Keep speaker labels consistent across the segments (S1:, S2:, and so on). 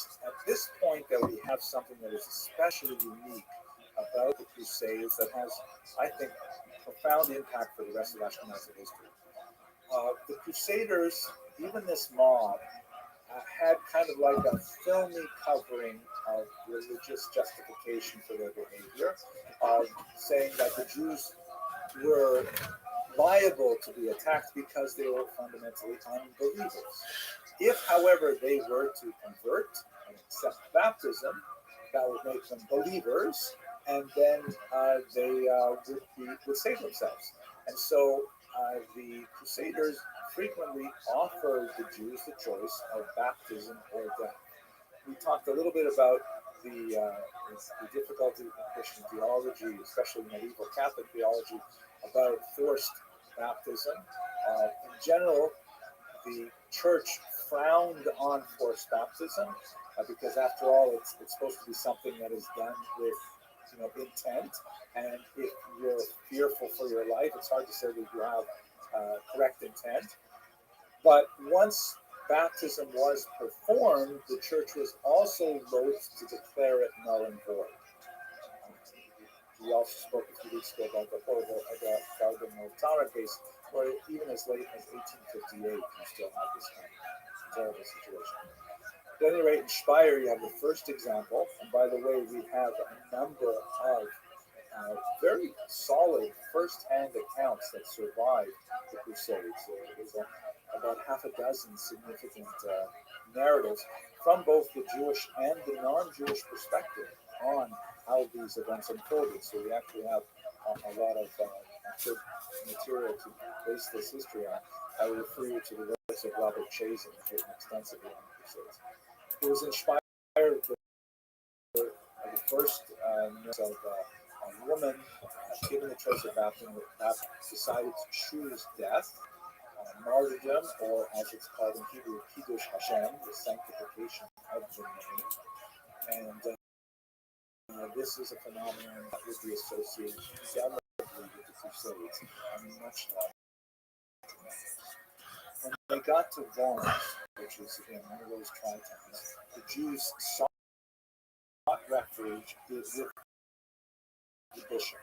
S1: is at this point that we have something that is especially unique about the Crusades that has, I think, profound impact for the rest of Ashkenazi history. The Crusaders, even this mob, had kind of like a filmy covering of religious justification for their behavior, saying that the Jews were liable to be attacked because they were fundamentally unbelievers. If, however, they were to convert and accept baptism, that would make them believers, and then they would save themselves. And so the Crusaders frequently offered the Jews the choice of baptism or death. We talked a little bit about the difficulty in Christian theology, especially medieval Catholic theology, about forced baptism. In general, the church frowned on forced baptism because, after all, it's supposed to be something that is done with intent. And if you're fearful for your life, it's hard to say that you have correct intent. But once baptism was performed, the church was also loath to declare it null and void. We also spoke a few weeks ago about the horrible Gardner Tara case, where even as late as 1858, you still have this kind of terrible situation. At any rate, in Speyer, you have the first example, and by the way, we have a number of very solid first-hand accounts that survived the Crusades. There's about half a dozen significant narratives from both the Jewish and the non-Jewish perspective on how these events unfolded. So we actually have a lot of good material to base this history on. I will refer you to the works of Robert Chazen, written extensively on the Crusades. It was inspired the first news of a woman given the choice of baptism decided to choose death, martyrdom, or as it's called in Hebrew, Kiddush Hashem, the sanctification of the name. And this is a phenomenon that would be associated indelibly with the Crusades, much like. When they got to Worms, which is again one of those tri-towns, the Jews sought refuge with the bishop.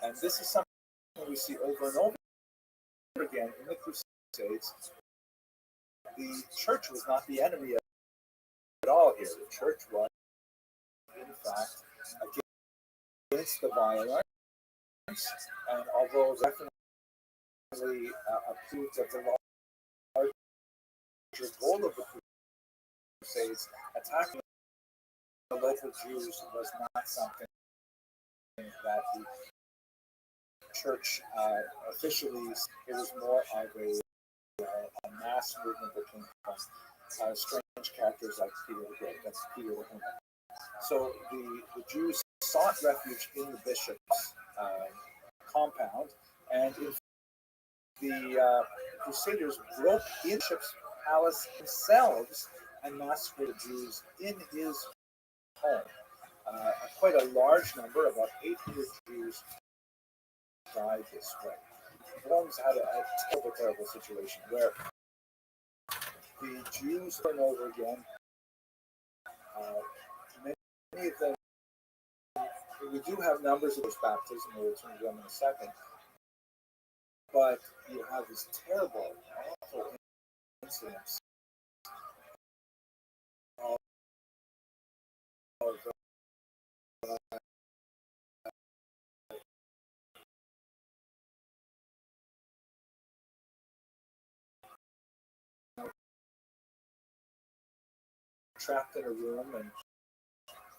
S1: And this is something we see over and over again in the Crusades. The church was not the enemy at all here. The church was, in fact, against the violence, and although definitely approved of the larger goal of the Crusades, attacking the local Jews was not something that the church officially, it was more of a mass movement that came from strange characters like Peter the Great. That's Peter the Hermit. So the Jews sought refuge in the bishop's compound, and the Crusaders broke in the bishop's palace themselves and massacred the Jews in his home. Quite a large number, about 800 Jews, died this way. Worms had a terrible situation where the Jews over and over again, many of them, we do have numbers of those baptisms, we'll return to them in a second, but you have these terrible, awful incidents of trapped in a room and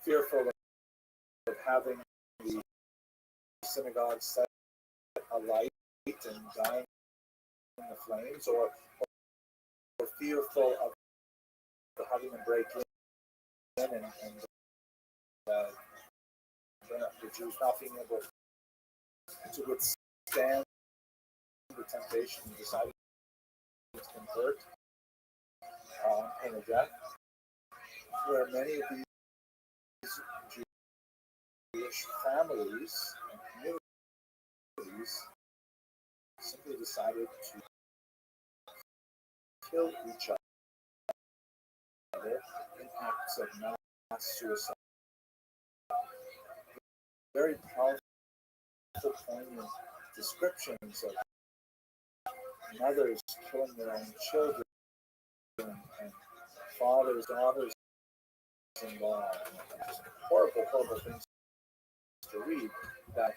S1: fearful of having the synagogue set alight and dying in the flames, or fearful of having them break in and the Jews not being able to withstand the temptation and decided to convert on pain of death, where many of these Jewish families and communities simply decided to kill each other in acts of mass suicide. Very powerful, poignant descriptions of mothers killing their own children and fathers, daughters-in-law, and just horrible, horrible things to read that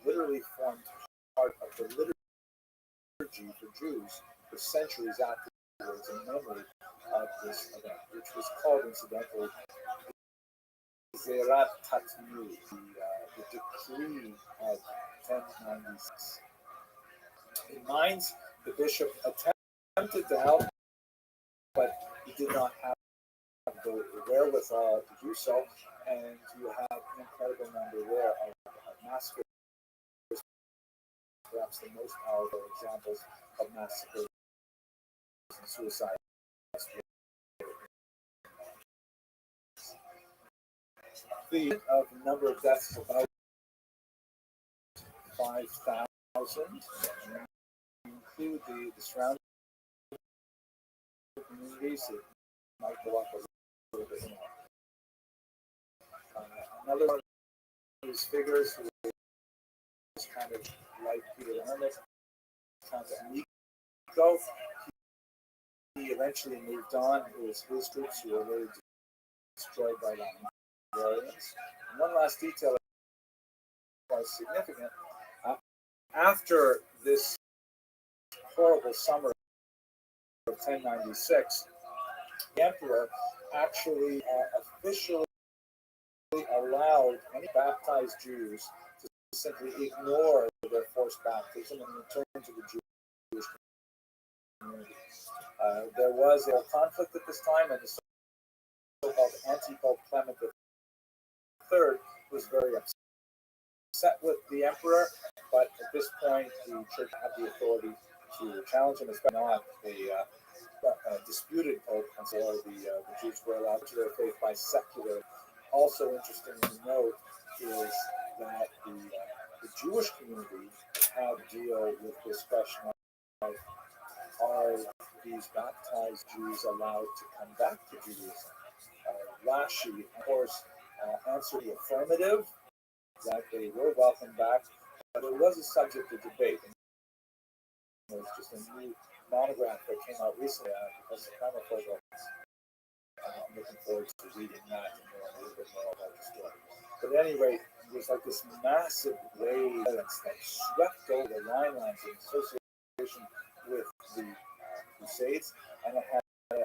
S1: literally formed part of the liturgy for Jews for centuries afterwards in memory of this event, which was called incidentally Zerat Tatnu, the decree of 1096. In Mainz, the bishop attempted to help, but he did not have the wherewithal to do so, and you have an incredible number there of massacres, perhaps the most powerful examples of massacres and suicide. The number of deaths is about 5,000. Include the surrounding communities, it might go up a little bit more. Another one of these figures who is kind of like Peter the Hermit, kind of Nico. He eventually moved on. It was his troops who were really destroyed by the Hungarians. And one last detail that was significant. After this horrible summer of 1096, the emperor actually officially allowed any baptized Jews to simply ignore their forced baptism and return to the Jewish community. There was a conflict at this time, and the so-called anti-Pope Clement III was very upset with the emperor, but at this point the church had the authority to challenge him, especially not a disputed pope, and so the Jews were allowed to their faith by secular. Also interesting to note is that the Jewish community had to deal with this question of, are these baptized Jews allowed to come back to Judaism? Rashi, of course, answered the affirmative, that they were welcome back, but it was a subject of debate. It was just a new monograph that came out recently because of Chromophobia. I'm looking forward to reading that and knowing a little bit more about the story. But at any rate, it was like this massive wave that swept over the Rhinelands in association with the Crusades, and it had a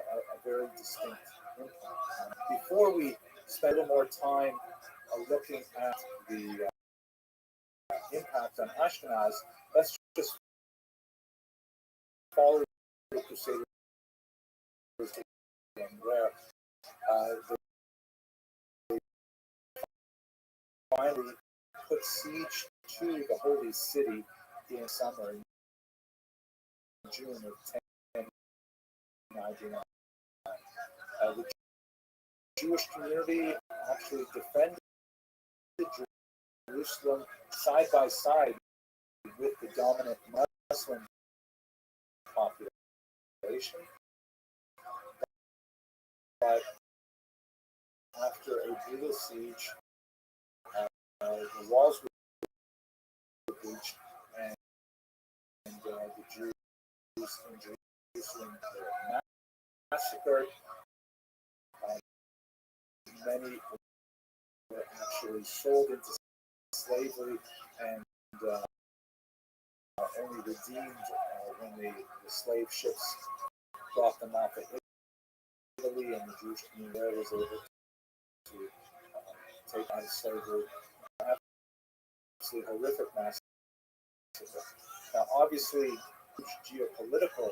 S1: very distinct impact. Before we spend a little more time looking at the impact on Ashkenaz, let's just follow the Crusaders where they finally put siege to the holy city in summer, in June of 1099. The Jewish community actually defended Jerusalem side by side with the dominant Muslim population. But after a brutal siege, the walls were breached, and the Jews in Jerusalem were massacred. Many were actually sold into slavery and only redeemed when the slave ships brought them off at Italy, and the Jewish community there was able to take on slavery. Absolutely horrific massacre. Now, obviously, huge geopolitical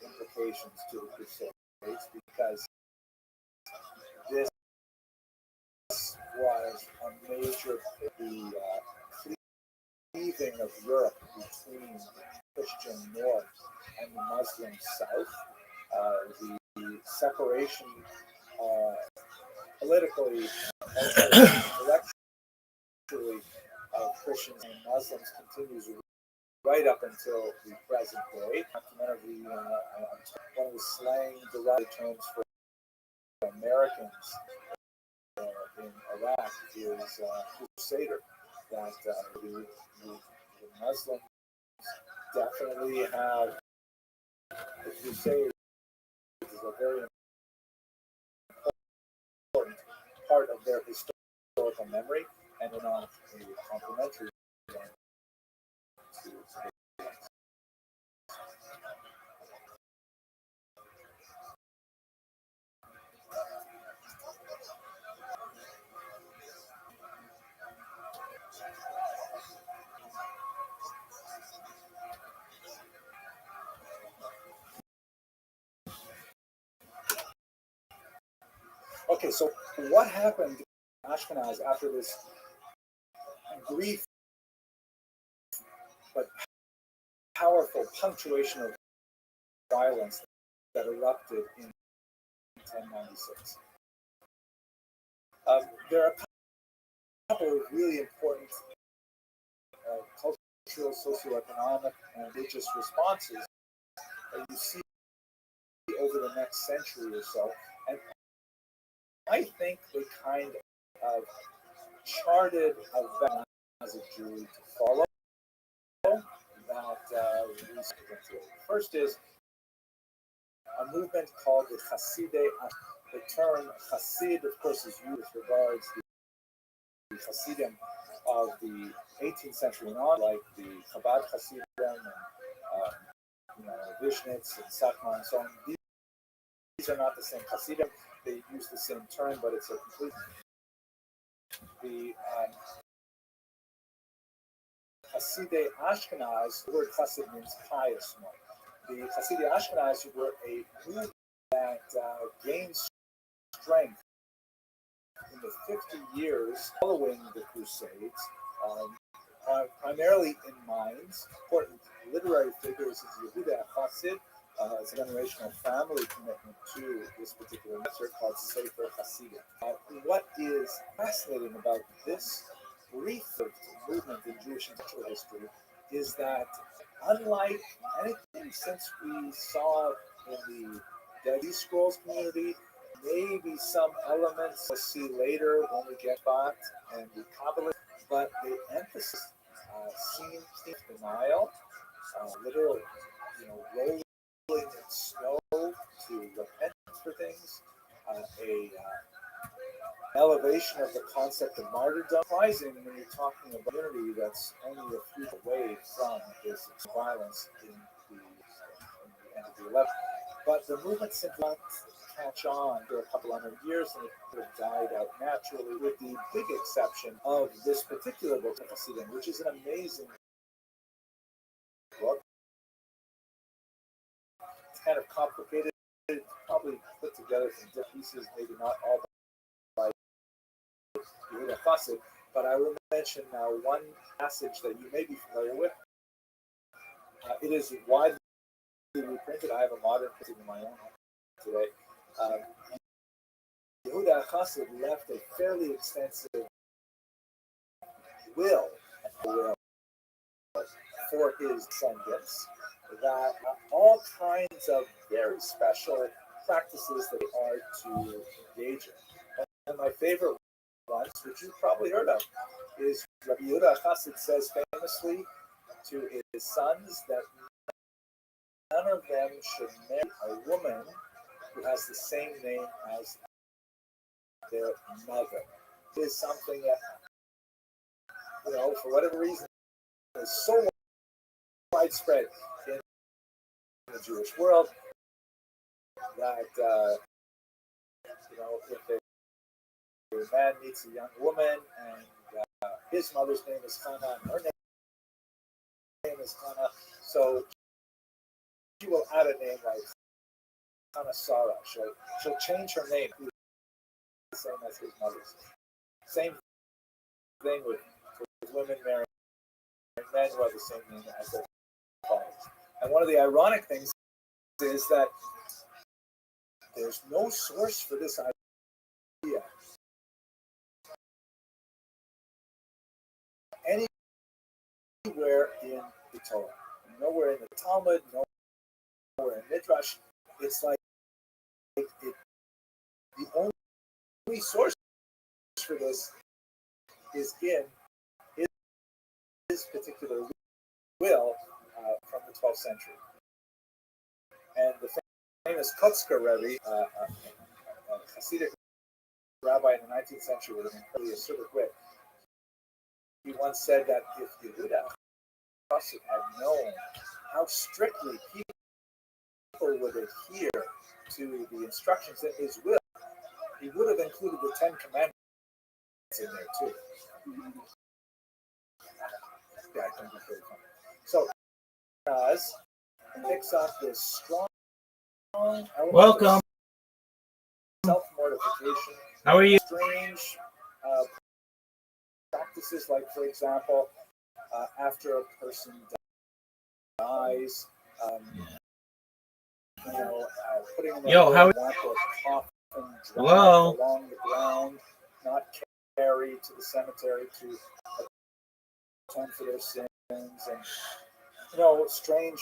S1: implications to the Crusades, because this was a major cleaving of Europe between the Christian North and the Muslim South. The separation politically, intellectually of Christians and Muslims continues right up until the present day. One of the slang derived terms for Americans in Iraq is Crusader. That the Muslims definitely have the Crusades is a very important part of their historical memory, and in a complementary one to okay, so what happened to Ashkenaz after this brief but powerful punctuation of violence that erupted in 1096? There are a couple of really important cultural, socioeconomic, and religious responses that you see over the next century or so. And I think they kind of charted a path as a Jew to follow that we into. First is a movement called the Hasidei. The term Hasid, of course, is used with regards to the Hasidim of the 18th century and on, like the Chabad Hasidim and Vishnitz and Satmar and so on. These are not the same Hasidim. They use the same term, but it's a complete. The Hasidei Ashkenaz, the word Hasid means pious one. The Hasidei Ashkenaz were a movement that gained strength in the 50 years following the Crusades, primarily in Mainz. Important literary figures is Yehuda Hasid. It's a generational family commitment to this particular method called Sefer Hasidim. What is fascinating about this brief movement in Jewish intellectual history is that, unlike anything since we saw in the Dead Sea Scrolls community, maybe some elements we'll see later when we get back and the Kabbalah, but the emphasis seen denial, literal, rolling in snow to repent for things, elevation of the concept of martyrdom. Surprising when you're talking about a community that's only a few away from this violence in the end of the 11th. But the movement simply not catch on for a couple hundred years, and it could have died out naturally, with the big exception of this particular book of Hasidim, which is an amazing book. It's kind of complicated, probably put together from different pieces, maybe not all by Yehuda Chassid, but I will mention now one passage that you may be familiar with. It is widely reprinted. I have a modern printing of my own today. Yehuda Chassid left a fairly extensive will for his descendants that all kinds of very special practices that they are to engage in. And my favorite ones, which you've probably heard of, is Rabbi Yehuda Chassid says famously to his sons that none of them should marry a woman who has the same name as their mother. It is something that, for whatever reason, is so widespread in the Jewish world that, if a man meets a young woman and his mother's name is Hannah and her name is Hannah, so she will add a name like Hannah Sarah. She'll change her name the same as his mother's. Same thing with women marrying men who have the same name as their fathers. And one of the ironic things is that there's no source for this idea anywhere in the Torah, nowhere in the Talmud, nowhere in Midrash. It's like the only only source for this is in his particular will from the 12th century. And the famous Kotzker Rebbe, a Hasidic rabbi in the 19th century with an incredibly acerbic wit, he once said that if Yehuda Chassid had known how strictly people would adhere to the instructions in his will, he would have included the 10 Commandments in there too. Yeah, I think it's very funny. So, as picks up this strong element
S2: Welcome.
S1: of self-mortification.
S2: How are you?
S1: Strange practices, like, for example, after a person dies, putting them
S2: Yo, how?
S1: in a coffin,
S2: Hello.
S1: along the ground, not carried to the cemetery to atone for their sins, and strange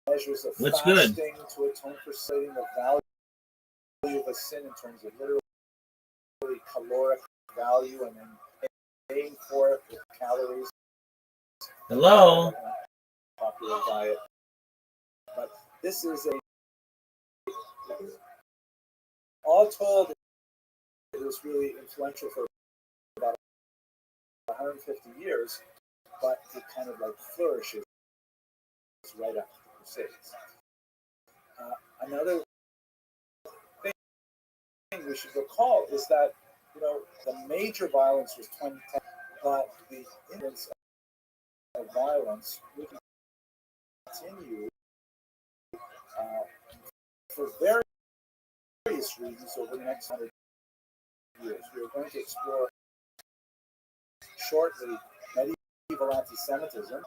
S1: measures of
S2: What's
S1: fasting
S2: good?
S1: to atone for stating the value of a sin in terms of literally caloric value, and then paying for it with calories.
S2: Hello.
S1: Popular diet, but this is all told, it was really influential for about 150 years, but it kind of like flourishes right after the Crusades. Another thing we should recall is that the major violence was 2010, but the incidence of violence will continue for various reasons over the next 100 years. We are going to explore shortly medieval anti-Semitism,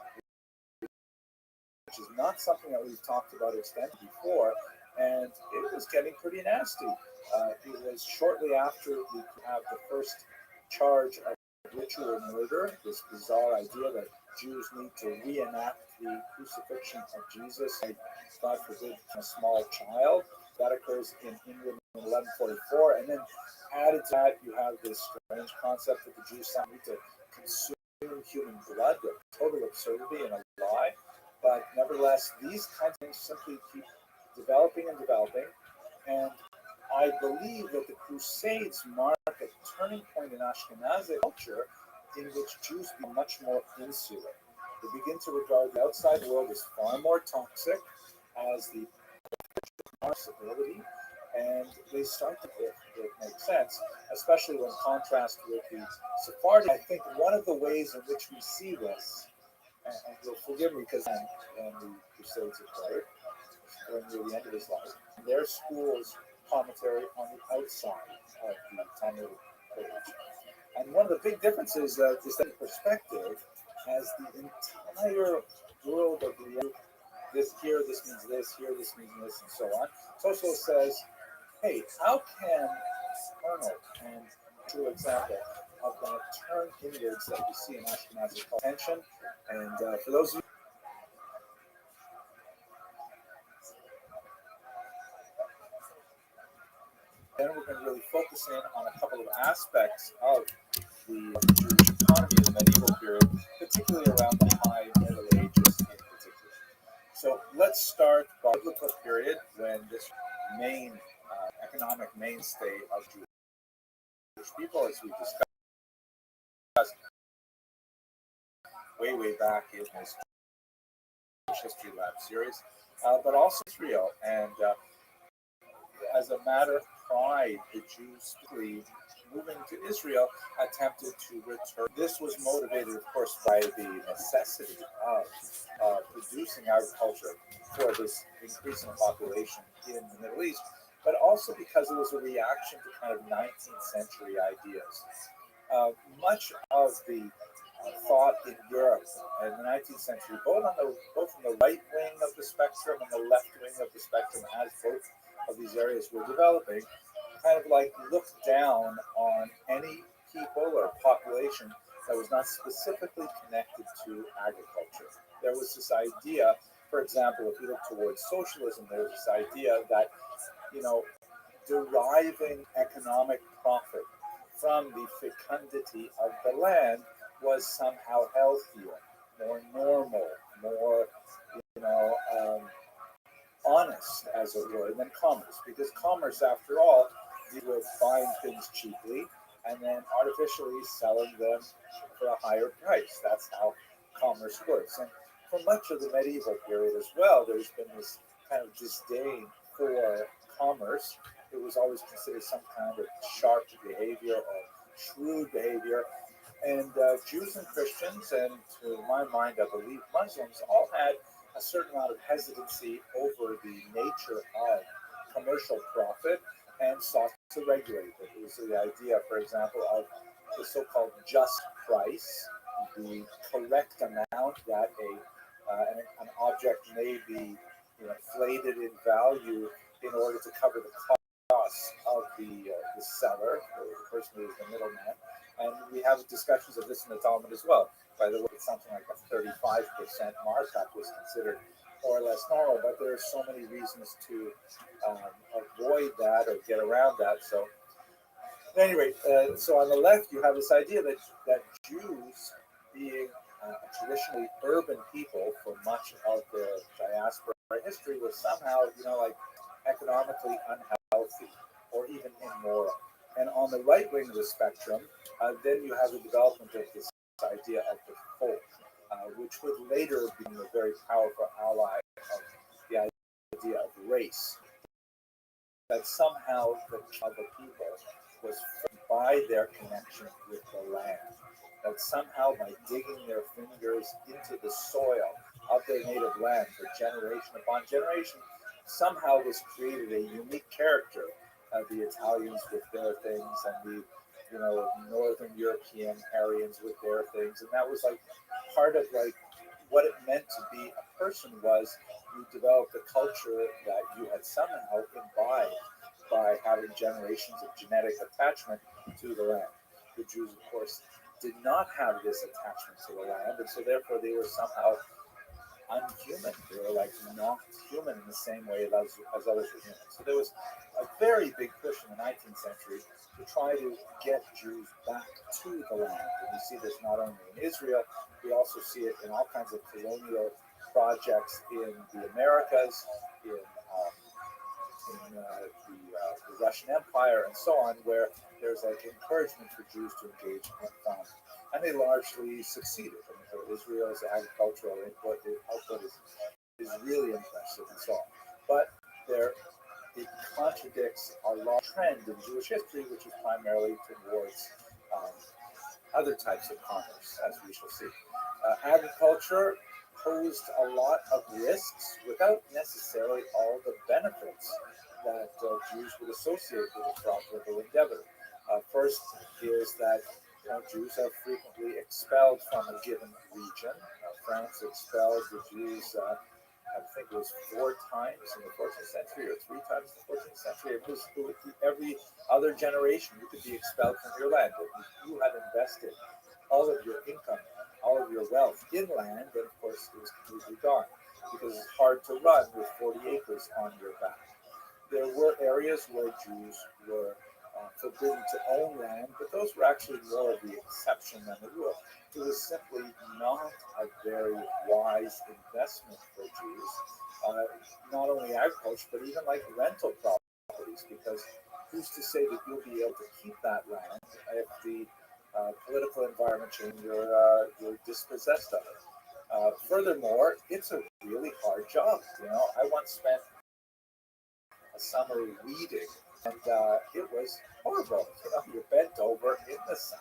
S1: which is not something that we've talked about extensively before, and it was getting pretty nasty. It was shortly after we could have the first charge of ritual murder, this bizarre idea that Jews need to reenact the crucifixion of Jesus, God forbid, a small child. That occurs in England in 1144, and then added to that, you have this strange concept that the Jews need to consume human blood, a total absurdity and a lie. But nevertheless, these kinds of things simply keep developing and developing. And I believe that the Crusades mark a turning point in Ashkenazi culture in which Jews become much more insular. They begin to regard the outside world as far more toxic, as the possibility, and they start to, if it makes sense, especially when contrasted with the Sephardi. I think one of the ways in which we see this, and you'll forgive me because and the Crusades occurred near the end of his life, their school's commentary on the outside of the Talmud page. And one of the big differences is that perspective as the entire world of reality. This here, this means this, here, this means this, and so on. Social says, hey, how can kernel and true example of that turn inwards that we see in Ashkenazi attention? And for those of you, then we're going to really focus in on a couple of aspects of the Jewish economy in the medieval period, particularly around the High Middle Ages in particular. So let's start by the biblical period when this main economic mainstay of Jewish people, as we discussed way back in this Jewish History Lab series, but also Israel. And as a matter of pride, the Jews, moving to Israel, attempted to return. This was motivated, of course, by the necessity of producing agriculture for this increasing population in the Middle East, but also because it was a reaction to kind of 19th century ideas. Much of the thought in Europe in the 19th century, both from the right wing of the spectrum and the left wing of the spectrum, as both of these areas were developing, kind of like looked down on any people or population that was not specifically connected to agriculture. There was this idea, for example, if you look towards socialism, there was this idea that, deriving economic profit from the fecundity of the land was somehow healthier, more normal, more, you know, honest, as it were, than commerce. Because commerce, after all, deals with buying things cheaply and then artificially selling them for a higher price. That's how commerce works. And for much of the medieval period as well, there's been this kind of disdain for commerce. It was always considered some kind of sharp behavior or shrewd behavior. And Jews and Christians, and to my mind, I believe Muslims, all had a certain amount of hesitancy over the nature of commercial profit and sought to regulate it. It was the idea, for example, of the so-called just price, the correct amount that an object may be, inflated in value in order to cover the costs of the seller, or the person who is the middleman. And we have discussions of this in the Talmud as well. By the way, it's something like a 35% markup was considered more or less normal, but there are so many reasons to avoid that or get around that. So, at any rate, so on the left, you have this idea that Jews, being a traditionally urban people for much of their diaspora history, was somehow, like economically unhealthy or even immoral. And on the right wing of the spectrum, then you have the development of this idea of the folk, which would later be a very powerful ally of the idea of race. That somehow the other people was by their connection with the land. That somehow by digging their fingers into the soil of their native land for generation upon generation, somehow this created a unique character. The Italians with their things, and the Northern European Aryans with their things, and that was like part of like what it meant to be a person. Was you developed a culture that you had somehow imbibed by having generations of genetic attachment to the land. The Jews, of course, did not have this attachment to the land, and so therefore they were somehow unhuman. They were like not human in the same way as others were human. So there was a very big push in the 19th century to try to get Jews back to the land. And we see this not only in Israel, we also see it in all kinds of colonial projects in the Americas, in the Russian Empire, and so on, where there's like encouragement for Jews to engage in farming. And they largely succeeded. I mean, for Israel's agricultural output is really impressive and so on. But it contradicts a long trend in Jewish history, which is primarily towards other types of commerce, as we shall see. Agriculture posed a lot of risks without necessarily all the benefits that Jews would associate with a profitable endeavor. First is that Jews are frequently expelled from a given region. France expelled the Jews, I think it was 4 times in the 14th century or 3 times in the 14th century. It was every other generation you could be expelled from your land. But if you had invested all of your income, all of your wealth in land, then of course it was completely gone, because it's hard to run with 40 acres on your back. There were areas where Jews were forbidden to own land, but those were actually more of the exception than the rule. It was simply not a very wise investment for Jews, not only agriculture, but even like rental properties, because who's to say that you'll be able to keep that land if the political environment changes, you're dispossessed of it. Furthermore, it's a really hard job. I once spent a summer weeding, and it was horrible. You're bent over in the sun,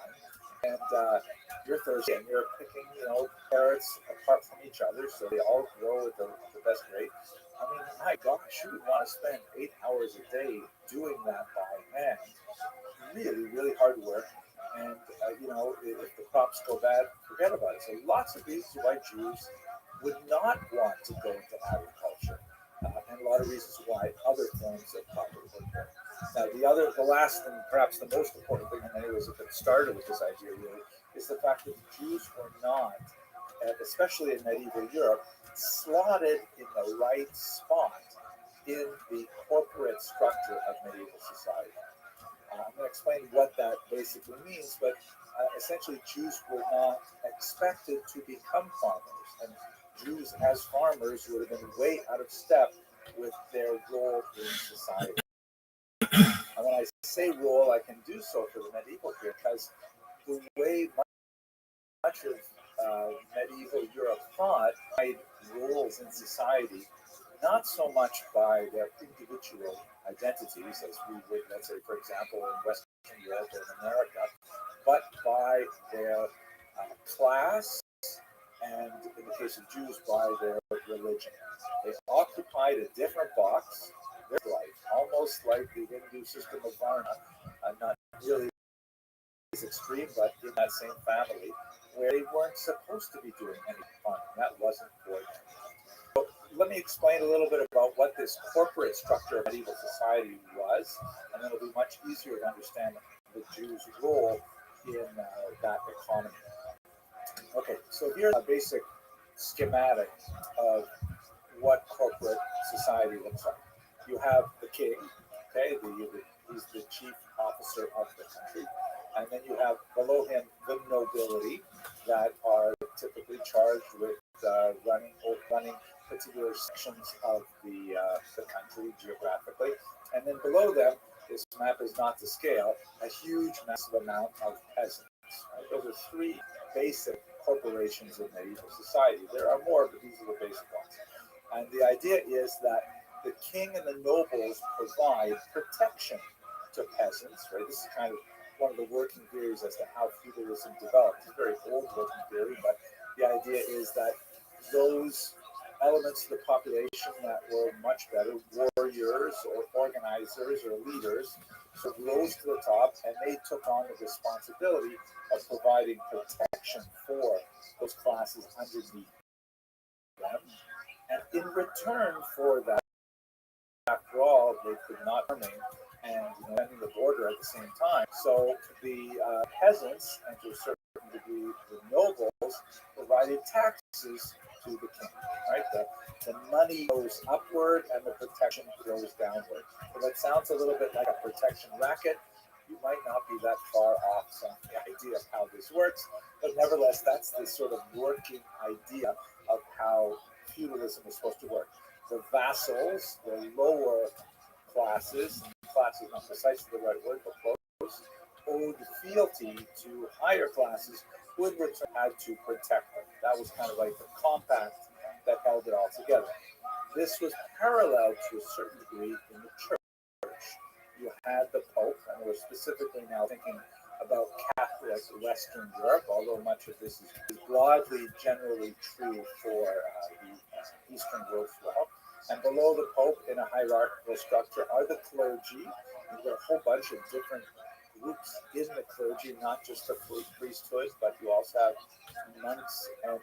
S1: and you're thirsty, and you're picking, carrots apart from each other, so they all grow at the best rate. I mean, my gosh, you would want to spend 8 hours a day doing that by hand. Really, really hard work. And, if the crops go bad, forget about it. So lots of reasons why Jews would not want to go into agriculture. And a lot of reasons why other forms of property would work. Now, the last and perhaps the most important thing, in many ways, that started with this idea really, is the fact that the Jews were not, especially in medieval Europe, slotted in the right spot in the corporate structure of medieval society. I'm going to explain what that basically means, but essentially Jews were not expected to become farmers, and Jews as farmers would have been way out of step with their role in society. And when I say role, I can do so for the medieval period because the way much of medieval Europe thought roles in society, not so much by their individual identities, as we would, let's say, for example, in Western Europe or in America, but by their class, and in the case of Jews, by their religion. They occupied a different box, their life, almost like the Hindu system of Varna, not really as extreme, but in that same family, where they weren't supposed to be doing any farming. That wasn't for them. So let me explain a little bit about what this corporate structure of medieval society was, and then it'll be much easier to understand the Jews' role in that economy. Okay, so here's a basic schematic of what corporate society looks like. You have the king, okay, he's the chief officer of the country, and then you have below him the nobility that are typically charged with running particular sections of the country geographically, and then below them, this map is not to scale, a huge massive amount of peasants. Right? Those are three basic corporations in medieval society. There are more, but these are the basic ones. And the idea is that the king and the nobles provide protection to peasants, right? This is kind of one of the working theories as to how feudalism developed. It's a very old working theory, but the idea is that those elements of the population that were much better, warriors or organizers or leaders, sort of rose to the top, and they took on the responsibility of providing protection for those classes underneath them. And in return for that, after all, they could not farming and defending the border at the same time. So the peasants, and to a certain degree the nobles, provided taxes to the king. Right, the money goes upward and the protection goes downward. So that sounds a little bit like a protection racket. You might not be that far off from the idea of how this works, but nevertheless, that's the sort of working idea of how feudalism is supposed to work. The vassals, the lower classes is not precisely the right word, but close, owed fealty to higher classes who in return had to protect them. That was kind of like the compact that held it all together. This was parallel to a certain degree in the church. You had the Pope, and we're specifically now thinking about Catholic Western Europe, although much of this is broadly, generally true for the Eastern world as well. And below the Pope in a hierarchical structure are the clergy. You've got a whole bunch of different groups in the clergy, not just the priesthood, but you also have monks and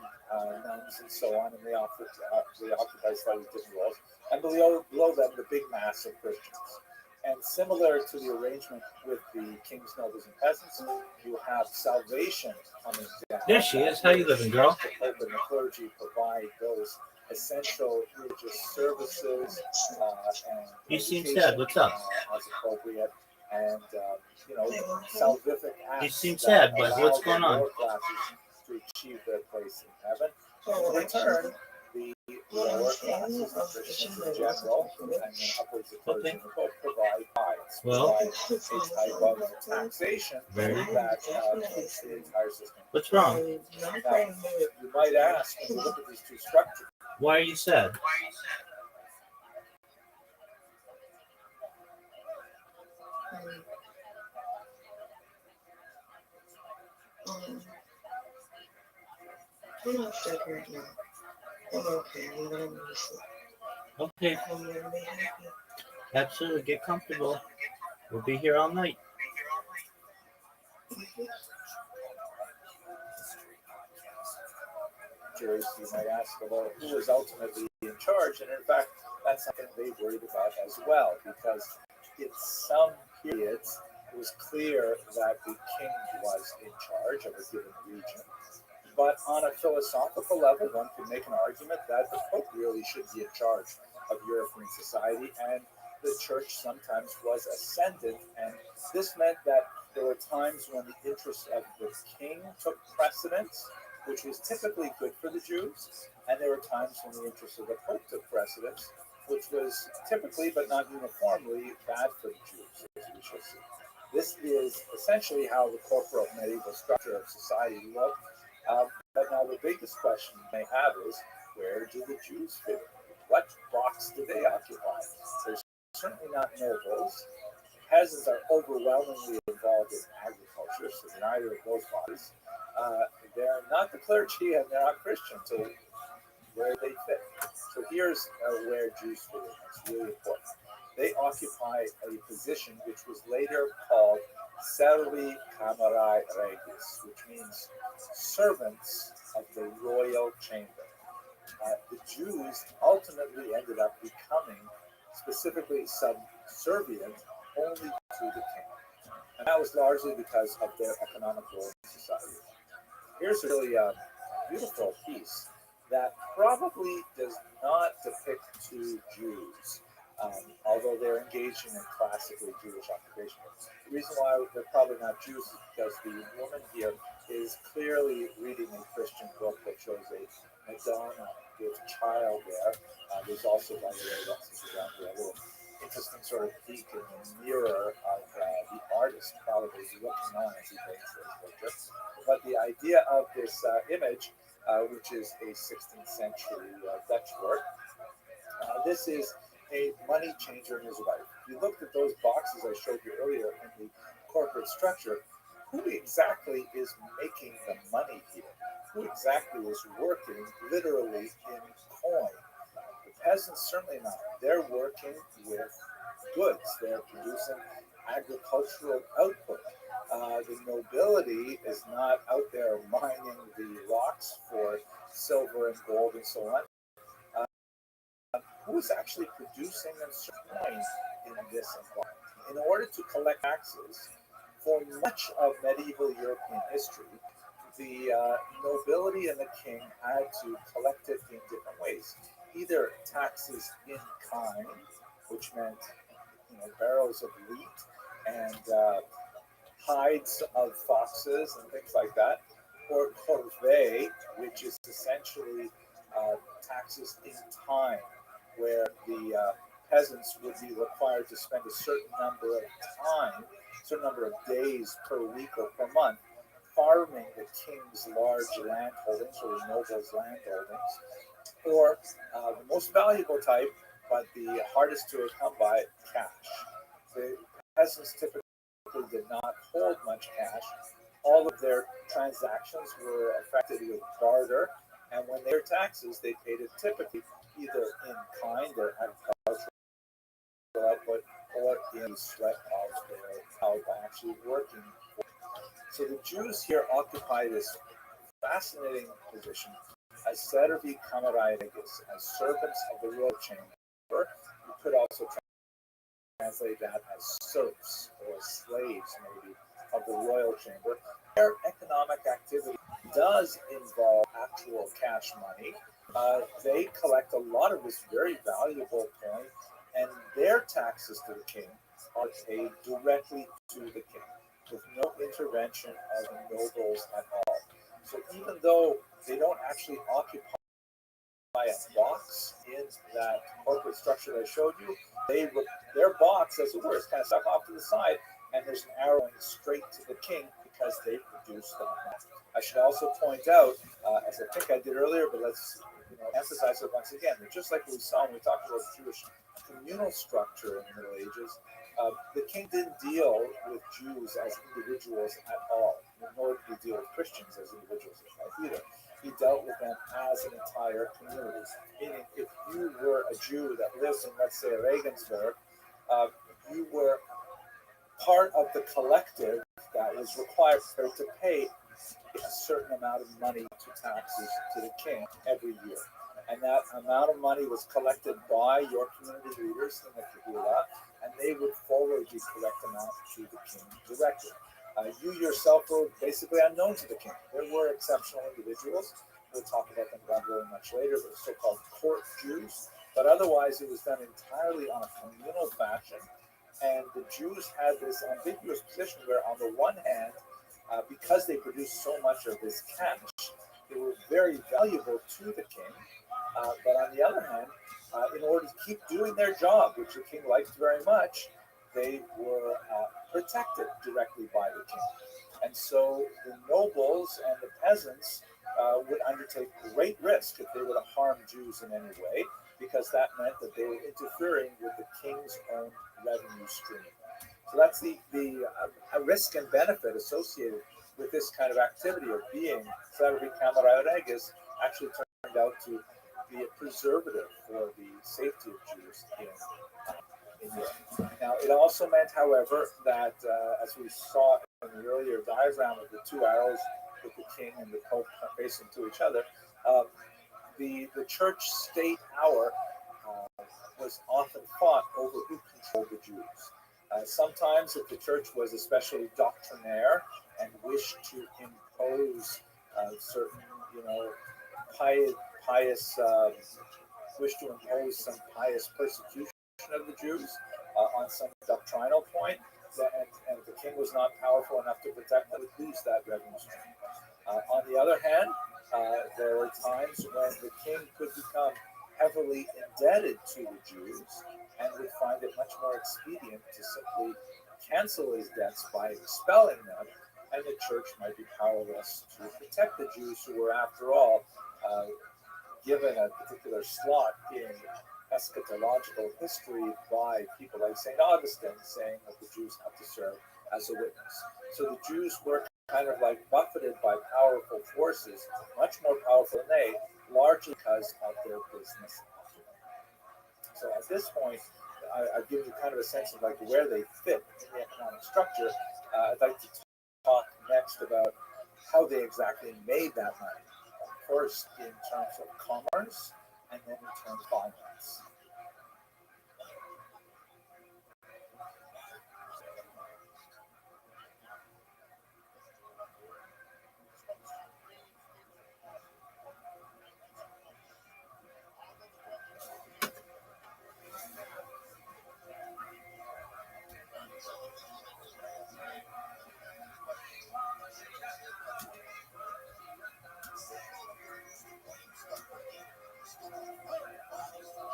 S1: nuns and so on, and they occupy slightly different roles. And below them, the big mass of Christians. And similar to the arrangement with the kings, nobles, and peasants, you have salvation coming down.
S2: There she is. How you living, girl?
S1: The Pope and the clergy provide those essential religious services and
S2: you seem sad. What's up?
S1: as appropriate, and salvific acts.
S2: You seem sad, but what's going on?
S1: To achieve their place in heaven. In return, the lower classes, the Christians in general, and then upwards of clergy and the Pope provide tithes, provide a type of taxation that keeps the entire system.
S2: What's wrong?
S1: Now, you might ask, when you look at these two structures,
S2: why are you sad?
S3: I'm not sick right now. I'm okay. I'm gonna be asleep.
S2: Okay.
S3: I'm gonna be happy.
S2: Absolutely. Get comfortable. We'll be here all night.
S1: You might ask about who was ultimately in charge, and in fact, that's something they worried about as well, because in some periods it was clear that the king was in charge of a given region. But on a philosophical level, one can make an argument that the Pope really should be in charge of European society, and the church sometimes was ascendant, and this meant that there were times when the interests of the king took precedence, which was typically good for the Jews, and there were times when the interests of the Pope took precedence, which was typically, but not uniformly, bad for the Jews, as we shall see. This is essentially how the corporate medieval structure of society looked. But now the biggest question you may have is, where do the Jews fit in? What box do they occupy? They're certainly not nobles. Peasants are overwhelmingly involved in agriculture, so they're neither of those bodies. They're not the clergy and they're not Christian, so where they fit. So here's where Jews fit in. That's really important. They occupy a position which was later called servi camerae regis, which means servants of the royal chamber. The Jews ultimately ended up becoming specifically subservient only to the king. And that was largely because of their economic role in society. Here's a really beautiful piece that probably does not depict two Jews, although they're engaged in a classically Jewish occupation. The reason why they're probably not Jews is because the woman here is clearly reading a Christian book that shows a Madonna with child there. There's also, by the way, that's around here, a little interesting sort of peek in the mirror of the artist probably looking on as he paints this picture. But the idea of this image, which is a 16th century Dutch work, this is a money changer and his wife. If you looked at those boxes I showed you earlier in the corporate structure, who exactly is making the money here? Who exactly is working literally in coin? The peasants certainly not. They're working with goods. They're producing agricultural output. The nobility is not out there mining the rocks for silver and gold and so on. Who is actually producing and supplying in this environment? In order to collect taxes, for much of medieval European history, the nobility and the king had to collect it in different ways. Either taxes in kind, which meant barrels of wheat and hides of foxes and things like that, or corvée, which is essentially taxes in time, where the peasants would be required to spend a certain number of time, certain number of days per week or per month, farming the king's large land holdings or the nobles' land holdings, or the most valuable type, but the hardest to come by, cash. The peasants typically did not hold much cash. All of their transactions were effected with barter, and when they were taxes, they paid it typically either in kind or agricultural output, or in the sweat of their power by actually working. So the Jews here occupy this fascinating position as servi camerae regis, as servants of the royal chamber. You could also translate that as serfs or slaves, maybe, of the royal chamber. Their economic activity does involve actual cash money. They collect a lot of this very valuable coin, and their taxes to the king are paid directly to the king, with no intervention of the nobles at all. So even though they don't actually occupy a box in that corporate structure that I showed you, their box, as it were, is kind of stuck off to the side, and there's an arrowing straight to the king because they produce the money. I should also point out, as I think I did earlier, but let's emphasize it once again, that just like we saw when we talked about Jewish communal structure in the Middle Ages, the king didn't deal with Jews as individuals at all, nor did he deal with Christians as individuals either. He dealt with them as an entire community. Meaning, if you were a Jew that lives in, let's say, Regensburg, you were part of the collective that was required to pay a certain amount of money to taxes to the king every year. And that amount of money was collected by your community leaders in the Kahula, and they would forwardly collect them out to the king directly. You yourself were basically unknown to the king. There were exceptional individuals. We'll talk about them very much later, but so-called court Jews. But otherwise, it was done entirely on a communal fashion. And the Jews had this ambiguous position where, on the one hand, because they produced so much of this cash, they were very valuable to the king. But on the other hand, in order to keep doing their job, which the king liked very much, they were protected directly by the king. And so the nobles and the peasants would undertake great risk if they were to harm Jews in any way, because that meant that they were interfering with the king's own revenue stream. So that's the risk and benefit associated with this kind of activity of being Servi Camera Regis actually turned out to be a preservative for the safety of Jews in Europe. Now, it also meant, however, that as we saw in the earlier diagram of the two arrows with the king and the pope facing to each other, the church-state hour was often fought over who controlled the Jews. Sometimes, if the church was especially doctrinaire and wished to impose certain, pious wished to impose some pious persecution of the Jews on some doctrinal point, and if the king was not powerful enough to protect them, would lose that revenue stream. On the other hand, there were times when the king could become heavily indebted to the Jews and would find it much more expedient to simply cancel his debts by expelling them, and the church might be powerless to protect the Jews who were, after all, given a particular slot in eschatological history by people like St. Augustine, saying that the Jews have to serve as a witness. So the Jews were kind of like buffeted by powerful forces, much more powerful than they, largely because of their business acumen. So at this point, I've given you kind of a sense of like where they fit in the economic structure. I'd like to talk next about how they exactly made that money. First, in terms of commerce, and then in terms of finance.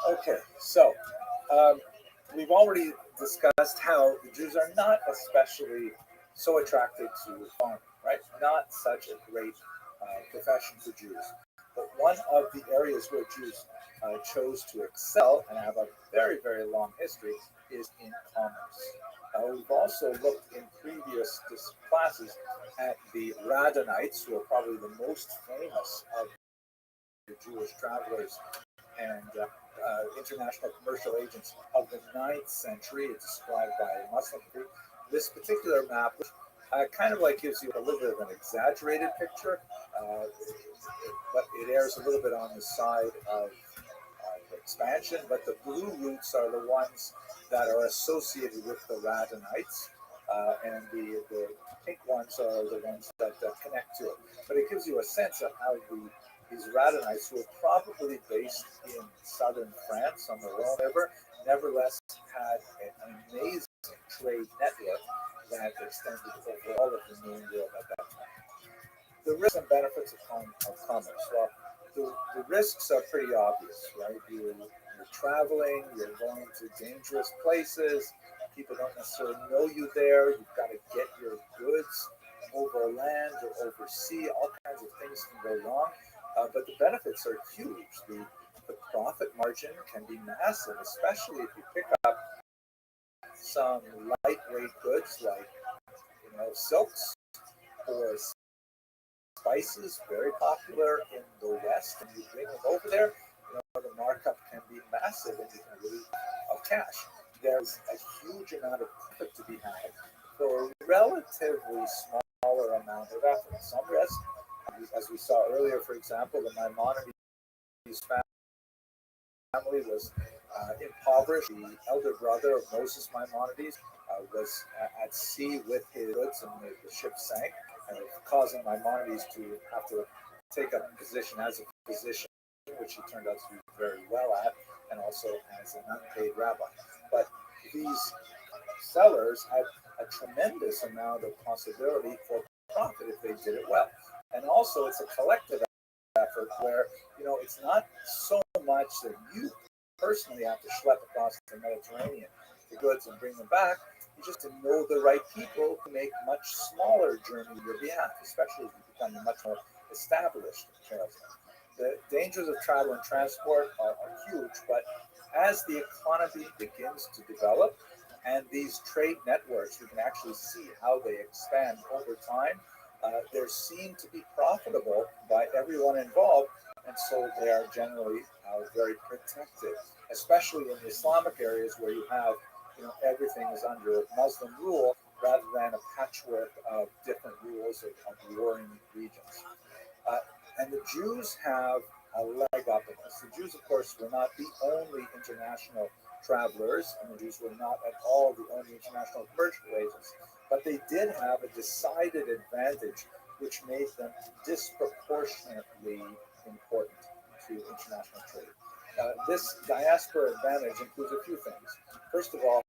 S1: Okay, so we've already discussed how the Jews are not especially so attracted to farming, right? Not such a great profession for Jews. But one of the areas where Jews chose to excel and have a very, very long history is in commerce. We've also looked in previous classes at the Radhanites, who are probably the most famous of the Jewish travelers and international commercial agents of the 9th century. It's described by a Muslim group. This particular map kind of like gives you a little bit of an exaggerated picture, but it errs a little bit on the side of expansion. But the blue routes are the ones that are associated with the Radhanites, and the pink ones are the ones that connect to it. But it gives you a sense of how these Radhanites, who were probably based in southern France on the Rhone River, nevertheless had an amazing trade network that extended over all of the known world at that time. The risks and benefits of commerce. Well, the risks are pretty obvious, right? You're traveling, you're going to dangerous places, people don't necessarily know you there, you've got to get your goods over land or over sea, all kinds of things can go wrong. But the benefits are huge. The profit margin can be massive, especially if you pick up some lightweight goods like silks or spices, very popular in the West, and you bring them over there. The markup can be massive, and you can really of cash. There's a huge amount of profit to be had for a relatively smaller amount of effort. Some risk. As we saw earlier, for example, the Maimonides family was impoverished. The elder brother of Moses Maimonides was at sea with his goods, and the ship sank, causing Maimonides to have to take up a position as a physician, which he turned out to be very well at, and also as an unpaid rabbi. But these sellers had a tremendous amount of possibility for profit if they did it well. And also, it's a collective effort where it's not so much that you personally have to schlep across the Mediterranean the goods and bring them back. You just to know the right people who make much smaller journey on your behalf, especially as you become a much more established salesman. The dangers of travel and transport are huge, but as the economy begins to develop and these trade networks, we can actually see how they expand over time. They're seen to be profitable by everyone involved, and so they are generally very protected, especially in the Islamic areas where you have, everything is under Muslim rule rather than a patchwork of different rules of warring regions. Uh, and the Jews have a leg up in this. The Jews, of course, were not the only international travelers, and the Jews were not at all the only international commercial agents, but they did have a decided advantage which made them disproportionately important to international trade. This diaspora advantage includes a few things. First of all,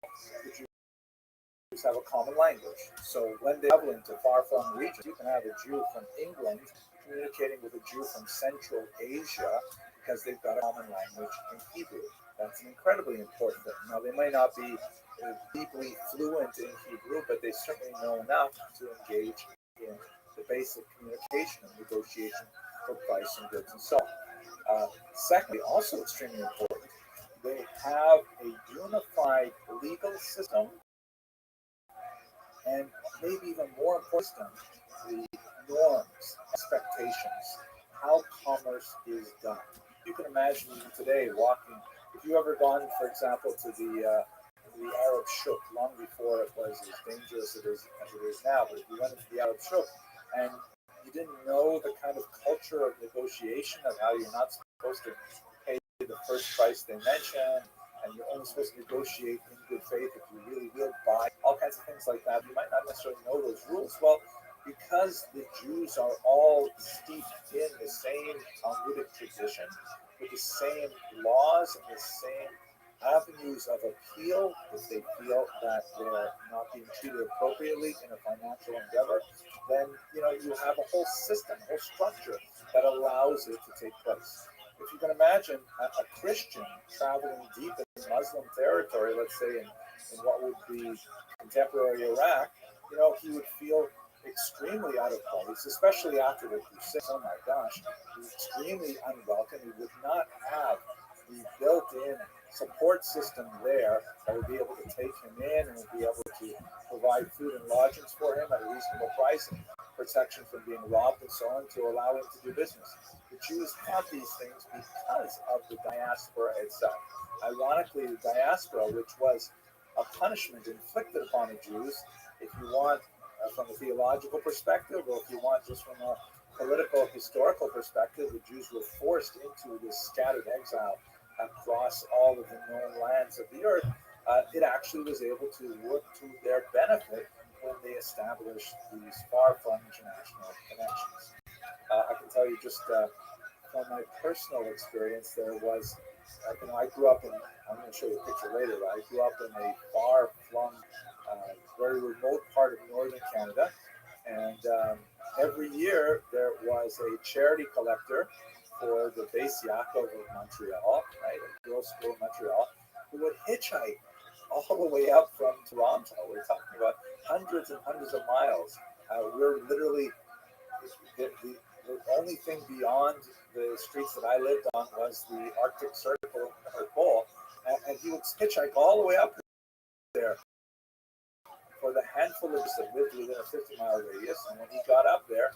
S1: the Jews have a common language. So when they travel into far-flung regions, you can have a Jew from England communicating with a Jew from Central Asia because they've got a common language in Hebrew. That's an incredibly important thing. Now, they may not be deeply fluent in Hebrew, but they certainly know enough to engage in the basic communication and negotiation for price and goods and so on. Secondly, also extremely important, they have a unified legal system and maybe even more important, the norms, expectations, how commerce is done. You can imagine even today walking, if you ever gone, for example, to the Arab Shuk long before it was as dangerous as it is now, but if you went into the Arab Shuk and you didn't know the kind of culture of negotiation of how you're not supposed to pay the first price they mention, and you're only supposed to negotiate in good faith if you really will buy, all kinds of things like that. You might not necessarily know those rules. Well, because the Jews are all steeped in the same Talmudic tradition, with the same laws and the same avenues of appeal, if they feel that they're not being treated appropriately in a financial endeavor, then you have a whole system, a whole structure that allows it to take place. If you can imagine a Christian traveling deep in Muslim territory, let's say in what would be contemporary Iraq, he would feel extremely out of place, especially after the Crusades. Oh my gosh, he was extremely unwelcome. He would not have the built-in support system there that would be able to take him in and would be able to provide food and lodgings for him at a reasonable price and protection from being robbed and so on to allow him to do business. The Jews have these things because of the diaspora itself. Ironically, the diaspora, which was a punishment inflicted upon the Jews, if you want from a theological perspective, or if you want just from a political, historical perspective, the Jews were forced into this scattered exile across all of the known lands of the earth. It actually was able to work to their benefit when they established these far-flung international connections. I can tell you just from my personal experience, there was, I grew up in, I'm going to show you a picture later, but I grew up in a far-flung, very remote part of northern Canada, and every year there was a charity collector for the Base Yaakov of Montreal, right, a girls' school in Montreal, who would hitchhike all the way up from Toronto. We're talking about hundreds and hundreds of miles. We're literally the only thing beyond the streets that I lived on was the Arctic Circle or Pole, and he would hitchhike all the way up there for the handful of us that lived within a 50-mile radius. And when he got up there,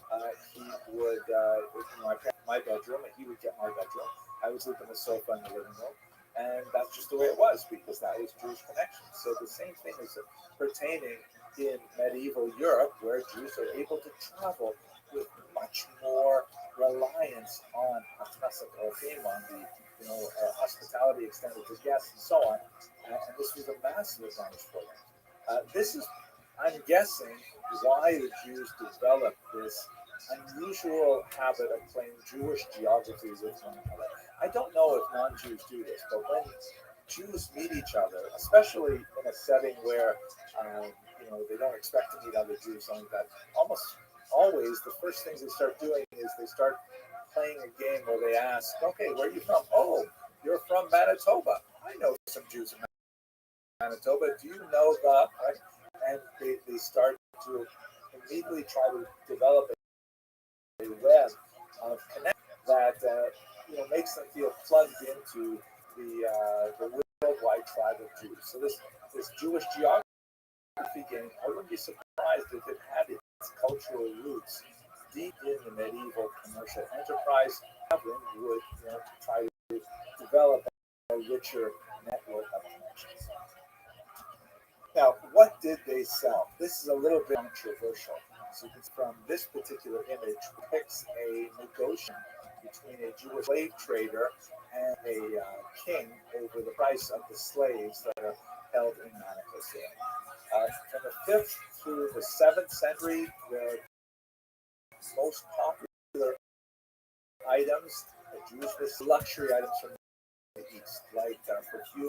S1: he would, my bedroom, and he would get my bedroom. I would sleep on the sofa in the living room. And that's just the way it was because that was Jewish connection. So the same thing is pertaining in medieval Europe, where Jews are able to travel with much more reliance on on the hospitality extended to guests and so on. And this was a massive advantage for them. This is, I'm guessing, why the Jews developed this unusual habit of playing Jewish geography with one another. I don't know if non-Jews do this, but when Jews meet each other, especially in a setting where they don't expect to meet other Jews, like that, almost always the first things they start doing is they start playing a game where they ask, "Okay, where are you from? Oh, you're from Manitoba. I know some Jews in Manitoba. Do you know the?" Right? And they start to immediately try to develop a web of connect that makes them feel plugged into the worldwide tribe of Jews. So this Jewish geography game, I wouldn't be surprised if it had its cultural roots deep in the medieval commercial enterprise. Would try to develop a richer network of connections. Now, what did they sell? This is a little bit controversial. So from this particular image depicts a negotiation between a Jewish slave trader and a king over the price of the slaves that are held in manacles there. From the 5th through the 7th century, the most popular items, the Jews were luxury items from the East, like perfume,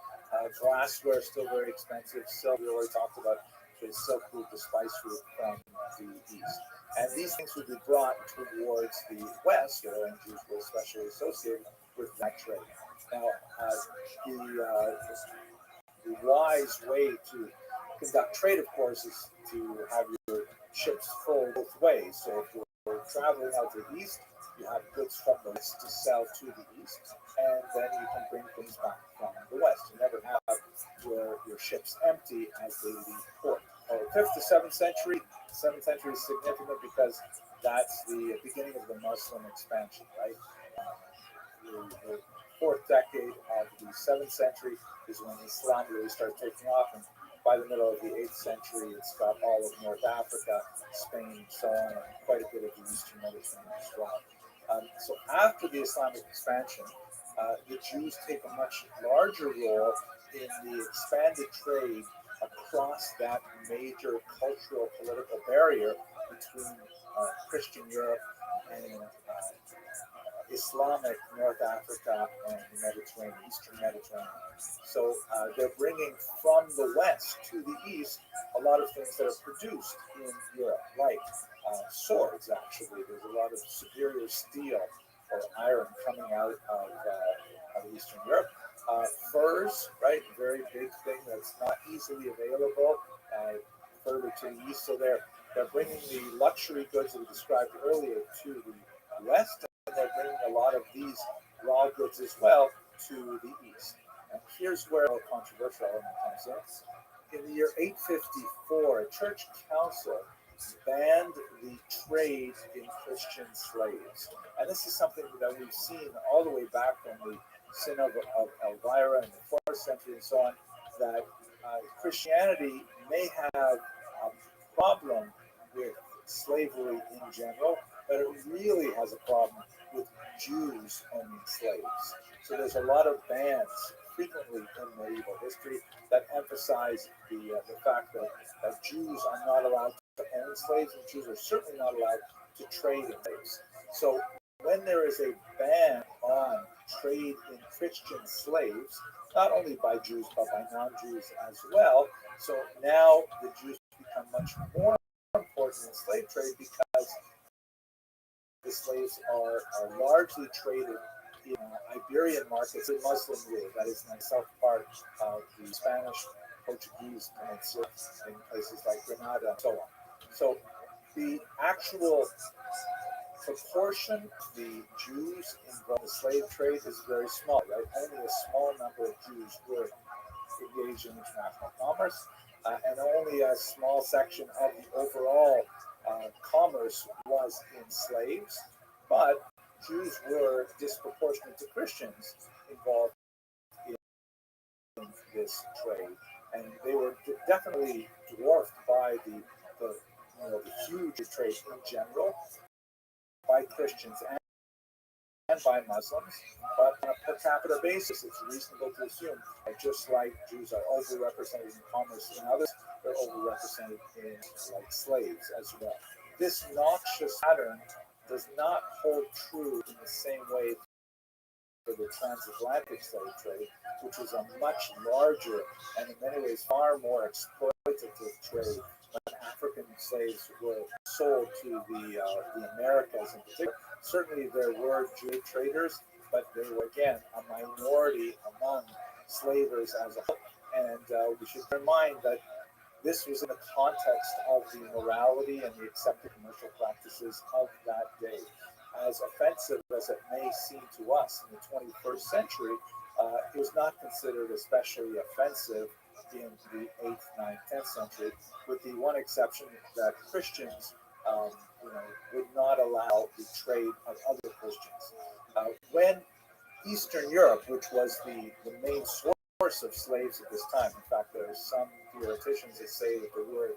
S1: glassware, still very expensive. Silk, we already talked about the silk root, the spice root from the East. And these things would be brought towards the West, and Jews were especially associated with that trade. Now, the wise way to conduct trade, of course, is to have your ships full both ways. So if you're traveling out to the East, you have goods from the West to sell to the East, and then you can bring things back from the West. You never have your ships empty as they leave port. 5th to 7th century. 7th century is significant because that's the beginning of the Muslim expansion, right? The 4th decade of the 7th century is when Islam really started taking off, and by the middle of the 8th century, it's got all of North Africa, Spain, and so on, and quite a bit of the Eastern Mediterranean as well. So after the Islamic expansion, the Jews take a much larger role in the expanded trade across that major cultural political barrier between Christian Europe and Islamic North Africa and the Mediterranean, Eastern Mediterranean. So they're bringing from the West to the East a lot of things that are produced in Europe, like swords, actually. There's a lot of superior steel or iron coming out of Eastern Europe. Furs, right? Very big thing that's not easily available further to the east. So they're bringing the luxury goods that we described earlier to the west, and they're bringing a lot of these raw goods as well to the east. And here's where a controversial element comes in. In the year 854, a church council banned the trade in Christian slaves. And this is something that we've seen all the way back from the Sin of Elvira in the 4th century and so on, that Christianity may have a problem with slavery in general, but it really has a problem with Jews owning slaves. So there's a lot of bans frequently in medieval history that emphasize the fact that Jews are not allowed to own slaves, and Jews are certainly not allowed to trade in slaves. So when there is a ban on trade in Christian slaves, not only by Jews but by non-Jews as well, so now the Jews become much more important in slave trade because the slaves are largely traded in Iberian markets in Muslim rule, that is in the south part of the Spanish, Portuguese peninsula, in places like Granada and so on. So the actual proportion of the Jews involved in the slave trade is very small, right? Only a small number of Jews were engaged in international commerce, and only a small section of the overall commerce was in slaves. But Jews were disproportionate to Christians involved in this trade, and they were definitely dwarfed by the huge trade in general by Christians and by Muslims, but on a per capita basis, it's reasonable to assume that just like Jews are overrepresented in commerce in others, they're overrepresented in like slaves as well. this noxious pattern does not hold true in the same way for the transatlantic slave trade, which was a much larger and in many ways far more exploitative trade when African slaves were sold to the Americas in particular. Certainly there were Jewish traders, but they were again a minority among slavers as a whole. And we should bear in mind that this was in the context of the morality and the accepted commercial practices of that day. As offensive as it may seem to us in the 21st century, it was not considered especially offensive in the 8th, 9th, 10th century, with the one exception that Christians would not allow the trade of other Christians. When Eastern Europe, which was the main source of slaves at this time. In fact, there are some theoreticians that say that the word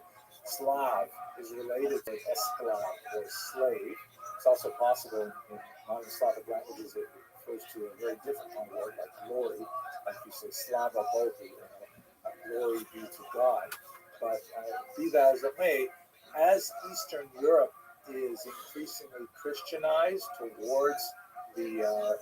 S1: Slav is related to esclav or slave. It's also possible in modern Slavic languages it refers to a very different kind of word like glory, like you say Slava Bohu, glory be to God. But be that as it may, as Eastern Europe is increasingly Christianized towards the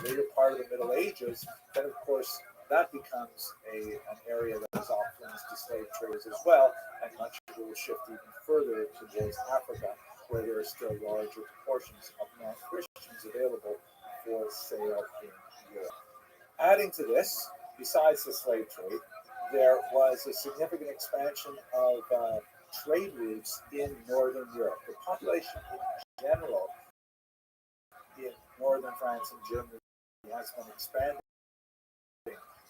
S1: later part of the Middle Ages, then of course that becomes an area that is off limits to slave traders as well, and much will shift even further towards Africa, where there are still larger proportions of non-Christians available for sale in Europe. Adding to this, besides the slave trade, there was a significant expansion of trade routes in Northern Europe. The population in general in northern France and Germany has been expanding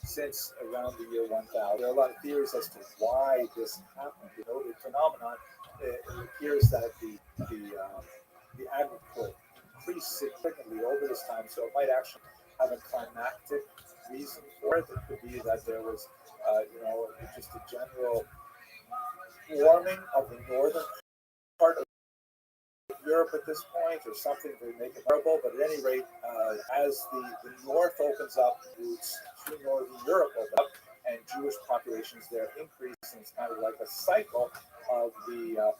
S1: since around the year 1000. There are a lot of theories as to why this happened. You know, the phenomenon, it appears that the agriculture increased significantly over this time, so it might actually have a climactic reason for it. It could be that there was, just a general warming of the northern part of Europe at this point, or something to make it horrible. But at any rate, as the north opens up, routes to northern Europe open up, and Jewish populations there increase, and it's kind of like a cycle of the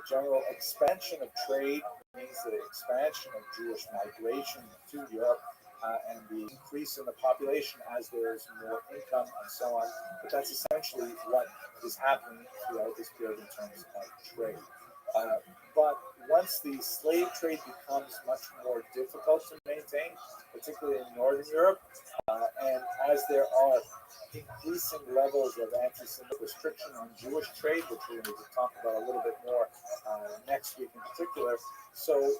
S1: general expansion of trade, means the expansion of Jewish migration to Europe, and the increase in the population as there is more income and so on. But that's essentially what is happening throughout this period in terms of trade. But once the slave trade becomes much more difficult to maintain, particularly in Northern Europe, and as there are increasing levels of anti-Semitic restriction on Jewish trade, which we're going to talk about a little bit more next week in particular, so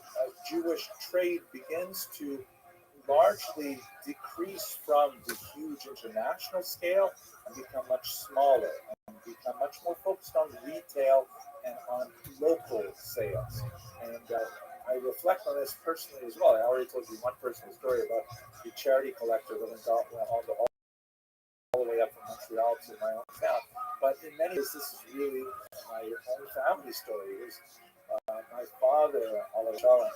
S1: Jewish trade begins to largely decrease from the huge international scale and become much smaller and become much more focused on retail and on local sales. And I reflect on this personally as well. I already told you one personal story about the charity collector that went all the way up from Montreal to my own town. But in many ways, this is really my own family story. It was my father, Oliver Shaw,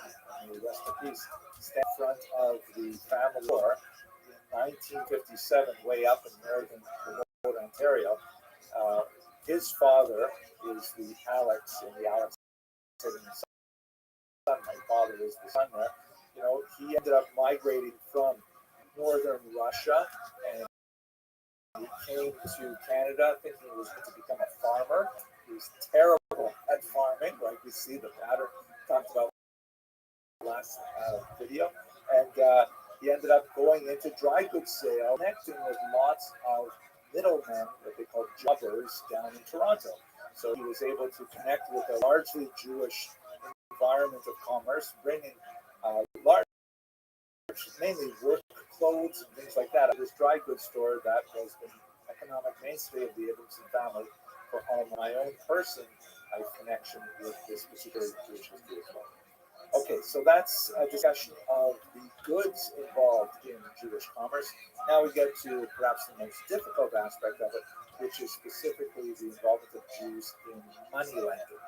S1: may he rest in peace, stand in front of the family war in 1957, way up in northern remote Ontario. His father is the Alex in the Alex son. My father is the son there. You know, he ended up migrating from northern Russia, and he came to Canada thinking he was going to become a farmer. He was terrible at farming, like we see the pattern talked about last video. And he ended up going into dry goods sale, connecting with lots of middlemen, what they call jobbers, down in Toronto. So he was able to connect with a largely Jewish environment of commerce, bringing large, mainly work clothes and things like that. This dry goods store that was the economic mainstay of the Abramson family. For my own person, I have connection with this particular Jewish history as well. Okay, so that's a discussion of the goods involved in Jewish commerce. Now we get to perhaps the most difficult aspect of it, which is specifically the involvement of Jews in money lending.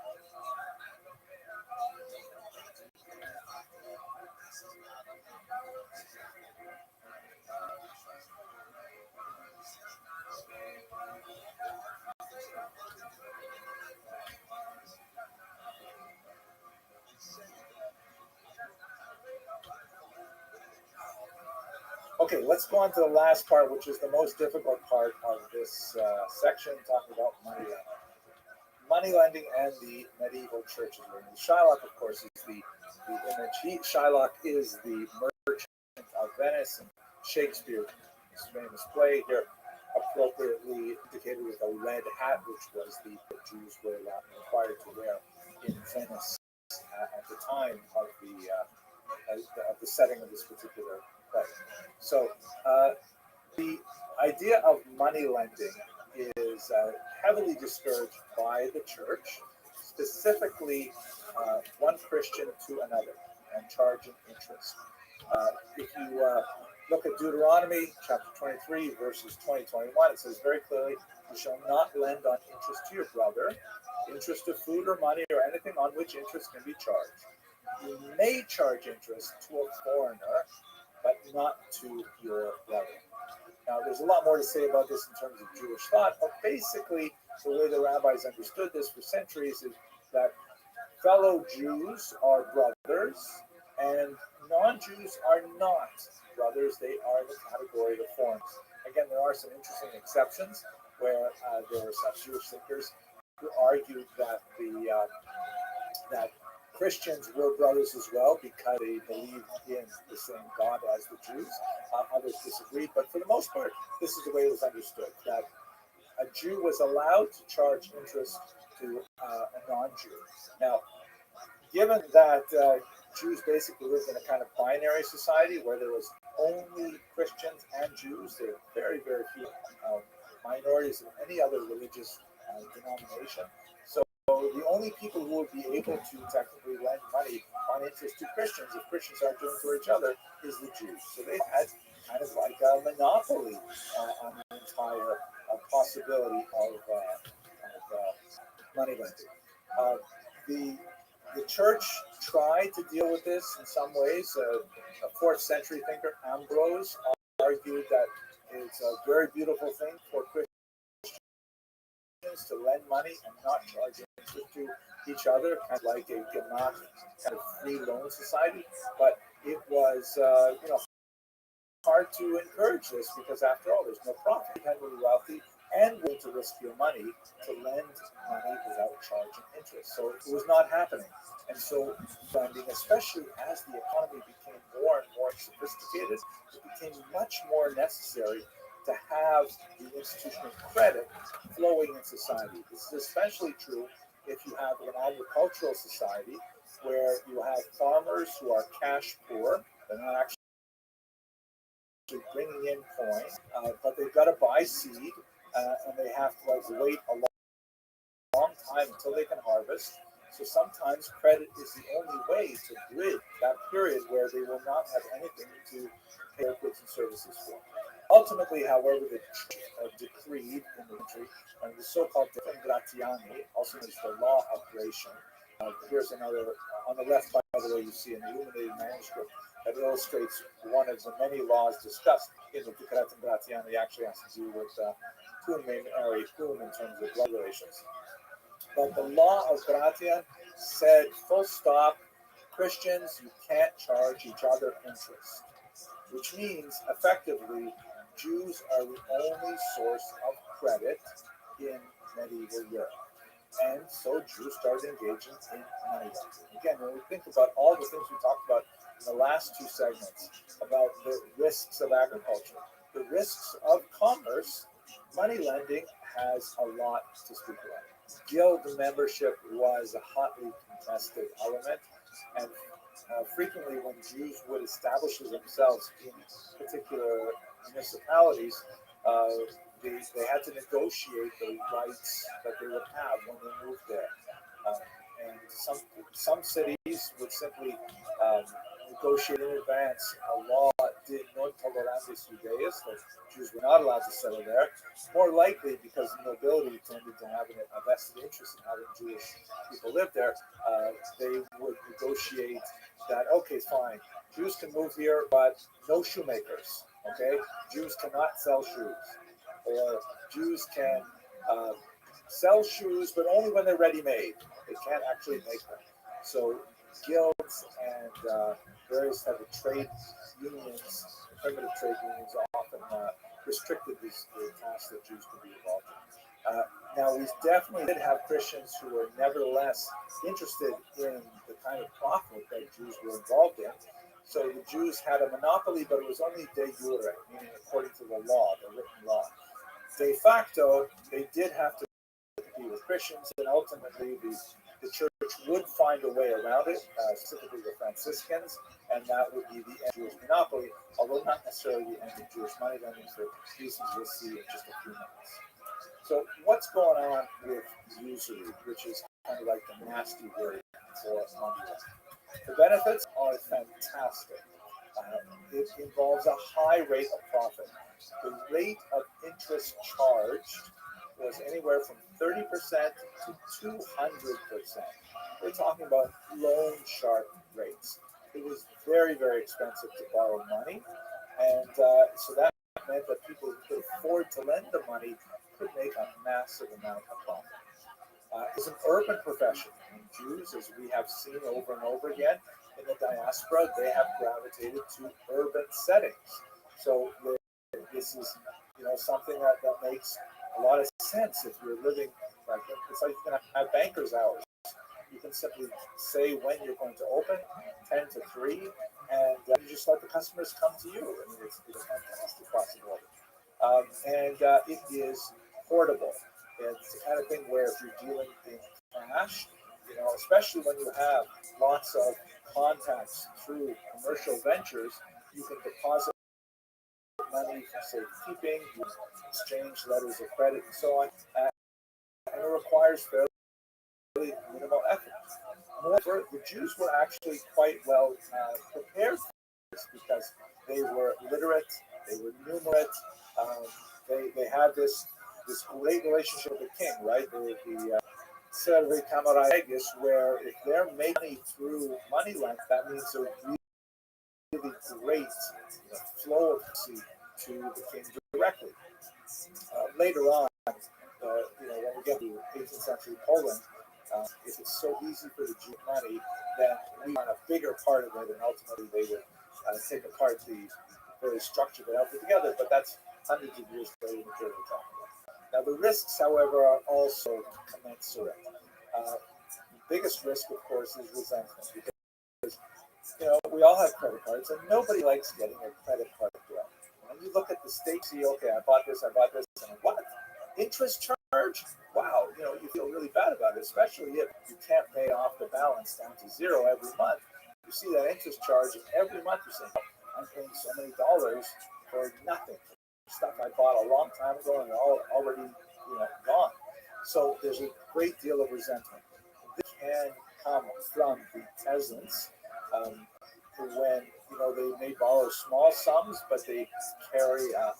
S1: Okay, let's go on to the last part, which is the most difficult part of this section, talking about money lending. Money lending and the medieval churches. Shylock, of course, is the image. Shylock is the merchant of Venice, and Shakespeare, his famous play here, appropriately indicated with a red hat, which was the Jews were required to wear in Venice at the time of the setting of this particular play. So the idea of money lending is heavily discouraged by the church, specifically one Christian to another, and charging interest. If you look at Deuteronomy chapter 23, verses 20-21, it says very clearly, you shall not lend on interest to your brother, interest of food or money or anything on which interest can be charged. You may charge interest to a foreigner, but not to your brother. Now, there's a lot more to say about this in terms of Jewish thought, but basically, the way the rabbis understood this for centuries is that fellow Jews are brothers, and non-Jews are not brothers. They are in the category of foreigners. Again, there are some interesting exceptions where there are some Jewish thinkers who argued that that Christians were brothers as well because they believed in the same God as the Jews. Others disagreed, but for the most part, this is the way it was understood, that a Jew was allowed to charge interest to a non-Jew. Now, given that Jews basically lived in a kind of binary society where there was only Christians and Jews, there were very, very few minorities of any other religious denomination. So the only people who would be able to technically lend money on interest to Christians, if Christians aren't doing it for each other, is the Jews. So they had kind of like a monopoly on the entire possibility of money lending. The church tried to deal with this in some ways. A 4th century thinker, Ambrose, argued that it's a very beautiful thing for Christians to lend money and not charge interest to each other, kind of like a Gemach kind of free loan society. But it was, hard to encourage this because, after all, there's no profit. You can be wealthy and willing to risk your money to lend money without charging interest. So it was not happening. And so lending, especially as the economy became more and more sophisticated, it became much more necessary to have the institution of credit flowing in society. This is especially true if you have an agricultural society where you have farmers who are cash poor. They're not actually bringing in coin, but they've got to buy seed, and they have to wait a long time until they can harvest. So sometimes credit is the only way to bridge that period where they will not have anything to pay their goods and services for. Ultimately, however, the church decreed in the country, the so-called gratiani, also known as the law of Gratian. Here's another, on the left, by the way, you see an illuminated manuscript that illustrates one of the many laws discussed in the Decretum Gratiani. Actually has to do with cum mare cum in terms of blood relations. But the law of Gratian said, full stop, Christians, you can't charge each other interest, which means, effectively, Jews are the only source of credit in medieval Europe. And so Jews started engaging in money lending. Again, when we think about all the things we talked about in the last 2 segments, about the risks of agriculture, the risks of commerce, money lending has a lot to speak about. Guild membership was a hotly contested element, and frequently when Jews would establish themselves in particular municipalities, they had to negotiate the rights that they would have when they moved there. And some cities would simply negotiate in advance a law de non tolerantis judaeus, that Jews were not allowed to settle there, more likely because the nobility tended to have a vested interest in having Jewish people live there. They would negotiate that, okay, fine, Jews can move here, but no shoemakers, okay? Jews cannot sell shoes. Or Jews can sell shoes, but only when they're ready-made. They can't actually make them. So guilds and various type of trade unions, primitive trade unions, often restricted the tasks that Jews could be involved in. Now, we definitely did have Christians who were nevertheless interested in the kind of profit that Jews were involved in. So the Jews had a monopoly, but it was only de jure, meaning according to the law, the written law. De facto, they did have to compete with Christians, and ultimately the church would find a way around it, specifically the Franciscans, and that would be the end of Jewish monopoly, although not necessarily the end of Jewish money lending for reasons we'll see in just a few minutes. So what's going on with usury, which is kind of like the nasty word for money lending? The benefits are fantastic. It involves a high rate of profit. The rate of interest charged was anywhere from 30% to 200%. We're talking about loan shark rates. It was very, very expensive to borrow money, and so that meant that people who could afford to lend the money could make a massive amount of profit. It's an urban profession, and Jews, as we have seen over and over again in the diaspora, they have gravitated to urban settings. So this is, something that makes a lot of sense if you're living like it's like you can have banker's hours. You can simply say when you're going to open, 10 to 3, and you just let the customers come to you. I mean, it's a fantastic possibility. And it is portable. It's the kind of thing where if you're dealing in cash, especially when you have lots of contacts through commercial ventures, you can deposit money for safekeeping, you exchange letters of credit, and so on. And it requires fairly minimal effort. Moreover, the Jews were actually quite well prepared for this because they were literate, they were numerate, they had this great relationship with the king, right? The Servi Camaraegis, where if they're making money through money lent, that means a really great flow of money to the king directly. Later on, when we get to 18th century Poland, if it's so easy for the Jew money, then we want a bigger part of it, and ultimately they would take apart the very structure that held it together. But that's hundreds of years later material we're talking about. Now, the risks, however, are also commensurate. The biggest risk, of course, is resentment, because we all have credit cards, and nobody likes getting a credit card bill. When you look at the stakes, see, okay, I bought this, and what? Interest charge? Wow, you feel really bad about it, especially if you can't pay off the balance down to zero every month. You see that interest charge, and every month you're saying, I'm paying so many dollars for nothing, for stuff I bought a long time ago and already gone. So there's a great deal of resentment. This can come from the peasants when they may borrow small sums, but they carry an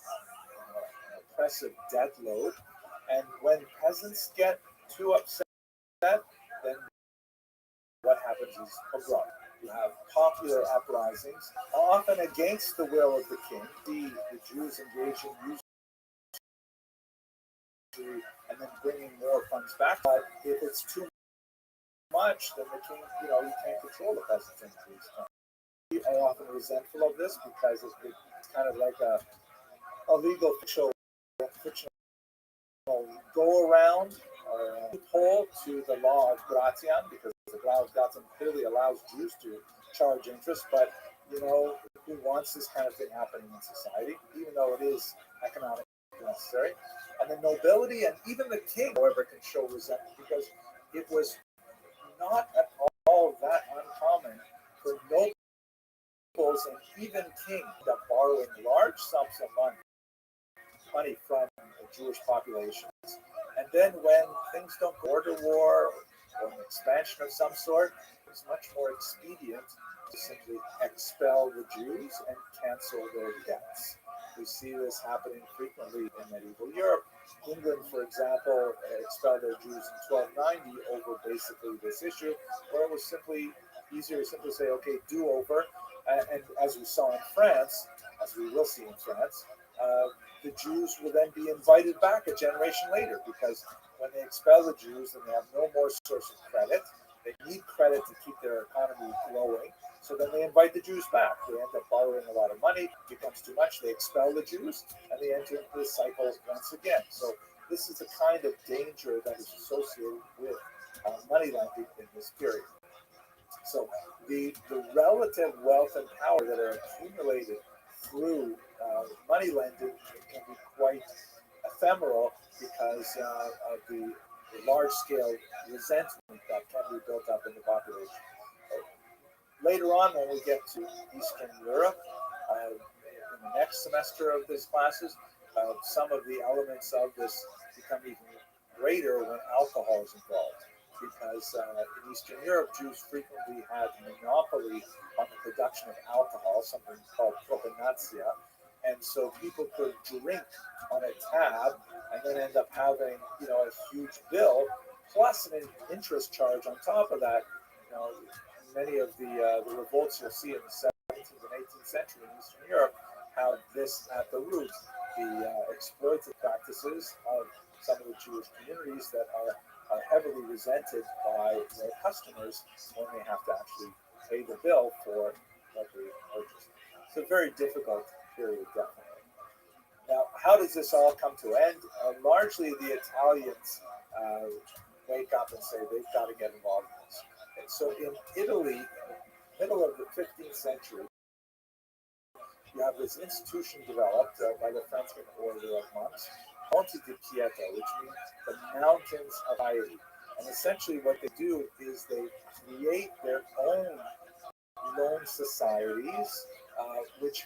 S1: oppressive debt load. And when peasants get too upset, then what happens is pogrom. You have popular uprisings, often against the will of the king. The Jews engage in usury and then bringing more funds back. But if it's too much, then the king, you can't control the peasants' increase. We are often resentful of this because it's kind of like a legal fictional go around or loophole to the law of Gratian, because the law of Gratian clearly allows Jews to charge interest, but who wants this kind of thing happening in society, even though it is economically necessary. And the nobility and even the king, however, can show resentment, because it was not at all that uncommon for nobles and even kings that borrowing large sums of money from the Jewish populations. And then when things don't go to war or an expansion of some sort, it's much more expedient to simply expel the Jews and cancel their debts. We see this happening frequently in medieval Europe. England, for example, expelled their Jews in 1290 over basically this issue, where it was simply easier to simply say, okay, do over. And as we saw in France, as we will see in France, the Jews will then be invited back a generation later, because when they expel the Jews, then they have no more source of credit, They need credit to keep their economy growing. So then they invite the Jews back. They end up borrowing a lot of money. It becomes too much. They expel the Jews, and they enter into this cycle once again. So this is the kind of danger that is associated with money lending in this period. So the relative wealth and power that are accumulated through money lending can be quite ephemeral because of the large-scale resentment that can be built up in the population. Later on, when we get to Eastern Europe, in the next semester of these classes, some of the elements of this become even greater when alcohol is involved. Because in Eastern Europe, Jews frequently had a monopoly on the production of alcohol, something called propinatia, and so people could drink on a tab and then end up having, a huge bill plus an interest charge on top of that. Many of the revolts you'll see in the 17th and 18th century in Eastern Europe have this at the root: the exploitative practices of some of the Jewish communities that are heavily resented by their customers when they have to actually pay the bill for what they purchased. It's a very difficult period, definitely. Now, how does this all come to end? Largely, the Italians wake up and say they've got to get involved in this. And so in Italy, middle of the 15th century, you have this institution developed by the Franciscan order of monks, Monte di Pieta, which means the mountains of piety. And essentially what they do is they create their own loan societies, which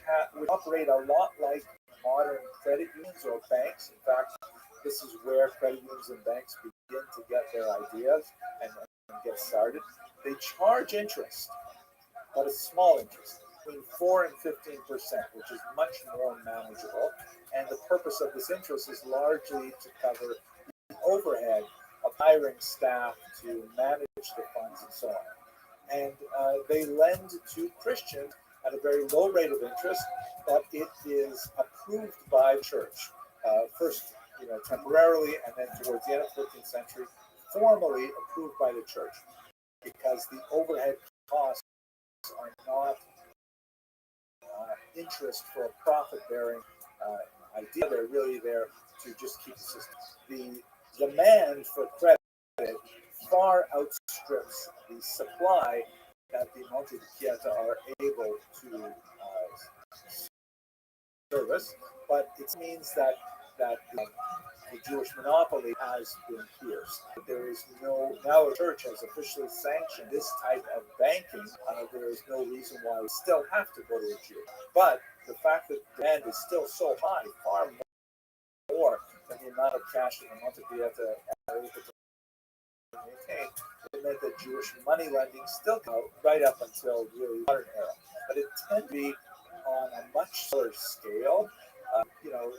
S1: operate a lot like modern credit unions or banks. In fact, this is where credit unions and banks begin to get their ideas and get started. They charge interest, but it's small interest, between 4 and 15%, which is much more manageable. And the purpose of this interest is largely to cover the overhead of hiring staff to manage the funds and so on. And they lend to Christians at a very low rate of interest, but it is approved by the church. First, temporarily, and then towards the end of the 14th century, formally approved by the church, because the overhead costs are not interest for a profit-bearing idea. They're really there to just keep the system. The demand for credit far outstrips the supply that the Monte di Pieta are able to service, but it means that the Jewish monopoly has been pierced. There is now the church has officially sanctioned this type of banking. There is no reason why we still have to go to a Jew. But the fact that demand is still so high, far more than the amount of cash that the Monte Pieta are able to maintain, it meant that Jewish money lending still go right up until really modern era. But it tended to be on a much smaller scale.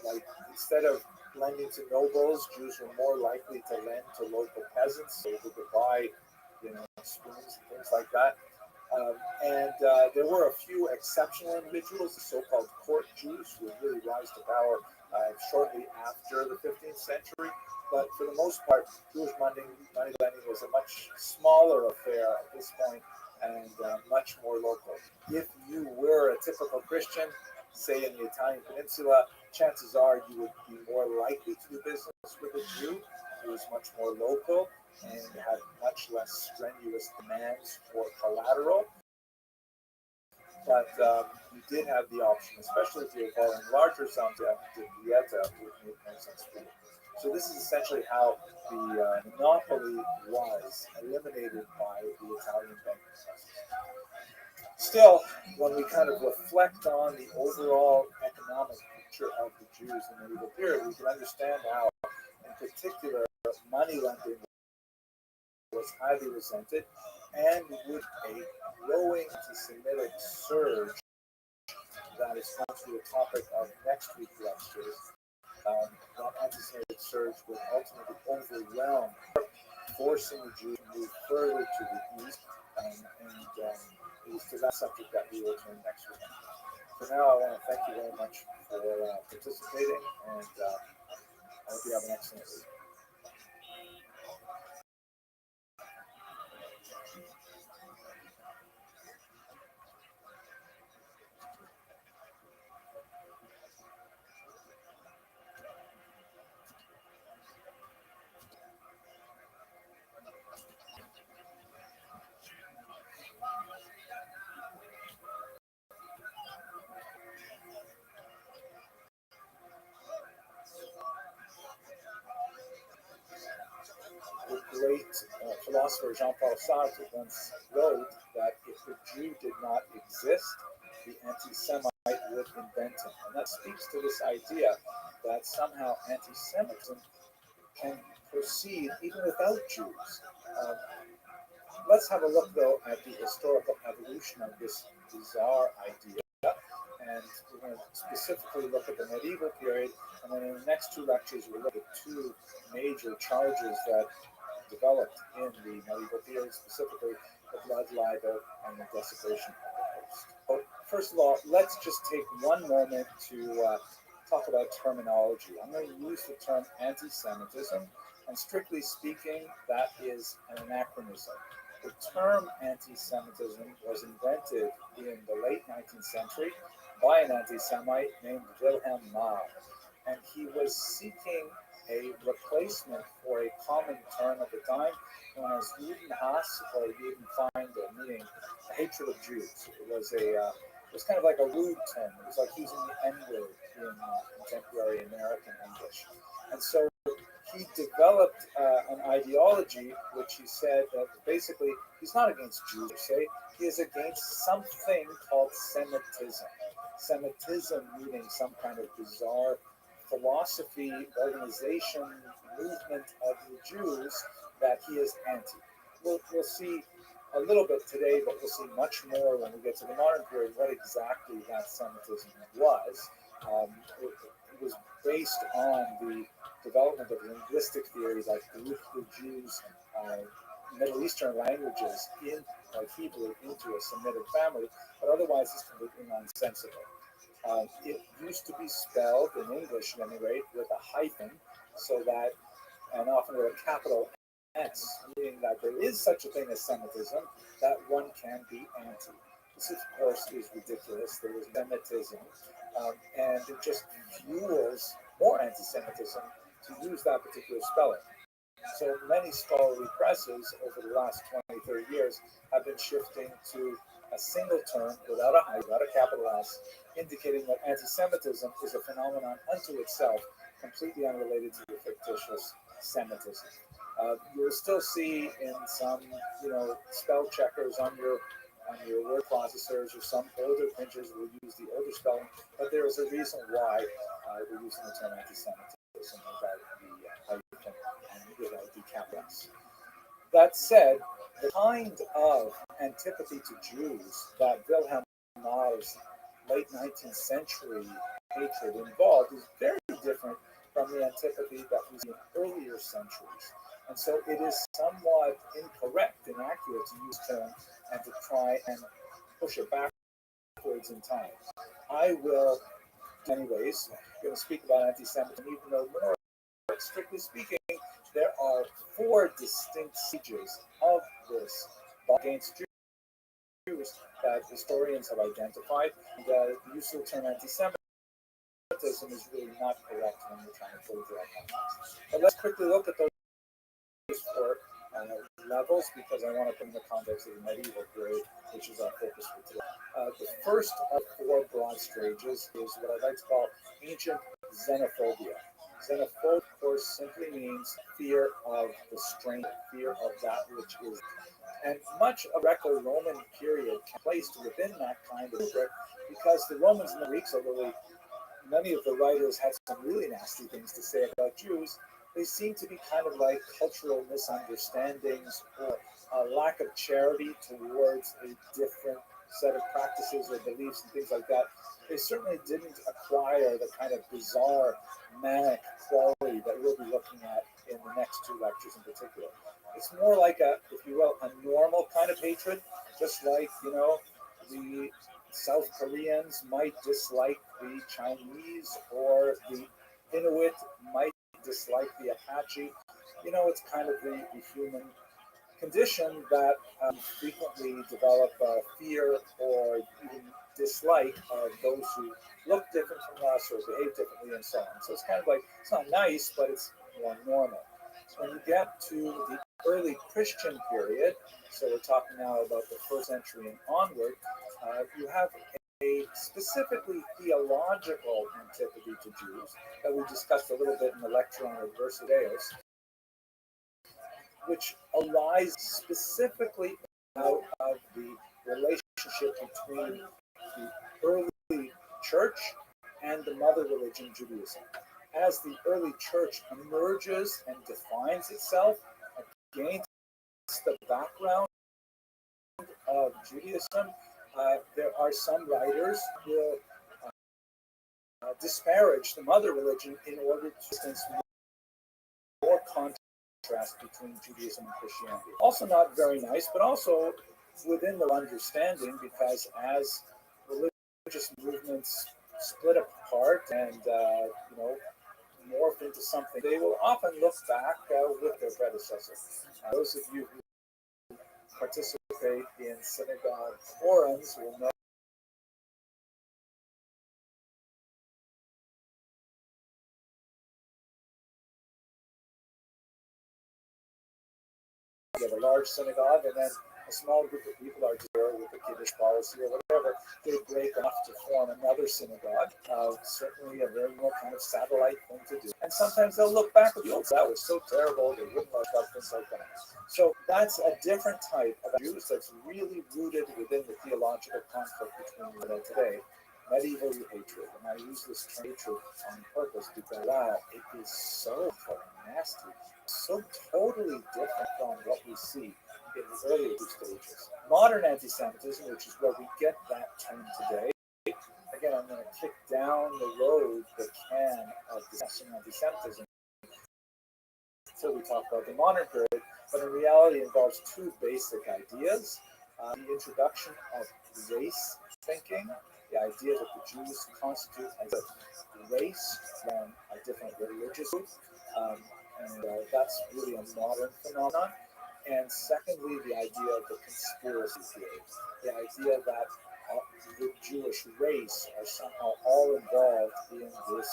S1: Like instead of lending to nobles, Jews were more likely to lend to local peasants so they could buy, spoons and things like that. And there were a few exceptional individuals, the so-called court Jews, who would really rise to power shortly after the 15th century. But for the most part, Jewish money lending was a much smaller affair at this point and much more local. If you were a typical Christian, say in the Italian peninsula, chances are you would be more likely to do business with a Jew who was much more local and had much less strenuous demands for collateral. But you did have the option, especially if you were borrowing larger sums, to dieta, which made no sense for you. So this is essentially how the monopoly was eliminated by the Italian banking process. Still, when we kind of reflect on the overall economic picture of the Jews in the medieval period, we can understand how, in particular, money lending was highly resented, and with a growing anti-Semitic surge that is going to be the topic of next week's lectures. That anti-Semitic surge would ultimately overwhelm, forcing the Jews to move further to the east, and it is to that subject that we will turn next week. For now, I want to thank you very much for participating, and I hope you have an excellent week. philosopher Jean-Paul Sartre once wrote that if the Jew did not exist, the anti-Semite would invent him. And that speaks to this idea that somehow anti-Semitism can proceed even without Jews. Um, let's have a look, though, at the historical evolution of this bizarre idea. And we're going to specifically look at the medieval period. And then in the next two lectures, we'll look at two major charges that developed in the medieval period, specifically the blood libel and the desecration of the host. But first of all, let's just take one moment to talk about terminology. I'm going to use the term anti-Semitism, and strictly speaking, that is an anachronism. The term anti-Semitism was invented in the late 19th century by an anti-Semite named Wilhelm Marr, and he was seeking a replacement for a common term at the time known as Judenhass or Judenfeinde, meaning the hatred of Jews. It was kind of like a rude term. It was like using the N-word in contemporary American English. And so he developed an ideology which he said that basically he's not against Jews per se, he is against something called Semitism. Semitism meaning some kind of bizarre philosophy, organization, movement of the Jews that he is anti. We'll see a little bit today, but we'll see much more when we get to the modern period what exactly that Semitism was. It was based on the development of linguistic theory like the Jews, Middle Eastern languages in Hebrew into a Semitic family, but otherwise it's completely nonsensical. It used to be spelled in English, at any rate, with a hyphen, so that, and often with a capital S, meaning that there is such a thing as Semitism, that one can be anti. This, of course, is ridiculous. There is Semitism, and it just fuels more anti-Semitism to use that particular spelling. So many scholarly presses over the last 20, 30 years have been shifting to a single term without a hyphen, without a capital S, indicating that anti-Semitism is a phenomenon unto itself, completely unrelated to the fictitious Semitism. You'll still see in some, spell checkers on your word processors, or some older printers will use the older spelling, but there is a reason why we're using the term anti-Semitism without the hyphen and without the capital S. That said, the kind of antipathy to Jews that Wilhelm Marr's late 19th century hatred involved is very different from the antipathy that we see in earlier centuries. And so it is somewhat incorrect, inaccurate to use term and to try and push it backwards in time. I will, anyways, going to speak about anti-Semitism, even though more strictly speaking, there are four distinct stages of this against Jews that historians have identified. And, the use of the term anti-Semitism is really not correct when we're trying to put it right context. But let's quickly look at those four levels, because I want to put in the context of the medieval period, which is our focus for today. The first of four broad stages is what I'd like to call ancient xenophobia. Xenophobia, of course, simply means fear of the stranger, fear of that which is. And much of the Greco-Roman period placed within that kind of rubric, because the Romans and the Greeks, although many of the writers had some really nasty things to say about Jews, they seem to be kind of like cultural misunderstandings or a lack of charity towards a different set of practices or beliefs and things like that. They certainly didn't acquire the kind of bizarre, manic quality that we'll be looking at in the next two lectures in particular. It's more like a, if you will, a normal kind of hatred, just like, the South Koreans might dislike the Chinese, or the Inuit might dislike the Apache. It's kind of the human condition that frequently develop fear or even dislike of those who look different from us or behave differently and so on. So it's kind of like, it's not nice, but it's more normal. When you get to the early Christian period, so we're talking now about the first century and onward, you have a specifically theological antipathy to Jews that we discussed a little bit in the lecture on Adversa Deus. which lies specifically out of the relationship between the early church and the mother religion, Judaism. As the early church emerges and defines itself against the background of Judaism, there are some writers who disparage the mother religion in order to sense more contrast between Judaism and Christianity. Also not very nice, but also within their understanding, because as religious movements split apart and morph into something, they will often look back with their predecessors. Those of you who participate in synagogue forums will know you have a large synagogue, and then a small group of people are there with the Kiddush policy or whatever. They break off to form another synagogue. Certainly a very more kind of satellite thing to do. And sometimes they'll look back at the old, that was so terrible, they wouldn't like up, things like that. So that's a different type of Jews that's really rooted within the theological conflict between today. Medieval hatred, and I use this term hatred on purpose because it is so nasty, so totally different from what we see in the earlier stages. Modern anti-Semitism, which is where we get that term today. Again, I'm going to kick down the road the can of discussing anti-Semitism until we talk about the modern period, but in reality it involves two basic ideas. The introduction of race thinking, the idea that the Jews constitute as a race from a different religious group, and that's really a modern phenomenon. And secondly, the idea of the conspiracy theory, the idea that the Jewish race are somehow all involved in this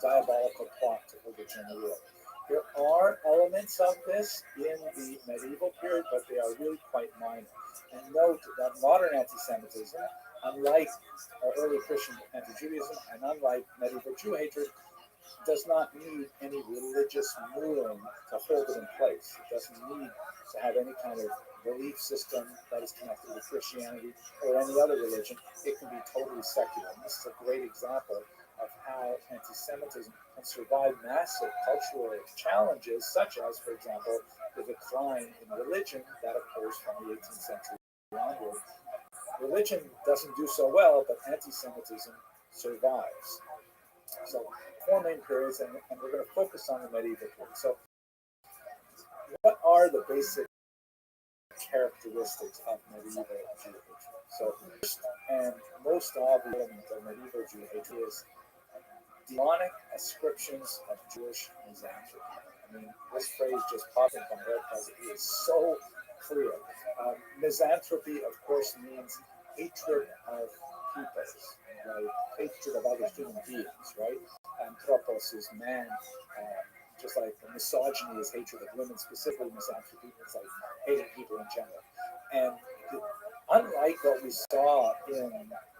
S1: diabolical plot to overturn the world. There are elements of this in the medieval period, but they are really quite minor. And note that modern anti-Semitism, unlike early Christian anti-Judaism and unlike medieval Jew hatred, does not need any religious ruling to hold it in place. It doesn't need to have any kind of belief system that is connected with Christianity or any other religion. It can be totally secular. And this is a great example of how anti-Semitism can survive massive cultural challenges, such as, for example, the decline in religion that occurs from the 18th century onward. Religion doesn't do so well, but anti-Semitism survives. So, four main periods, and we're going to focus on the medieval period. So, what are the basic characteristics of medieval Jew hatred? So, first and most obvious element of medieval Jew hatred is demonic ascriptions of Jewish misanthropy. I mean, this phrase just popped in my head because it is so clear. Misanthropy, of course, means hatred of peoples, right? Hatred of other human beings, right? Anthropos is man, just like misogyny is hatred of women, specifically misanthropy is like hating people in general. And unlike what we saw in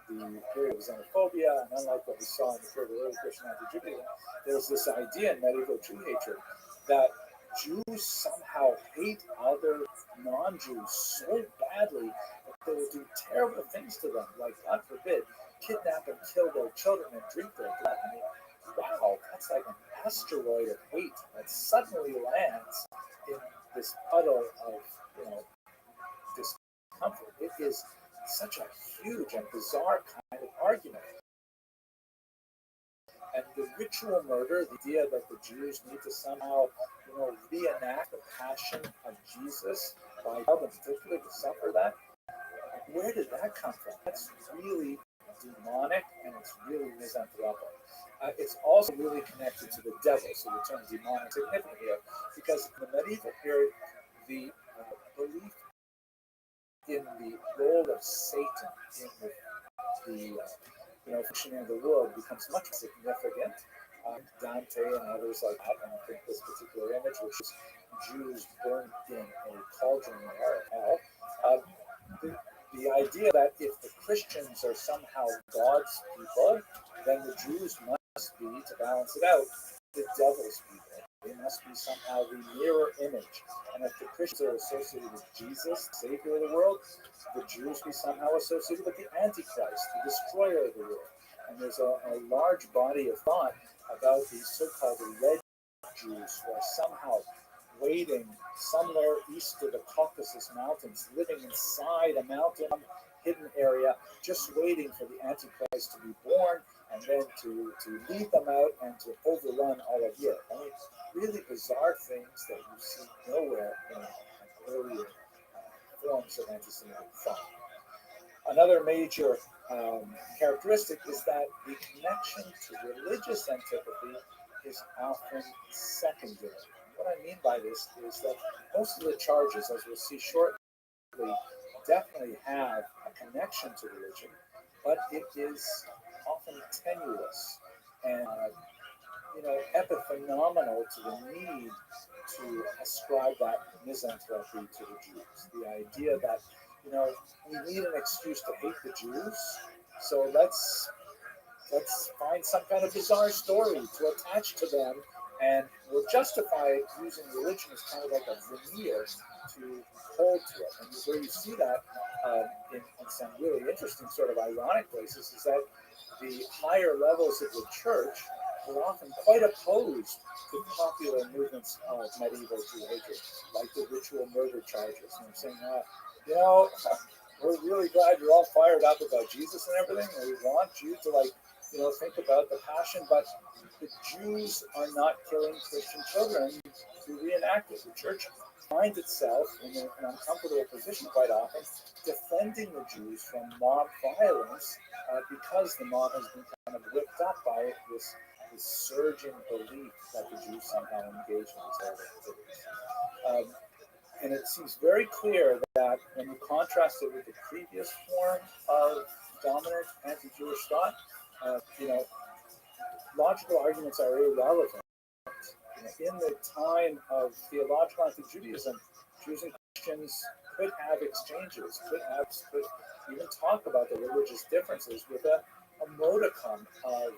S1: the period of xenophobia, and unlike what we saw in the period of early Christian anti-Judaism, there's this idea in medieval Jew hatred that Jews somehow hate other non-Jews so badly that they will do terrible things to them, like, God forbid, kidnap and kill their children and drink their blood. I mean, wow, that's like an asteroid of hate that suddenly lands in this puddle of, discomfort. It is such a huge and bizarre kind of argument. And the ritual murder, the idea that the Jews need to somehow, reenact the passion of Jesus by God in particular to suffer that, where did that come from? That's really demonic and it's really misanthropic. It's also really connected to the devil, so the term demonic is significant here, because in the medieval period, the belief in the role of Satan in the functioning of the world becomes much significant. Dante and others like that, and I think this particular image, which is Jews burned in a cauldron of hell. The idea that if the Christians are somehow God's people, then the Jews must be, to balance it out, the devil's people. They must be somehow the mirror image. And if the Christians are associated with Jesus, Savior of the world, the Jews be somehow associated with the Antichrist, the destroyer of the world. And there's a large body of thought about these so-called red Jews who are somehow waiting somewhere east of the Caucasus Mountains, living inside a mountain hidden area, just waiting for the Antichrist to be born and then to lead them out and to overrun all of Europe. I mean, really bizarre things that you see nowhere in earlier forms of anti-Semitic thought. Another major characteristic is that the connection to religious antipathy is often secondary. What I mean by this is that most of the charges, as we'll see shortly, definitely have a connection to religion, but it is often tenuous and epiphenomenal to the need to ascribe that misanthropy to the Jews. The idea that we need an excuse to hate the Jews, so let's find some kind of bizarre story to attach to them, and we'll justify using religion as kind of like a veneer to hold to it. And where you see that in some really interesting sort of ironic places is that the higher levels of the church were often quite opposed to popular movements of medieval Jew hatred, like the ritual murder charges. And I'm saying, we're really glad you're all fired up about Jesus and everything, and we want you to think about the passion, but the Jews are not killing Christian children to reenact it. The church finds itself in an uncomfortable position quite often, defending the Jews from mob violence because the mob has been kind of whipped up by this surging belief that the Jews somehow engage in these horrible activities. And it seems very clear that when you contrast it with the previous form of dominant anti-Jewish thought, logical arguments are irrelevant. In the time of theological anti-Judaism, Jews and Christians could have exchanges, could even talk about the religious differences with a modicum of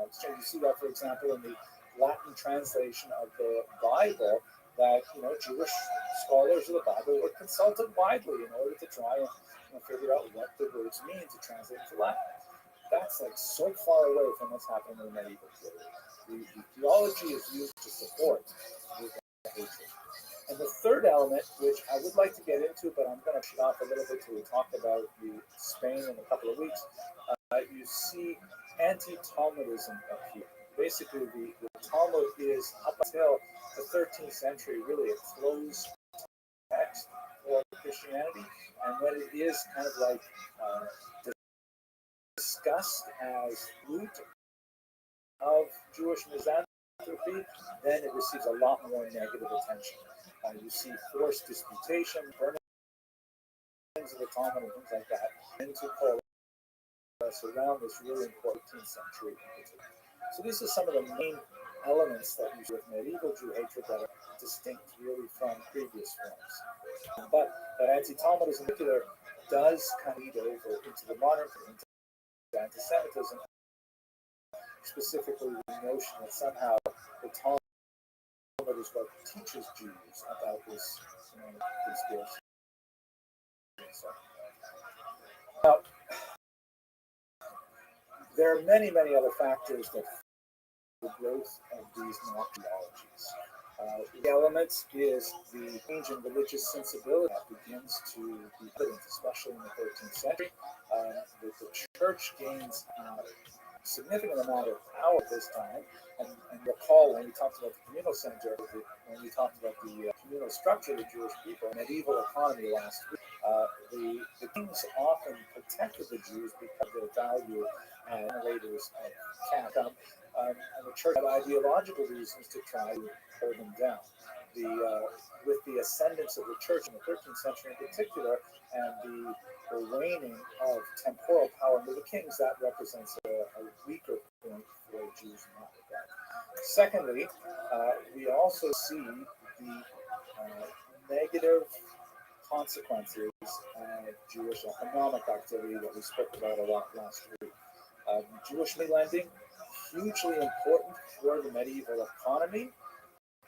S1: exchange. You see that, for example, in the Latin translation of the Bible, that Jewish scholars of the Bible were consulted widely in order to try and figure out what the words mean to translate into Latin. That's so far away from what's happening in the medieval period. The theology is used to support the hatred. And the third element, which I would like to get into, but I'm going to shut off a little bit till we talk about Spain in a couple of weeks, you see anti-Talmudism appear. Basically, the Talmud is, up until the 13th century, really a closed text for Christianity, and when it is kind of discussed as root of Jewish misanthropy, then it receives a lot more negative attention. You see forced disputation, burnings of the Talmud, and things like that, into coalesce around this really important 13th century. So these are some of the main elements that you see with medieval Jew hatred that are distinct really from previous forms. But that anti-Talmudism in particular does kind of lead over into the modern into anti-Semitism, specifically the notion that somehow the Talmud is what teaches Jews about this conspiracy. So, now, there are many, many other factors that the growth of these mock theologies. The elements is the change in religious sensibility that begins to be evident, especially in the 13th century. The church gains a significant amount of power at this time. And recall when we talked about the communal center, when we talked about the communal structure of the Jewish people, medieval economy last week, the kings often protected the Jews because of their value as generators of cash. And the church had ideological reasons to try to hold them down. With the ascendance of the church in the 13th century in particular, and the waning of temporal power under the kings, that represents a weaker point for Jews in that regard. Secondly, we also see the negative consequences of Jewish economic activity that we spoke about a lot last week. Jewish money lending hugely important for the medieval economy,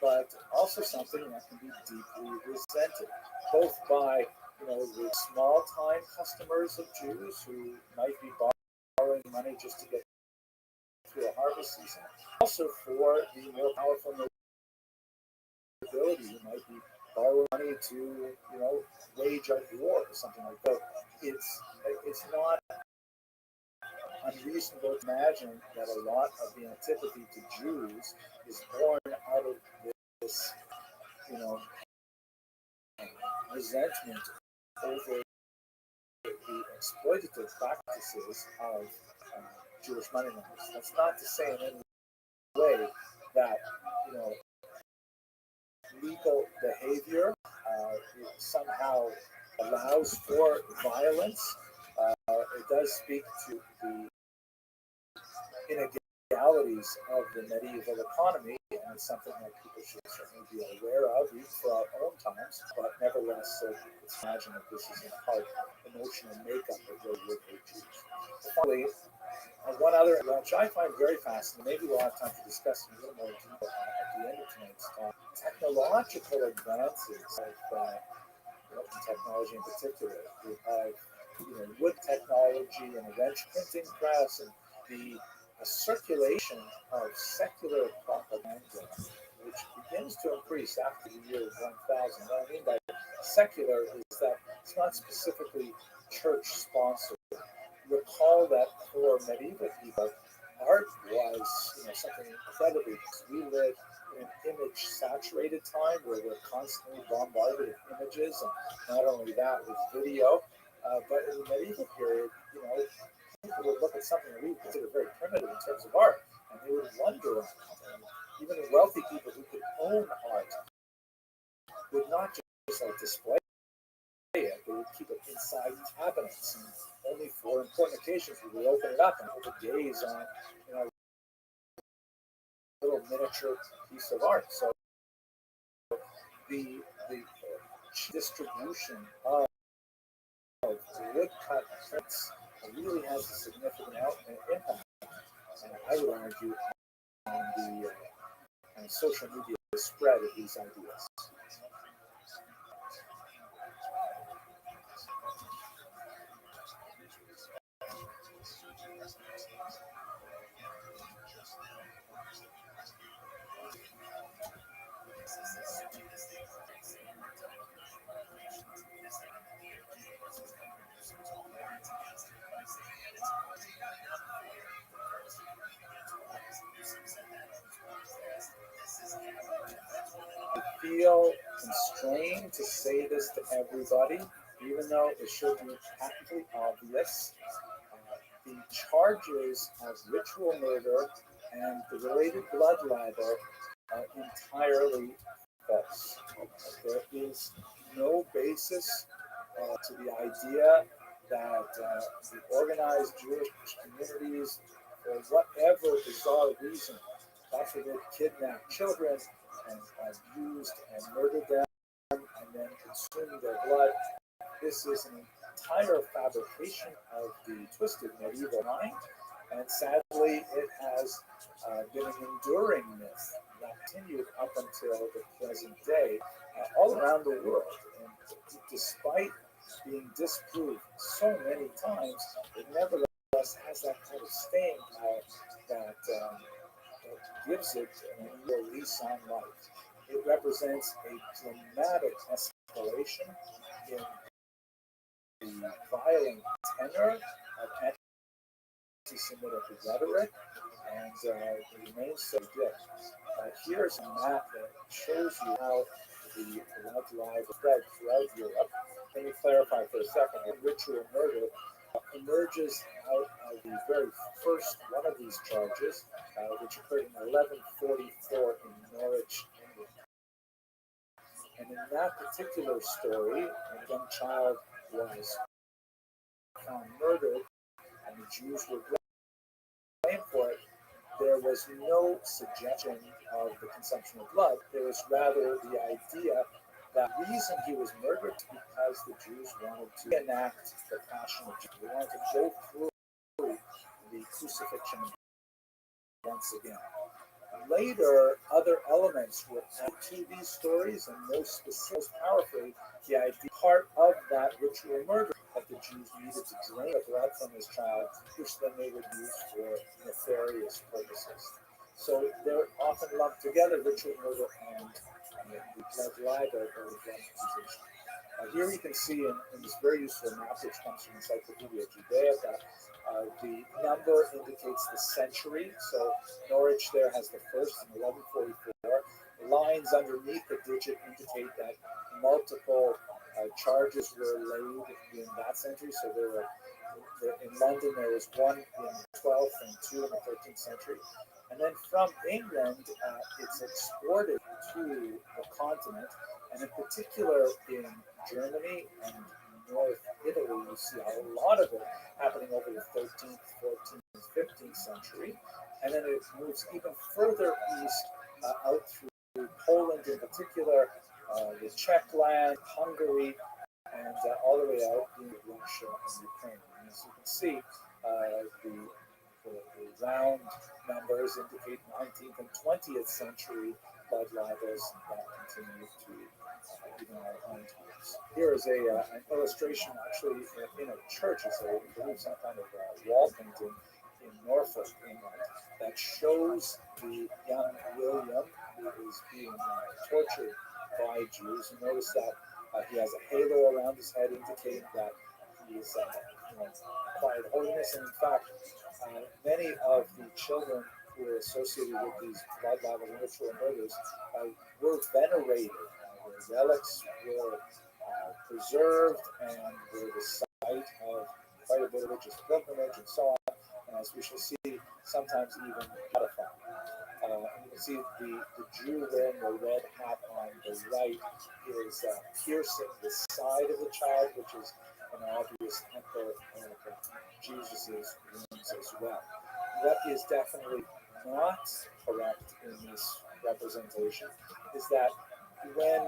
S1: but also something that can be deeply resented, both by the small-time customers of Jews who might be borrowing money just to get through a harvest season, also for the more powerful nobility who might be borrowing money to wage a war or something like that. It's not unreasonable to imagine that a lot of the antipathy to Jews is born out of this, you know, resentment over the exploitative practices of Jewish moneylenders. That's not to say in any way that legal behavior somehow allows for violence. It does speak to the inegalities of the medieval economy, and it's something that people should certainly be aware of, even for our own times. But nevertheless, let's imagine that this is in part emotional makeup of what would hate Jews. Finally, one other which I find very fascinating, maybe we'll have time to discuss in a little more detail at the end of tonight's talk, technological advances of technology in particular. We have wood technology and a wrench printing press and the circulation of secular propaganda, which begins to increase after the year 1000. What I mean by secular is that it's not specifically church sponsored. Recall that for medieval people, art was something incredibly. We live in an image-saturated time where we're constantly bombarded with images, and not only that, with video. But in the medieval period, people would look at something that we would consider very primitive in terms of art, and they would wonder on it. And even wealthy people who could own art would not just display it; they would keep it inside cabinets, and only for important occasions would we open it up and have a gaze on a little miniature piece of art. So the distribution of woodcut prints really has a significant impact, and I would argue, on the social media spread of these ideas. Feel constrained to say this to everybody, even though it should be patently obvious. The charges of ritual murder and the related blood libel are entirely false. There is no basis to the idea that the organized Jewish communities, for whatever bizarre reason, God forbid, kidnapped children and abused and murdered them and then consumed their blood. This is an entire fabrication of the twisted medieval mind, and sadly, it has been an enduring myth that continued up until the present day all around the world. And despite being disproved so many times, it nevertheless has that kind of staying power that gives it a new lease on life. It represents a dramatic escalation in the violent tenor of anti-Semitic rhetoric, and it remains so good. Here's a map that shows you how the blood libel spread throughout Europe. Let me clarify for a second. Ritual murder emerges out of the very first one of these charges, which occurred in 1144 in Norwich, England. And in that particular story, a young child was found murdered, and the Jews were blamed for it. There was no suggestion of the consumption of blood. There was rather the idea that the reason he was murdered is because the Jews wanted to enact the Passion of Jesus. They wanted to go through the crucifixion and once again. Later, other elements were added to these stories, and most powerfully, the idea part of that ritual murder that the Jews needed to drain the blood from his child, which then they would use for nefarious purposes. So they're often lumped together, ritual murder and the blood libel or the blood accusation. Here you can see in this very useful map, which comes from Encyclopedia Judaica, the number indicates the century. So Norwich there has the first in 1144. The lines underneath the digit indicate that multiple charges were laid in that century. So in London there was one in the 12th and two in the 13th century. And then from England, it's exported to the continent, and in particular in Germany and North Italy, you see a lot of it happening over the 13th, 14th, 15th century. And then it moves even further east out through Poland in particular, the Czech land, Hungary, and all the way out into Russia and Ukraine. And as you can see, the round numbers indicate 19th and 20th century blood libels that continue to even our own times. Here is an illustration actually in a church. It's some kind of wall painting in Norfolk, England, that shows the young William who is being tortured by Jews. You notice that he has a halo around his head indicating that he is acquired holiness, and in fact, many of the children who were associated with these blood libel and ritual murders were venerated. Their relics were preserved and were the site of quite a bit of religious pilgrimage and so on, and as we shall see, sometimes even modified. And you can see the Jew wearing the red hat on the right is piercing the side of the child, which is an obvious echo of Jesus' wounds as well. What is definitely not correct in this representation is that when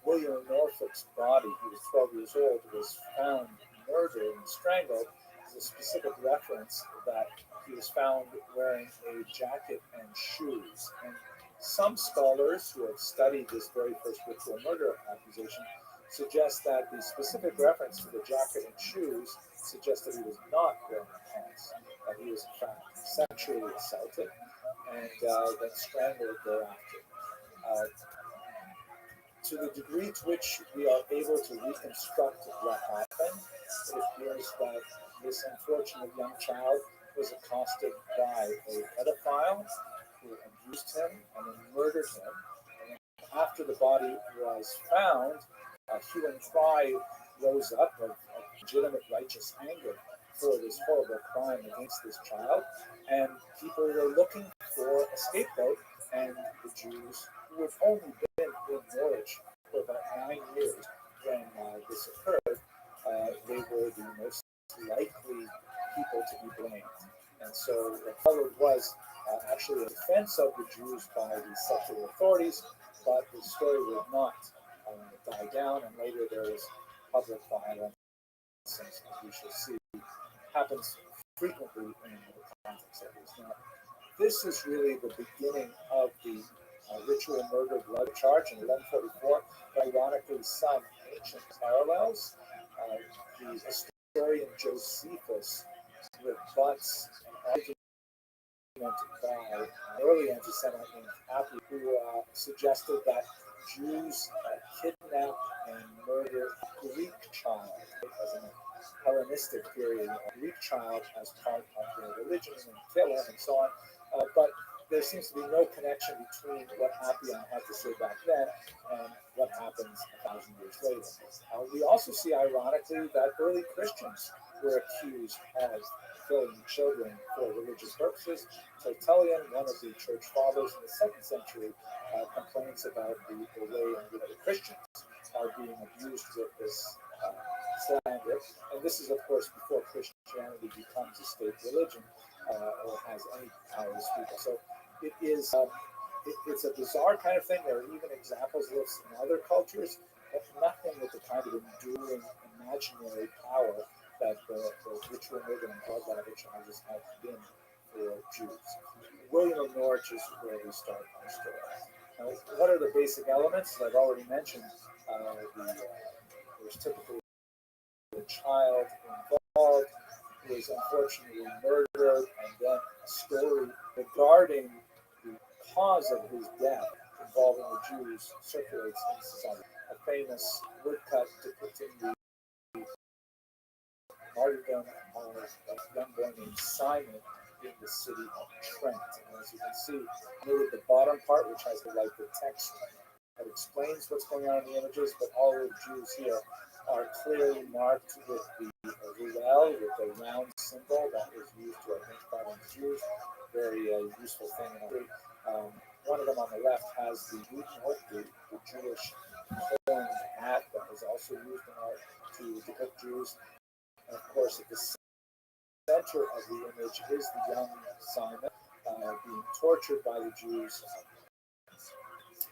S1: William Norfolk's body, he was 12 years old, was found murdered and strangled, there's a specific reference that he was found wearing a jacket and shoes. And some scholars who have studied this very first ritual murder accusation suggest that the specific reference to the jacket and shoes suggests that he was not wearing pants, that he was in fact sexually assaulted and then strangled thereafter. To the degree to which we are able to reconstruct what happened, it appears that this unfortunate young child was accosted by a pedophile who abused him and then murdered him. And after the body was found, a hue and cry rose up of legitimate righteous anger for this horrible crime against this child, and people were looking for a scapegoat, and the Jews, who had only been in Norwich for about 9 years when this occurred, they were the most likely people to be blamed. And so what followed was actually a defense of the Jews by the secular authorities, but the story would not die down, and later there was public violence, as we shall see, happens frequently in the context of this. Now, this is really the beginning of the ritual murder blood charge in 1144, but ironically some ancient parallels. The historian Josephus rebuts an argument by an early anti-Semite named Appy, who suggested that Jews kidnap and murder a Greek child as in a Hellenistic period, a Greek child as part of their religion and kill him and so on. But there seems to be no connection between what Appian had to say back then and what happens 1,000 years later. We also see, ironically, that early Christians were accused of killing children for religious purposes. Tertullian, one of the church fathers in the 2nd century, complains about the way in which the Christians are being abused with this slander. And this is, of course, before Christianity becomes a state religion or has any power to speak of. So it is it's a bizarre kind of thing. There are even examples of this in other cultures, but nothing with the kind of enduring imaginary power that the ritual murder and blood libel charges have been or Jews. William of Norwich is where we start our story. Now, what are the basic elements? I've already mentioned there's typically a child involved who is unfortunately murdered, and then a story regarding the cause of his death involving the Jews circulates in society. A famous woodcut depicting the martyrdom of a young boy named Simon in the city of Trent. And as you can see, near the bottom part, which has the text that explains what's going on in the images, but all of the Jews here are clearly marked with the ruel, with the round symbol that was used to identify them as Jews. Very useful thing. One of them on the left has the Jewish horned hat that was also used in art to depict Jews. And of course, at the center of the image is the young Simon being tortured by the Jews.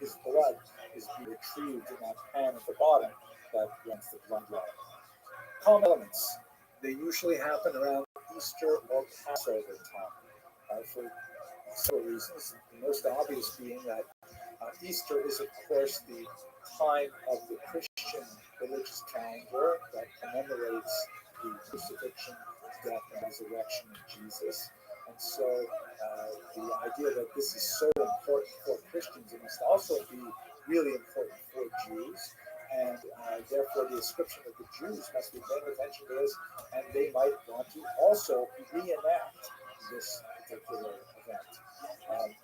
S1: His blood is being retrieved in that pan at the bottom that runs the bloodline. Common elements. They usually happen around Easter or Passover time for several reasons. The most obvious being that Easter is, of course, the time of the Christian religious calendar that commemorates the crucifixion, death, and resurrection of Jesus. And so the idea that this is so important for Christians, it must also be really important for Jews. And therefore, the ascription of the Jews must be paying attention to this, and they might want to also reenact this particular event.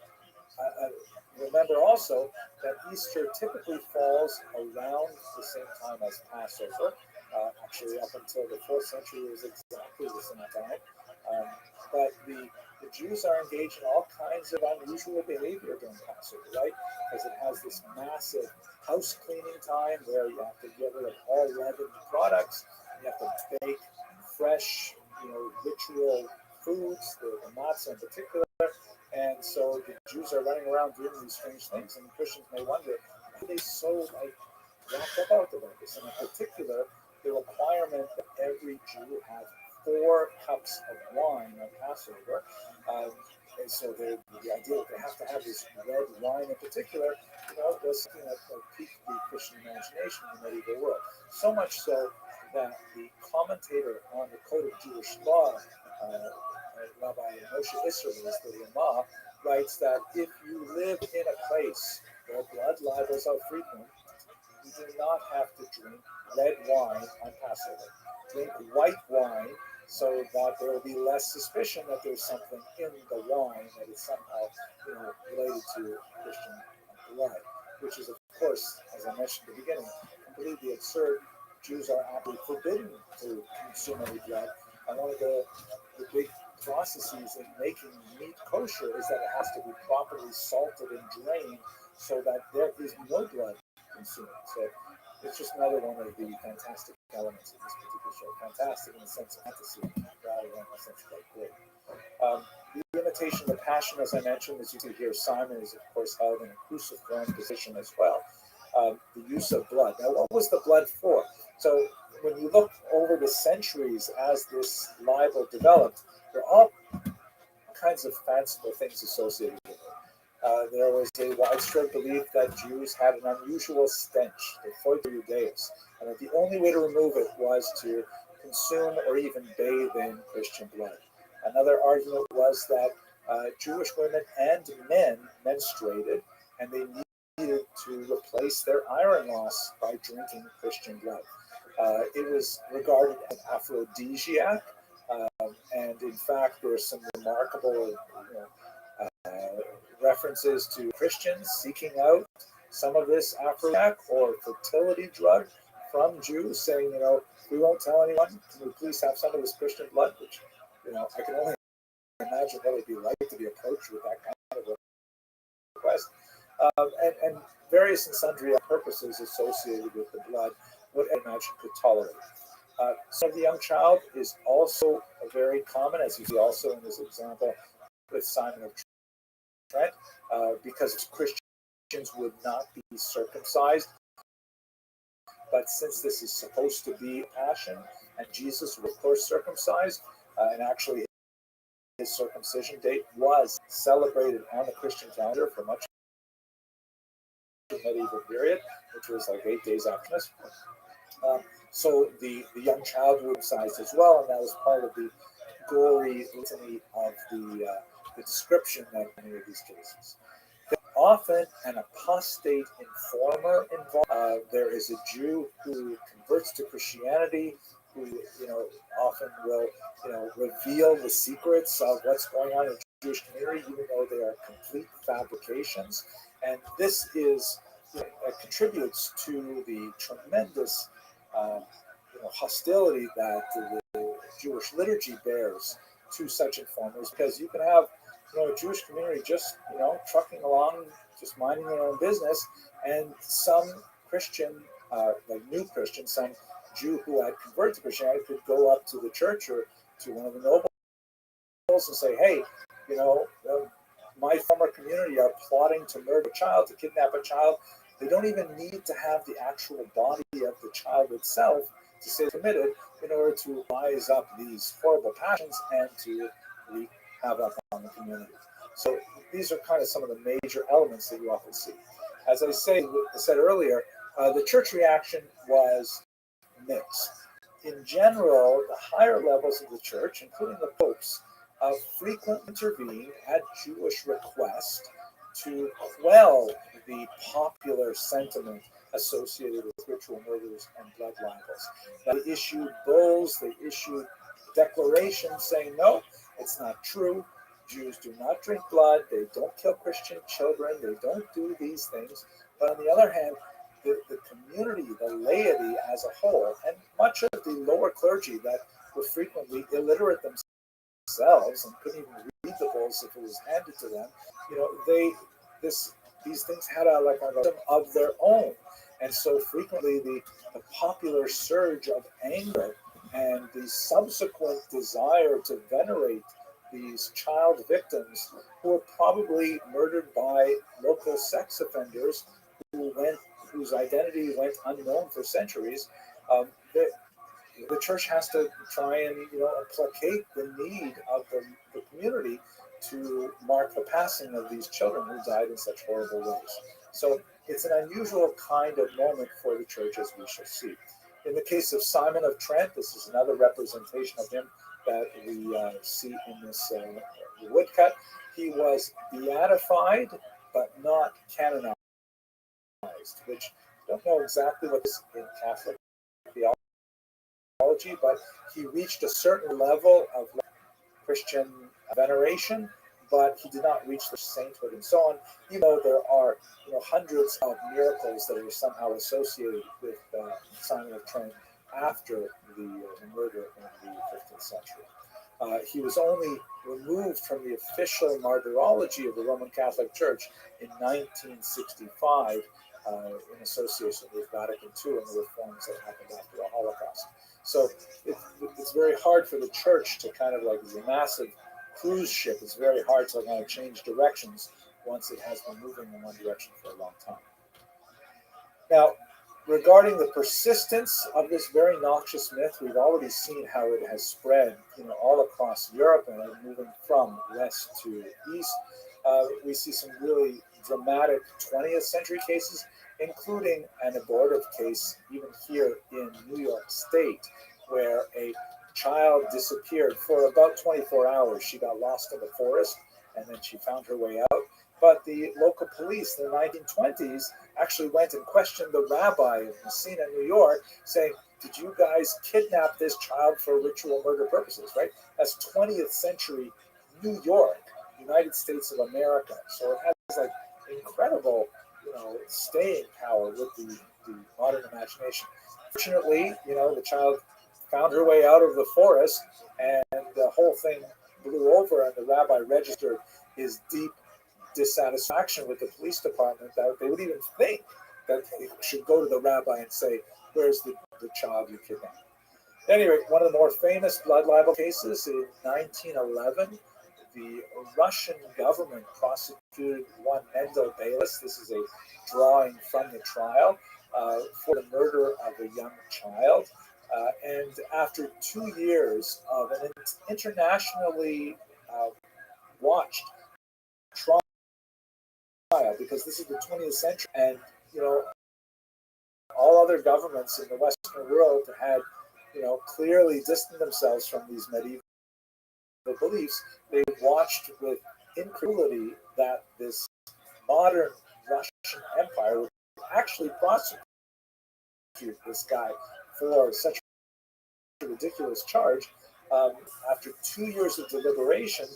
S1: Remember also that Easter typically falls around the same time as Passover. Actually, up until the 4th century, it was exactly the same time. But the Jews are engaged in all kinds of unusual behavior during Passover, right? Because it has this massive house cleaning time where you have to get rid of all leavened products. You have to bake fresh, ritual foods, the matzah in particular. And so the Jews are running around doing these strange things, and Christians may wonder, why are they so wrapped up about this? And in particular, the requirement that every Jew have 4 cups of wine on Passover. And so the idea that they have to have this red wine in particular, was something that piqued the Christian imagination in the medieval world. So much so that the commentator on the Code of Jewish Law, Rabbi Moshe Isserles, the Ramah, writes that if you live in a place where blood libels are frequent, you do not have to drink red wine on Passover. Drink white wine so that there will be less suspicion that there's something in the wine that is somehow related to Christian blood, which is, of course, as I mentioned at the beginning, completely absurd. Jews are actually forbidden to consume any blood. And one of the big processes in making meat kosher is that it has to be properly salted and drained so that there is no blood consumed. So it's just another one of the fantastic elements of this particular show. Fantastic in the sense of fantasy rather than in the sense of great. The imitation of the passion, as I mentioned, as you see here, Simon is, of course, held in a cruciform position as well. The use of blood. Now, what was the blood for? So when you look over the centuries as this libel developed, there are all kinds of fanciful things associated with it. There was a widespread belief that Jews had an unusual stench, the foetor Judaeus, and that the only way to remove it was to consume or even bathe in Christian blood. Another argument was that Jewish women and men menstruated, and they needed to replace their iron loss by drinking Christian blood. It was regarded as an aphrodisiac, and in fact, there are some remarkable references to Christians seeking out some of this aphrodisiac or fertility drug from Jews, saying, we won't tell anyone. Can we please have some of this Christian blood? Which, I can only imagine what it'd be like to be approached with that kind of a request. And various and sundry purposes associated with the blood, what I imagine could tolerate. So the young child is also very common, as you see also in this example with Simon of Trent, because Christians would not be circumcised. But since this is supposed to be passion, and Jesus was, of course, circumcised, and actually his circumcision date was celebrated on the Christian calendar for much of the medieval period, which was like 8 days after Christmas. So the young child was circumcised as well, and that was part of the gory litany of the description of many of these cases. Often an apostate informer involved. There is a Jew who converts to Christianity, who often will reveal the secrets of what's going on in the Jewish community, even though they are complete fabrications. And this contributes to the tremendous hostility that the Jewish liturgy bears to such informers, because you can have a Jewish community just trucking along, just minding their own business, and some Christian, like new Christian, some Jew who had converted to Christianity could go up to the church or to one of the nobles and say, "Hey, my former community are plotting to murder a child, to kidnap a child." They don't even need to have the actual body of the child itself to say committed in order to rise up these horrible passions and to wreak havoc on the community. So these are kind of some of the major elements that you often see. As I said earlier, the church reaction was mixed. In general, the higher levels of the church, including the popes, frequently intervened at Jewish request to quell the popular sentiment associated with ritual murders and blood libels. They issued bulls, they issued declarations saying, no, it's not true. Jews do not drink blood, they don't kill Christian children, they don't do these things. But on the other hand, the community, the laity as a whole, and much of the lower clergy that were frequently illiterate themselves and couldn't even read the bulls if it was handed to them, these things had a rhythm of their own. And so frequently the popular surge of anger and the subsequent desire to venerate these child victims who were probably murdered by local sex offenders whose identity went unknown for centuries. The church has to try and placate the need of the community to mark the passing of these children who died in such horrible ways. So it's an unusual kind of moment for the church, as we shall see. In the case of Simon of Trent, this is another representation of him that we see in this woodcut. He was beatified, but not canonized, which I don't know exactly what is in Catholic theology, but he reached a certain level of Christian veneration, but he did not reach the sainthood and so on, even though there are hundreds of miracles that are somehow associated with Simon of Trent after the murder in the 15th century. He was only removed from the official martyrology of the Roman Catholic Church in 1965 in association with Vatican II and the reforms that happened after the Holocaust. So it's very hard for the church to kind of like a massive cruise ship. It's very hard to kind of change directions once it has been moving in one direction for a long time. Now, regarding the persistence of this very noxious myth, we've already seen how it has spread, all across Europe and moving from west to east. We see some really dramatic 20th century cases, including an abortive case even here in New York State, where a child disappeared for about 24 hours. She got lost in the forest, and then she found her way out. But the local police in the 1920s actually went and questioned the rabbi of Messina, New York, saying, did you guys kidnap this child for ritual murder purposes, right? That's 20th century New York, United States of America. So it has like incredible, staying power with the modern imagination. Fortunately, the child found her way out of the forest, and the whole thing blew over, and the rabbi registered his deep dissatisfaction with the police department that they would even think that they should go to the rabbi and say, where's the child you kidnapped? Anyway, one of the more famous blood libel cases in 1911, the Russian government prosecuted one Mendel Bayless. This is a drawing from the trial for the murder of a young child. And after 2 years of an internationally watched trial, because this is the 20th century, and all other governments in the Western world had clearly distanced themselves from these medieval beliefs. They watched with incredulity that this modern Russian Empire would actually prosecute this guy for such a ridiculous charge. After 2 years of deliberation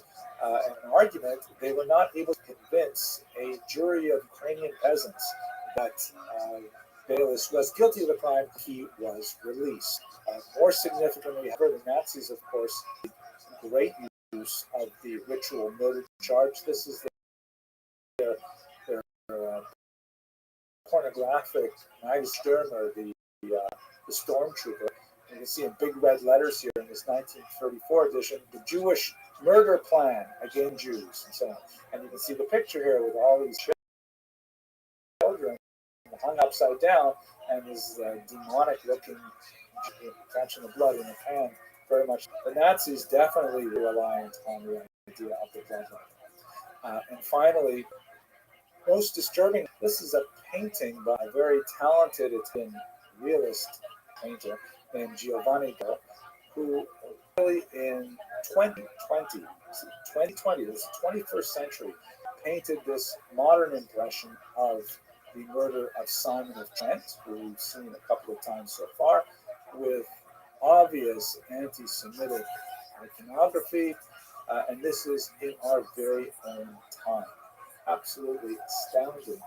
S1: and an argument, they were not able to convince a jury of Ukrainian peasants that Bayless was guilty of the crime. He was released. More significantly, however, the Nazis, of course, made great use of the ritual murder charge. This is their pornographic Restream, the stormtrooper. You can see in big red letters here in this 1934 edition, the Jewish murder plan against Jews, and so on. And you can see the picture here with all these children hung upside down, and this demonic-looking catching the blood in the pan. Very much, the Nazis definitely were reliant on the idea of the bloodline. And finally, most disturbing, this is a painting by a very talented Italian realist painter named Giovanni, who really in 2020, this 21st century, painted this modern impression of the murder of Simon of Trent, who we've seen a couple of times so far, with obvious anti-Semitic iconography, and this is in our very own time. Absolutely astounding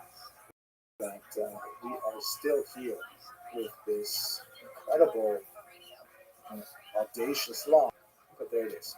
S1: that we are still here with this incredible, audacious law, but there it is.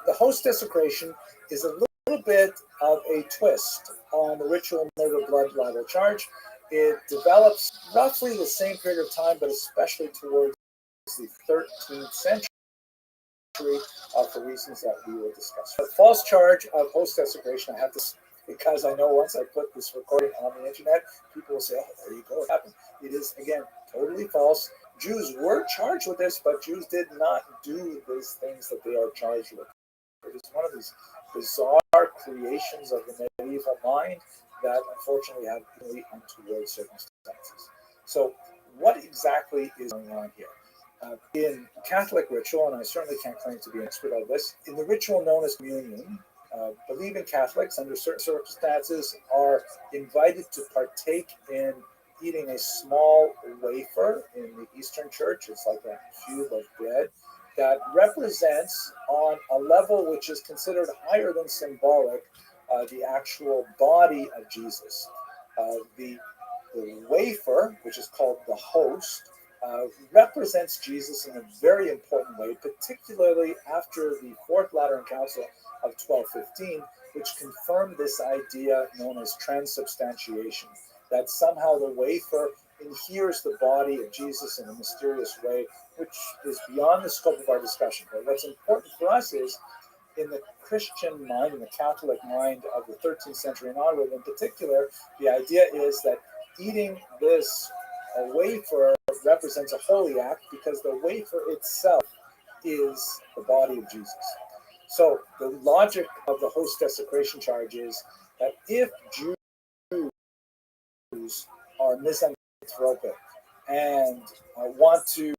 S1: The host desecration is a little bit of a twist on the ritual murder blood libel charge. It develops roughly the same period of time, but especially towards the 13th century, for reasons that we will discuss. The false charge of host desecration, I have to, because I know once I put this recording on the internet, people will say, oh, there you go, it happened. It is, again, totally false. Jews were charged with this, but Jews did not do these things that they are charged with. It is one of these bizarre creations of the medieval mind that unfortunately have really untoward circumstances. So what exactly is going on here? In Catholic ritual, and I certainly can't claim to be an expert on this, in the ritual known as communion, believing Catholics under certain circumstances are invited to partake in eating a small wafer in the Eastern Church. It's like a cube of bread that represents, on a level which is considered higher than symbolic, the actual body of Jesus. The wafer, which is called the host, represents Jesus in a very important way, particularly after the Fourth Lateran Council of 1215, which confirmed this idea known as transubstantiation, that somehow the wafer adheres the body of Jesus in a mysterious way, which is beyond the scope of our discussion. But what's important for us is, in the Christian mind, in the Catholic mind of the 13th century and onward in particular, the idea is that eating this wafer represents a holy act because the wafer itself is the body of Jesus. So the logic of the host desecration charge is that if Jews are misanthropic and want to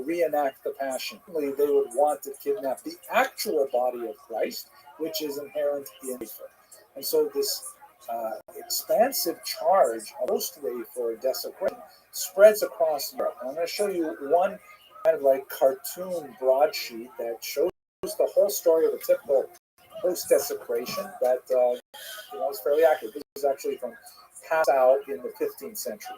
S1: reenact the passion, they would want to kidnap the actual body of Christ, which is inherent in wafer. And so this expansive charge of host wafer desecration spreads across Europe. I'm going to show you one kind of like cartoon broadsheet that shows the whole story of a typical host desecration that is fairly accurate. This is actually from Passau in the 15th century.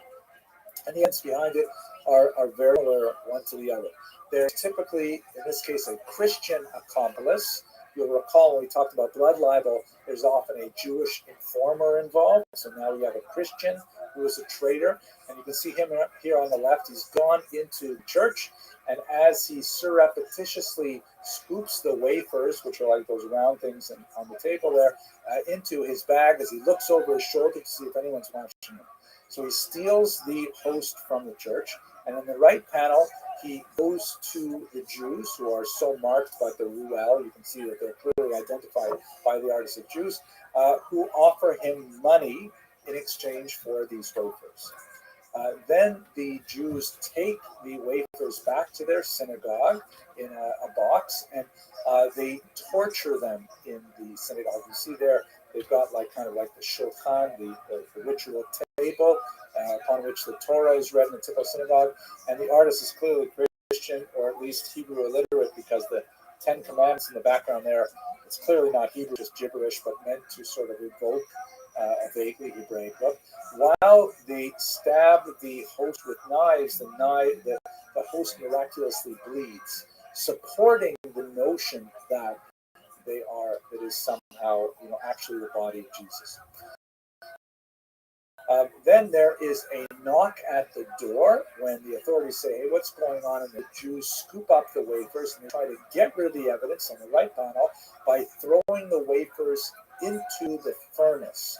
S1: And the events behind it are very similar one to the other. There's typically, in this case, a Christian accomplice. You'll recall when we talked about blood libel, there's often a Jewish informer involved. So now we have a Christian who is a traitor. And you can see him here on the left. He's gone into the church. And as he surreptitiously scoops the wafers, which are like those round things on the table there, into his bag as he looks over his shoulder to see if anyone's watching him. So he steals the host from the church. And in the right panel, he goes to the Jews who are so marked by the Ruel. You can see that they're clearly identified by the artists of Jews, who offer him money in exchange for these wafers. Then the Jews take the wafers back to their synagogue in a box, and they torture them in the synagogue. You see there, they've got like kind of like the shulchan, the ritual table upon which the Torah is read in the typical synagogue, and the artist is clearly Christian or at least Hebrew illiterate because the Ten Commandments in the background there, it's clearly not Hebrew, just gibberish, but meant to sort of evoke a vaguely Hebraic look. While they stab the host with knives, the host miraculously bleeds, supporting the notion that it is somehow, actually the body of Jesus. Then there is a knock at the door when the authorities say, hey, what's going on? And the Jews scoop up the wafers and they try to get rid of the evidence on the right panel by throwing the wafers into the furnace.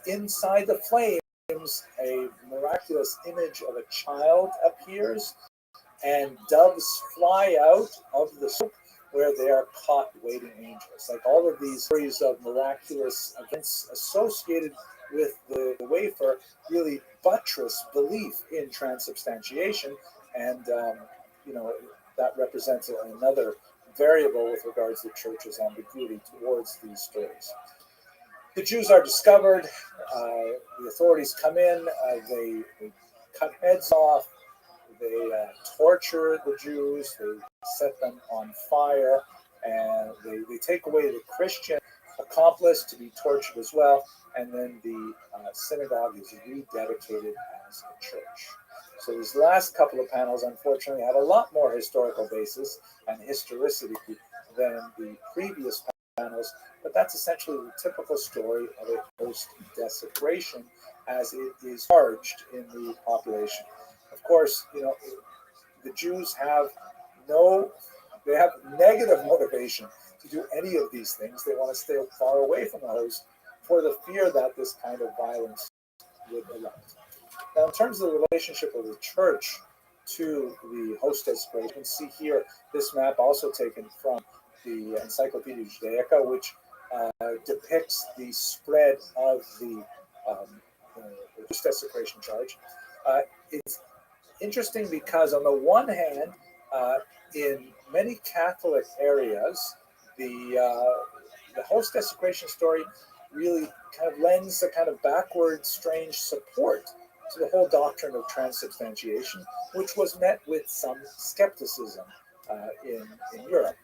S1: Inside the flames, a miraculous image of a child appears, and doves fly out of the smoke where they are caught waiting angels. Like all of these series of miraculous events associated with the wafer really buttress belief in transubstantiation, and that represents another variable with regards to the church's ambiguity towards these stories. The Jews are discovered. The authorities come in. They cut heads off. They torture the Jews. They set them on fire, and they take away the Christian accomplice to be tortured as well. And then the synagogue is rededicated as a church. So these last couple of panels, unfortunately, have a lot more historical basis and historicity than the previous panels, but that's essentially the typical story of a host desecration as it is charged in the population. Of course, the Jews have negative motivation to do any of these things. They want to stay far away from the host for the fear that this kind of violence would erupt. Now, in terms of the relationship of the church to the host desecration, you can see here this map also taken from the Encyclopedia Judaica, which depicts the spread of the host desecration charge. It's interesting because on the one hand, in many Catholic areas, the host desecration story really kind of lends a kind of backward, strange support to the whole doctrine of transubstantiation, which was met with some skepticism in Europe.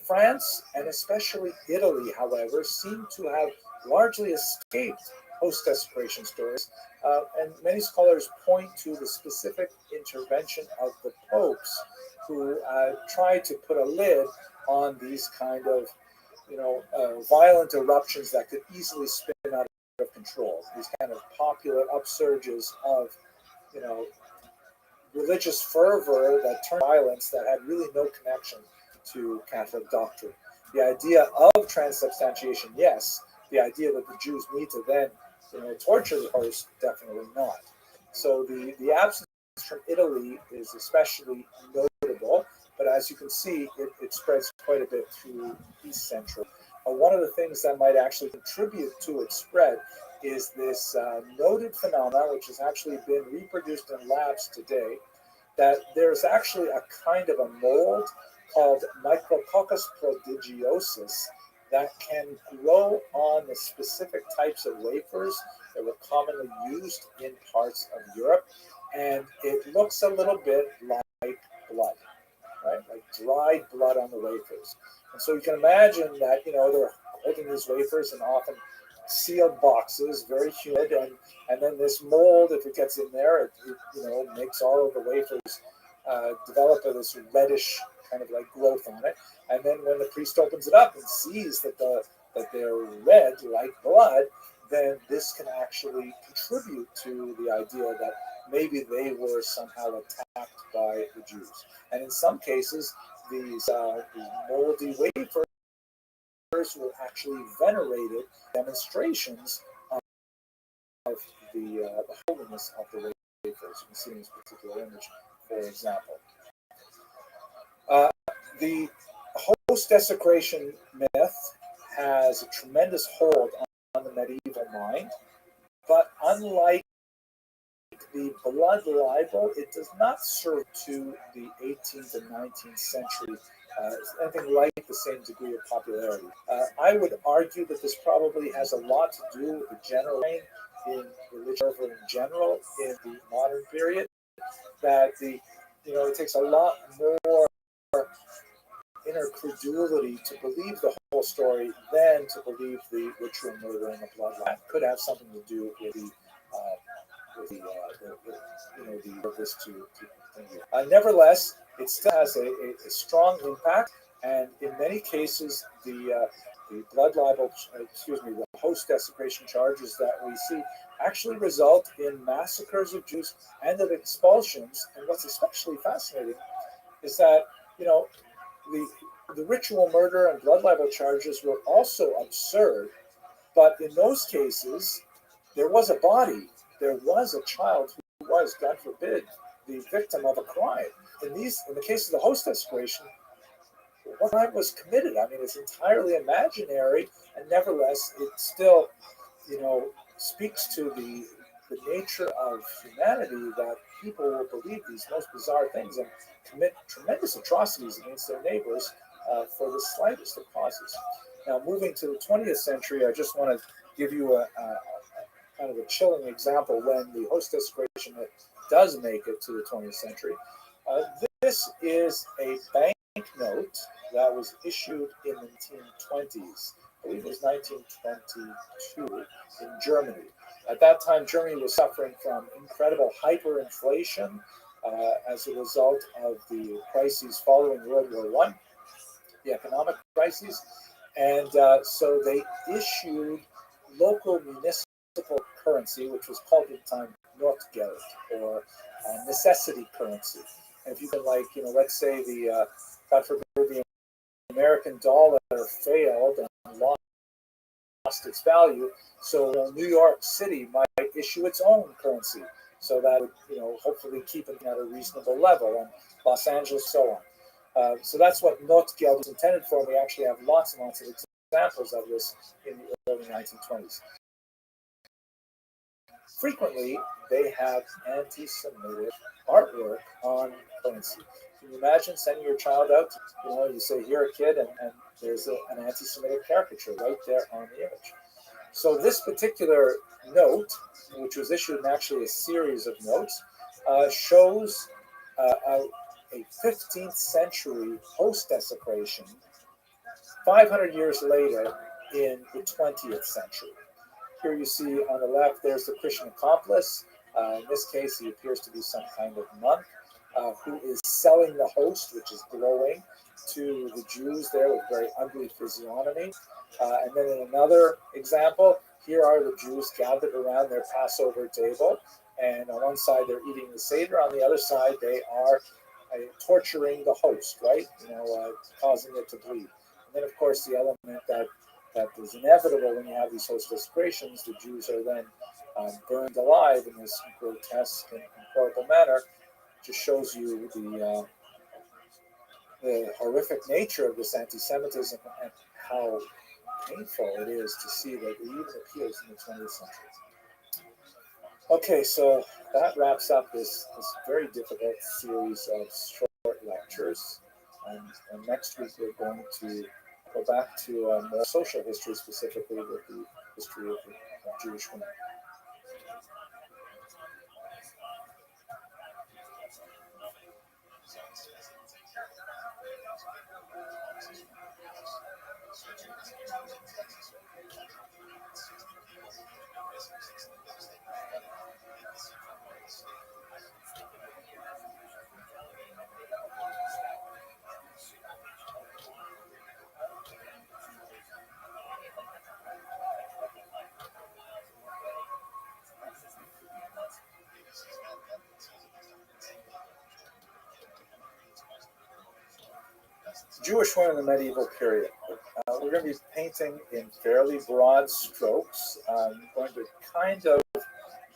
S1: France and especially Italy, however, seem to have largely escaped host desecration stories, and many scholars point to the specific intervention of the popes who tried to put a lid on these kind of violent eruptions that could easily spin out of control. These kind of popular upsurges of religious fervor that turned violence that had really no connection to Catholic doctrine. The idea of transubstantiation, yes. The idea that the Jews need to then torture the host, definitely not. So the absence from Italy is especially notable, but as you can see, it spreads quite a bit through East Central. One of the things that might actually contribute to its spread is this noted phenomenon, which has actually been reproduced in labs today, that there's actually a kind of a mold called Micrococcus prodigiosus that can grow on the specific types of wafers that were commonly used in parts of Europe, and it looks a little bit like blood, right? Like dried blood on the wafers. And so you can imagine that, they're holding these wafers in often sealed boxes, very humid, and then this mold, if it gets in there, it makes all of the wafers develop this reddish kind of like growth on it. And then when the priest opens it up and sees that they're red like blood, then this can actually contribute to the idea that maybe they were somehow attacked by the Jews. And in some cases, these moldy wafers were actually venerated demonstrations of the holiness of the wafers. You can see in this particular image, for example. The host desecration myth has a tremendous hold on the medieval mind, but unlike the blood libel, it does not serve to the 18th and 19th century anything like the same degree of popularity. I would argue that this probably has a lot to do with the general reign in religion in general in the modern period. That it takes a lot more inner credulity to believe the whole story than to believe the ritual murder and the bloodline. That could have something to do with this to continue. Nevertheless, it still has a strong impact, and in many cases, the blood libel, the host desecration charges that we see actually result in massacres of Jews and of expulsions. And what's especially fascinating is that the ritual murder and blood libel charges were also absurd, but in those cases, there was a body, there was a child who was, God forbid, the victim of a crime. In the case of the host desecration, what crime was committed? I mean, it's entirely imaginary, and nevertheless, it still, speaks to the nature of humanity, that people will believe these most bizarre things and commit tremendous atrocities against their neighbors for the slightest of causes. Now, moving to the 20th century, I just want to give you a kind of a chilling example when the host desecration does make it to the 20th century. This is a banknote that was issued in the 1920s. I believe it was 1922 in Germany. At that time, Germany was suffering from incredible hyperinflation as a result of the crises following World War I, the economic crises. And so they issued local municipal currency, which was called at the time Notgeld, or necessity currency. And if you can, let's say God forbid, the American dollar failed and lost its value, so New York City might issue its own currency, so that would, hopefully keep it at a reasonable level, and Los Angeles, so on. So that's what Notgeld is intended for. And we actually have lots and lots of examples of this in the early 1920s. Frequently, they have anti-Semitic artwork on currency. Can you imagine sending your child out? You say, "You're a kid," and there's an anti-Semitic caricature right there on the image. So this particular note, which was issued in actually a series of notes, shows a 15th century host desecration 500 years later in the 20th century. Here you see on the left, there's the Christian accomplice. In this case, he appears to be some kind of monk who is selling the host, which is glowing, to the Jews there with very ugly physiognomy. And then in another example, here are the Jews gathered around their Passover table. And on one side, they're eating the Seder. On the other side, they are torturing the host, right? Causing it to bleed. And then, of course, the element that is inevitable when you have these host desecrations, the Jews are then burned alive in this grotesque and horrible manner. Just shows you the horrific nature of this anti-Semitism and how painful it is to see that it even appears in the 20th century. Okay, so that wraps up this very difficult series of short lectures. And next week we're going to go back to more social history, specifically with the history of Jewish women. Jewish women in the medieval period. We're going to be painting in fairly broad strokes. I'm going to kind of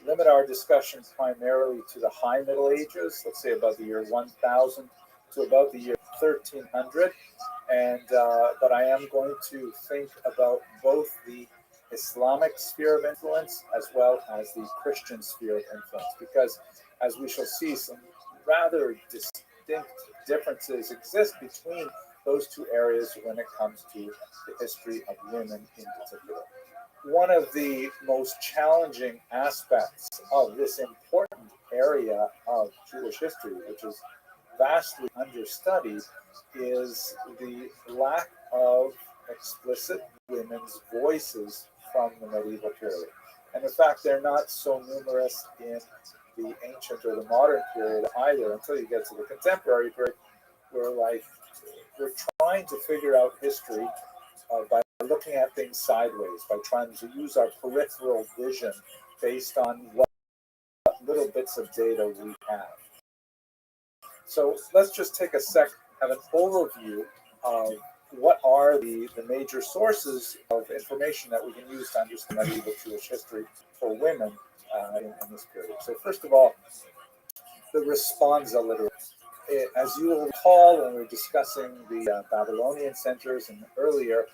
S1: limit our discussion primarily to the High Middle Ages, let's say about the year 1000 to about the year 1300. But I am going to think about both the Islamic sphere of influence as well as the Christian sphere of influence, because as we shall see, some rather distinct differences exist between those two areas when it comes to the history of women in particular. One of the most challenging aspects of this important area of Jewish history, which is vastly understudied, is the lack of explicit women's voices from the medieval period. And in fact, they're not so numerous in the ancient or the modern period either until you get to the contemporary period, where we're trying to figure out history by looking at things sideways, by trying to use our peripheral vision based on what little bits of data we have. So let's just take a sec, have an overview of what are the major sources of information that we can use to understand medieval Jewish history for women in this period. So first of all, the responsa literature. As you will recall when we were discussing the Babylonian centers and earlier,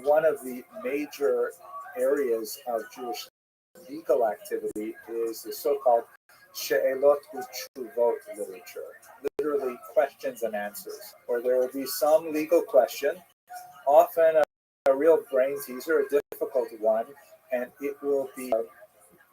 S1: one of the major areas of Jewish legal activity is the so-called She'elot u'tshuvot literature, literally questions and answers, where there will be some legal question, often a real brain teaser, a difficult one, and it will be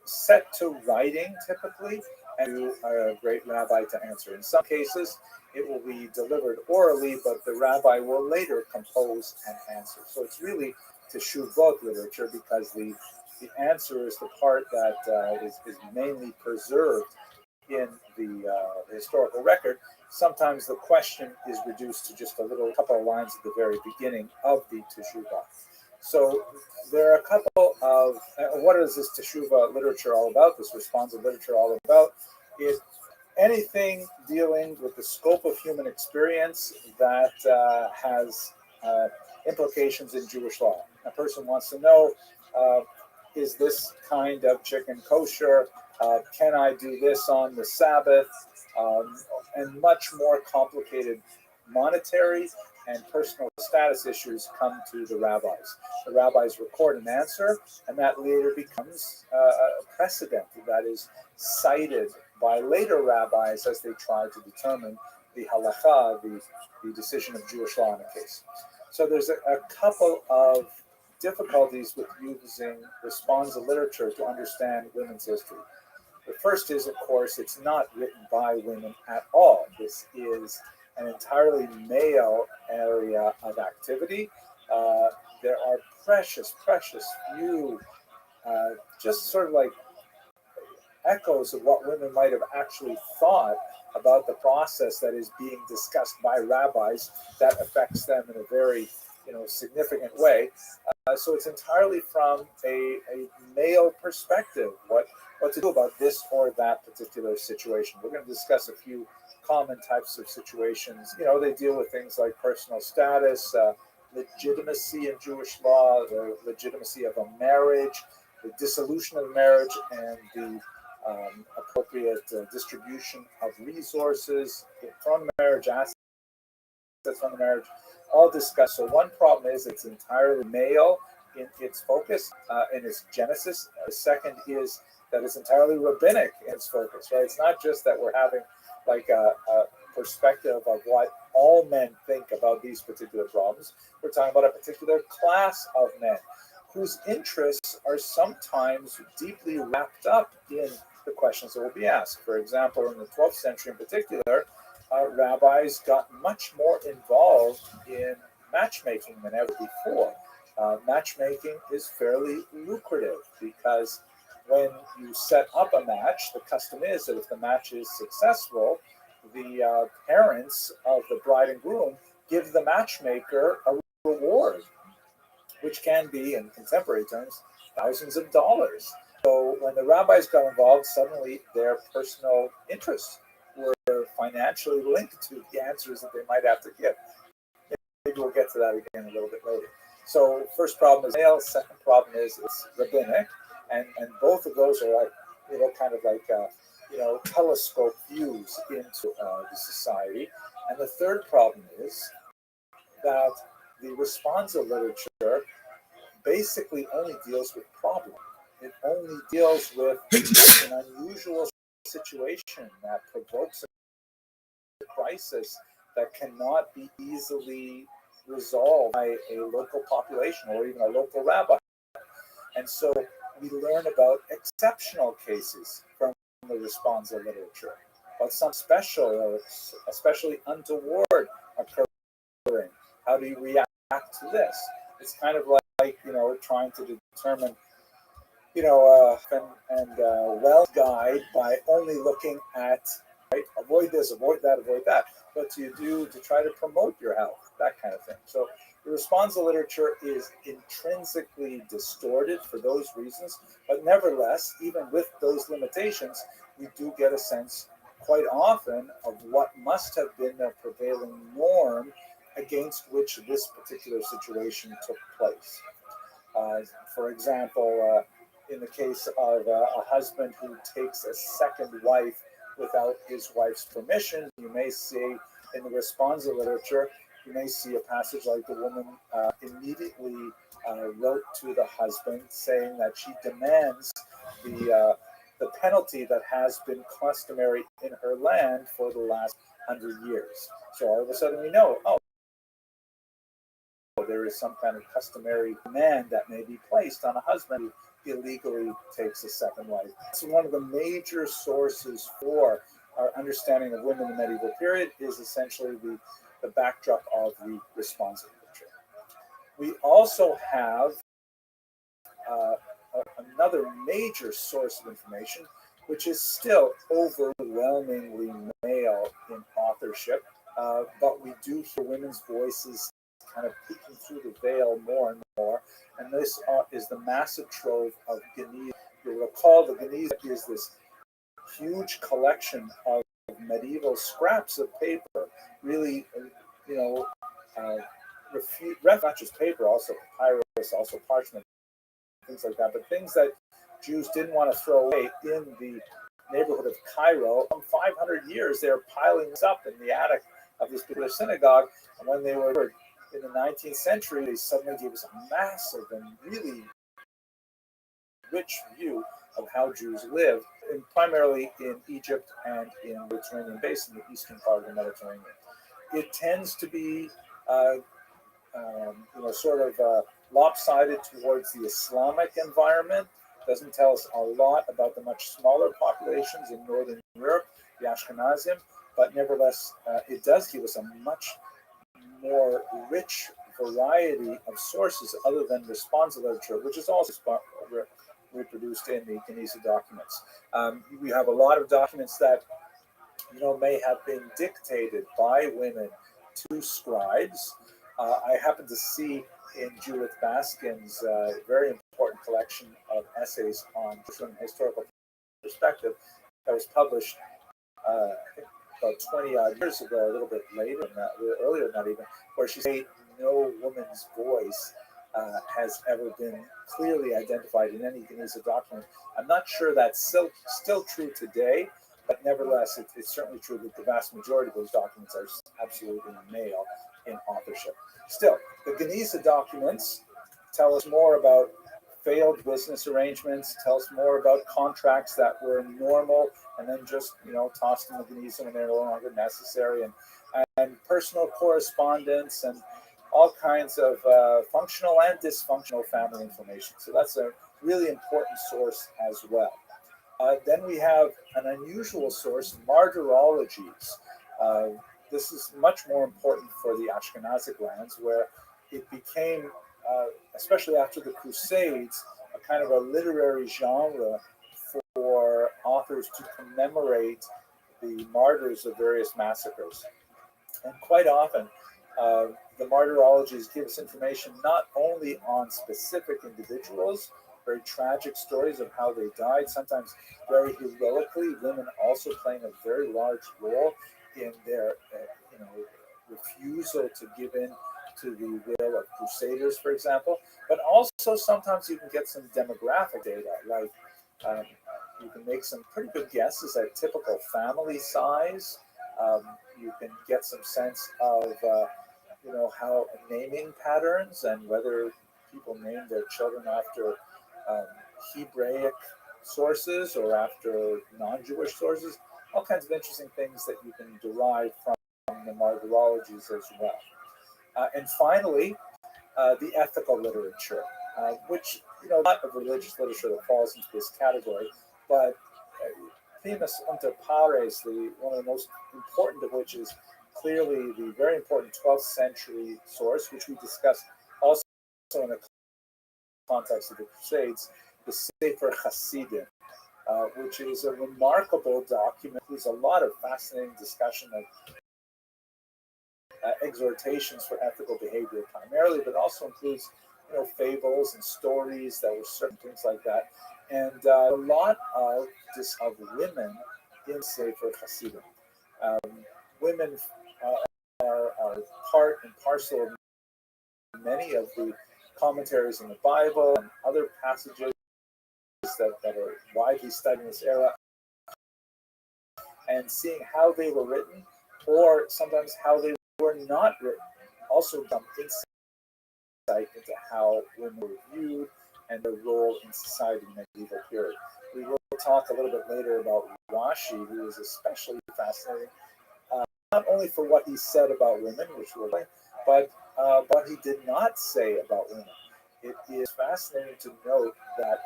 S1: set to writing typically, and to a great rabbi to answer. In some cases, it will be delivered orally, but the rabbi will later compose an answer. So it's really teshuvot literature, because the answer is the part that is mainly preserved in the historical record. Sometimes the question is reduced to just a couple of lines at the very beginning of the teshuvah. So there are a couple of, what is this teshuvah literature all about, this responsive literature all about? Is anything dealing with the scope of human experience that has implications in Jewish law. A person wants to know, is this kind of chicken kosher? Can I do this on the Sabbath? And much more complicated monetary and personal status issues come to the rabbis. The rabbis record an answer, and that later becomes a precedent that is cited by later rabbis as they try to determine the halacha, the decision of Jewish law in a case. So there's a couple of difficulties with using responsa literature to understand women's history. The first is, of course, it's not written by women at all. This is an entirely male area of activity. There are precious few, just sort of like echoes of what women might have actually thought about the process that is being discussed by rabbis that affects them in a very significant way. So it's entirely from a male perspective, what to do about this or that particular situation. We're going to discuss a few common types of situations. They deal with things like personal status, legitimacy in Jewish law, the legitimacy of a marriage, the dissolution of marriage, and the appropriate distribution of resources from the marriage, assets from the marriage, all discussed. So one problem is it's entirely male in its focus, in its genesis. The second is that it's entirely rabbinic in its focus, right? It's not just that we're having like a perspective of what all men think about these particular problems. We're talking about a particular class of men whose interests are sometimes deeply wrapped up in the questions that will be asked. For example, in the 12th century in particular, rabbis got much more involved in matchmaking than ever before. Matchmaking is fairly lucrative because when you set up a match, the custom is that if the match is successful, the parents of the bride and groom give the matchmaker a reward, which can be, in contemporary terms, thousands of dollars. So when the rabbis got involved, suddenly their personal interests were financially linked to the answers that they might have to give. maybe we'll get to that again a little bit later. So first problem is male. Second problem is it's rabbinic, and both of those are like kind of like telescope views into the society. And the third problem is that the responsa literature basically only deals with problem. It only deals with an unusual situation that provokes a crisis that cannot be easily resolved by a local population or even a local rabbi. And so we learn about exceptional cases from the responsa literature, but some special or especially untoward occurring. How do you react to this? It's kind of like trying to determine well guide by only looking at avoid this, avoid that, avoid that. What do you do to try to promote your health? That kind of thing. So the responsa literature is intrinsically distorted for those reasons, but nevertheless, even with those limitations, we do get a sense quite often of what must have been the prevailing norm against which this particular situation took place. For example, in the case of a husband who takes a second wife without his wife's permission, you may see in the responsa literature, you may see a passage like the woman immediately wrote to the husband saying that she demands the penalty that has been customary in her land for the last 100 years. So all of a sudden we know, there is some kind of customary demand that may be placed on a husband who illegally takes a second wife. So one of the major sources for our understanding of women in the medieval period is essentially the backdrop of the responsa literature. We also have another major source of information, which is still overwhelmingly male in authorship, but we do hear women's voices kind of peeking through the veil more and more, and this is the massive trove of Geniza. You'll recall the Geniza is this huge collection of medieval scraps of paper, really, not just paper, also papyrus, also parchment, things like that, but things that Jews didn't want to throw away in the neighborhood of Cairo. For 500 years, they were piling this up in the attic of this particular synagogue, and when they were in the 19th century, they suddenly gave us a massive and really rich view of how Jews lived, and primarily in Egypt and in the Mediterranean basin, the eastern part of the Mediterranean. It tends to be, lopsided towards the Islamic environment. Doesn't tell us a lot about the much smaller populations in Northern Europe, the Ashkenazim, but nevertheless, it does give us a much more rich variety of sources other than responsa literature, which is also reproduced in the Geniza documents. We have a lot of documents that may have been dictated by women to scribes. I happen to see in Judith Baskin's very important collection of essays on from historical perspective that was published I think about 20 odd years ago, a little bit later than that, earlier than that even, where she said no woman's voice has ever been clearly identified in any Geniza document. I'm not sure that's still true today, but nevertheless, it's certainly true that the vast majority of those documents are absolutely male in authorship. Still, the Geniza documents tell us more about failed business arrangements, tell us more about contracts that were normal and then just tossed in the Geniza when they're no longer necessary, and personal correspondence and all kinds of functional and dysfunctional family information. So that's a really important source as well. Then we have an unusual source, martyrologies. This is much more important for the Ashkenazic lands, where it became, especially after the Crusades, a kind of a literary genre for authors to commemorate the martyrs of various massacres. And quite often, the martyrologies give us information not only on specific individuals, very tragic stories of how they died, sometimes very heroically, women also playing a very large role in their refusal to give in to the will of crusaders, for example. But also sometimes you can get some demographic data, like um, you can make some pretty good guesses at typical family size. Um, you can get some sense of how naming patterns and whether people name their children after um, Hebraic sources or after non-Jewish sources. All kinds of interesting things that you can derive from the martyrologies as well. And finally, the ethical literature, which, not of religious literature that falls into this category, but Themis Unter Pares, one of the most important of which is clearly the very important 12th century source, which we discussed also in the context of the Crusades, the Sefer Hasidim, which is a remarkable document. There's a lot of fascinating discussion of exhortations for ethical behavior primarily, but also includes fables and stories that were certain things like that, and a lot of women in Sefer Hasidim. Women are part and parcel of many of the commentaries in the Bible and other passages that are widely studied in this era, and seeing how they were written, or sometimes how they were not written, also some insight into how women were viewed and their role in society in the medieval period. We will talk a little bit later about Rashi, who is especially fascinating, not only for what he said about women, which we'll like, but what he did not say about women. It is fascinating to note that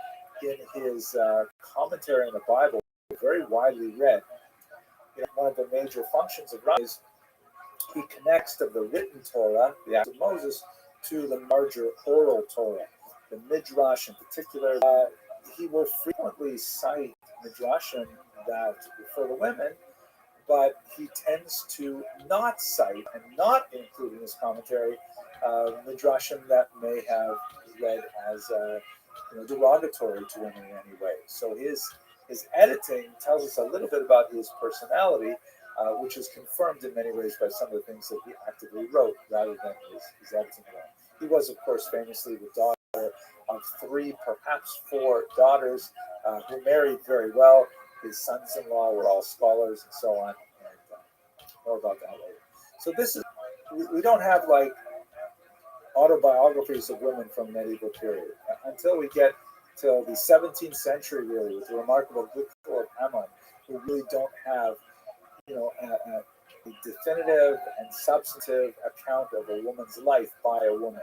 S1: in his commentary on the Bible, very widely read, one of the major functions of Rashi is he connects to the written Torah, the Acts of Moses, to the larger oral Torah, the Midrash in particular. He will frequently cite Midrashim that for the women, but he tends to not cite and not include in his commentary Midrashim that may have read as derogatory to women in any way. So his editing tells us a little bit about his personality, which is confirmed in many ways by some of the things that he actively wrote rather than his editing alone. He was, of course, famously the daughter of 3, perhaps 4 daughters who married very well. His sons-in-law were all scholars and so on. And more about that later. So this is, we don't have like autobiographies of women from the medieval period until we get till the 17th century, really, with the remarkable Book of Ammon, who really don't have, a definitive and substantive account of a woman's life by a woman.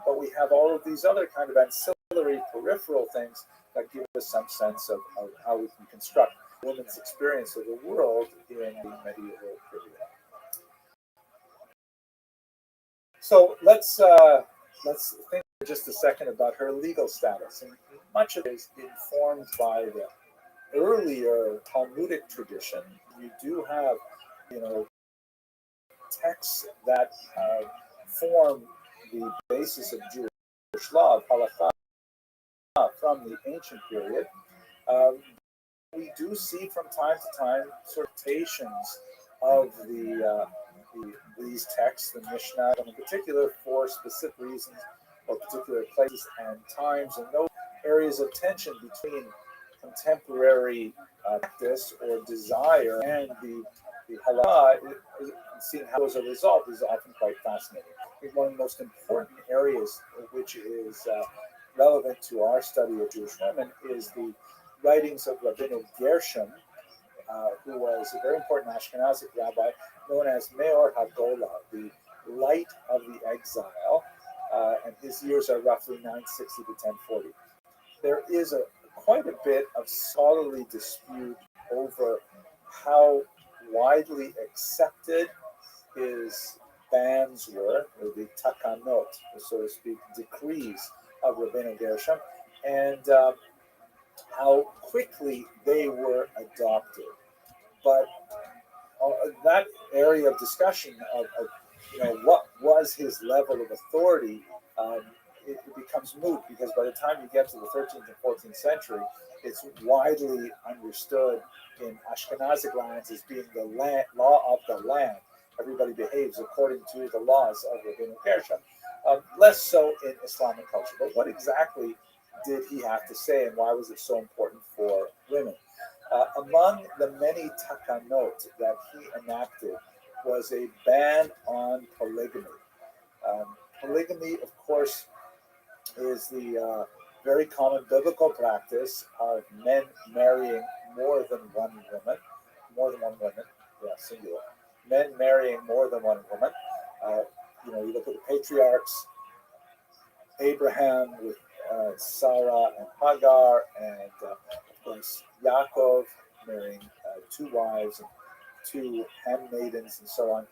S1: But we have all of these other kind of ancillary peripheral things that give us some sense of how we can construct a woman's experience of the world in the medieval period. So let's think for just a second about her legal status, and much of it is informed by the earlier Talmudic tradition. You do have, texts that form the basis of Jewish law, of halakha, from the ancient period. We do see from time to time sortations of these texts, the Mishnah, and in particular for specific reasons or particular places and times, and those areas of tension between contemporary practice or desire and the halakha, seeing how as a result is often quite fascinating. I think one of the most important areas which is relevant to our study of Jewish women is the writings of Rabbeinu Gershom, who was a very important Ashkenazic rabbi known as Meor HaGola, the light of the exile, and his years are roughly 960 to 1040. There is quite a bit of scholarly dispute over how widely accepted his bans were, or the takanot, so to speak, decrees of Rabbeinu Gershom, and how quickly they were adopted. But that area of discussion of what was his level of authority, it becomes moot, because by the time you get to the 13th and 14th century, it's widely understood in Ashkenazic lands as being the law of the land. everybody behaves according to the laws of Rabbeinu Gershom, less so in Islamic culture. But what exactly did he have to say, and why was it so important for women? Among the many takanot that he enacted was a ban on polygamy. Polygamy, of course, is the very common biblical practice of men marrying more than one woman, yeah, singular. Men marrying more than one woman. Uh, you look at the patriarchs, Abraham with Sarah and Hagar, and of course Yaakov marrying two wives and two handmaidens and so on.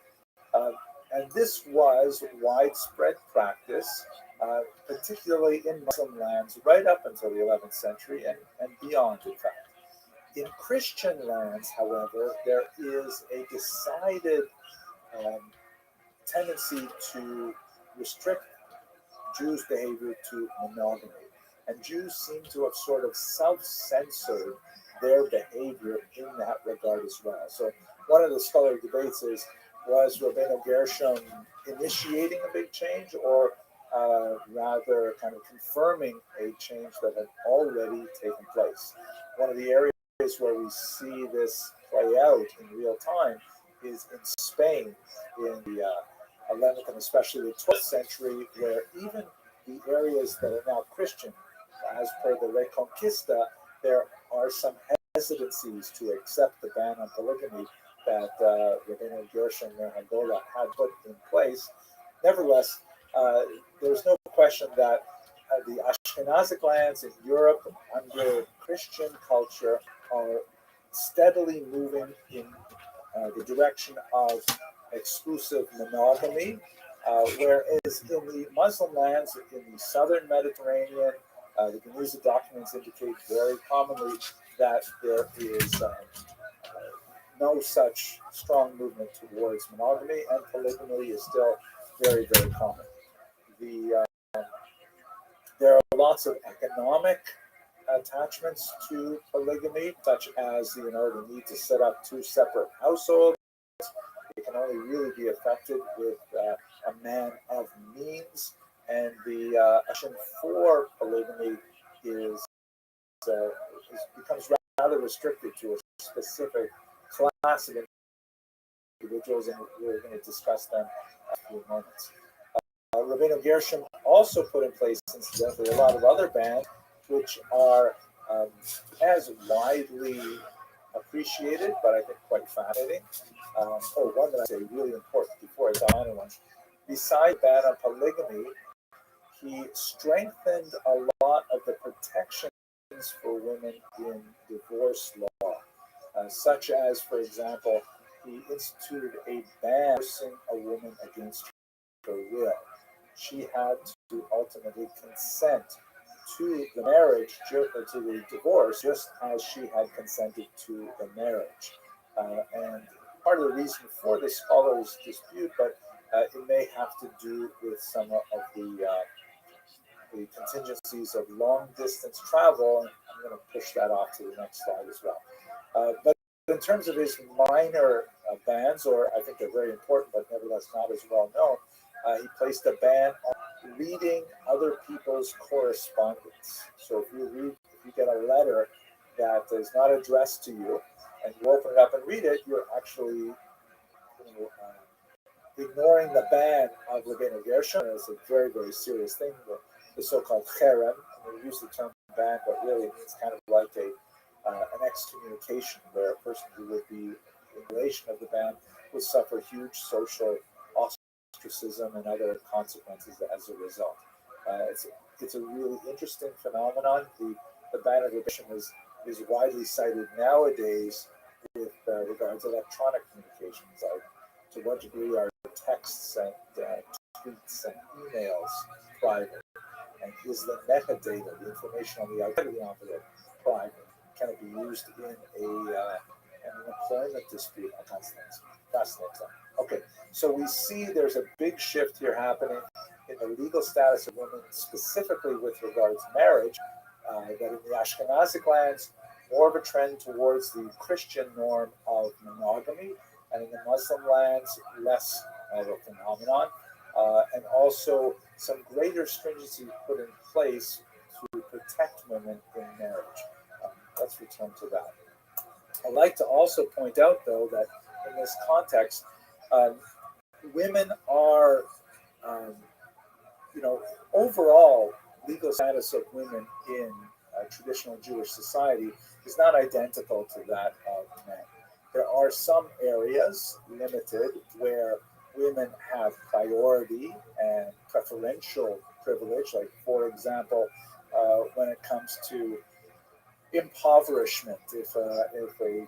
S1: Uh, and this was widespread practice, particularly in Muslim lands, right up until the 11th century and beyond, in fact. In Christian lands, however, there is a decided um, tendency to restrict Jews' behavior to monogamy. And Jews seem to have sort of self-censored their behavior in that regard as well. So one of the scholarly debates is, was Rabbeinu Gershom initiating a big change, or rather kind of confirming a change that had already taken place? One of the areas where we see this play out in real time is in Spain in the 11th and especially the 12th century, where even the areas that are now Christian, as per the Reconquista, there are some hesitancies to accept the ban on polygamy that Rabbeinu Gershom Hagolah had put in place. Nevertheless, there's no question that the Ashkenazic lands in Europe under Christian culture are steadily moving in the direction of exclusive monogamy, whereas in the Muslim lands in the southern Mediterranean, the Geniza documents indicate very commonly that there is no such strong movement towards monogamy, and polygamy is still very, very common. There are lots of economic attachments to polygamy, such as the need to set up two separate households. It can only really be effected with a man of means, and the action for polygamy becomes rather restricted to a specific class of individuals, and we're going to discuss them in a few moments. Rabbeinu Gershom also put in place, incidentally, a lot of other bans, which are as widely appreciated, but I think quite fascinating. One that I say really important before I go on one. Besides the ban on polygamy, he strengthened a lot of the protections for women in divorce law, such as, for example, he instituted a ban forcing a woman against her will. She had to ultimately consent to the marriage, to the divorce, just as she had consented to the marriage. And part of the reason for this scholars dispute, but it may have to do with some of the contingencies of long distance travel, and I'm going to push that off to the next slide as well. But in terms of his minor bans, or I think they're very important, but nevertheless not as well known, he placed a ban on reading other people's correspondence. So if you get a letter that is not addressed to you, and you open it up and read it, you're actually ignoring the ban of Rabbeinu Gershom. It's a very, very serious thing. The so-called cherem, we use the term ban, but really it's kind of like an excommunication, where a person who would be in relation of the ban would suffer huge social ostracism and other consequences as a result. It's a really interesting phenomenon. The ban of Gershom is widely cited nowadays with regards to electronic communications. To what degree are texts and tweets and emails private? And is the metadata, the information on the outside of the envelope, private? Can it be used in an employment dispute? Fascinating. Okay, so we see there's a big shift here happening in the legal status of women, specifically with regards to marriage, that in the Ashkenazic lands, more of a trend towards the Christian norm of monogamy, and in the Muslim lands, less of a phenomenon, and also some greater stringency put in place to protect women in marriage. Let's return to that. I'd like to also point out, though, that in this context, um, women are, um, overall legal status of women in traditional Jewish society is not identical to that of men. There are some areas, limited, where women have priority and preferential privilege, like, for example, when it comes to impoverishment. If a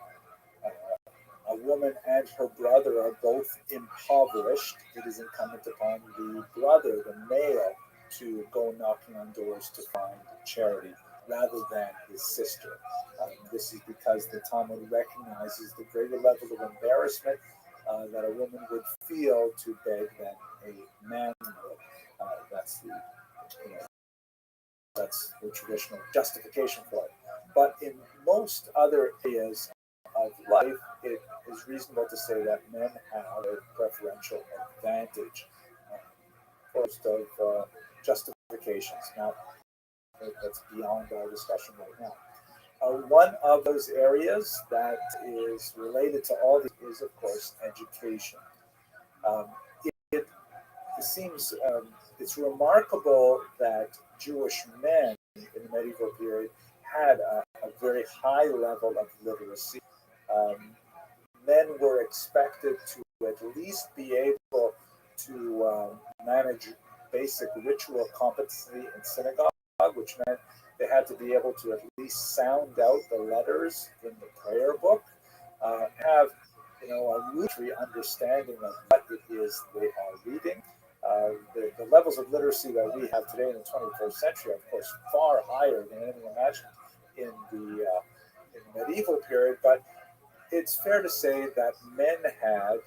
S1: woman and her brother are both impoverished, it is incumbent upon the brother, the male, to go knocking on doors to find charity rather than his sister. This is because the Talmud recognizes the greater level of embarrassment that a woman would feel to beg than a man would. That's the you know, that's the traditional justification for it. But in most other areas of life, it is reasonable to say that men have a preferential advantage for most of justifications. Now, that's beyond our discussion right now. One of those areas that is related to all these is, of course, education. Um, it, it seems it's remarkable that Jewish men in the medieval period had a very high level of literacy. Um, Men were expected to at least be able to manage basic ritual competency in synagogue, which meant they had to be able to at least sound out the letters in the prayer book, have a rudimentary understanding of what it is they are reading. The levels of literacy that we have today in the 21st century are, of course, far higher than anything imagined in the medieval period, but it's fair to say that men had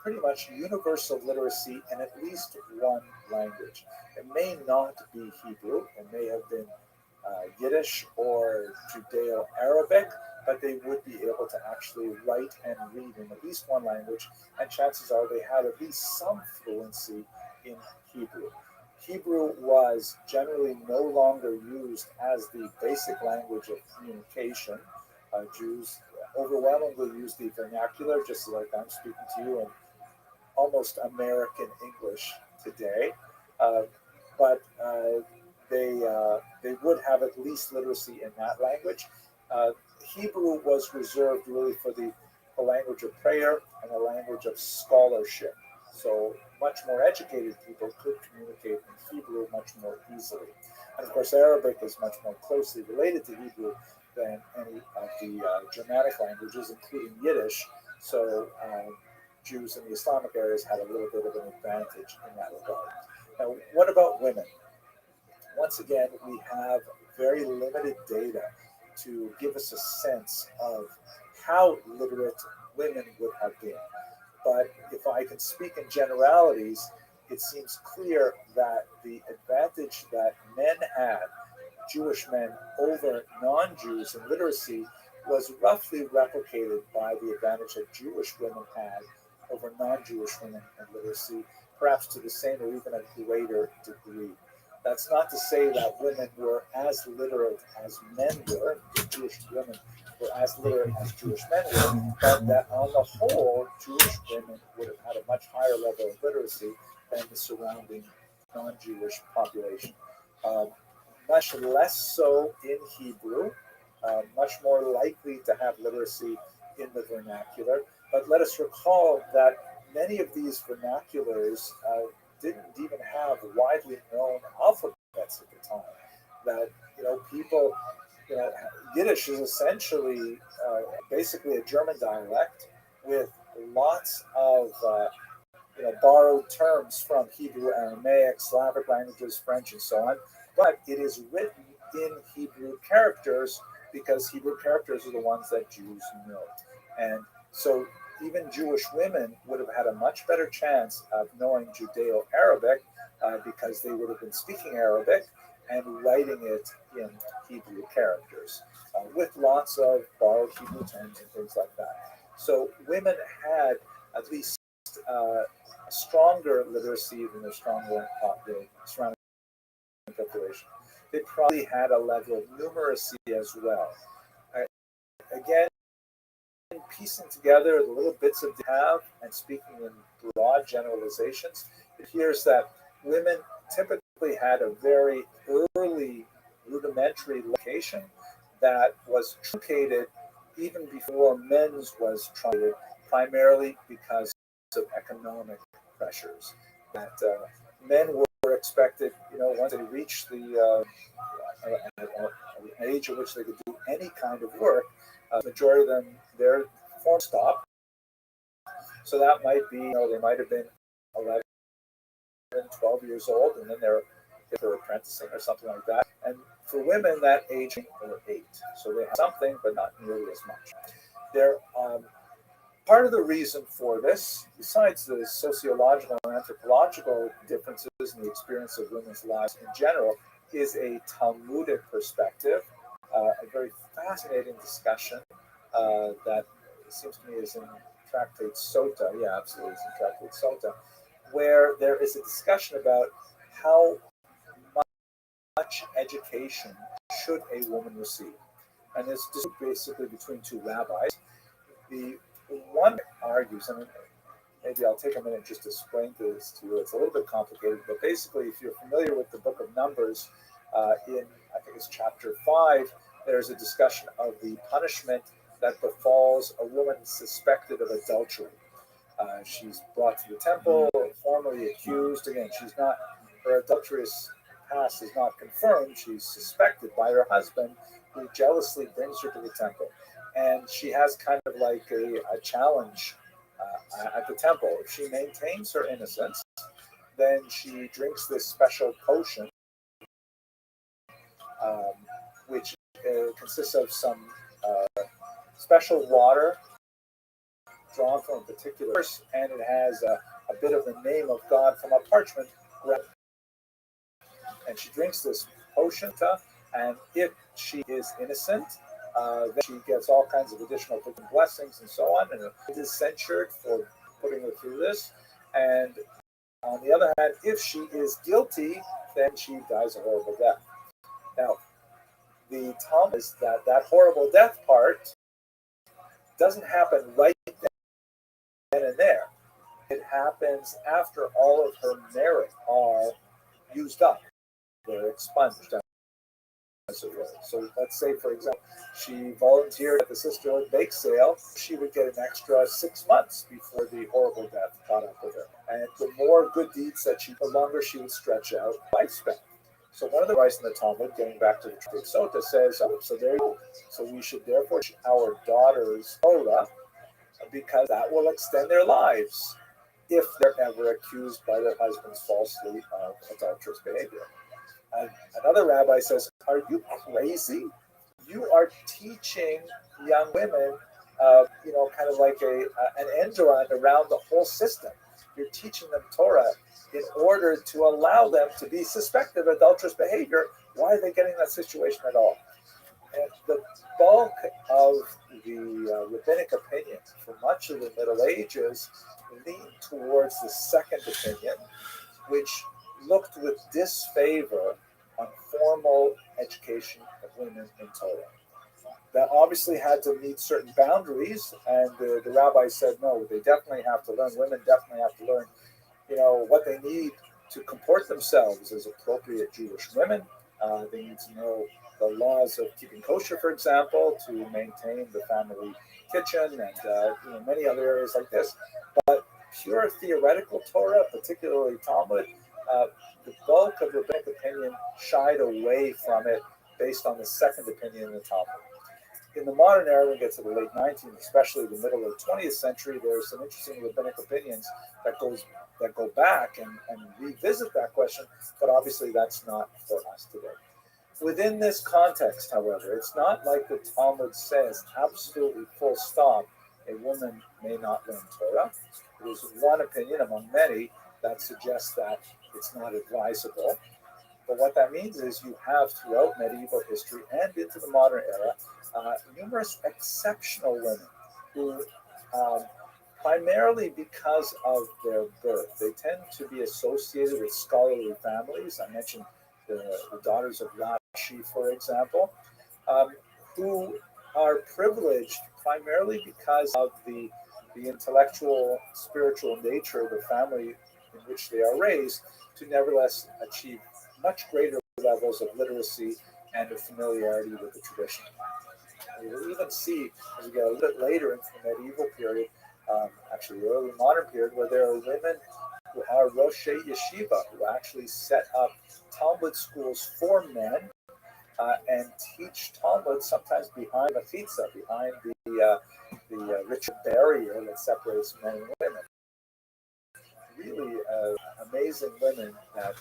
S1: pretty much universal literacy in at least one language. It may not be Hebrew, it may have been Yiddish or Judeo Arabic, but they would be able to actually write and read in at least one language, and chances are they had at least some fluency in Hebrew. Hebrew was generally no longer used as the basic language of communication. Jews overwhelmingly use the vernacular, just like I'm speaking to you in almost American English today. Uh, but they would have at least literacy in that language. Hebrew was reserved really for the language of prayer and the language of scholarship. So much more educated people could communicate in Hebrew much more easily. And of course, Arabic is much more closely related to Hebrew than any of the Germanic languages, including Yiddish. So Jews in the Islamic areas had a little bit of an advantage in that regard. Now, what about women? Once again, we have very limited data to give us a sense of how literate women would have been. But if I can speak in generalities, it seems clear that the advantage that men had, Jewish men over non-Jews in literacy, was roughly replicated by the advantage that Jewish women had over non-Jewish women in literacy, perhaps to the same or even a greater degree. That's not to say that women were as literate as men were, Jewish women were as literate as Jewish men were, but that on the whole, Jewish women would have had a much higher level of literacy than the surrounding non-Jewish population. Much less so in Hebrew, much more likely to have literacy in the vernacular. But let us recall that many of these vernaculars didn't even have widely known alphabets at the time. That people, Yiddish is essentially basically a German dialect with lots of borrowed terms from Hebrew, Aramaic, Slavic languages, French, and so on. But it is written in Hebrew characters because Hebrew characters are the ones that Jews know. And so even Jewish women would have had a much better chance of knowing Judeo-Arabic because they would have been speaking Arabic and writing it in Hebrew characters with lots of borrowed Hebrew terms and things like that. So women had at least a stronger literacy than their stronger the surrounding population. They probably had a level of numeracy as well. Again, piecing together the little bits of have and speaking in broad generalizations, it appears that women typically had a very early rudimentary location that was truncated even before men's was truncated, primarily because of economic pressures. That men were expected, once they reached an age at which they could do any kind of work, majority of them, their form stopped. So that might be, they might have been 11, 12 years old, and then they're apprenticing or something like that. And for women, that age were 8. So they have something, but not nearly as much. They're part of the reason for this, besides the sociological and anthropological differences in the experience of women's lives in general, is a Talmudic perspective, a very fascinating discussion that seems to me is in Tractate Sota. Yeah, absolutely, it's in Tractate Sota, where there is a discussion about how much education should a woman receive. And it's just basically between two rabbis. The one argues, and maybe I'll take a minute just to explain this to you. It's a little bit complicated, but basically, if you're familiar with the book of Numbers, in I think it's chapter 5, there's a discussion of the punishment that befalls a woman suspected of adultery. She's brought to the temple, formally accused. Again, her adulterous past is not confirmed. She's suspected by her husband, who jealously brings her to the temple. And she has kind of like a challenge at the temple. If she maintains her innocence, then she drinks this special potion, which consists of some special water drawn from a particular verse, and it has a bit of the name of God from a parchment. And she drinks this potion, and if she is innocent, then she gets all kinds of additional blessings and so on, and it is censured for putting her through this. And on the other hand, if she is guilty, then she dies a horrible death. Now, the Talmud is that horrible death part doesn't happen right then and there. It happens after all of her merit are used up. They're expunged, as it were. So let's say, for example, she volunteered at the Sisterhood bake sale. She would get an extra 6 months before the horrible death caught up with her. And the more good deeds that the longer she would stretch out lifespan. So one of the advice in the Talmud, getting back to the Tractate Sota, says, so there you go. So we should therefore teach our daughters Torah, because that will extend their lives if they're ever accused by their husbands falsely of adulterous behavior. And another rabbi says, are you crazy? You are teaching young women, kind of like an end run around the whole system. You're teaching them Torah in order to allow them to be suspected of adulterous behavior. Why are they getting that situation at all? And the bulk of the rabbinic opinion for much of the Middle Ages leaned towards the second opinion, which looked with disfavor on formal education of women in Torah. That obviously had to meet certain boundaries, and the rabbi said, no, they definitely have to learn, women definitely have to learn, what they need to comport themselves as appropriate Jewish women. They need to know the laws of keeping kosher, for example, to maintain the family kitchen, and many other areas like this. But pure theoretical Torah, particularly Talmud, the bulk of rabbinic opinion shied away from it based on the second opinion in the Talmud. In the modern era, when we get to the late 19th, especially the middle of the 20th century, there are some interesting rabbinic opinions that go back and revisit that question, but obviously that's not for us today. Within this context, however, it's not like the Talmud says absolutely full stop, a woman may not learn Torah. It is one opinion among many that suggests that it's not advisable. But what that means is you have throughout medieval history and into the modern era numerous exceptional women who primarily because of their birth. They tend to be associated with scholarly families. I mentioned the daughters of Rashi, for example, um, who are privileged primarily because of the intellectual, spiritual nature of the family in which they are raised, to nevertheless achieve much greater levels of literacy and of familiarity with the tradition. You'll even see as we get a little bit later into the medieval period, actually the early modern period, where there are women who are Roshei Yeshiva, who actually set up Talmud schools for men and teach Talmud sometimes behind the mechitza, behind the ritual barrier that separates men and women. Really amazing women that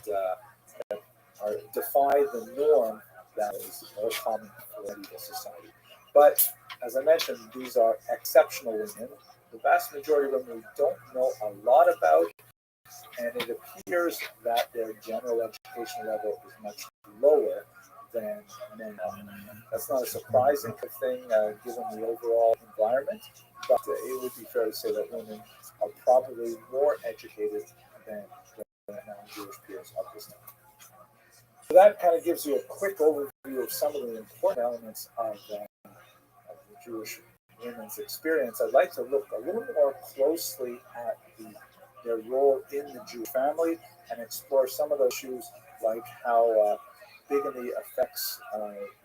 S1: are defy the norm that is more common for medieval society. But as I mentioned, these are exceptional women. The vast majority of them we don't know a lot about, and it appears that their general education level is much lower than men are. That's not a surprising thing given the overall environment, but it would be fair to say that women are probably more educated than non-Jewish peers of this time. So that kind of gives you a quick overview of some of the important elements of the Jewish women's experience. I'd like to look a little more closely at their role in the Jewish family and explore some of those issues, like how bigamy affects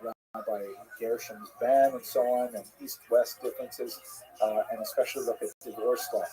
S1: Rabbi Gershom's ban and so on, and East-West differences, and especially look at divorce law.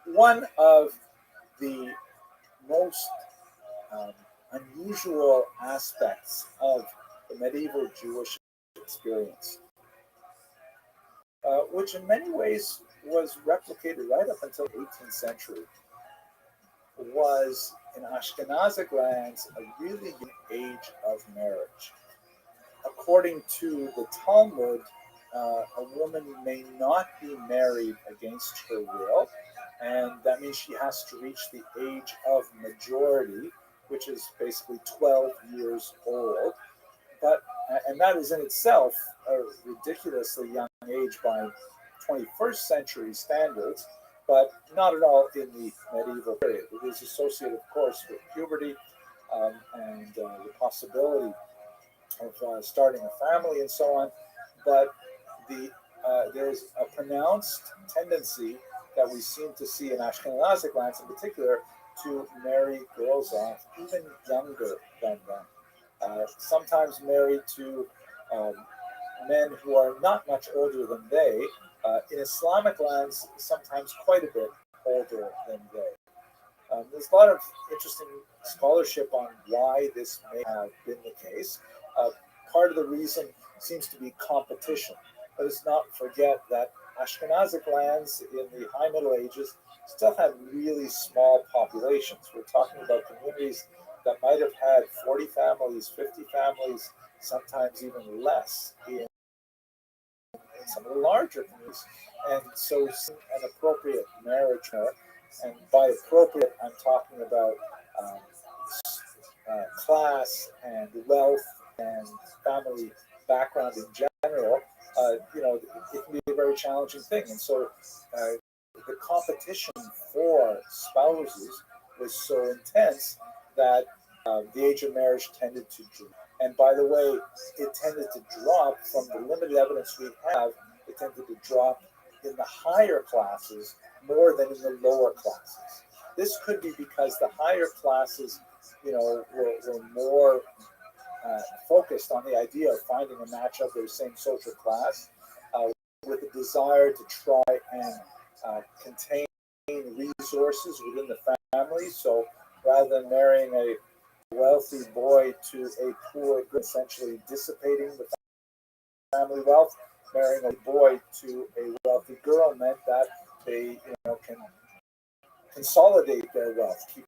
S1: One of the most unusual aspects of the medieval Jewish experience, which in many ways was replicated right up until the 18th century, was in Ashkenazic lands a really young age of marriage. According to the Talmud, a woman may not be married against her will, and that means she has to reach the age of majority, which is basically 12 years old. But and that is in itself a ridiculously young age by 21st century standards, but not at all in the medieval period. It is associated, of course, with puberty and the possibility of starting a family and so on. But there's a pronounced tendency that we seem to see in Ashkenazic lands in particular to marry girls off even younger than them. Sometimes married to men who are not much older than they. In Islamic lands, sometimes quite a bit older than they. There's a lot of interesting scholarship on why this may have been the case. Part of the reason seems to be competition. Let us not forget that Ashkenazic lands in the High Middle Ages still had really small populations. We're talking about communities that might have had 40 families, 50 families, sometimes even less in some of the larger communities. And so an appropriate marriage, and by appropriate, I'm talking about class and wealth and family background in general, it can be a very challenging thing. And so the competition for spouses was so intense that the age of marriage tended to drop. And by the way, it tended to drop from the limited evidence we have, it tended to drop in the higher classes more than in the lower classes. This could be because the higher classes, were more focused on the idea of finding a match of their same social class, with a desire to try and contain resources within the family. So rather than marrying a wealthy boy to a poor, essentially dissipating the family wealth. Marrying a boy to a wealthy girl meant that they, can consolidate their wealth, keep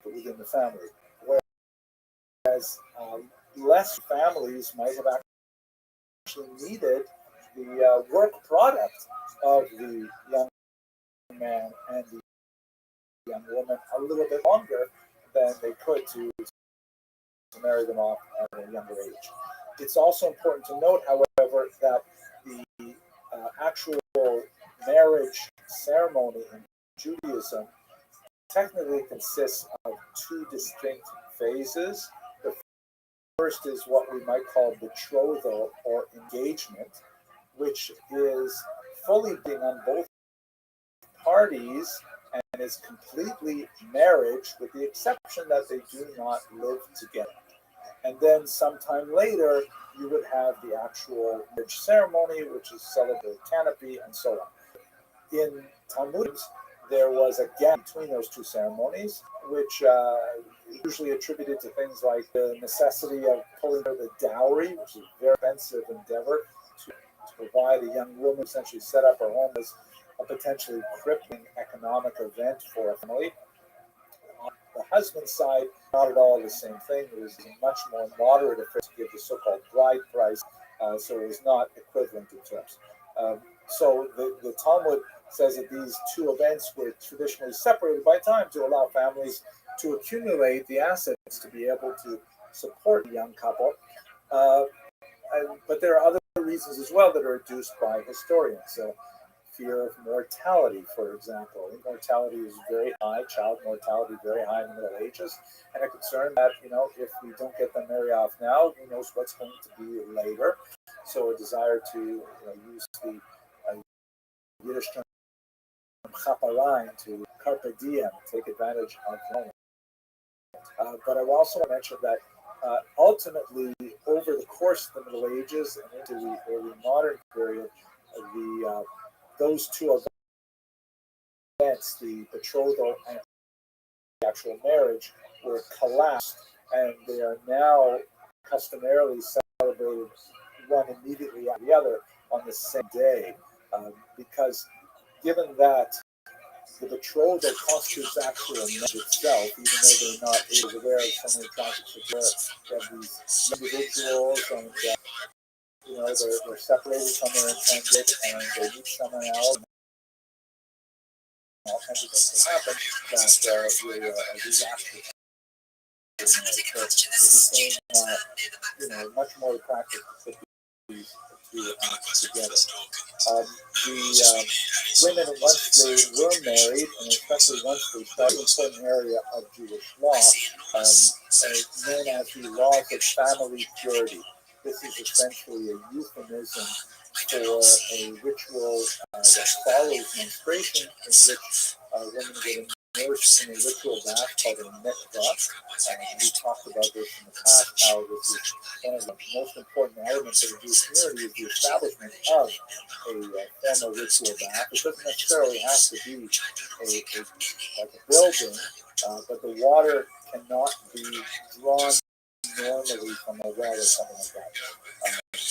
S1: it within the family. Whereas less families might have actually needed the work product of the young man and the young woman a little bit longer than they could to marry them off at a younger age. It's also important to note, however, that the actual marriage ceremony in Judaism technically consists of two distinct phases. The first is what we might call betrothal or engagement, which is fully being on both parties and is completely marriage, with the exception that they do not live together. And then sometime later, you would have the actual marriage ceremony, which is celebrated canopy and so on. In Talmud, there was a gap between those two ceremonies, which usually attributed to things like the necessity of pulling out the dowry, which is a very expensive endeavor to provide a young woman, essentially set up her home as a potentially crippling economic event for a family. On the husband's side, not at all the same thing. It was a much more moderate affair to give the so-called bride price, so it was not equivalent in terms. So the Talmud says that these two events were traditionally separated by time to allow families to accumulate the assets to be able to support the young couple. But there are other reasons as well that are adduced by historians. So fear of mortality, for example. Mortality is very high, child mortality very high in the Middle Ages, and a concern that, if we don't get them married off now, who knows what's going to be later. So a desire to use the Yiddish term chaparine, to carpe diem, take advantage of the moment. But I also want to mention that ultimately, over the course of the Middle Ages and into the early modern period, those two events, the betrothal and the actual marriage, were collapsed, and they are now customarily celebrated one immediately after the other on the same day, because given that the betrothal constitutes actual marriage itself, even though they're not aware of so many concepts where you have these individuals and they're separated from their intended and they meet someone else. All kinds of things can happen that will a disaster. So it became much more practical to put these two together. The women, once they were married, and especially once they started an important area of Jewish law, known as the laws of family purity. This is essentially a euphemism for a ritual that follows menstruation, in which women get immersed in a ritual bath called a mikvah. We talked about this in the past, how this is one of the most important elements of the Jewish community, is the establishment of a formal ritual bath. It doesn't necessarily have to be like a building, but the water cannot be drawn normally from a well or something like that.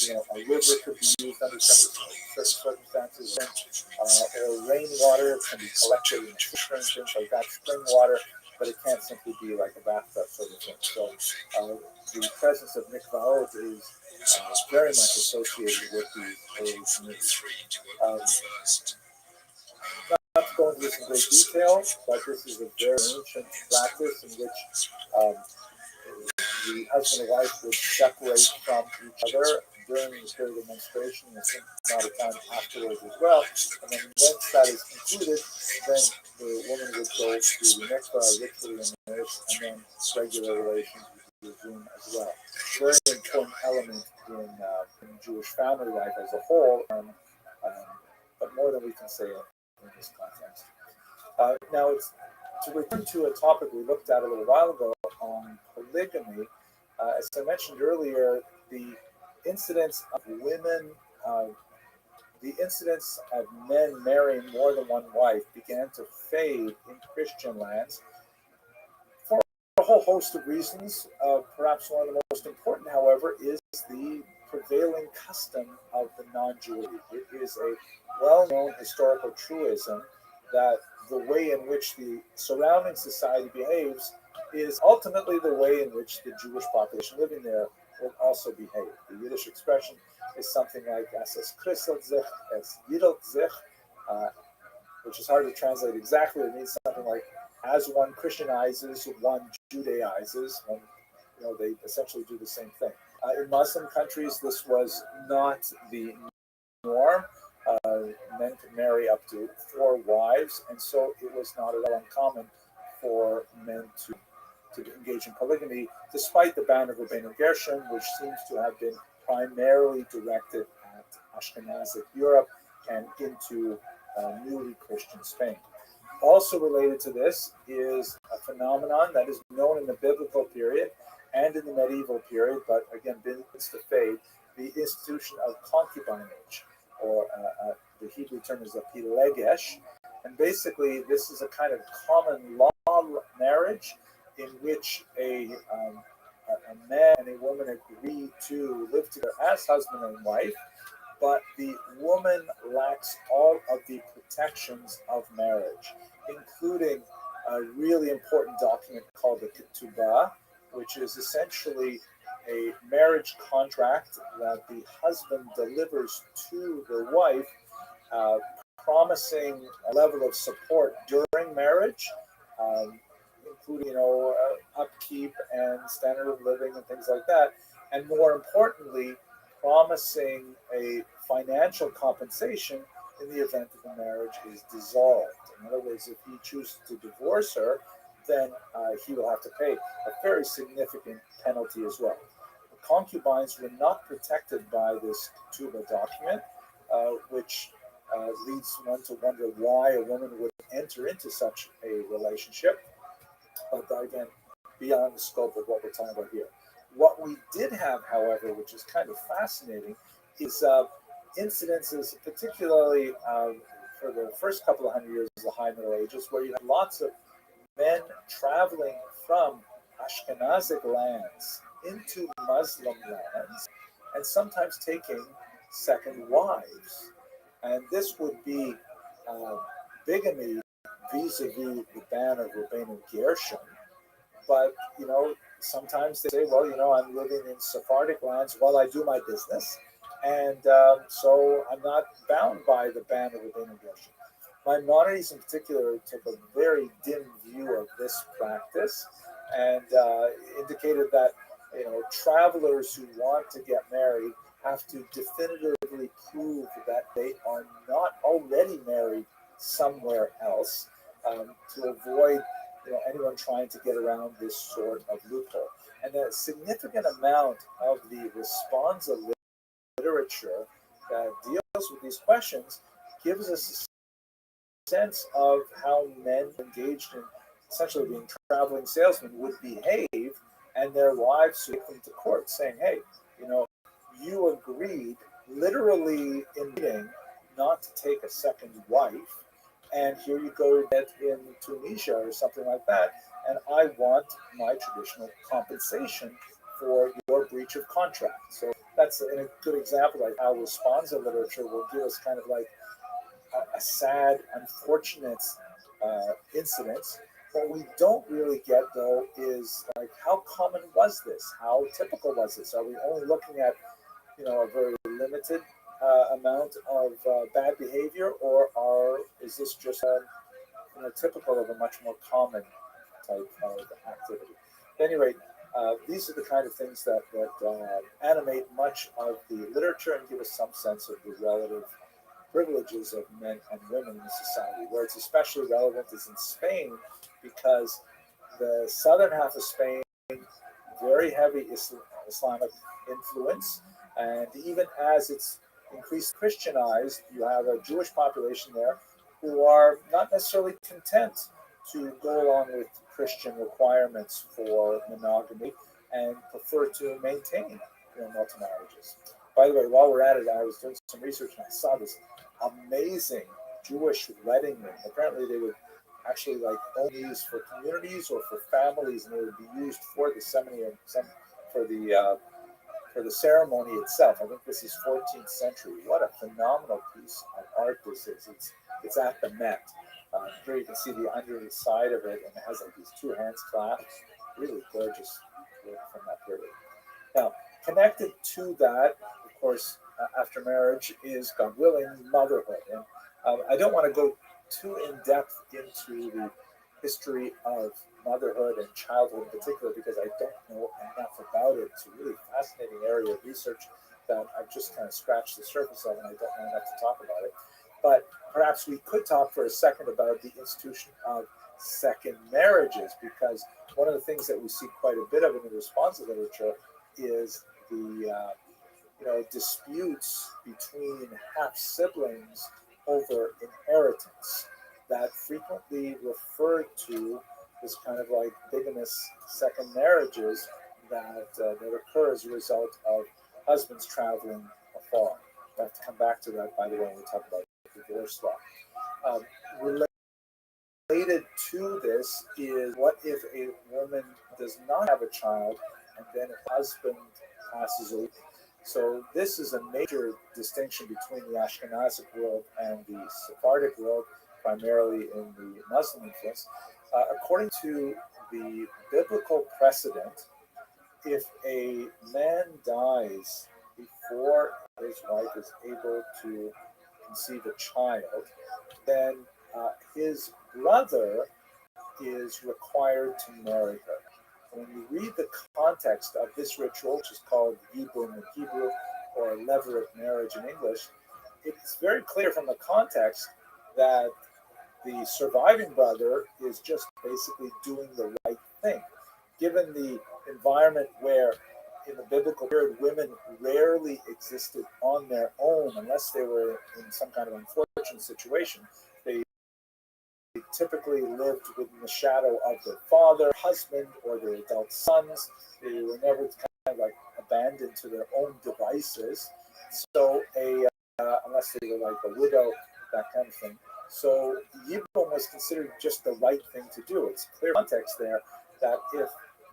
S1: A river could be used under certain circumstances, or rainwater can be collected in cisterns, things like that, spring water, but it can't simply be like a bathtub sort of thing. So the presence of mikvaot is very much associated with the early communities. Not to go into this in great detail, but this is a very ancient practice in which the husband and wife would separate from each other during the period of menstruation and a certain amount of time afterwards as well. And then once that is concluded, then the woman would go to the mikvah, ritually immersed, and then regular relations would resume as well. Very important element in Jewish family life as a whole, but more than we can say in this context. Now, to return to a topic we looked at a little while ago on polygamy. As I mentioned earlier, the incidence of women, the incidence of men marrying more than one wife began to fade in Christian lands for a whole host of reasons. Perhaps one of the most important, however, is the prevailing custom of the non-Jew. It is a well-known historical truism that the way in which the surrounding society behaves is ultimately the way in which the Jewish population living there will also behave. The Yiddish expression is something like "as es christelt sich, es jiddelt sich," uh, which is hard to translate exactly. It means something like "as one Christianizes, one Judaizes." When, they essentially do the same thing. In Muslim countries, this was not the norm. Men could marry up to 4 wives, and so it was not at all uncommon for men to engage in polygamy, despite the ban of Rabbeinu Gershom, which seems to have been primarily directed at Ashkenazic Europe and into newly Christian Spain. Also related to this is a phenomenon that is known in the biblical period and in the medieval period, but again, begins to fade, the institution of concubinage, or the Hebrew term is a pilegesh. And basically, this is a kind of common law marriage in which a man and a woman agree to live together as husband and wife, but the woman lacks all of the protections of marriage, including a really important document called the ketubah, which is essentially a marriage contract that the husband delivers to the wife, promising a level of support during marriage, including upkeep and standard of living and things like that, and more importantly, promising a financial compensation in the event that the marriage is dissolved. In other words, if he chooses to divorce her, then he will have to pay a very significant penalty as well. The concubines were not protected by this ketubah document, which leads one to wonder why a woman would enter into such a relationship. But again, beyond the scope of what we're talking about here. What we did have, however, which is kind of fascinating, is incidences, particularly for the first couple of hundred years of the High Middle Ages, where you had lots of men traveling from Ashkenazic lands into Muslim lands, and sometimes taking second wives. And this would be bigamy vis-a-vis the ban of Rabbeinu Gershom. But, sometimes they say, well, I'm living in Sephardic lands while I do my business, and so I'm not bound by the ban of Rabbeinu Gershom. Maimonides in particular took a very dim view of this practice and indicated that, travelers who want to get married have to definitively prove that they are not already married somewhere else, to avoid anyone trying to get around this sort of loophole. And a significant amount of the responsa literature that deals with these questions gives us a sense of how men engaged in essentially being traveling salesmen would behave, and their wives would come to court saying, hey, you agreed literally in meeting not to take a second wife, and here you go in Tunisia or something like that, and I want my traditional compensation for your breach of contract. So that's a good example of how responsa literature will give us kind of like a sad, unfortunate incident. What we don't really get, though, is like how common was this? How typical was this? Are we only looking at a very limited amount of bad behavior, or is this just typical of a much more common type of activity? At any rate, these are the kind of things that animate much of the literature and give us some sense of the relative privileges of men and women in society. Where it's especially relevant is in Spain, because the southern half of Spain, very heavy Islamic influence, and even as it's increased Christianized, you have a Jewish population there who are not necessarily content to go along with Christian requirements for monogamy and prefer to maintain multi-marriages. By the way, while we're at it, I was doing some research and I saw this amazing Jewish wedding ring. Apparently they would actually own these for communities or for families, and they would be used for the ceremony, for for the ceremony itself. I think this is 14th century. What a phenomenal piece of art this is. It's at the Met. Here you can see the underside of it, and it has like these two hands clasped. Really gorgeous work from that period. Now, connected to that, of course, after marriage is, God willing, motherhood. And I don't want to go too in depth into the history of motherhood and childhood in particular, because I don't know enough about it. It's a really fascinating area of research that I've just kind of scratched the surface of, and I don't know enough to talk about it. But perhaps we could talk for a second about the institution of second marriages, because one of the things that we see quite a bit of in the responsive literature is the disputes between half siblings over inheritance that frequently refer to this kind of like bigamous second marriages that occur as a result of husbands traveling afar. We have to come back to that, by the way, when we talk about divorce law. Related to this is, what if a woman does not have a child and then her husband passes away? So this is a major distinction between the Ashkenazic world and the Sephardic world, primarily in the Muslim influence. According to the biblical precedent, if a man dies before his wife is able to conceive a child, then his brother is required to marry her. When you read the context of this ritual, which is called Yibum in Hebrew, or levirate marriage in English, it's very clear from the context that the surviving brother is just basically doing the right thing. Given the environment where, in the biblical period, women rarely existed on their own unless they were in some kind of unfortunate situation. They typically lived within the shadow of their father, husband, or their adult sons. They were never kind of like abandoned to their own devices. So unless they were like a widow, that kind of thing. So Yibum was considered just the right thing to do. It's clear context there that if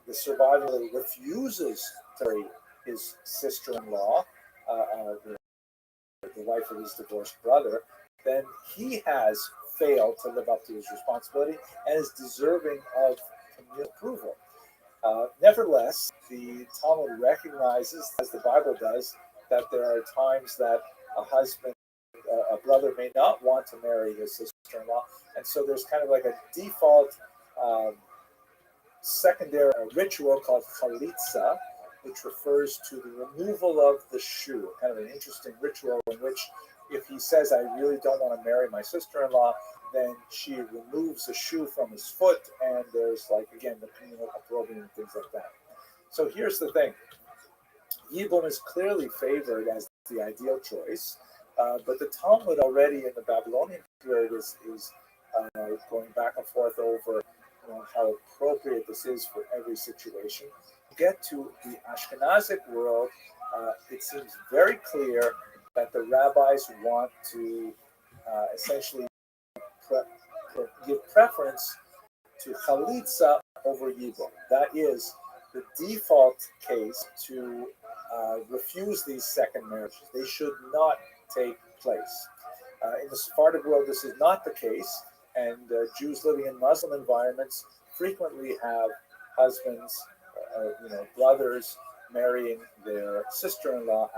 S1: the survivor refuses to marry his sister-in-law, the wife of his divorced brother, then he has failed to live up to his responsibility and is deserving of communal approval. Nevertheless, the Talmud recognizes, as the Bible does, that there are times that a brother may not want to marry his sister-in-law, and so there's kind of like a default secondary ritual called chalitza, which refers to the removal of the shoe. Kind of an interesting ritual in which, if he says, "I really don't want to marry my sister-in-law," then she removes the shoe from his foot, and there's like, again, the communal opprobrium and things like that. So here's the thing. Yibum is clearly favored as the ideal choice, but the Talmud already in the Babylonian period is going back and forth over how appropriate this is for every situation. To get to the Ashkenazic world, it seems very clear that the rabbis want to essentially give preference to chalitza over yibum. That is the default case to refuse these second marriages. They should not take place. In the Sephardic world, this is not the case, and Jews living in Muslim environments frequently have husbands, brothers marrying their sister-in-law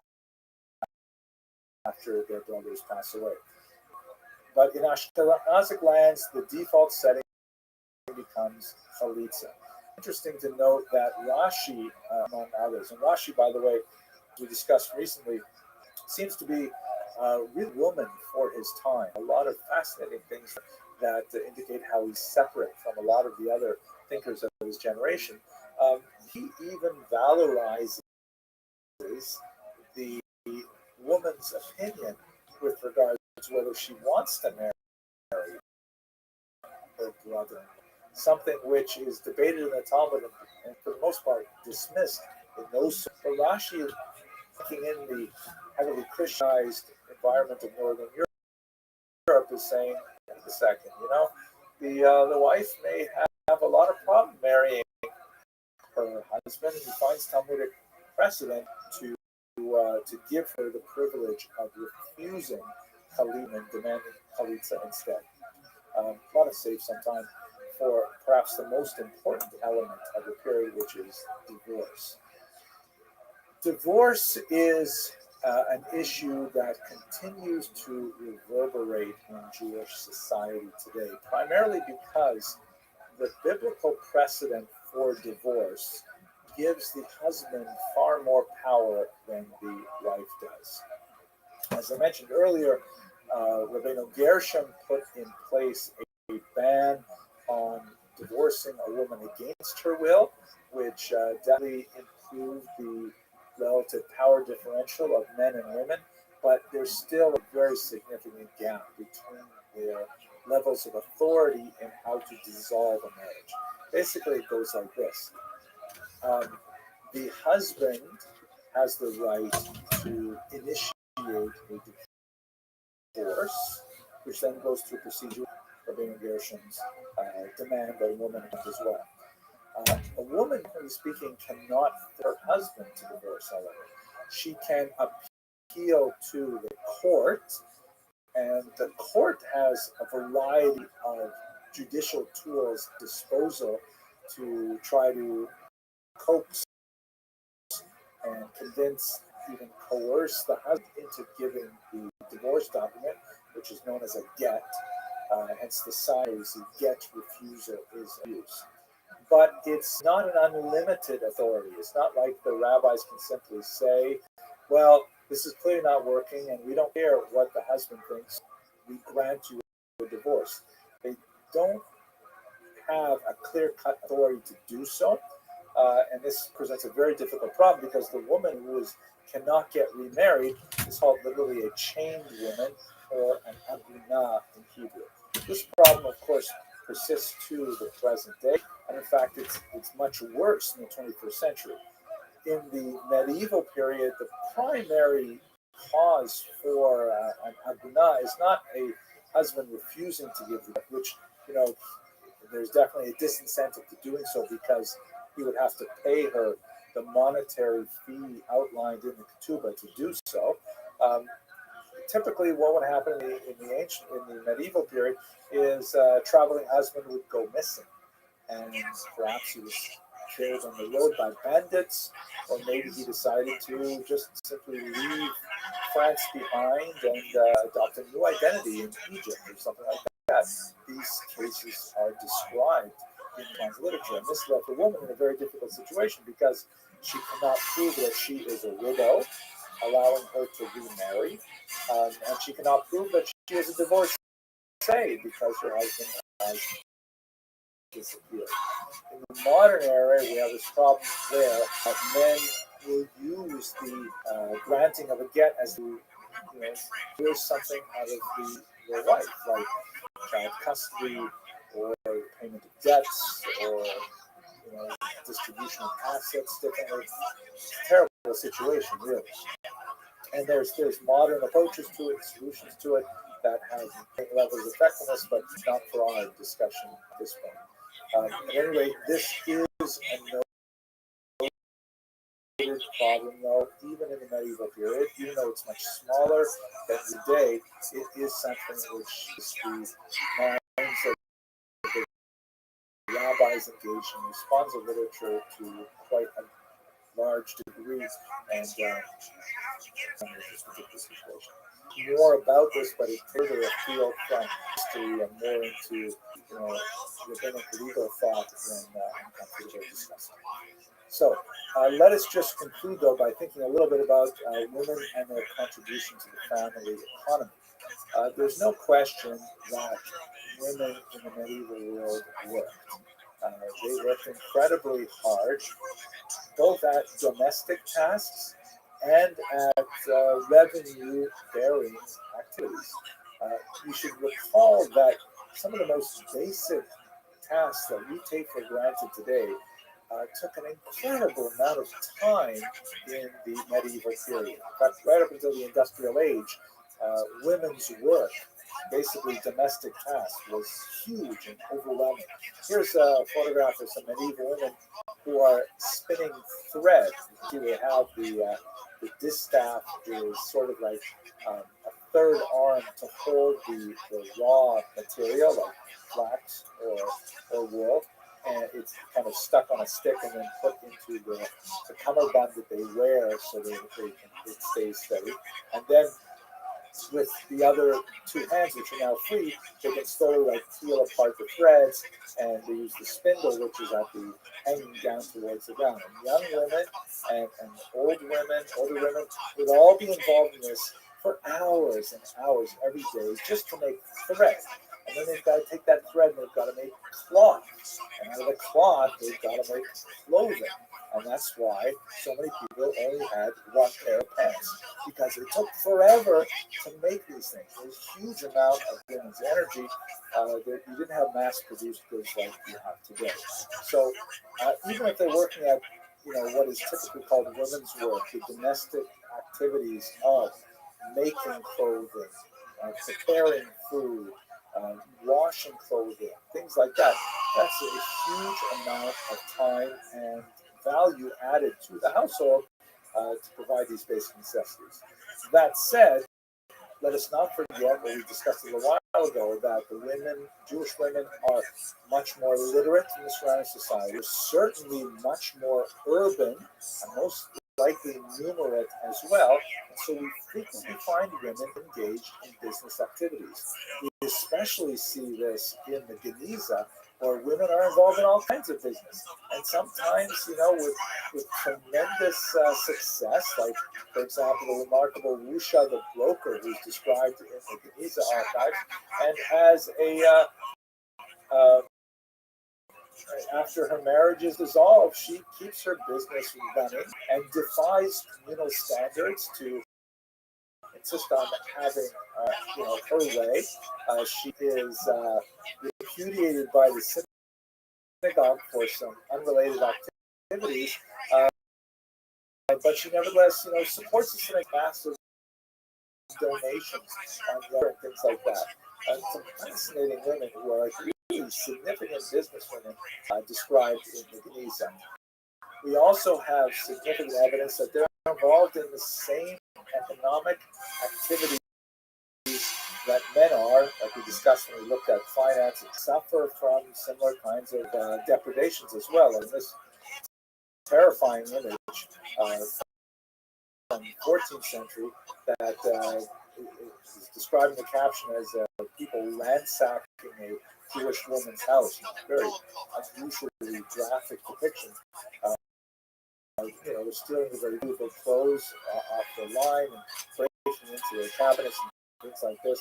S1: after their brothers pass away. But in Ashkenazic lands, the default setting becomes chalitza. Interesting to note that Rashi, among others, and Rashi, by the way, we discussed recently, seems to be a real woman for his time. A lot of fascinating things that indicate how he's separate from a lot of the other thinkers of his generation. He even valorizes the woman's opinion with regard to whether she wants to marry her brother, something which is debated in the Talmud and for the most part dismissed in those. So Rashi is looking in the heavily Christianized environment of Northern Europe is saying, wait a second, the wife may have a lot of problem marrying her husband, and he finds Talmudic precedent to to give her the privilege of refusing Khalid and demanding Khalitsa instead. A lot of save some time for perhaps the most important element of the period, which is divorce. Divorce is an issue that continues to reverberate in Jewish society today, primarily because the biblical precedent for divorce gives the husband far more power than the wife does. As I mentioned earlier, Rabbeinu Gershom put in place a ban on divorcing a woman against her will, which definitely improved the relative power differential of men and women, but there's still a very significant gap between their levels of authority and how to dissolve a marriage. Basically, it goes like this. The husband has the right to initiate a divorce, which then goes through procedure of Rabbeinu Gershom's demand that a woman has as well. A woman, generally speaking, cannot force her husband to divorce, however. She can appeal to the court, and the court has a variety of judicial tools at disposal to try to coax and convince, even coerce the husband into giving the divorce document, which is known as a get. Hence the size, the get refusal is abuse. But it's not an unlimited authority. It's not like the rabbis can simply say, well, this is clearly not working and we don't care what the husband thinks. We grant you a divorce. They don't have a clear-cut authority to do so. And this presents a very difficult problem because the woman who cannot get remarried is called literally a chained woman or an abuna in Hebrew. This problem, of course, persists to the present day, and in fact, it's much worse in the 21st century. In the medieval period, the primary cause for an abuna is not a husband refusing to give the, which, there's definitely a disincentive to doing so because he would have to pay her the monetary fee outlined in the ketubah to do so. Typically, what would happen in the medieval period is a traveling husband would go missing, and perhaps he was killed on the road by bandits, or maybe he decided to just simply leave France behind and adopt a new identity in Egypt or something like that. These cases are described in Fran's literature, and this left a woman in a very difficult situation because she cannot prove that she is a widow, allowing her to remarry, and she cannot prove that she is a divorcee because her husband has disappeared. In the modern era, we have this problem where men will use the granting of a get as to, here's something out of the wife, like child custody or payment of debts or distribution of assets differently. It's a terrible situation, really. And there's modern approaches to it, solutions to it that have levels of effectiveness, but not for our discussion at this point. At any rate, this is a noted problem, though, even in the medieval period, even though it's much smaller than today, it is something which is the minds of the rabbis engaged in responsive literature to quite a large degree, and this particular situation. More about this, but it's further afield from history and more into rabbinic legal thought when comfortable discussing. So let us just conclude, though, by thinking a little bit about women and their contribution to the family economy. There's no question that women in the medieval world worked. They worked incredibly hard, both at domestic tasks and at revenue-bearing activities. You should recall that some of the most basic tasks that we take for granted today took an incredible amount of time in the medieval period. In fact, right up until the industrial age, women's work basically domestic task was huge and overwhelming. Here's a photograph of some medieval women who are spinning thread. You see, they have the distaff is sort of like a third arm to hold the raw material like flax or wool, and it's kind of stuck on a stick and then put into the cummerbund that they wear so it stays steady. And then with the other two hands, which are now free, they can slowly like peel apart the threads, and they use the spindle, which is at the hanging down towards the ground. And young women and older women would all be involved in this for hours and hours every day just to make thread. And then they've got to take that thread and they've got to make cloth. And out of the cloth, they've got to make clothing. And that's why so many people only had one pair of pants, because it took forever to make these things. There's a huge amount of women's energy. You didn't have mass-produced goods like you have today. So even if they're working at what is typically called women's work, the domestic activities of making clothing, preparing food, washing clothing, things like that, that's a huge amount of time and value added to the household to provide these basic necessities. That said, let us not forget what we discussed a little while ago, that the women, Jewish women, are much more literate in the surrounding society. They're certainly much more urban and most likely numerate as well. And so we frequently find women engaged in business activities. We especially see this in the Geniza, where women are involved in all kinds of business. And sometimes, with tremendous success, like, for example, the remarkable Rusha the broker, who's described in the Geniza archives, and as after her marriage is dissolved, she keeps her business running and defies communal standards to insist on having, her way. She is repudiated by the synagogue for some unrelated activities, but she nevertheless, supports the synagogue, massive donations and things like that. Some fascinating women who are like really significant businesswomen described in the Geniza. We also have significant evidence that they're involved in the same economic activities that men are, like we discussed when we looked at finance, and suffer from similar kinds of depredations as well. And this terrifying image from the 14th century that is described in the caption as people ransacking a Jewish woman's house. Very unusually graphic depiction. They're stealing the very beautiful clothes off their line and breaking into their cabinets and things like this.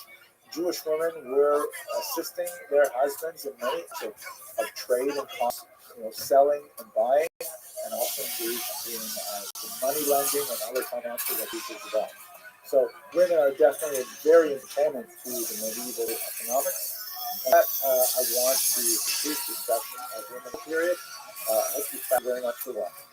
S1: Jewish women were assisting their husbands in many of trade and selling and buying, and also engaged in money lending and other financial activities as well. So women are definitely very important to the medieval economics. And that I want to conclude discussion of women period. Thank you very much for watching.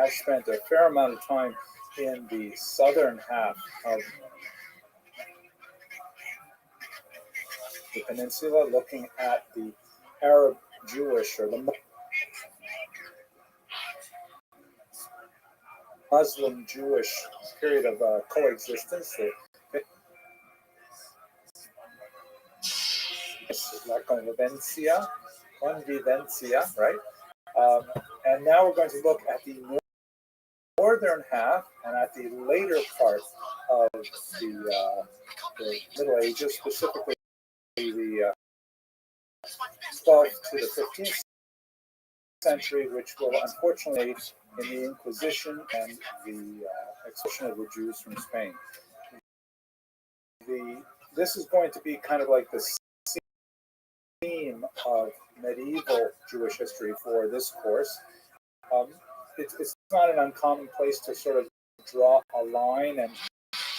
S1: I've spent a fair amount of time in the southern half of the peninsula, looking at the Arab Jewish or the Muslim Jewish period of coexistence. La convivencia, right? And now we're going to look at the northern half and at the later part of the Middle Ages, specifically the 12th to the 15th century, which will unfortunately aid in the Inquisition and the expulsion of the Jews from Spain. This is going to be kind of like the theme of medieval Jewish history for this course. Um, it's not an uncommon place to sort of draw a line and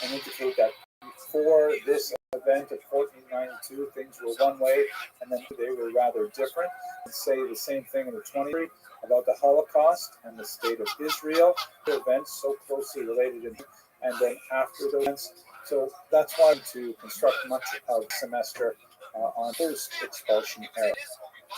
S1: indicate that before this event of 1492, things were one way, and then they were rather different. And say the same thing in the 20th century about the Holocaust and the state of Israel, events so closely related, and then after those events. So that's why to construct much of the semester on first expulsion era.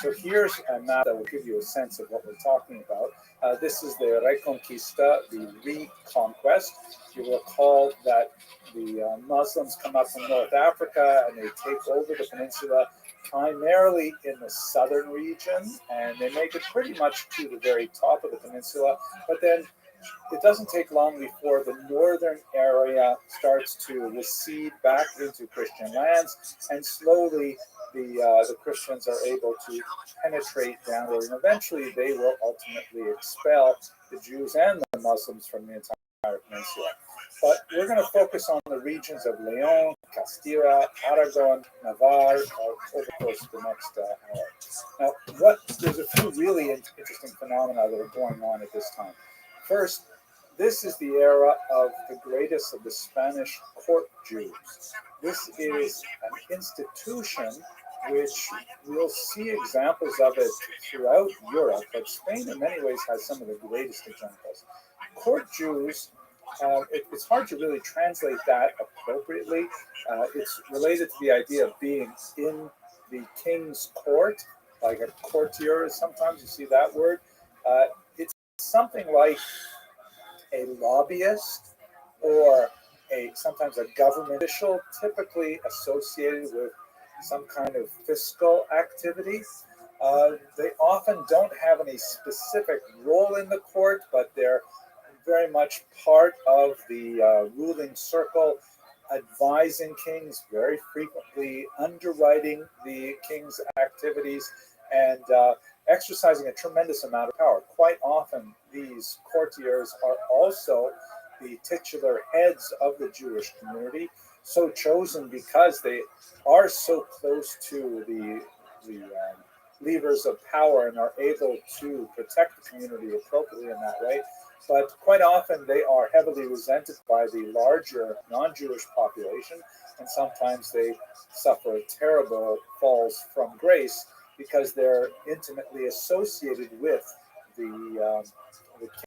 S1: So here's a map that will give you a sense of what we're talking about. This is the Reconquista, the reconquest. You recall that the Muslims come up from North Africa and they take over the peninsula primarily in the southern region, and they make it pretty much to the very top of the peninsula. But then it doesn't take long before the northern area starts to recede back into Christian lands, and slowly the Christians are able to penetrate downward, and eventually they will ultimately expel the Jews and the Muslims from the entire peninsula. But we're going to focus on the regions of Leon, Castilla, Aragon, Navarre over the course of the next hour. Now, there's a few really interesting phenomena that are going on at this time. First, this is the era of the greatest of the Spanish court Jews. This is an institution which we'll see examples of it throughout Europe, but Spain in many ways has some of the greatest examples. Court Jews, it's hard to really translate that appropriately. It's related to the idea of being in the king's court, like a courtier, sometimes you see that word. It's something like a lobbyist or sometimes a government official, typically associated with some kind of fiscal activity. They often don't have any specific role in the court, but they're very much part of the ruling circle, advising kings, very frequently underwriting the king's activities, and exercising a tremendous amount of power. Quite often, these courtiers are also the titular heads of the Jewish community, so chosen because they are so close to the levers of power and are able to protect the community appropriately in that way. But quite often they are heavily resented by the larger non-Jewish population, and sometimes they suffer terrible falls from grace because they're intimately associated with the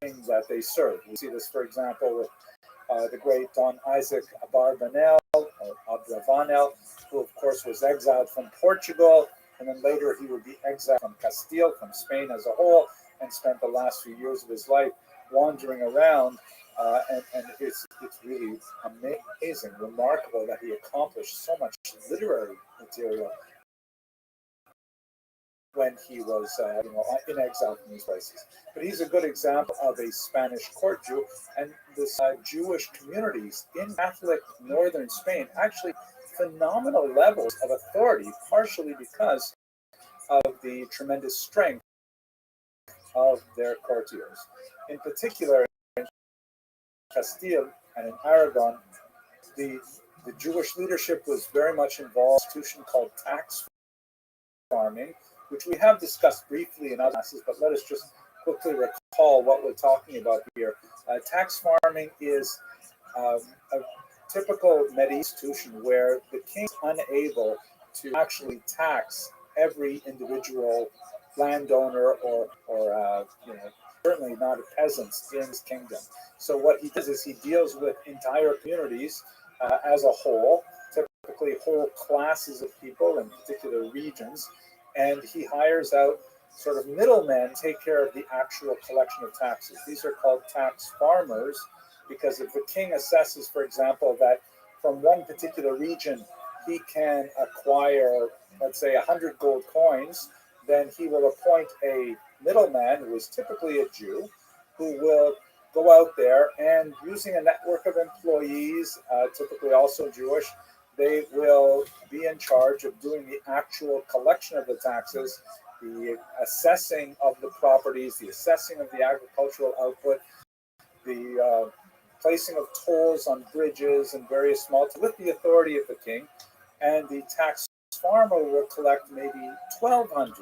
S1: king that they serve. We see this, for example, with the great Don Isaac Abarbanel, or Abravanel, who of course was exiled from Portugal, and then later he would be exiled from Castile, from Spain as a whole, and spent the last few years of his life wandering around. And it's really amazing, remarkable that he accomplished so much literary material when he was in exile from these places. But he's a good example of a Spanish court Jew, and this Jewish communities in Catholic northern Spain actually phenomenal levels of authority, partially because of the tremendous strength of their courtiers. In particular, in Castile and in Aragon, the Jewish leadership was very much involved in an institution called tax farming, which we have discussed briefly in other classes, but let us just quickly recall what we're talking about here. Tax farming is a typical medieval institution where the king is unable to actually tax every individual landowner or certainly not peasants in his kingdom. So what he does is he deals with entire communities as a whole, typically whole classes of people in particular regions, and he hires out sort of middlemen to take care of the actual collection of taxes. These are called tax farmers because if the king assesses, for example, that from one particular region he can acquire, let's say, 100 gold coins, then he will appoint a middleman who is typically a Jew who will go out there and using a network of employees, typically also Jewish, they will be in charge of doing the actual collection of the taxes, the assessing of the properties, the assessing of the agricultural output, the placing of tolls on bridges and various small, with the authority of the king, and the tax farmer will collect maybe 1,200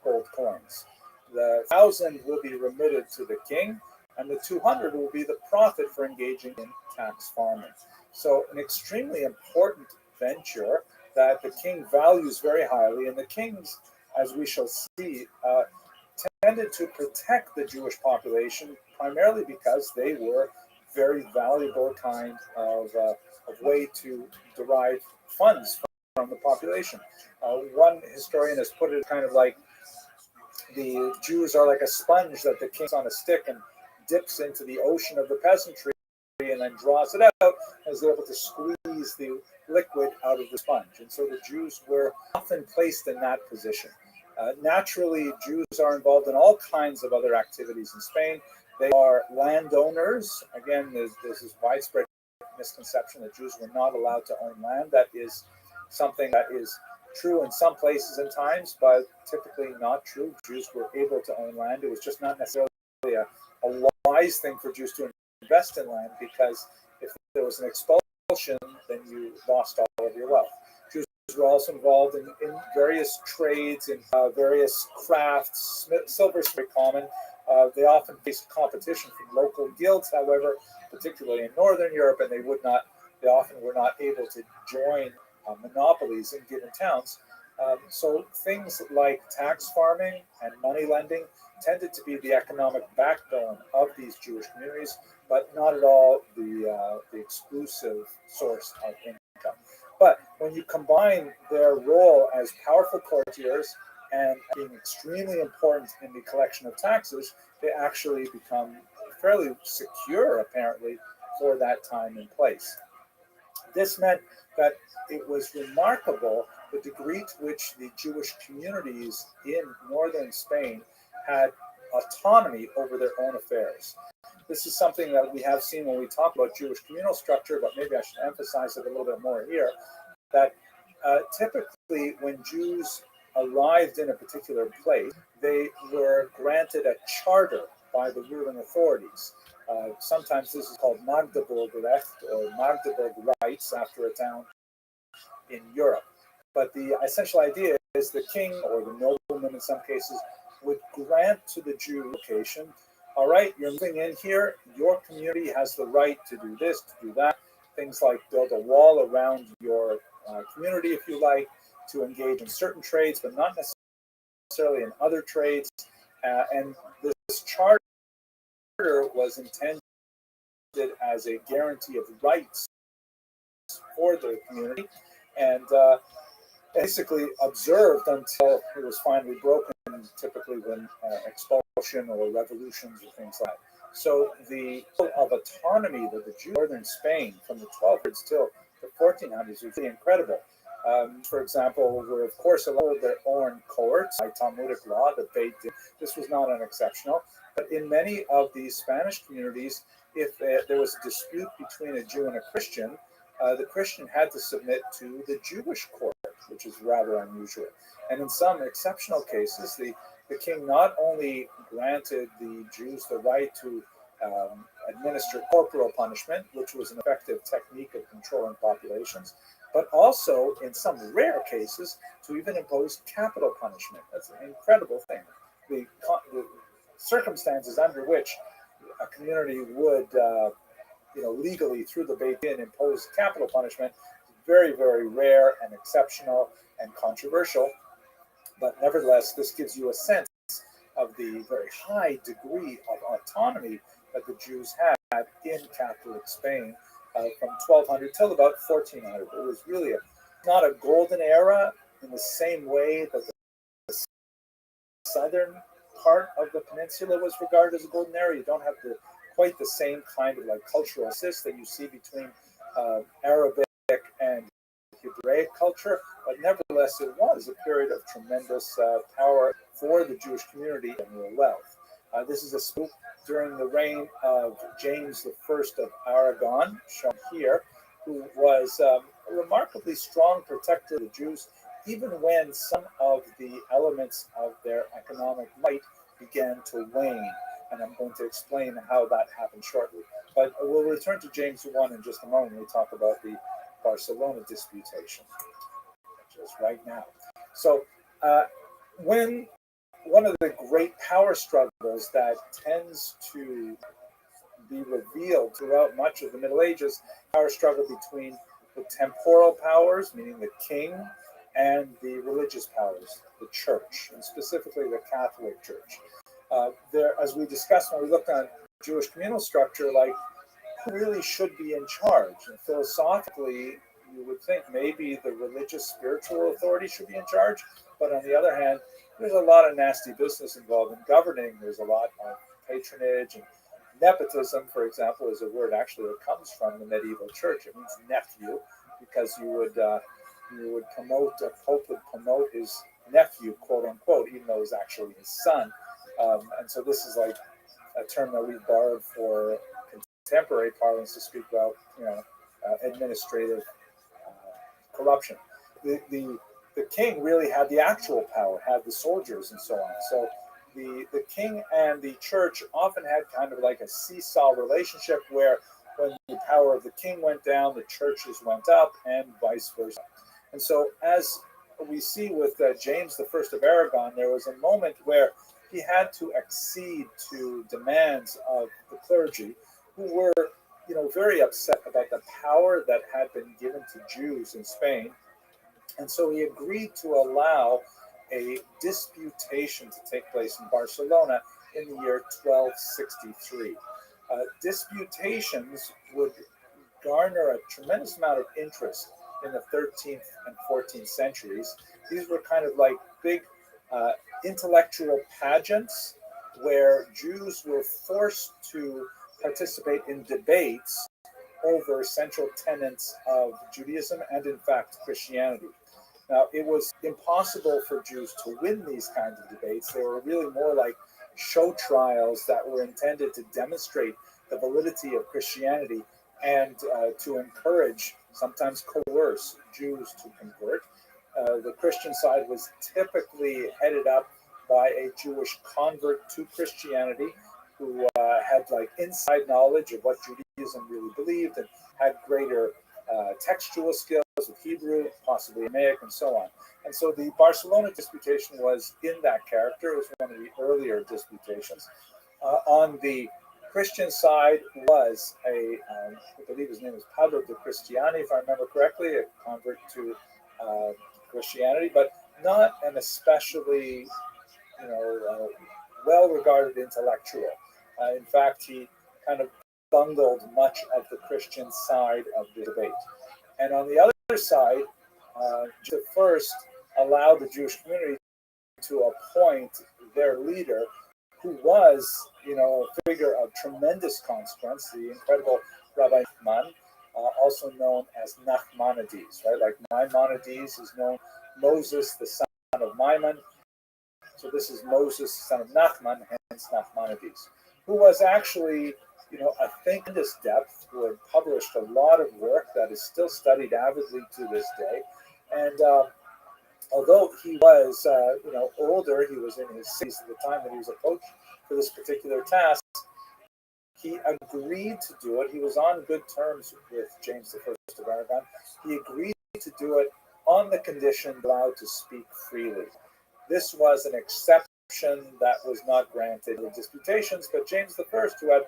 S1: gold coins. The 1,000 will be remitted to the king, and the 200 will be the profit for engaging in tax farming. So an extremely important venture that the king values very highly, and the kings, as we shall see, tended to protect the Jewish population primarily because they were very valuable kind of way to derive funds from the population. One historian has put it kind of like the Jews are like a sponge that the king's on a stick and dips into the ocean of the peasantry and then draws it out, and is able to squeeze the liquid out of the sponge. And so the Jews were often placed in that position. Naturally, Jews are involved in all kinds of other activities in Spain. They are landowners. Again, there's this widespread misconception that Jews were not allowed to own land. That is something that is true in some places and times, but typically not true. Jews were able to own land. It was just not necessarily a wise thing for Jews to invest in land, because if there was an expulsion, then you lost all of your wealth. Jews were also involved in various trades, in various crafts. Silver is very common. They often faced competition from local guilds, however, particularly in Northern Europe, and they often were not able to join monopolies in given towns. So things like tax farming and money lending tended to be the economic backbone of these Jewish communities, but not at all the exclusive source of income. But when you combine their role as powerful courtiers and being extremely important in the collection of taxes, they actually become fairly secure, apparently, for that time and place. This meant that it was remarkable the degree to which the Jewish communities in northern Spain had autonomy over their own affairs. This is something that we have seen when we talk about Jewish communal structure, but maybe I should emphasize it a little bit more here, that typically when Jews arrived in a particular place, they were granted a charter by the ruling authorities. Sometimes this is called Magdeburgrecht or Magdeburg rights after a town in Europe. But the essential idea is the king or the nobleman in some cases would grant to the Jew location, all right, you're moving in here, your community has the right to do this, to do that, things like build a wall around your community if you like, to engage in certain trades, but not necessarily in other trades. And this charter was intended as a guarantee of rights for the community, and basically observed until it was finally broken, typically when expulsion or revolutions or things like that. So the of autonomy that the Jews in northern Spain from the 1200s till the 1400s was really incredible. For example, were of course allowed their own courts by Talmudic law that they did. This was not unexceptional. But in many of these Spanish communities, if there was a dispute between a Jew and a Christian, the Christian had to submit to the Jewish court, which is rather unusual. And in some exceptional cases, the king not only granted the Jews the right to administer corporal punishment, which was an effective technique of controlling populations, but also, in some rare cases, to even impose capital punishment. That's an incredible thing. The circumstances under which a community would, legally through the Beit Din impose capital punishment, very, very rare and exceptional and controversial. But nevertheless, this gives you a sense of the very high degree of autonomy that the Jews had in Catholic Spain from 1200 till about 1400. It was really not a golden era in the same way that the southern part of the peninsula was regarded as a golden era. You don't have quite the same kind of cultural assist that you see between Arabic and Hebraic culture, but nevertheless it was a period of tremendous power for the Jewish community and their wealth. This is a spook during the reign of James I of Aragon, shown here, who was a remarkably strong protector of the Jews, even when some of the elements of their economic might began to wane. And I'm going to explain how that happened shortly. But we'll return to James I in just a moment when we talk about the Barcelona disputation. is right now. So when one of the great power struggles that tends to be revealed throughout much of the Middle Ages, power struggle between the temporal powers, meaning the king, and the religious powers, the church, and specifically the Catholic Church. There, as we discussed when we looked at Jewish communal structure, like who really should be in charge? And philosophically, you would think maybe the religious spiritual authority should be in charge, but on the other hand, there's a lot of nasty business involved in governing. There's a lot of patronage and nepotism, for example, is a word actually that comes from the medieval church. It means nephew, because you would promote, a pope would promote his nephew, quote unquote, even though it was actually his son. And so this is like a term that we borrowed for contemporary parlance to speak about, administrative corruption. The king really had the actual power, had the soldiers and so on. So the king and the church often had kind of like a seesaw relationship where when the power of the king went down, the churches went up and vice versa. And so as we see with James I of Aragon, there was a moment where he had to accede to demands of the clergy who were, very upset about the power that had been given to Jews in Spain. And so he agreed to allow a disputation to take place in Barcelona in the year 1263. Disputations would garner a tremendous amount of interest in the 13th and 14th centuries. These were kind of like big intellectual pageants where Jews were forced to participate in debates over central tenets of Judaism and, in fact, Christianity. Now, it was impossible for Jews to win these kinds of debates. They were really more like show trials that were intended to demonstrate the validity of Christianity and to encourage, sometimes coerce, Jews to convert. The Christian side was typically headed up by a Jewish convert to Christianity who had like inside knowledge of what Judaism really believed and had greater textual skills with Hebrew, possibly Aramaic, and so on. And so the Barcelona disputation was in that character. It was one of the earlier disputations. On the Christian side was I believe his name was Pablo de Cristiani, if I remember correctly, a convert to Christianity, but not an especially, well-regarded intellectual. In fact, he kind of bungled much of the Christian side of the debate. And on the other side, the first allowed the Jewish community to appoint their leader, who was, a figure of tremendous consequence, the incredible Rabbi Nachman, also known as Nachmanides, right? Like Maimonides is known, Moses, the son of Maimon. So this is Moses, son of Nachman, hence Nachmanides, who was actually, a thinker in this depth, who had published a lot of work that is still studied avidly to this day. And although he was, older, he was in his 60s at the time that he was approached for this particular task, he agreed to do it. He was on good terms with James I of Aragon. He agreed to do it on the condition allowed to speak freely. This was an exception that was not granted in disputations, but James I, who had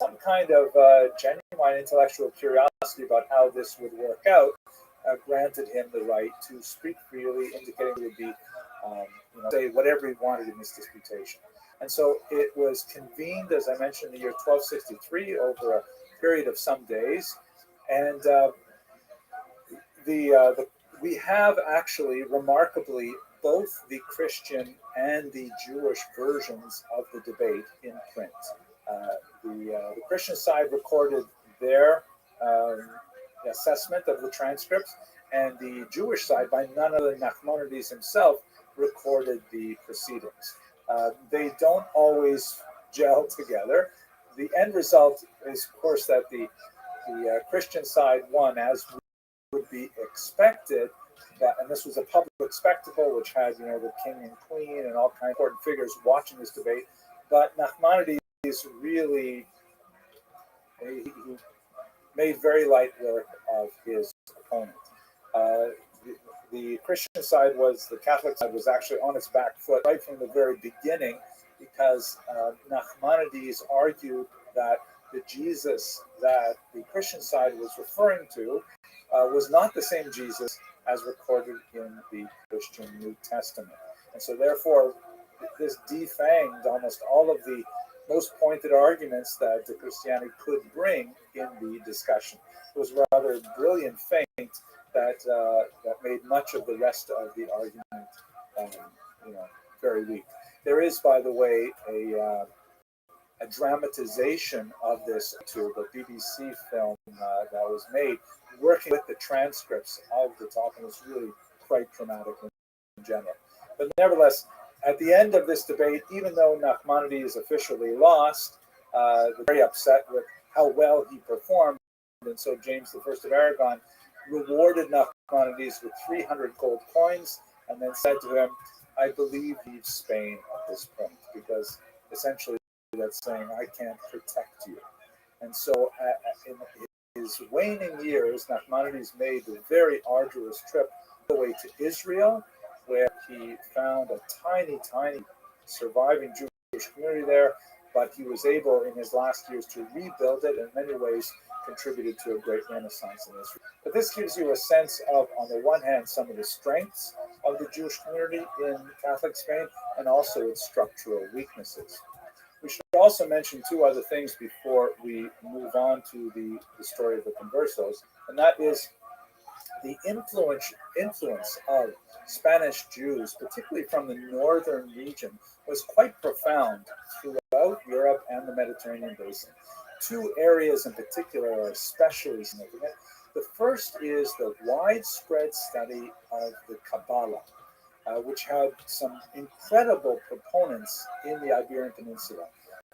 S1: some kind of genuine intellectual curiosity about how this would work out, granted him the right to speak freely, indicating he would be, say whatever he wanted in this disputation. And so it was convened, as I mentioned, in the year 1263 over a period of some days. And we have actually, remarkably, both the Christian and the Jewish versions of the debate in print. The Christian side recorded their assessment of the transcripts, and the Jewish side, by none other than Nachmanides himself, recorded the proceedings. They don't always gel together. The end result is, of course, that the Christian side won, as would be expected. And this was a public spectacle, which had, the king and queen and all kinds of important figures watching this debate. But Nachmanides really he made very light work of his opponent. the Christian side was, the Catholic side was actually on its back foot right from the very beginning, because Nachmanides argued that the Jesus that the Christian side was referring to was not the same Jesus as recorded in the Christian New Testament. And so therefore, this defanged almost all of the most pointed arguments that the Christianity could bring in the discussion. It was rather a brilliant feint that that made much of the rest of the argument, very weak. There is, by the way, a dramatization of this to the BBC film that was made, working with the transcripts of the talk, and it's really quite dramatic in general. But nevertheless, at the end of this debate, even though Nachmanides officially lost, they're very upset with how well he performed, and so James I of Aragon rewarded Nachmanides with 300 gold coins, and then said to him, "I believe leave Spain at this point," because essentially that's saying, "I can't protect you." And so in his waning years, Nachmanides made a very arduous trip all the way to Israel, where he found a tiny surviving Jewish community there, but he was able in his last years to rebuild it, and in many ways contributed to a great renaissance in Israel. But this gives you a sense of, on the one hand, some of the strengths of the Jewish community in Catholic Spain, and also its structural weaknesses. We should also mention two other things before we move on to the story of the Conversos, and that is the influence of Spanish Jews, particularly from the northern region, was quite profound throughout Europe and the Mediterranean basin. Two areas in particular are especially significant. The first is the widespread study of the Kabbalah, which had some incredible proponents in the Iberian Peninsula.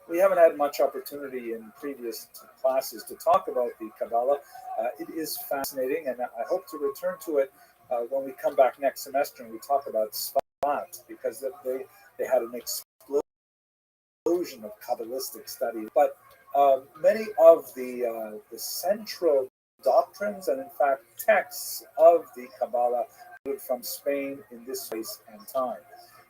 S1: We haven't had much opportunity in previous classes to talk about the Kabbalah. It is fascinating, and I hope to return to it when we come back next semester and we talk about Sfat, because they had an explosion of Kabbalistic study. But many of the central doctrines and, in fact, texts of the Kabbalah from Spain in this space and time.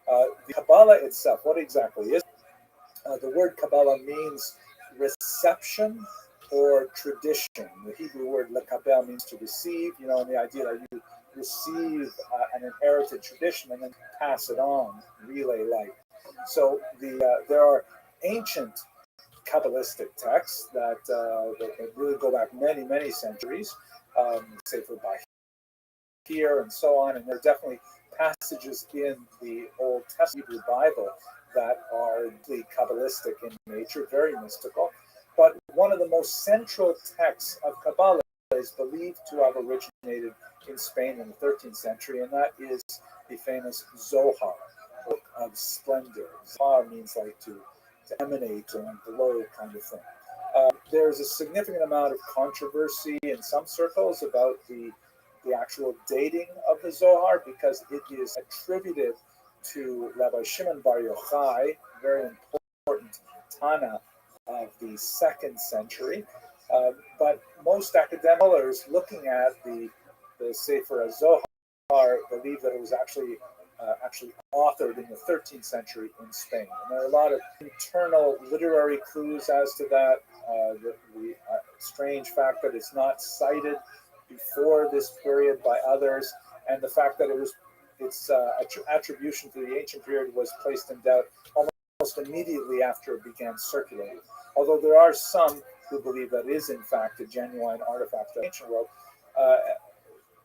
S1: The Kabbalah itself, what exactly is it? The word Kabbalah means reception or tradition. The Hebrew word lekabel means to receive, and the idea that you receive an inherited tradition and then pass it on, relay life. So there are ancient Kabbalistic texts that really go back many, many centuries, say for Bahir and so on, and there are definitely passages in the Old Testament Hebrew Bible that are deeply Kabbalistic in nature, very mystical. But one of the most central texts of Kabbalah is believed to have originated in Spain in the 13th century, and that is the famous Zohar, Book of Splendor. Zohar means like to emanate and glow kind of thing. There's a significant amount of controversy in some circles about the actual dating of the Zohar, because it is attributed to Rabbi Shimon Bar Yochai, very important Tana of the 2nd century. But most academic scholars looking at the Sefer Zohar believe that it was actually authored in the 13th century in Spain. And there are a lot of internal literary clues as to that. The strange fact that it's not cited before this period by others, and the fact that its attribution to the ancient period was placed in doubt almost immediately after it began circulating. Although there are some who believe that is in fact a genuine artifact of the ancient world.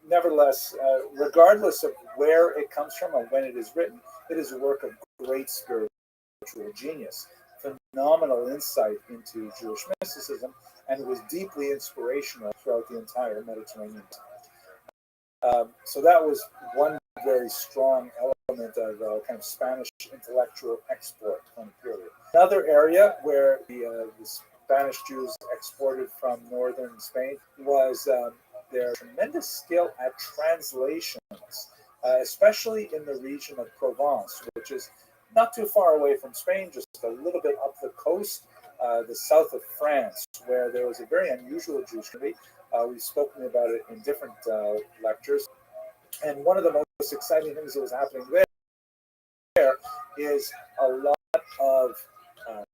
S1: Nevertheless, regardless of where it comes from or when it is written, it is a work of great spiritual genius, phenomenal insight into Jewish mysticism, and it was deeply inspirational throughout the entire Mediterranean. So that was one very strong element of kind of Spanish intellectual export from the period. Another area where the Spanish Jews exported from northern Spain was their tremendous skill at translations, especially in the region of Provence, which is not too far away from Spain, just a little bit up the coast, the south of France, where there was a very unusual Jewish community. We've spoken about it in different lectures. And one of the most exciting things that was happening there is a lot of uh,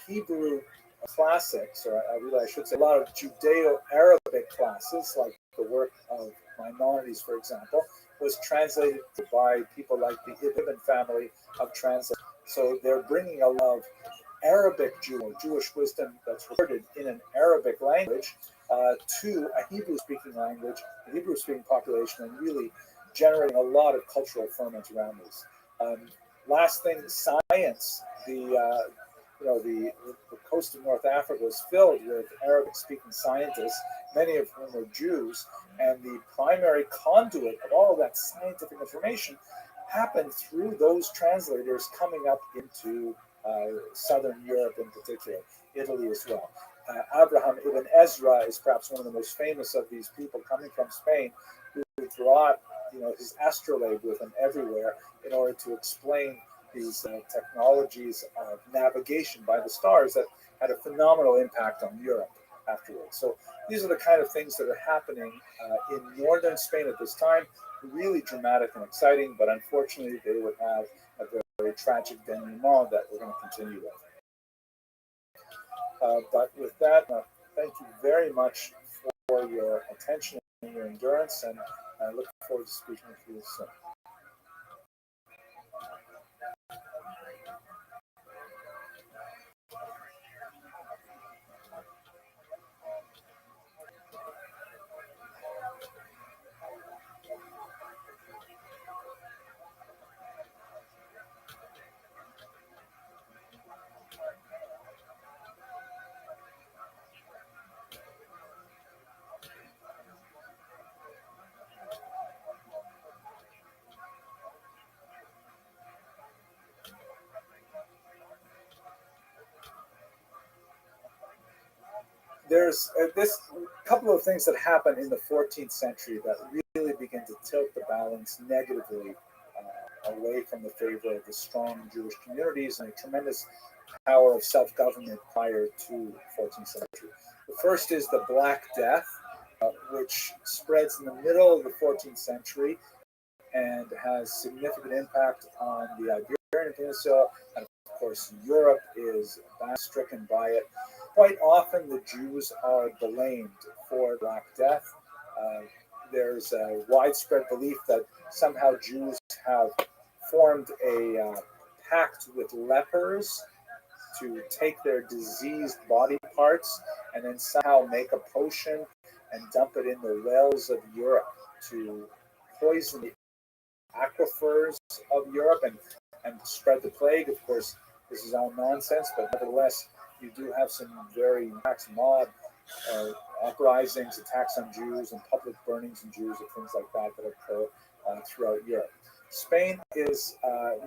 S1: Hebrew classics, or I should say, a lot of Judeo-Arabic classes, like the work of Maimonides, for example, was translated by people like the Ibn family of translators. So they're bringing a lot of Arabic Jewish wisdom that's recorded in an Arabic language to a Hebrew-speaking language, a Hebrew-speaking population, and really generating a lot of cultural ferment around this. Last thing, science. The coast of North Africa was filled with Arabic-speaking scientists, many of whom were Jews, and the primary conduit of all of that scientific information happened through those translators coming up into Southern Europe in particular, Italy as well. Abraham ibn Ezra is perhaps one of the most famous of these people coming from Spain, who brought his astrolabe with him everywhere in order to explain these technologies of navigation by the stars that had a phenomenal impact on Europe afterwards. So these are the kind of things that are happening in northern Spain at this time, really dramatic and exciting, but unfortunately they would have a very tragic denouement that we're going to continue with. But with that, thank you very much for your attention and your endurance, and I look forward to speaking with you soon. There's this couple of things that happen in the 14th century that really begin to tilt the balance negatively away from the favor of the strong Jewish communities and a tremendous power of self-government prior to the 14th century. The first is the Black Death, which spreads in the middle of the 14th century and has significant impact on the Iberian Peninsula, and of course Europe is stricken by it. Quite often the Jews are blamed for Black Death. There's a widespread belief that somehow Jews have formed a pact with lepers to take their diseased body parts and then somehow make a potion and dump it in the wells of Europe to poison the aquifers of Europe and spread the plague. Of course, this is all nonsense, but nevertheless, you do have some very mob uprisings, attacks on Jews, and public burnings of Jews and things like that occur throughout Europe. Spain is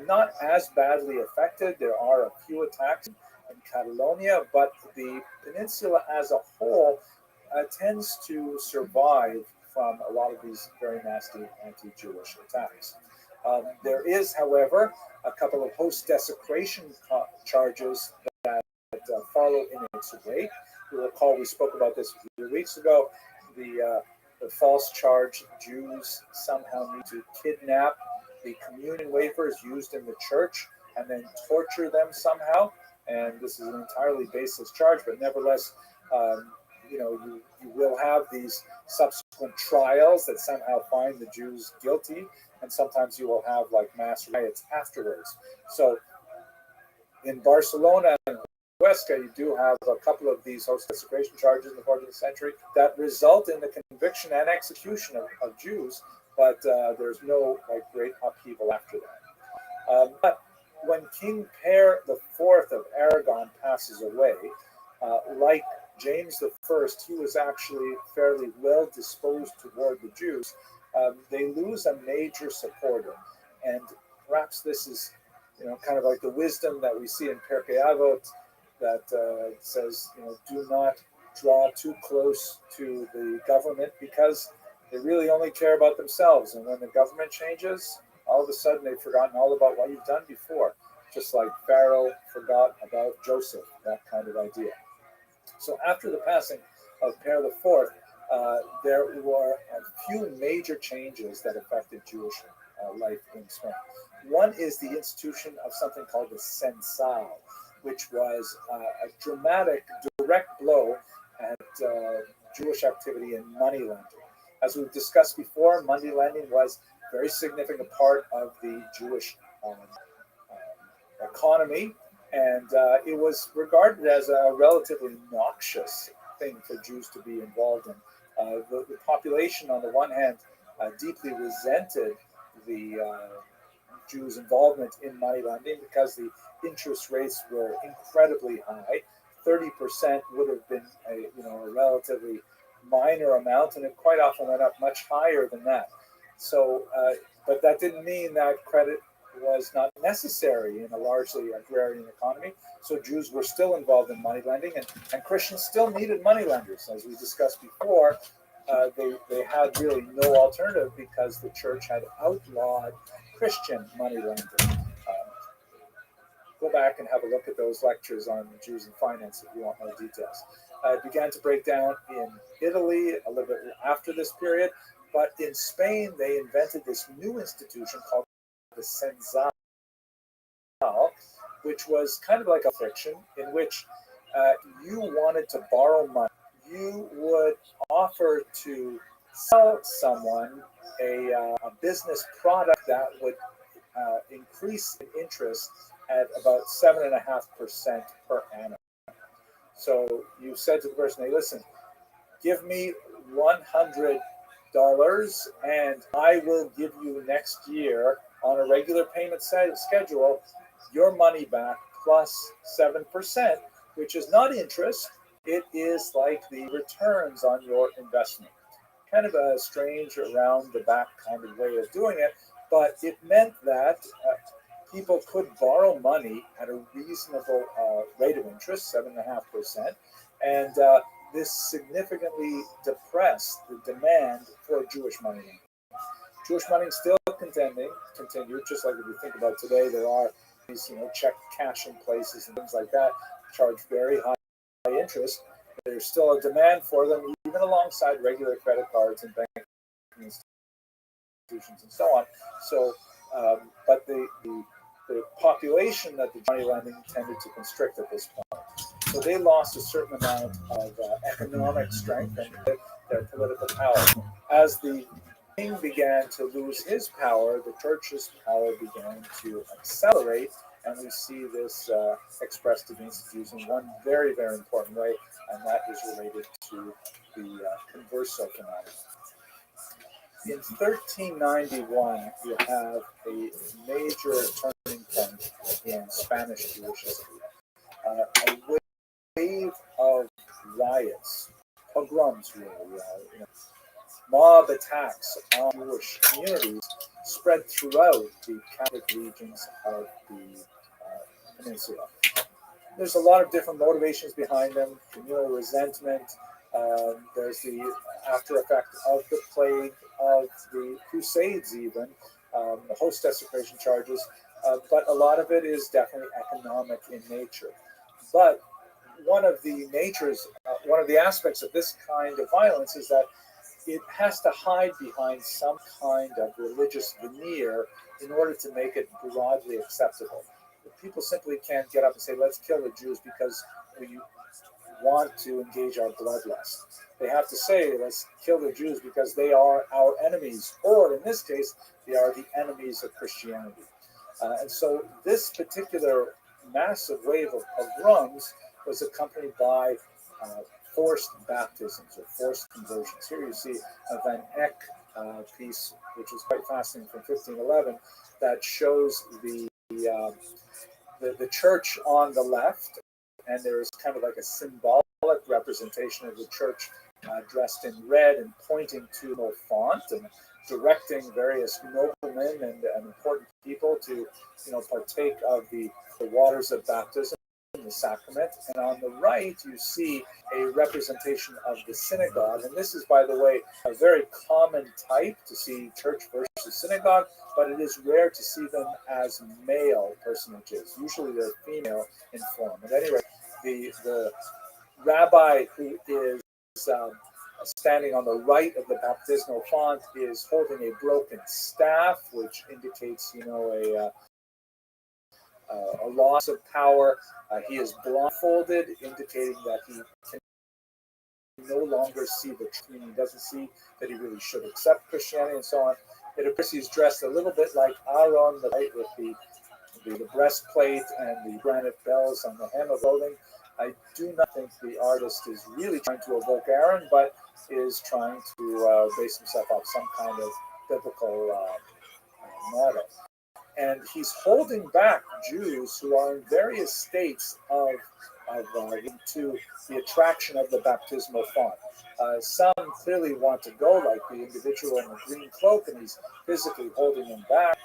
S1: not as badly affected. There are a few attacks in Catalonia, but the peninsula as a whole tends to survive from a lot of these very nasty anti-Jewish attacks. There is, however, a couple of host desecration charges that follow in its wake. You'll recall we spoke about this a few weeks ago. The false charge Jews somehow need to kidnap the communion wafers used in the church and then torture them somehow. And this is an entirely baseless charge, but nevertheless, you will have these subsequent trials that somehow find the Jews guilty, and sometimes you will have like mass riots afterwards. So in Barcelona and Huesca, you do have a couple of these host desecration charges in the 14th century that result in the conviction and execution of Jews, but there's no great upheaval after that. But when King Per IV of Aragon passes away, like James I, he was actually fairly well disposed toward the Jews. They lose a major supporter, and perhaps this is, kind of like the wisdom that we see in Pirkei Avot that says, do not draw too close to the government because they really only care about themselves. And when the government changes, all of a sudden they've forgotten all about what you've done before, just like Pharaoh forgot about Joseph, that kind of idea. So after the passing of Per IV, there were a few major changes that affected Jewish life in Spain. One is the institution of something called the censal, which was a dramatic, direct blow at Jewish activity in money lending. As we've discussed before, money lending was a very significant part of the Jewish economy, and it was regarded as a relatively noxious thing for Jews to be involved in. The population, on the one hand, deeply resented the Jews' involvement in money lending because the interest rates were incredibly high. 30% would have been a relatively minor amount, and it quite often went up much higher than that. So, but that didn't mean that credit was not necessary in a largely agrarian economy. So Jews were still involved in money lending, and Christians still needed money lenders. As we discussed before, they had really no alternative because the church had outlawed Christian money lending. Go back and have a look at those lectures on Jews and finance if you want more details. It began to break down in Italy a little bit after this period, but in Spain they invented this new institution called the censal, which was kind of like a fiction in which you wanted to borrow money. You would offer to sell someone a business product that would increase in interest at about 7.5% per annum. So you said to the person, hey, listen, give me $100 and I will give you next year on a regular payment schedule your money back plus 7%, which is not interest. It is like the returns on your investment. Kind of a strange around the back kind of way of doing it, but it meant that people could borrow money at a reasonable rate of interest, 7.5%, and this significantly depressed the demand for Jewish money. Jewish money still continued, just like if you think about today, there are these check cashing places and things like that, charge very high interest. There's still a demand for them, even alongside regular credit cards and banking institutions and so on. So, but the population that the money lending tended to constrict at this point. So they lost a certain amount of economic strength and their political power. As the king began to lose his power, the church's power began to accelerate, and we see this expressed against Jews in one very, very important way, and that is related to the converso phenomenon. In 1391, you have a major turning point in Spanish Jewish history. A wave of riots, pogroms, really, mob attacks on Jewish communities spread throughout the Catholic regions of the peninsula. There's a lot of different motivations behind them: communal resentment. There's the after effect of the plague, of the Crusades, even the host desecration charges. But a lot of it is definitely economic in nature. But one of the aspects of this kind of violence is that it has to hide behind some kind of religious veneer in order to make it broadly acceptable. People simply can't get up and say, let's kill the Jews because we want to engage our bloodlust. They have to say, let's kill the Jews because they are our enemies, or in this case, they are the enemies of Christianity. And so this particular massive wave of pogroms was accompanied by forced baptisms or forced conversions. Here you see a Van Eyck piece, which is quite fascinating, from 1511, that shows the church on the left, and there is kind of like a symbolic representation of the church dressed in red and pointing to a font and directing various noblemen and important people to partake of the waters of baptism, the sacrament. And on the right you see a representation of the synagogue, and this is, by the way, a very common type to see church versus synagogue, but it is rare to see them as male personages. Usually they're female in form. At any rate, the rabbi who is Standing on the right of the baptismal font is holding a broken staff, which indicates, a loss of power. He is blindfolded, indicating that he can no longer see the truth. He doesn't see that he really should accept Christianity and so on. It appears he's dressed a little bit like Aaron, the right, with the breastplate and the granite bells on the hem of clothing. I do not think the artist is really trying to evoke Aaron, but is trying to base himself off some kind of biblical model. And he's holding back Jews who are in various states to the attraction of the baptismal font. Some clearly want to go, like the individual in the green cloak, and he's physically holding them back.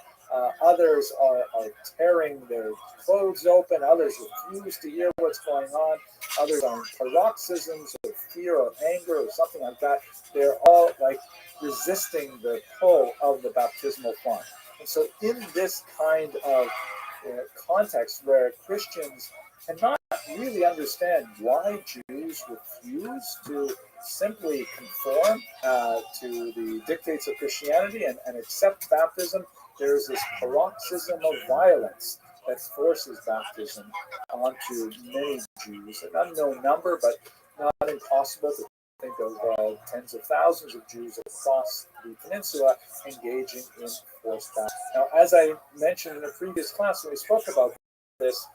S1: Others are tearing their clothes open. Others refuse to hear what's going on. Others are in paroxysms of fear or anger or something like that. They're all like resisting the pull of the baptismal font. And so in this kind of context where Christians cannot really understand why Jews refuse to simply conform to the dictates of Christianity and accept baptism, there's this paroxysm of violence that forces baptism onto many Jews, an unknown number, but not impossible to think of tens of thousands of Jews across the peninsula engaging in forced baptism. Now, as I mentioned in a previous class when we spoke about this,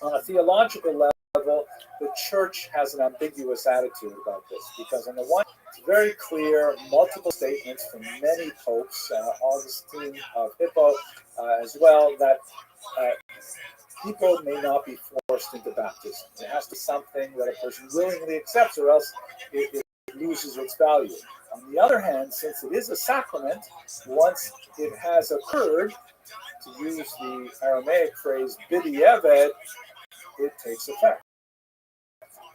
S1: on a theological level, the church has an ambiguous attitude about this, because on the one, it's very clear, multiple statements from many popes, Augustine of Hippo as well, that people may not be forced into baptism. It has to be something that a person willingly accepts, or else it loses its value. On the other hand, since it is a sacrament, once it has occurred, to use the Aramaic phrase "b'di'evet," it takes effect,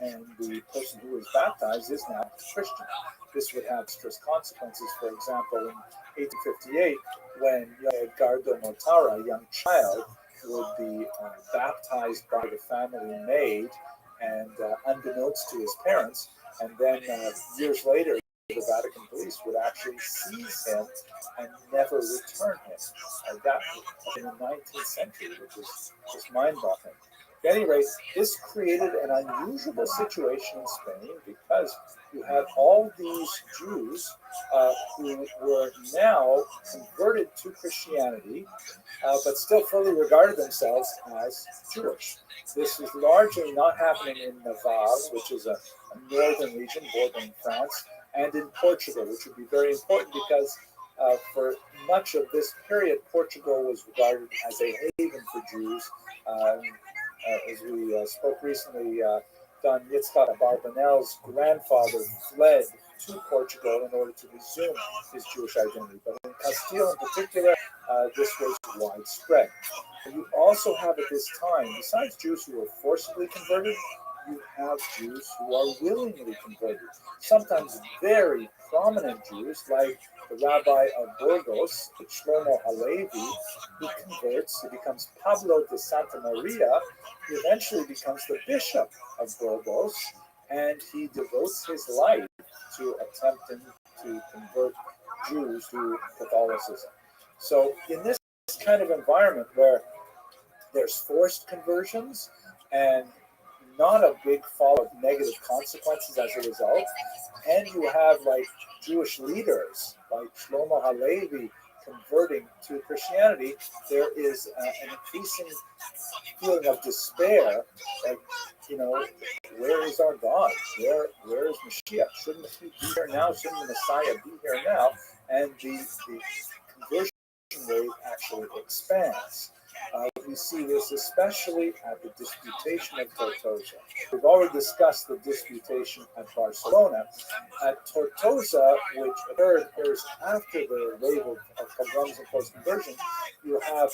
S1: and the person who is baptized is now a Christian. This would have stress consequences. For example, in 1858, when Edgardo Mortara, a young child, would be baptized by the family maid, and unbeknownst to his parents, and then years later, the Vatican police would actually seize him and never return him. That in the 19th century, which is just mind-boggling. At any rate, this created an unusual situation in Spain, because you had all these Jews who were now converted to Christianity, but still fully regarded themselves as Jewish. This is largely not happening in Navarre, which is a northern region bordering France, and in Portugal, which would be very important because for much of this period, Portugal was regarded as a haven for Jews. As we spoke recently, Don Yitzhak Barbanel's grandfather fled to Portugal in order to resume his Jewish identity. But in Castile in particular, this was widespread. And you also have at this time, besides Jews who were forcibly converted, you have Jews who are willingly converted. Sometimes very prominent Jews, like the rabbi of Burgos, Shlomo Halevi, who converts, he becomes Pablo de Santa Maria, he eventually becomes the bishop of Burgos, and he devotes his life to attempting to convert Jews to Catholicism. So in this kind of environment where there's forced conversions and not a big fall of negative consequences as a result, and you have like Jewish leaders like Shlomo Halevi converting to Christianity, there is an increasing feeling of despair. Like, where is our God? Where is Mashiach? Shouldn't he be here now? Shouldn't the Messiah be here now? And the conversion rate actually expands. We see this especially at the Disputation of Tortosa. We've already discussed the Disputation at Barcelona. At Tortosa, which occurred after the wave of pogroms and forced conversion, you have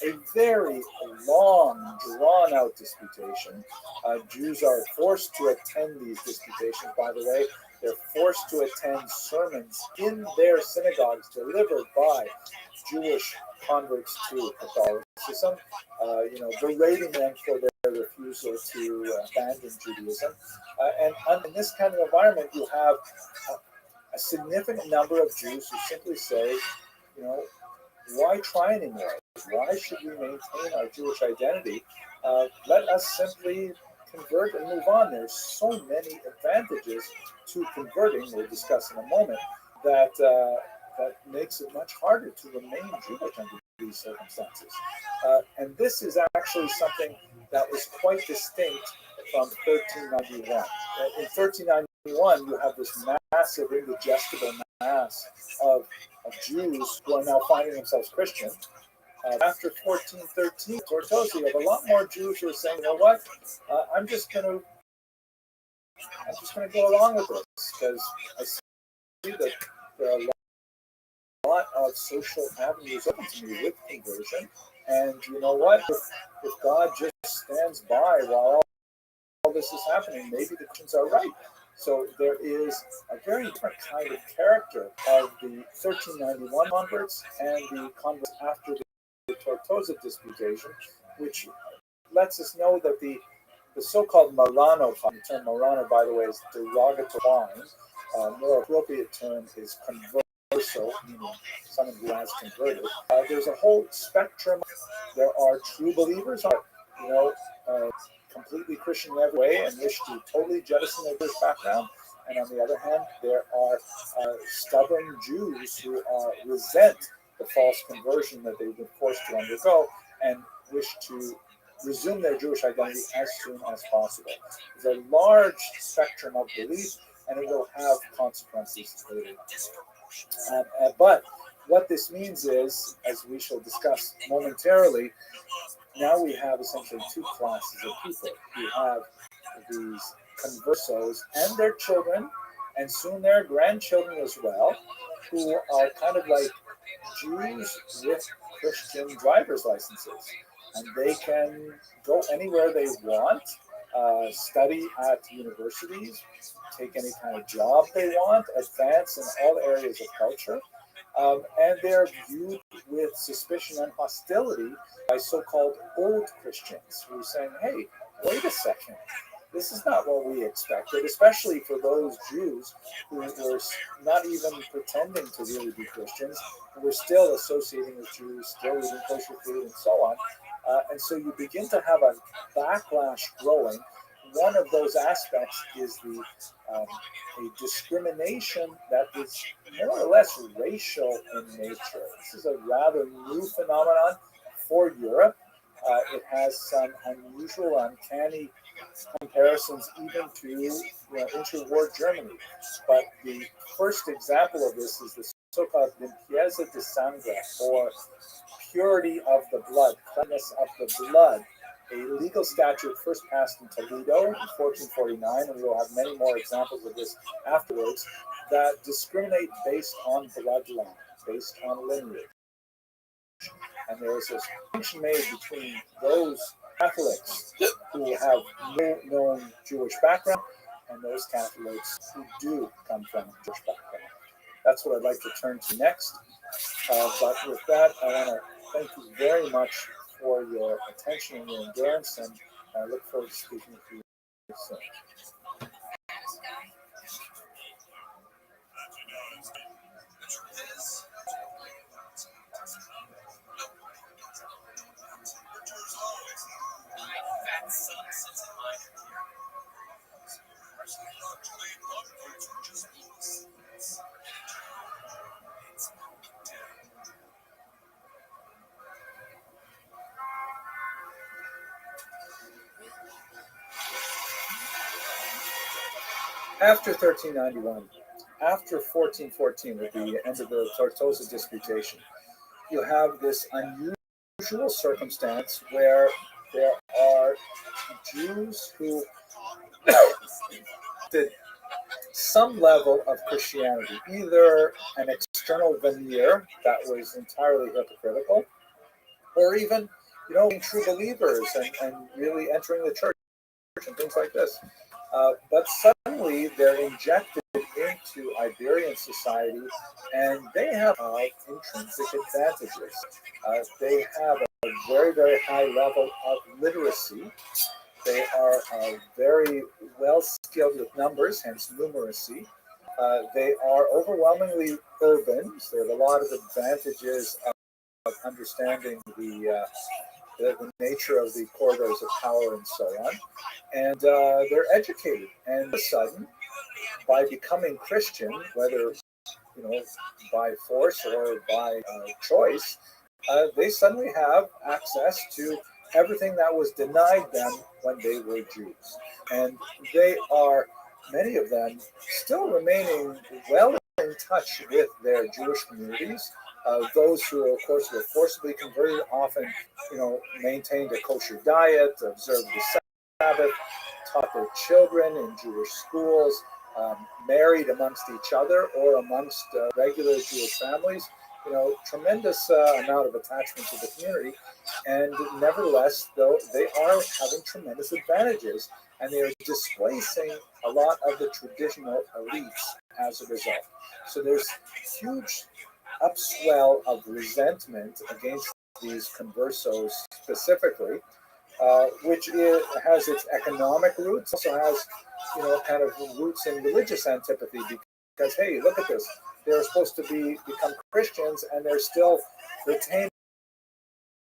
S1: a very long, drawn-out disputation. Jews are forced to attend these disputations, by the way. They're forced to attend sermons in their synagogues delivered by Jewish converts to Catholicism, berating them for their refusal to abandon Judaism. And in this kind of environment, you have a significant number of Jews who simply say, you know, why try anymore? Why should we maintain our Jewish identity? Let us simply convert and move on. There's so many advantages to converting, we'll discuss in a moment, that makes it much harder to remain Jewish under these circumstances. And this is actually something that was quite distinct from 1391. In 1391, you have this massive, indigestible mass of Jews who are now finding themselves Christian. After 1413, Tortosa, you have a lot more Jews who are saying, you know what, I'm just going to go along with this because I see that there are a lot of social avenues open to me with conversion. And you know what, if God just stands by while all this is happening, maybe the Christians are right. So there is a very different kind of character of the 1391 converts and the converts after the Tortosa disputation, which lets us know that the so-called Marrano, the term Marrano, by the way, is derogatory. More appropriate term is converso, meaning someone who has converted. There's a whole spectrum. There are true believers, you know, completely Christian in every way and wish to totally jettison their Jewish background. And on the other hand, there are stubborn Jews who resent the false conversion that they've been forced to undergo and wish to resume their Jewish identity as soon as possible. There's a large spectrum of belief, and it will have consequences later. But what this means is, as we shall discuss momentarily, now we have essentially two classes of people. We have these conversos and their children, and soon their grandchildren as well, who are kind of like Jews with Christian driver's licenses. And they can go anywhere they want, study at universities, take any kind of job they want, advance in all areas of culture. And they're viewed with suspicion and hostility by so-called old Christians who are saying, hey, wait a second, this is not what we expected, especially for those Jews who were not even pretending to really be Christians, who were still associating with Jews, still eating kosher food, and so on. And so you begin to have a backlash growing. One of those aspects is a discrimination that is more or less racial in nature. This is a rather new phenomenon for Europe. It has some unusual, uncanny comparisons even to interwar Germany. But the first example of this is the so-called limpieza de sangre, or purity of the blood, cleanness of the blood, a legal statute first passed in Toledo in 1449, and we will have many more examples of this afterwards, that discriminate based on bloodline, based on lineage. And there is a distinction made between those Catholics who have no known Jewish background and those Catholics who do come from Jewish background. That's what I'd like to turn to next. But with that, I want to thank you very much for your attention and your endurance, and I look forward to speaking with you soon. After 1391, after 1414, with the end of the Tortosa disputation, you have this unusual circumstance where there are Jews who did some level of Christianity, either an external veneer that was entirely hypocritical, or even, being true believers and really entering the church and things like this. But suddenly they're injected into Iberian society, and they have intrinsic advantages. They have a very, very high level of literacy. They are very well skilled with numbers, hence numeracy. They are overwhelmingly urban. So they have a lot of advantages of understanding the nature of the corridors of power and so on. And they're educated. And all of a sudden, by becoming Christian, whether by force or by choice, they suddenly have access to everything that was denied them when they were Jews. And they are, many of them, still remaining well in touch with their Jewish communities. Those who, of course, were forcibly converted often, maintained a kosher diet, observed the Sabbath, taught their children in Jewish schools, married amongst each other or amongst regular Jewish families. Tremendous amount of attachment to the community, and nevertheless, though, they are having tremendous advantages, and they are displacing a lot of the traditional elites as a result. So there's huge upswell of resentment against these conversos specifically, which has its economic roots, also has, kind of roots in religious antipathy, because, hey, look at this. They're supposed to become Christians, and they're still retaining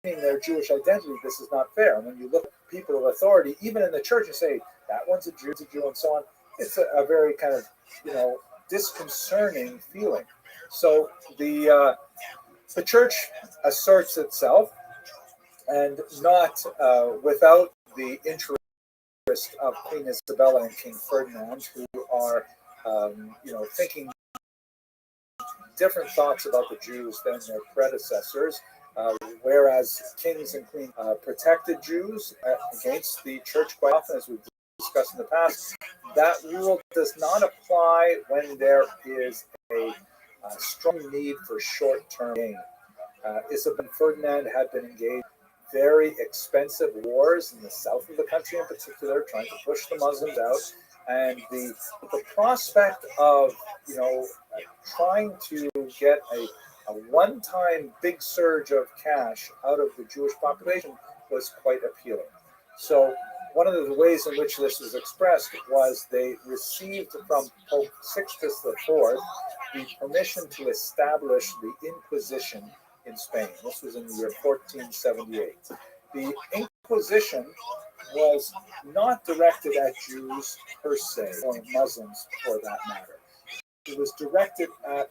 S1: their Jewish identity. This is not fair. And when you look at people of authority, even in the church, you say, that one's a Jew, and so on. It's a very kind of, disconcerting feeling. So the church asserts itself, and not without the interest of Queen Isabella and King Ferdinand, who are, thinking different thoughts about the Jews than their predecessors. Whereas kings and queens protected Jews against the church quite often, as we've discussed in the past, that rule does not apply when there is a strong need for short-term gain. Isabel and Ferdinand had been engaged in very expensive wars in the south of the country in particular, trying to push the Muslims out. And the prospect of, trying to get a one-time big surge of cash out of the Jewish population was quite appealing. So one of the ways in which this was expressed was they received from Pope Sixtus IV the permission to establish the Inquisition in Spain. This was in the year 1478. The Inquisition was not directed at Jews per se, or Muslims for that matter. It was directed at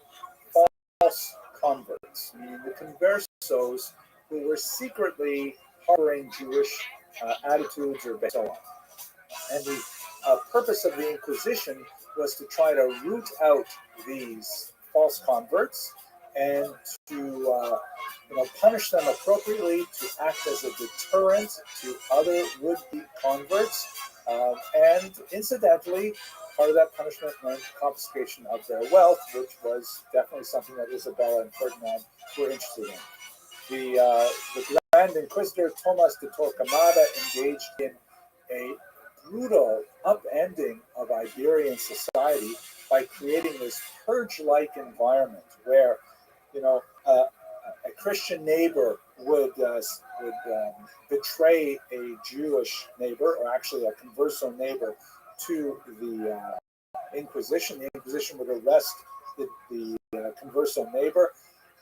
S1: false converts, meaning the conversos who were secretly harboring Jewish attitudes or so on. And the purpose of the Inquisition was to try to root out these false converts and to punish them appropriately, to act as a deterrent to other would-be converts. And incidentally, part of that punishment meant confiscation of their wealth, which was definitely something that Isabella and Ferdinand were interested in. The Grand Inquisitor Thomas de Torquemada engaged in a brutal upending of Iberian society by creating this purge-like environment where, a Christian neighbor would betray a Jewish neighbor, or actually a converso neighbor, to the Inquisition. The Inquisition would arrest the converso neighbor,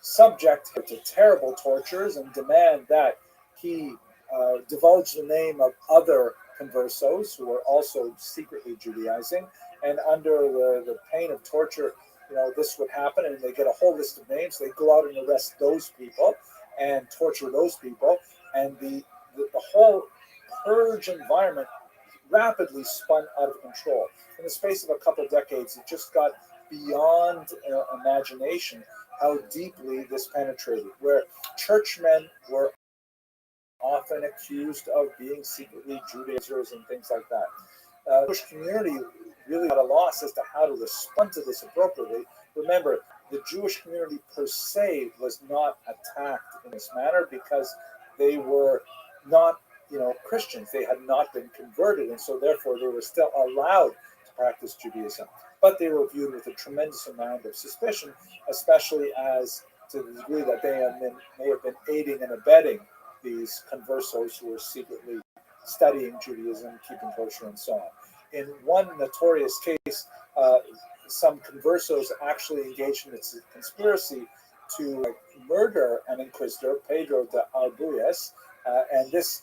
S1: subject him to terrible tortures, and demand that he divulge the name of other conversos who were also secretly Judaizing. And under the pain of torture, this would happen, and they get a whole list of names. They go out and arrest those people and torture those people, and the whole purge environment rapidly spun out of control. In the space of a couple decades, it just got beyond imagination how deeply this penetrated, where churchmen were often accused of being secretly Judaizers and things like that. The Jewish community really got a loss as to how to respond to this appropriately. Remember, the Jewish community per se was not attacked in this manner because they were not, Christians. They had not been converted, and so therefore they were still allowed to practice Judaism. But they were viewed with a tremendous amount of suspicion, especially as to the degree that they may have been aiding and abetting these conversos who were secretly studying Judaism, keeping kosher, and so on. In one notorious case, uh, some conversos actually engaged in a conspiracy to murder an inquisitor, Pedro de Arbuyes, and this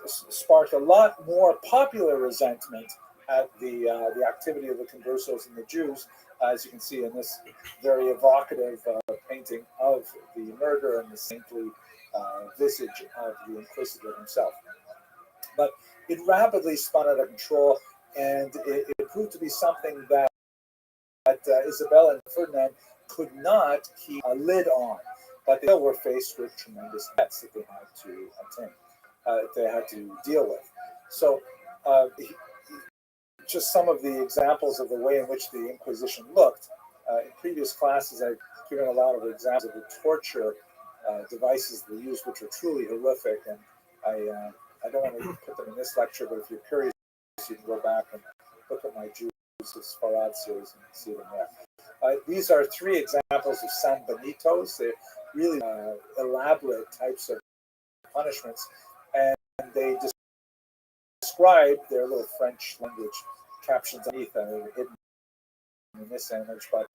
S1: sparked a lot more popular resentment at the activity of the conversos and the Jews, as you can see in this very evocative painting of the murder and the saintly visage of the inquisitor himself. But it rapidly spun out of control, and it proved to be something that Isabella and Ferdinand could not keep a lid on, but they still were faced with tremendous debts that they had to attain, they had to deal with. So, just some of the examples of the way in which the Inquisition looked. In previous classes, I've given a lot of examples of the torture devices they used, which are truly horrific, and I don't want to put them in this lecture, but if you're curious, you can go back and look at my Jews Farad series and see them there. These are three examples of San Benitos. They're really elaborate types of punishments, and they describe their little French language captions underneath hidden in this image. But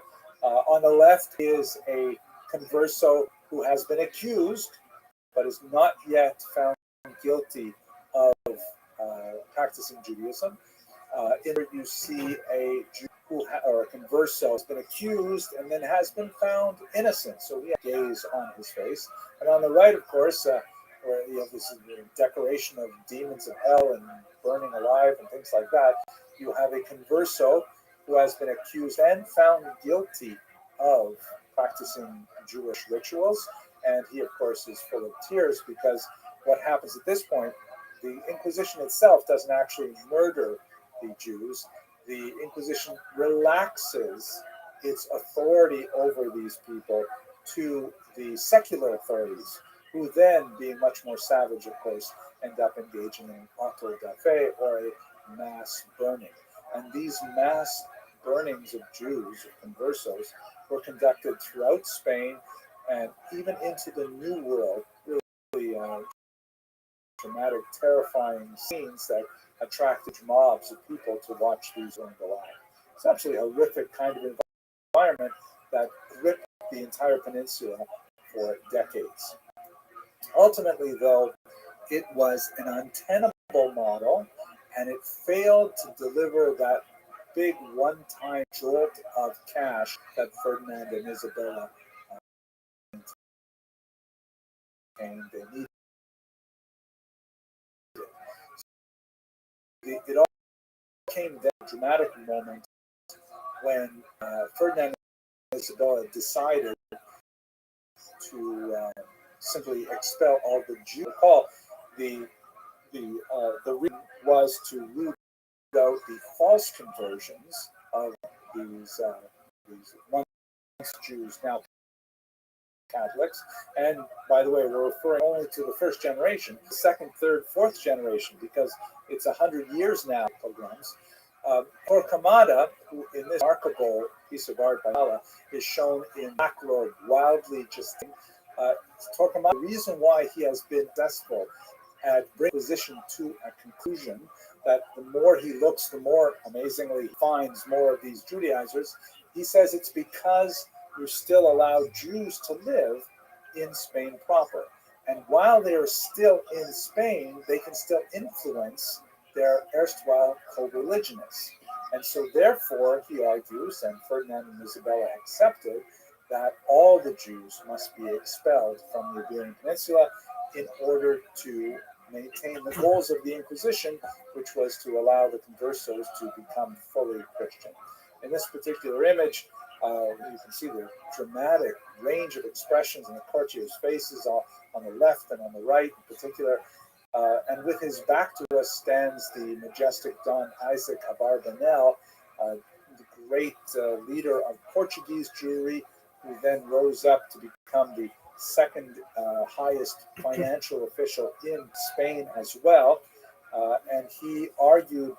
S1: on the left is a converso who has been accused, but is not yet found guilty of practicing Judaism. In it, you see a Jew or a converso has been accused and then has been found innocent. So we have gaze on his face. And on the right, of course, where you have this decoration of demons of hell and burning alive and things like that, you have a converso who has been accused and found guilty of practicing Jewish rituals. And he, of course, is full of tears because what happens at this point, the Inquisition itself doesn't actually murder the Jews. The Inquisition relaxes its authority over these people to the secular authorities, who then, being much more savage, of course, end up engaging in auto da fe, or a mass burning. And these mass burnings of Jews, of conversos, were conducted throughout Spain and even into the New World, really dramatic, terrifying scenes that attracted mobs of people to watch these burn alive. It's actually a horrific kind of environment that gripped the entire peninsula for decades. Ultimately, though, it was an untenable model, and it failed to deliver that big one-time jolt of cash that Ferdinand and Isabella and they needed. It all came at a dramatic moment when Ferdinand and Isabella decided to simply expel all the Jews. Recall, the reason was to root out the false conversions of these once Jews, now Catholics. And by the way, we're referring only to the first generation, the second, third, fourth generation, because it's 100 years now, pilgrims. Torquemada, who in this remarkable piece of art by Allah is shown in black robe, wildly just. Torquemada, the reason why he has been successful at bringing the Inquisition to a conclusion, that the more he looks, the more amazingly he finds more of these Judaizers. He says it's because you still allow Jews to live in Spain proper. And while they are still in Spain, they can still influence their erstwhile co-religionists. And so therefore, he argues, and Ferdinand and Isabella accepted, that all the Jews must be expelled from the Iberian Peninsula in order to maintain the goals of the Inquisition, which was to allow the conversos to become fully Christian. In this particular image, you can see the dramatic range of expressions in the courtiers' faces on the left and on the right in particular. And with his back to us stands the majestic Don Isaac Abarbanel, the great leader of Portuguese Jewry, who then rose up to become the second highest financial official in Spain as well. And he argued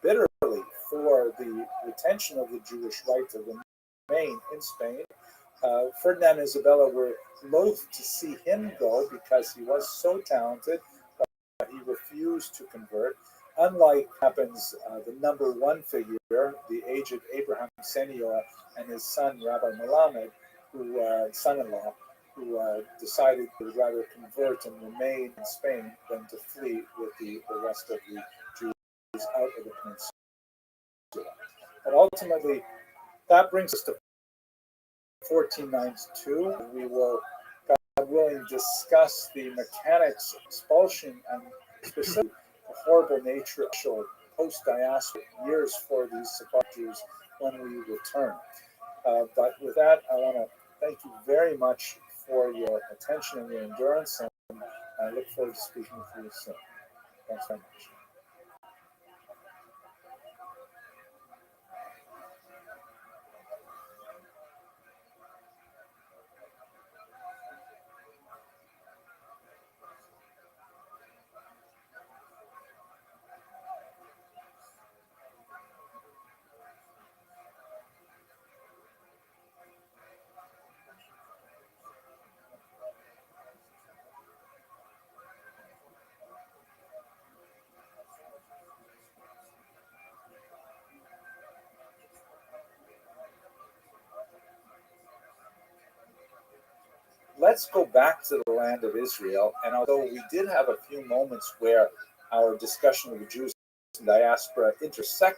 S1: bitterly for the retention of the Jewish right to remain in Spain. Ferdinand and Isabella were loath to see him go because he was so talented, he refused to convert. Unlike happens, the number one figure, the aged Abraham Senior, and his son Rabbi Melamed, who son-in-law, who decided to rather convert and remain in Spain than to flee with the rest of the Jews out of the peninsula. But ultimately, that brings us to 1492. We will, God willing, discuss the mechanics of expulsion and specifically the horrible nature of post-diaspora years for these Sephardic Jews when we return. But with that, I want to thank you very much for your attention and your endurance, and I look forward to speaking with you soon. Thanks very much. Let's go back to the land of Israel. And although we did have a few moments where our discussion of the Jews in diaspora intersected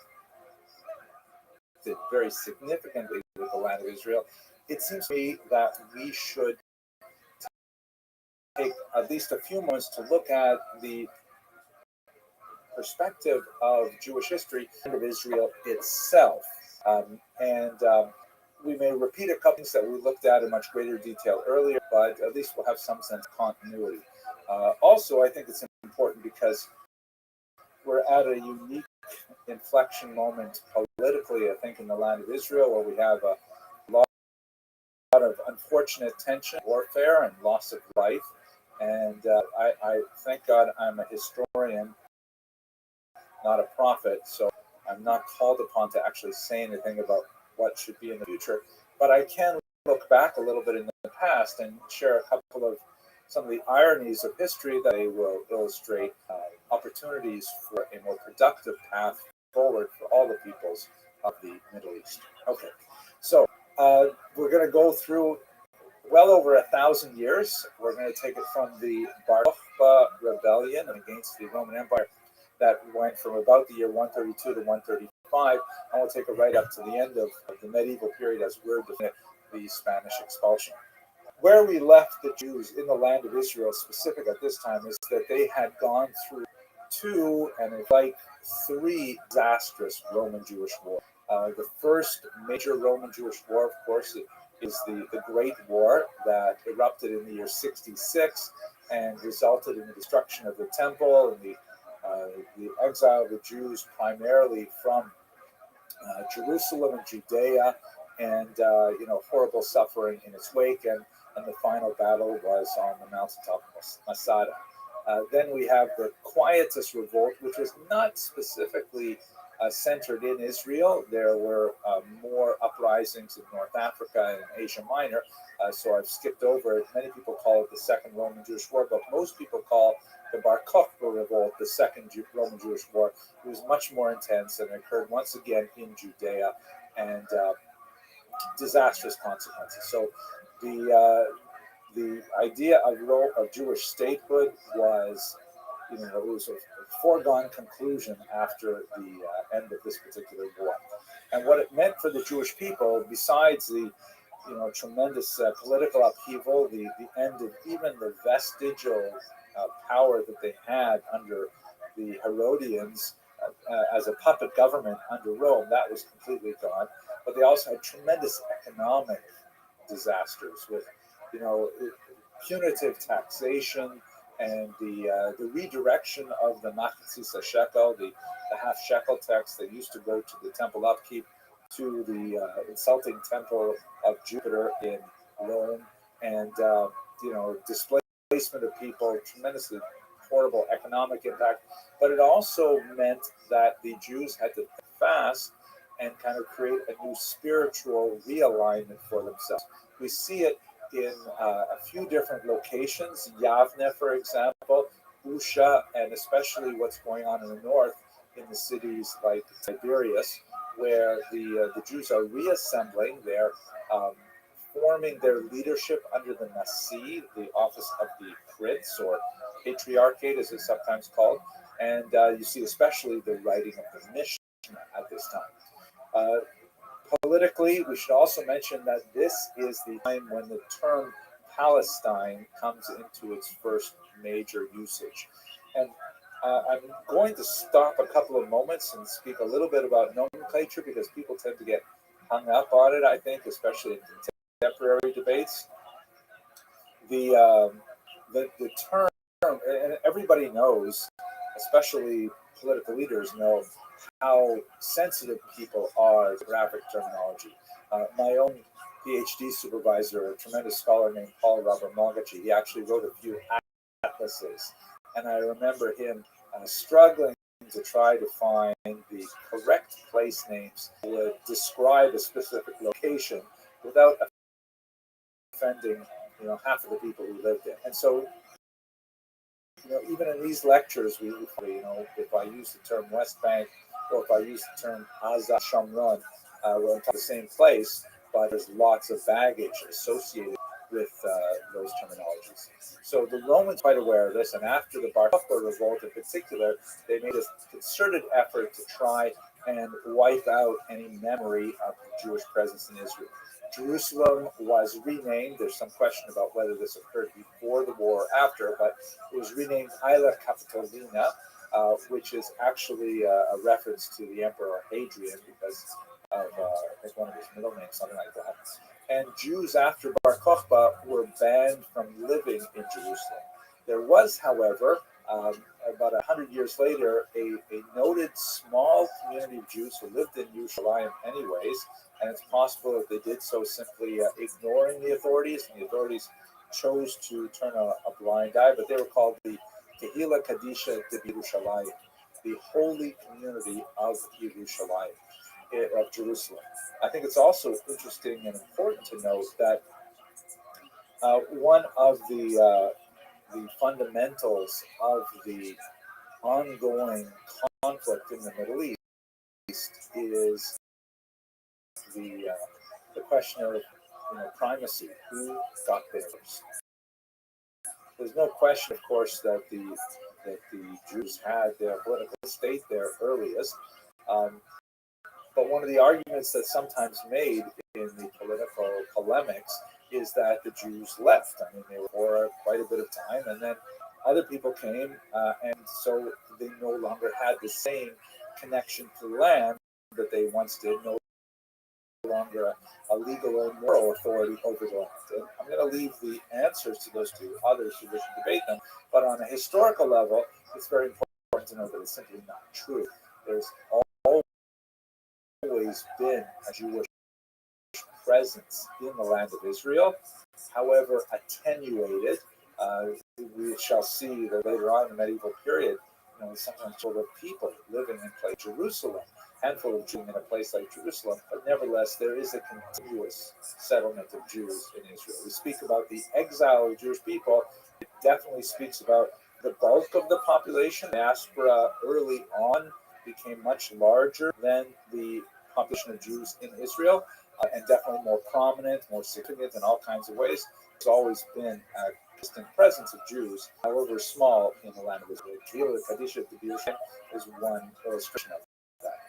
S1: very significantly with the land of Israel, it seems to me that we should take at least a few moments to look at the perspective of Jewish history and of Israel itself. We may repeat a couple things that we looked at in much greater detail earlier, but at least we'll have some sense of continuity. Also, I think it's important because we're at a unique inflection moment politically, I think, in the land of Israel, where we have a lot of unfortunate tension, warfare, and loss of life. And I thank God I'm a historian, not a prophet, so I'm not called upon to actually say anything about what should be in the future, but I can look back a little bit in the past and share a couple of some of the ironies of history that will illustrate opportunities for a more productive path forward for all the peoples of the Middle East. Okay, so we're going to go through well over 1,000 years. We're going to take it from the Bar Kokhba rebellion against the Roman Empire that went from about the year 132 to 135, and we'll take it right up to the end of the medieval period as we're defining the Spanish expulsion. Where we left the Jews in the land of Israel specific at this time is that they had gone through two and like three disastrous Roman Jewish wars. The first major Roman Jewish war, of course, is the Great War that erupted in the year 66 and resulted in the destruction of the temple and the exile of the Jews primarily from Jerusalem and Judea, and horrible suffering in its wake, and the final battle was on the mountaintop of Masada. Then we have the Quietist Revolt, which was not specifically centered in Israel. There were more uprisings in North Africa and Asia Minor, so I've skipped over it. Many people call it the Second Roman Jewish War, but most people call the Bar Kokhba Revolt the Second Roman Jewish War. It was much more intense and occurred once again in Judea, and disastrous consequences. So the idea of Jewish statehood was, it was a foregone conclusion after the end of this particular war. And what it meant for the Jewish people, besides the tremendous political upheaval, the end of even the vestigial power that they had under the Herodians as a puppet government under Rome, that was completely gone. But they also had tremendous economic disasters with, punitive taxation and the redirection of the machzis shekel, the half shekel tax that used to go to the temple upkeep, to the insulting temple of Jupiter in Rome, and displacement of people, tremendously horrible economic impact. But it also meant that the Jews had to fast and kind of create a new spiritual realignment for themselves. We see it in a few different locations. Yavne, for example, Usha, and especially what's going on in the north in the cities like Tiberias, where the Jews are reassembling. They're um, forming their leadership under the Nasi, the office of the Prince or Patriarchate, as it's sometimes called. And you see especially the writing of the Mishnah at this time. Politically, we should also mention that this is the time when the term Palestine comes into its first major usage. And I'm going to stop a couple of moments and speak a little bit about nomenclature because people tend to get hung up on it, I think, especially in contemporary debates. The term, and everybody knows, especially political leaders know, how sensitive people are to graphic terminology. My own PhD supervisor, a tremendous scholar named Paul Robert Mogachi, he actually wrote a few atlases, and I remember him struggling to try to find the correct place names that would describe a specific location without offending, half of the people who lived there. And so, even in these lectures, if I use the term West Bank or if I use the term Azaz Shamron, we're in the same place, but there's lots of baggage associated with those terminologies. So the Romans were quite aware of this, and after the Bar Kokhba revolt in particular, they made a concerted effort to try and wipe out any memory of the Jewish presence in Israel. Jerusalem was renamed. There's some question about whether this occurred before the war or after, but it was renamed Haila Capitolina, which is actually a reference to the Emperor Hadrian because of I think one of his middle names, something like that. And Jews after Bar Kokhba were banned from living in Jerusalem. There was, however, about 100 years later, a noted small community of Jews who lived in Yerushalayim anyways, and it's possible that they did so simply ignoring the authorities, and the authorities chose to turn a blind eye, but they were called the Kehila Kadisha de Yerushalayim, the holy community of Yerushalayim, of Jerusalem. I think it's also interesting and important to note that one of the fundamentals of the ongoing conflict in the Middle East is the question of primacy. Who got there first? There's no question, of course, that the Jews had their political state there earliest. But one of the arguments that's sometimes made in the political polemics is that the Jews left. I mean, they were for quite a bit of time, and then other people came, and so they no longer had the same connection to the land that they once did, no longer a legal or moral authority over the land. And I'm going to leave the answers to those to others who wish to debate them, but on a historical level, it's very important to know that it's simply not true. There's always been a Jewish presence in the land of Israel, however attenuated. We shall see that later on in the medieval period, sometimes sort of people living in place Jerusalem, handful of Jews in a place like Jerusalem, but nevertheless there is a continuous settlement of Jews in Israel. We speak about the exile of Jewish people. It definitely speaks about the bulk of the population. The diaspora early on became much larger than the population of Jews in Israel, and definitely more prominent, more significant in all kinds of ways. There's always been a constant presence of Jews, however small, in the land of Israel. Kehila Kadisha Tibirushin is one illustration of that.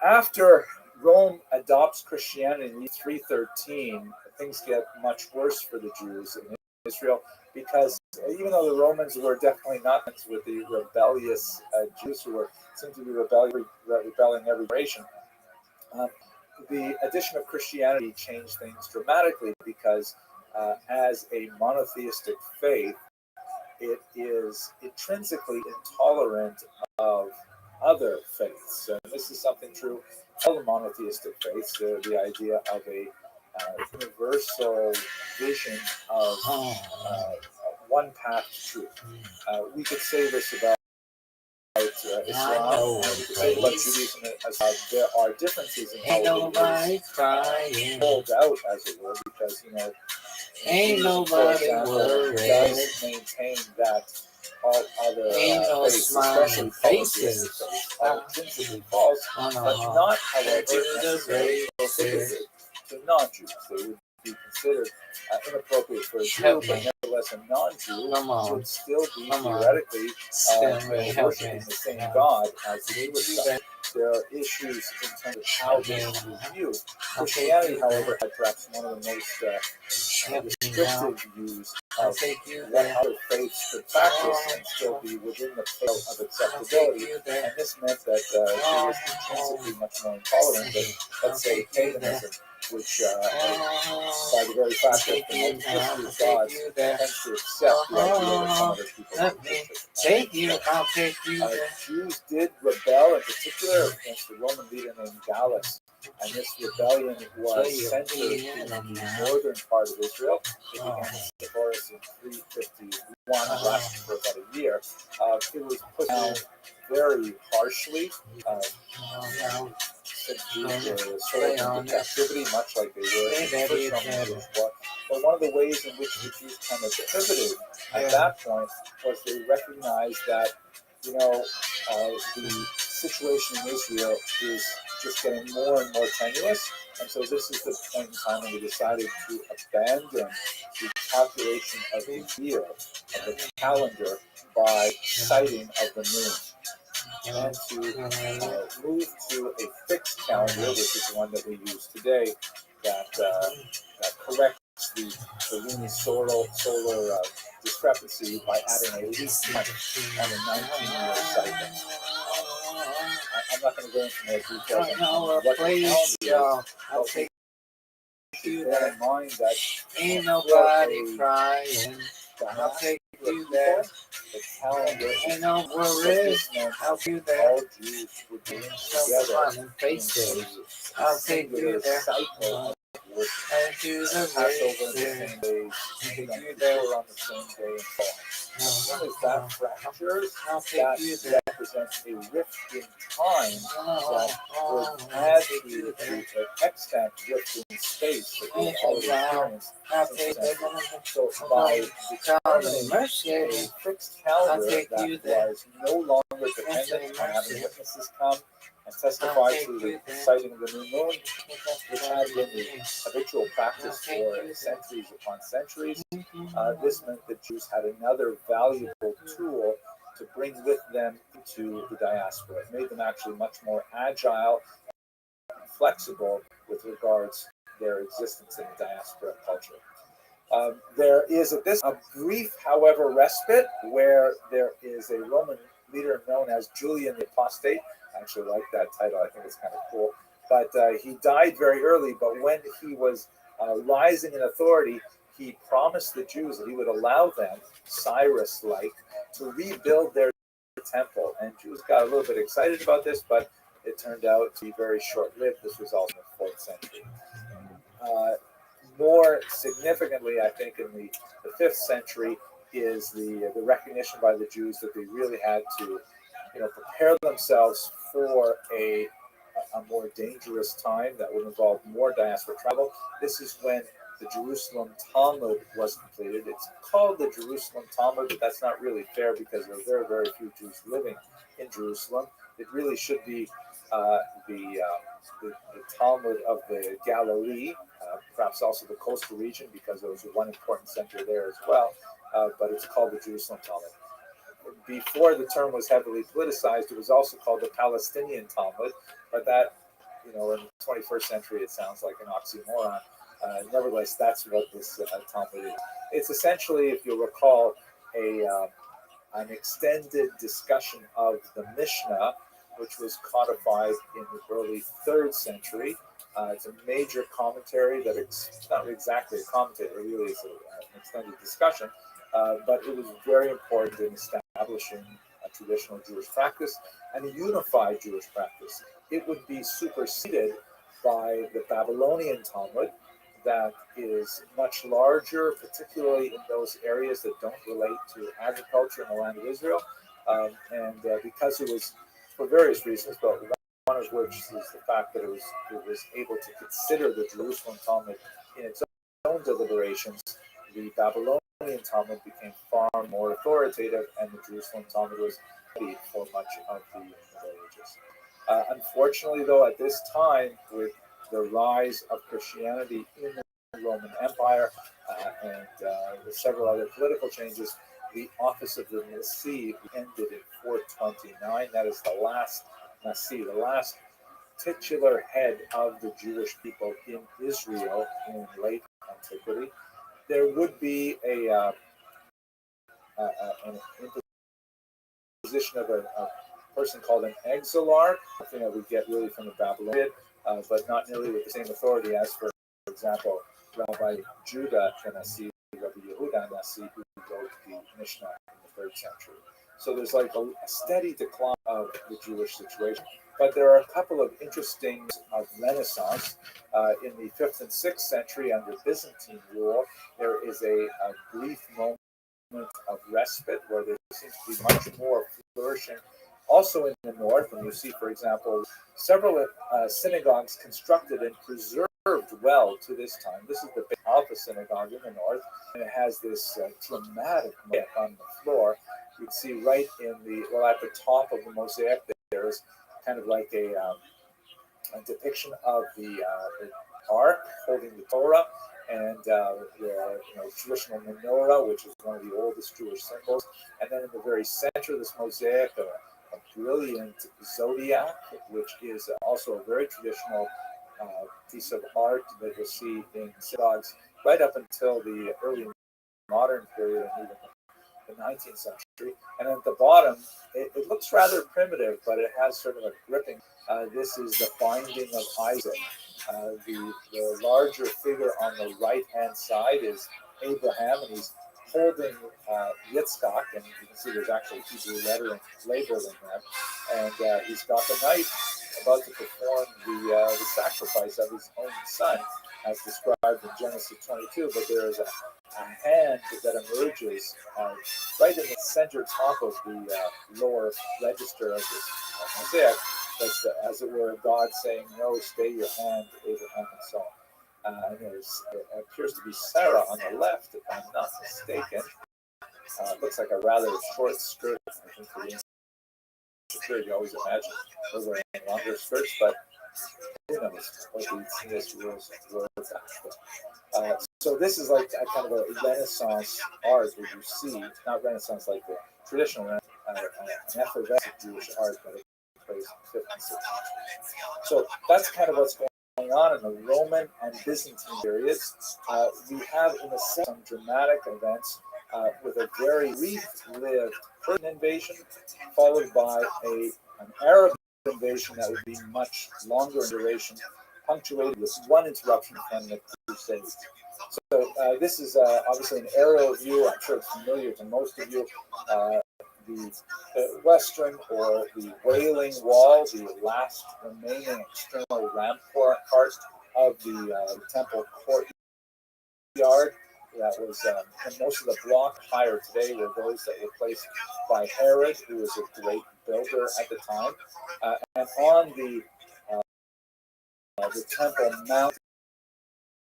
S1: After Rome adopts Christianity in 313, things get much worse for the Jews in Israel, because even though the Romans were definitely not with the rebellious Jews who seemed to be rebelling every generation, the addition of Christianity changed things dramatically because as a monotheistic faith, it is intrinsically intolerant of other faiths. And this is something true of all the monotheistic faiths, the idea of a universal vision of one path to truth. We could say this about Islam, we could say about Judaism as there are differences in how it pulled out, as it were, because,
S2: ain't nobody
S1: does maintain that all other
S2: Ain't no
S1: faiths,
S2: smiling
S1: especially
S2: faces.
S1: polytheists, are intrinsically false, but not, however, necessarily prohibited to non-Jews. They would be considered inappropriate for a Jew, but nevertheless a non-Jew would still be theoretically worshiping the same God as the Jewish God. There are issues in terms of how this is viewed. Christianity, however, had perhaps one of the most restrictive views of what other faiths could practice and still be within the pale of acceptability. And this meant that it was intrinsically much more intolerant than, let's say, paganism, which, by the very fact that the multiplicity of gods tends to accept the idea that some other people
S2: Let me take you, I'll take you there.
S1: Jews did rebel, in particular against the Roman leader named Gallus, and this rebellion was centered in the northern part of Israel. It began in Sepphoris in 351, lasted for about a year. It was put down very harshly. Jews were sold into captivity, much like they were in the first Roman Jewish war. But one of the ways in which the Jews kind of pivoted at that point was they recognized that, the situation in Israel is just getting more and more tenuous. And so this is the point in time when they decided to abandon the calculation of the year, of the calendar, by sighting of the moon, and to move to a fixed calendar, which is the one that we use today, that corrects the lunar-solar discrepancy by adding a leap month and a 19-year cycle. I'm not going to go into more details on what the calendar is. I'll take you bear in mind that
S2: ain't nobody crying. I'll take you there.
S1: The calendar
S2: ain't no worries. I'll be there.
S1: All Jews would be together
S2: faces. I'll take you there.
S1: Cycle of
S2: and to the
S1: Passover on the
S2: there.
S1: same day,
S2: Take you
S1: Yom
S2: there.
S1: Kippur on the same day, and so on. As soon as that fractures,
S2: I'll take you there.
S1: that represents a rift in time that would add to the extant rift in space that we've already experienced. So by determining a fixed calendar that was no longer dependent on having witnesses come and testify to the sighting of the new moon, which had been the habitual practice for centuries upon centuries, this meant that Jews had another valuable tool to bring with them to the diaspora. It made them actually much more agile and flexible with regards to their existence in the diaspora culture. There is at this a brief, however, respite where there is a Roman leader known as Julian the Apostate. I actually like that title. I think it's kind of cool. But he died very early. But when he was rising in authority, he promised the Jews that he would allow them, Cyrus-like, to rebuild their temple. And Jews got a little bit excited about this, but it turned out to be very short-lived. This was also in the 4th century. More significantly, I think, in the 5th century is the recognition by the Jews that they really had to, prepare themselves for a more dangerous time that would involve more diaspora travel. This is when the Jerusalem Talmud was completed. It's called the Jerusalem Talmud, but that's not really fair because there are very, very few Jews living in Jerusalem. It really should be the Talmud of the Galilee, perhaps also the coastal region, because there was one important center there as well. But it's called the Jerusalem Talmud. Before the term was heavily politicized, it was also called the Palestinian Talmud, but that, in the 21st century, it sounds like an oxymoron. Nevertheless, that's what this Talmud is. It's essentially, if you'll recall, an extended discussion of the Mishnah, which was codified in the early 3rd century. It's a major commentary that it's not exactly a commentary, it really is an extended discussion, but it was very important in establishing a traditional Jewish practice and a unified Jewish practice. It would be superseded by the Babylonian Talmud that is much larger, particularly in those areas that don't relate to agriculture in the land of Israel. Because it was, for various reasons, but one of which is the fact that it was able to consider the Jerusalem Talmud in its own deliberations, the Babylonian Talmud became far more authoritative, and the Jerusalem Talmud was studied for much of the Middle Ages. Unfortunately, though, at this time, with the rise of Christianity in the Roman Empire and with several other political changes, the office of the Nasi ended in 429. That is the last Nasi, the last titular head of the Jewish people in Israel in late antiquity. There would be an imposition of a person called an exilarch, something that we get really from the Babylonian, but not nearly with the same authority as, for example, Rabbi Judah Nasi, Rabbi Yehuda Nasi, who wrote the Mishnah in the 3rd century. So there's like a steady decline of the Jewish situation. But there are a couple of interesting of Renaissance. In the 5th and 6th century, under Byzantine rule, there is a brief moment of respite where there seems to be much more flourishing. Also in the north, and you see, for example, several synagogues constructed and preserved well to this time. This is the Alpha Synagogue in the north, and it has this dramatic mosaic on the floor. You can see right in the, well, at the top of the mosaic, there's kind of like a depiction of the ark holding the Torah, and the traditional menorah, which is one of the oldest Jewish symbols. And then in the very center of this mosaic, a brilliant zodiac, which is also a very traditional piece of art that you'll see in synagogues right up until the early modern period and even the 19th century. And at the bottom, it looks rather primitive, but it has sort of a gripping. This is the binding of Isaac. The larger figure on the right-hand side is Abraham, and he's holding Yitzchak, and you can see there's actually Hebrew lettering labeled in them. And he's got the knife about to perform the sacrifice of his own son, as described in Genesis 22. But there is a hand that emerges right in the center top of the lower register of this mosaic. That's, as it were, God saying, "No, stay your hand, Abraham," and so on. And it appears to be Sarah on the left, if I'm not mistaken. It looks like a rather short skirt. I think for the skirt, you always imagine we're wearing longer skirts, but who knows what these rules were back. So this is like a kind of a Renaissance art where you see, not Renaissance like the traditional, an effervescent Jewish art, but it plays in 5th and 6th century. So that's kind of what's going on in the Roman and Byzantine periods. We have, in a sense, some dramatic events with a very brief-lived Persian invasion, followed by an Arab invasion that would be much longer in duration, punctuated with one interruption from the Crusades. So this is obviously an aerial view. I'm sure it's familiar to most of you. The western, or the Wailing Wall, the last remaining external rampart of the temple courtyard. That was, and most of the block higher today were those that were placed by Herod, who was a great builder at the time. And on the Temple Mount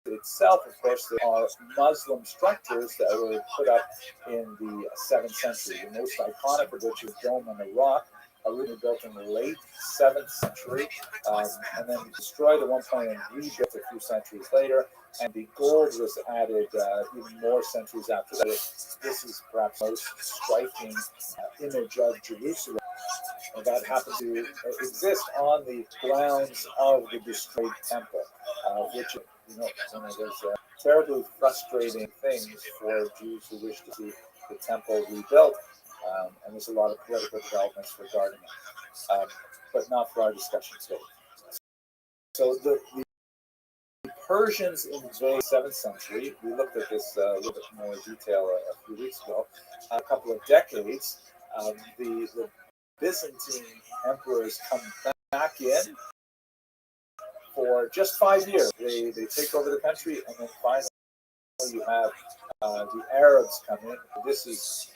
S1: itself, of course, there are Muslim structures that were put up in the 7th century. The most iconic of which is Dome on the Rock, originally built in the late 7th century, and then destroyed at one point and rebuilt a few centuries later. And the gold was added even more centuries after that. This is perhaps the most striking image of Jerusalem that happened to exist on the grounds of the destroyed temple, which was a terribly frustrating thing for Jews who wish to see the temple rebuilt. And there's a lot of political developments regarding it, but not for our discussion today. So the Persians invaded the 7th century. We looked at this a little bit more in detail a few weeks ago. A couple of decades, the Byzantine emperors come back in for just 5 years. They take over the country, and then finally you have the Arabs come in. This is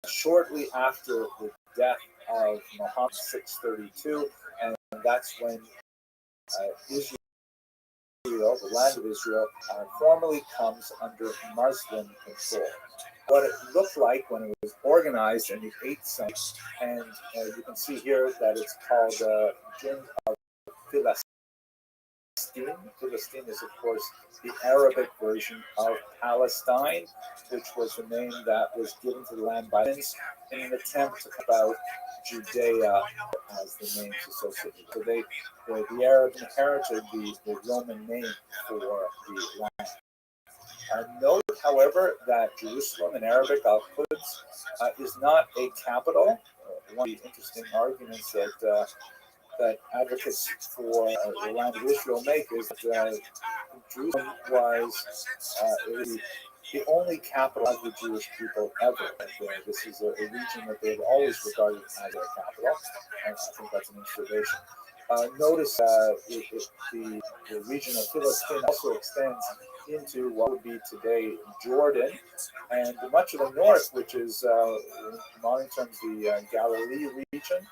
S1: shortly after the death of Muhammad 632, and that's when Israel, the land of Israel, formally comes under Muslim control. what it looked like when it was organized and the eight sites. And you can see here that it's called Jinn of Philistine. Philistine is, of course, the Arabic version of Palestine, which was the name that was given to the land by Romans in an attempt to cut out Judea as the names associated. So the Arabs inherited the Roman name for the land. Note, however, that Jerusalem in Arabic, Al-Quds, is not a capital. One of the interesting arguments that advocates for the land of Israel make is that Jerusalem was the only capital of the Jewish people ever. This is a region that they've always regarded as their capital, and I think that's an observation. Notice the region of Philistine also extends into what would be today Jordan, and much of the north, which is in modern terms the Galilee region,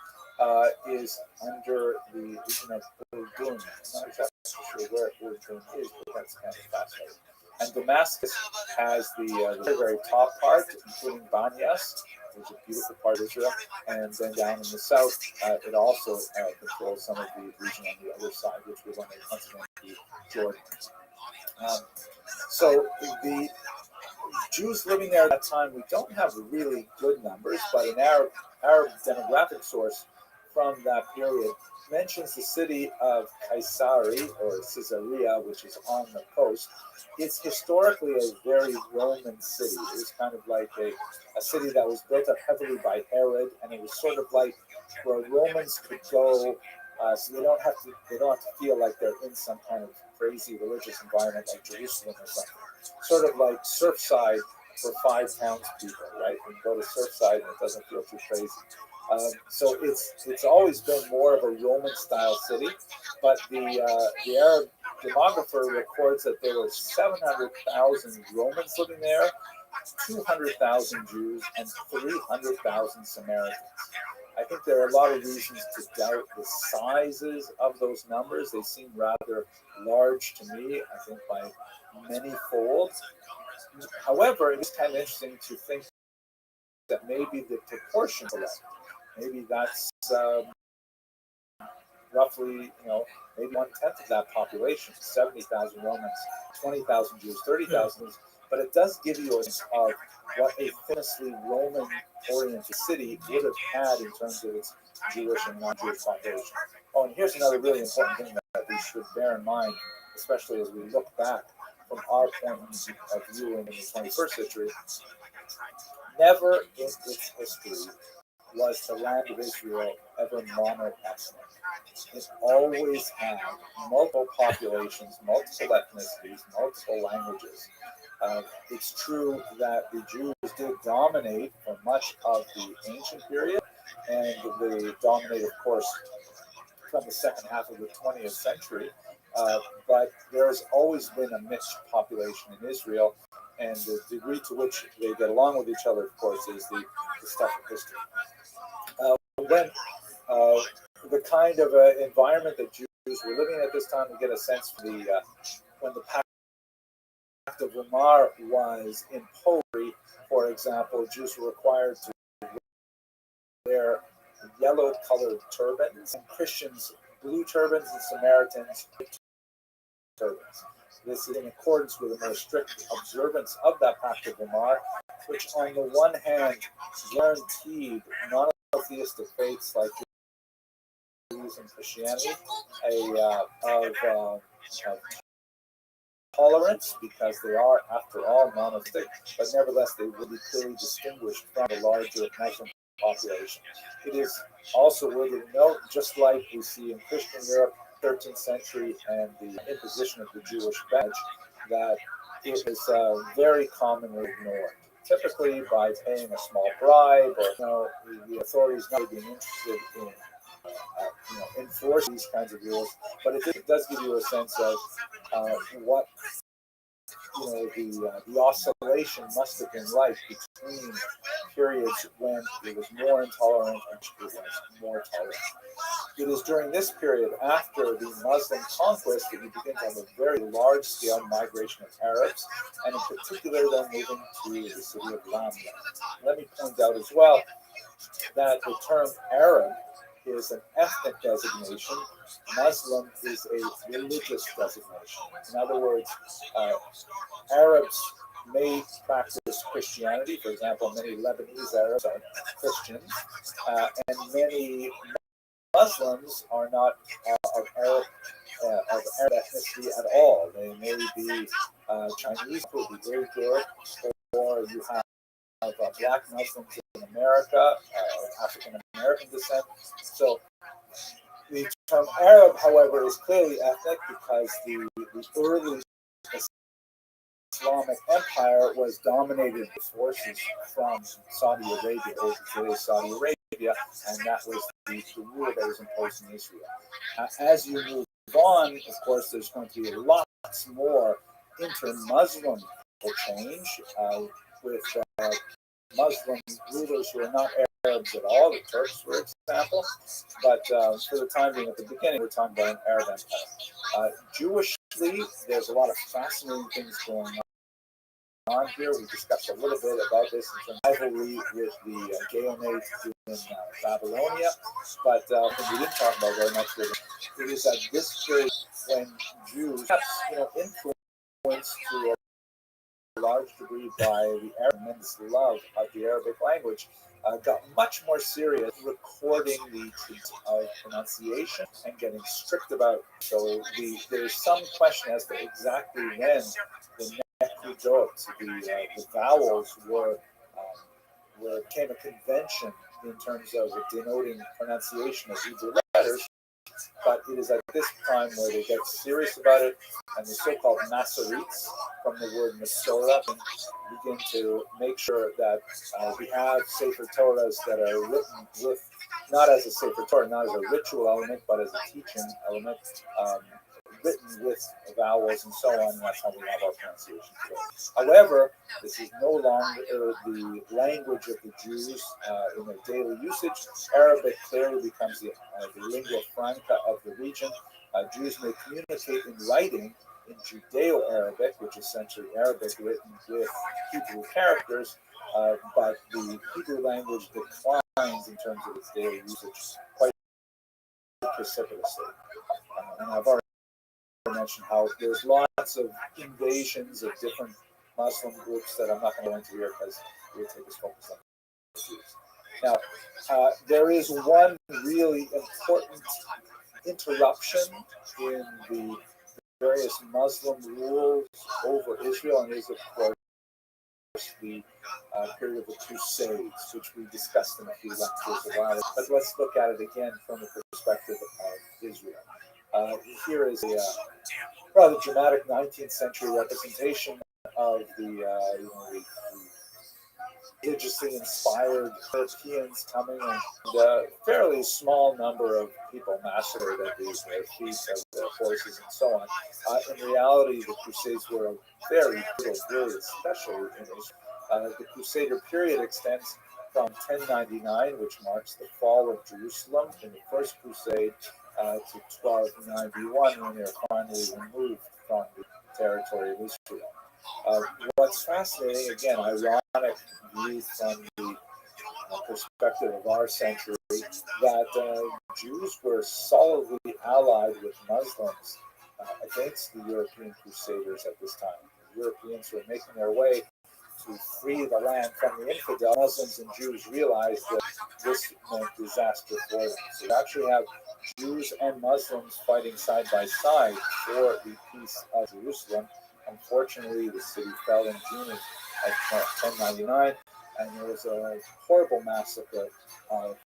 S1: is under the region of Urdun. I'm not exactly sure where Urdun is, but that's kind of fascinating. And Damascus has the very, very top part, including Banyas, which is a beautiful part of Israel. And then down in the south, it also controls some of the region on the other side, which was on the continent of Jordan. So the Jews living there at that time, we don't have really good numbers, but an Arab demographic source from that period mentions the city of Caesarea or Caesarea, which is on the coast. It's historically a very Roman city. It was kind of like a city that was built up heavily by Herod, and it was sort of like where Romans could go, so they don't have to feel like they're in some kind of crazy religious environment like Jerusalem or something. Sort of like Surfside for 5 townspeople, right? You can go to Surfside and it doesn't feel too crazy. So it's always been more of a Roman-style city, but the Arab demographer records that there were 700,000 Romans living there, 200,000 Jews, and 300,000 Samaritans. I think there are a lot of reasons to doubt the sizes of those numbers. They seem rather large to me, I think by many folds. However, it is kind of interesting to think that maybe the proportion of that, maybe that's roughly, maybe 1/10 of that population, 70,000 Romans, 20,000 Jews, 30,000, but it does give you a sense of what a famously Roman-oriented city would have had in terms of its Jewish and non-Jewish population. Oh, and here's another really important thing that we should bear in mind, especially as we look back from our point of view in the 21st century. Never in its history was the land of Israel ever mono-ethnic. It always had multiple populations, multiple ethnicities, multiple languages. It's true that the Jews did dominate for much of the ancient period, and they dominate, of course, from the second half of the 20th century. But there's always been a mixed population in Israel, and the degree to which they get along with each other, of course, is the stuff of history. When the kind of environment that Jews were living in at this time, we get a sense for when the Pact of Weimar was imposed. For example, Jews were required to wear yellow-colored turbans, and Christians blue turbans, and Samaritans turbans. This is in accordance with a more strict observance of that Pact of Weimar, which on the one hand guaranteed monotheistic faiths like Judaism and Christianity of tolerance, because they are, after all, monotheistic, but nevertheless they will be clearly distinguished from the larger Muslim population. It is also worthy to note, just like we see in Christian Europe, 13th century, and the imposition of the Jewish badge, that it is very commonly ignored. Typically by paying a small bribe, or the authorities not being interested in enforce these kinds of rules, but it does give you a sense of what the oscillation must have been right between periods when it was more intolerant and it was more tolerant. It is during this period, after the Muslim conquest, that you begin to have a very large-scale migration of Arabs, and in particular, then moving to the city of Lamia. Let me point out as well that the term Arab is an ethnic designation. Muslim is a religious designation. In other words, Arabs may practice Christianity. For example, many Lebanese Arabs are Christians, and many Muslims are not of Arab ethnicity at all. They may be Chinese, who would be very good, or you have black Muslims in America, African American descent. So the term Arab, however, is clearly ethnic because the early Islamic Empire was dominated by forces from Saudi Arabia, over today's Saudi Arabia, and that was the rule that was imposed in Israel. As you move on, of course, there's going to be lots more inter-Muslim change with Muslim rulers who are not Arabs at all, the Turks, for example. But for the time being, at the beginning, we're talking about an Arab empire. Jewishly, there's a lot of fascinating things going on here. We discussed a little bit about this in terms of rivalry with the Gaonites in Babylonia, but we didn't talk about very much with it. It is at this period when Jews, influenced to a large degree by the Arabs' love of the Arabic language, got much more serious recording the truth of pronunciation and getting strict about it. So there's some question as to exactly when the nekudot, the vowels became a convention in terms of denoting pronunciation of Hebrew letters. But it is at this time where they get serious about it, and the so-called Masoretes, from the word Masorah, begin to make sure that we have Sefer Torahs that are written with, not as a Sefer Torah, not as a ritual element, but as a teaching element, written with vowels and so on, and that's how we have our pronunciation today. However, this is no longer the language of the Jews in their daily usage. Arabic clearly becomes the lingua franca of the region. Jews may communicate in writing in Judeo-Arabic, which is essentially Arabic written with Hebrew characters, but the Hebrew language declines in terms of its daily usage quite precipitously. And I've already mentioned how there's lots of invasions of different Muslim groups that I'm not going to go into here because it would take us focus on issues. Now, there is one really important interruption in the various Muslim rules over Israel, and is, of course, the period of the Crusades, which we discussed in a few lectures a while ago. But let's look at it again from the perspective of Israel. Here is a rather dramatic 19th century representation of the religiously inspired Europeans coming, and a fairly small number of people massacred at these feet of the horses and so on. In reality, the Crusades were a very brutal period, especially in Israel. The Crusader period extends from 1099, which marks the fall of Jerusalem in the First Crusade, to 1291, when they are finally removed from the territory of Israel. What's fascinating, again, ironic view from the perspective of our century, that Jews were solidly allied with Muslims against the European Crusaders at this time. The Europeans were making their way to free the land from the infidel. Muslims and Jews realized that this meant disaster for them. So you actually have Jews and Muslims fighting side by side for the peace of Jerusalem. Unfortunately, the city fell in June of 1099, and there was a horrible massacre of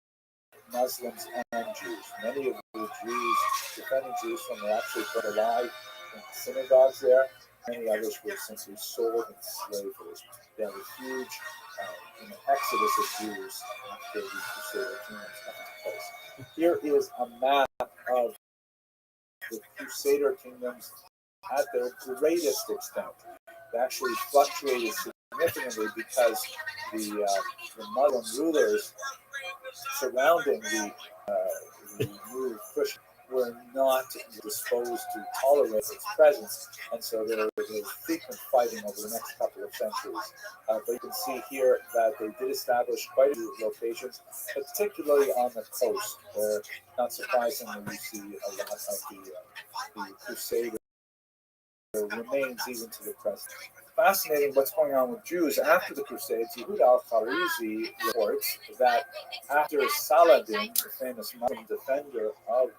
S1: Muslims and Jews. Many of the Jews defending Jerusalem were actually put alive in synagogues there. Many others were simply sold in slavery. There was a huge exodus of Jews after the Crusader kingdoms come into place. Here is a map of the Crusader kingdoms at their greatest extent. actually fluctuated significantly because the Muslim rulers surrounding the new Christian were not disposed to tolerate its presence, and so there was frequent fighting over the next couple of centuries. But you can see here that they did establish quite a few locations, particularly on the coast, where, not surprisingly, you see a lot of the Crusader remains even to the present. Fascinating what's going on with Jews after the Crusades. Yehud al-Kharizi reports that after Saladin, the famous Muslim defender of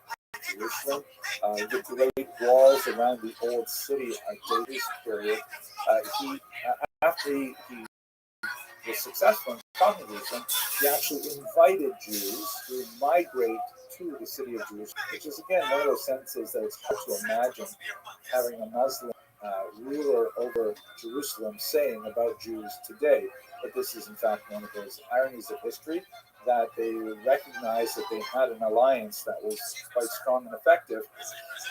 S1: Jerusalem, the great walls around the old city date his period, after he was successful in conquering Jerusalem, he actually invited Jews to migrate to the city of Jerusalem, which is again one of those sentences that it's hard to imagine having a Muslim ruler over Jerusalem saying about Jews today. But this is in fact one of those ironies of history, that they recognized that they had an alliance that was quite strong and effective.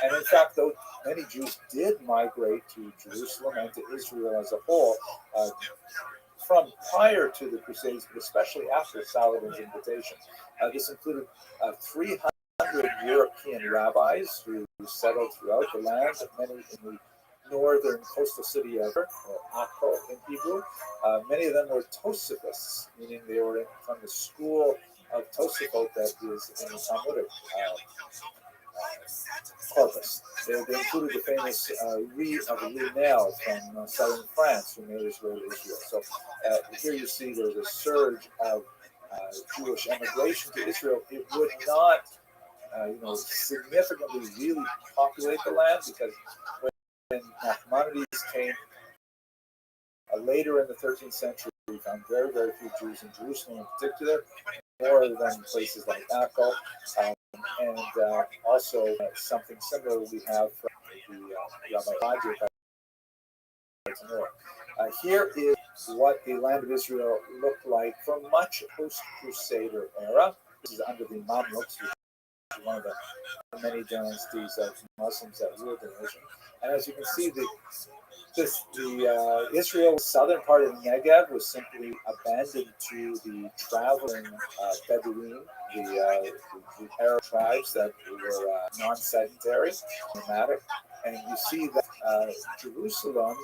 S1: And in fact, though many Jews did migrate to Jerusalem and to Israel as a whole, from prior to the Crusades, but especially after Saladin's invitation. This included 300 European rabbis who settled throughout the land, many in the northern coastal city of Akko in Hebrew. Many of them were Tosafists, meaning they were from the school of Tosafot that is in the Talmudic corpus. They included the famous Reed of Lunel from southern France, who made his way to Israel. So here you see there's a surge of Jewish emigration to Israel. It would not, significantly really populate the land, because when Nachmanides came later in the 13th century, we found very, very few Jews in Jerusalem in particular, more than places like Akko. And also something similar we have from the Rabbi Hadjik. Here is what the land of Israel looked like for much post-Crusader era. This is under the Mamluks, which is one of the many dynasties of Muslims that ruled the nation. And as you can see, Israel's southern part of the Negev was simply abandoned to the traveling Bedouin, the Arab tribes that were non-sedentary, nomadic. And you see that Jerusalem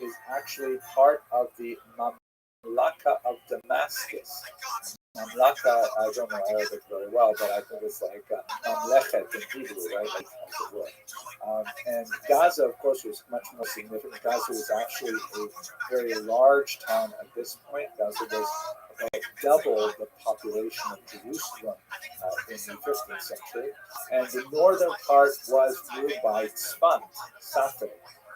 S1: is actually part of the Mamlaka of Damascus. Mamlaka, I don't know Arabic very well, but I think it's like Mamlechet in Hebrew, right? And Gaza, of course, was much more significant. Gaza was actually a very large town at this point. Gaza was about double the population of Jerusalem in the 15th century. And the northern part was ruled by Tzfat, Safed,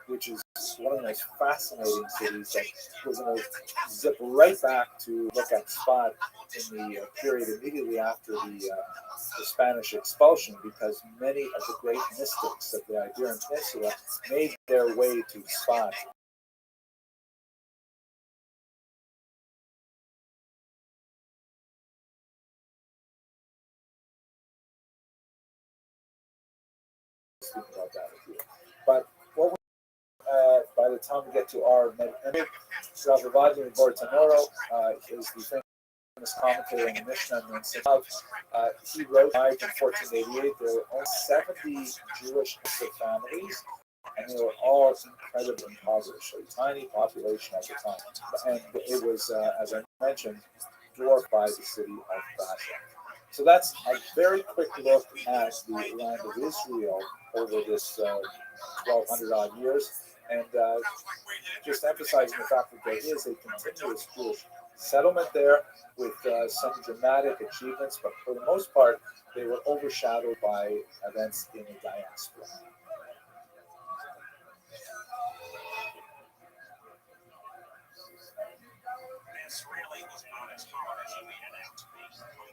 S1: which is one of the most fascinating cities that we're going to zip right back to look at Tzfat in the period immediately after the Spanish expulsion, because many of the great mystics of the Iberian Peninsula made their way to Tzfat. About that with you. But what we, by the time we get to our Mediterranean, Rav Vladimir Bortonoro is the famous commentator on the Mishnah and Sinov. He wrote in 1488. There were only 70 Jewish families, and they were all incredibly impoverished. So a tiny population at the time, and it was, as I mentioned, dwarfed by the city of Basra. So that's a very quick look at the land of Israel over this 1,200 odd years, and just emphasizing the fact that there is a continuous Jewish settlement there with some dramatic achievements, but for the most part, they were overshadowed by events in the diaspora.
S4: This really was not as hard as you made it out to be.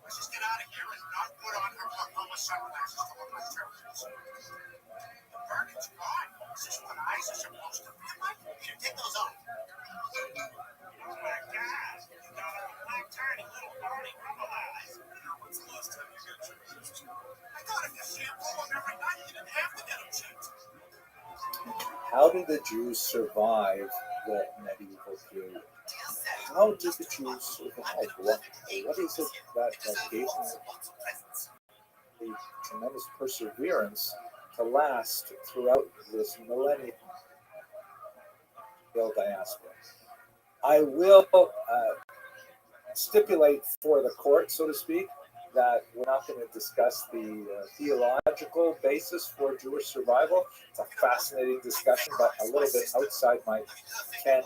S4: Let's just get out of here and not put on her glaucoma sunglasses to look like terrorists. The burning's gone. Is this what eyes are supposed to feel like? You take those off. Oh my God! You got a black tiny little Barney Rubble eyes. When's the last time you got checked? I thought if you shampoo them every night, you didn't have to get them checked.
S1: How did the Jews survive the medieval period. How did the Jews survive? What is it that gave them the tremendous perseverance to last throughout this millennial diaspora? I will stipulate for the court, so to speak, that we're not going to discuss the theological basis for Jewish survival. It's a fascinating discussion, but a little bit outside my ken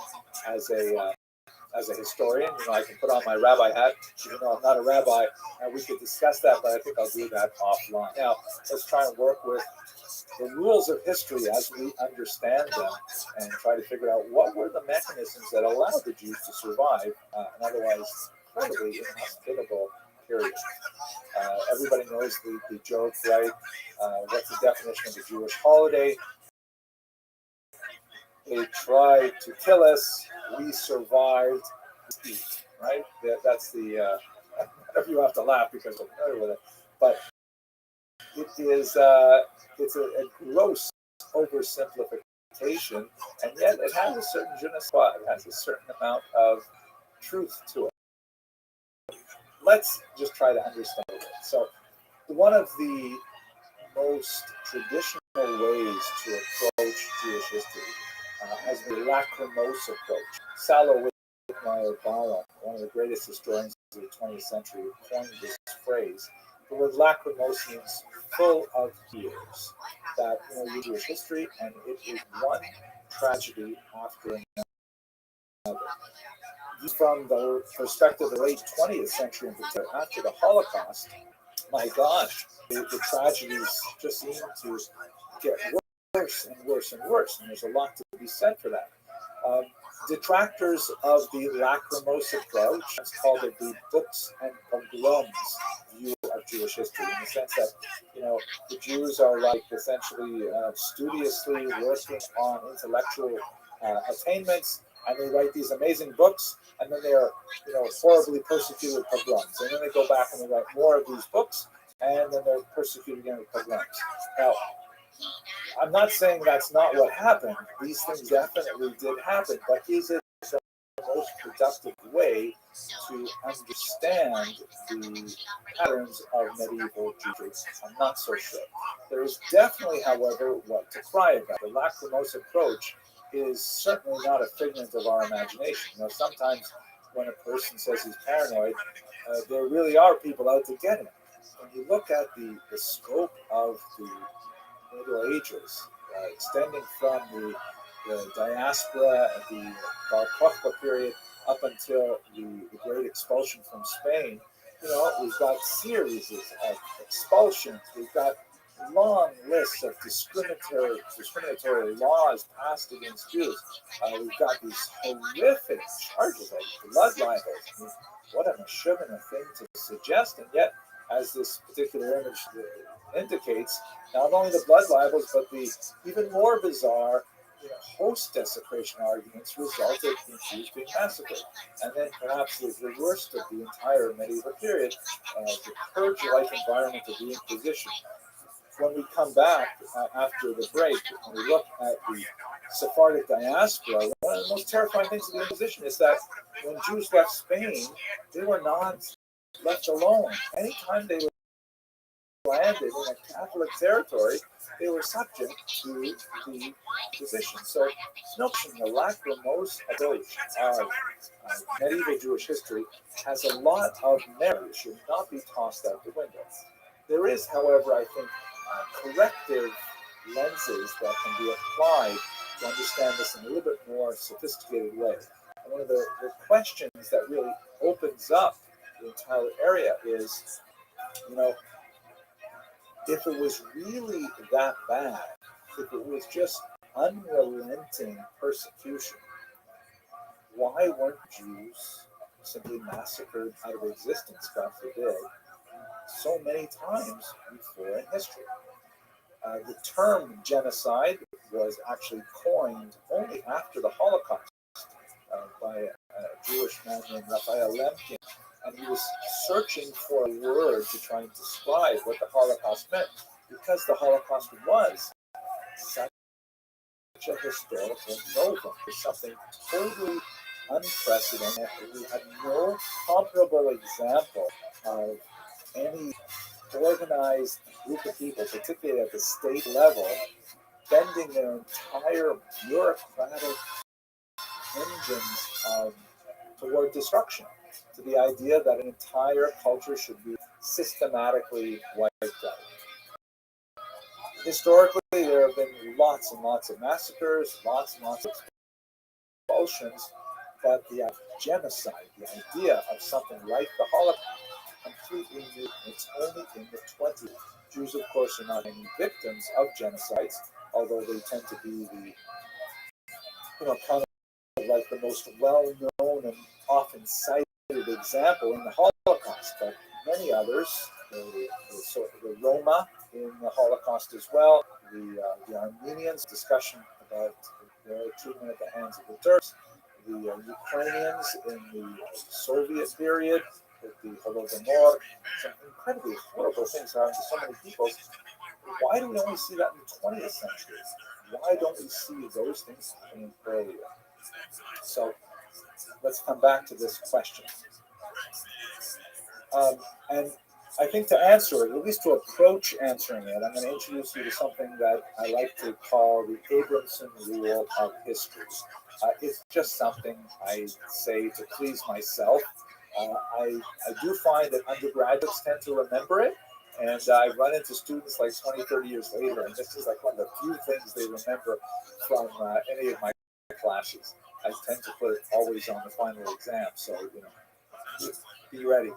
S1: as a historian. I can put on my rabbi hat, even though I'm not a rabbi, and we could discuss that, but I think I'll do that offline. Now, let's try and work with the rules of history as we understand them and try to figure out what were the mechanisms that allowed the Jews to survive an otherwise incredibly inhospitable period. Everybody knows the joke, right? What's the definition of a Jewish holiday? They tried to kill us, we survived, eat, right? That's the, you have to laugh because I'm familiar with it, but it is, it's a gross oversimplification, and yet it has a certain je ne sais quoi, it has a certain amount of truth to it. Let's just try to understand it. So, one of the most traditional ways to approach Jewish history has been the lachrymose approach. Salo Whitmire-Bala, one of the greatest historians of the 20th century, coined this phrase. The word lachrymose means full of tears. That you Jewish history, and it is one tragedy after another. From the perspective of the late 20th century, in particular, after the Holocaust, my gosh, the tragedies just seem to get worse and worse and worse, and there's a lot to be said for that. Detractors of the lachrymose approach called it the books and pogroms view of Jewish history, in the sense that the Jews are like essentially studiously working on intellectual attainments, and they write these amazing books, and then they are horribly persecuted with pogroms, and then they go back and they write more of these books, and then they're persecuted again with pogroms. Now, I'm not saying that's not what happened. These things definitely did happen, but is it the most productive way to understand the patterns of medieval Jewry? I'm not so sure. There is definitely, however, what to cry about. The lachrymose approach is certainly not a figment of our imagination. Sometimes when a person says he's paranoid, there really are people out to get him. When you look at the scope of the Middle Ages, extending from the diaspora at the Bar Kokhba period up until the Great Expulsion from Spain, we've got series of expulsions. We've got long lists of discriminatory laws passed against Jews. We've got these horrific charges of blood libels. I mean, what a meshuvah thing to suggest, and yet, as this particular image indicates, not only the blood libels, but the even more bizarre host desecration arguments resulted in Jews being massacred. And then perhaps the worst of the entire medieval period, the purge-like environment of the Inquisition. When we come back after the break, and we look at the Sephardic diaspora, one of the most terrifying things of the Inquisition is that when Jews left Spain, they were not left alone. Anytime they landed in a Catholic territory, they were subject to the Inquisition. So, notion the lachrymose approach of medieval Jewish history has a lot of merit. It should not be tossed out the window. There is, however, I think, corrective lenses that can be applied to understand this in a little bit more sophisticated way. And one of the questions that really opens up the entire area is, if it was really that bad, if it was just unrelenting persecution, why weren't Jews simply massacred out of existence, God forbid, so many times before in history? The term genocide was actually coined only after the Holocaust by a Jewish man named Raphael Lemkin, and he was searching for a word to try and describe what the Holocaust meant, because the Holocaust was such a historical novum. It's something totally unprecedented. We had no comparable example of any organized group of people, particularly at the state level, bending their entire bureaucratic engines toward destruction, to the idea that an entire culture should be systematically wiped out. Historically, there have been lots and lots of massacres, lots and lots of expulsions, but the genocide, the idea of something like the Holocaust, completely new. It's only in the 20s. Jews, of course, are not any victims of genocides, although they tend to be the, kind of like the most well-known and often cited example in the Holocaust. But many others, the Roma in the Holocaust as well, the Armenians, discussion about their treatment at the hands of the Turks, the Ukrainians in the Soviet period, with the Holodomor, some incredibly horrible things happened to so many people. Why do we only see that in the 20th century? Why don't we see those things happening earlier? So let's come back to this question. And I think to answer it, at least to approach answering it, I'm going to introduce you to something that I like to call the Abramson rule of history. It's just something I say to please myself. I do find that undergraduates tend to remember it, and I run into students like 20, 30 years later, and this is like one of the few things they remember from any of my classes. I tend to put it always on the final exam, so be ready.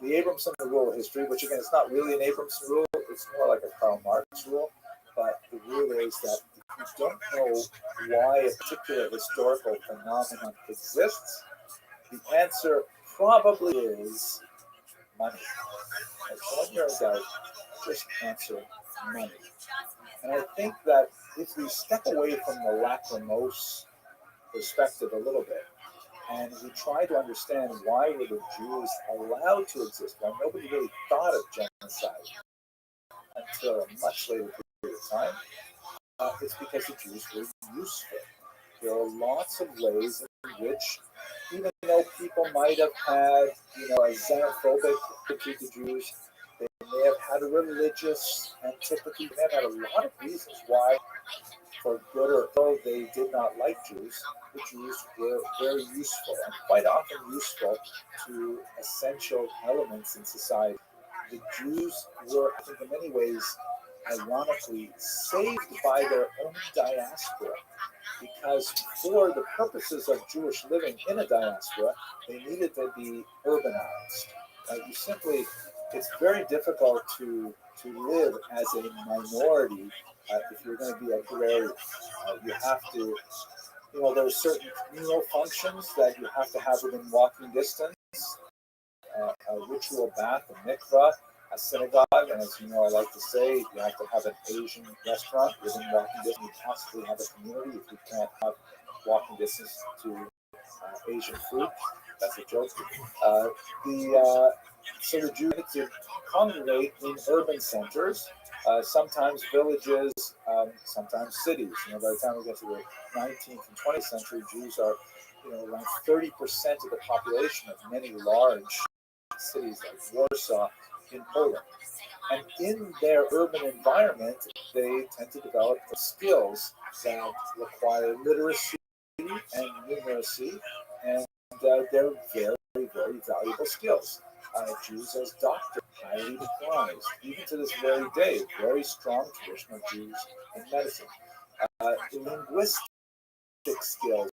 S1: The Abramson rule of history, which again, it's not really an Abramson rule, it's more like a Karl Marx rule, but the rule is that if you don't know why a particular historical phenomenon exists, the answer probably is money. And so when you're in doubt, just answer money. And I think that if we step away from the lachrymose perspective a little bit, and we try to understand why were the Jews allowed to exist, why nobody really thought of genocide until a much later period of time, it's because the Jews were useful. There are lots of ways in which, even though people might have had, a xenophobic attitude to Jews, they may have had a religious antipathy, they may have had a lot of reasons why, for good or ill, they did not like Jews. The Jews were very useful, and quite often useful to essential elements in society. The Jews were, I think, in many ways, ironically, saved by their own diaspora, because for the purposes of Jewish living in a diaspora, they needed to be urbanized. It's very difficult to live as a minority if you're going to be agrarian. You have to, there are certain communal functions that you have to have within walking distance. A ritual bath, a mikvah, a synagogue, and as you know, I like to say, you have to have an Asian restaurant within walking distance. You possibly have a community if you can't have walking distance to Asian food. That's a joke. So the Jews to congregate in urban centers, sometimes villages, sometimes cities. By the time we get to the 19th and 20th century, Jews are, around 30% of the population of many large cities like Warsaw in Poland. And in their urban environment, they tend to develop skills that require literacy and numeracy, and they're very, very valuable skills. Jews as doctors, highly prized, even to this very day, very strong tradition of Jews in medicine. Linguistic skills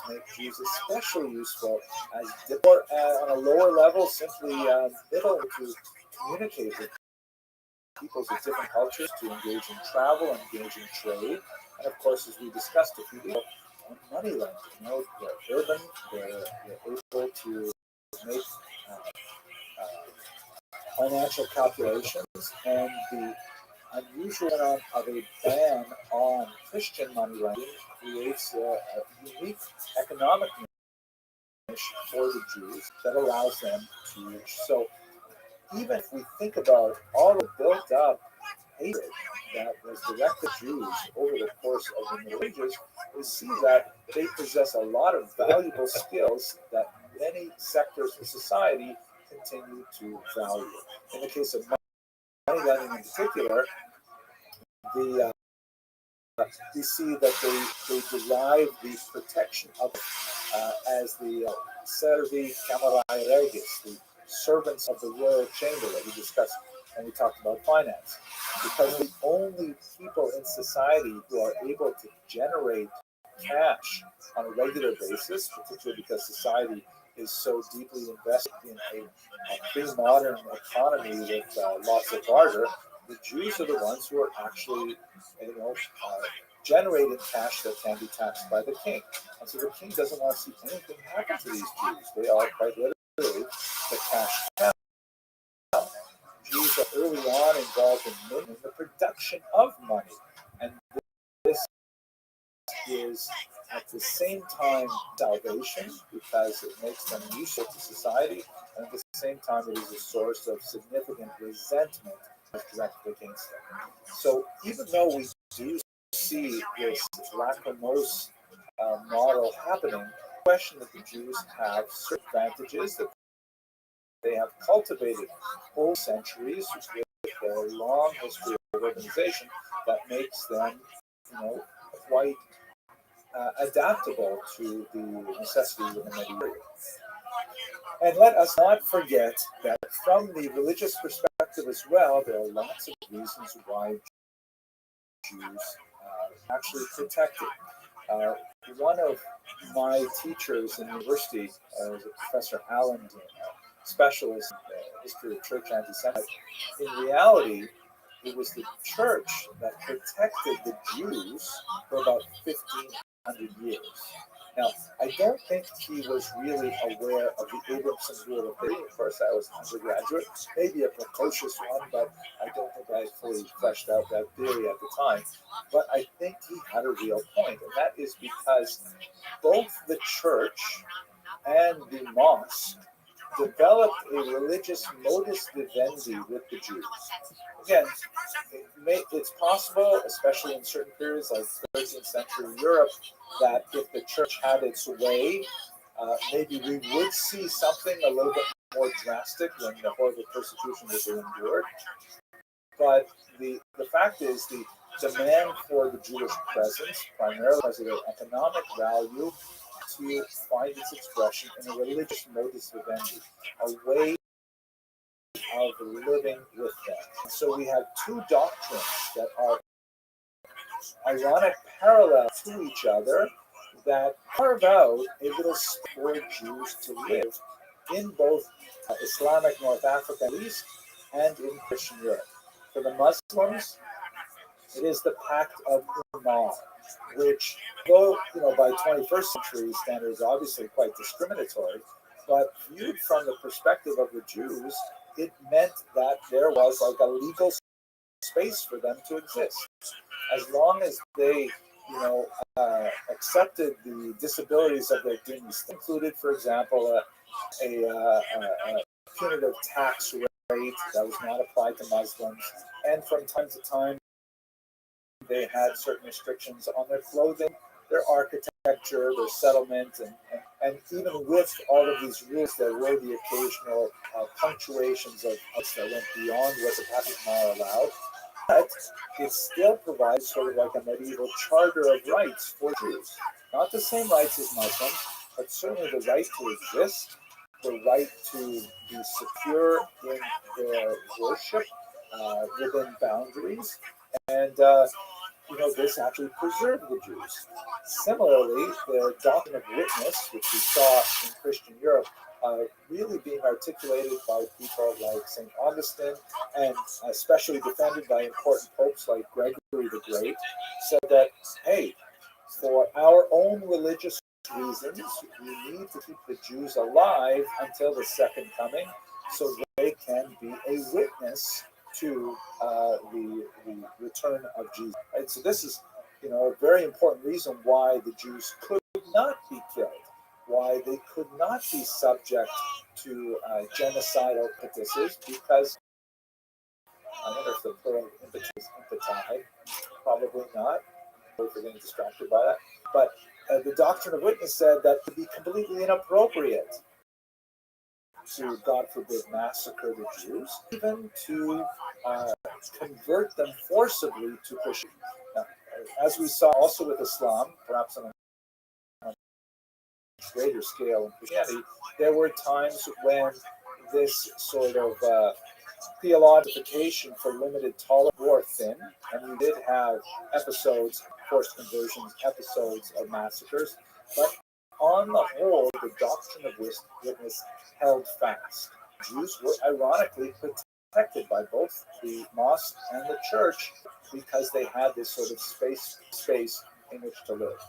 S1: make Jews especially useful as or on a lower level, simply middle to communicate with peoples of different cultures, to engage in travel, engage in trade, and of course, as we discussed a few days ago, money lending. They're urban, they're able to make financial calculations, and the unusual of a ban on Christian money lending creates a unique economic niche for the Jews that allows them to reach. So even if we think about all the built up hatred that was has directed Jews over the course of the Middle Ages is see that they possess a lot of valuable skills that many sectors of society continue to value. In the case of money lending in particular, the we see that they derive the protection of as the servi camerae regis, the servants of the royal chamber that we discussed when we talked about finance. Because the only people in society who are able to generate cash on a regular basis, particularly because society is so deeply invested in a pre-modern economy with lots of barter, the Jews are the ones who are actually, generating cash that can be taxed by the king. And so the king doesn't want to see anything happen to these Jews. They are quite literally the cash cow. Jews are early on involved in the production of money. And this is at the same time salvation because it makes them useful to society, and at the same time it is a source of significant resentment directed against them. So even though we do see this lacrimose model happening, the question that the Jews have certain advantages that they have cultivated over centuries with their long history of organization that makes them, quite adaptable to the necessities of the medieval period. And let us not forget that from the religious perspective as well, there are lots of reasons why Jews actually protected. One of my teachers in university was Professor Allen, a specialist in the history of church anti-Semitism. In reality, it was the church that protected the Jews for about 1,500 years. Now, I don't think he was really aware of the Abramson rule of theory. Of course, I was an undergraduate, maybe a precocious one, but I don't think I fully fleshed out that theory at the time. But I think he had a real point, and that is because both the church and the mosque developed a religious modus vivendi with the Jews. Again, it's possible, especially in certain periods like 13th century Europe, that if the church had its way, maybe we would see something a little bit more drastic than the horrible persecution that they endured. But the fact is, the demand for the Jewish presence, primarily because of their economic value, to find its expression in a religious modus vivendi, a way of living with them. So we have two doctrines that are ironic parallel to each other that carve out a little space for Jews to live in both Islamic North Africa, Middle East, and in Christian Europe. For the Muslims, it is the Pact of Umar, which, though by 21st century standards, obviously quite discriminatory, but viewed from the perspective of the Jews, it meant that there was like a legal space for them to exist, as long as they, accepted the disabilities of their dynasty. Included, for example, a punitive tax rate that was not applied to Muslims, and from time to time they had certain restrictions on their clothing, their architecture, their settlement, and even with all of these rules, there were the occasional punctuations of that went beyond what the Patrick allowed. But it still provides sort of like a medieval charter of rights for Jews. Not the same rights as Muslims, but certainly the right to exist, the right to be secure in their worship within boundaries, and this actually preserved the Jews. Similarly, the doctrine of witness, which we saw in Christian Europe, really being articulated by people like St. Augustine, and especially defended by important popes like Gregory the Great, said that, hey, for our own religious reasons, we need to keep the Jews alive until the second coming, so they can be a witness to the return of Jesus. Right? So this is, a very important reason why the Jews could not be killed, why they could not be subject to genocidal practices, because I wonder if the plural impetus is impeti, distracted by that. But the doctrine of witness said that it would be completely inappropriate to, God forbid, massacre the Jews, even to convert them forcibly to Christianity. Now, as we saw also with Islam, perhaps on a greater scale in Christianity, there were times when this sort of theologification for limited tolerance wore thin, and we did have episodes, forced conversions, episodes of massacres, but on the whole, the doctrine of witness held fast. Jews were ironically protected by both the mosque and the church because they had this sort of space in which to live.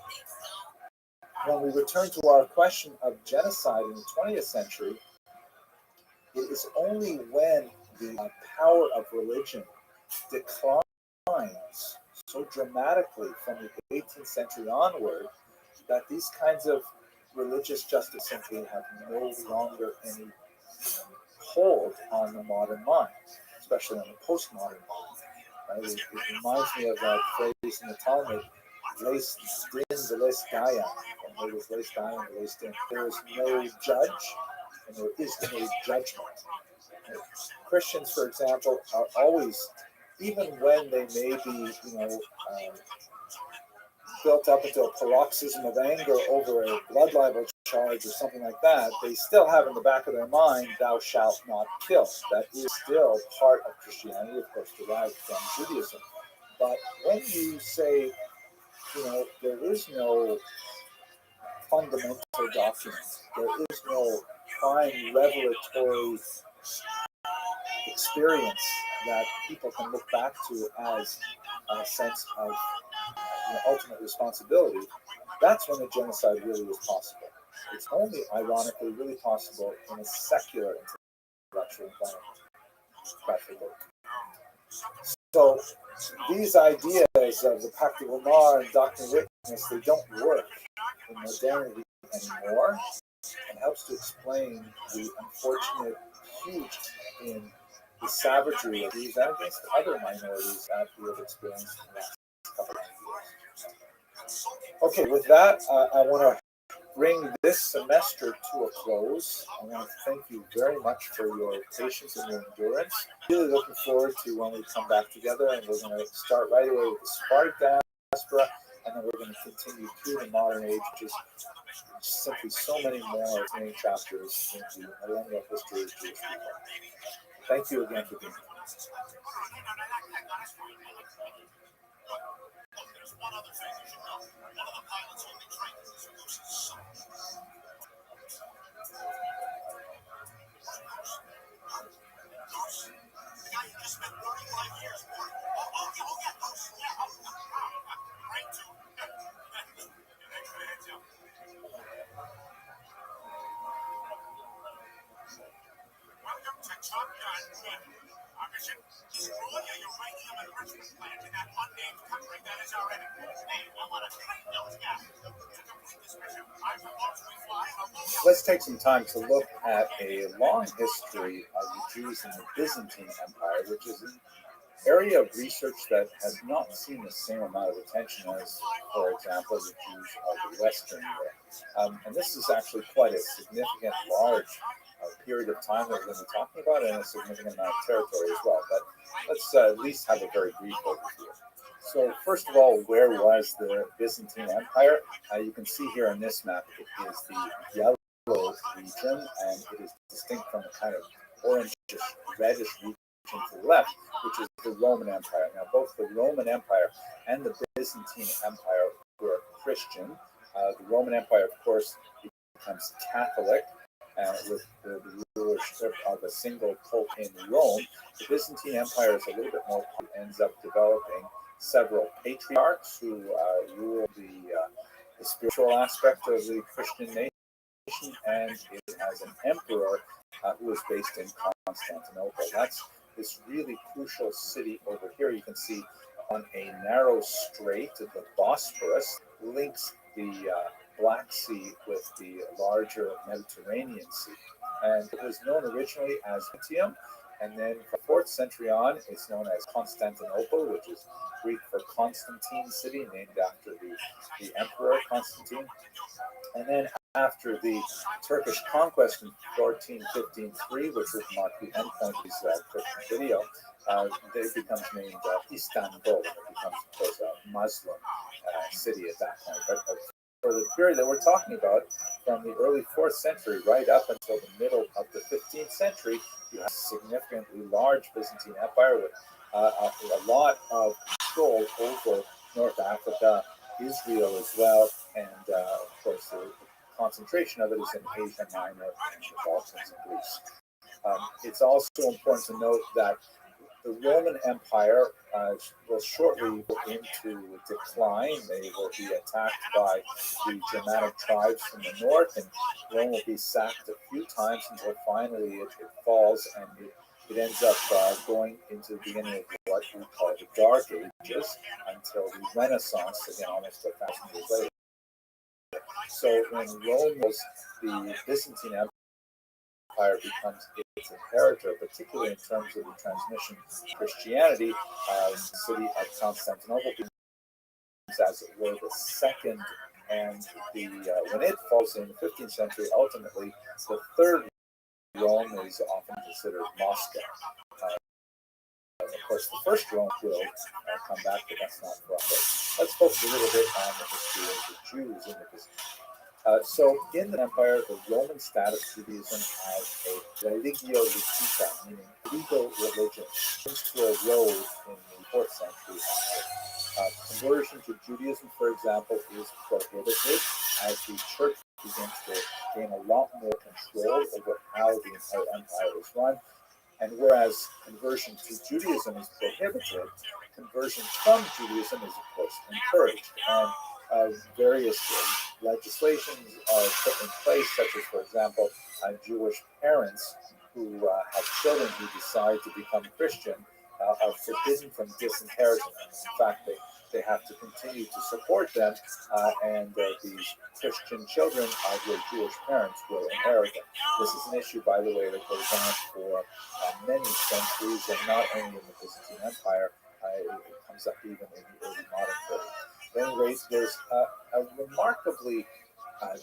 S1: When we return to our question of genocide in the 20th century, it is only when the power of religion declines so dramatically from the 18th century onward that these kinds of religious justice simply have no longer any hold on the modern mind, especially on the postmodern mind. Right? It reminds me of that phrase in the Talmud, "Leis din v'leis dayan," and there is leis dayan and leis din. There is no judge, and there is no judgment. Right? Christians, for example, are always, even when they may be, built up into a paroxysm of anger over a blood libel charge or something like that, they still have in the back of their mind, "Thou shalt not kill." That is still part of Christianity, of course, derived from Judaism. But when you say, there is no fundamental document, there is no prime revelatory experience that people can look back to as a sense of ultimate responsibility, that's when the genocide really is possible. It's only, ironically, really possible in a secular intellectual environment. So these ideas of the Pacte Lamar and doctrine of witness, they don't work in modernity anymore, and helps to explain the unfortunate huge in the savagery of these and against other minorities that we have experienced in the last couple of years. Okay, with that, I want to bring this semester to a close. I want to thank you very much for your patience and your endurance. Really looking forward to when we come back together, and we're going to start right away with the Spartic diaspora, and then we're going to continue through the modern age, which is simply so many more fascinating chapters into millennial history of Jewish people. Thank you again for being here.
S4: There's one other thing you should know. One of the pilots only trained is Lucy's son. Goose? The guy who just spent 35 years working. Yeah, Goose. Yeah. Great, too. Thanks for the heads up. Welcome to Top Gun Jim. Our mission? Destroy a uranium enrichment plant in that unnamed country that is our enemy. Hey, I want to train those guys. To complete this mission, I propose we fly a low.
S1: Let's take some time to look at a long history of the Jews in the Byzantine Empire, which is an area of research that has not seen the same amount of attention as, for example, the Jews of the Western world. And this is actually quite a significant, large period of time that we're going to be talking about, and a significant amount of territory as well. But let's at least have a very brief overview. So first of all, where was the Byzantine Empire? You can see here on this map, it is the yellow region, and it is distinct from the kind of orangish, reddish region to the left, which is the Roman Empire. Now, both the Roman Empire and the Byzantine Empire were Christian. The Roman Empire, of course, becomes Catholic, with the rulership of a single pope in Rome. The Byzantine Empire is a little bit more, ends up developing several patriarchs who rule the spiritual aspect of the Christian nation, and it has an emperor who is based in Constantinople. That's this really crucial city over here. You can see on a narrow strait, the Bosporus links the Black Sea with the larger Mediterranean Sea. And it was known originally as Byzantium, and then from the 4th century on, it's known as Constantinople, which is Greek for Constantine city, named after the emperor Constantine. And then after the Turkish conquest in 1453, which would mark the endpoint of this video, it becomes named Istanbul. It becomes, of course, a Muslim city at that point. But for the period that we're talking about, from the early 4th century right up until the middle of the 15th century, you have a significantly large Byzantine Empire with a lot of control over North Africa, Israel as well, and of course the concentration of it is in Asia Minor and the Balkans and Greece. It's also important to note that the Roman Empire will shortly go into decline. They will be attacked by the Germanic tribes from the north, and Rome will be sacked a few times until finally it falls, and it ends up going into the beginning of what we call the Dark Ages until the Renaissance, again, almost 1,000 years later. So when Rome was the Byzantine Empire becomes its inheritor, particularly in terms of the transmission of Christianity, the city of Constantinople becomes, as it were, the second, and when it falls in the 15th century, ultimately the third Rome is often considered Moscow. Of course, the first Rome will come back, but that's not for us. Let's focus a little bit on the history of the Jews in the Byzantine. So in the empire, the Roman status Judaism as a religio licita, meaning legal religion, comes to a road in the 4th century. Conversion to Judaism, for example, is prohibited as the church begins to gain a lot more control over how the entire empire is run. And whereas conversion to Judaism is prohibited, conversion from Judaism is, of course, encouraged. And various legislations are put in place, such as, for example, Jewish parents who have children who decide to become Christian are forbidden from disinheriting them. In fact, they have to continue to support them, and these Christian children of their Jewish parents will inherit them. This is an issue, by the way, that goes on for many centuries, and not only in the Byzantine Empire, it comes up even in the early modern period. At any rate, there's a remarkably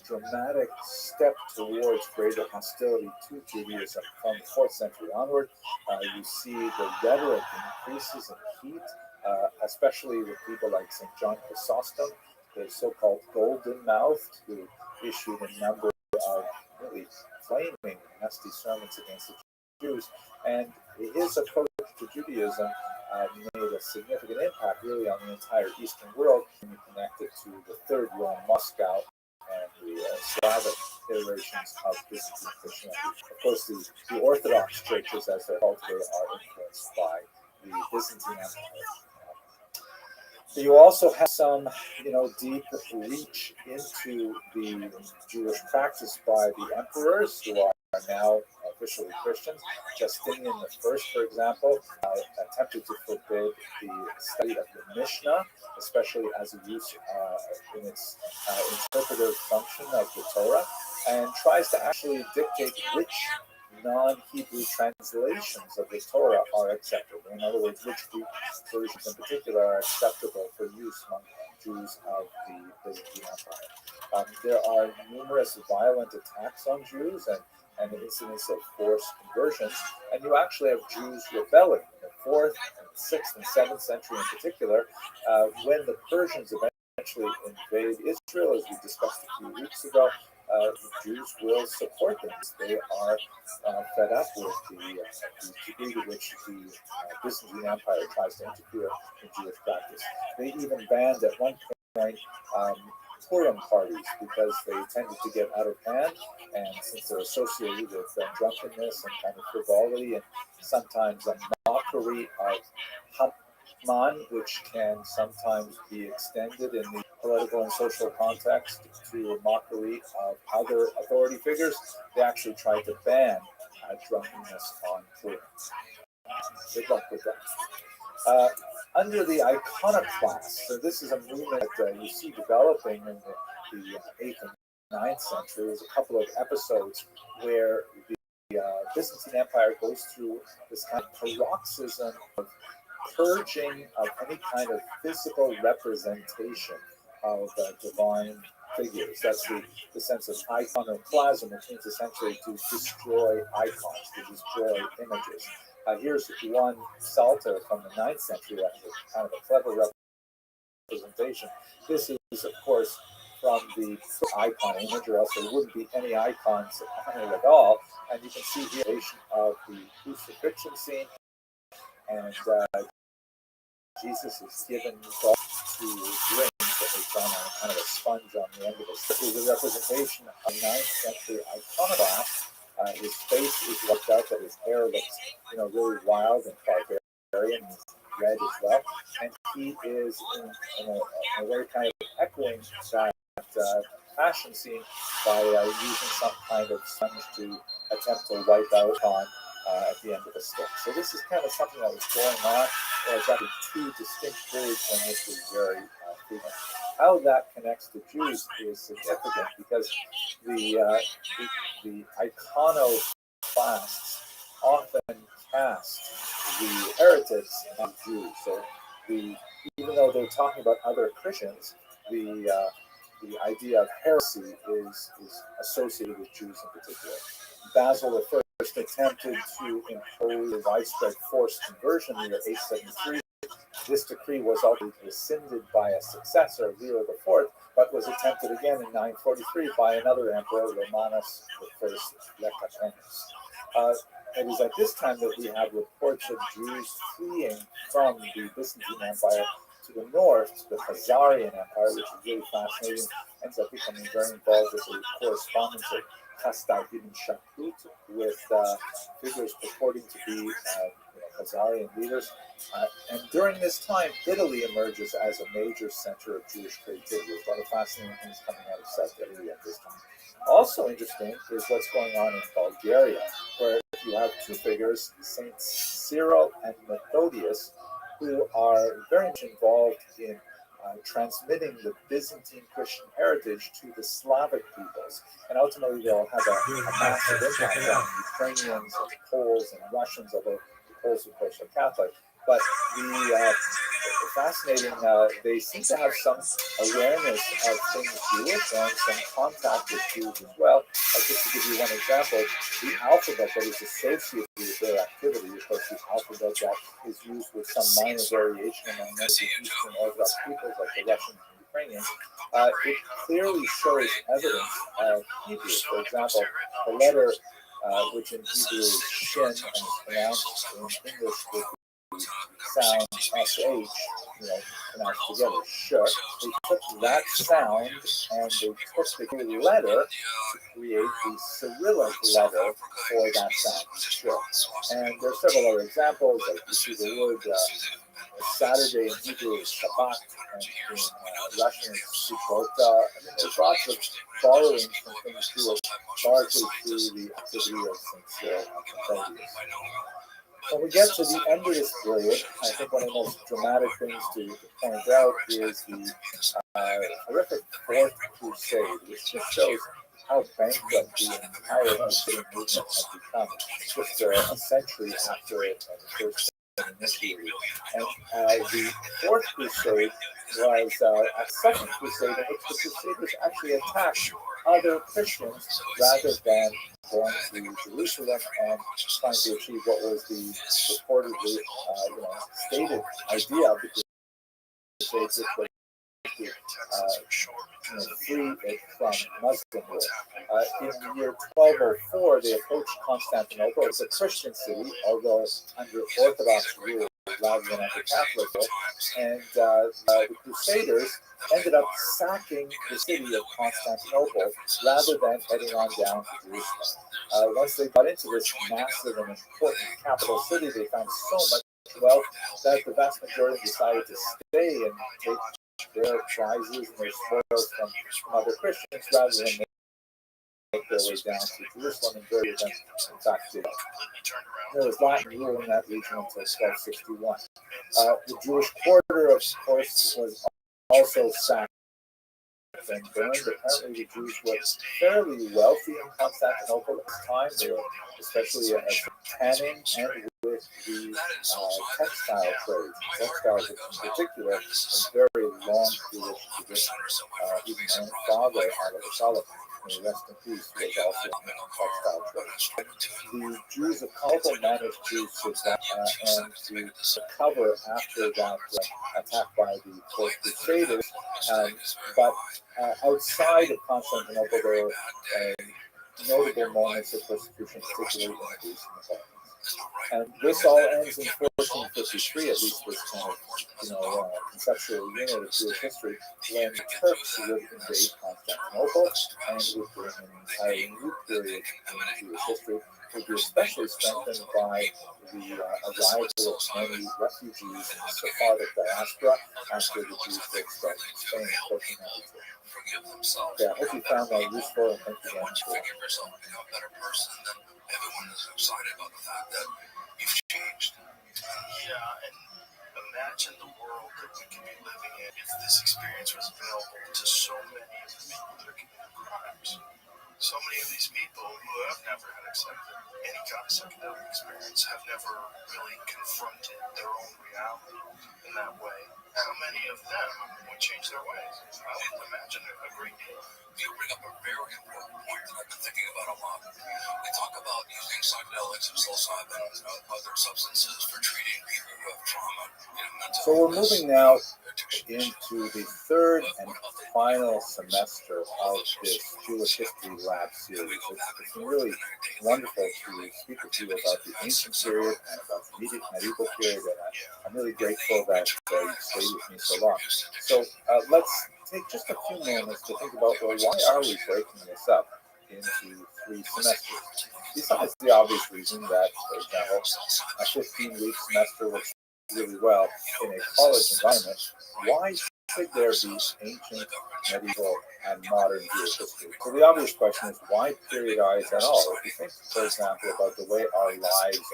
S1: dramatic step towards greater hostility to Judaism from the 4th century onward. You see the rhetoric increases in heat, especially with people like St. John Chrysostom, the so-called golden mouthed, who issued a number of really flaming, nasty sermons against the Jews. And his approach to Judaism made a significant impact really on the entire Eastern world when you connect it to the Third Rome, Moscow, and the Slavic iterations of Byzantine Christianity. Of course, the Orthodox churches, as they're called today, are influenced by the Byzantine Empire. You also have some, deep reach into the Jewish practice by the emperors who are now officially Christians. Justinian I, for example, attempted to forbid the study of the Mishnah, especially as a use in its interpretive function of the Torah, and tries to actually dictate which non-Hebrew translations of the Torah are acceptable. In other words, which Greek versions in particular are acceptable for use among Jews of the Byzantine Empire. There are numerous violent attacks on Jews and incidents of forced conversions, and you actually have Jews rebelling in the 4th, and 6th, and 7th century in particular, when the Persians eventually invade Israel, as we discussed a few weeks ago. The Jews will support them. They are fed up with the degree to which the Byzantine Empire tries to interfere in Jewish practice. They even banned at one point Purim parties because they tended to get out of hand, and since they're associated with drunkenness and kind of frivolity and sometimes a mockery of Haman, which can sometimes be extended in the political and social context to a mockery of other authority figures, they actually tried to ban drunkenness on Purim. Good luck with that. Under the iconoclasts, so this is a movement that you see developing in the 8th and 9th century. There's a couple of episodes where the Byzantine Empire goes through this kind of paroxysm of purging of any kind of physical representation of divine figures. That's the sense of iconoclasm, which means essentially to destroy icons, to destroy images. Here's one Psalter from the 9th century that was kind of a clever representation. This is, of course, from the icon image, or else there wouldn't be any icons on it at all. And you can see here of the crucifixion scene, and Jesus is given salt to rings that was done on kind of a sponge on the end of it. This is a representation of 9th century iconoclast. His face is worked out, but his hair looks, really wild and barbarian, and red as well. And he is in a way kind of echoing that fashion scene by using some kind of sponge to attempt to wipe out on at the end of the stick. So this is kind of something that was going on. It's actually two distinct periods when this was very frequent. How that connects to Jews is significant because the iconoclasts often cast the heretics as Jews. So even though they're talking about other Christians, the idea of heresy is associated with Jews in particular. Basil I first attempted to impose a widespread forced conversion in the year 873. This decree was ultimately rescinded by a successor, Leo IV, but was attempted again in 943 by another emperor, Romanus I Lecapenus. It is at this time that we have reports of Jews fleeing from the Byzantine Empire to the north, to the Khazarian Empire, which is really fascinating, ends up becoming very involved with the correspondence of Khastad-Ibn Shakut with figures purporting to be Khazarian leaders. And during this time, Italy emerges as a major center of Jewish creativity. There's a lot of fascinating things coming out of South Italy at this time. Also interesting is what's going on in Bulgaria, where you have two figures, Saints Cyril and Methodius, who are very much involved in transmitting the Byzantine Christian heritage to the Slavic peoples. And ultimately, they'll have a massive impact on Ukrainians and Poles and Russians, although the Poles, of course, are Catholic. But the fascinating, they seem to have some awareness of things Jewish and some contact with Jews as well. Just to give you one example, the alphabet that is associated with their activity, of course, the alphabet that is used with some minor variation among many Eastern Orthodox peoples like the Russians and Ukrainians, it clearly shows evidence of Hebrew. For example, the letter which in Hebrew is shin and is pronounced in English with sound SH, pronounced together, sure. They took that sound and they took the letter to create the Cyrillic letter for that sound, sure. And there are several other examples, like you see the word Saturday in Hebrew is Shabbat, and in Russian it's Subota. There's lots of borrowing from things too, largely through the activity of St. Methodius. When we get to the end of this period, I think one of the most dramatic things to point out is the horrific Fourth Crusade, which just shows how bankrupt the entire Crusade movement had become just a century after the first initiated. And the Fourth Crusade was a second crusade in which the Crusaders actually attacked other Christians rather than going to Jerusalem and trying to achieve what was the reportedly stated idea of the Crusades, which was to free it from Muslim rule. In the year 1204, they approached Constantinople. It's a Christian city, although under Orthodox rule rather than under Catholic rule. And the Crusaders ended up sacking the city of Constantinople rather than heading on down to Jerusalem. Once they got into this massive and important capital city, they found so much wealth that the vast majority decided to stay and take their prizes and their spoils from other Christians rather than make their way down to Jerusalem and bury them. In fact, there was Latin rule in that region until 1261. The Jewish quarter, of course, was also sacked been burned. Apparently, the Jews were fairly wealthy in Constantinople at the time. They were especially tanning and with the textile trade. Textiles in particular, a very long Jewish tradition. Even my own father, Solomon, may rest in peace, was also in the textile trade. The Jews of Calvo managed to survive and to recover after that attack by the fourth Crusaders. But outside of Constantinople, there were notable moments of persecution, particularly in the Greece and the Balkans. And this all ends in 1453, at least this kind of, conceptual unit of Jewish history, when the Turks would invade Constantinople and would bring an entirely new period in Jewish history, would be especially strengthened by the arrival of many refugees in the Sephardic diaspora after the Jews were expelled from Spain in 1492. Yeah, I hope you found that useful, and thank you very much for that.
S4: Everyone is excited about the fact that you've changed. Yeah, and imagine the world that we could be living in if this experience was available to so many of the people that are committing crimes. So many of these people who have never had accepted any kind of psychedelic experience have never really confronted their own reality in that way. How many of them would change their ways? I would imagine a great deal. You bring up a very important point that I've been thinking about a lot. They talk about using psychedelics and psilocybin and other substances for treating people who have trauma.
S1: So we're moving now into the third and final semester of this Jewish History Lab series. It's been really wonderful to speak with you about the ancient period and about the medieval period, and I'm really grateful that you stayed with me so long. So let's take just a few moments to think about, well, why are we breaking this up into 3 semesters? Besides the obvious reason that, for example, a 15-week semester works really well in a college environment, why should there be ancient, medieval, and modern Jewish history? So the obvious question is, why periodize at all? If you think, for example, about the way our lives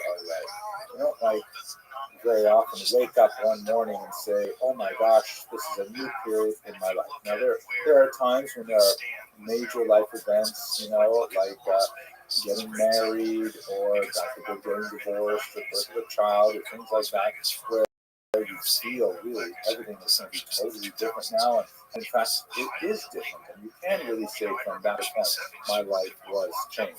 S1: are led, you don't like very often wake up one morning and say, oh my gosh, this is a new period in my life. Now, there are times when there are major life events, like getting married, or God forbid, getting divorced, or birth of a child, or things like that, where you feel really everything is going to be totally different now. And in fact, it is different. And you can really say from that point, my life was changed.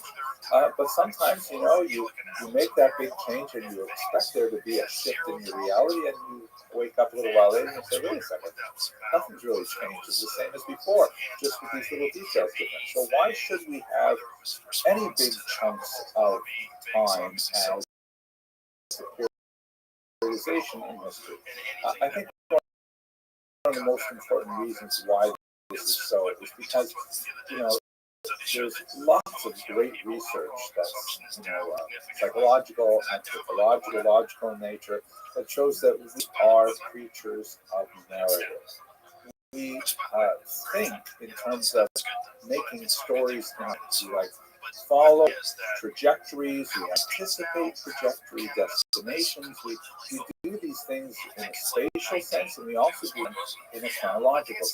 S1: But sometimes, you make that big change and you expect there to be a shift in your reality, and you wake up a little while later and say, wait a second, nothing's really changed. It's the same as before, just with these little details different. So why should we have any big chunks of time as periodization in history? I think one of the most important reasons why this is so is because, there's lots of great research that's, psychological, anthropological, logical in nature, that shows that we are creatures of narrative. We think in terms of making stories like follow trajectories, we anticipate trajectory destinations, we do these things in a spatial sense, and we also do them in a chronological.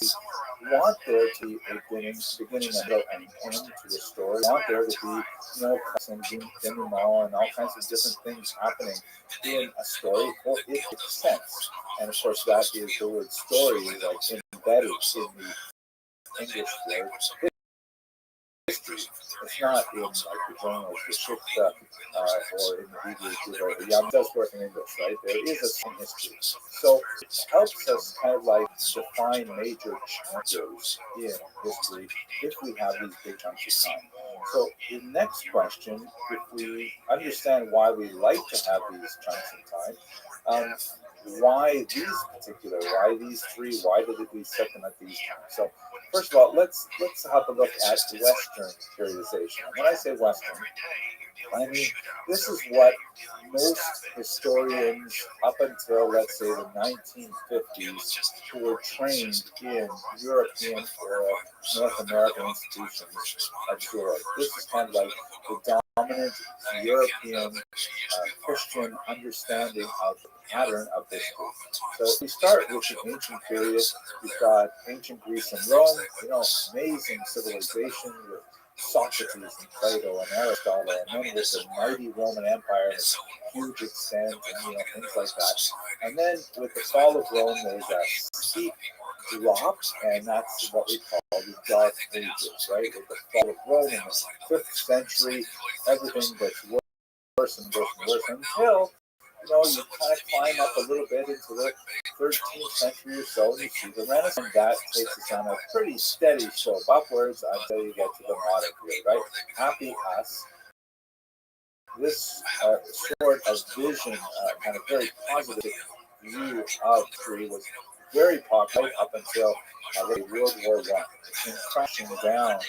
S1: We want there to be a beginning, middle, and end to a story. We want there to be, and denouement and all kinds of different things happening in a story for it to make sense. And of course, that is the word story, like embedded in the English word history. It's not in like the journal Geschichte or in the Hebrew. It does work in English, right? There is a some history. So it helps us kind of like define major chapters in history if we have these big chunks of time. So the next question, if we understand why we like to have these chunks of time, why these 3, why did we set them at these times? So first of all, let's have a look at Western periodization. When I say Western, I mean, this is what most historians up until, let's say, the 1950s, who were trained in European or North American institutions absorbed. This is kind of like the dominant European Christian understanding of the pattern of history. So we start with the ancient period. We've got ancient Greece and Rome, amazing civilization with Socrates and Plato and Aristotle, and then with the mighty Roman Empire and its huge extent and things like that. And then with the fall of Rome, there's a steep drop, and that's what we call the Dark Ages, right? With the fall of Rome in the 5th century, everything gets worse and worse and worse until you kind of climb up a little bit into the 13th century or so, and you see the Renaissance. And that takes us on a pretty steady slope upwards until you get to the modern period, right? Happy us. This sort of vision, kind of very positive view of history was very popular up until World War I. It came crashing down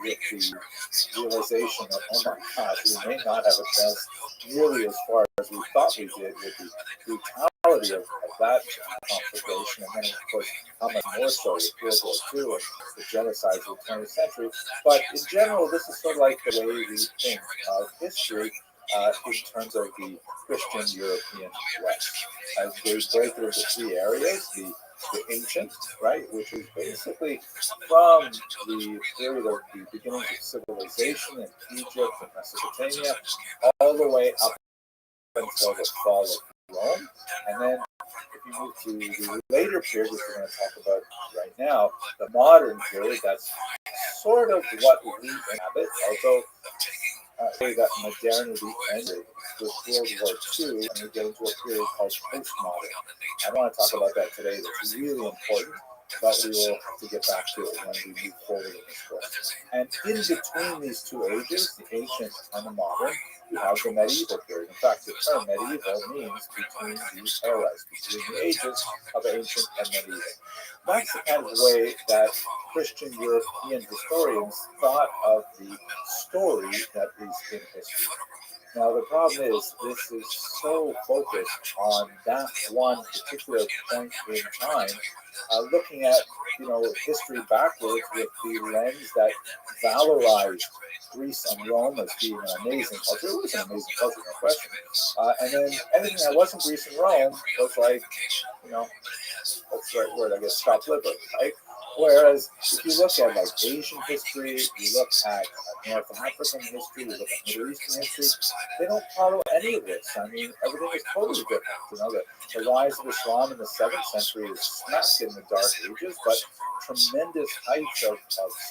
S1: with the realization that, oh my gosh, we may not have advanced nearly as far as we thought we did with the brutality of that conflagration, and then, of course, how much more so with World War II and the genocides of the 20th century. But in general, this is sort of like the way we think of history in terms of the Christian European West. As they break it into 3 areas, the ancient, right, which is basically from the period of the beginnings of civilization in Egypt and Mesopotamia, all the way up until the fall of Rome. And then if you move to the later period, which we're going to talk about right now, the modern period, that's sort of what we inhabit, although say that modernity ended with World War II, and we get into a period called postmodern. I don't want to talk about that today. That's really important, but we will have to get back to it when we move forward in this course. And in between these 2 ages, the ancient and the modern, you have the medieval period. In fact, the term medieval means between these eras, between the ages of ancient and medieval. That's the kind of way that Christian European historians thought of the story that is in history. Now, the problem is, this is so focused on that one particular point in time, looking at, history backwards with the lens that valorized Greece and Rome as being an amazing culture. It was an amazing culture, no question. And then anything that wasn't Greece and Rome was like, what's the right word, I guess, stop living, right? Whereas if you look at like Asian history, you look at North African history, you look at Middle Eastern history, they don't follow any of this. I mean, everything is totally different. The rise of Islam in the 7th century is smack in the Dark Ages, but tremendous heights of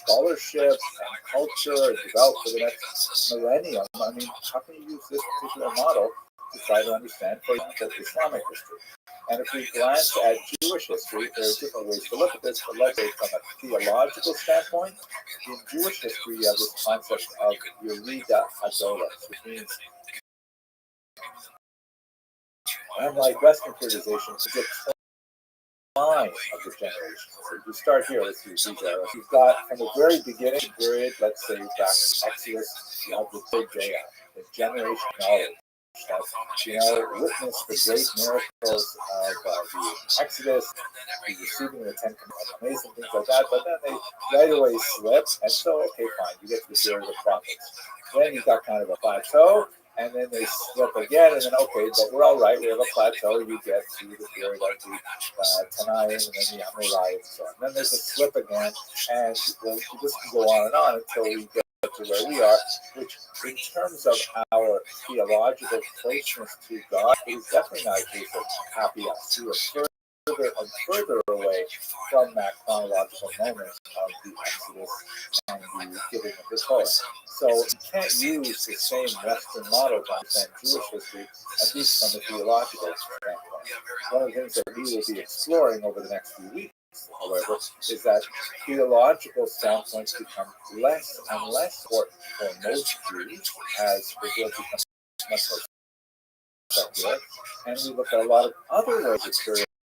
S1: scholarship and culture developed for the next millennium. I mean, how can you use this particular model to try to understand, for example, Islamic history? And if we glance at Jewish history, there are different ways to look at this, but let's say from a theological standpoint, in Jewish history, you have this concept of Yerida Hadolos, which means, unlike Western periodization, it's a decline of the generation. So if you start here, let's use these arrows. You've got from the very beginning period, let's say back to Exodus, you have the third day, the generation knowledge. That witnessed the great miracles of the Exodus, the receiving the 10 Commandments, amazing things like that. But then they right away slip, and so okay, fine, you get to the period of the prophets. Then you've got kind of a plateau, and then they slip again, and then okay, but we're all right. We have a plateau. You get to the period of the Tanaim, and then the Amorite, and so on. Then there's a slip again, and this can go on until we get to where we are, which in terms of our theological closeness to God is definitely not a case of happy us. We are further and further away from that chronological moment of the Exodus and the giving of the Torah. So you can't use the same Western model to understand Jewish history, at least from a theological standpoint. One of the things that we will be exploring over the next few weeks, however, is that theological standpoints become less and less important for most Jews as the world becomes much more secular. And we look at a lot of other ways of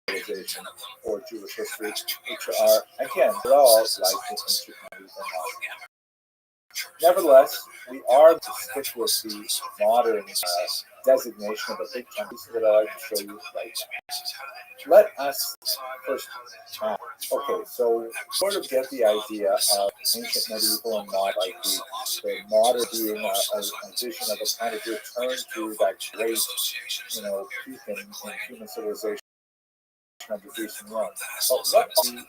S1: periodization or Jewish history, which are, again, they're all like the ancient News and Nevertheless, we are to stick with the modern designation of a big time piece that I like to show you right now. Let us first. Okay, so sort of get the idea of ancient, medieval, and modern, like the modern being a vision of a kind of return to that great, peak in human civilization of the Greece and Rome. But what are the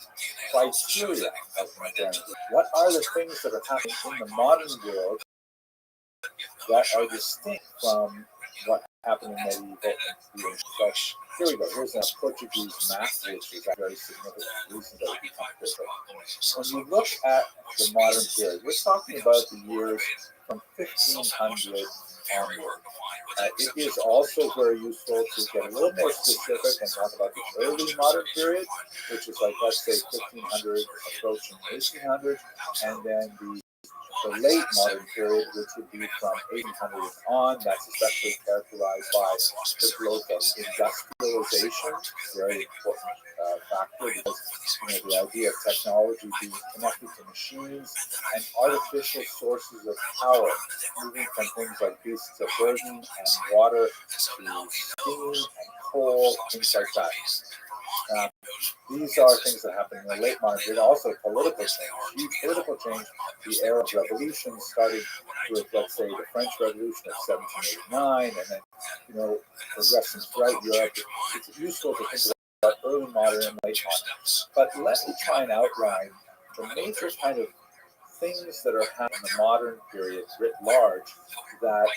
S1: criteria of modernity? What are the things that are happening in the modern world that are distinct from what happened in medieval and the ancient? So here we go. Here's a Portuguese map, which is a very significant reason that it become different. When you look at the modern period, we're talking about the years from 1500 onward. It is also very useful to get a little more specific and talk about the early modern period, which is like, let's say, 1500 approaching 1800, and then the late modern period, which would be from 1800 on. That's especially characterized by the growth of industrialization, very important factor, because the idea of technology being connected to machines and artificial sources of power, moving from things like beasts of burden and water to steam and coal, things like that. These are things that happen in the late modern period. Also, political change, huge political change. The era of revolution started with, let's say, the French Revolution of 1789, and then, progressing throughout Europe. It's useful to think about early modern and late modern. But let me try and outline the major kind of things that are happening in the modern period writ large that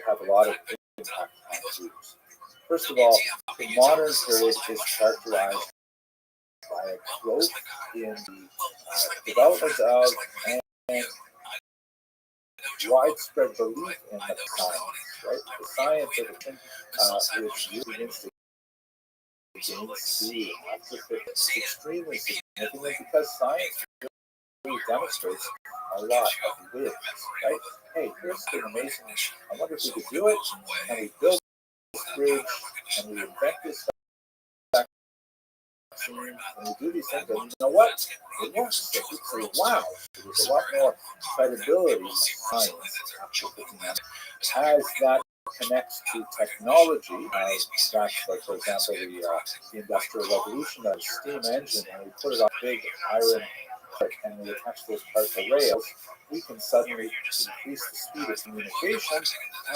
S1: have a lot of impact on Jews. First of all, the modern period is characterized by a growth in the development of and widespread belief in the science, right? The scientific which really begins to gain speed after it's extremely significant because science really demonstrates a lot of wins, right? Hey, here's something amazing. I wonder if we could do it. Can we build this bridge? Can we invent this vaccine? Can we do these things? And you know what? It works. So people say, wow, there's a lot more credibility in science after 15 years. As that connects to technology, that's like, for example, the Industrial Revolution, the steam engine, and we put it on big iron and we attach those parts to rails, we can suddenly increase the speed of communication,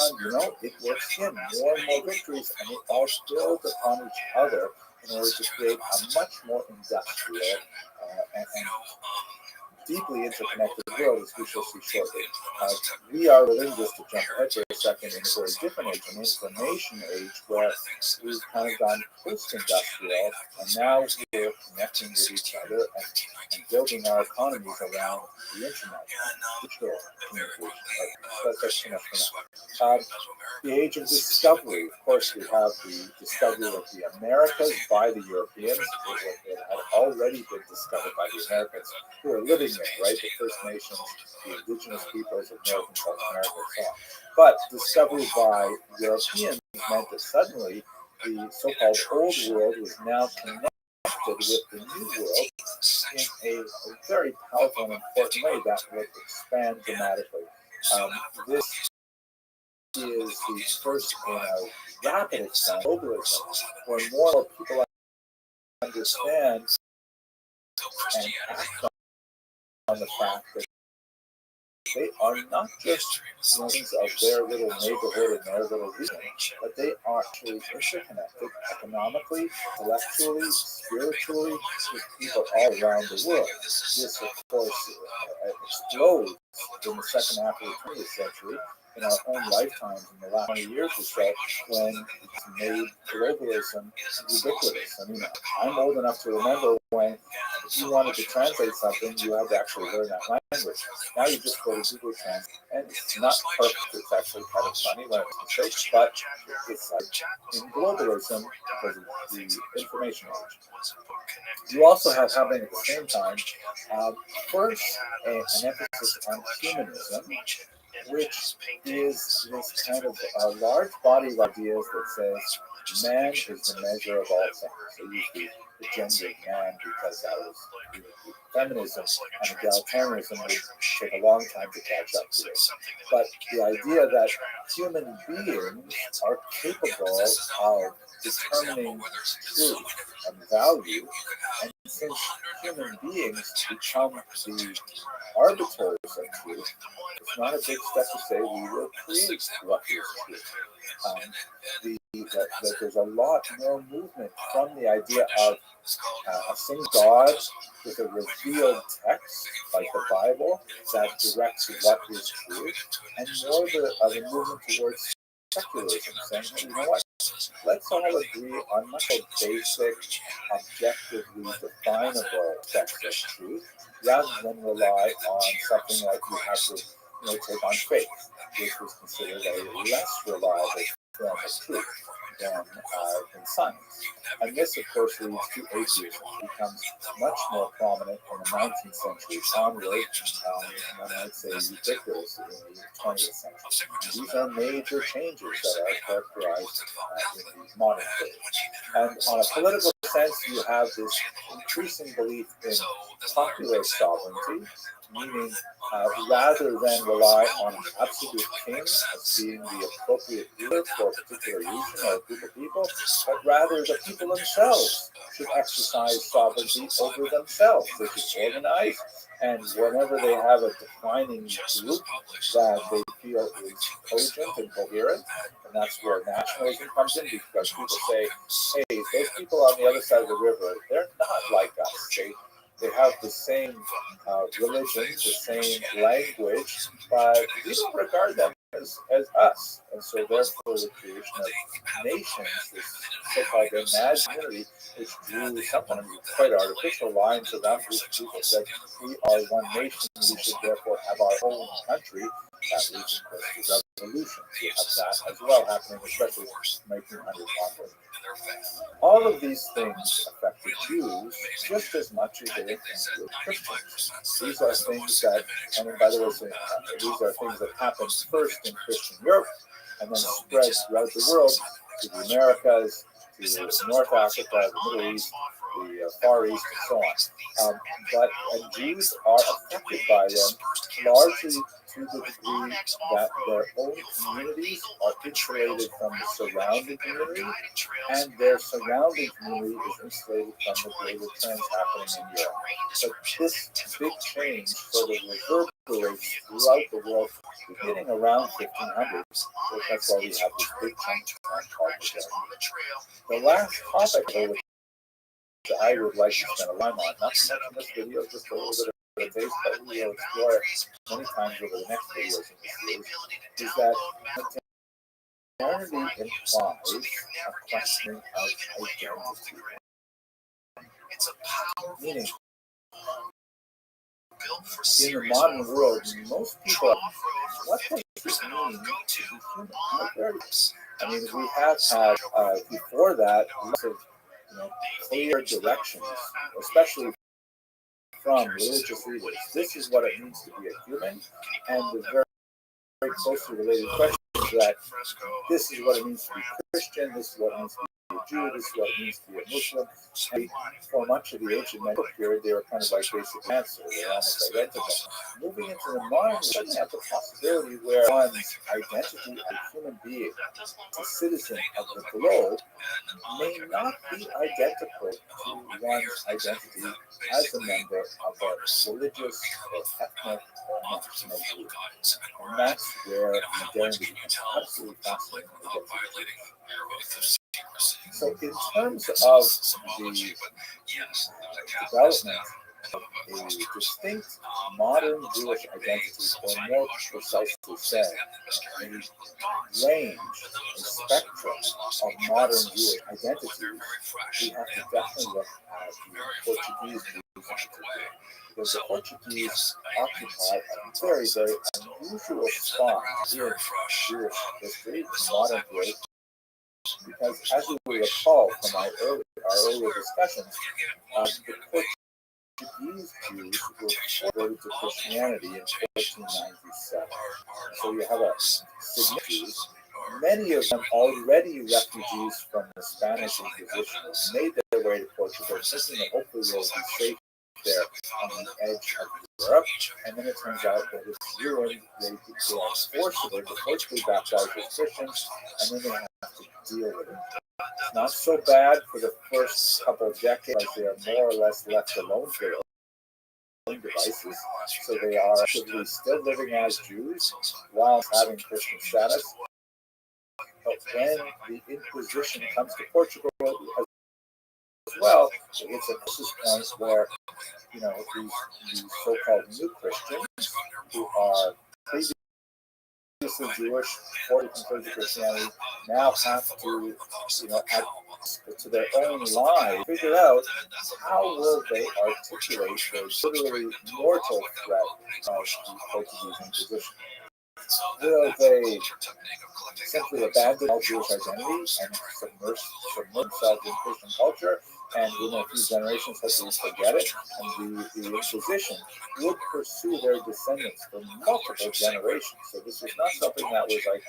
S1: and it works in more and more victories, and it all builds upon each other in order to create a much more industrial and deeply interconnected world, as we shall see shortly. We are living, just to jump ahead for a second, in a very different age, an information age, where we've kind of gone post-industrial, and now we're connecting with each other and building our economies around the internet, digital communication. That's too much for now. The age of discovery. Of course, we have the discovery of the Americas by the Europeans. It had already been discovered by the Americans who are living there, right? The First Nations, the indigenous peoples of North and South America, and so on. But discovery by Europeans meant that suddenly the so-called Old World was now connected with the New World in a very powerful and important way that would expand dramatically. This is the first rapid expansion of globalism, where more people understand and act on the fact that they are not just citizens of their little neighborhood and their little region, but they are actually interconnected economically, intellectually, spiritually, with people all around the world. This, of course, explodes in the second half of the 20th century, in our own lifetimes, in the last 20 years or so, when it's made globalism ubiquitous. I mean, I'm old enough to remember when if you wanted to translate something, you had to actually learn that language. Now you just go to Google Translate, and it's not perfect. It's actually kind of funny when it's mistakes, but it's like in globalism because of the information age. You also have happening at the same time, first, an emphasis on humanism, which is this kind of a large body of ideas that says man is the measure of all things. So you see the gender of man, because that was feminism and egalitarianism would take a long time to catch up to it. But the idea that human beings are capable of determining truth and value, and since human beings become the arbiters of truth, it's not a big step to say we will create what is truth. That there's a lot more movement from the idea of a single God with a revealed text like the Bible that directs what is true, and more of a movement towards secularism, saying, hey, you know what? Let's all agree on much more basic, objectively definable text of truth, rather than rely on something like you have to take on faith, which was considered a less reliable form of truth than science. And this, of course, leads to atheism. It becomes much more prominent in the 19th century onward, and I might say ubiquitous in the 20th century. And these are major changes that are characterized in these modern days. And on a political sense, you have this increasing belief in popular sovereignty, meaning rather than rely on an absolute king as being the appropriate ruler for a particular region or a group of people, but rather the people themselves should exercise sovereignty over themselves. They should organize, and whenever they have a defining group that they feel is cogent and coherent, and that's where nationalism comes in, because people say, hey, those people on the other side of the river, they're not like us. They have the same religion, the same language, but we don't regard them as us. And so therefore the creation of nations, this so-called imaginary, which drew sometimes quite artificial lines around which people said, we are one nation, we should therefore have our own country. That leads, of course, to revolution. You have that as well happening, especially in 1900 onward. All of these things affected Jews just as much as they affected Christians. These are things that, and by the way, these are things that happened first in Christian Europe and then spread throughout the world to the Americas, to North Africa, the Middle East, the Far East, and so on. But Jews are affected by them largely to the degree that their own communities are insulated from the surrounding community, and their surrounding community is insulated from the greater trends happening in Europe. But this big change sort of reverberates throughout the world, beginning around 1500. So that's why we have this big change called the last topic, though, which I would like to spend a time on, not so much in this video, just a little bit of a taste, but we will explore it many times over the next videos in this series, is that modernity implies a questioning of identity. Meaning, in the modern world, most people, what does it mean to be human? I mean, we have had, before that, lots of clear directions, especially from religious leaders. This is what it means to be a human, and the very, very closely related question is that this is what it means to be Christian, this is what it means to be a Jew, this is what it means to be a Muslim. And for much of the ancient medical period, they were kind of like basic answers. They're almost identical. Moving into the modern, we have the possibility where one's identity as a human being, a citizen of the globe, may not be identical to one's identity as a member of a religious or ethnic or national group. And that's where modernity becomes absolutely fascinating to get to. So in terms of the development of a distinct modern Jewish identity, or more precisely said, a range, a spectrum of modern Jewish identities, we have to definitely look at the Portuguese Jews because the Portuguese occupy a very, very unusual spot in Jewish history, in modern Jewish. Because as you will recall from our earlier discussions, the Portuguese Jews were converted to Christianity in 1497. So you have a significant Jews, many of them already refugees from the Spanish Inquisition made their way to Portugal, thinking that hopefully they will be safe there on the edge of Europe. And then it turns out that it's ruined. They are forcibly baptized as Christians, and then they have to deal with it. It's not so bad for the first couple of decades. They are more or less left alone to their own devices. So they are actively still living as Jews while having Christian status. But when the Inquisition comes to Portugal as well, it's a crisis point where, you know, these so-called new Christians who are previously Jewish, 40 converted to Christianity, now have to, you know, add to their own lives, figure out how will they articulate the literally mortal threat of the Portuguese Inquisition. Will they simply abandon all Jewish identity and submerge themselves in Christian culture, and in a few generations hopefully forget it, and the Inquisition would pursue their descendants for multiple generations? So this was not something that was like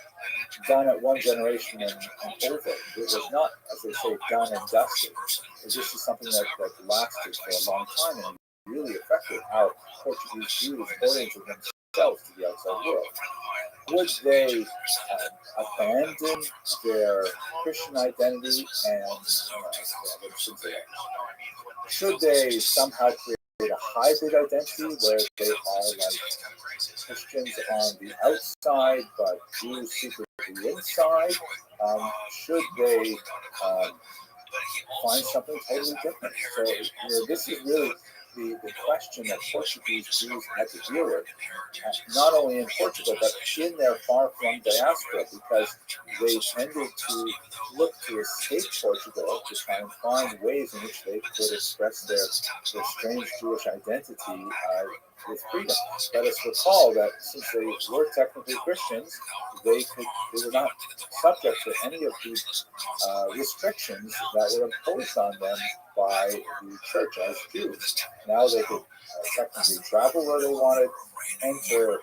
S1: done at one generation and over. It was not, as they say, done and dusted. This is something that lasted for a long time and really affected how Portuguese Jews oriented themselves to the outside world. Would they abandon their Christian identity and should they somehow create a hybrid identity where they are like Christians on the outside but Jews secretly inside? Should they find something totally different? So, you know, this is really the question that Portuguese Jews had to deal with, not only in Portugal, but in their far-flung diaspora, because they tended to look to escape Portugal to try and find ways in which they could express their strange Jewish identity with freedom. Let us recall that since they were technically Christians, they were not subject to any of these restrictions that were imposed on them by the church as Jews. Now they could technically travel where they wanted, enter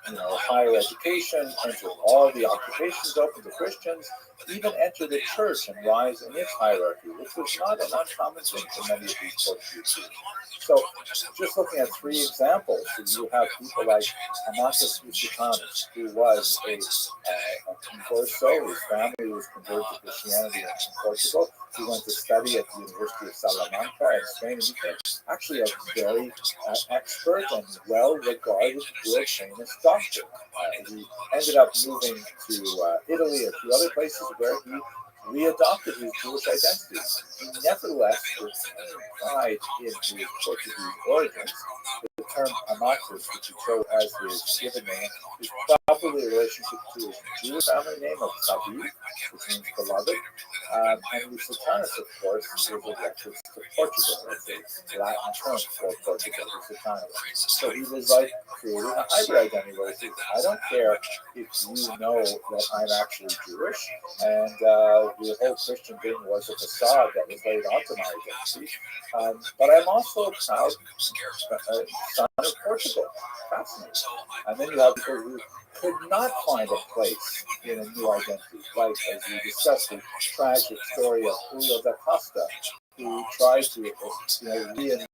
S1: higher education, enter all the occupations open to Christians, even enter the church and rise in its hierarchy, which was not an uncommon thing for many of these Portuguese Jews. So, just looking at three examples, you have people like Amatus Lusitanos, who was a converso. His family was converted to Christianity in Portugal. He went to study at the University of Salamanca in Spain and became actually a very expert and well-regarded, world-famous doctor. He ended up moving to Italy and a few other places where he readopted his Jewish identity. He nevertheless retained pride in his Portuguese origins. The term Amatus, which he chose as his given name, is probably a relationship to his Jewish family name of Sabi, which means beloved. And Lusitanus, of course, is a reference to Portugal. It's a Latin term for Portugal, Lusitanus. So he was like creating a hybrid identity where he says, I don't care if you know that I'm actually Jewish, and the whole Christian thing was a facade that was laid onto my identity. But I'm also a proud son of Portugal. Fascinating. And then you have people who could not find a place in a new identity, like as we discussed the tragic story of Julio da Costa, who tried to re-engage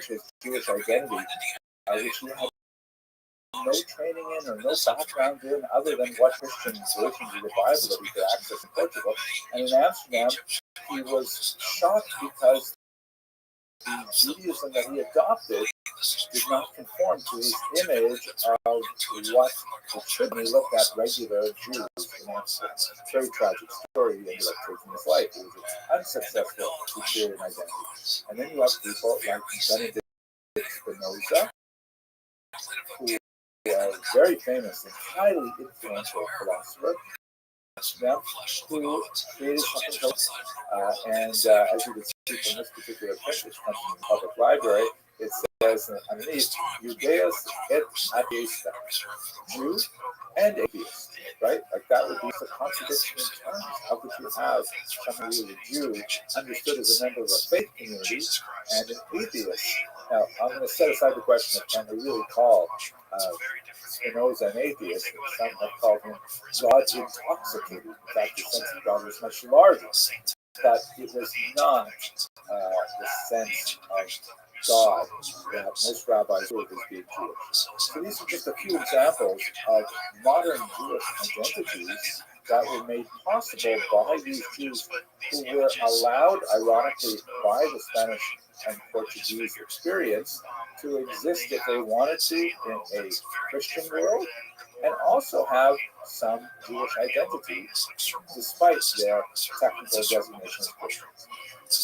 S1: his Jewish identity, which he had no training in or no background in other than what Christian versions of the Bible that he could access in Portugal. And in Amsterdam, he was shocked because the Judaism that he adopted did not conform to his image of what it should be looked at regular Jews in Amsterdam. It's a very tragic story. He ended up taking his life. It was unsuccessful to create an identity. And then you have people like Benedict Spinoza, who was a very famous and highly influential philosopher, who created something called, and as you can see from this particular print, which comes from the public library, it says underneath, Judaeus et atheista, Jew and atheist, right? Like that would be the contradiction in terms. How could you have someone who is a Jew understood as a member of a faith community and an atheist? Now, I'm going to set aside the question of can we really call Spinoza an atheist, and some have called him God intoxicated. In fact, the sense of God was much larger, but it was not the sense of God that most rabbis would as being Jewish. So these are just a few examples of modern Jewish identities that were made possible by these Jews who were allowed, ironically, by the Spanish and Portuguese experience to exist if they wanted to in a Christian world and also have some Jewish identity despite their technical designation as Christians.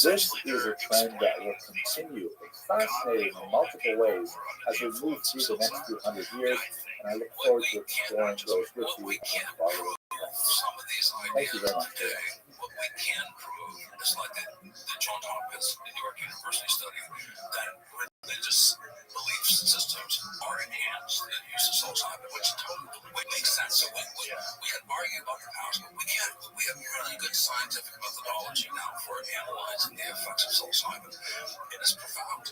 S1: This is a trend that will continue. It's fascinating in multiple ways as we move through the next few hundred years, and I look forward to exploring those with you and following. Thank you very much.
S4: What we can prove is like the Johns Hopkins New York University study that religious belief systems are enhanced in use of psilocybin, which totally makes sense. So we can argue about the powers, but we can't. We have really good scientific methodology now for analyzing the effects of psilocybin. It is profound.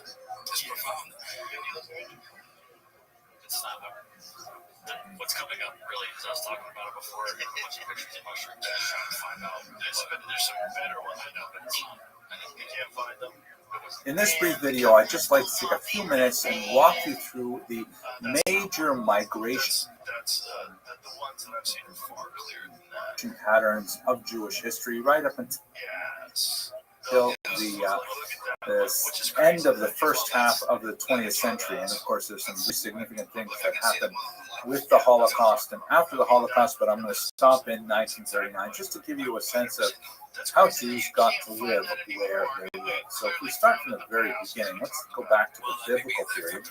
S4: It's profound. It's not what's coming up really, because I was talking about it before, a bunch of pictures of mushrooms and trying to find out. There's some better ones I know, but I think we can't find them.
S1: In this brief video, I'd just like to take a few minutes and walk you through the major migration patterns of Jewish history right up until the end of the first half of the 20th century. And of course, there's some really significant things that happened with the Holocaust and after the Holocaust, but I'm going to stop in 1939 just to give you a sense of how Jews got to live where they lived. So if we start from the very beginning, let's go back to the biblical period.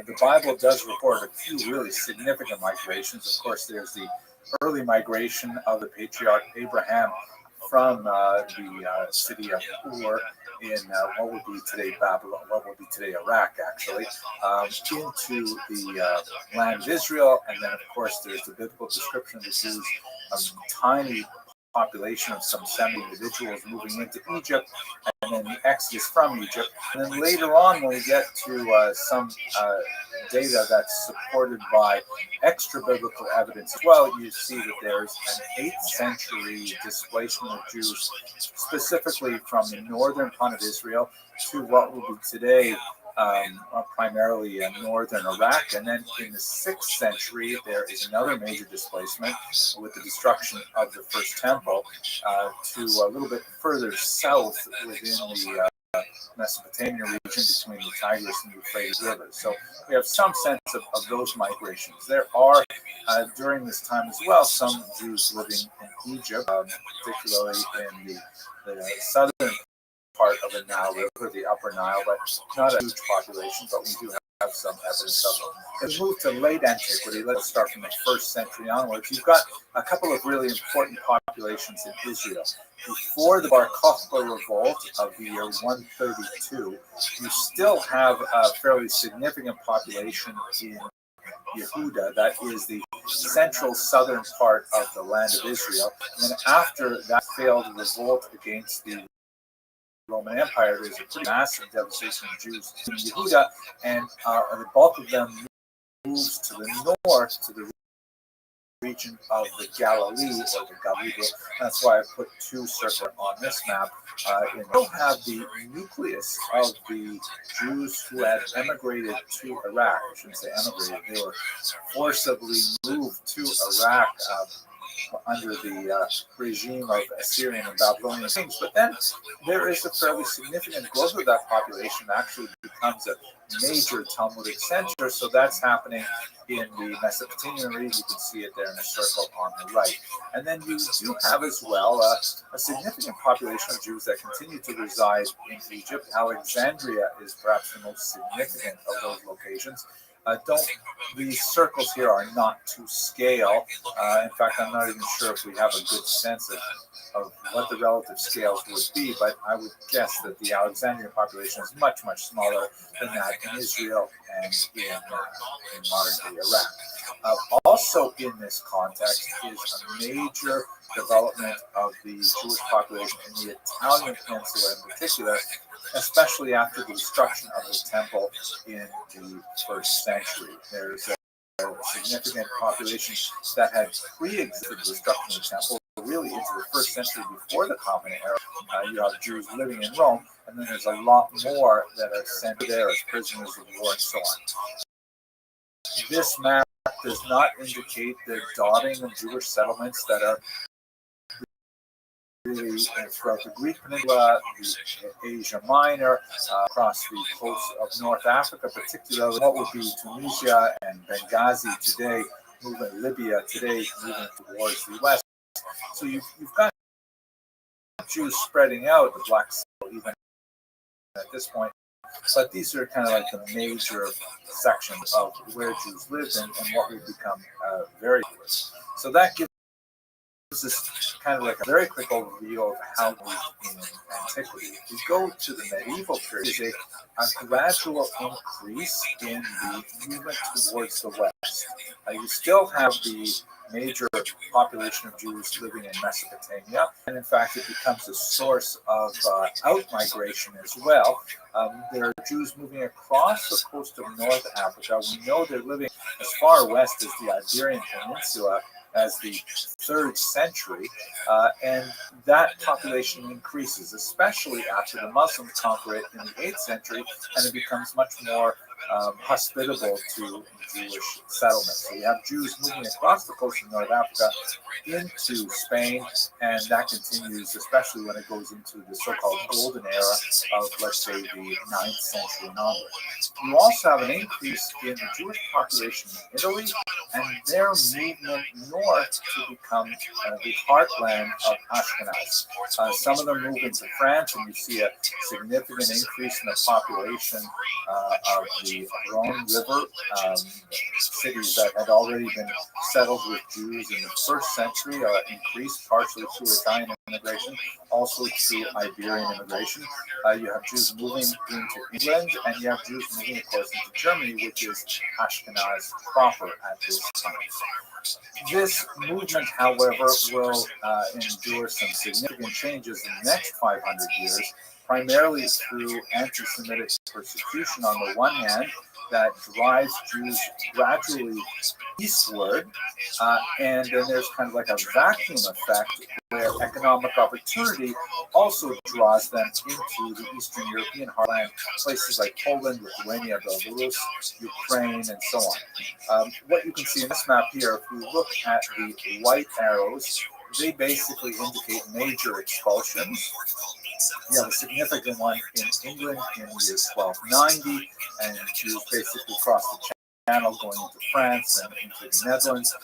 S1: The Bible does record a few really significant migrations. Of course, there's the early migration of the patriarch Abraham from the city of Ur in what would be today Babylon, what would be today Iraq, actually, into the land of Israel. And then, of course, there's the biblical description of the Jews, a tiny population of some 70 individuals moving into Egypt, and then the exodus from Egypt. And then later on, when we get to some data that's supported by extra biblical evidence as well, you see that there's an 8th century displacement of Jews, specifically from the northern part of Israel to what would be today primarily northern Iraq. And then in the 6th century, there is another major displacement with the destruction of the first temple to a little bit further south within the Mesopotamian region between the Tigris and Euphrates rivers. So we have some sense of those migrations. There are, during this time as well, some Jews living in Egypt, particularly in the southern part of the Nile River, the Upper Nile, but not a huge population, but we do have some evidence of them. As we move to late antiquity, let's start from the 1st century onwards. You've got a couple of really important populations in Israel. Before the Bar Kokhba revolt of the year 132, you still have a fairly significant population in Yehuda, that is the central southern part of the land of Israel. And then after that failed revolt against the Roman Empire, there's a pretty massive devastation of Jews in Yehuda, and the bulk of them moves to the north, to the region of the Galilee, or the Galilee. That's why I put 2 circles on this map. And we'll have the nucleus of the Jews who had emigrated to Iraq. I shouldn't say emigrated, they were forcibly moved to Iraq under the regime of Assyrian and Babylonian kings. But then there is a fairly significant growth of that population, actually becomes a major Talmudic center. So that's happening in the Mesopotamian region. You can see it there in a circle on the right. And then you do have as well a significant population of Jews that continue to reside in Egypt. Alexandria is perhaps the most significant of those locations. These circles here are not to scale. In fact, I'm not even sure if we have a good sense of what the relative scales would be, but I would guess that the Alexandrian population is much, much smaller than that in Israel and in modern-day Iraq. Also in this context is a major development of the Jewish population in the Italian peninsula in particular, especially after the destruction of the temple in the 1st century. There's significant population that had pre-existed the destruction of the temple really into the first century before the Common Era. You have Jews living in Rome, and then there's a lot more that are sent there as prisoners of war and so on. This map does not indicate the dotting of Jewish settlements that are really throughout the Greek Peninsula, the Asia Minor, across the coast of North Africa, particularly what would be Tunisia and Benghazi today, moving Libya today, moving towards the west. So you've got Jews spreading out the Black Sea even at this point. But these are kind of like the major sections of where Jews lived and what would become very Jewish. So that gives us kind of like a very quick overview of how we lived in antiquity. If we go to the medieval period, there's a gradual increase in the movement towards the west. You still have the major population of Jews living in Mesopotamia, and in fact it becomes a source of out-migration as well. There are Jews moving across the coast of North Africa. We know they're living as far west as the Iberian Peninsula as the 3rd century, and that population increases, especially after the Muslims conquer it in the 8th century, and it becomes much more hospitable to Jewish settlements. So you have Jews moving across the coast of North Africa into Spain, and that continues, especially when it goes into the so-called golden era of, let's say, the 9th century and onward. You also have an increase in the Jewish population in Italy, and their movement north to become the heartland of Ashkenaz. Some of them move into France, and you see a significant increase in the population of the Rhone River, cities that had already been settled with Jews in the 1st century, increased partially through Italian immigration, also through Iberian immigration. You have Jews moving into England, and you have Jews moving, of course, into Germany, which is Ashkenaz proper at this time. This movement, however, will endure some significant changes in the next 500 years, primarily through anti-Semitic persecution on the one hand, that drives Jews gradually eastward, and then there's kind of like a vacuum effect where economic opportunity also draws them into the Eastern European heartland, places like Poland, Lithuania, Belarus, Ukraine, and so on. What you can see in this map here, if you look at the white arrows, they basically indicate major expulsions. You have a significant one in England in the year 1290, and Jews basically cross the Channel going into France and into the Netherlands.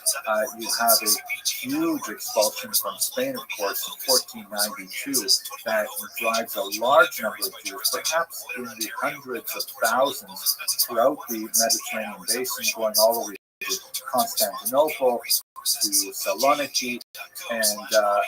S1: You have a huge expulsion from Spain, of course, in 1492 that drives a large number of Jews, perhaps in the hundreds of thousands throughout the Mediterranean basin, going all the way to Constantinople, to Saloniki, and a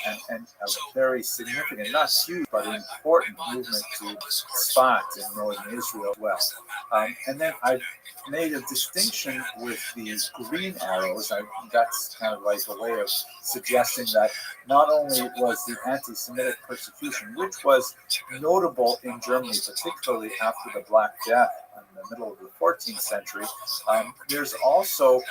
S1: very significant, not huge, but important movement to Sfat in northern Israel as well. And then I've made a distinction with these green arrows. That's kind of like a way of suggesting that not only was the anti-Semitic persecution, which was notable in Germany, particularly after the Black Death in the middle of the 14th century, there's also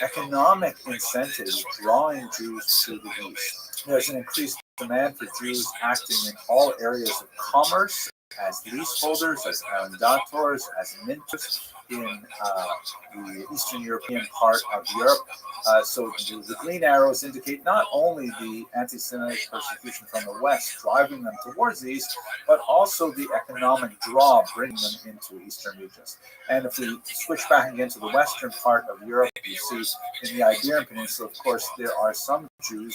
S1: economic incentives drawing Jews to the east. There's an increased demand for Jews acting in all areas of commerce, as leaseholders, as arrendators, as minters in the Eastern European part of Europe. So the green arrows indicate not only the anti-Semitic persecution from the west driving them towards the east, but also the economic draw bringing them into eastern regions. And if we switch back again to the western part of Europe, you see in the Iberian Peninsula, of course, there are some Jews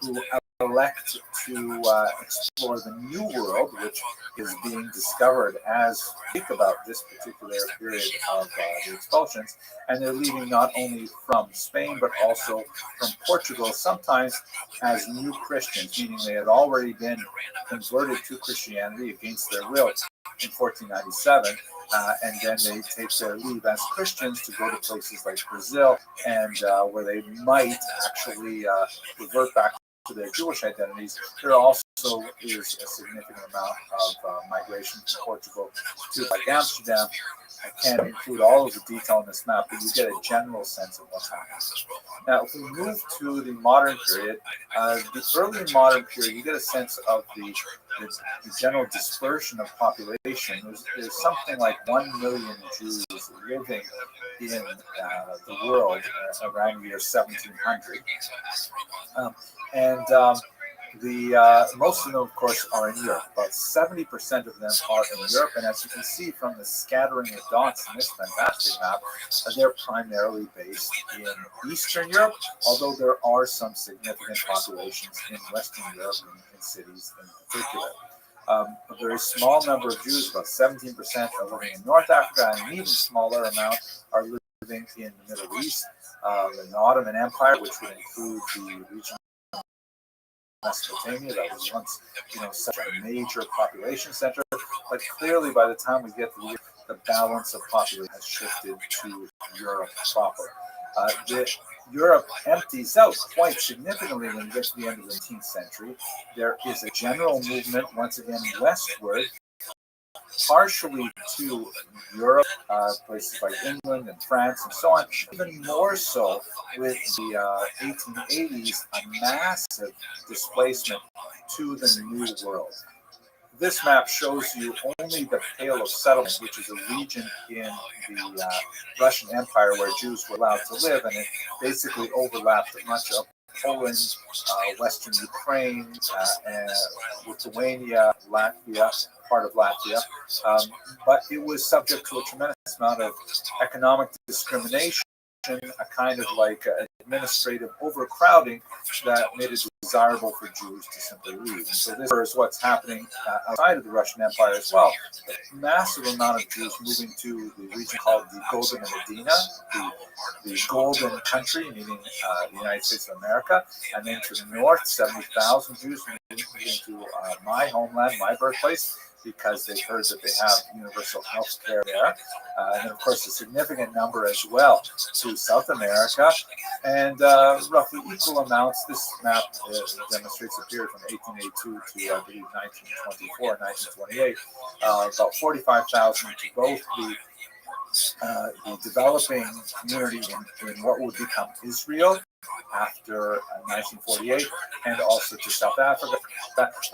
S1: who elect to explore the New World, which is being discovered as we think about this particular period of the expulsions, and they're leaving not only from Spain but also from Portugal, sometimes as new Christians, meaning they had already been converted to Christianity against their will in 1497, and then they take their leave as Christians to go to places like Brazil, and where they might actually revert back to their Jewish identities. There also is a significant amount of migration from Portugal to like Amsterdam, I can't include all of the detail in this map, but you get a general sense of what's happening. Now, if we move to the modern period, the early modern period, you get a sense of the general dispersion of population. There's something like 1 million Jews living in the world around the year 1700. Most of them, of course, are in Europe. About 70% of them are in Europe, and as you can see from the scattering of dots in this fantastic map, they're primarily based in Eastern Europe, although there are some significant populations in Western Europe, in cities in particular. A very small number of Jews, about 17%, are living in North Africa, and an even smaller amount are living in the Middle East, the Ottoman Empire, which would include the region Mesopotamia, that was once, such a major population center. But clearly, by the time we get to the balance of population has shifted to Europe proper. Europe empties out quite significantly when you get to the end of the 19th century. There is a general movement, once again, westward, partially to Europe, places like England and France and so on, even more so with the 1880s, a massive displacement to the New World. This map shows you only the Pale of Settlement, which is a region in the Russian Empire where Jews were allowed to live, and it basically overlapped much of Poland, Western Ukraine, Lithuania, Latvia, part of Latvia, but it was subject to a tremendous amount of economic discrimination, a kind of like administrative overcrowding that made it desirable for Jews to simply leave. And so this is what's happening outside of the Russian Empire as well. A massive amount of Jews moving to the region called the Golden Medina, the Golden Country, meaning the United States of America, and then to the north, 70,000 Jews moving to my homeland, my birthplace, because they heard that they have universal health care there. And then, of course, a significant number as well to South America, and roughly equal amounts. This map demonstrates a period from 1882 to, I believe, 1924, 1928, about 45,000 to both the developing community in what would become Israel after 1948, and also to South Africa,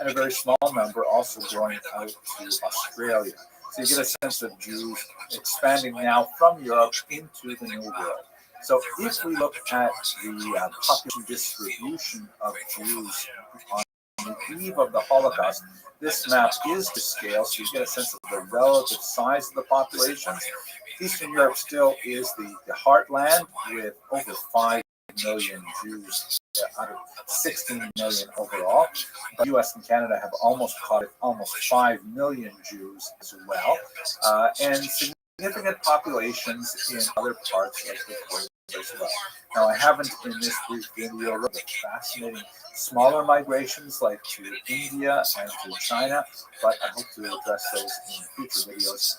S1: and a very small number also going out to Australia. So you get a sense of Jews expanding now from Europe into the New World. So if we look at the population distribution of Jews on the eve of the Holocaust, this map is to scale, so you get a sense of the relative size of the populations. Eastern Europe still is the heartland, with over 5 million Jews out of 16 million overall. But US and Canada have almost caught it, almost 5 million Jews as well, and significant populations in other parts of the world as well. Now, I haven't in this brief video looked at fascinating smaller migrations like to India and to China, but I hope to address those in future videos.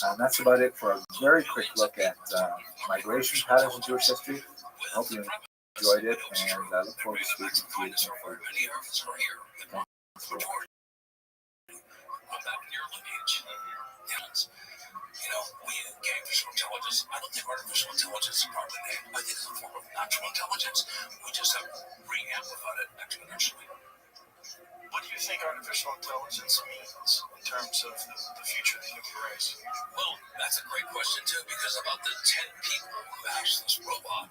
S1: And that's about it for a very quick look at migration patterns in Jewish history. I hope you enjoyed it, and I look forward to speaking to you again.
S4: We gave artificial intelligence. I don't think artificial intelligence is a proper name. I think it's a form of natural intelligence. We just have re-amplified it exponentially. What do you think artificial intelligence means in terms of the future of the human race? Well, that's a great question, too, because about the 10 people who asked this robot,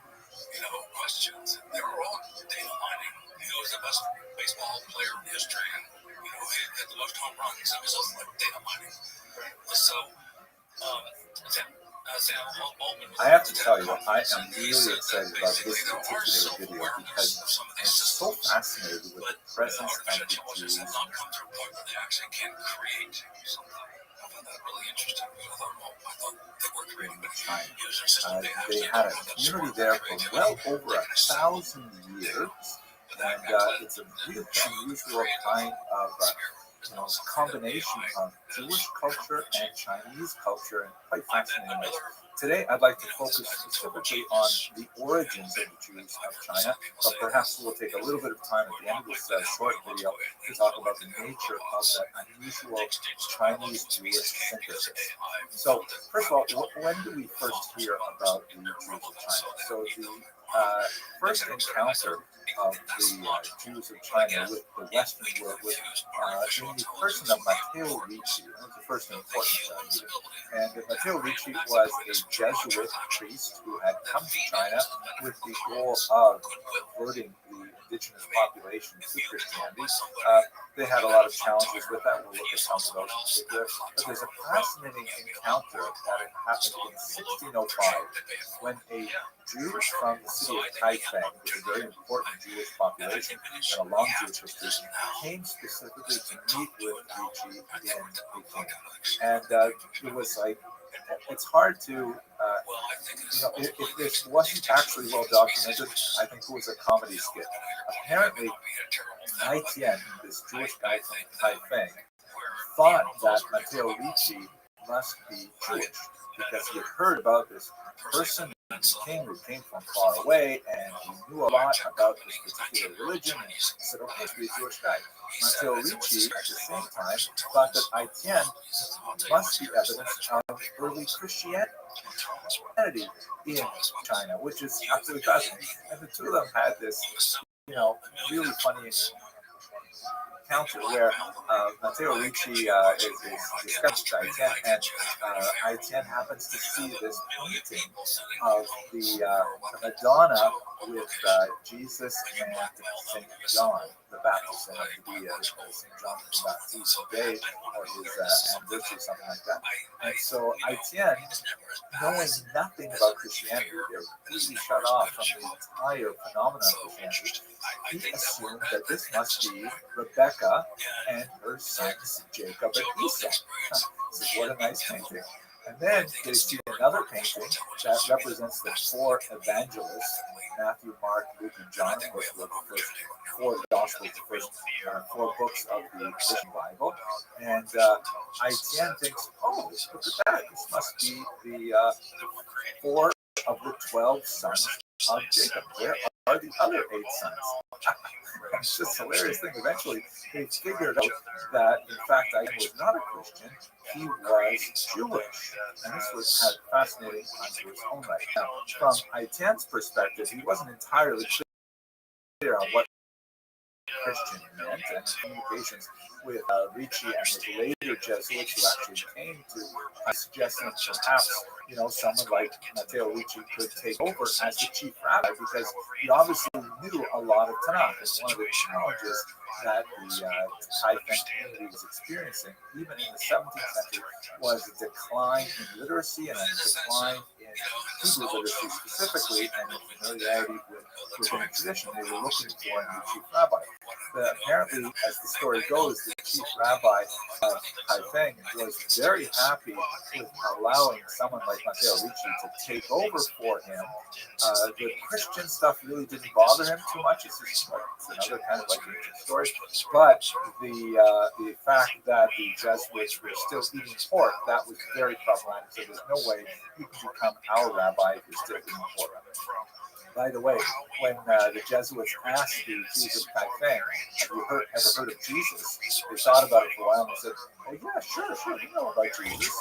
S4: questions, they were all data mining. He was the best baseball player in history, and, he hit the most home runs. It was all like data mining. So,
S1: I have to tell you, I am really excited about this particular video because I'm so fascinated with the presence of the Jews. China. They had a community there for well over 1,000 years, and it's a really unusual kind of combination of Jewish culture and Chinese culture in quite fascinating ways. Today, I'd like to focus specifically on the origins of the Jews of China, but perhaps we'll take a little bit of time at the end of this short video to talk about the nature of that unusual Chinese-Jewish synthesis. So, first of all, when do we first hear about the Jews of China? So, the first encounter of the Jews of China with the Western world was in the person of Matteo Ricci. That was the first important meeting. And Matteo Ricci was a Jesuit priest who had come to China with the goal of converting the indigenous population to Christianity. They had a lot of challenges with that. We'll look at some of those in particular. But there's a fascinating encounter that happened in 1605 when a Jew from the city of Taipei, which is a very important Jewish population and a long Jewish history, came specifically to meet with Ricci in Beijing. And it was like, it's hard to, if this wasn't actually well documented, I think it was a comedy skit. Apparently, Haitian, this Jewish guy from Taipei, thought that Matteo Ricci must be Jewish because he had heard about this person, king who came from far away, and he knew a lot about this particular religion, and he said, okay, to be a Jewish guy. Matteo Ricci, at the same time, thought that Haitian must be evidence of early Christianity in China, which is absolutely fascinating. And the two of them had this, really funny encounter where Matteo Ricci is discussing Haitian, and Haitian happens to see this painting of the Madonna with Jesus and Saint John the Baptist, and it would be Saint John the Baptist Day or his anniversary, something like that. And so Haitian, knowing nothing about Christianity, they're completely shut off from the entire phenomenon of Christianity. He assumed that this must be Rebecca and her sons Jacob and Esau. This is what a nice painting. And then they see another painting that represents the four evangelists, Matthew, Mark, Luke, and John. Of course, the first four Gospels, the first four books of the Christian Bible. And Haitian thinks, oh, look at that. This must be the 4 of the 12 sons of Jacob. Where are the other 8 sons? It's just a hilarious thing. Eventually, they figured out that, in fact, I was not a Christian. He was Jewish. And this was fascinating unto its own right. Now, from Haitian's perspective, he wasn't entirely clear on what Christian meant, and communications with Ricci and his later Jesuits who actually came to suggesting perhaps someone like Matteo Ricci could take over as the chief rabbi because he obviously knew a lot of Tanakh. And one of the challenges that the Taipei community was experiencing, even in the 17th century, was a decline in literacy and a decline in Hebrew literacy specifically, and the familiarity with the tradition. They were looking for a new chief rabbi. Apparently, as the story goes, the chief rabbi of Taipei was very happy with allowing someone like Matteo Ricci to take over for him. The Christian stuff really didn't bother him too much. It's just another kind of like ancient story. But the fact that the Jesuits were still eating pork, that was very problematic. So there's no way you can become our rabbi if you're still eating pork. By the way, when the Jesuits asked the Jews of Taipei, have you ever heard of Jesus? They thought about it for a while and they said, oh, yeah, sure, we know about Jesus.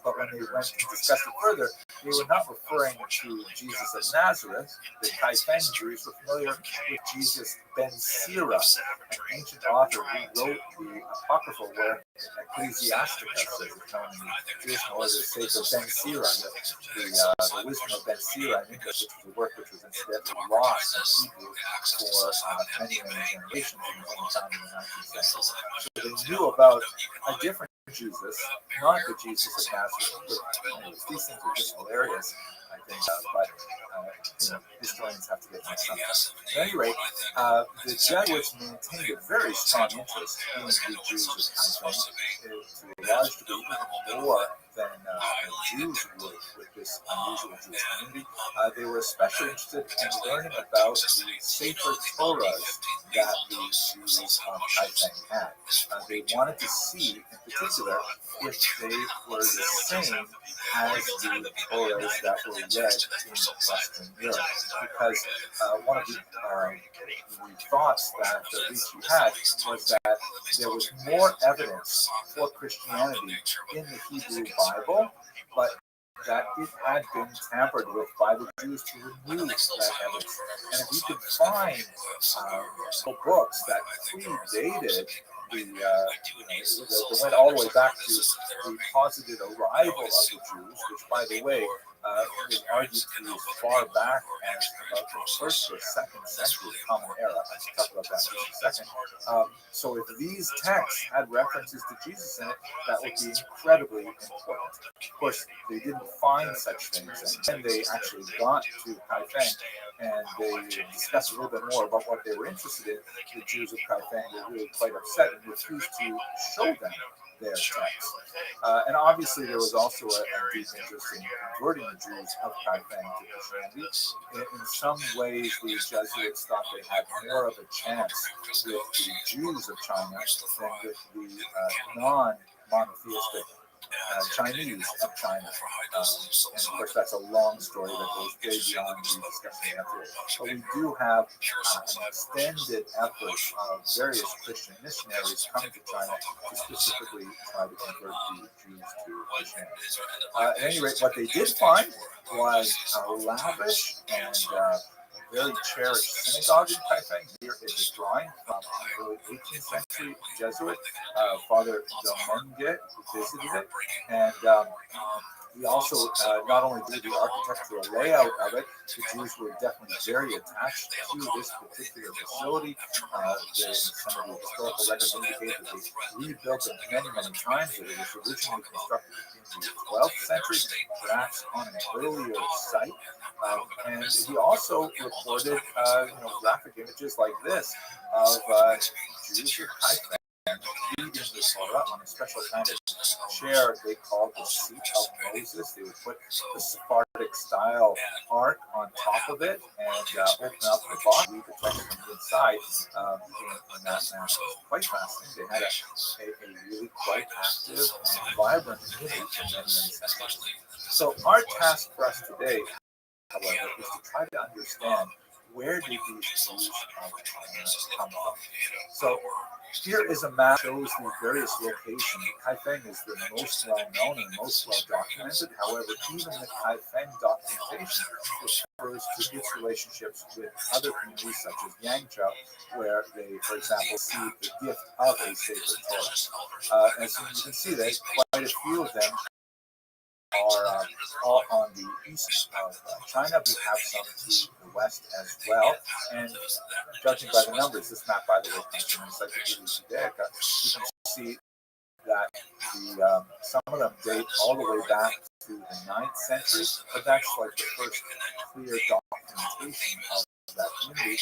S1: But when they went and discussed it further, they were not referring to Jesus of Nazareth. The Taipei Jews were familiar with Jesus ben Sira, an ancient author who wrote the Apocryphal work Ecclesiasticus, as it's known in the Jewish knowledge, the Sefer ben Sira, the wisdom of ben Sira in English, which was a work which was incidentally lost in Hebrew for many generations and was only found in the 19th century. So they knew about a different Jesus, not the Jesus of Nazareth. These things are just hilarious, I think, but historians have to get mixed up. At any rate, the Jesuits maintained a very strong interest in the Jews of Taipei, to a large degree, even more than Jews would with this unusual Jewish community. They were especially interested in learning about the Sefer Torahs that the Jews of Kaifeng had. They wanted to see, in particular, if they were the same as the Torahs that were read in Western Europe. Because one of the thoughts that Ricci had was that there was more evidence for Christianity in the Hebrew Bible, but that it had been tampered with by the Jews to remove that evidence. And if you could find books that predated that went all the way back to the posited arrival of the Jews, which, by the way, was argued to be as far back as about the first or second century Common Era. I'll talk about that in just a second. So if these texts had references to Jesus in it, that would be incredibly important. Of course, they didn't find such things, and then they actually got to Kaifeng, and they discussed a little bit more about what they were interested in. The Jews of Kaifeng were really quite upset and refused to show them their texts. And obviously there was also a deep interest in converting the Jews of Kaifeng to Christianity. In some ways, the Jesuits thought they had more of a chance with the Jews of China than with the non-monotheistic Chinese of China. And of course, that's a long story that goes way beyond the discussion we have today. But we do have an extended effort of various Christian missionaries coming to China to specifically try to convert the Jews to Christianity. At any rate, what they did find was a lavish and very cherished synagogue in Kaifeng. Here is a drawing from the early 18th century Jesuit, Father Domenge, who visited it. And we also not only did the architectural layout of it, the Jews were definitely very attached to this particular facility. Some of the historical records indicate that they rebuilt it many, many times. It was originally constructed in the 12th century, perhaps on an earlier site. And he also recorded, graphic images like this of Jews of Kaifeng reading the Torah on a special kind of chair they called the seat of Moses. They would put the Sephardic style ark on top of it and open up the box, read the text from the inside. In that manner, it was quite fascinating. They had a really quite active and vibrant community for many, many centuries. So our task for us today, however, is to try to understand where did these Jews come from. So here is a map that shows the various locations. Kaifeng is the most well-known and most well-documented. However, even the Kaifeng documentation refers to its relationships with other communities such as Yangzhou, where they, for example, see the gift of a sacred Torah. As you can see, there's quite a few of them are all on the east of China. We have some to the west as well. And judging by the numbers, this map, by the way, comes from Encyclopedia Judaica, you can see that some of them date all the way back to the 9th century, but that's like the first clear documentation of that community.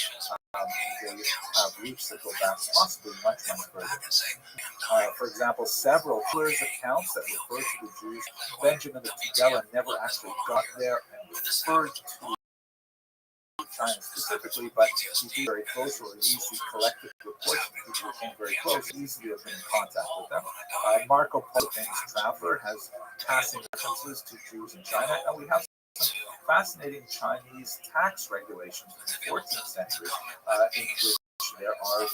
S1: They have roots that go back possibly much, much further. For example, several clear accounts that refer to the Jews. Benjamin of Tudela never actually got there and referred to China specifically, but he came very close, or at least he collected reports from people who came very close, easily have been in contact with them. Marco Polo, famous traveler, has passing references to Jews in China, and we have some fascinating Chinese tax regulations from the 14th century, in which there are,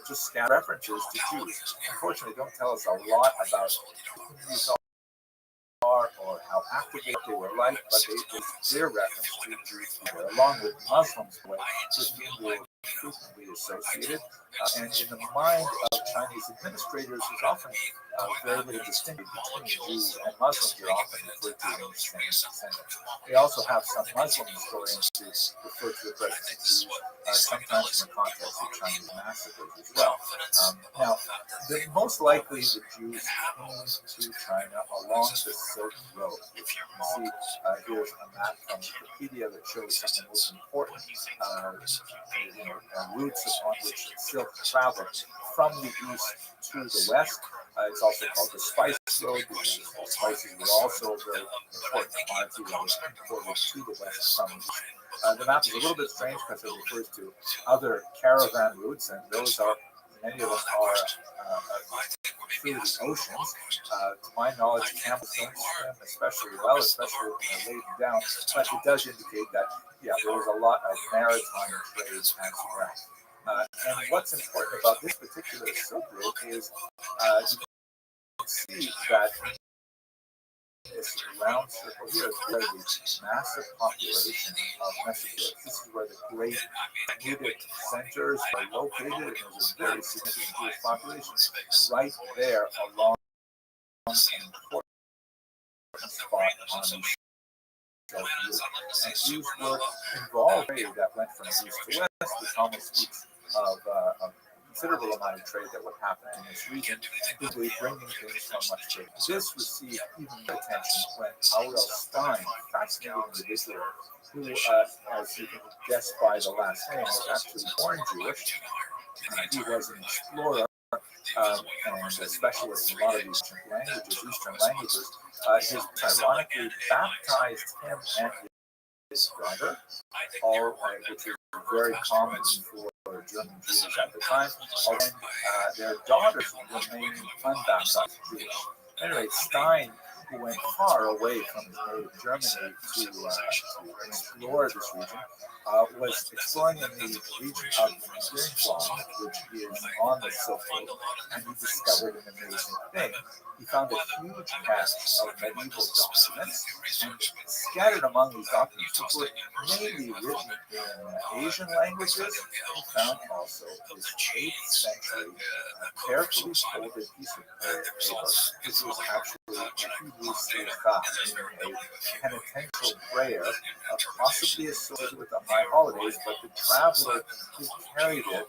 S1: just scant references to Jews. Unfortunately, don't tell us a lot about who these are or how active they were like, but it's their reference to Jews there, along with Muslims, with whom they were frequently associated. And in the mind of Chinese administrators, there's often very little distinction between Jews and Muslims. They're often referred to in the same sentence. They also have some Muslim historians who refer to the presence of Jews, sometimes in the context of Chinese massacres as well. Now, most likely the Jews came to China along the Silk Road. You can see here's a map from Wikipedia that shows some of the most important routes upon which silk traveled from the east to the west. It's also called the Spice Road because spices were also a very important commodity that was imported to the West from. The map is a little bit strange because it refers to other caravan routes, and those are many of them are through the oceans. To my knowledge, camels don't swim especially well, especially when they're laden down. But it does indicate that there was a lot of maritime trade as well. And what's important about this particular Silk Road is you can see that this round circle here is where the massive population of Mesopotamia. This is where the great Talmudic centers are located, and there's a very significant Jewish population right there along an important spot on the Silk Route. And Jews were involved in trade that went from east to west, which almost speaks of a considerable amount of trade that would happen in this region, typically bringing things from much trade. This received even more attention when Aurel Stein, fascinating individual, who, as you can guess by the last name, was actually born Jewish. He was an explorer and a specialist in a lot of these Eastern languages. His ironically baptized him and his brother, which was very common for German Jews at the time, and their daughters remained unbaptized Jewish. Anyway, Stein, who went far away from his native Germany to explore this region, was exploring in the region of Greenland, which is on the Silk Road, and he discovered an amazing thing. He found a huge cache of medieval documents, and scattered among these documents, which were mainly written in Asian languages, he found also this 8th century carefully folded piece of paper. This was actually a Hebrew slicha, meaning a penitential prayer, possibly associated with the high holidays, but the traveler who carried it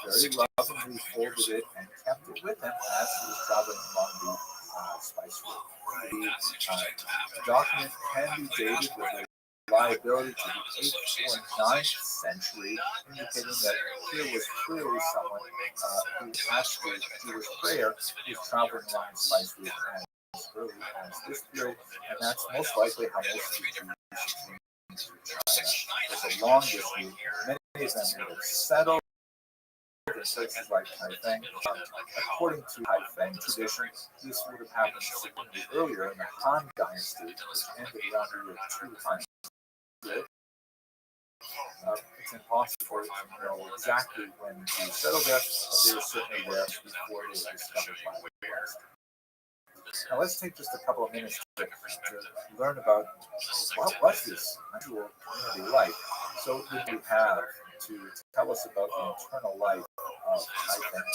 S1: very lovingly folded it and kept it with him as he was traveling along the spice route. The document can be dated with a reliability to the 8th or 9th century, indicating that here was clearly someone who actually Jewish prayer was traveling along the spice route as early as this period, and that's most likely how most of the Jews was along this route. Many of them would have settled in places like Haifeng. According to Haifeng tradition, this would have happened significantly earlier in the Han Dynasty, which ended around the year 200. It's impossible to know exactly when they settled there, but they were certainly there before they were discovered by the West. Now let's take just a couple of minutes to learn about what was this actual community like. So what do we have to tell us about the internal life of Haifeng,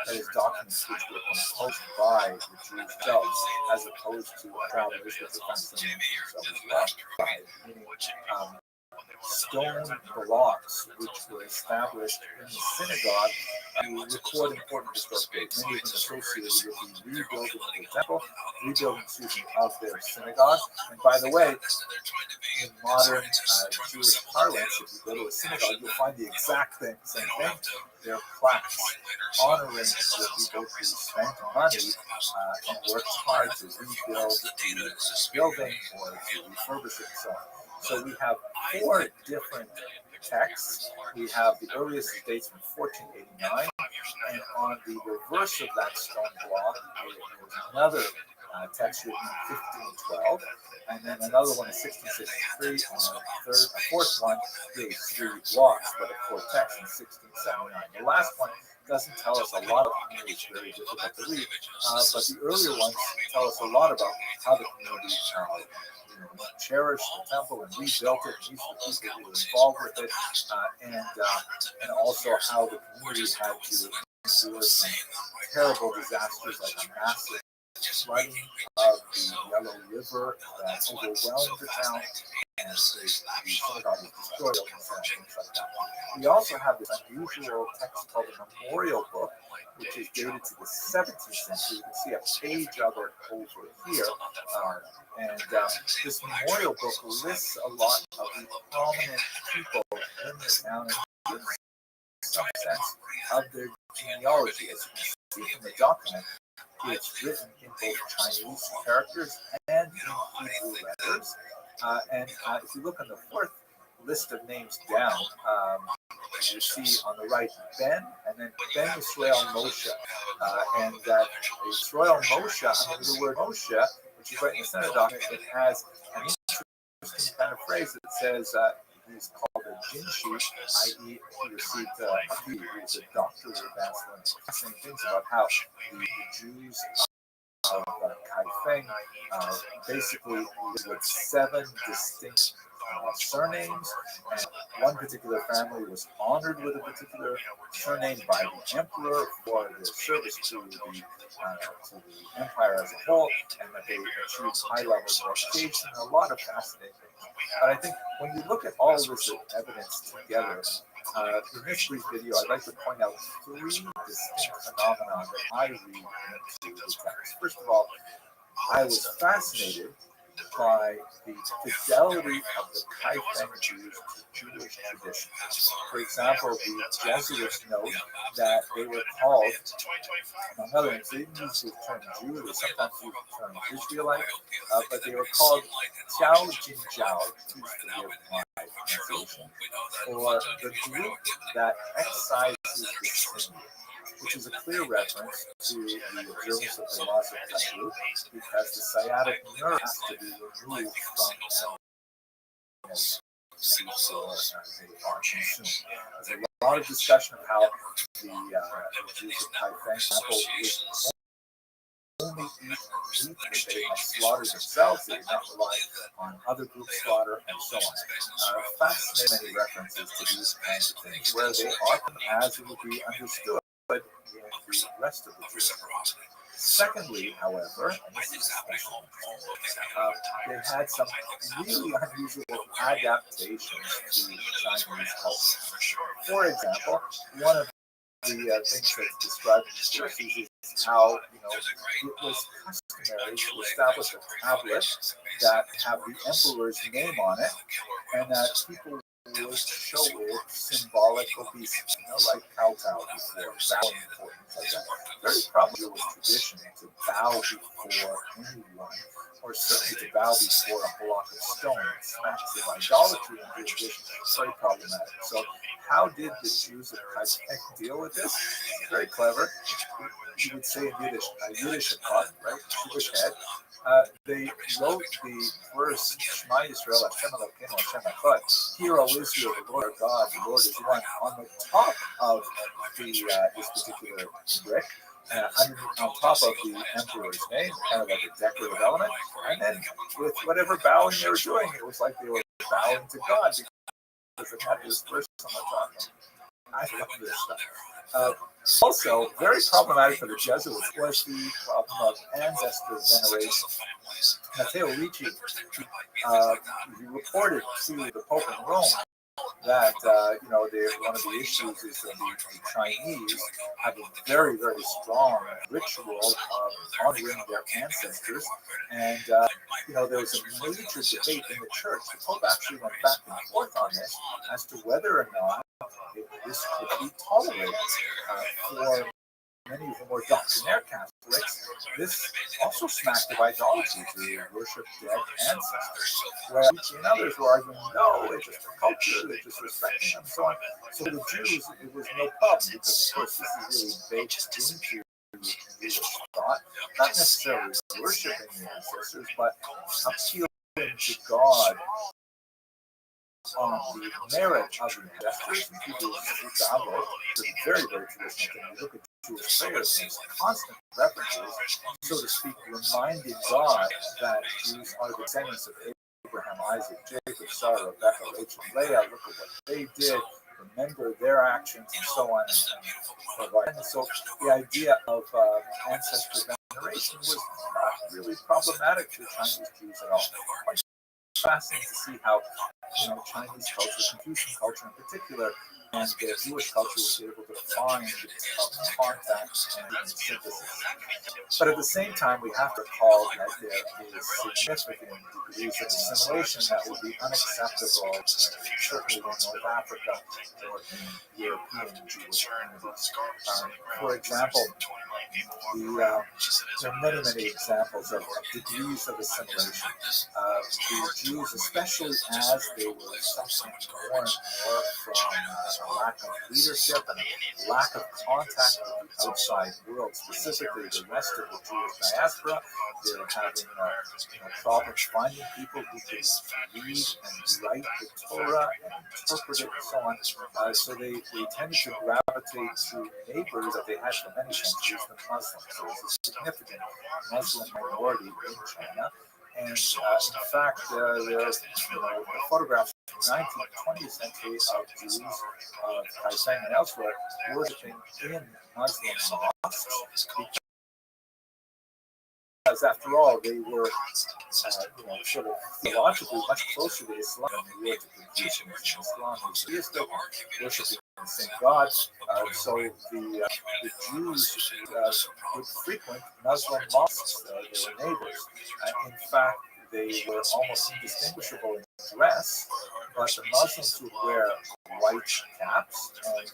S1: that is documents which were composed by the Jews themselves, as opposed to travelers with the functioning themselves meaning stone blocks which were established in the synagogue to record important historic dates, many of them associated with the rebuilding of the temple, rebuilding of their synagogue. And by the way, in modern Jewish parlance, if you go to a synagogue, you'll find the exact same thing. They're plaques honoring the people who spent money and worked hard to rebuild the building or to refurbish it. So we have 4 different texts. We have the earliest dates from 1489, and on the reverse of that stone block is another text written in 1512, and then another one in 1663, and a fourth one is 3 blocks, but a 4th text in 1679. The last one doesn't tell us a lot of community. It's very difficult to read, but the earlier ones tell us a lot about how the community cherished the temple and rebuilt it, and these were the people who were involved with it, and also how the community had to endure some terrible disasters like a massive flooding of the Yellow River that overwhelmed the town, and the synagogue was destroyed, and things like that. We also have this unusual text called the Memorial Book, which is dated to the 17th century. You can see a page of it over here. And this memorial book lists a lot of the prominent people in the town and gives some sense of their genealogy. As you can see from the document, it's written in both Chinese characters and in Hebrew letters. And if you look on the fourth list of names down, you see on the right Ben, and then Ben Israel Moshe. And that Israel Moshe, I mean, the word Moshe, which is right in the center document, it has an interesting kind of phrase that says he's called a Jinshi, i.e., he received a PhD, he's a doctor of advanced learning. Fascinating things about how the Jews of Kaifeng basically lived with 7 distinct surnames, and one particular family was honored with a particular surname by the emperor for their service to the empire as a whole, and that they achieved high levels of education, a lot of fascinating things. But I think when you look at all this evidence together, in this brief video, I'd like to point out 3 distinct phenomena that I read into the text. First of all, I was fascinated by the fidelity of the Kaifeng Jews to Jewish tradition. For example, the Jesuits note that they were called, among other things, they didn't use the term Jew, they sometimes use the term Israelite, but they were called Jiao Jin Jiao, please forgive my pronunciation, or the group that excises the sin, which is a clear reference to the observance of the laws of Tattoo, because the sciatic nerve has to be removed from animals before they are consumed. There's a lot of discussion of how the Jews of Kaifeng would only eat meat that they had slaughtered themselves. They did not rely on other group slaughter, and so on. Fascinating references to these kinds of things, where they are as it would be understood in the rest of the Jews. Secondly, however, they had some really unusual adaptations to Chinese culture. For example, one of the things that's described in the sources is how it was customary to establish a tablet that have the emperor's name on it, and that people would show it symbolic obedience, like kowtow before, bowing before, things like that. Very probably it was tradition to bow before anyone, or certainly to bow before a block of stone. It's smacks of idolatry and tradition. Very problematic. So how did the Jews of Kaifeng deal with this? Very clever. You would say in Yiddish, right? Jewish head. They wrote the verse Shema Yisrael Hashem Elokeinu Hashem Echad. Hear, O Israel, the Lord our God, the Lord is one, on the top of this particular brick. On top of the emperor's name, kind of like a decorative element, and then with whatever bowing they were doing, it was like they were bowing to God because it had this verse on the top. I love this stuff. Also, very problematic for the Jesuits was the problem of ancestor veneration. Matteo Ricci, he reported to the Pope in Rome that one of the issues is that the Chinese have a very, very strong ritual of honoring their ancestors, and there was a major debate in the church. The Pope actually went back and forth on this as to whether or not this could be tolerated. For many of the more doctrinaire Catholics, this also smacked of idolatry to worship dead ancestors. Whereas and others were arguing, no, it's just a culture, they're just respecting them, and so on. So for the Jews, it was no problem, because of course this is really baked into Jewish thought, not necessarily worshiping the ancestors, but appealing to God on the merit of the ancestors. And people is very, very traditional thing. You look at Jewish prayers, there's constant references, so to speak, reminding God that Jews are the descendants of Abraham, Isaac, Jacob, Sarah, Rebecca, Rachel, Leah. Look at what they did. Remember their actions, and so on. And so the idea of ancestor veneration was not really problematic to Chinese Jews at all. Fascinating to see how Chinese culture, Confucian culture in particular, and the Jewish culture was able to find contact and synthesis. But at the same time, we have to recall that there is significant degrees of assimilation that would be unacceptable, certainly in North Africa or in European Jewish communities. For example, there are many examples of degrees of assimilation. The Jews, especially as they were suffering more and more from a lack of leadership and a lack of contact with the outside world, specifically the rest of the Jewish diaspora, they were having problems finding people who could read and write the Torah and interpret it and so on. So they tended to gravitate to neighbors that they had for many centuries, the Muslims. So it was a significant Muslim minority in China. And in fact, there are photographs from the 19th and 20th century of Jews of Kaiseng and elsewhere worshiping in Muslim mosques, because after all, they were sort of theologically much closer to Islam than they were to Confucianism. Islam was theistic, worshiping the same God. So the Jews would frequent Muslim mosques. They were neighbors. In fact, they were almost indistinguishable in dress, but the Muslims would wear white caps and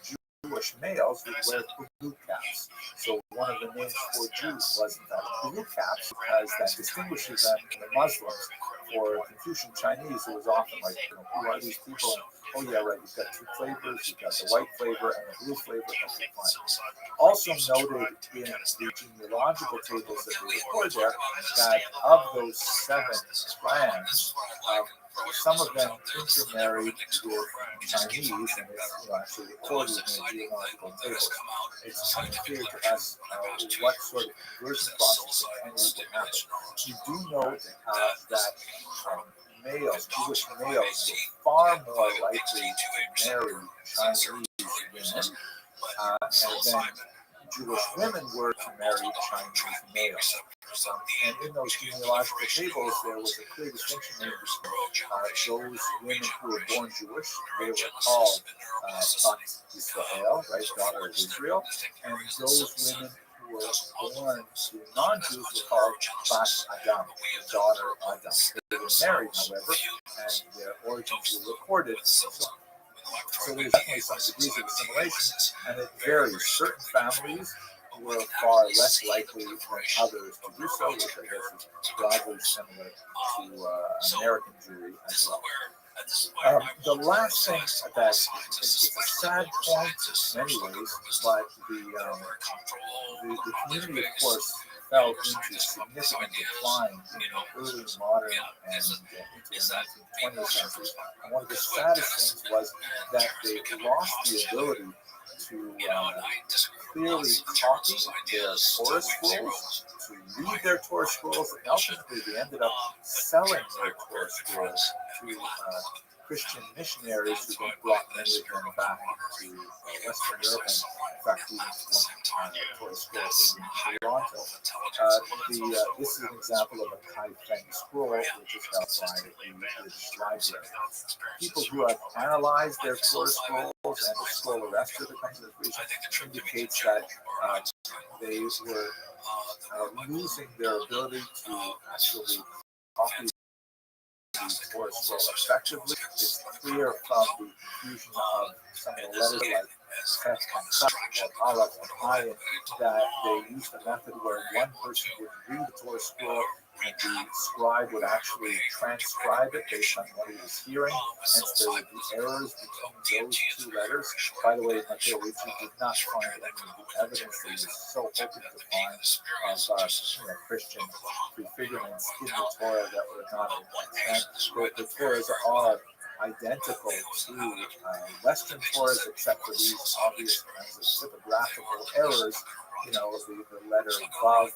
S1: Jewish males would wear blue caps. So one of the names for Jews was in fact blue caps because that distinguishes them from the Muslims. For Confucian Chinese, it was often like, who are these people? Oh yeah, right, you've got two flavors, you've got the white flavor and the blue flavor, okay, fine. Also noted in the genealogical tables that we record there that of those 7 clans, some of them intermarried with Chinese, and it's actually recorded in the genealogical tables. It's unclear to us what sort of conversion process would happen. You do know that males, Jewish males, were far more likely to marry Chinese women, and then Jewish women were to marry Chinese males. And in those genealogical tables, there was a clear distinction made between those women who were born Jewish, they were called Bat Israel, right, daughter of Israel, and those women who were born to non-Jews were called Bat Adam, daughter of Adam. They were married, however, and their origins were recorded. So there's definitely some degrees of assimilation, and it varies. Certain families were far less likely than others to do so, which I guess is broadly similar to American Jewry as well. The last thing that is a sad point in many ways, but the community, of course, fell into significant decline in the early modern and into the 19th, 20th century. And one of the saddest things was that they lost the ability to clearly copy their Torah scrolls, to read their Torah scrolls, and ultimately they ended up selling their Torah scrolls to Christian missionaries who then brought many of them back to Western Europe, and in fact, even one Torah scroll in Toronto. This is an example of a Kai Feng scroll, which is held by the British Library. People who have analyzed their Torah scrolls and the scroll arrested that comes to the region indicates that they were losing their ability to actually copy Torah scroll effectively. It's clear from the confusion of some of the letters like Tet and Sat or Aleph and Ayin that they used a method where one person would read the Torah scroll and the scribe would actually transcribe it based on what he was hearing. Hence, there would be errors between those two letters. By the way, Matteo Ricci did not find any of the evidence that he was so hoping to find of Christian prefigurements in the Torah that were not intent. The Torahs are identical to Western Torahs, except for these obvious kinds of typographical errors. The letter Vav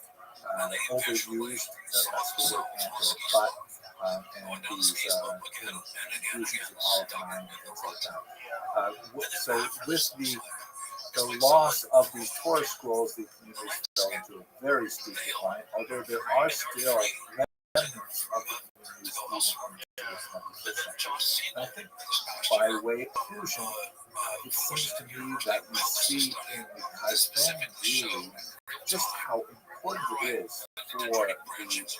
S1: overused, that's the word but, and these confusions of all time and things like that. So with the loss of these Torah scrolls, the community fell into a very steep decline, although there are still remnants of the communities even in this episode. I think by way of conclusion, it seems to me that we see in the Kaizen view just how important it is for the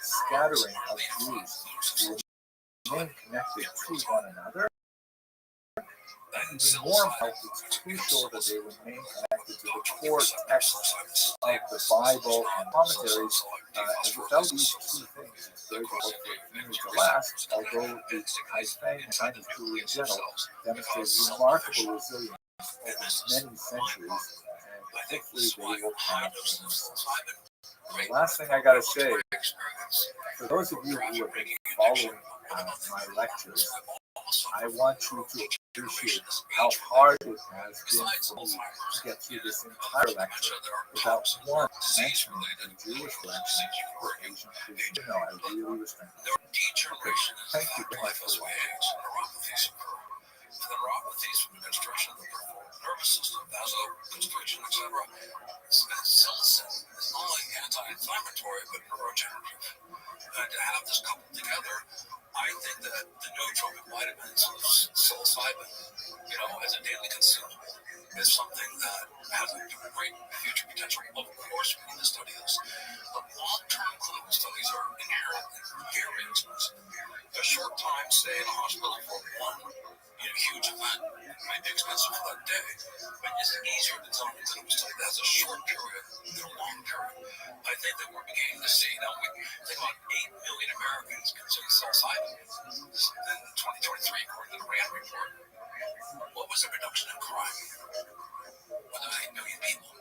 S1: scattering of Jews to remain connected to one another. Even more important, it's crucial that they remain connected to the core texts of the Bible and commentaries. As without these two things, it's very difficult for the community to last, although the Kaizen and Chinese Jew in general demonstrate remarkable resilience over many centuries, and hopefully they will triumph in themselves. The last thing I gotta say, for those of you who have been following my lectures, I want you to appreciate how hard it has been for me to get through this entire lecture without one mentioning the Jewish election for Asian Christian. No, I really respect it. Okay, thank you very much for watching.
S4: The neuropathies from the constriction of the peripheral nervous system, vasoconstriction, etc. Psilocin is not only anti-inflammatory but neurogenerative. And to have this coupled together, I think that the nootropic vitamins of psilocybin, as a daily consumable, is something that has a great future potential. Of course, we need to study this. The long-term clinical studies are inherently very expensive. A short time stay in a hospital for one huge event might be expensive for that day, but it's easier to design a clinical study that has a short period than a long period. I think that we're beginning to see now. We think about 8 million Americans consuming psilocybin in 2023, according to the RAND report. What was the reduction in crime with those 8 million people?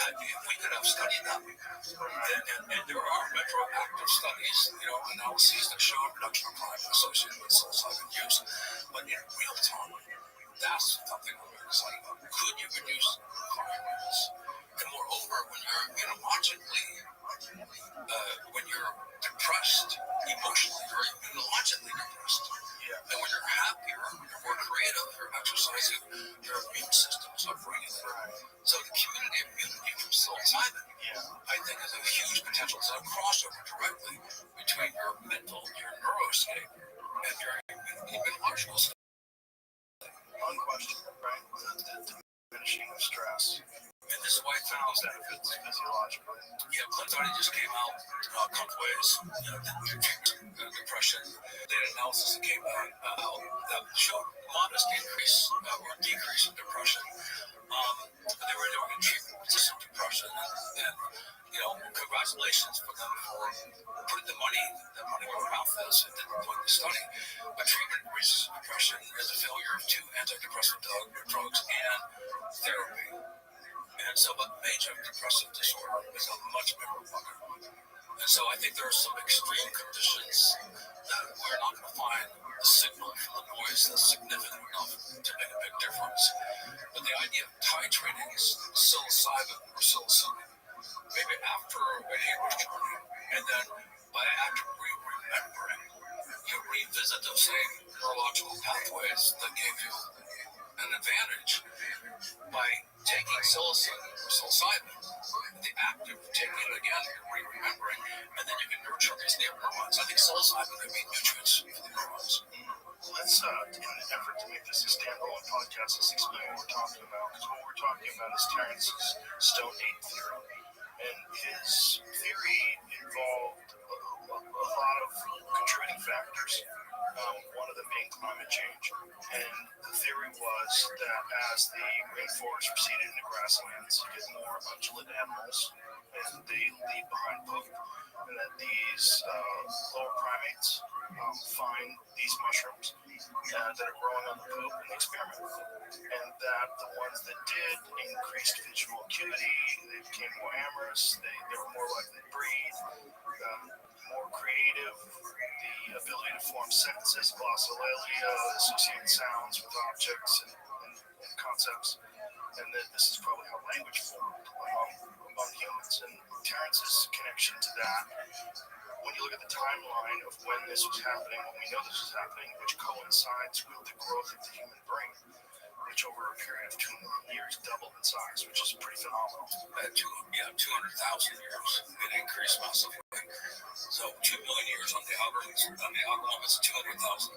S4: If we could have studied that, and there are retroactive studies, analyses that show a reduction of crime associated with psilocybin use, but in real time, that's something I'm very excited about. Could you reduce crime rates? And moreover, when you're immunologically, when you're depressed emotionally, or immunologically depressed, and when you're happier, you're more creative, you're exercising, your immune system is upregulated. So the community immunity from psilocybin, I think, has a huge potential. It's a crossover directly between your mental, your neuroscape, and your immunological state. Unquestioned, right? The diminishing of stress. And this is why it found benefits physiologically. Yeah, Clint already just came out a couple ways. Depression. Data analysis that came out that showed modest increase or decrease in depression. They were doing a treatment-resistant depression, and congratulations for them for putting the money where their mouth is and then doing the study. But treatment-resistant depression is a failure of 2 antidepressant drugs and therapy. And so, but major depressive disorder is a much bigger bucket. And so I think there are some extreme conditions that we're not going to find a signal from the noise that's significant enough to make a big difference. But the idea of titrating psilocybin or psilocybin, maybe after a hero's journey, and then after remembering, you revisit those same neurological pathways that gave you an advantage by taking psilocybin, the act of taking it again, you're remembering, and then you can nurture these neurons. I think psilocybin could be nutrients for the neurons. Let's, in an effort to make this a standalone podcast, let's explain what we're talking about. Because what we're talking about is Terence's Stone Age theory. And his theory involved a lot of contributing factors. One of them being climate change. And the theory was that as the rainforest receded into grasslands, you get more ungulate animals, and they leave behind poop. And that these lower primates find these mushrooms that are growing on the poop and experiment with it. And that the ones that did increased visual acuity, they became more amorous, they were more likely to breathe, more creative, the ability to form sentences, glossolalia, associate sounds with objects and concepts. And that this is probably how language formed among humans. And Terence's connection to that, when you look at the timeline of when this was happening, when we know this was happening, which coincides with the growth of the human brain, which over a period of 2 years doubled in size, which is pretty phenomenal. 200,000 years, it increased massively. So 2 million years on the outer limits, 200,000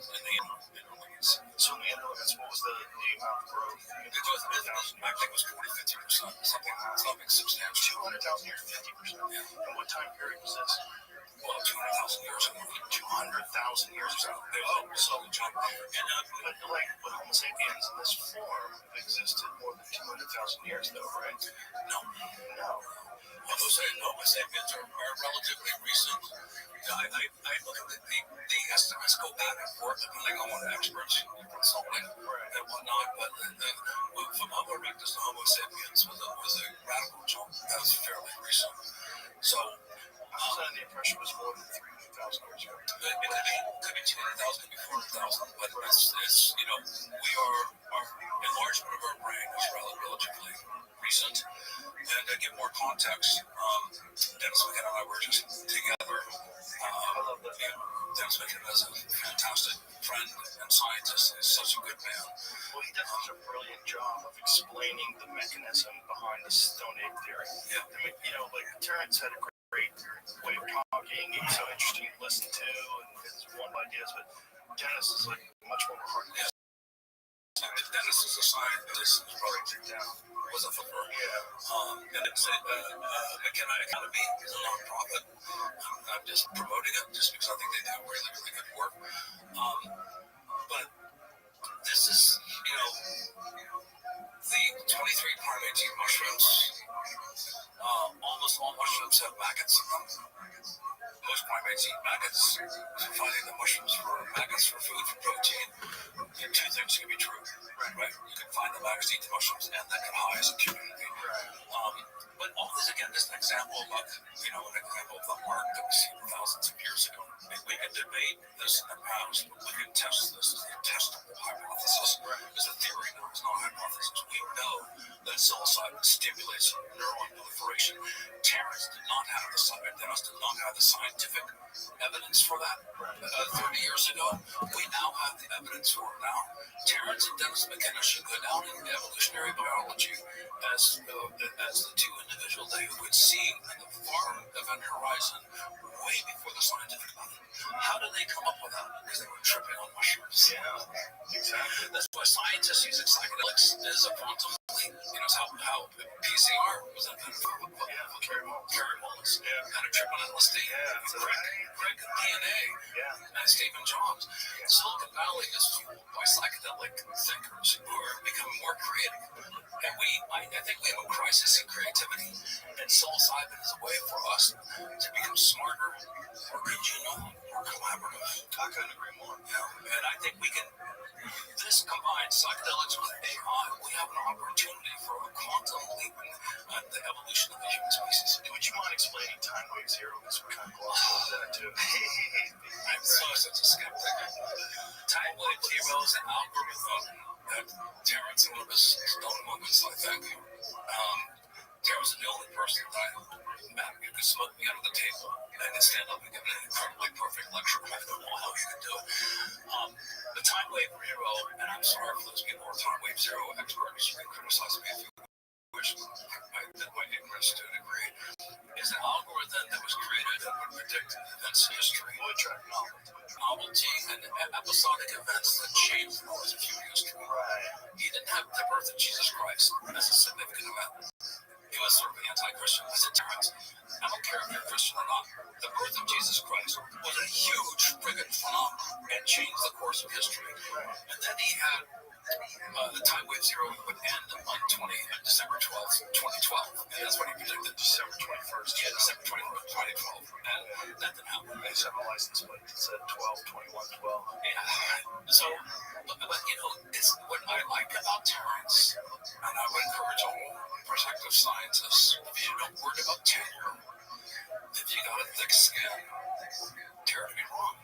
S4: in the inner limits. So in the inner limits, what was the amount of growth? I think it was 40-50%, something substantial. 200,000 years, 50%. Yeah. And what time period was this? Well, 200,000 years ago. 200,000 years ago. So jump. And but Homo sapiens in this form have existed more than 200,000 years, though, right? No. Homo sapiens are relatively recent. I look at the estimates go back and forth depending on what experts consulting and whatnot. But from Homo erectus to Homo sapiens was a radical jump. That was fairly recent. So I was under the impression it was more than 300,000 years ago. It could be 200,000, could be 400,000, but it's we are our enlargement of our brain is relatively recent. And to give more context, Dennis McKenna and I were just together. I love that. Dennis McKenna is a fantastic friend and scientist. He's such a good man. Well, he does such a brilliant job of explaining the mechanism behind the Stone Age theory. Yeah. I mean, Terrence had a great way of talking. He's so interesting to listen to, and his one ideas. But Dennis is like much more hardcore. Dennis is a scientist. He breaks it down. Was a flipper. Yeah. And it's McKenna Academy is a nonprofit. I'm just promoting it just because I think they do really, really good work. But this is, the 23 primate mushrooms. Almost all mushrooms have maggots in them. Most primates eat maggots. Finding the mushrooms for maggots for food, for protein, two things can be true, right? You can find the maggots, eat the mushrooms, and that can high as a community. But all this, again, is an example of, an example of the art that we see thousands of years ago. We can debate this in the past, but we can test this as a testable hypothesis. It's a theory now, it's not a hypothesis. We know that psilocybin stimulates neuron proliferation. Terrence did not have the scientific evidence for that 30 years ago. We now have the evidence for it now. Terrence and Dennis McKenna should go down in evolutionary biology as the two individuals who would see in the far event horizon way before the scientific method. How did they come up with that? Because they were tripping on mushrooms. Yeah, exactly. That's why scientists use psychedelics as a quantum leap. It's how PCR was invented. Gary Wallace. Had a trip on LSD. Craig DNA. And Stephen Jobs. Silicon Valley is fueled by psychedelic thinkers who are becoming more creative. And I think we have a crisis in creativity. And psilocybin is a way for us to become smarter, more regional, more collaborative. I couldn't agree more. And I think we can. This combines psychedelics with AI. We have an opportunity for a quantum leap in the evolution of the human species. Would you mind explaining time wave zero? Because we kind of glossed over that too. I'm such a skeptic. Time wave zero is an algorithm that Terrence and one of his stone moments, I think. Terrence is the only person that I met who could smoke me under the table and then stand up and give an incredibly perfect lecture. I don't know how you can do it. The time wave zero, and I'm sorry for those people who are time wave zero experts who criticize me if you wish, my ignorance to a degree, is an algorithm that was created that would predict events in history. Novelty and episodic events that changed the course of human history. He didn't have the birth of Jesus Christ as a significant event. He was sort of an anti-Christian. I said, Terrence, I don't care if you're Christian or not. The birth of Jesus Christ was a huge friggin' phenomenon and changed the course of history. And then he had the time wave zero would end on December 12th, 2012. And that's what he predicted. December 21st. Yeah, December 2012. And that didn't happen. They just have a license plate that said 12/21/12. Yeah. So, but it's what I like about Terrence, and I would encourage all prospective scientists, if you don't worry about tenure, if you got a thick skin, dare to be wrong.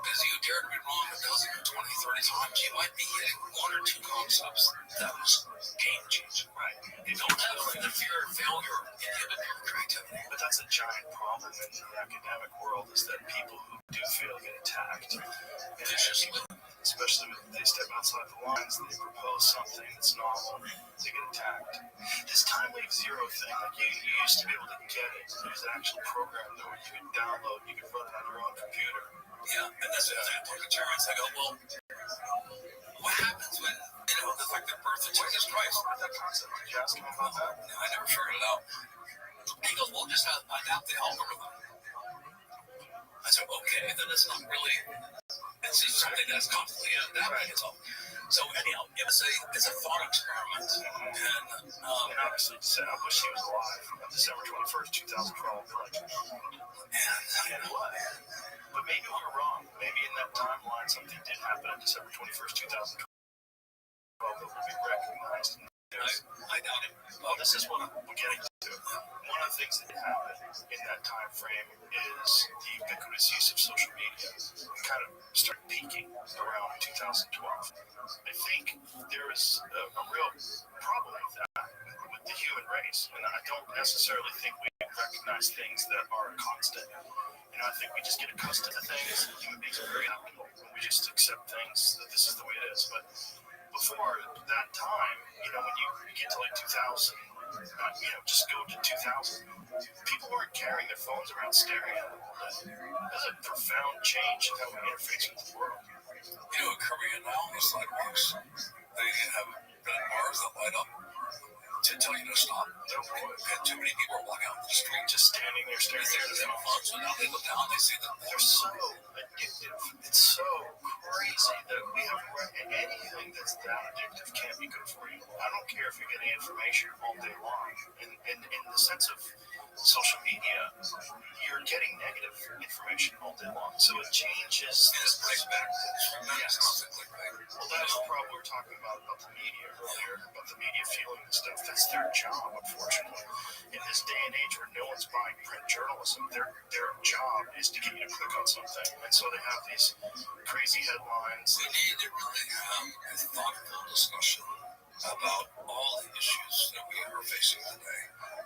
S4: Because you dare to be wrong a dozen or 20, 30 times, you might be hitting one or two concepts that was game changing. Right. You don't have the fear of failure inhibit your creativity. But that's a giant problem in the academic world, is that people who do fail get attacked viciously. especially when they step outside the lines, they propose something that's novel, they get attacked. This time wave zero thing, like you used to be able to get it. It was an actual program though, where you could download, you could run it on your own computer.
S5: Yeah, and that's the thing I talk to Terrence. I go, well, what happens when, it's like the birth of Jesus Christ?
S4: What that concept? Did you ask him about that?
S5: I never figured it out. He goes, well, just adapt the algorithm. I said, okay, then it's not really, it's just something that's constantly adapting itself. So anyhow, it's a thought experiment.
S4: And obviously, I wish he was alive on December 21st, 2012. But maybe we're wrong. Maybe in that timeline, something did happen on December 21st, 2012 that will be recognized.
S5: I doubt it.
S4: Well, this is what I'm getting to. One of the things that happened in that time frame is the ubiquitous use of social media. It kind of started peaking around 2012. I think there is a real problem with that, with the human race. And I don't necessarily think we recognize things that are constant. I think we just get accustomed to things. Human beings are very adaptable. We just accept things that this is the way it is. But before that time, when you get to like 2000, just go to 2000, people weren't carrying their phones around staring at them all day. There's a profound change in how we interface with the world.
S5: In Korea now, the sidewalks, they have red bars that light up to tell you to stop. And too many people are walking out the street
S4: just standing there staring at their
S5: phones. So now they look down, they see that
S4: they're so addictive. It's so crazy that we have anything that's that addictive can't be good for you. I don't care if you're getting information all day long. In the sense of social media, you're getting negative information all day long. So it changes this perspective. Yes. Well, that's the problem we were talking about the media earlier, about the media fueling this stuff. That's their job, unfortunately. In this day and age where no one's buying print journalism, their job is to get you to click on something. And so they have these crazy headlines.
S5: We need to really have a thoughtful discussion about all the issues that we are facing today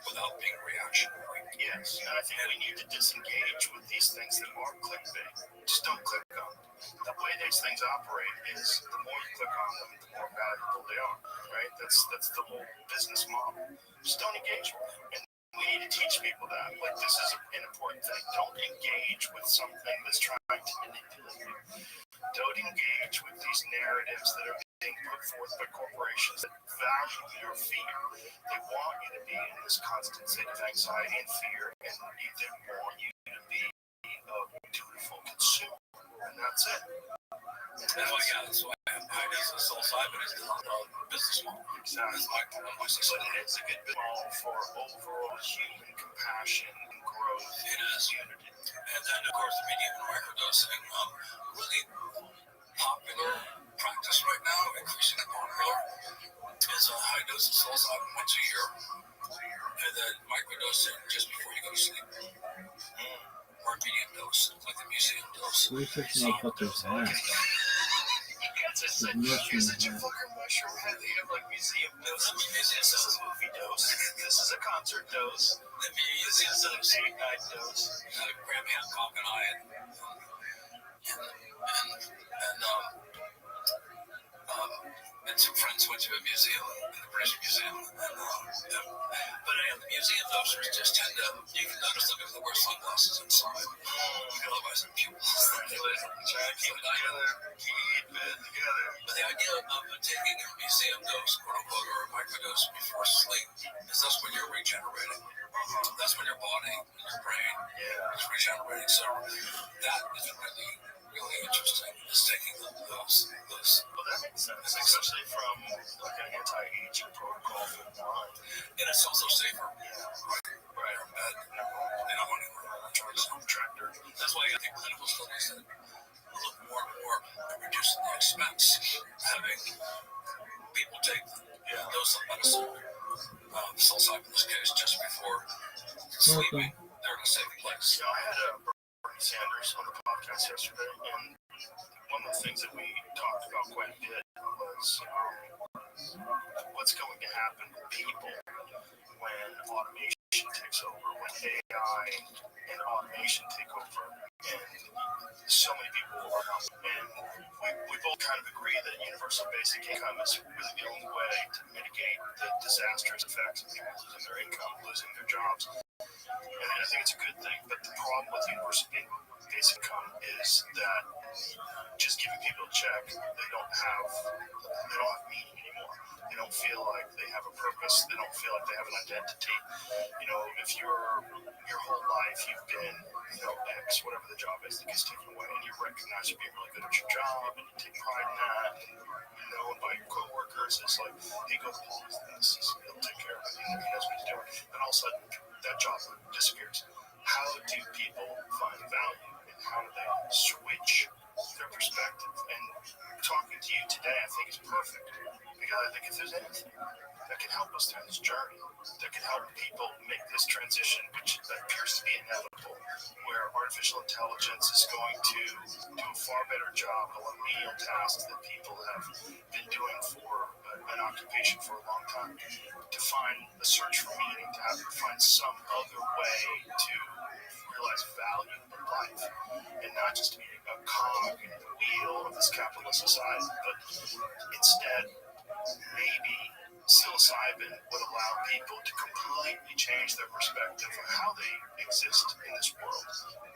S5: without being reactionary.
S4: Yes, and I think we need to disengage with these things that are clickbait. Just don't click on them. The way these things operate is the more you click on them, the more valuable they are, right? That's the whole business model. Just don't engage with them. And we need to teach people that. Like, this is an important thing. Don't engage with something that's trying to manipulate you. Don't engage with these narratives that are being put forth by corporations that value your fear. They want you to be in this constant state of anxiety and fear, and they want you to be a dutiful consumer. And that's it.
S5: That's why I guess the psilocybin is not a business model.
S4: Exactly.
S5: It's like
S4: but it is a good model for overall human compassion and growth.
S5: It is.
S4: Unity.
S5: And then, of course, the medium and microdosing, really popular practice right now, increasingly popular, is a high dose of psilocybin once a year, and then microdosing just before you go to sleep. Or a medium dose, like the museum dose.
S3: Research motherfuckers have.
S4: You're such a fucking mushroom head. They have like museum doses. This is a movie dose. This is a concert dose. This is a date night dose.
S5: Graham Hancock and I and some friends went to a museum, the British Museum, but the museum dosers just tend to, you can notice them if they wear sunglasses inside. Otherwise, they're pupils.
S4: Trying to keep it together.
S5: But the idea of taking a museum dose, quote unquote, or a microdose before sleep is that's when you're regenerating. That's when your body and your brain is regenerating. So that is really interesting. Is taking those.
S4: Well, that makes sense, especially from like an anti-aging protocol for the mind.
S5: And it's also safer.
S4: Right.
S5: They don't want to
S4: charge some tractor.
S5: That's why I think clinical studies that look more and more at reducing the expense, having people take the dose of medicine, psilocybin in this case, just before sleeping. They're in a safe place.
S4: I had Bernie Sanders on the podcast yesterday, and one of the things that we talked about quite a bit was what's going to happen to people when automation takes over, when AI and automation take over, and so many people are not. And we both kind of agree that universal basic income is really the only way to mitigate the disastrous effects of people losing their income, losing their jobs. And I think it's a good thing. But the problem with universal basic income is that just giving people a check, they don't have meaning anymore. They don't feel like they have a purpose. They don't feel like they have an identity. You know, if your whole life you've been, you know, X, whatever the job is that gets taken away, and you recognize you're being really good at your job, and you take pride in that, and you know, and by your coworkers, it's like, hey, go to Paul, he'll take care of it. He knows what he's doing. Then all of a sudden, that job disappears. How do people find value, and how do they switch their perspective? And talking to you today, I think is perfect, because I think if there's anything that can help us through this journey, that can help people make this transition, which appears to be inevitable, where artificial intelligence is going to do a far better job of menial tasks that people have been doing for an occupation for a long time, to find a search for meaning, to have to find some other way to realize value in life, and not just be a cog in the wheel of this capitalist society, but instead maybe psilocybin would allow people to completely change their perspective of how they exist in this world,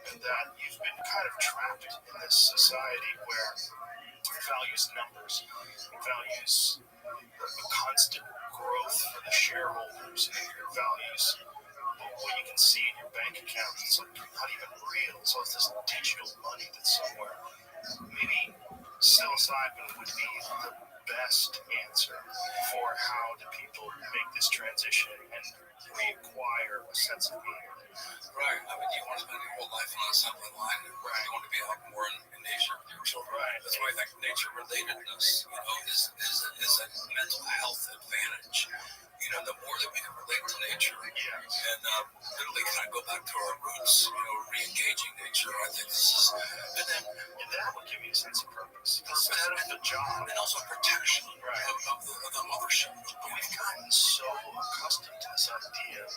S4: and that you've been kind of trapped in this society where it values numbers, it values the constant growth for the shareholders, and it values what you can see in your bank account. It's like not even real. So it's this digital money that's somewhere. Maybe psilocybin would be the best answer for how do people make this transition and reacquire a sense of meaning.
S5: Right. I mean, you want to spend your whole life on a assembly line. Right. You want to be out more in nature with your children. Right. That's why I think nature relatedness, you know, is a mental health advantage. You know, the more that we can relate to nature, and literally kind of go back to our roots, you know, re-engaging nature. I think this is, and that will give you a sense of purpose instead of the job, and also protection of the mothership. But we've gotten so accustomed to this idea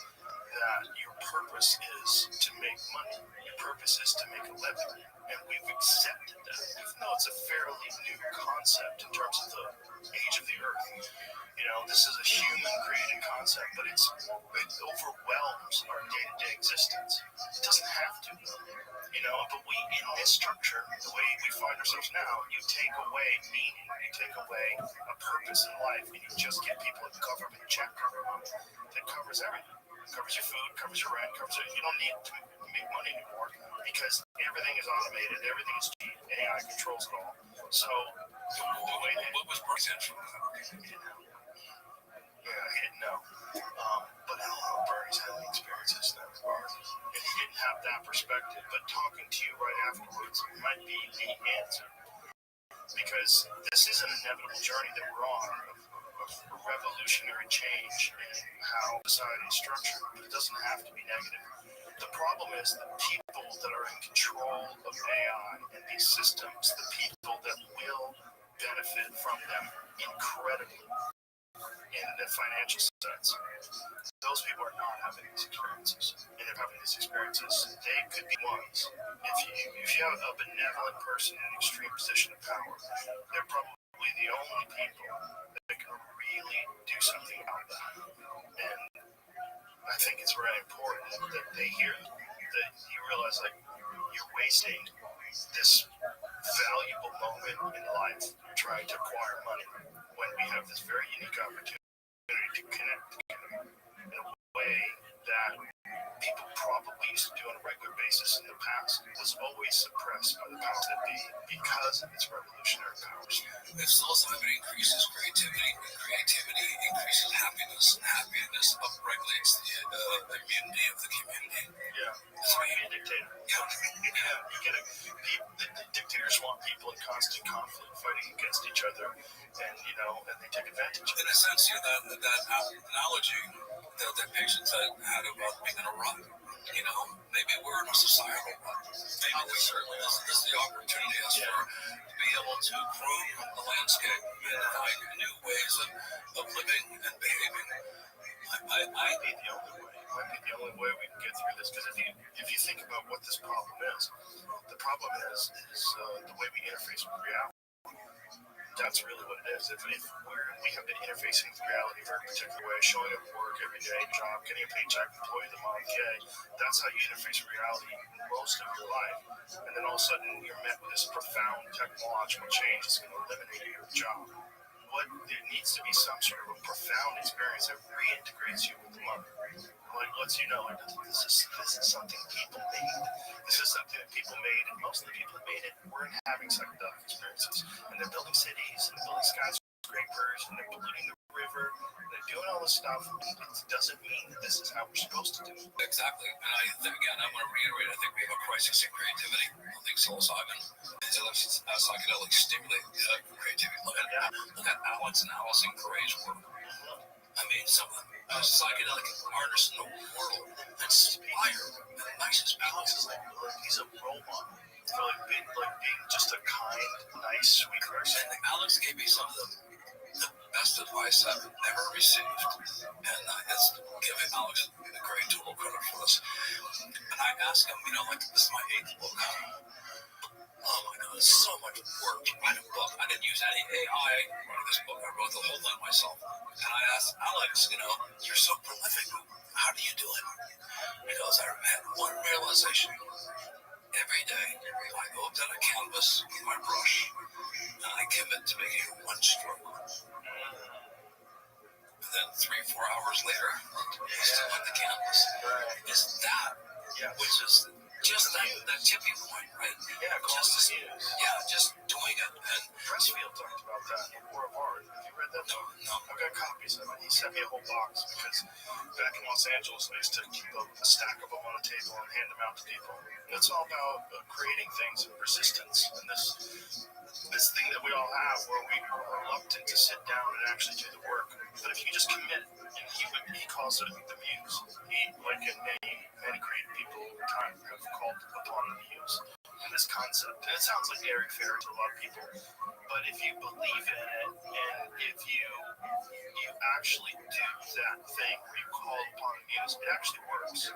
S5: that your purpose is to make money, your purpose is to make a living, and we've accepted that, even though it's a fairly new concept in terms of the age of the earth. You know, this is a human-created concept, but it overwhelms our day-to-day existence. It doesn't have to, you know, but in this structure, the way we find ourselves now, you take away meaning, you take away a purpose in life, and you just give people a government check every month that covers everything. It covers your food, covers your rent, you don't need to make money anymore, because everything is automated, everything is cheap, AI controls it all. So, what was Bernie's answer? Yeah, he didn't know. But I don't know if Bernie's had any experiences that far. And he didn't have that perspective. But talking to you right afterwards might be the answer. Because this is an inevitable journey that we're on, of revolutionary change in how society is structured. But it doesn't have to be negative. The problem is the people that are in control of AI and these systems, the people that will benefit from them incredibly, in the financial sense, those people are not having these experiences. And if having these experiences, they could be ones. If you have a benevolent person in an extreme position of power, they're probably the only people that can really do something about that. And I think it's very important that they hear, that you realize, like, you're wasting this valuable moment in life trying to acquire money when we have this very unique opportunity to connect together in a way that people probably used to do on a regular basis in the past, was always suppressed by the powers that be because of its revolutionary powers. If psilocybin increases creativity, creativity increases happiness, and happiness upregulates the immunity of the community.
S4: Yeah, it's like a dictator. You get the dictators want people in constant conflict, fighting against each other, and they take advantage.
S5: In a sense, that analogy that patients had about being in a rut. Maybe we're in a societal rut. Maybe this is the opportunity to be able to groom the landscape and find new ways of living and behaving.
S4: Might be the only way. Might be the only way we can get through this. Because if you think about what this problem is, the problem is the way we interface with reality. That's really what it is. If we have been interfacing with reality in a very particular way, showing up at work every day, job, getting a paycheck, employee of the month, okay, that's how you interface with reality most of your life. And then all of a sudden you're met with this profound technological change that's going to eliminate your job. But there needs to be some sort of a profound experience that reintegrates you with the mother. Like lets you know like this is something people made. This is something that people made, and most of the people that made it weren't having psychedelic experiences. And they're building cities, and they're building skyscrapers, and they're polluting the river, and they're doing all this stuff. It doesn't mean that this is how we're supposed to do it.
S5: Exactly. And I think, again, I want to reiterate, I think we have a crisis in creativity. I think psilocybin is a psychedelic stimulate creativity. Look at Alex and Allison Gray's work. I mean, some of the psychedelic artists in the world inspire the nicest people.
S4: Alex is like he's a role model for being just a kind, nice, sweet person.
S5: And Alex gave me some of the best advice I've ever received, and it's giving Alex a great total credit for this. And I asked him, like this is my 8th book. Oh my God, it's so much work to write a book. I didn't use any AI writing this book. I wrote the whole thing myself. And I asked Alex, you're so prolific. How do you do it? He goes, I had one realization. Every day, I go up to the canvas with my brush, and I commit to making one stroke. And then 3-4 hours later, he's still on the canvas. Is that, which is just that tipping point, right?
S4: Yeah,
S5: just doing it. And
S4: Pressfield talked about that in War of Art. Have you read that?
S5: No.
S4: I've got copies of it. He sent me a whole box because back in Los Angeles, I used to keep a stack of them on a table and hand them out to people. It's all about creating things of resistance, and this thing that we all have where we are reluctant to sit down and actually do the work. But if you just commit, and he calls it the muse. Like in many creative people over time have called upon the muse and this concept. And it sounds like airy fairy to a lot of people, but if you believe in it and if you actually do that thing where you call upon the muse, it actually works.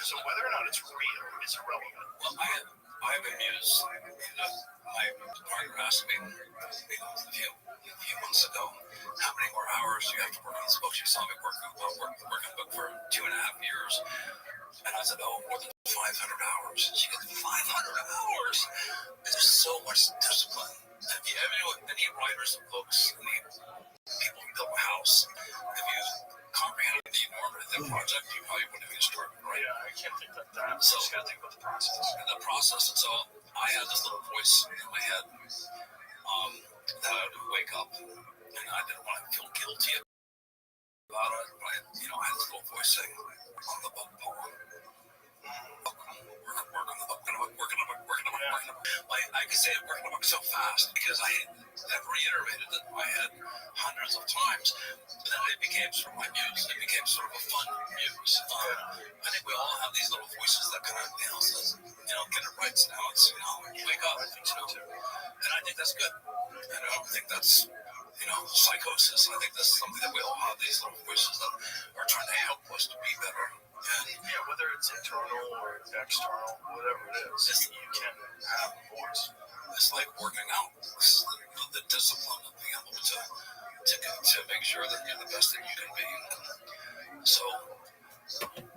S4: So whether or not it's real is irrelevant.
S5: Well, I have a muse. My partner asked me a few months ago, how many more hours do you have to work on this book? She saw me working on the book for 2.5 years. And I said, more than 500 hours. She goes, 500 hours? There's so much discipline. If you ever know any writers of books, any people who build a house, if you comprehended the enormity of the project, you probably wouldn't even start, right?
S4: Yeah, I can't think about that.
S5: So,
S4: you just got to think about the process.
S5: And the process. And so I had this little voice in my head that I would wake up, and I didn't want to feel guilty about it. But I had this little voice saying, on the book, Paul. Work on the book. I could say work on the book so fast because I had reiterated it in my head hundreds of times. And then it became sort of my muse. It became sort of a fun muse. I think we all have these little voices that kind of, says, get it right now. It's, wake up. And I think that's good. And I don't think that's, psychosis. I think that's something that we all have, these little voices that are trying to help us to be better. And
S4: whether it's internal or external, whatever it is, you can have a voice.
S5: It's like working out. It's the discipline of being able to make sure that you're the best that you can be. So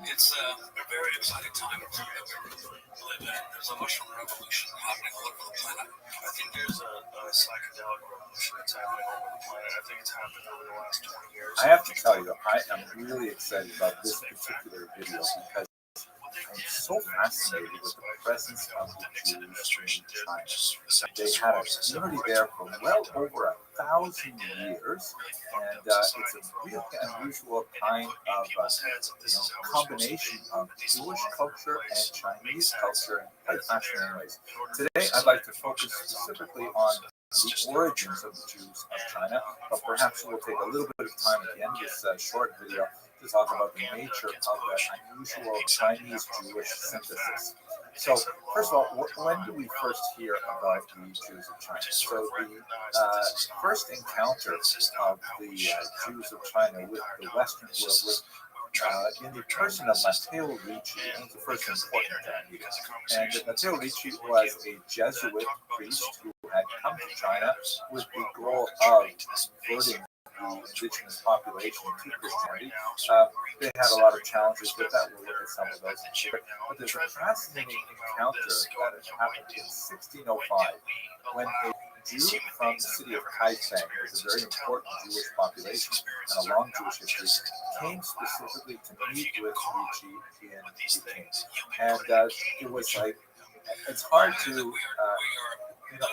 S5: it's a very exciting time that we live in. There's a mushroom revolution happening all over the planet.
S4: I think there's a psychedelic revolution that's happening all over the planet. I think it's happened over the last 20 years.
S3: I have to tell you, I am really excited about this particular video because I'm so fascinated with the presence of the Jews in China. They had a community there for well over 1,000 years, and it's a really unusual kind of combination of Jewish culture and Chinese culture in quite fascinating ways. Today, I'd like to focus specifically on the origins of the Jews of China, but perhaps we'll take a little bit of time at the end of this short video to talk about the nature of that unusual Chinese-Jewish synthesis. So, first of all, when do we first hear about the Jews of China? So, the first encounter of the Jews of China with the Western world was in the person of Matteo Ricci. He was the first important meeting. And Matteo Ricci was a Jesuit priest who had come to China with the goal of converting the indigenous population to Christianity. They had a lot of challenges with that. We'll look at some of those. But there's a fascinating encounter that had happened in 1605 when a Jew from the city of Kaifeng, was a very important Jewish population and a long Jewish history, came specifically to meet with Ricci in Beijing. And it was like, it's hard to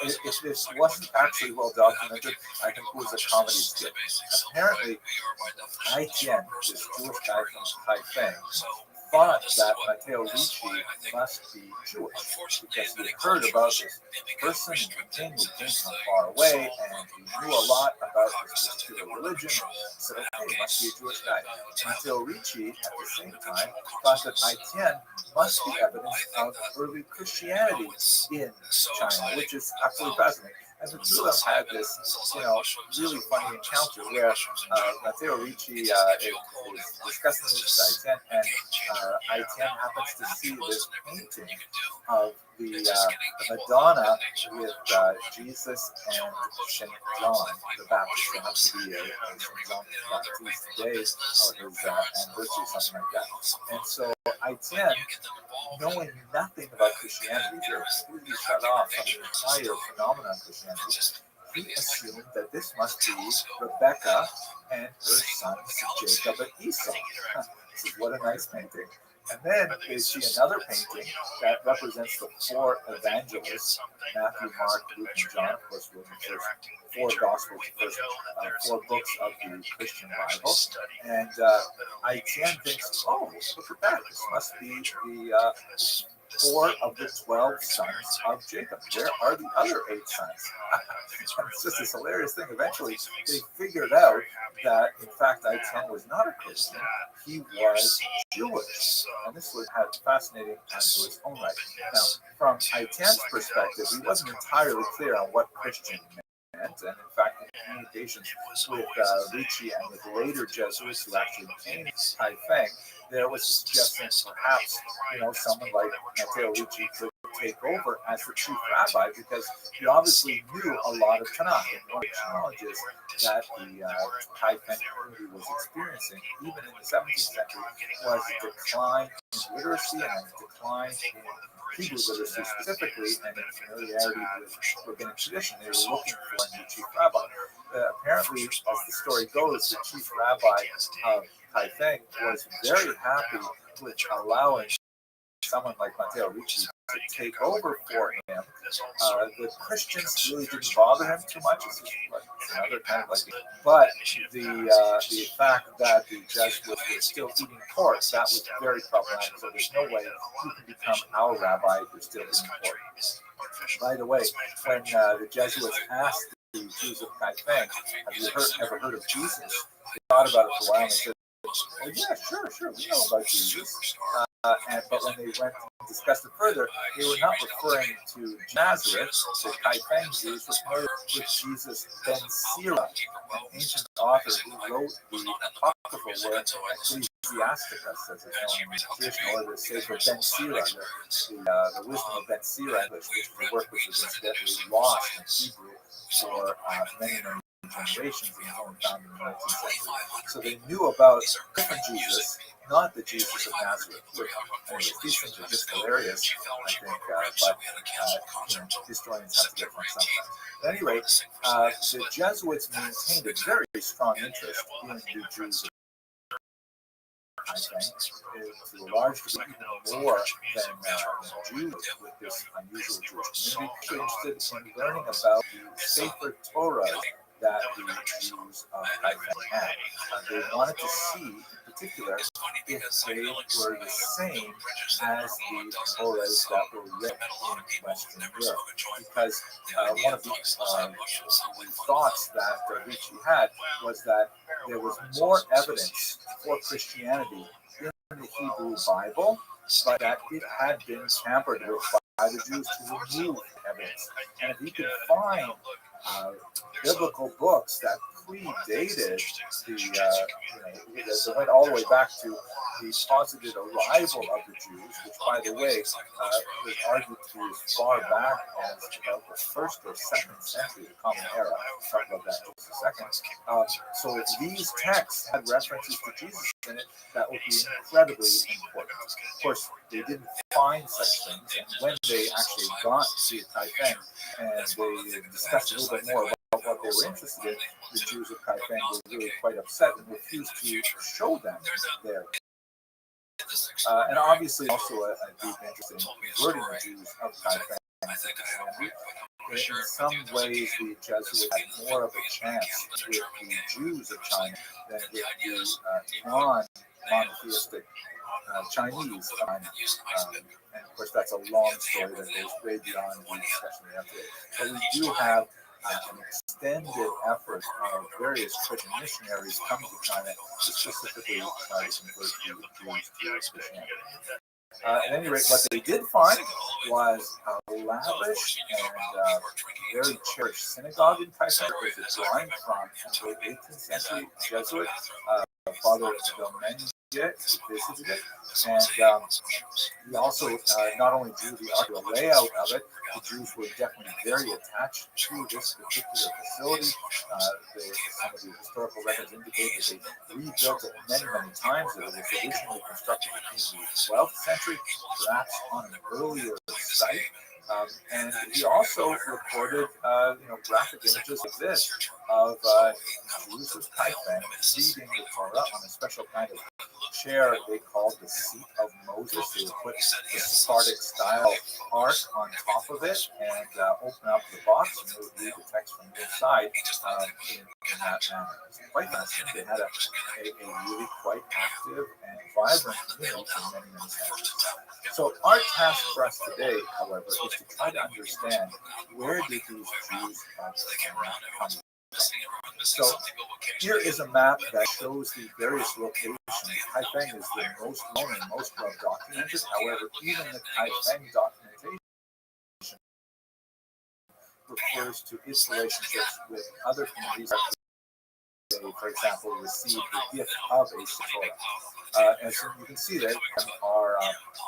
S3: if this wasn't actually well documented, I think it was a comedy skit. Apparently, Ai Tian, this Jewish guy from Kaifeng, thought that Matteo Ricci must be Jewish because he had heard about this person in Beijing who came from far away and he knew a lot about this particular religion. So, okay, he must be a Jewish guy. Matteo Ricci, at the same time, thought that Ai Tian must be evidence of early Christianity in China, which is absolutely fascinating. And the two of them had this, really funny encounter where Matteo Ricci is discussing this with Ai Tian, and Ai Tian happens to see this painting of the Madonna with Jesus and Saint John the Baptist. There has to be a Saint John the Baptist today, or his anniversary, something like that. And so Ai Tian, knowing nothing about Christianity, they're completely shut off from the entire phenomenon of Christianity, he assumed that this must be Rebecca and her sons Jacob and Esau. This is what a nice painting. And then they see another painting that represents the four evangelists, Matthew, Mark, Luke, and John. Of course, we're the first four gospels, the first four books of the Christian Bible. And Ai Tian thinks, oh, look at that. This must be the 4 of the 12 sons of Jacob. Where are the other 8 sons? It's just this hilarious thing. Eventually, they figured out that, in fact, Ai Tian was not a Christian. He was Jewish. And this was had fascinating unto its own right. Now, from Ai Tian's perspective, he wasn't entirely clear on what Christian meant. And in fact, in communications with Ricci and with later Jesuits who actually came to Kaifeng, there was a suggestion perhaps, someone like Matteo Ricci could take over as the chief rabbi because he obviously knew a lot of Tanakh. And one of the challenges that the Kaifeng community was experiencing, even in the 17th century, was a decline in literacy and a decline in Hebrew literacy specifically, and in familiarity with rabbinic tradition. They were looking for a new chief rabbi. Apparently, as the story goes, the chief rabbi of Kaifeng was very happy with allowing someone like Matteo Ricci to take over for him. The Christians really didn't bother him too much. It's another kind of but the fact that the Jesuits were still eating pork, that was very problematic. So there's no way you can become our rabbi if you're still eating pork. By the way, when the Jesuits asked the Jews of Kaifeng, have you ever heard of Jesus? They thought about it for a while and they said, well, yeah, sure, we know about Jesus. But when they went and discussed it further, they were not referring to Nazareth. The Kaifeng Jews were familiar with Jesus ben Sira, an ancient author who wrote the apocryphal work Ecclesiasticus, as it's known in the traditional order, Sefer Ben Sira, the wisdom of Ben Sira, which is a work which was incidentally lost in Hebrew for many generations and only found in the 19th century. So they knew about different Jesus, not the Jesus of Nazareth. Anyways, these things are just hilarious, I think, but historians have to get from sometimes. At any rate, the Jesuits maintained a very strong interest in the Jews, I think, to a large degree, even more than Jews with this unusual Jewish community. They're interested in learning about the Sefer Torah that the Jews of Kaifeng had. They wanted to see, in particular, if they were the same as the Torahs that were written in Western Europe. Because one of the thoughts that Ricci had was that there was more evidence for Christianity in the Hebrew Bible, but that it had been tampered with by the Jews to remove evidence. And if he could find
S1: biblical books that predated that went all the way back to the posited arrival of the Jews, which, by the way, was argued to be as far back as about the first or second century of the Common Era. We'll talk about that in just a second. So if these texts had references to Jesus in it, that would be incredibly important. Of course, they didn't find such things, and when they actually got to Kaifeng and they discussed a little bit more about what they were interested in, the Jews of Kaifeng were really quite upset and refused to show them there. And obviously also a deep interest in converting the Jews of Kaifeng. In some ways, the Jesuits had more of a chance with the Jews of China than with the non-monotheistic Chinese. And of course, that's a long story that goes way beyond the discussion we have today. But we do have an extended effort of various Christian missionaries coming to China to specifically try to convert the Jews to Christianity. At any rate, what they did find was a lavish and very cherished synagogue in Kaifeng. It was a drawing from the 18th century Jesuit, Father Domingue, who visited it. And he also not only drew the layout of it, the Jews were definitely very attached to this particular facility. Some of the historical records indicate that they rebuilt it many, many times. It was originally constructed in the 12th century, perhaps on an earlier site. And he also recorded, graphic images like this of Jews of Kaifeng reading the Torah on a special kind of chair they called the seat of Moses. They would put the Sephardic style ark on top of it and open up the box, and they would read the text from the inside in that manner. It's quite fascinating. They had a really quite active and vibrant community for many, many centuries. So our task for us today, however, is to try to understand where did these Jews come from. So here is a map that shows the various locations. Kaifeng is the most known and most well documented. However, even the Kaifeng documentation refers to its relationships with other communities. They, for example, received the gift of a Torah. As you can see, they are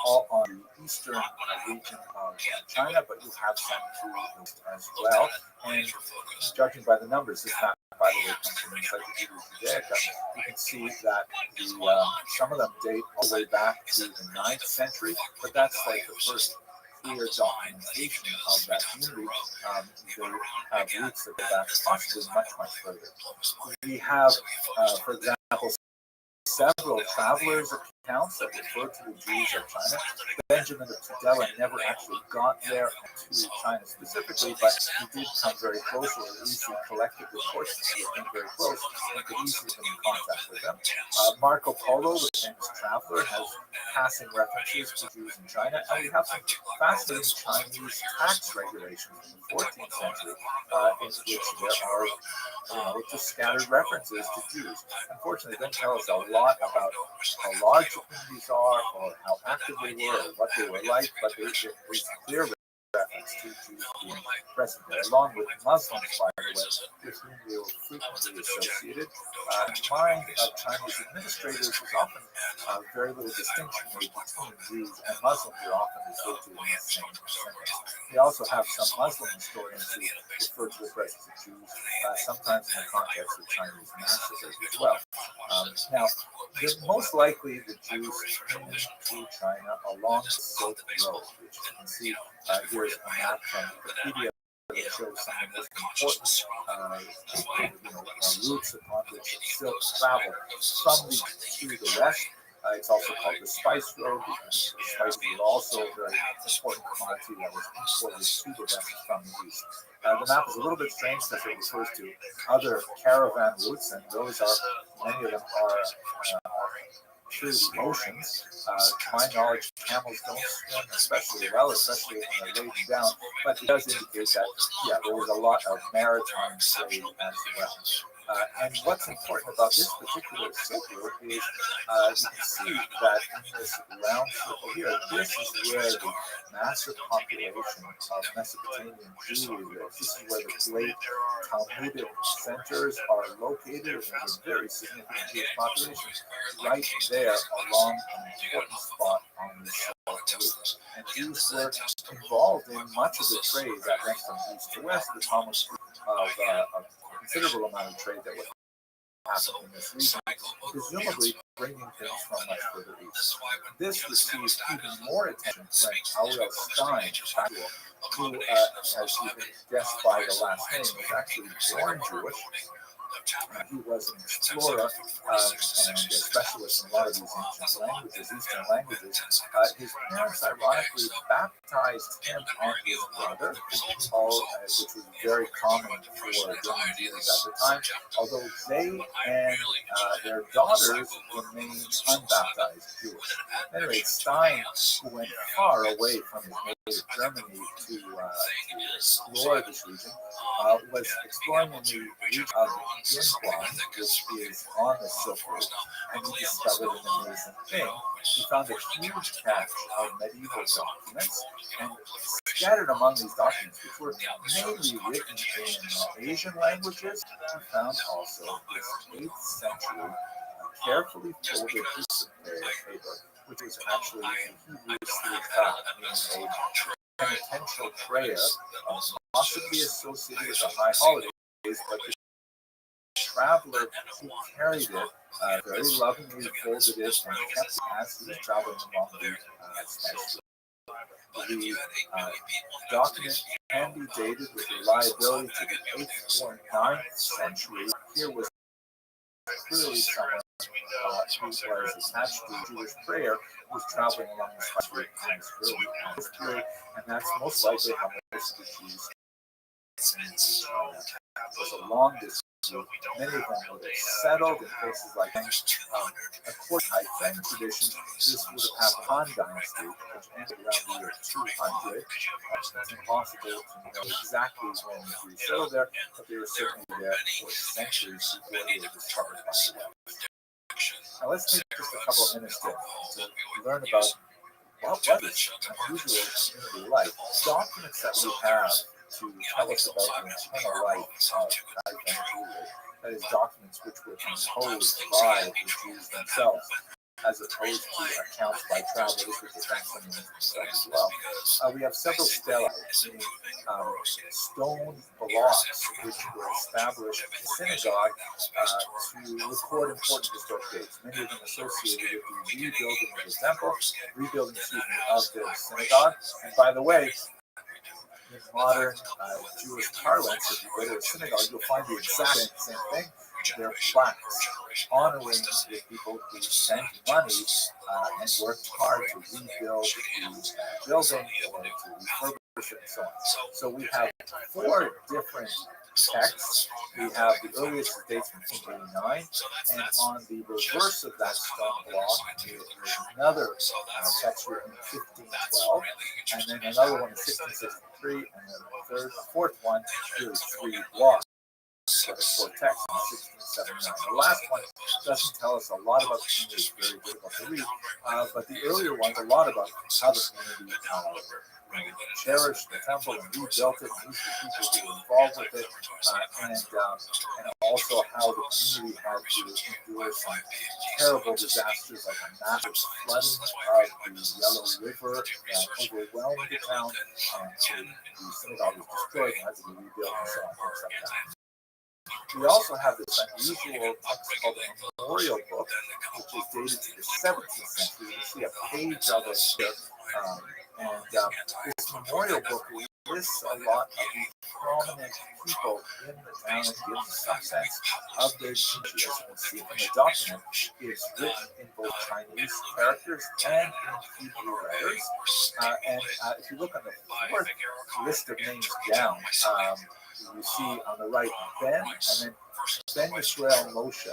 S1: all on the eastern region of China, but you have some to the east as well. And judging by the numbers, this map, by the way, comes from Encyclopedia Judaica, you can see that some of them date all the way back to the 9th century, but that's like the first clear documentation of that community. They have roots that go back possibly much, much further. We have, for example, several travelers' accounts that refer to the Jews of China. Benjamin of Tudela never actually got there to China specifically, but he did come very close, or at least he collected reports that he came very close and could easily come in contact with them. Marco Polo, the famous traveler, has passing references to Jews in China, and we have some fascinating Chinese tax regulations from the 14th century in which there are just scattered references to Jews. Unfortunately, they don't tell us a lot about how large the communities are, or how active they were, or what they were like, but there's clear reference to Jews being present there, along with Muslims, by the way, with whom they were frequently associated. In the mind of Chinese administrators, there's often very little distinction made between Jews and Muslims. They're often referred to in the same sentence. We also have some Muslim historians who refer to the presence of Jews, sometimes in the context of Chinese massacres as well. Now, most likely the Jews came to China along the Silk Road, which you can see here's a map from Wikipedia that shows some of the most important routes upon which silk traveled from the east to the west. It's also called the Spice Road because the spices were also a very important commodity that was imported to the west from the east. The map is a little bit strange because it refers to other caravan routes, and those are, many of them are through the oceans. To my knowledge, camels don't swim especially well, especially when they're laden down, but it does indicate that, there was a lot of maritime trade as well. And what's important about this particular circle is you can see that in this round circle here, this is where the massive population of Mesopotamian Jewry lives. This is where the great Talmudic centers are located, and there's a very significant Jewish population right there along an important spot on this route. And Jews were involved in much of the trade that went from east to west. The Talmud of a considerable amount of trade that was happening in this region, presumably bringing things from much further east. This received even more attention when Ariel Stein, who, as you can guess by the last name, was actually born Jewish. He was an explorer and a specialist in a lot of these ancient languages, Eastern languages. His parents, ironically, baptized him and his brother, which was very common for German Jews at the time, although they and their daughters remained unbaptized Jewish. Anyway, Stein, who went far away from his native Germany to explore this region, was exploring in the region of Yunhuan, which is on the Silk Road, and he discovered an amazing thing. He found a huge cache of medieval documents, and scattered among these documents, which were mainly written in Asian languages, he found also this 8th century carefully folded piece of paper, which was actually a Hebrew sliphat, meaning a penitential prayer, possibly associated with the high holidays, but the traveler who carried it very lovingly folded it and kept it as he was traveling along the spice. The document can be dated with reliability to the 8th or 9th century. Here was clearly someone who was attached to Jewish prayer, was traveling along the spice route in this period, and that's most likely how most of the Jews was a long distance. Many of them would have settled in places like according to Feng tradition, this would have happened Han Dynasty, which ended around the year 200. It's impossible to know exactly when the Jews settled there, but they were certainly there for centuries before they were discovered by the West. Now let's take just a couple of minutes to learn about what was this unusual community like. Documents that we have to tell us about the internal life of Kai Jewry, that is, documents which were composed by the Jews themselves, as opposed to accounts by travelers, which are transmitted as well. We have several stelae, meaning stone blocks, which were established in the synagogue to record important historic dates, many of them associated with the rebuilding of the temple, of the synagogue. And by the way, in modern Jewish parlance, if you go to a synagogue, you'll find the exact same thing. They're plaques honoring the people who spent money and worked hard to rebuild the building or to refurbish it and so on. So we have 4 different texts. We have the earliest dates from 1889, and on the reverse of that stone block is another text written in 1512, and then another one in 1663, and then the fourth one is 3 blocks. For the 4 texts in 1679. The last one doesn't tell us a lot about the community, it's very difficult to read, but the earlier ones, a lot about how the community cherished the temple and rebuilt it, and who's the people who were involved with it, and also how the community had to endure some terrible disasters like a massive flooding of the Yellow River that overwhelmed the town, and so the synagogue was destroyed and had to be rebuilt and so on, things like that. We also have this unusual text called the Memorial Book, which is dated to the 17th century. You see a page of it here, and this Memorial Book lists a lot of the prominent people in the town and gives us some sense of their genealogy. As you can see from the document, it's written in both Chinese characters and in Hebrew letters. And if you look on the 4th list of names down, you see on the right Ben, and then Ben Yisrael Moshe,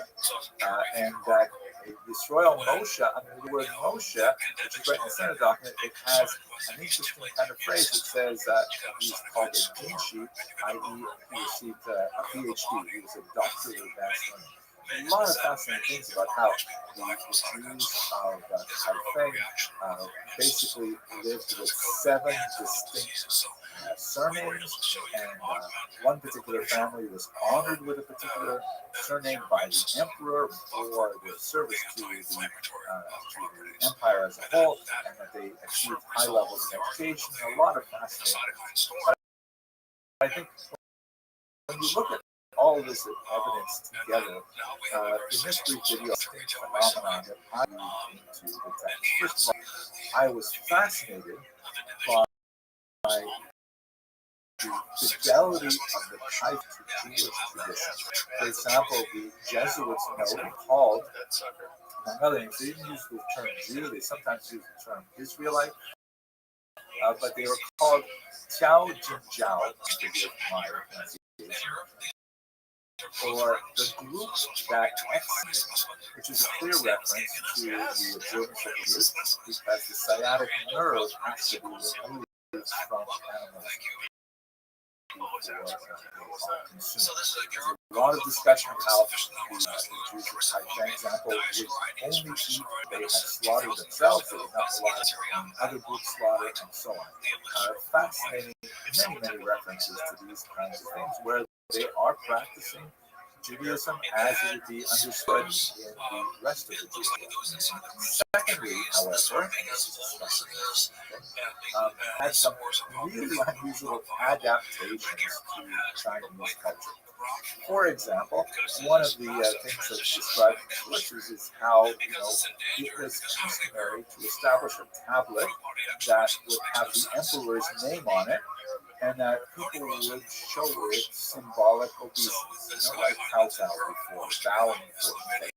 S1: and that Yisrael Moshe, under the word Moshe, which is right in the center document, it has an interesting kind of phrase that says he's called a Kinshi, i.e., he received a PhD. He was a doctor of advanced learning. A lot of fascinating things about how the Jews of Haifeng basically lived with 7 distinct surnames, and one particular family was honored with a particular surname by the emperor for their service to the empire as a whole, and that they achieved high levels of education. A lot of fascinating things. But I think when you look at all of this evidence together, in this brief video, phenomenon that I moved into the text. First of all, I was fascinated by the fidelity of the type to Jewish tradition. For example, the Jesuits called, among other things, they didn't use the term Jew, they sometimes use the term Israelite, but they were called Tiao Jin Jiao, forgive my pronunciation, or the group that exits, which is a clear reference to the observance of the group, because the sciatic nerve has to be removed from animals. A lot of discussion of how the Jews, for example, would only eat they had slaughtered themselves, they would not rely on other groups' slaughter, and so on. Fascinating, many references to these kinds of things where they are practicing Judaism as it would be understood in the rest of the Judaism. Secondly, however, had some really unusual adaptations to Chinese culture. For example, one of the things that's described in sources is how it was customary to establish a tablet that would have the emperor's name on it, and that people would show it symbolic obeisance, like kowtow before, bowing before.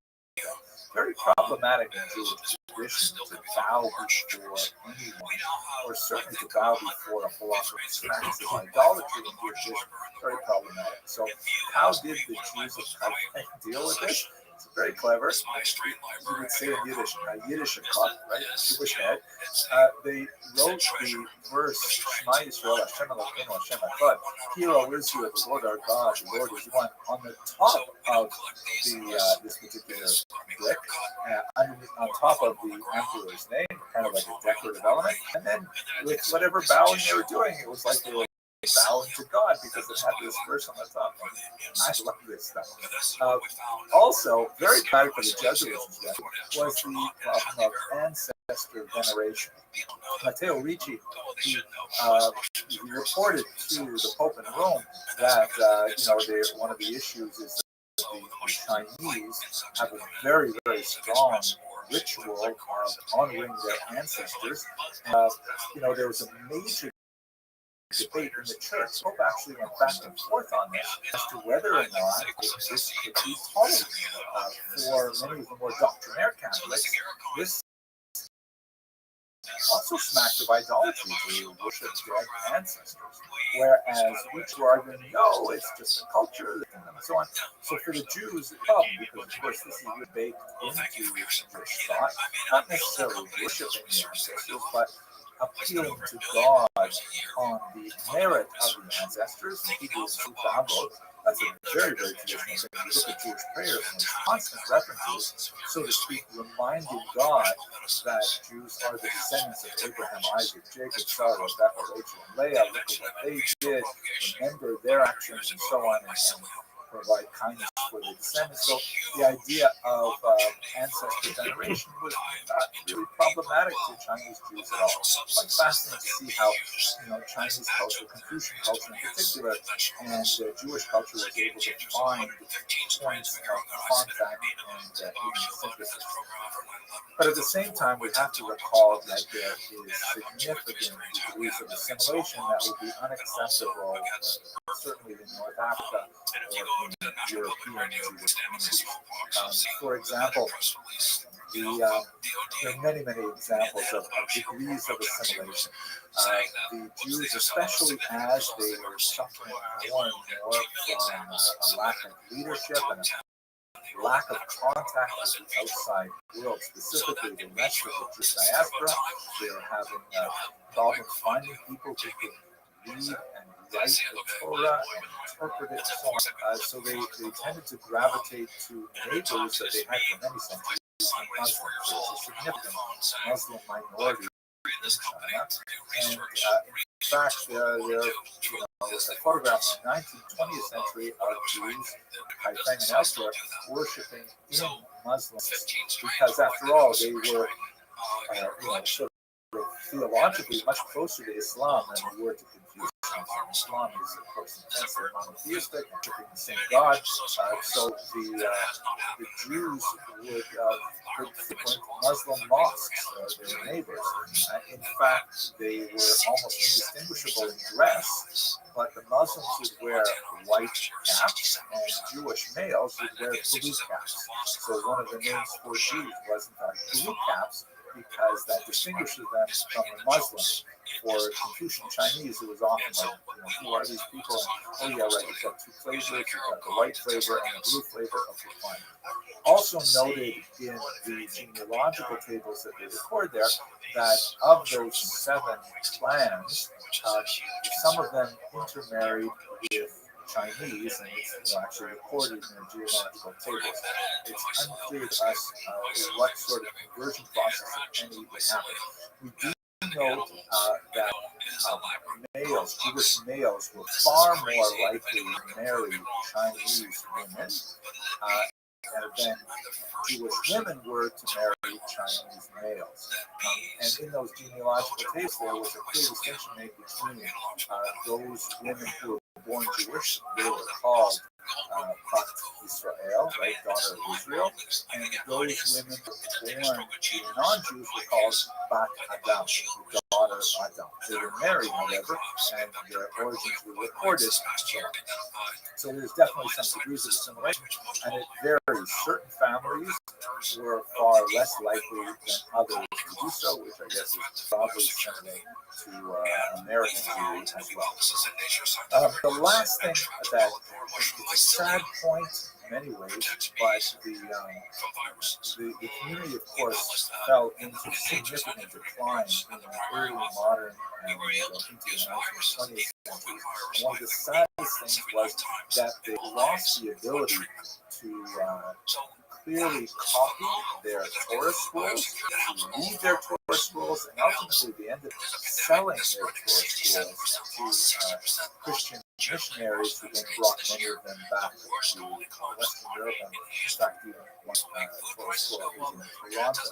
S1: Very problematic in Jewish tradition to bow before anyone, or certainly to bow before a philosopher. Practice of idolatry in Jewish tradition, very problematic. So, how did the Jews of Haifeng deal with this? It's very clever. You would say in Yiddish, right? Jewish head. They wrote the verse Shema Yisrael, Hashem Elokeinu, Hashem Echad. Hear, O Israel, the Lord our God, the Lord is one. On the top of this particular brick, on top of the emperor's name, kind of like a decorative element, and then with whatever bowing they were doing, it was like they were bowing to God because it had this verse on the top. I love this stuff. Also, very tragic for the Jesuits was the problem of ancestor veneration. Matteo Ricci, he reported to the Pope in Rome that one of the issues is that the Chinese have a very strong ritual of honoring their ancestors. There was a major debate in the church. Pope actually went back and forth on this as to whether or not this could be tolerated. For many of the more doctrinaire Catholics, this also smacked of idolatry to worship dead ancestors. Whereas we were arguing, no, it's just a culture, and so on. So for the Jews, the problem, because of course this is baked into Jewish thought, not necessarily worshiping the ancestors, but appealing to God on the merit of the ancestors. Hebrews 2:5. That's a very traditional thing. You look at Jewish prayers and there's constant references, so to speak, reminding God that Jews are the descendants of Abraham, Isaac, Jacob, Sarah, Rebecca, Rachel, and Leah. Look at what they did, remember their actions, and so on, and provide kindness for the descendants. So the idea of ancestor veneration was not really problematic to Chinese Jews at all. It's quite fascinating to see how Chinese culture, Confucian culture in particular, and Jewish culture was able to find points of contact and even synthesis. But at the same time, we have to recall that there is significant degrees of assimilation that would be unacceptable, certainly in North Africa or in European Jewish communities. For example, there are many examples of degrees of assimilation. The Jews, especially as they were suffering more and more from a lack of leadership and lack of contact with the outside world, specifically the rest of the Jewish diaspora. They were having problems finding people who could read and write the Torah and interpret it and so on. So they tended to gravitate to neighbors that they had for many centuries. Muslims. There was a significant Muslim minority in China. And in fact, there was a photograph in the 19th, 20th century of Jews, Haifeng and elsewhere, worshipping in Muslims because, after all, they were sort of theologically much closer to Islam than they were to Confucianism. Islam is, of course, intensely monotheistic, worshiping the same God. So the Jews would frequent Muslim mosques, their neighbors. In fact, they were almost indistinguishable in dress, but the Muslims would wear white caps, and Jewish males would wear blue caps. So one of the names for Jews was, in fact, blue caps, because that distinguishes them from the Muslims. For Confucian Chinese, it was often like, who are these people? And, oh yeah, right, you've got two flavors, you've got the white flavor and the blue flavor of the wine. Also noted in the genealogical tables that they record there, that of those 7 clans, some of them intermarried with Chinese, and it's actually recorded in the genealogical tables. It's unclear to us what sort of conversion process, if any, would happen. We do note that males, Jewish males, were far more likely to marry Chinese women than Jewish women were to marry Chinese males. And in those genealogical tables, there was a clear distinction made between those women who were born Jewish, they were called Bat Israel, right, daughter of Israel, and those women born to non-Jews were called Bat Adam, daughter of Adam. They were married, however, and their origins were recorded. So there's definitely some degrees of assimilation, and it varies. Certain families were far less likely than others to do so, which I guess is probably similar to American Jews as well. The last thing that it's a sad point in many ways, but the community, of course, fell into significant decline in the early modern and into the 19th, 20th century. And one of the saddest things was that they lost the ability to clearly copy their Torah scrolls, to read their Torah scrolls, and ultimately they ended up selling their Torah scrolls to Christian missionaries who then brought many of them back to Western Europe, and in fact even one Torah scroll is in Toronto.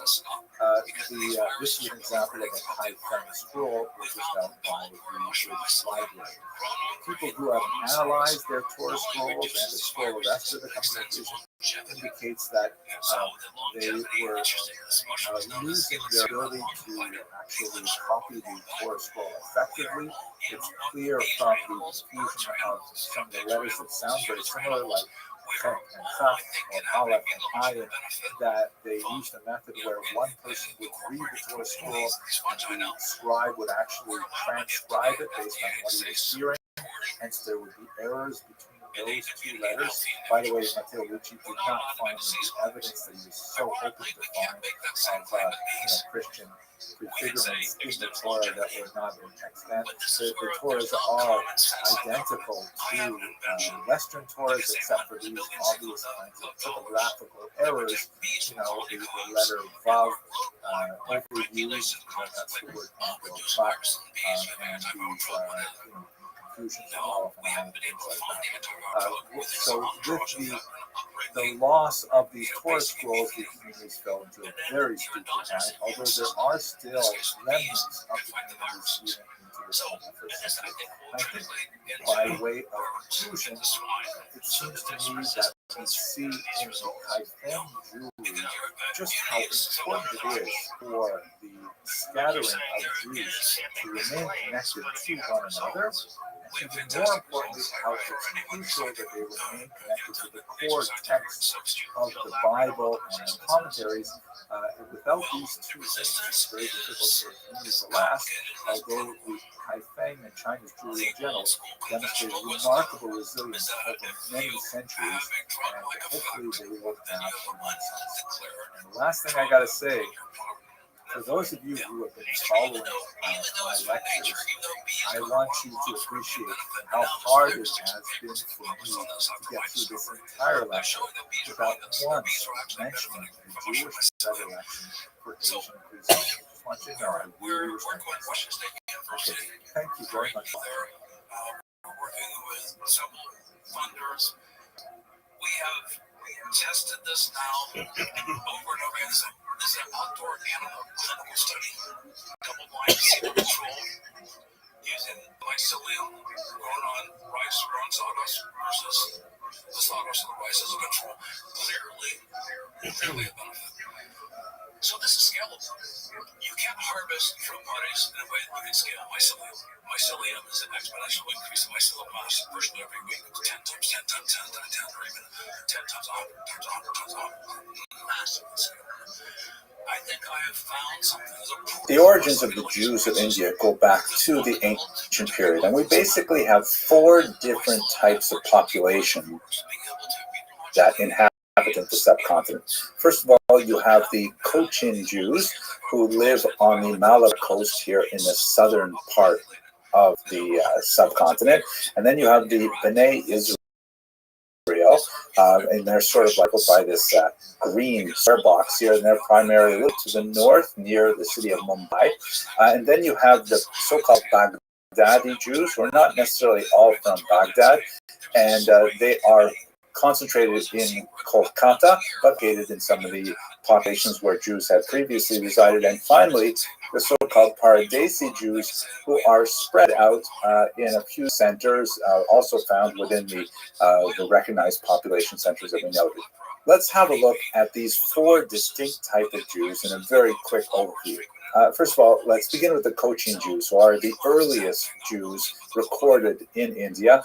S1: This is an example of a Haifeng scroll, which was done by the British Library. People who have analyzed their Torah scrolls and the scroll of Esther that comes in vision indicates that they were losing their ability to actually copy the Torah scroll effectively. It's clear from the confusion of some of the letters that sound very similar, like Chet and Chaf, or Aleph and Ayin, that they used a method where one person would read the Torah scroll and the scribe would actually transcribe it based on what he was hearing. Hence, there would be errors between those two letters. By the way, Matteo Ricci did not find the evidence that he was so hoping to find of Christian prefigurements in the Torah that were not in extant. The Torahs are identical to Western Torahs, except for these obvious kinds of typographical errors. The letter Vav overused, that's the word but and these confusions of Aleph and things like that. So with the loss of these Torah scrolls, the communities fell into a very steep decline, although there are still remnants of the communities even into the 21st century. I think by way of conclusion, it seems to me that we see in the Haifeng Jewry just how important it is for the scattering of Jews to remain connected to one another. Even more importantly, how it's crucial that they remain connected to the core texts of the Bible and the commentaries. Without these two things, it's very difficult for communities to last, although the Haifeng and Chinese Jewry in general demonstrated remarkable resilience over many centuries hopefully they will have
S5: then you have a one
S1: Renaissance.
S5: declared.
S1: And the last thing I gotta say, for those of you who have been following my lectures, I want you to appreciate how hard it has been for me to get through this entire lecture without once mentioning the Jewish predilection for Asian cuisine. I just want you to know I really respect this. Okay, thank you very much.
S5: We're working with several funders. We have tested this now over and over again. This is an outdoor animal clinical study, double-blind placebo control, using mycelium grown on rice, grown sawdust versus the sawdust and the rice as a control. Clearly a benefit. So this is scalable. You can't harvest fruit bodies in a way that you can scale mycelium. Mycelium is an exponential increase in mycelial mass virtually every week. 10 times 10 times 10 times 10, or even 10 times 100 times 100 times 100. Massive scale. I think I have found something.
S1: The origins of the Jews of India go back to the ancient period, and we basically have four different types of population that inhabit the subcontinent. First of all, you have the Cochin Jews who live on the Malabar coast here in the southern part of the subcontinent, and then you have the B'nai Israel. And they're sort of like by this green square box here, and they're primarily to the north near the city of Mumbai. And then you have the so-called Baghdadi Jews, who are not necessarily all from Baghdad, and they are concentrated in Kolkata, but located in some of the populations where Jews had previously resided. And finally, the so-called Paradesi Jews, who are spread out in a few centers, also found within the recognized population centers that we noted. Let's have a look at these four distinct types of Jews in a very quick overview. First of all, let's begin with the Cochin Jews, who are the earliest Jews recorded in India.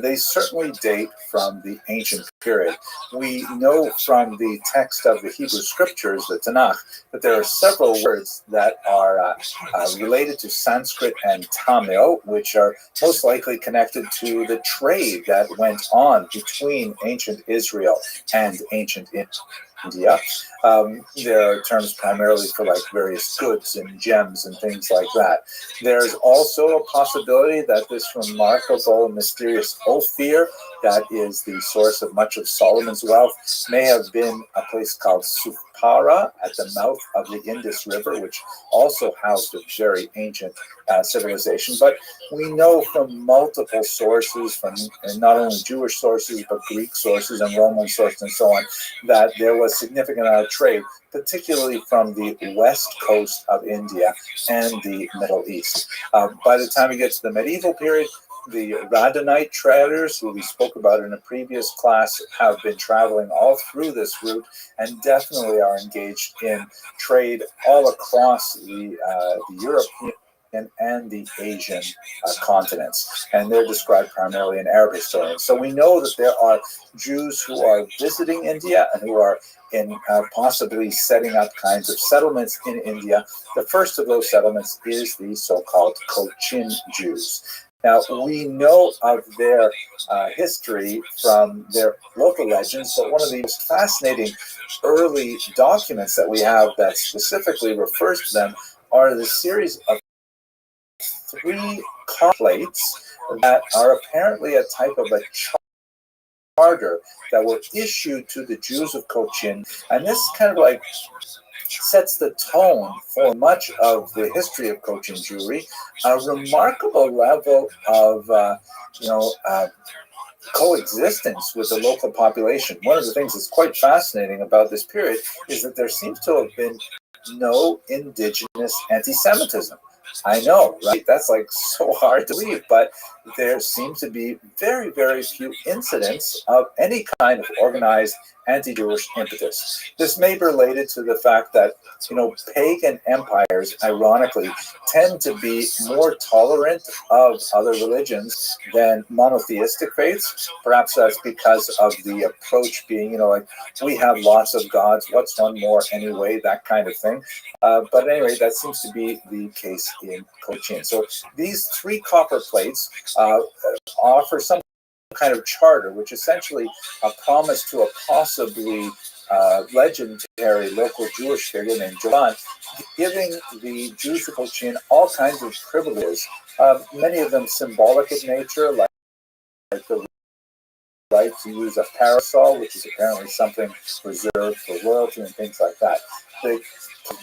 S1: They certainly date from the ancient period. We know from the text of the Hebrew scriptures, the Tanakh, that there are several words that are related to Sanskrit and Tamil, which are most likely connected to the trade that went on between ancient Israel and ancient India. There are terms primarily for like various goods and gems and things like that. There's also a possibility that this remarkable, mysterious Ophir, that is the source of much of Solomon's wealth, may have been a place called Supara at the mouth of the Indus River, which also housed a very ancient civilization. But we know from multiple sources, from not only Jewish sources, but Greek sources and Roman sources and so on, that there was significant trade, particularly from the west coast of India and the Middle East. By the time we get to the medieval period, the Radhanite traders, who we spoke about in a previous class, have been traveling all through this route and definitely are engaged in trade all across the European and the Asian continents, and they're described primarily in Arab historians. So we know that there are Jews who are visiting India and who are in possibly setting up kinds of settlements in India. The first of those settlements is the so-called Cochin Jews. Now, we know of their history from their local legends, but one of the most fascinating early documents that we have that specifically refers to them are the series of 3 copper plates that are apparently a type of a charter that were issued to the Jews of Cochin, and this kind of like sets the tone for much of the history of Cochin Jewry, a remarkable level of coexistence with the local population. One of the things that's quite fascinating about this period is that there seems to have been no indigenous anti-Semitism. I know, right? That's like so hard to believe, but there seems to be very, very few incidents of any kind of organized anti-Jewish impetus. This may be related to the fact that, pagan empires, ironically, tend to be more tolerant of other religions than monotheistic faiths. Perhaps that's because of the approach being, we have lots of gods, what's one more anyway, that kind of thing. But anyway, that seems to be the case in Cochin. So these 3 copper plates offer some kind of charter, which essentially a promise to a possibly legendary local Jewish figure named Jovan, giving the Jews of Cochin all kinds of privileges, many of them symbolic in nature, like the right to use a parasol, which is apparently something reserved for royalty and things like that. They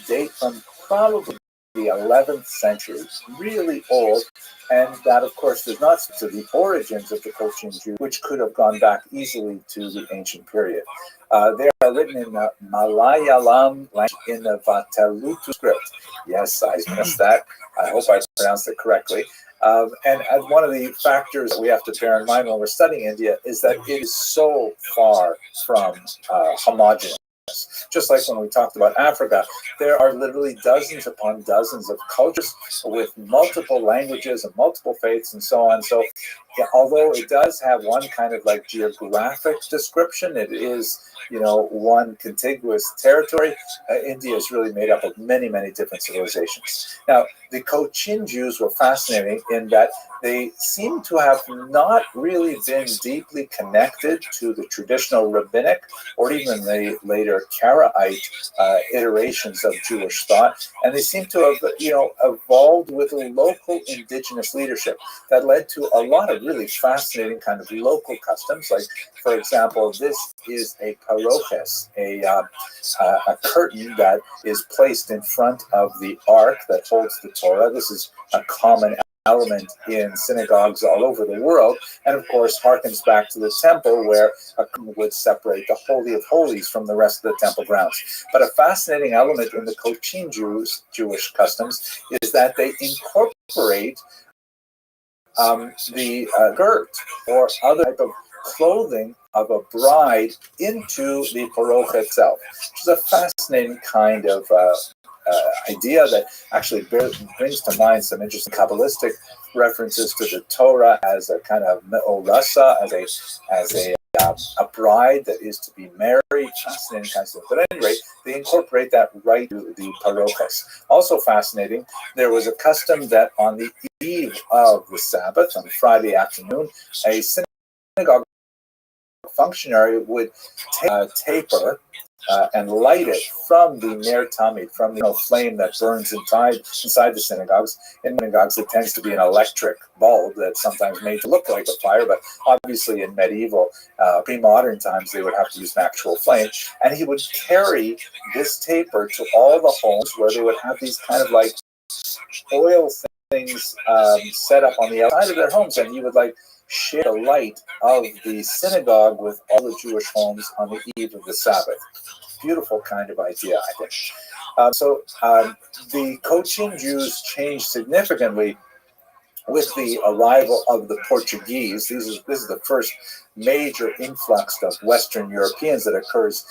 S1: date from probably the 11th century, really old, and that, of course, does not speak to the origins of the Cochin Jews, which could have gone back easily to the ancient period. They are written in the Malayalam language, in the Vatalutu script. Yes, I missed that. I hope I pronounced it correctly. And one of the factors that we have to bear in mind when we're studying India is that it is so far from homogeneous. Just like when we talked about Africa, there are literally dozens upon dozens of cultures with multiple languages and multiple faiths and so on. So, yeah, although it does have one kind of like geographic description, it is, one contiguous territory. India is really made up of many, many different civilizations. Now, the Cochin Jews were fascinating in that they seem to have not really been deeply connected to the traditional rabbinic or even the later Karaite iterations of Jewish thought, and they seem to have, evolved with a local indigenous leadership that led to a lot of really fascinating kind of local customs. Like, for example, this is a paroches, a curtain that is placed in front of the ark that holds the Torah. This is a common element in synagogues all over the world, and of course harkens back to the temple, where a curtain would separate the Holy of Holies from the rest of the temple grounds. But a fascinating element in the Cochin Jewish customs is that they incorporate the skirt or other type of clothing of a bride into the parocha itself, which is a fascinating kind of idea that actually brings to mind some interesting Kabbalistic references to the Torah as a kind of me'orasa, as a bride that is to be married, fascinating kinds of things. But at any rate, they incorporate that right to the parochas. Also fascinating, there was a custom that on the eve of the Sabbath, on Friday afternoon, a synagogue functionary would take a taper and light it from the Ner Tamid, from the flame that burns inside the synagogues. In synagogues, it tends to be an electric bulb that's sometimes made to look like a fire, but obviously in medieval, pre-modern times, they would have to use an actual flame. And he would carry this taper to all the homes where they would have these kind of like oil things set up on the outside of their homes, and he would share the light of the synagogue with all the Jewish homes on the eve of the Sabbath. Beautiful kind of idea, I think. So the Cochin Jews changed significantly with the arrival of the Portuguese. This is the first major influx of Western Europeans that occurs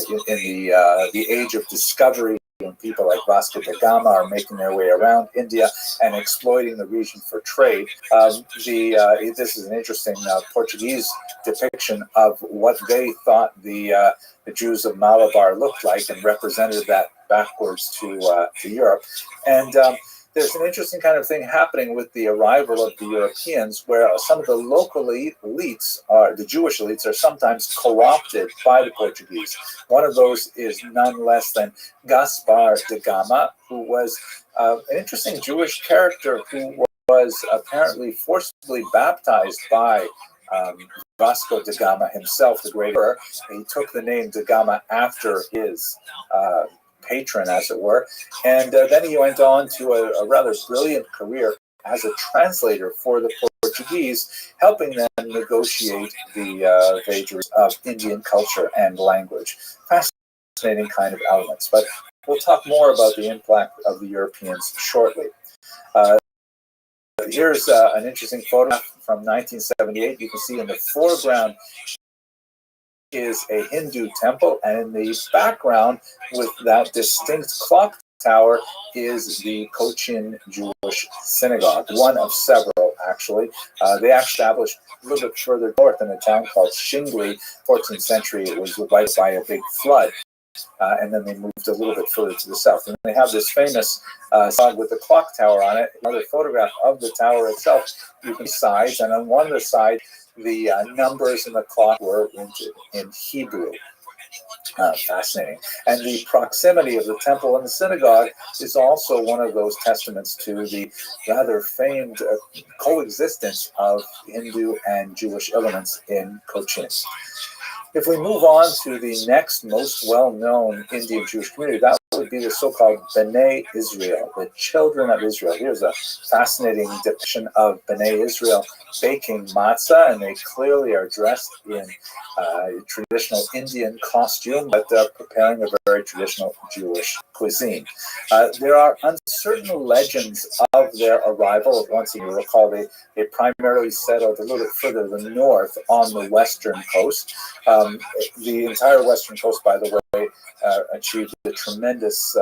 S1: in the age of discovery, when people like Vasco da Gama are making their way around India and exploiting the region for trade. This is an interesting Portuguese depiction of what they thought the Jews of Malabar looked like, and represented that backwards to Europe. And there's an interesting kind of thing happening with the arrival of the Europeans, where some of the local elites, the Jewish elites, are sometimes co-opted by the Portuguese. One of those is none less than Gaspar de Gama, who was an interesting Jewish character who was apparently forcibly baptized by Vasco da Gama himself, the great emperor. He took the name da Gama after his patron, as it were, and then he went on to a rather brilliant career as a translator for the Portuguese, helping them negotiate the vagaries of Indian culture and language. Fascinating kind of elements, but we'll talk more about the impact of the Europeans shortly. Here's an interesting photograph from 1978. You can see in the foreground is a Hindu temple, and in the background with that distinct clock tower is the Cochin Jewish synagogue, one of several actually. They established a little bit further north in a town called Shingli. 14th century, it was wiped by a big flood. And then they moved a little bit further to the south. And they have this famous synagogue with the clock tower on it. Another photograph of the tower itself. You can see sides, and on one of the sides, the numbers in the clock were in Hebrew. Fascinating. And the proximity of the temple and the synagogue is also one of those testaments to the rather famed coexistence of Hindu and Jewish elements in Cochin. If we move on to the next most well-known Indian Jewish community, that would be the so-called B'nai Israel, the children of Israel. Here's a fascinating depiction of B'nai Israel baking matzah, and they clearly are dressed in traditional Indian costume, but preparing a very traditional Jewish cuisine. There are uncertain legends of their arrival. Once you recall, they primarily settled a little bit further to the north on the western coast. The entire western coast, by the way, achieved a tremendous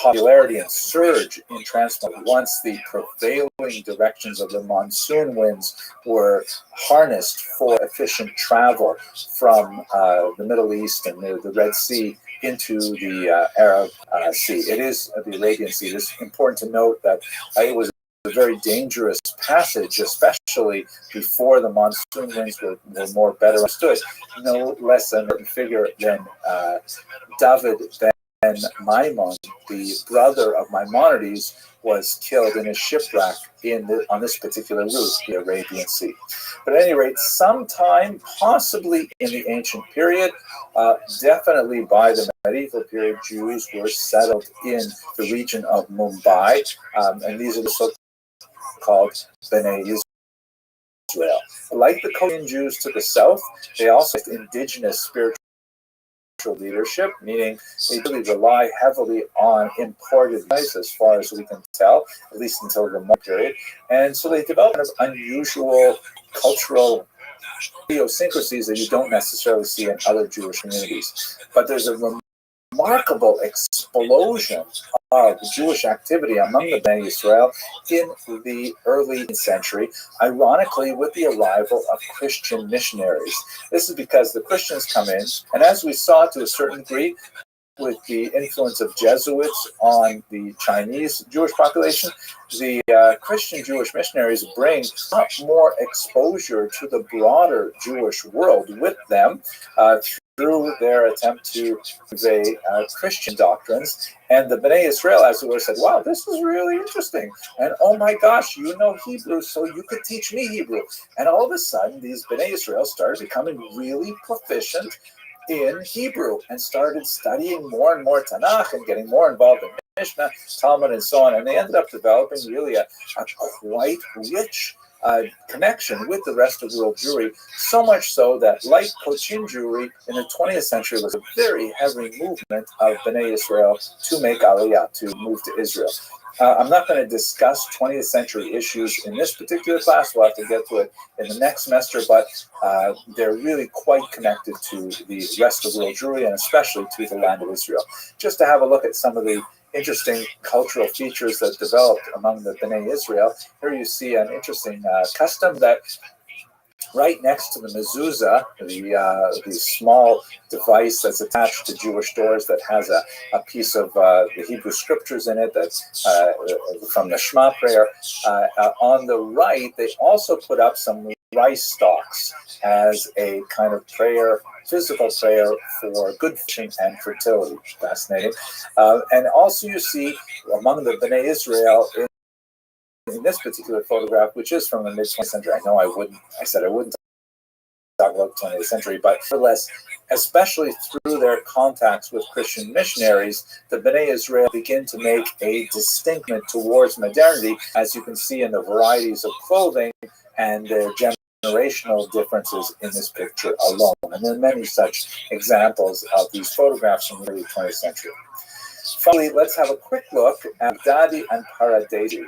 S1: popularity and surge in transport once the prevailing directions of the monsoon winds were harnessed for efficient travel from the Middle East and the Red Sea into the Arab Sea. It is the Arabian Sea. It is important to note that it was a very dangerous passage, especially before the monsoon winds were more better understood. No less an important figure than David ben Maimon, the brother of Maimonides, was killed in a shipwreck on this particular route, the Arabian Sea. But at any rate, sometime possibly in the ancient period, definitely by the medieval period, Jews were settled in the region of Mumbai, and these are the so-called B'nai Israel. Like the Korean Jews to the south, they also have indigenous spiritual leadership, meaning they really rely heavily on imported goods as far as we can tell, at least until the modern period. And so they develop kind of unusual cultural idiosyncrasies that you don't necessarily see in other Jewish communities. But there's a remarkable explosion of Jewish activity among the Bnei Israel in the early century, ironically with the arrival of Christian missionaries. This is because the Christians come in, and as we saw to a certain degree with the influence of Jesuits on the Chinese Jewish population, the Christian Jewish missionaries bring up more exposure to the broader Jewish world with them through their attempt to convey Christian doctrines. And the B'nai Israel, as it were, said, wow, this is really interesting. And oh my gosh, you know Hebrew, so you could teach me Hebrew. And all of a sudden, these B'nai Israel started becoming really proficient in Hebrew and started studying more and more Tanakh and getting more involved in Mishnah, Talmud, and so on. And they ended up developing really a quite rich connection with the rest of world Jewry, so much so that, like Cochin Jewry in the 20th century, was a very heavy movement of B'nai Israel to make Aliyah, to move to Israel. I'm not going to discuss 20th century issues in this particular class. We'll have to get to it in the next semester, but they're really quite connected to the rest of world Jewry and especially to the land of Israel. Just to have a look at some of the interesting cultural features that developed among the B'nai Israel. Here you see an interesting custom that right next to the mezuzah, the small device that's attached to Jewish doors that has a piece of the Hebrew scriptures in it that's from the Shema prayer. On the right, they also put up some rice stalks as a kind of prayer, physical prayer for good fishing and fertility. Fascinating. And also you see among the B'nai Israel in this particular photograph, which is from the mid-20th century. I know I said I wouldn't talk about the 20th century, but nevertheless, especially through their contacts with Christian missionaries, the B'nai Israel begin to make a distinction towards modernity, as you can see in the varieties of clothing and their generational differences in this picture alone. And there are many such examples of these photographs from the early 20th century. Finally, let's have a quick look at Baghdadi and Paradesi.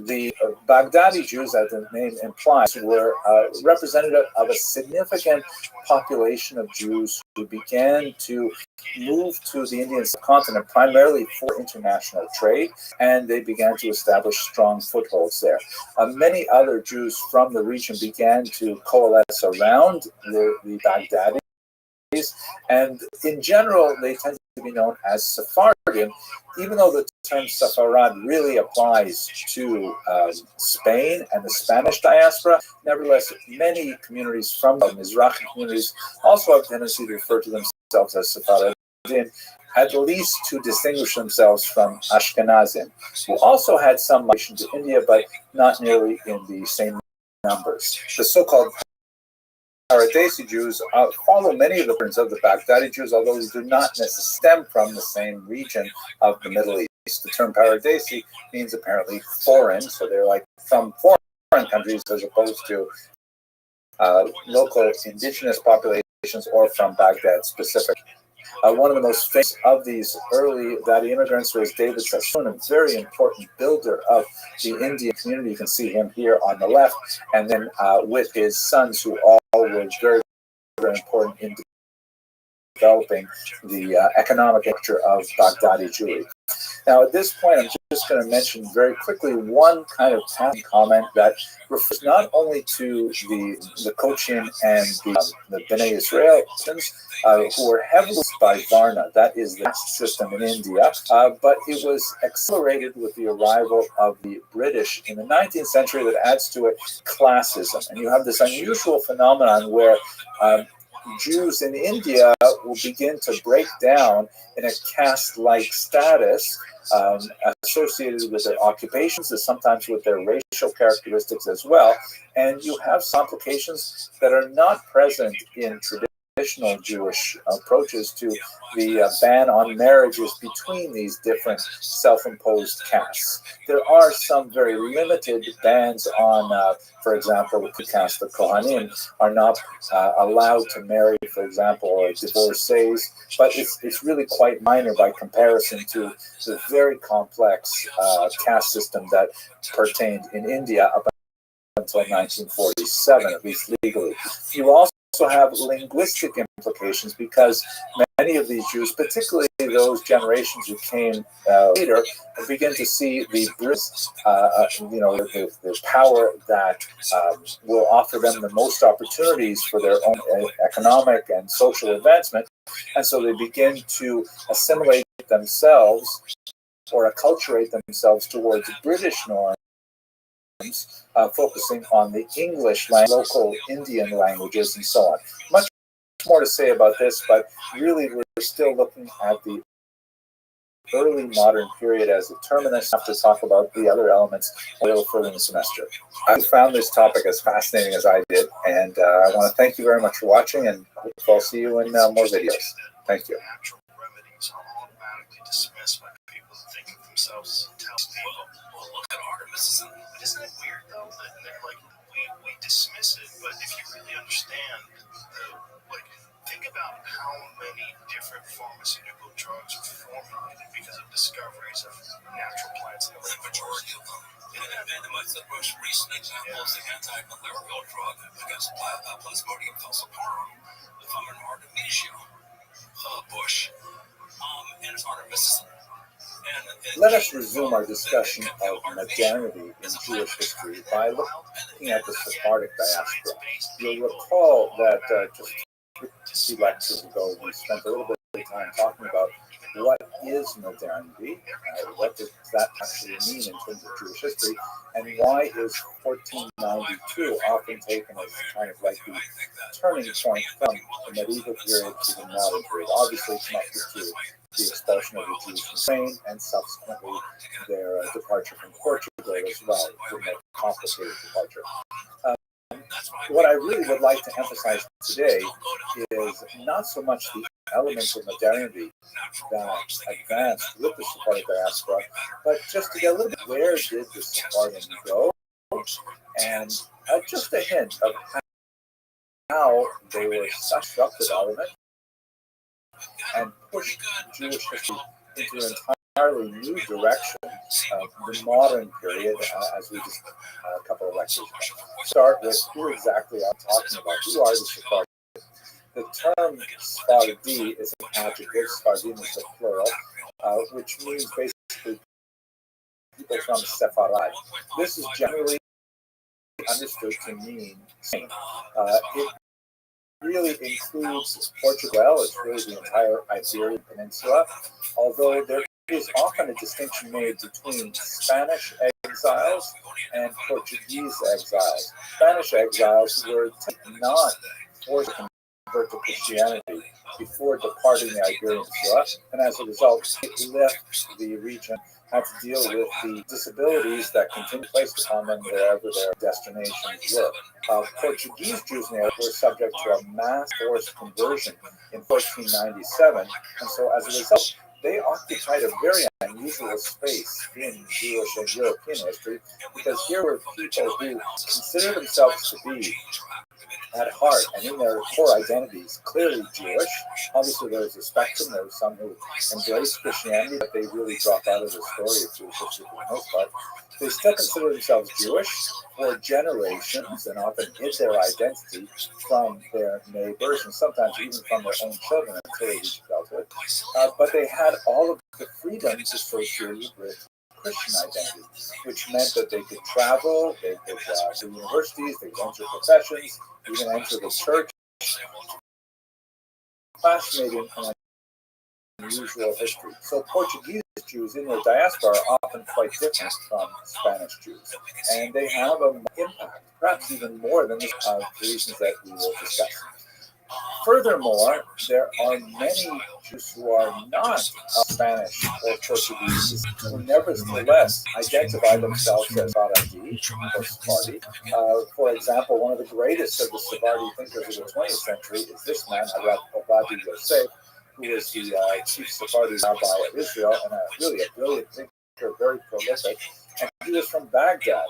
S1: The Baghdadi Jews, as the name implies, were representative of a significant population of Jews who began to move to the Indian subcontinent primarily for international trade, and they began to establish strong footholds there. Many other Jews from the region began to coalesce around the Baghdadis, and in general, they tend to to be known as Sephardim, even though the term Sepharad really applies to Spain and the Spanish diaspora. Nevertheless, many communities from the Mizrahi communities also have a tendency to refer to themselves as Sephardim, at least to distinguish themselves from Ashkenazim, who also had some migration to India, but not nearly in the same numbers. The so-called Paradesi Jews follow many of the patterns of the Baghdadi Jews, although they do not necessarily stem from the same region of the Middle East. The term Paradesi means apparently foreign, so they're like from foreign countries as opposed to local indigenous populations or from Baghdad specifically. One of the most famous of these early Vadi immigrants was David Sassoon, a very important builder of the Indian community. You can see him here on the left, and then with his sons, who all were very, very important in developing the economic picture of Baghdadi Jewry. Now, at this point, I'm just going to mention very quickly one kind of passing comment that refers not only to the Cochin and the Bnei Israel, who were heavily influenced by Varna, that is the caste system in India, but it was accelerated with the arrival of the British in the 19th century that adds to it classism. And you have this unusual phenomenon where Jews in India will begin to break down in a caste-like status associated with their occupations and sometimes with their racial characteristics as well. And you have complications that are not present in traditional Jewish approaches to the ban on marriages between these different self-imposed castes. There are some very limited bans on, for example, the caste, the Kohanim, are not allowed to marry, for example, divorcees, but it's really quite minor by comparison to the very complex caste system that pertained in India up until 1947, at least legally. You also have linguistic implications because many of these Jews, particularly those generations who came later, begin to see the the power that will offer them the most opportunities for their own economic and social advancement, and so they begin to assimilate themselves or acculturate themselves towards British norms. Focusing on the English language, local Indian languages, and so on. Much more to say about this, but really we're still looking at the early modern period as a terminus. I have to talk about the other elements a little further in the semester. I found this topic as fascinating as I did, and I want to thank you very much for watching, and I hope I'll see you in more videos. Thank you.
S4: Natural remedies are automatically dismissed by people who think of themselves as intelligent. Well, look at Artemis. Isn't it weird though that like we dismiss it, but if you really understand, think about how many different pharmaceutical drugs were formulated because of discoveries of natural plants. The majority of them. And the most recent example is the anti-malarial drug against Plasmodium falciparum from an Artemisia bush, and it's artemisinin.
S1: Let us resume our discussion of modernity in Jewish history by looking at the Sephardic diaspora. You'll recall that just 2 lectures ago, we spent a little bit of time talking about what is modernity, what does that actually mean in terms of Jewish history, and why is 1492 often taken as kind of like the turning point from the medieval period to the modern period. Obviously, connected to the expulsion of the Jews from Spain and subsequently their departure from Portugal as well, a more complicated departure. What I really would like to emphasize today is not so much the elements of modernity that advanced with the Sephardic diaspora, but just to get a little bit where did the Sephardim go, and just a hint of how they were such a disruptive element and pushed Jewish history into an entirely new direction of the modern period, as we just a couple of lectures ago. Start with who exactly I'm talking about. Who are the Sephardim? The term Sephardi is an adjective. Sephardim is the plural, which means basically people from Sepharad. This is generally understood to mean Spain. It really includes Portugal. It's really the entire Iberian Peninsula, although there is often a distinction made between Spanish exiles and Portuguese exiles. Spanish exiles were not forced to convert to Christianity before departing the Iberian Peninsula, and as a result, they left the region, had to deal with the disabilities that continued placed upon them wherever their destinations were. Portuguese Jews in the area were subject to a mass forced conversion in 1497, and so as a result, they occupied a very unusual space in Jewish and European history, because here were people who considered themselves to be, at heart and in their core identities, clearly Jewish. Obviously, there was a spectrum. There were some who embraced Christianity, but they really dropped out of the story of Jewish history for the most part. They still consider themselves Jewish for generations and often hid their identity from their neighbors and sometimes even from their own children until they reached adulthood. But they had all of the freedoms associated with Christian identity, which meant that they could travel, they could go to universities, they could enter professions, even enter the church. Fascinating and unusual history. So Portuguese Jews in their diaspora are often quite different from Spanish Jews, and they have an impact, perhaps even more than this, for reasons that we will discuss. Furthermore, there are many Jews who are not Spanish or Portuguese who nevertheless identify themselves as Sephardi or Sephardi. For example, one of the greatest of the Sephardi thinkers of the 20th century is this man, Rabbi Ovadia Yosef, who is the chief Sephardi rabbi of Israel and really a brilliant thinker, very prolific. And he was from Baghdad.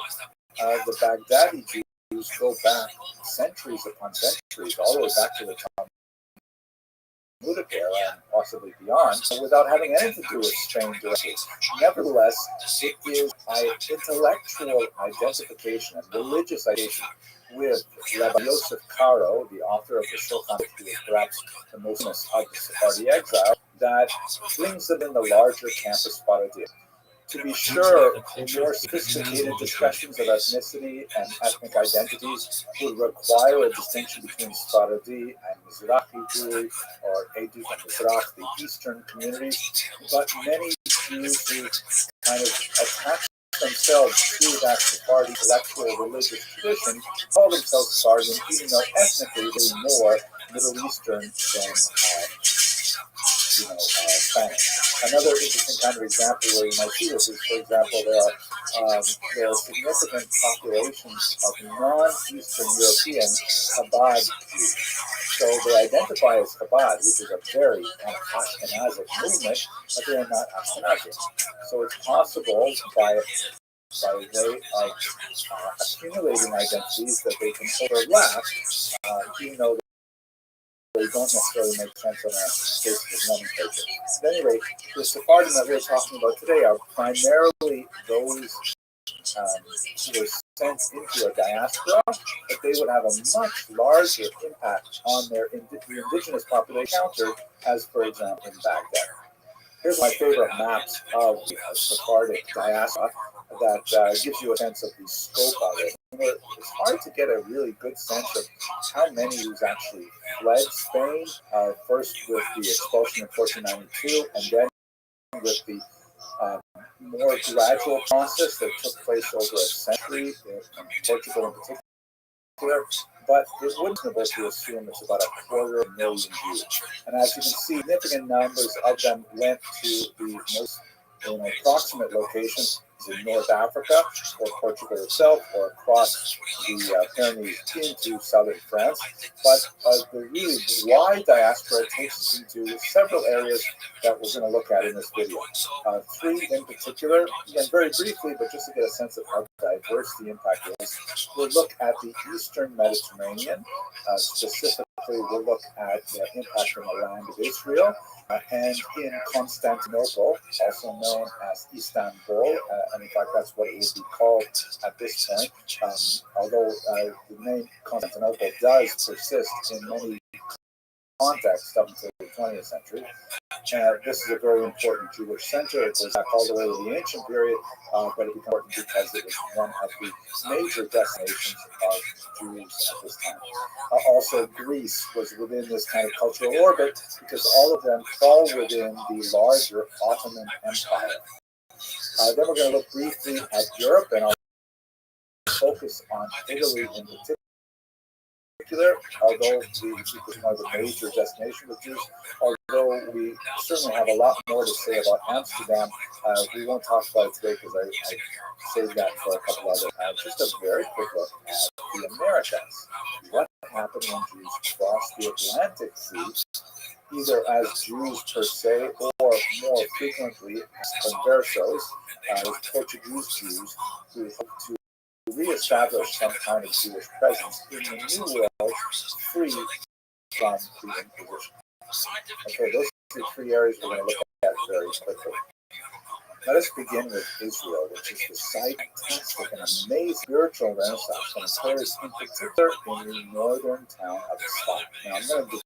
S1: The Baghdadi Jews go back centuries upon centuries, all the way back to the Talmudic era and possibly beyond, without having anything to do with Spain directly. Nevertheless, it is intellectual identification and religious identification with Rabbi Yosef Karo, the author of the Shulchan, who is perhaps the most famous of the Sephardi exile, that brings them in the larger campus Sephardi. To be sure, more sophisticated discussions of ethnicity and ethnic identities would require a distinction between Sephardi and Mizrahi Jewry, or Edut and Mizrach, the Eastern communities. But many Jews who kind of attach themselves to that Sephardi intellectual religious tradition call themselves Sephardian, even though ethnically they're more Middle Eastern than Spanish. Another interesting kind of example where you might see this is, for example, there are significant populations of non-Eastern European Chabad Jews. So they identify as Chabad, which is a very kind of Ashkenazic movement, but they are not Ashkenazi. So it's possible by way of accumulating identities that they can overlap, even though they don't necessarily make sense on a basis of nomenclature. At any rate, the Sephardim that we're talking about today are primarily those who were sent into a diaspora, but they would have a much larger impact on the indigenous population encountered, as for example in Baghdad. Here's my favorite maps of the Sephardic diaspora that gives you a sense of the scope of it. It's hard to get a really good sense of how many who's actually fled Spain, first with the expulsion in 1492, and then with the more gradual process that took place over a century in Portugal in particular. But it wouldn't be reasonable to assume it's about 250,000 Jews. And as you can see, significant numbers of them went to the most proximate locations in North Africa, or Portugal itself, or across the Pyrenees into southern France. But the really wide diaspora takes us into several areas that we're going to look at in this video. Three in particular, again, very briefly, but just to get a sense of how diverse the impact is. We'll look at the Eastern Mediterranean. Specifically, we'll look at the impact on the land of Israel, and in Constantinople, also known as Istanbul, and in fact that's what it would be called at this point, although the name Constantinople does persist in many contexts up until the 20th century. This is a very important Jewish center. It goes back all the way to the ancient period, but it becomes important because it was one of the major destinations of Jews at this time. Also, Greece was within this kind of cultural orbit because all of them fall within the larger Ottoman Empire. Then we're going to look briefly at Europe, and I'll focus on Italy in particular, although it was one of the major destinations of Jews. Although we certainly have a lot more to say about Amsterdam, we won't talk about it today because I saved that for a couple other. Just a very quick look at the Americas. What happened when Jews crossed the Atlantic Sea, either as Jews per se, or more frequently as conversos, as Portuguese Jews who hoped to reestablish some kind of Jewish presence in the New World, free from the Inquisition. Okay, those are the three areas we're going to look at very quickly. Let us begin with Israel, which is the fantastic and amazing spiritual renaissance that occurs in particular in the northern town of Tzfat. Now, I'm going to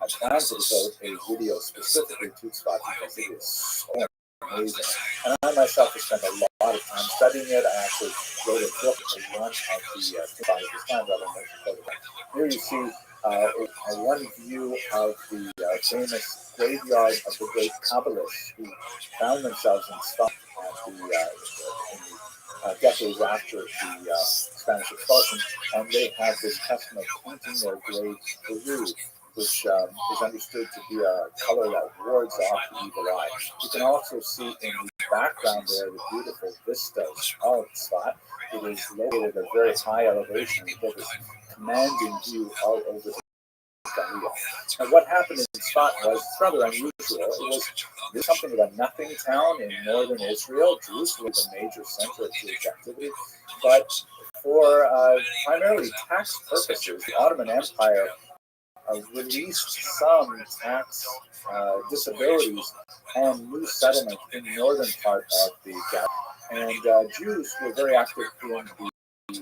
S1: I plan to devote a video specifically to Tzfat because it is so amazing. And I myself have spent a lot of time studying it. I actually wrote a book on one of the Here you see one view of the famous graveyard of the great Kabbalists who found themselves in Tzfat decades after the Spanish expulsion, and they have this custom of painting their graves blue, which is understood to be a color that wards off the evil eye. You can also see in the background there the beautiful vistas of Tzfat. It is located at a very high elevation and gives a commanding view all over the Galileo. And what happened in Tzfat was rather unusual. It was something of a nothing town in northern Israel. Jerusalem was a major center of Jewish activity, but for primarily tax purposes, the Ottoman Empire released some tax disabilities and new settlement in the northern part of the Galilee. And Jews were very active in the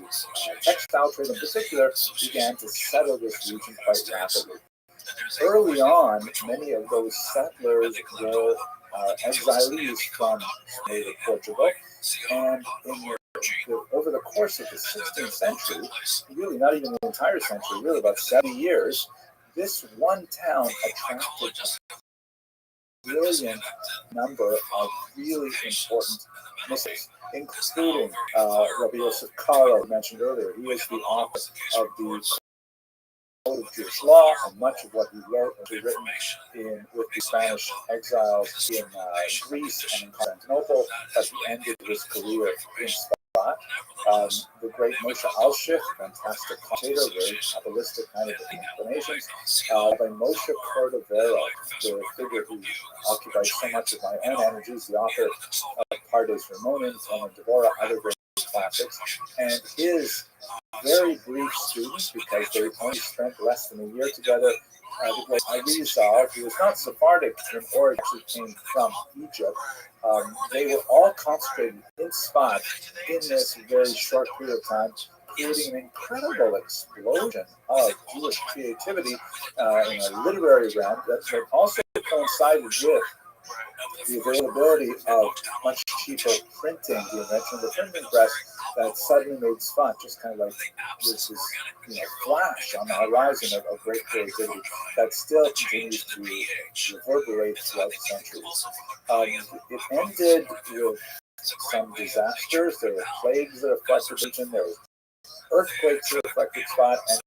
S1: textile trade in particular, began to settle this region quite rapidly. Early on, many of those settlers were exilees from native Portugal, and over the course of the 16th century, really not even the entire century, really about 70 years, this one town attracted a brilliant number of really important mystics, including Rabbi Yosef Karo, mentioned earlier. He is the author of the Code of Jewish Law, and much of what he wrote was written with the Spanish exiles in Greece and in Constantinople as he ended his career in Tzfat. The great Moshe Alshich, fantastic commentator, very Kabbalistic kind of explanations. By Moshe Cordovero, the figure who occupies so much of my own energies, the author of Pardes Ramonim, Talmud Devorah, other great classics, and his very brief students, because they only spent less than a year together. The great Arizal, who was not Sephardic in origin, came from Egypt. They were all concentrated in Tzfat in this very short period of time, creating an incredible explosion of Jewish creativity in a literary realm that also coincided with the availability of much cheaper printing, the invention of the printing press, that suddenly made Tzfat just kind of like this flash on the horizon of great creativity that still continues to reverberate throughout the centuries. It ended with some disasters. There were plagues that affected the region. There were earthquakes that affected Tzfat, and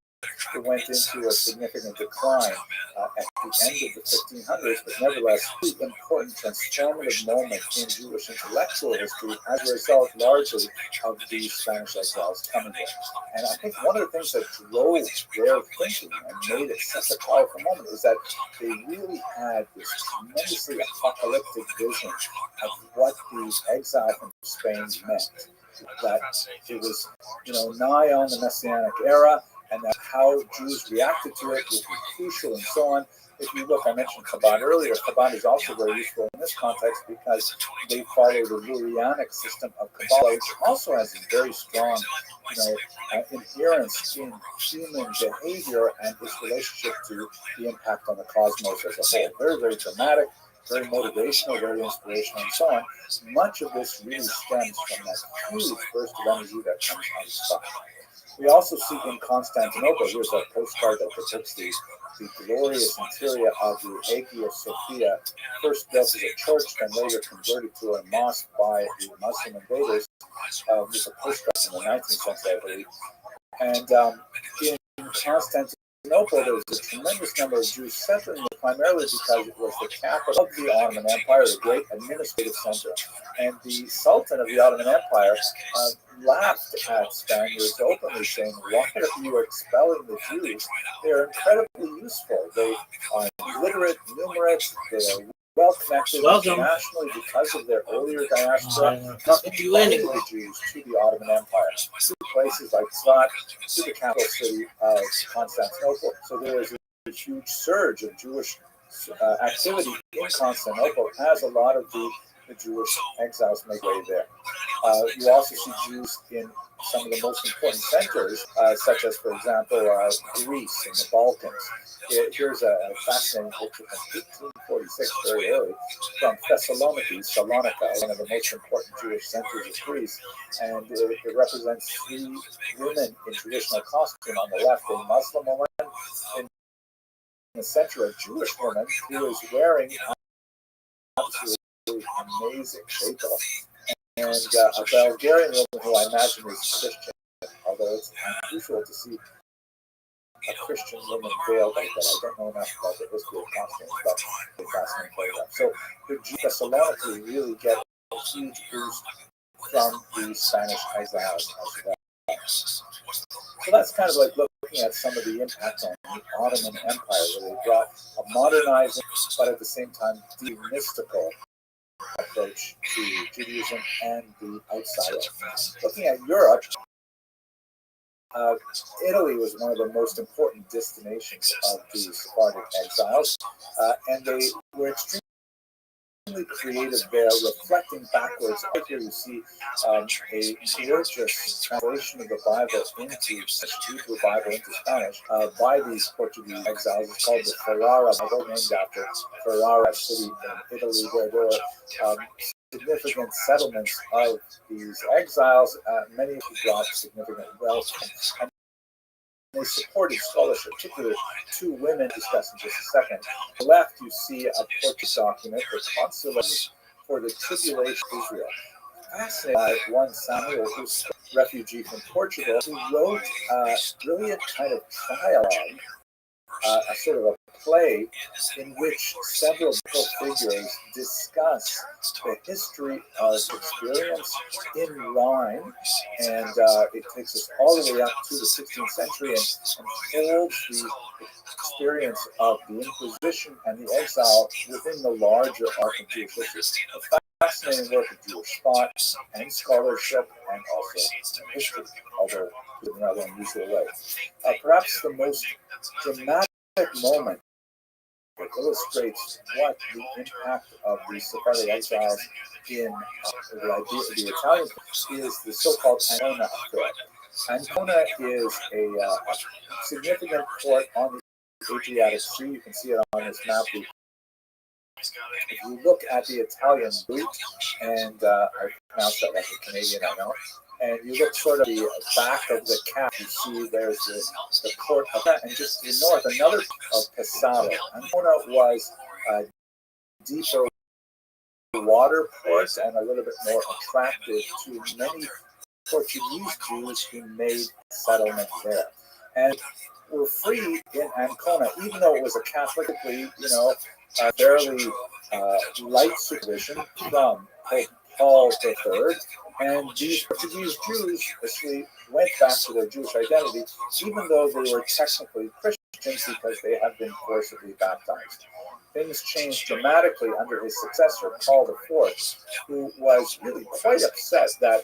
S1: it went into a significant decline at the end of the 1500s, but nevertheless, an important transformative moment in Jewish intellectual history as a result largely of the Spanish exiles coming here. And I think one of the things that drove their thinking and made it such a powerful moment is that they really had this tremendously apocalyptic vision of what the exile from Spain meant. That it was, nigh on the Messianic era, and that how Jews reacted to it would be crucial and so on. If you look, I mentioned Chabad earlier. Chabad is also very useful in this context because they follow the Lurianic system of Kabbalah, which also has a very strong, inherence in human behavior and its relationship to the impact on the cosmos as a whole. Very, very dramatic, very motivational, very inspirational, and so on. Much of this really stems from that huge burst of energy that comes out of stuff. We also see in Constantinople, here's a postcard that depicts the glorious interior of the Hagia Sophia, first built as a church, then later converted to a mosque by the Muslim invaders. There's a postcard from the 19th century, I believe. And in Constantinople, there was a tremendous number of Jews settling primarily because it was the capital of the Ottoman Empire, the great administrative center. And the Sultan of the Ottoman Empire laughed at Spaniards openly, saying, "Why are you expelling the Jews? They're incredibly useful. They are literate, numerate, they are well-connected internationally because of their earlier diaspora." Invited the Jews to the Ottoman Empire, to places like Tzfat, to the capital city of Constantinople. So there was a huge surge of Jewish activity in Constantinople as a lot of the Jewish exiles make way there. You also see Jews in some of the most important centers, such as, for example, Greece and the Balkans. Here's a fascinating picture from 1846, very early, from Thessaloniki, Salonika, one of the most important Jewish centers of Greece. And it represents three women in traditional costume. On the left, a Muslim woman, in the center, a Jewish woman who is wearing absolutely amazing shako, and a Bulgarian woman who I imagine is Christian, although it's unusual to see a Christian woman veiled like that. I don't know enough about the history of costumes, but it's fascinating photograph. So the Thessaloniki really get a huge boost from the Spanish exiles as well. So that's kind of like looking at some of the impact on the Ottoman Empire, where they brought a modernizing, but at the same time, demystical approach to Judaism and the outsider. Looking at Europe, Italy was one of the most important destinations of the Sephardic exiles, and they were extremely creative there, reflecting backwards. Right here you see a gorgeous translation of the Bible into Hebrew Bible into Spanish by these Portuguese exiles. It's called the Ferrara Bible, named after Ferrara city in Italy, where there were significant settlements of these exiles, many of who brought significant wealth. And they supported scholarship, particularly two women discussed in just a second. On the left, you see a Portuguese document, the Consolation for the Tribulation of Israel. Fascinating by one Samuel, who's a refugee from Portugal, who wrote a brilliant kind of dialogue, a sort of a play in which several figures discuss the history of experience in rhyme, and it takes us all the way up to the 16th century and holds the experience of the Inquisition and the exile within the larger arc of Jewish history. A fascinating work of Jewish thought and scholarship, and also history, although in a rather unusual way. Perhaps the most dramatic moment that illustrates what the impact of the Sephardic exiles in the Italian is the so-called Ancona affair. Ancona is a significant port on the Adriatic Sea. You can see it on this map. If you look at the Italian boot, and I pronounce that like a Canadian, I know, and you look sort of the back of the cap, you see there's the port of that, and just to the north, another of Pesaro. Ancona was a deeper water port and a little bit more attractive to many Portuguese Jews who made settlement there. And were free in Ancona, even though it was a Catholically, fairly light supervision from Pope Paul III. And these Portuguese Jews actually went back to their Jewish identity, even though they were technically Christians because they had been forcibly baptized. Things changed dramatically under his successor, Paul IV, who was really quite upset that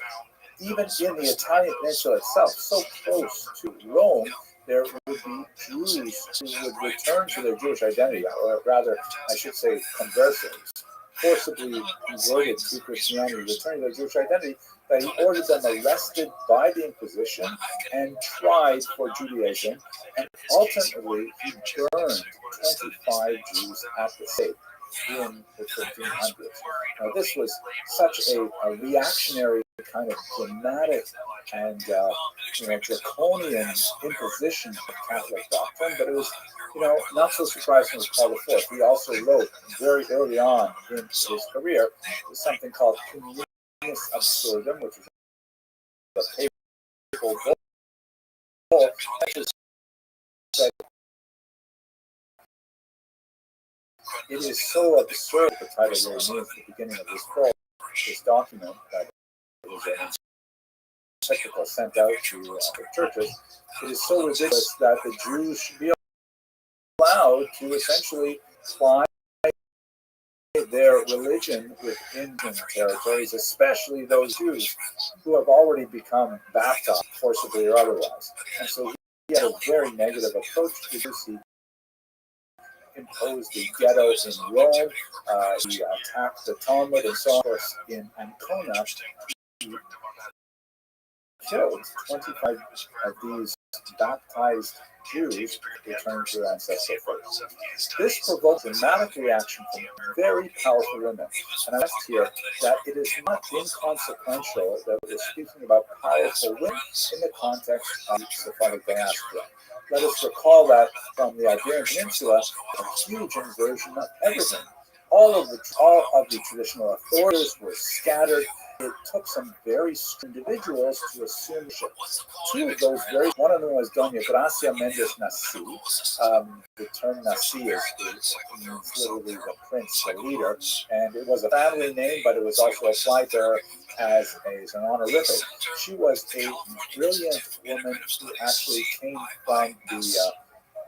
S1: even in the Italian peninsula itself, so close to Rome, there would be Jews who would return to their Jewish identity, or rather, I should say, conversos. forcibly converted to Christianity, returning their Jewish identity, that he ordered them arrested by the Inquisition and tried for Judaism, and ultimately he burned 25 Jews at the stake in the 1500s. Now, this was such a reactionary kind of dramatic and draconian imposition of Catholic doctrine, but it was not so surprising with Paul IV. He also wrote very early on in his career something called Communis Absurdum, which is a papal bull that just said it is so absurd, the title really means at the beginning of this book, this document that is an encyclical sent out to the churches. It is so ridiculous that the Jews should be allowed to essentially fly their religion within territories, especially those Jews who have already become baptized, forcibly or otherwise. And so he had a very negative approach to this. He imposed the ghetto in Rome, he attacked the Talmud, and so on. Of course, in Ancona, he killed 25 of these baptized Jews returned to their ancestral faith. This provoked a dramatic reaction from very powerful women. And I asked here that it is not inconsequential that we're speaking about powerful women in the context of Sephardic diaspora. Let us recall that from the Iberian Peninsula, a huge inversion of everything. All of the traditional authorities were scattered. It took some very individuals to assume leadership. Two of those one of them was Doña Gracia Mendes Nasi. The term Nasi means literally the prince, the leader, and it was a family name, but it was also applied to her as an honorific. She was a brilliant woman who actually came from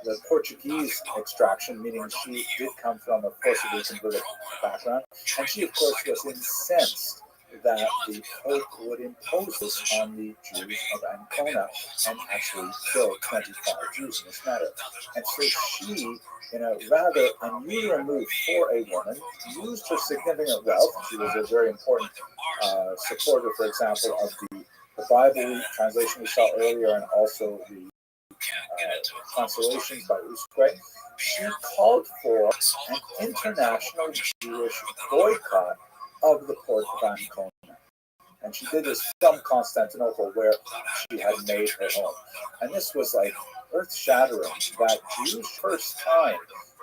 S1: the Portuguese extraction, meaning she did come from a forcibly converted background, and she, of course, was incensed that the Pope would impose this on the Jews of Ancona and actually kill 25 Jews in this matter. And so she, in a rather unusual move for a woman, used her significant wealth. She was a very important supporter, for example, of the Bible translation we saw earlier, and also the consolations by Usque. She called for an international Jewish boycott of the port of Ancona. And she did this from Constantinople, where she had made her home. And this was like earth-shattering, that Jews first time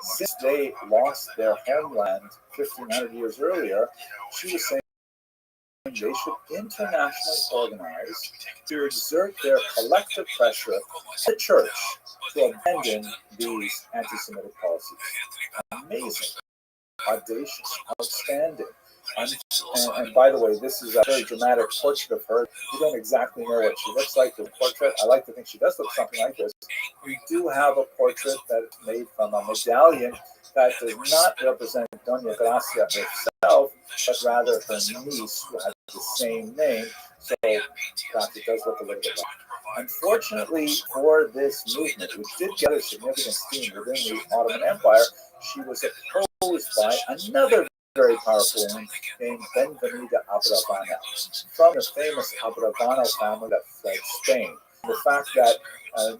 S1: since they lost their homeland 1,500 years earlier, she was saying they should internationally organize to exert their collective pressure on the church to abandon these anti-Semitic policies. Amazing, audacious, outstanding. And by the way, this is a very dramatic portrait of her. We don't exactly know what she looks like in the portrait. I like to think she does look something like this. We do have a portrait that is made from a medallion that does not represent Doña Gracia herself, but rather her niece, who has the same name. So it does look a little bit like. Unfortunately for this movement, which did gather significant steam within the Ottoman Empire, she was opposed by another very powerful woman named Benvenida Abravana, from the famous Abravano family that fled Spain. The fact that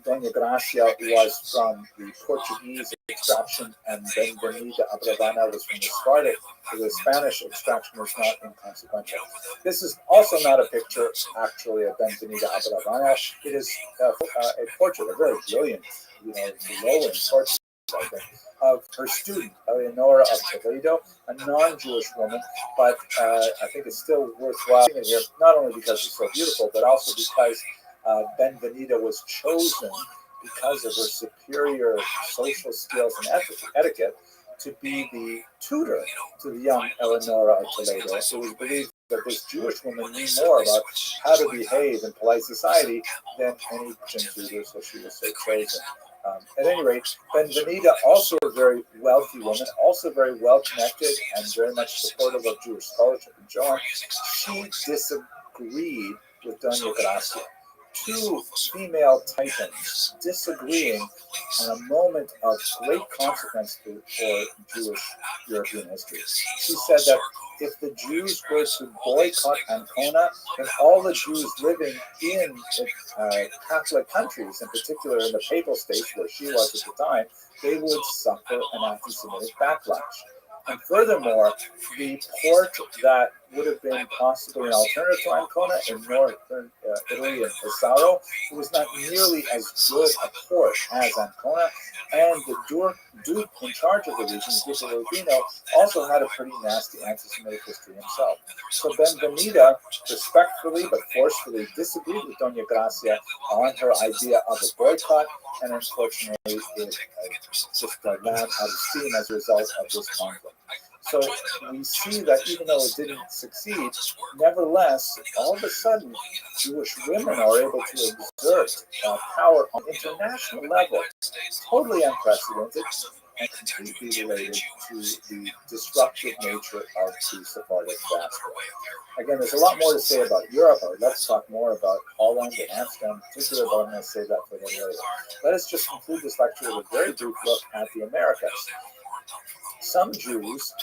S1: Doña Gracia was from the Portuguese extraction and Benvenida Abravana was from the Spanish extraction was not inconsequential. This is also not a picture, actually, of Benvenida Abravana. It is a portrait, a very brilliant, glowing portrait, I think, of her student, Eleonora of Toledo, a non-Jewish woman, but I think it's still worthwhile seeing it here, not only because it's so beautiful, but also because Benvenida was chosen because of her superior social skills and etiquette to be the tutor to the young Eleonora of Toledo. So it was believed that this Jewish woman knew more about how to behave in polite society than any Christian tutor, so she was so chosen. At any rate, Benvenida, also a very wealthy woman, also very well connected and very much supportive of Jewish scholarship and so on, she disagreed with Doña Gracia. two female titans disagreeing on a moment of great consequence for Jewish European history. She said that if the Jews were to boycott Ancona, then all the Jews living in Catholic countries, in particular in the Papal States where she was at the time, they would suffer an anti-Semitic backlash. And furthermore, the port that would have been possibly an alternative to Ancona in northern Italy and Pesaro, it was not nearly as good a port as Ancona, and the Duke in charge of the region, Duke of Urbino, also had a pretty nasty anti-Semitic history himself. So Benvenida respectfully but forcefully disagreed with Doña Gracia on her idea of a boycott, and unfortunately it just ran out of steam as a result of this conflict. So we see that even though it didn't succeed, nevertheless, all of a sudden, Jewish women are able to exert power on an international level, totally unprecedented, and completely related to the disruptive nature of the Sephardic diaspora. Again, there's a lot more to say about Europe. Let's talk more about Holland and Amsterdam in particular, but I'm going to save that for later. Let us just conclude this lecture with a very brief look at the Americas. Some Jews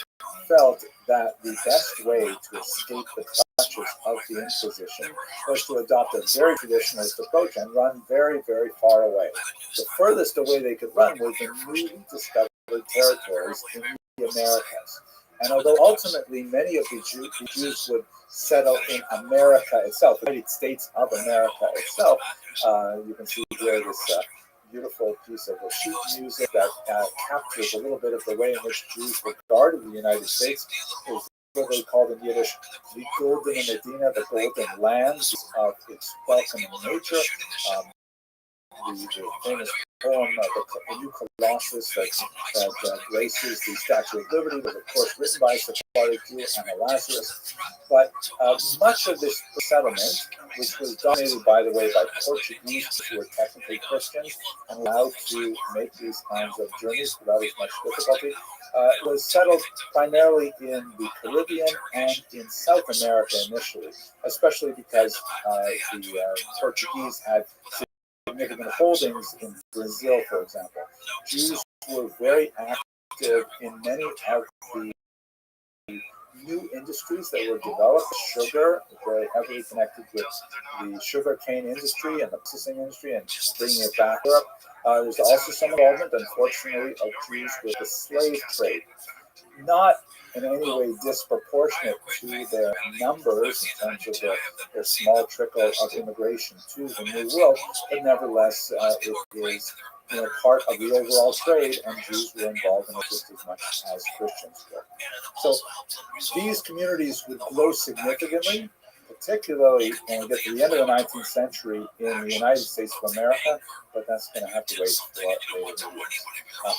S1: felt that the best way to escape the clutches of the Inquisition was to adopt a very traditionalist approach and run very, very far away. The furthest away they could run was the newly discovered territories in the Americas. And although ultimately many of the Jews would settle in America itself, the United States of America itself, you can see here this beautiful piece of sheet music that captures a little bit of the way in which Jews regarded the United States. It was literally called in Yiddish, the Golden Medina, the Golden Lands of its welcoming nature. The famous poem, the New Colossus that graces the Statue of Liberty was, of course, written by Sephardic Jew Anna Lazarus. But much of this settlement, which was dominated, by the way, by Portuguese who were technically Christians and allowed to make these kinds of journeys without as much difficulty, was settled primarily in the Caribbean and in South America initially, especially because the Portuguese had significant holdings in Brazil, for example. Jews were very active in many of the new industries that were developed. Sugar, very heavily connected with the sugar cane industry and the processing industry and bringing it back to Europe. There's also some involvement, unfortunately, of Jews with the slave trade. Not in any way disproportionate to their numbers in terms of their small trickle of immigration to the New World, but nevertheless, it is part of the overall trade, and Jews were involved in it just as much as Christians were. So these communities would grow significantly, particularly when we get to the end of the 19th century in the United States of America, but that's going to have to wait for later meetings.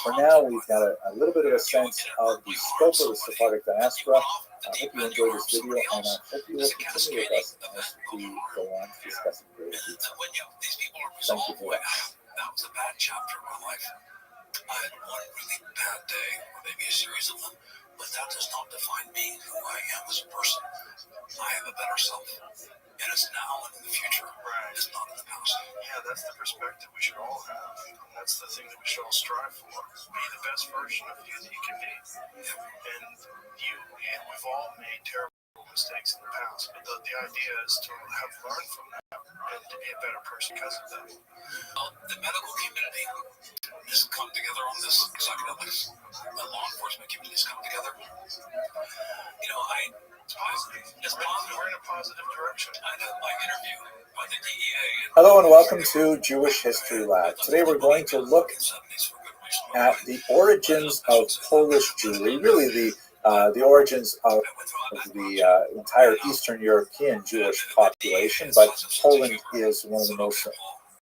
S1: For now, we've got a little bit of a sense of the scope of the Sephardic diaspora. I hope you enjoyed this video, and I hope you will continue with us as we go on to discuss it greater detail. Thank you for that.
S5: That was a bad chapter of my life. I had one really bad day, or maybe a series of them, but that does not define me, who I am as a person. I have a better self. It is now and in the future. It's not in the past.
S4: Yeah, that's the perspective we should all have. That's the thing that we should all strive for. Be the best version of you that you can be. And we've all made terrible mistakes in the past, but the idea is to have learned from that and to be a better person because of that.
S5: The medical community has come together on this, psychedelics. The law enforcement community has come together. It's positive. It's positive.
S4: We're in a positive direction.
S5: I did my interview by the DEA.
S1: Hello and welcome to Jewish History Lab. Today we're going to look at the origins of Polish Jewry, really the origins of the entire Eastern European Jewish population, but Poland is one of the most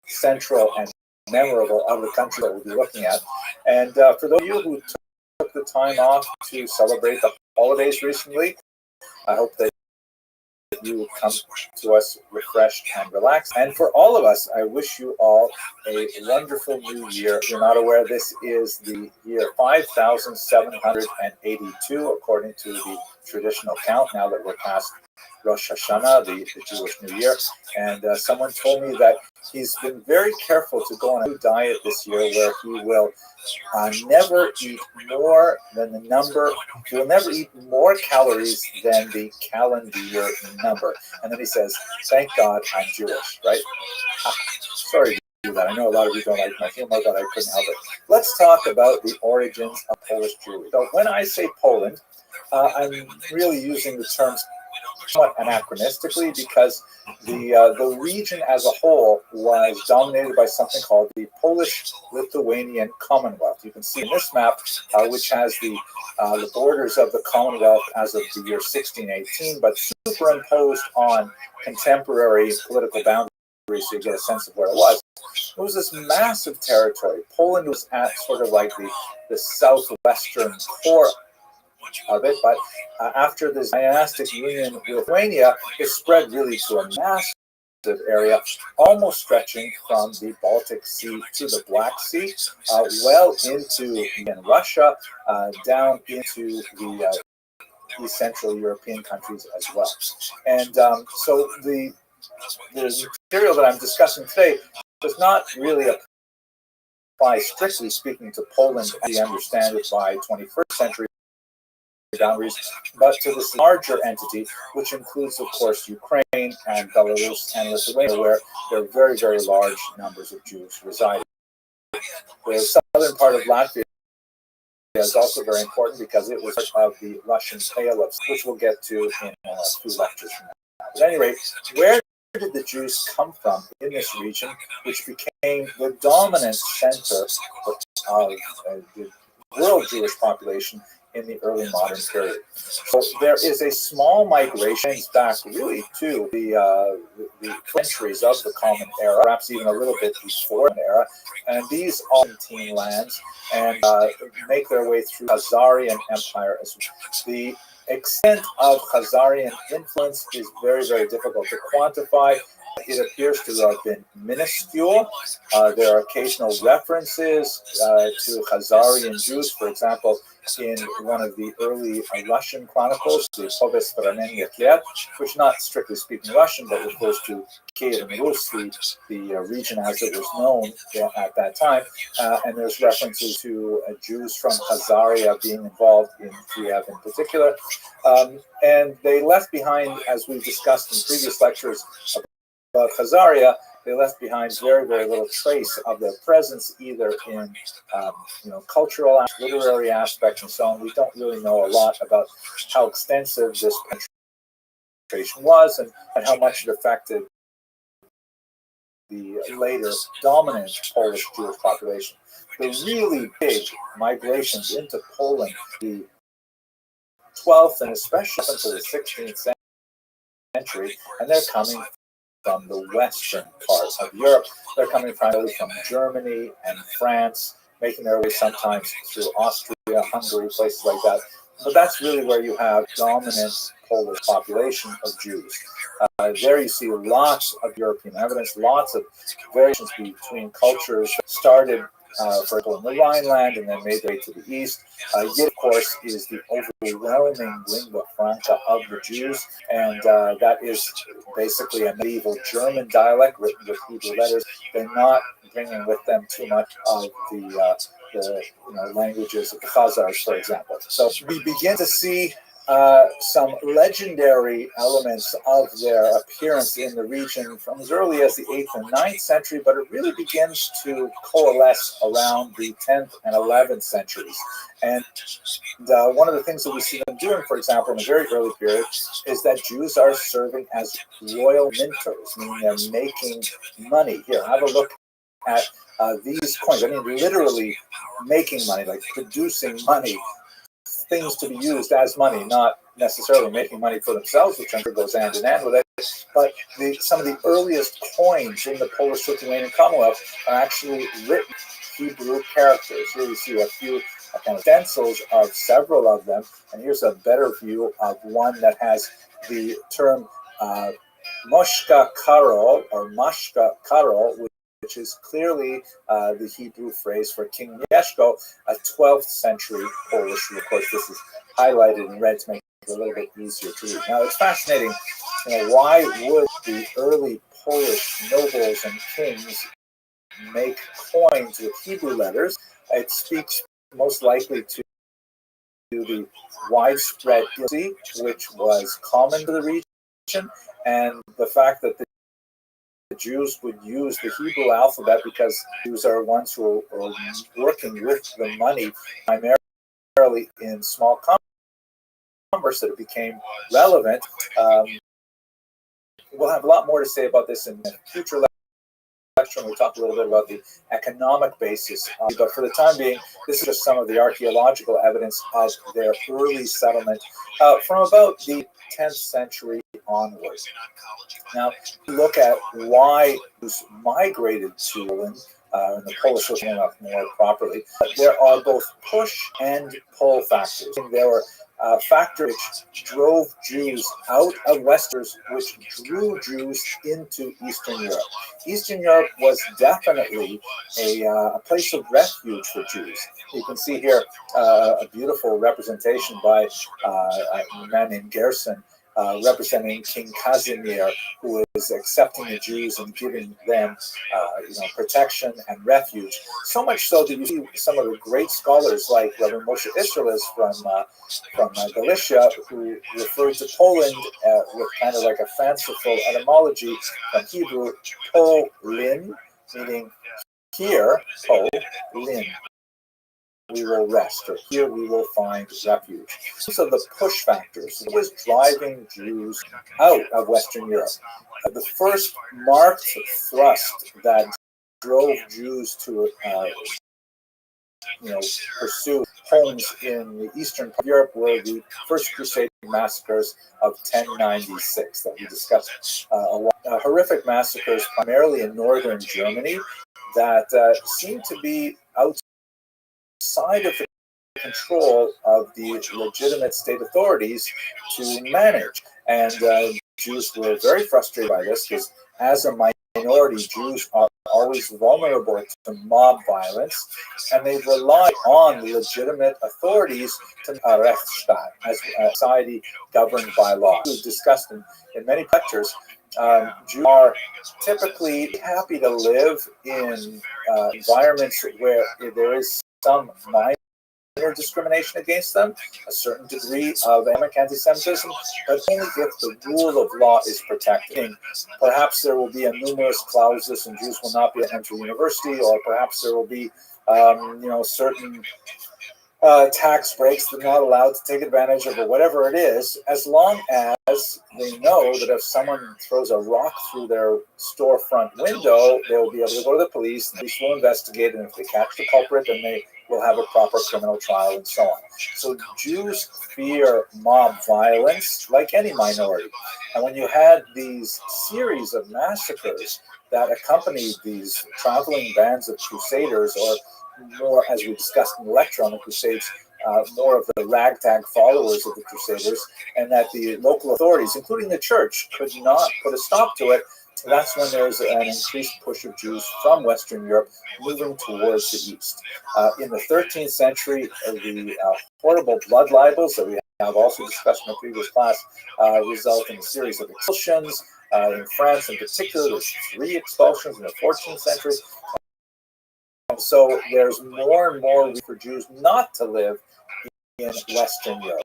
S1: central and memorable of the countries that we'll be looking at. And for those of you who took the time off to celebrate the holidays recently, I hope that you come to us refreshed and relaxed. And for all of us, I wish you all a wonderful new year. If you're not aware, this is the year 5782, according to the traditional count, now that we're past Rosh Hashanah, the Jewish New Year. And someone told me that he's been very careful to go on a new diet this year where he will never eat more than the number, he will never eat more calories than the calendar year number. And then he says, thank God I'm Jewish, right? Sorry to do that. I know a lot of you don't like my humor, but I couldn't help it. Let's talk about the origins of Polish Jewry. So when I say Poland, I'm really using the terms somewhat anachronistically because the region as a whole was dominated by something called the Polish-Lithuanian Commonwealth. You can see in this map, which has the borders of the Commonwealth as of the year 1618, but superimposed on contemporary political boundaries so you get a sense of where it was. It was this massive territory. Poland was at sort of like the southwestern core of it, but after this dynastic union with Lithuania, it spread really to a massive area, almost stretching from the Baltic Sea to the Black Sea, well into Russia, down into the East Central European countries as well. And so the material that I'm discussing today does not really apply, strictly speaking, to Poland as we understand it by 21st century boundaries, but to this larger entity, which includes, of course, Ukraine and Belarus and Lithuania, where there are very, very large numbers of Jews residing. The southern part of Latvia is also very important because it was part of the Russian Pale of, which we'll get to in a few lectures from now. But at any rate, where did the Jews come from in this region, which became the dominant center of the world Jewish population in the early modern period? So there is a small migration back really to the centuries of the Common Era, perhaps even a little bit before the era, and these Byzantine lands and make their way through Khazarian Empire as well. The extent of Khazarian influence is very, very difficult to quantify. It appears to have been minuscule. There are occasional references to Khazarian Jews, for example, in one of the early Russian chronicles, the Povest Ranenia Kiev, which not strictly speaking Russian, but refers to Kiev and Rus, the region as it was known at that time. And there's references to Jews from Khazaria being involved in Kiev in particular. And they left behind, as we've discussed in previous lectures about Khazaria, they left behind very, very little trace of their presence, either in cultural, literary aspects, and so on. We don't really know a lot about how extensive this penetration was and how much it affected the later dominant Polish Jewish population. The really big migrations into Poland, the 12th and especially into the 16th century, and they're coming from the western part of Europe. They're coming primarily from Germany and France, making their way sometimes through Austria, Hungary, places like that. But that's really where you have dominant Polish population of Jews. There you see lots of European evidence, lots of variations between cultures started, for example, in the Rhineland and then made their way to the east. Yiddish, of course, is the overwhelming lingua franca of the Jews, and that is basically a medieval German dialect written with Hebrew letters. They're not bringing with them too much of the languages of the Khazars, for example. So we begin to see some legendary elements of their appearance in the region from as early as the 8th and 9th century, but it really begins to coalesce around the 10th and 11th centuries. And one of the things that we see them doing, for example, in a very early period, is that Jews are serving as royal minters, meaning they're making money. Here, have a look at these coins. I mean, literally making money, like producing money, things to be used as money, not necessarily making money for themselves, which I'm sure goes hand in hand with it. But some of the earliest coins in the Polish-Lithuanian Commonwealth are actually written Hebrew characters. Here you see a few kind of stencils of several of them, and here's a better view of one that has the term Moshka Karol or Mashka Karol, which is clearly the Hebrew phrase for King Mieszko, a 12th century Polish. And of course, this is highlighted in red to make it a little bit easier to read. Now, it's fascinating why would the early Polish nobles and kings make coins with Hebrew letters? It speaks most likely to the widespread illiteracy, which was common to the region, and the fact that the Jews would use the Hebrew alphabet because Jews are ones who are working with the money primarily in small commerce, that it became relevant. We'll have a lot more to say about this in future lecture, and we'll talk a little bit about the economic basis. But for the time being, this is just some of the archaeological evidence of their early settlement from about the 10th century onwards. Now, look at why Jews migrated to Poland, and the Polish was more properly. There are both push and pull factors. There were factors which drove Jews out of Westers, which drew Jews into Eastern Europe. Eastern Europe was definitely a place of refuge for Jews. You can see here a beautiful representation by a man named Gerson, representing King Casimir, who is accepting the Jews and giving them protection and refuge. So much so that you see some of the great scholars like Reverend Moshe Isserles from Galicia, who referred to Poland with kind of like a fanciful etymology from Hebrew, Polin, meaning here, Polin, we will rest, or here we will find refuge. So the push factors was driving Jews out of Western Europe. The first marked thrust that drove Jews to pursue homes in the eastern part of Europe were the First Crusade massacres of 1096 that we discussed. Horrific massacres primarily in northern Germany that seemed to be outside of the control of the legitimate state authorities to manage. And Jews were very frustrated by this because as a minority, Jews are always vulnerable to mob violence, and they rely on the legitimate authorities to Rechtsstaat, as a society governed by law. We've discussed in many lectures, Jews are typically happy to live in environments where there is some minor discrimination against them, a certain degree of anti-Semitism, but only if the rule of law is protected. Perhaps there will be a numerous clauses and Jews will not be able to enter university, or perhaps there will be certain tax breaks they're not allowed to take advantage of, or whatever it is, as long as they know that if someone throws a rock through their storefront window, they'll be able to go to the police, the police will investigate, and if they catch the culprit, then they will have a proper criminal trial and so on. So Jews fear mob violence like any minority. And when you had these series of massacres that accompanied these traveling bands of crusaders, or more, as we discussed in the lecture on the Crusades, more of the ragtag followers of the Crusaders, and that the local authorities, including the church, could not put a stop to it, that's when there's an increased push of Jews from Western Europe moving towards the east. In the 13th century, the horrible blood libels that we have also discussed in the previous class result in a series of expulsions. In France in particular, there's 3 expulsions in the 14th century. And so there's more and more reason for Jews not to live in Western Europe.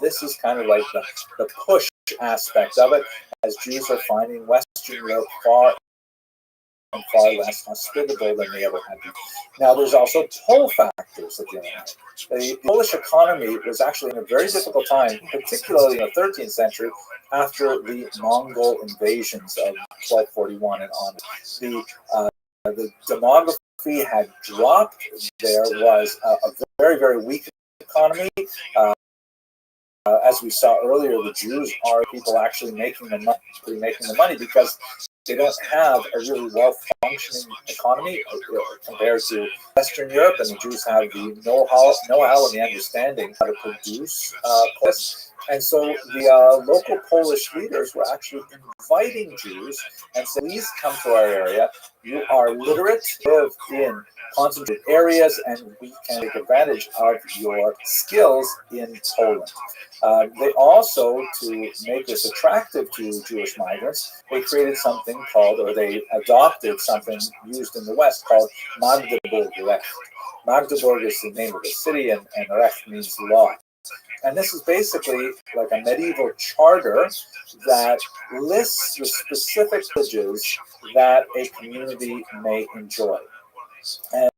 S1: This is kind of like the push aspect of it, as Jews are finding Western Europe far less hospitable than they ever had been. Now, there's also pull factors that they have. The Polish economy was actually in a very difficult time, particularly in the 13th century, after the Mongol invasions of 1241 and on. The demography had dropped. There was a very, very weak economy. As we saw earlier, the Jews are people actually making the money because they don't have a really well-functioning economy compared to Western Europe, and the Jews have the know-how and the understanding how to produce this. And so the local Polish leaders were actually inviting Jews and said, please come to our area. You are literate, live in concentrated areas, and we can take advantage of your skills in Poland. They also, to make this attractive to Jewish migrants, they created something called, or they adopted something used in the West called Magdeburg Recht. Magdeburg is the name of the city, and Recht means law. And this is basically like a medieval charter that lists the specific privileges that a community may enjoy. And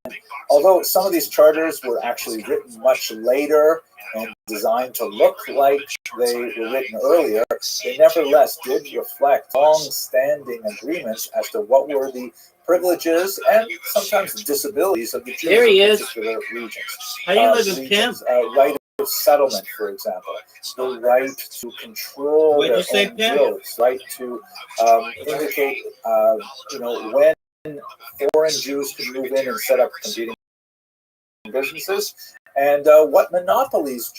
S1: although some of these charters were actually written much later and designed to look like they were written earlier, they nevertheless did reflect long-standing agreements as to what were the privileges and sometimes the disabilities of the Jews in particular regions.
S2: How you living, Kim?
S1: Right of settlement, for example, the right to control their own wills, right to indicate, when foreign Jews can move in and set up competing businesses, and what monopolies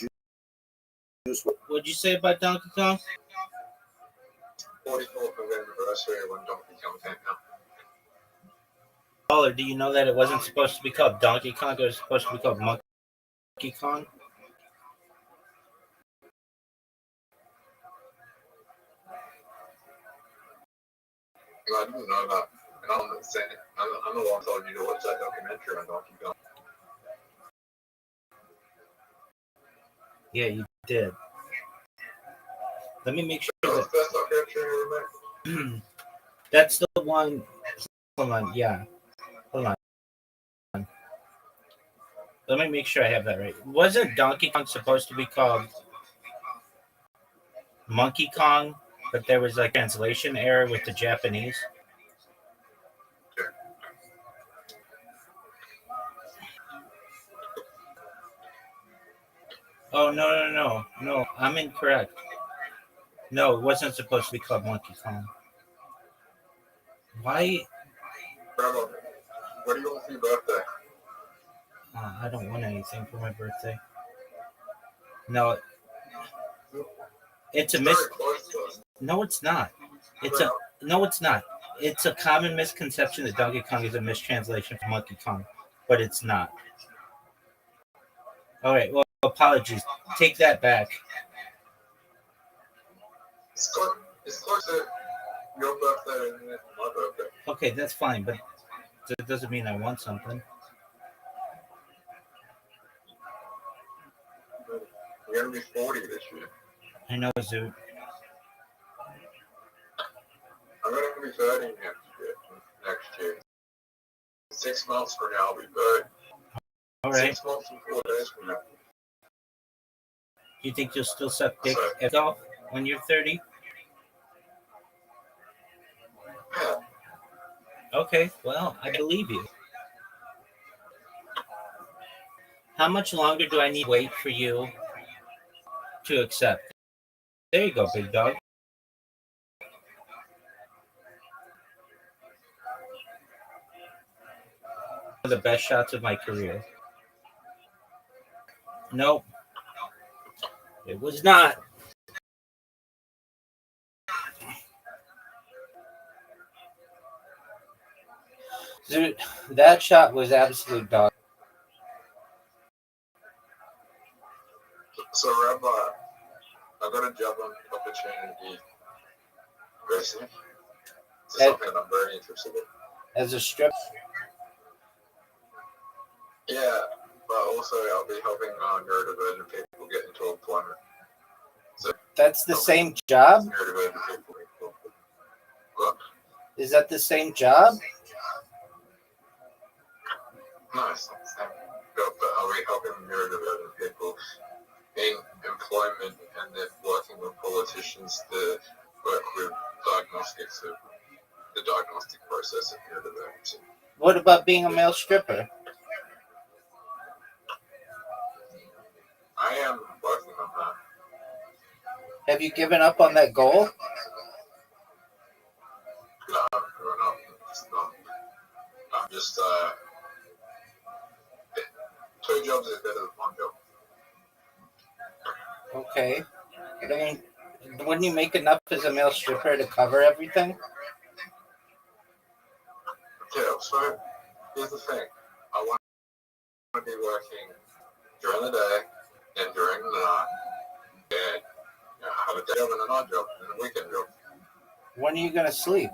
S1: Jews were.
S2: What'd you say about Donkey Kong?
S4: 44th anniversary when Donkey Kong came out.
S2: Or do you know that it wasn't supposed to be called Donkey Kong? It was supposed to be called Monkey Kong.
S4: I didn't know that. And I'm the one telling you to watch that documentary on Donkey Kong.
S2: Yeah, you did. Let me make sure
S4: That was the best documentary you ever made.
S2: that's the one. Hold on, yeah. Hold on. Let me make sure I have that right. Wasn't Donkey Kong supposed to be called Monkey Kong, but there was like translation error with the Japanese? Oh, no, I'm incorrect. No, it wasn't supposed to be called Monkey Kong. Why?
S4: Grandma, what do you want for your birthday?
S2: I don't want anything for my birthday. No, it's a No, it's not. No, it's not. It's a common misconception that Donkey Kong is a mistranslation from Monkey Kong, but it's not. All right. Well, apologies. Take that back.
S4: It's close to your birthday and my birthday.
S2: Okay, that's fine, but that doesn't mean I want something.
S4: You're gonna be 40 this year.
S2: I know, Zoo.
S4: I'm gonna be 30 next year. 6 months from now, I'll be 30.
S2: All right.
S4: 6 months and 4 days from now.
S2: You think you'll still suck dick at golf when you're 30?
S4: Yeah.
S2: Okay, well, I believe you. How much longer do I need to wait for you to accept? There you go, big dog. One of the best shots of my career. Nope. It was not. Dude, that shot was absolute dog.
S4: So, Rabbi, I got a job opportunity recently. It's something I'm very interested in.
S2: As a strip?
S4: Yeah, but also I'll be helping neurodivergent people get into employment. So
S2: that's the same job?
S4: Neurodivergent people. What?
S2: Is that the same job?
S4: No, it's not the same job, but I'll be helping neurodivergent people in employment and then working with politicians to work with diagnostics of the diagnostic process of neurodivergency.
S2: What about being a male stripper?
S4: I am working on that.
S2: Have you given up on that goal?
S4: No, it's not. I'm just, 2 jobs is better than 1 job.
S2: Okay. I mean, wouldn't you make enough as a male stripper to cover everything?
S3: Yeah, so here's the thing. I want to be working during the day and during the night, and have a day job and a night job and a weekend job.
S2: When are you gonna sleep?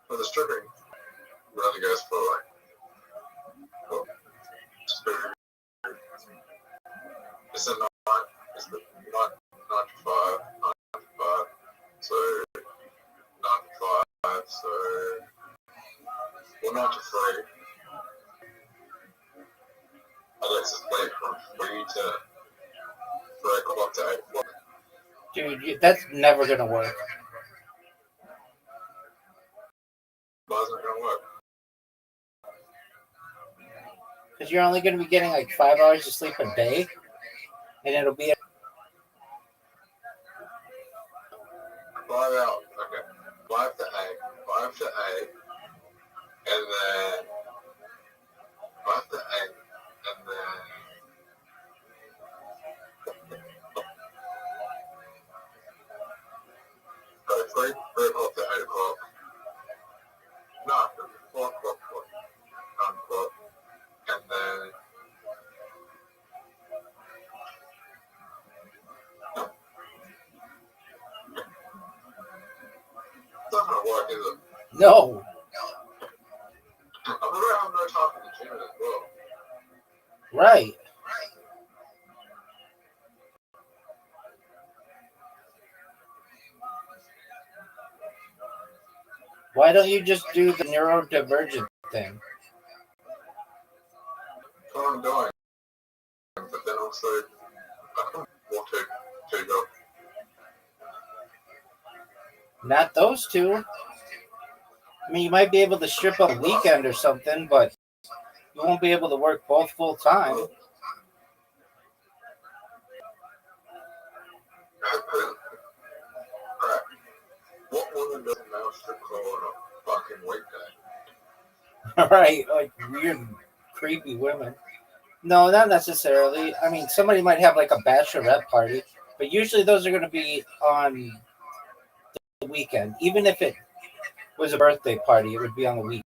S3: For the stripping, really goes for like, well, it's a night, it's the night, 9 to 5, so 9 to 5, so, well, 9 to 3. I like to play from 3 to 3 o'clock to 8 o'clock.
S2: Dude, that's never gonna work.
S3: Why isn't it going to work?
S2: Because you're only gonna be getting like 5 hours of sleep a day, and it'll be
S3: 5 hours, okay. 5 to 8, and then 5 to 8, and then so 3 o'clock to 8 o'clock. No, 4 o'clock, 9 o'clock, and then it's not going to work, is it?
S2: no.
S3: I'm going to have no time for the gym as well.
S2: Right. Why don't you just do the neurodivergent thing?
S3: That's what I'm doing. But then also, I don't want to go.
S2: Not those two. I mean, you might be able to strip on a weekend or something, but you won't be able to work both full time.
S3: Alright. What woman doesn't know strip club on a fucking weekday?
S2: Right? Like weird, creepy women. No, not necessarily. I mean, somebody might have like a bachelorette party, but usually those are going to be on the weekend. Even if it was a birthday party, it would be on the weekend.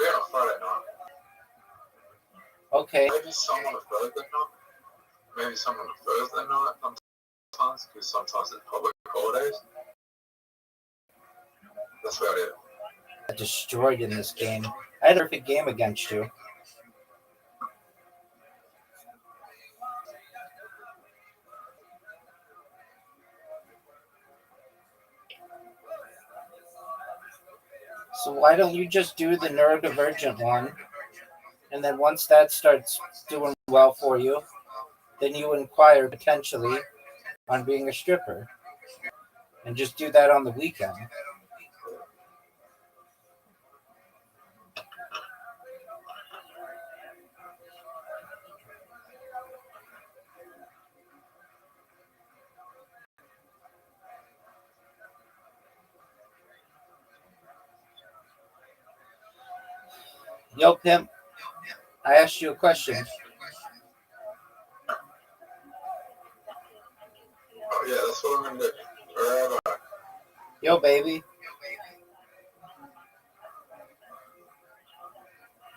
S3: Yeah, on a Friday night.
S2: Okay.
S3: Maybe some on a Thursday night. Maybe some on a Thursday night sometimes, because sometimes it's public holidays. That's about it.
S2: Destroyed in this game. I had a perfect game against you. So why don't you just do the neurodivergent one, and then once that starts doing well for you, then you inquire potentially on being a stripper, and just do that on the weekend. Yo, pimp, I asked you a question.
S3: Oh yeah, that's what I'm gonna do. Forever.
S2: Yo, baby.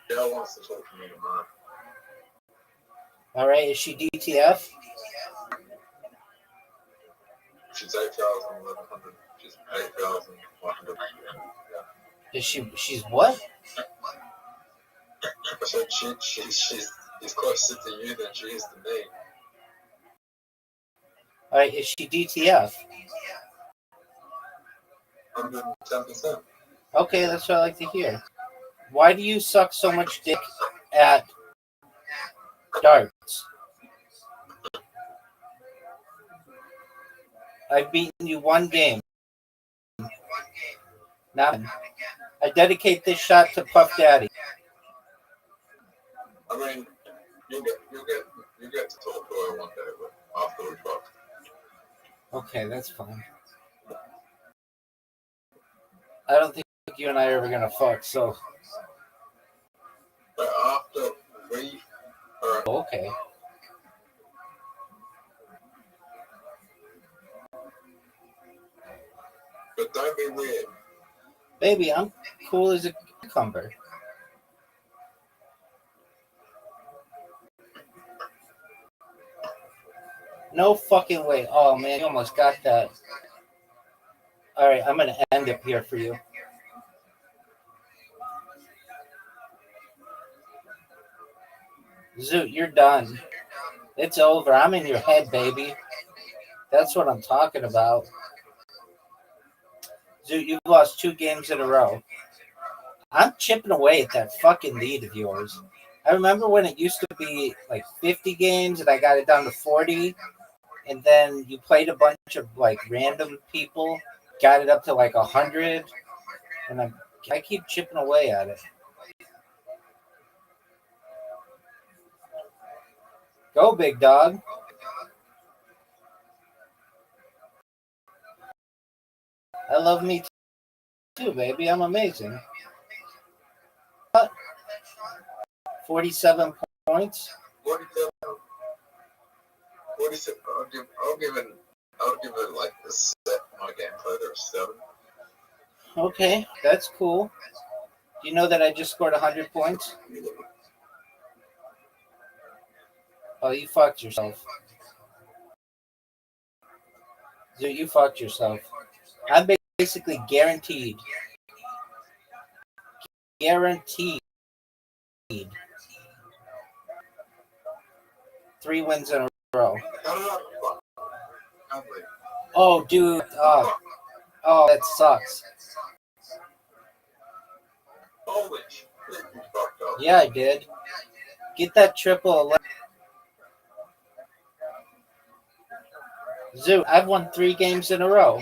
S3: Gail wants to talk to me tomorrow.
S2: All right, is she DTF?
S3: She's 8,000, 1,100. She's 8,100.
S2: She's what?
S3: I said she's closer to you than she is to me.
S2: All right, is she DTF?
S3: 110%.
S2: Okay, that's what I like to hear. Why do you suck so much dick at darts? I've beaten you one game. Now, I dedicate this shot to Puff Daddy.
S3: I mean, you get to talk to her one day, but after we fuck.
S2: Okay, that's fine. I don't think you and I are ever gonna fuck. So
S4: But after we
S2: okay.
S4: but don't be weird.
S2: Baby, I'm cool as a cucumber. No fucking way. Oh man, you almost got that. All right, I'm gonna end it here for you. Zoot, you're done. It's over. I'm in your head, baby. That's what I'm talking about. Zoot, you've lost 2 games in a row. I'm chipping away at that fucking lead of yours. I remember when it used to be like 50 games and I got it down to 40. And then you played a bunch of like random people, got it up to like 100. And I keep chipping away at it. Go, big dog. I love me too, baby. I'm amazing. 47 points.
S4: 47. I'll give it like a set. My gameplay there 7.
S2: Okay, that's cool. Do you know that I just scored 100 points? Oh, you fucked yourself. Dude, you fucked yourself. I'm basically guaranteed. Guaranteed. 3 wins in a row. Oh, dude. Oh, that sucks.
S4: Holy shit, you fucked up.
S2: Yeah, I did. Get that triple 11. Zoo, I've won 3 games in a row.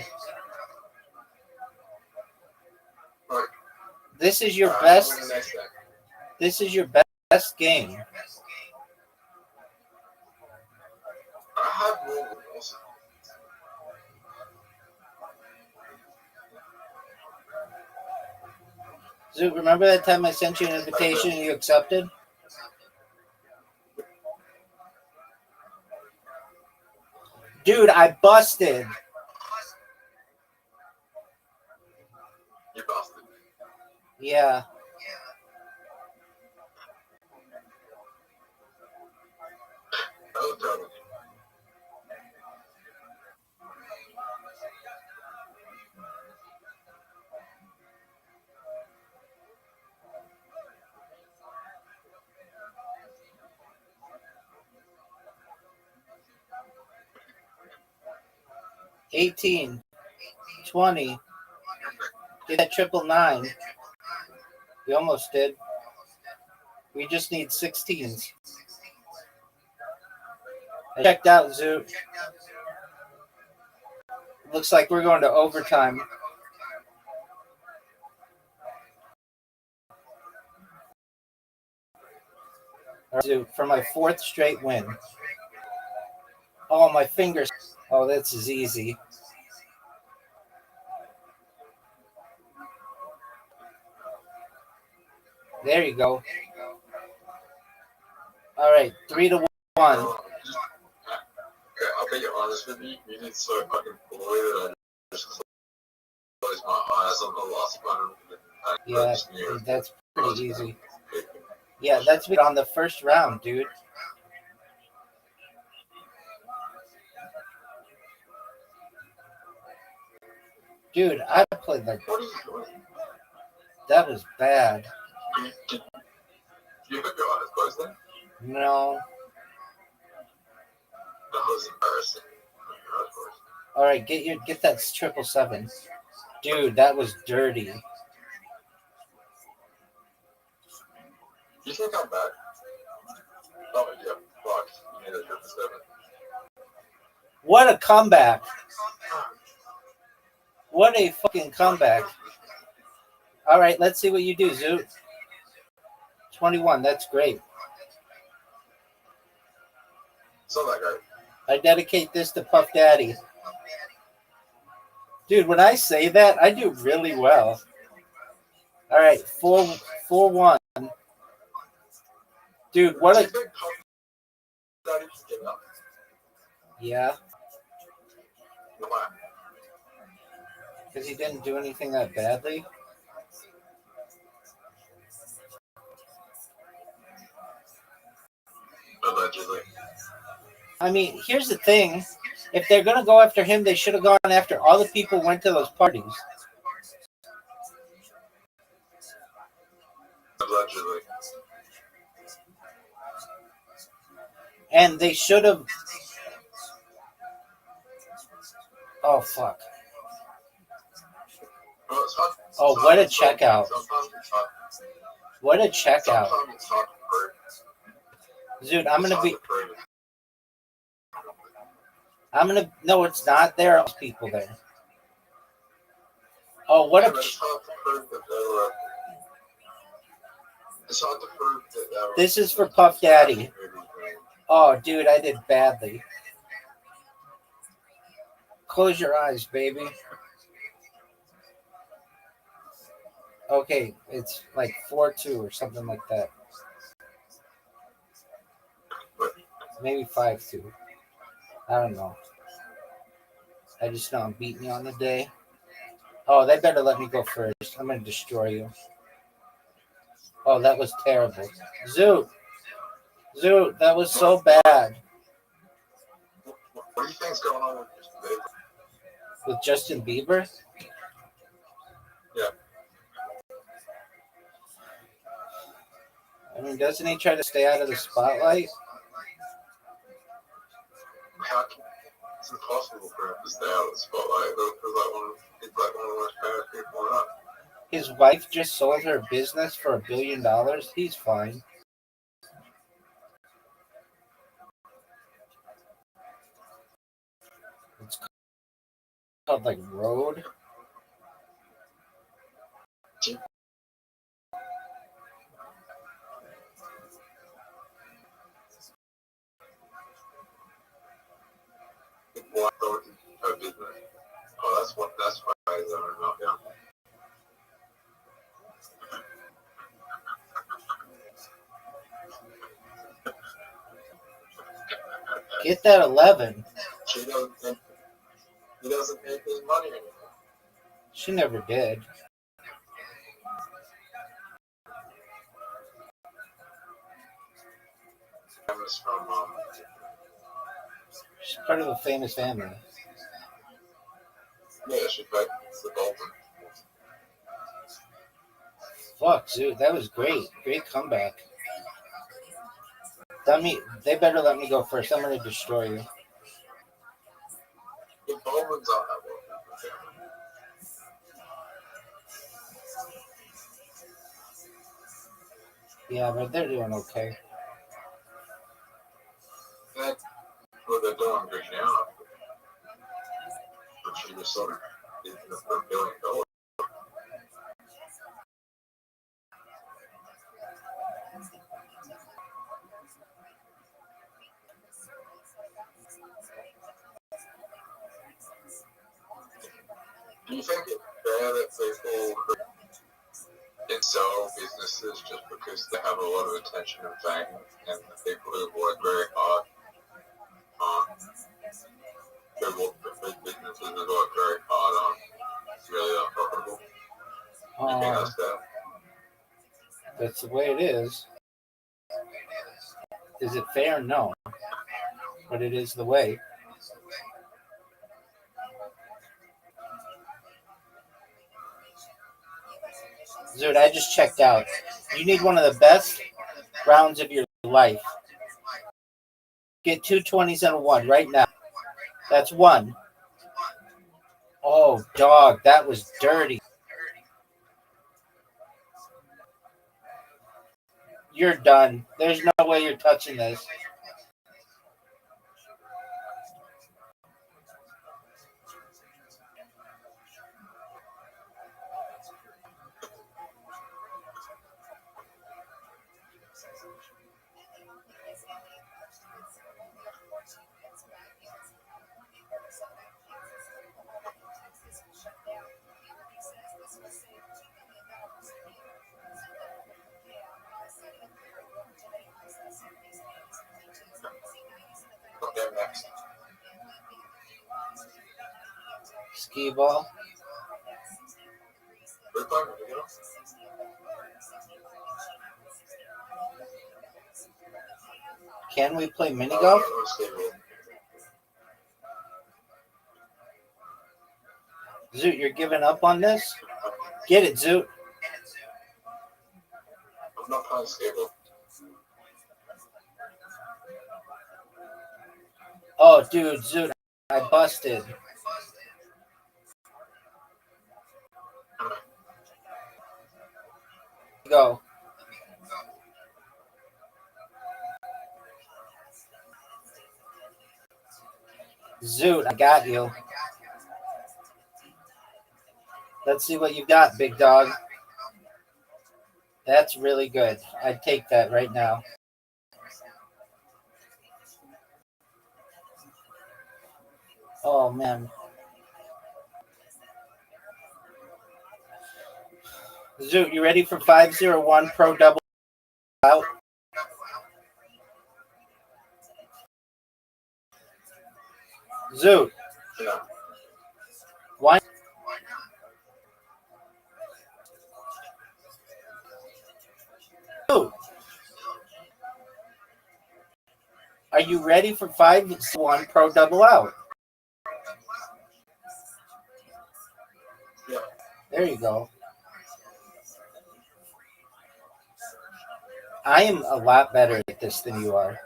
S4: Right.
S2: This is your
S4: Alright,
S2: best.
S4: win the next game.
S2: This is your best game.
S4: I have more rules.
S2: Zoo, remember that time I sent you an invitation and you accepted? Dude, I busted.
S4: You bastard.
S2: Yeah.
S4: Oh, totally.
S2: $18, $20. Get that 999. We almost did. We just need 16s. I checked out, Zoo. Looks like we're going to overtime. Zoo, for my 4th straight win. Oh, my fingers. Oh, this is easy. There you go. All right, 3-1.
S4: I'll be honest with you. You did so fucking poorly that I just closed my eyes on the last one.
S2: Yeah, that's pretty easy. Yeah, that's on the first round, dude. Dude, I played like
S4: What are you doing?
S2: that was bad.
S4: Did you have your eyes closed then?
S2: No.
S4: That was embarrassing.
S2: All right, get that 777. Dude, that was dirty.
S4: You think I'm back? Oh, yeah. Fuck. You need a 777.
S2: What a comeback. What a fucking comeback. All right, let's see what you do, Zoo. 21, that's great.
S4: It's not that great.
S2: I dedicate this to Puff Daddy. Dude, when I say that, I do really well. All right, 4-1. Dude, what
S3: Do you
S2: a
S3: think Puff Daddy can get up?
S2: yeah,
S3: Why?
S2: because he didn't do anything that badly.
S3: Allegedly.
S2: I mean, here's the thing: if they're gonna go after him, they should have gone after all the people who went to those parties,
S3: Allegedly.
S2: and they should have. Oh fuck!
S3: Well, it's hard.
S2: Oh, what a checkout!
S3: Sometimes it's hard.
S2: What a checkout,
S3: Sometimes it's hard to prove.
S2: dude! I'm
S3: It's
S2: gonna
S3: hard
S2: be.
S3: to prove.
S2: I'm gonna. No, it's not. There are people there. Oh, what
S3: Yeah,
S2: a.
S3: but it's hard to prove that they were. It's hard to prove that they were.
S2: This is for Puff Daddy. Oh, dude, I did badly. Close your eyes, baby. Okay, it's like 4-2 or something like that. Maybe 5-2. I don't know. I just know I'm beating you on the day. Oh, they better let me go first. I'm gonna destroy you. Oh, that was terrible. Zoot, that was so bad.
S3: What do you think's going on with Justin Bieber?
S2: With Justin Bieber?
S3: Yeah.
S2: I mean, doesn't he try to stay out of the spotlight?
S3: How can, it's impossible for him to stay out of the spotlight. He's like one of the most famous people on earth.
S2: His wife just sold her business for $1 billion. He's fine. It's called like Road.
S3: Why sold her business? Oh, that's why he's on her meltdown.
S2: Get that 11.
S3: He doesn't make his money anymore.
S2: She never did.
S3: Famous from
S2: She's part of a famous family.
S3: yeah, she played the Bolton.
S2: Fuck, dude, that was great. Great comeback. They better let me go first. I'm gonna destroy you.
S3: The Bowman's on that one.
S2: Yeah, but they're doing okay.
S3: That's what they're doing good now. But she was sort of in the $1 billion. Do you think it's fair that people who sell businesses just because they have a lot of attention and fame, and the people who work very hard, who work for big businesses who work very hard really unprofitable? Do you think that's fair?
S2: That's the way it is. Is it fair? No. But it is the way. Dude, I just checked out. You need one of the best rounds of your life. Get 2 20s and a 1 right now. That's 1. Oh, dog, that was dirty. You're done. There's no way you're touching this. Skee ball. Can we play mini golf? Zoot, you're giving up on this? Get it, Zoot.
S3: I'm not playing skateboard.
S2: Oh, dude, Zoot, I busted. Go. Zoot, I got you. Let's see what you got, big dog. That's really good. I'd take that right now. Oh, man. Zoot, you ready for 501 Pro Double out? Zoot.
S3: Yeah.
S2: Why? Zoot. Are you ready for 501 Pro Double out?
S3: Yeah.
S2: There you go. I am a lot better at this than you are.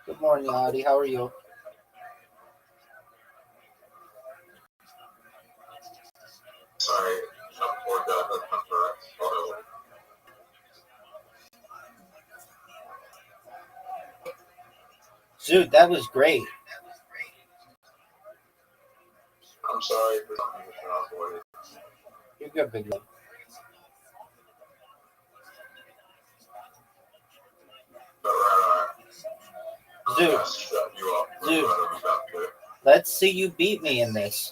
S2: Good morning, Audie. How are you?
S3: Sorry, I'm poor dad. That's not correct.
S2: Zoot, that was great.
S3: I'm sorry for something that's not avoided.
S2: You're good, big love.
S3: But right. I'm
S2: Zoot.
S3: gonna shut you up.
S2: Zoot.
S3: Right about it.
S2: Let's see you beat me in this.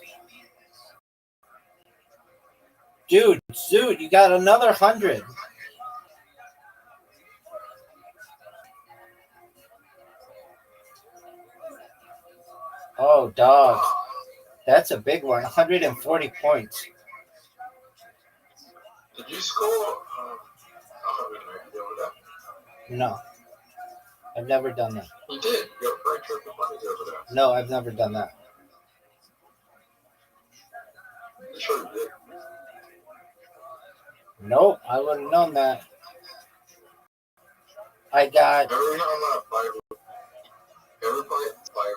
S2: Dude, Zoot, you got another 100. Oh, dog. That's a big one. 140 points.
S3: Did you score 190 over there?
S2: No. I've never done that.
S3: You did. You got very triple money over there.
S2: No, I've never done that.
S3: You sure you did?
S2: Nope, I wouldn't have known that. I got...
S3: Every time I play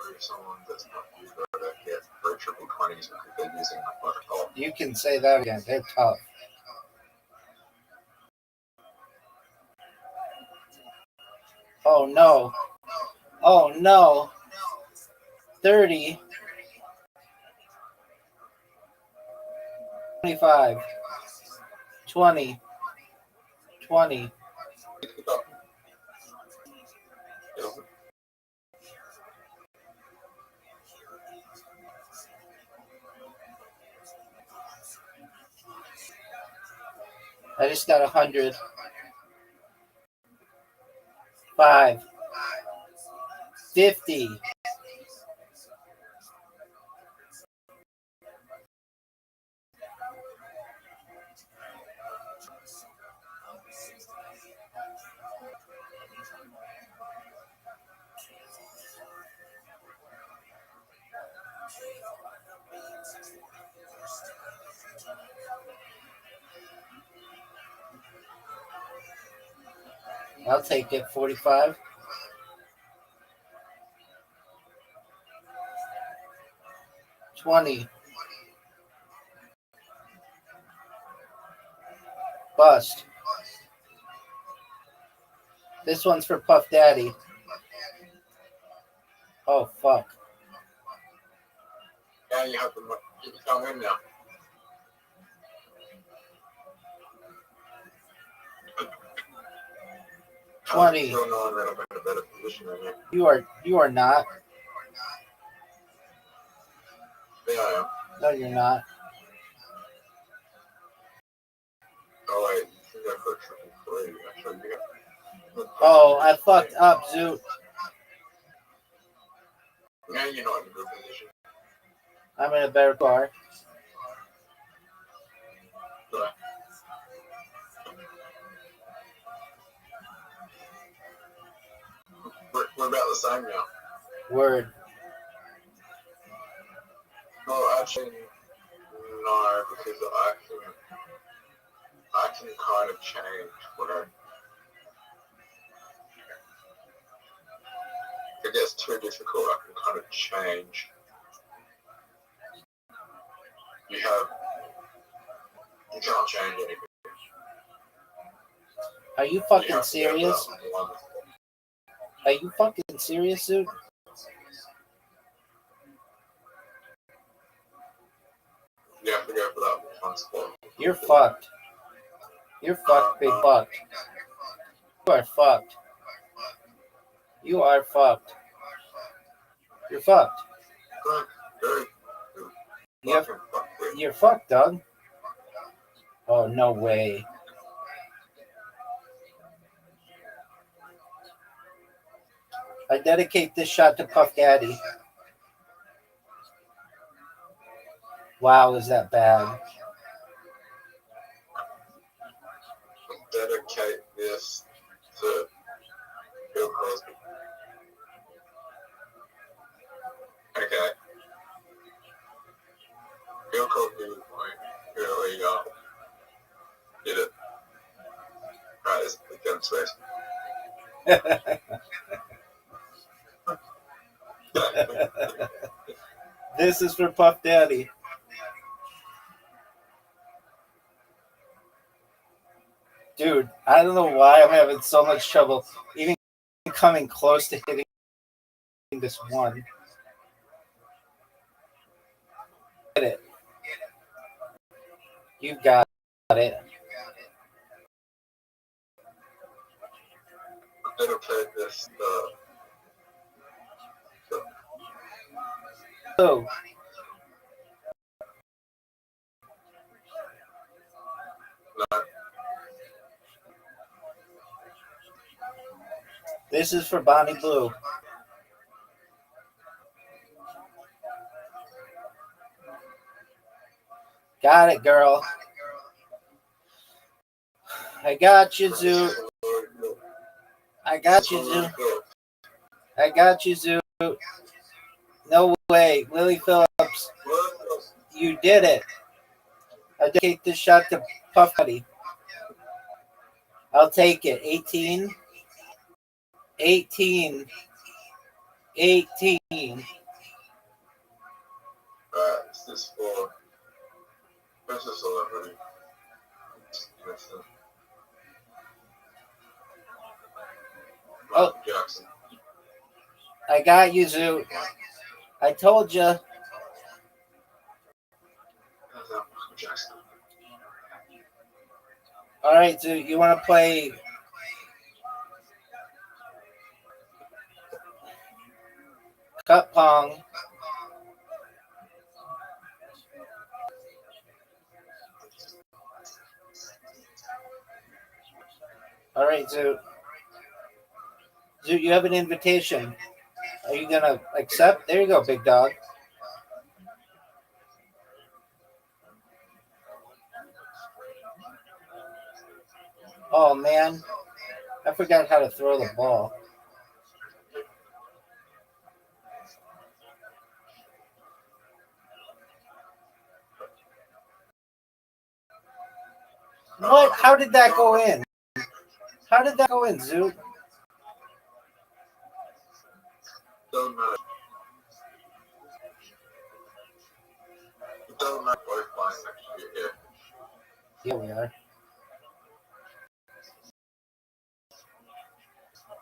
S3: with someone that's not you, that get very triple 20s because they're using the protocol.
S2: You can say that again. They're tough. Oh, no. Oh, no. 30. 25. 20. 20. I just got 100. 5. 50. I'll take it. 45. 20. Bust. This one's for Puff Daddy. Oh, fuck.
S3: Yeah, you have to keep it coming in now.
S2: $20.
S3: Still knowing that I'm in a better position than you.
S2: You are not.
S3: Yeah, I am.
S2: No, you're not.
S3: Oh, wait. You got for triple 3. Actually, you got
S2: Oh, I fucked up, Zoot.
S4: Now you're not in a good position.
S2: I'm in a better car.
S4: But we're about the same now.
S2: Word.
S4: No, actually, no, because I can kind of change where if it gets too difficult, I can kind of change. You can't change anything.
S2: Are you
S4: You
S2: fucking
S4: have to go for
S2: serious?
S4: that one.
S2: Are you fucking serious, Zoot?
S4: You have to go for that one spot.
S2: You're fucked. You're fucked, big fucked. You are fucked. You are fucked. You're fucked.
S4: Good.
S2: You're fucked, Doug. Oh, no way. I dedicate this shot to Puff Daddy. Wow, is that bad?
S4: Dedicate this to Bill Cosby. Okay. Bill Cosby was my early did it. Right, it's the gun switch.
S2: This is for Puff Daddy. Dude, I don't know why I'm having so much trouble even coming close to hitting this one. Get it. You've got it.
S4: Dedicate this
S2: Oh,
S4: no.
S2: this is for Bonnie Blue. Got it, girl. I got you, Zoo. I got you, Zoo. I got you, Zoo. No way. Lily Phillips, you did it. I dedicate this shot to Puff Daddy. I'll take it. 18. 18. 18.
S4: This is for Princess Celebrity.
S2: Oh.
S4: Jackson.
S2: I got you, Zoo. I told you.
S4: Jackson.
S2: All right, Zoo. You want to play Cup Pong? All right, Zoo. Zoo, you have an invitation. Are you going to accept? There you go, big dog. Oh, man. I forgot how to throw the ball. What? How did that go in? How did that go in, Zoo?
S4: Doesn't matter. It doesn't matter both lines actually here.
S2: Here we are.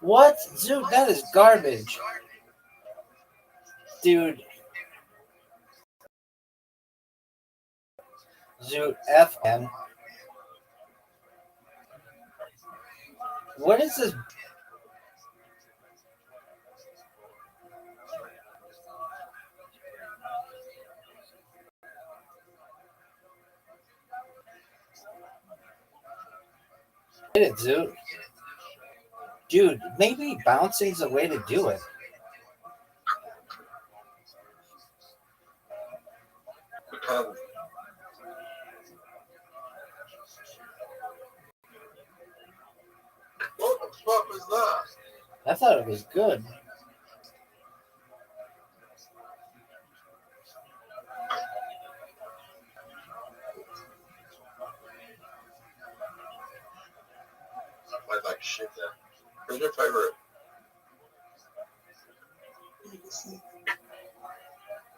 S2: What? Zoo, that is garbage. Dude. Zoo, FN. What is this? Hit it, Zoo. Dude, maybe bouncing's the way to do it.
S4: What the fuck was that?
S2: I thought it was good.
S4: I like shit then. Who's your favorite?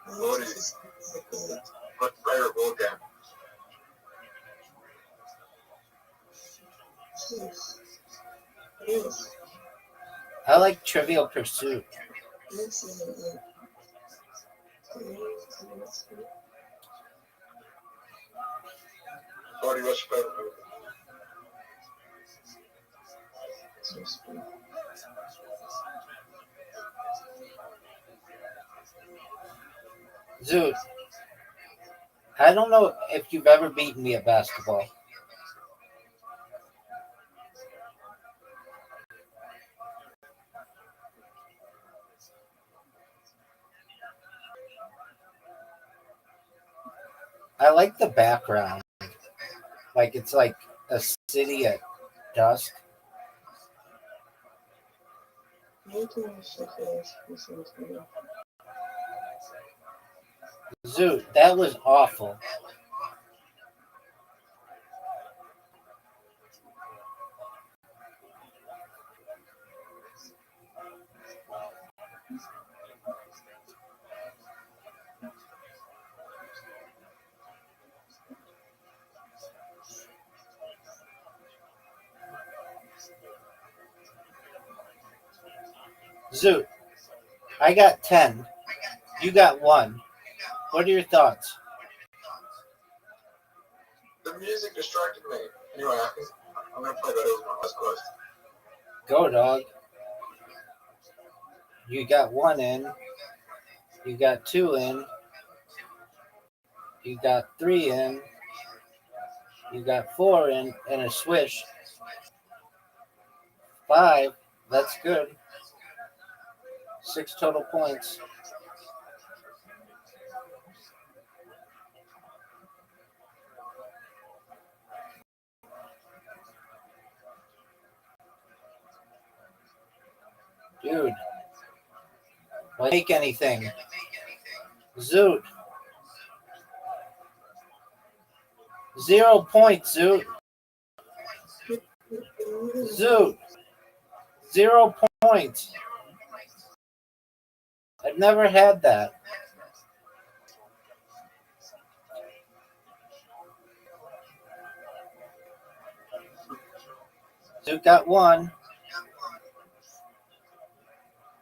S4: What is what favorite board game?
S2: I like Trivial Pursuit.
S4: Cody, what's your favorite movie?
S2: Zoot, I don't know if you've ever beaten me at basketball. I like the background. Like it's like a city at dusk. Zoot, that was awful. Zoot, I got 10. You got 1. What are your thoughts?
S4: The music distracted me. Anyway, I'm gonna play that over my last quest.
S2: Go, dog. You got 1 in. You got 2 in. You got 3 in. You got 4 in and a swish. 5. That's good. 6 total points. Dude. Why make anything? Zoot. 0 points, Zoot. Zoot. 0 points. I've never had that. Zoot got 1.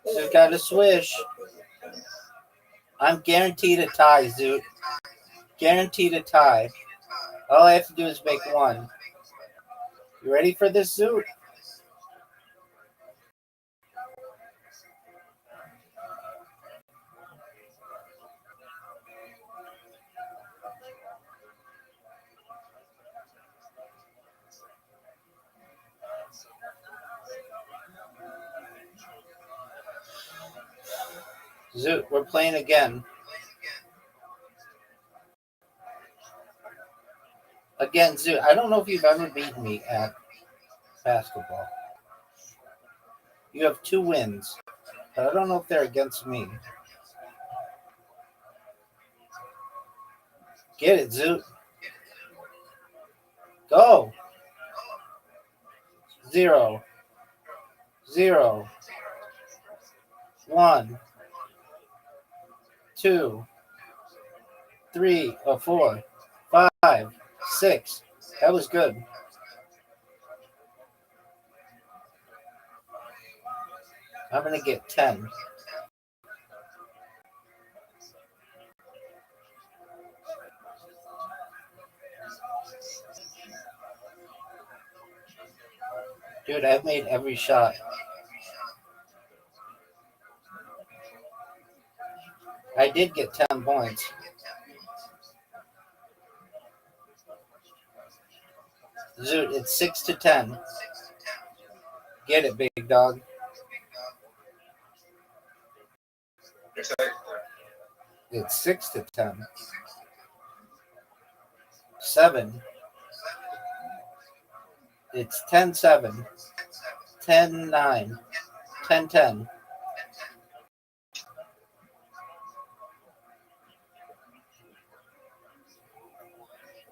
S2: Zoot got a swish. I'm guaranteed a tie, Zoot. Guaranteed a tie. All I have to do is make 1. You ready for this, Zoot? Zoot, we're playing again. Again, Zoot, I don't know if you've ever beaten me at basketball. You have 2 wins, but I don't know if they're against me. Get it, Zoot. Go. 0. 0. 1. 2. 3 or 4. 5. 6. That was good. I'm going to get 10. Dude, I've made every shot. I did get 10 points. Zoot, it's 6-10. Get it, big dog. It's 6-10. 7. It's 10-7. 10-9. 10-10.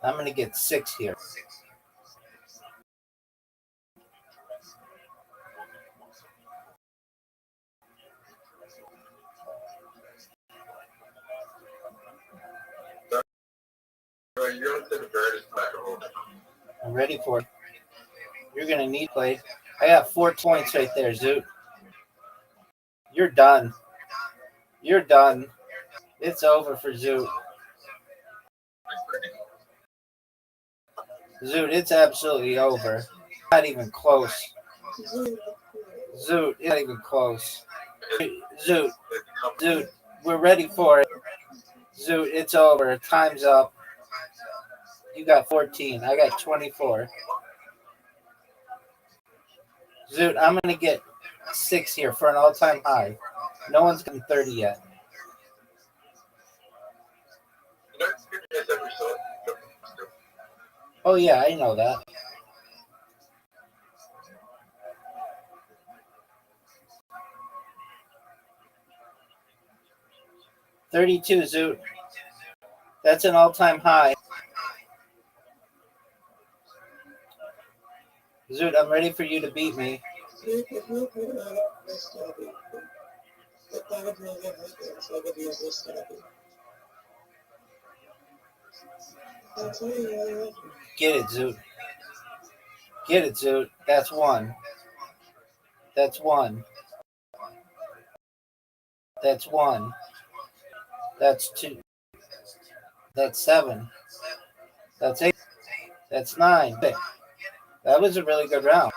S2: I'm going to get 6 here. I'm ready for it. You're going to need play. I got 4 points right there, Zoot. You're done. You're done. It's over for Zoot. Zoot, it's absolutely over. Not even close. Zoot, it's not even close. Zoot, we're ready for it. Zoot, it's over. Time's up. You got 14. I got 24. Zoot, I'm going to get 6 here for an all-time high. No one's gotten 30 yet. Oh, yeah, I know that. $32, Zoot. That's an all-time high. Zoot, I'm ready for you to beat me. Get it, Zoot. Get it, Zoot. That's 1. That's 1. That's 1. That's 2. That's 7. That's 8. That's 9. That was a really good round.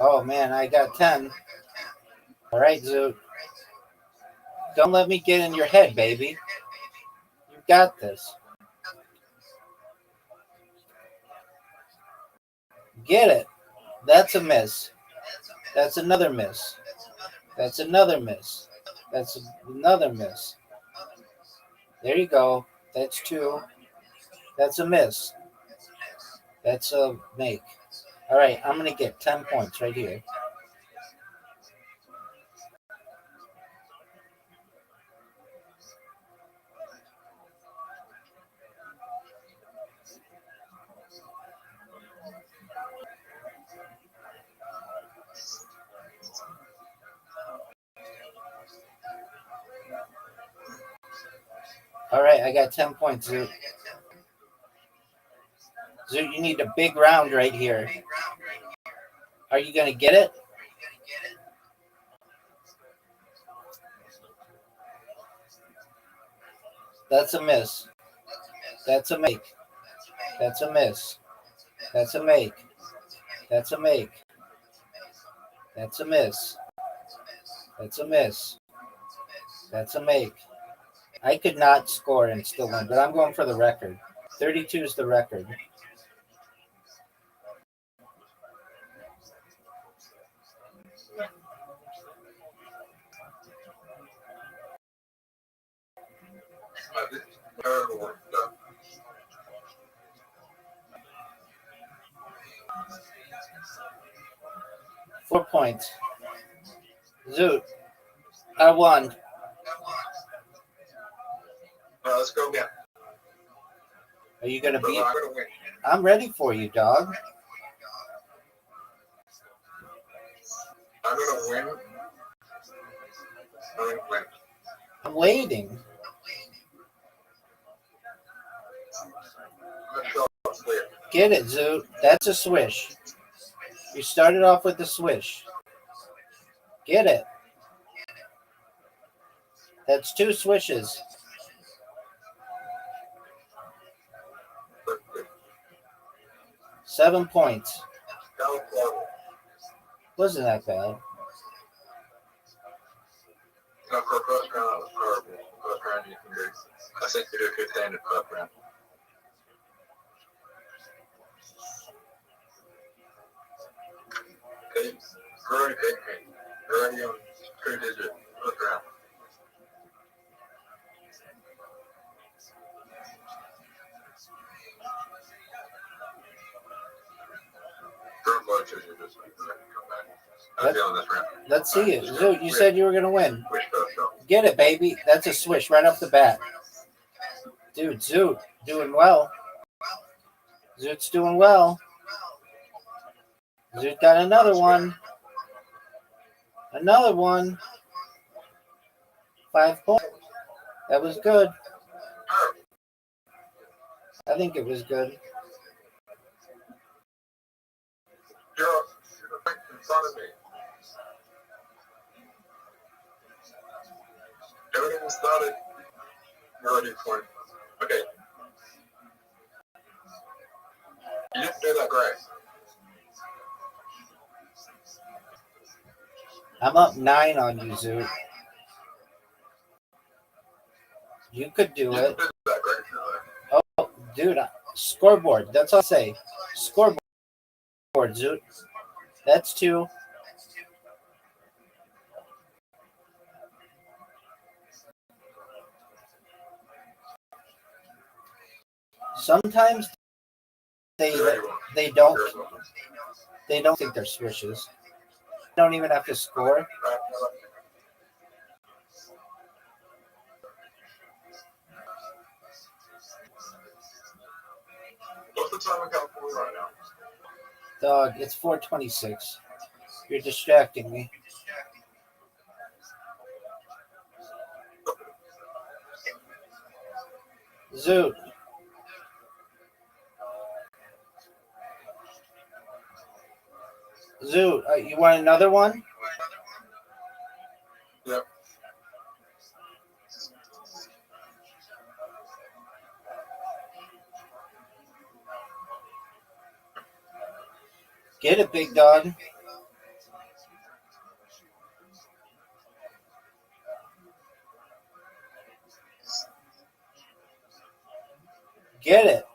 S2: Oh, man, I got 10. All right, Zoot. Don't let me get in your head, baby. You got this. Get it. That's a miss. That's another miss. That's another miss. That's another miss. There you go. That's 2. That's a miss. That's a make. All right, I'm going to get 10 points right here. All right, I got 10 points, Zoot. Zoot, you need a big round right here. Are you going to get it? That's a miss. That's a make. That's a miss. That's a make. That's a make. That's a miss. That's a miss. That's a make. I could not score and still win, but I'm going for the record. 32 is the record. Four points. Zoot, I won.
S4: Let's go again.
S2: Are you going to beat? I'm ready for you, dog.
S4: I'm going to win. I'm going to win.
S2: I'm waiting. Get it, Zoot. That's a swish. You started off with the swish. Get it. That's 2 swishes. 7 points.
S4: That was horrible.
S2: Wasn't that bad.
S4: No, for a first round, it was horrible. First round, you can do. I think you do 15 at first round. Okay, you're already big me. You're already on 2-digit first round. You're on low 2 digits. Come back. I'm feeling this round.
S2: Let's see it. Zoot, you said you were going to win.
S4: Wish first shot.
S2: Get it, baby. That's a swish right off the bat. Dude, Zoot, doing well. Zoot's doing well. Zoot got another one. Another one. 5 points. That was good. I think it was good.
S4: You're right in front of me. Everything started. You're already 20. Okay. You didn't do that great.
S2: I'm up 9 on you, Zoot. You could do
S4: You
S2: it.
S4: didn't do that great, really.
S2: Oh, dude, scoreboard. That's all I say. Scoreboard, Zoot. That's 2. Sometimes they don't think they're swishes. They don't even have to score.
S4: What's the time in California right now?
S2: Dog, it's 4:26. You're distracting me. Zoot. Zoot, you want another one?
S4: Yep.
S2: Get it, big dog. Get it.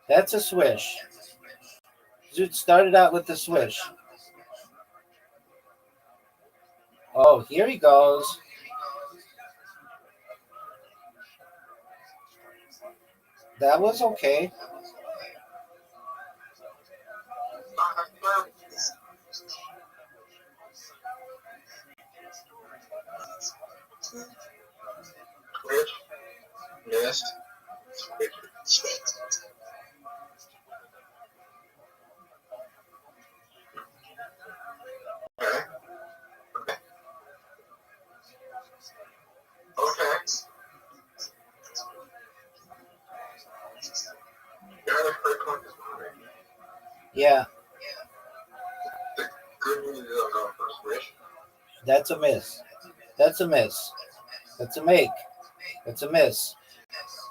S2: That's a swish. Zoot started out with the swish. Oh, here he goes. That was okay.
S4: Switch. Missed. Switch. Okay. Okay. Okay. You're the first one this morning.
S2: Yeah,
S4: The good news is I'm going for a switch.
S2: that's a miss. That's a miss. That's a make. That's a miss.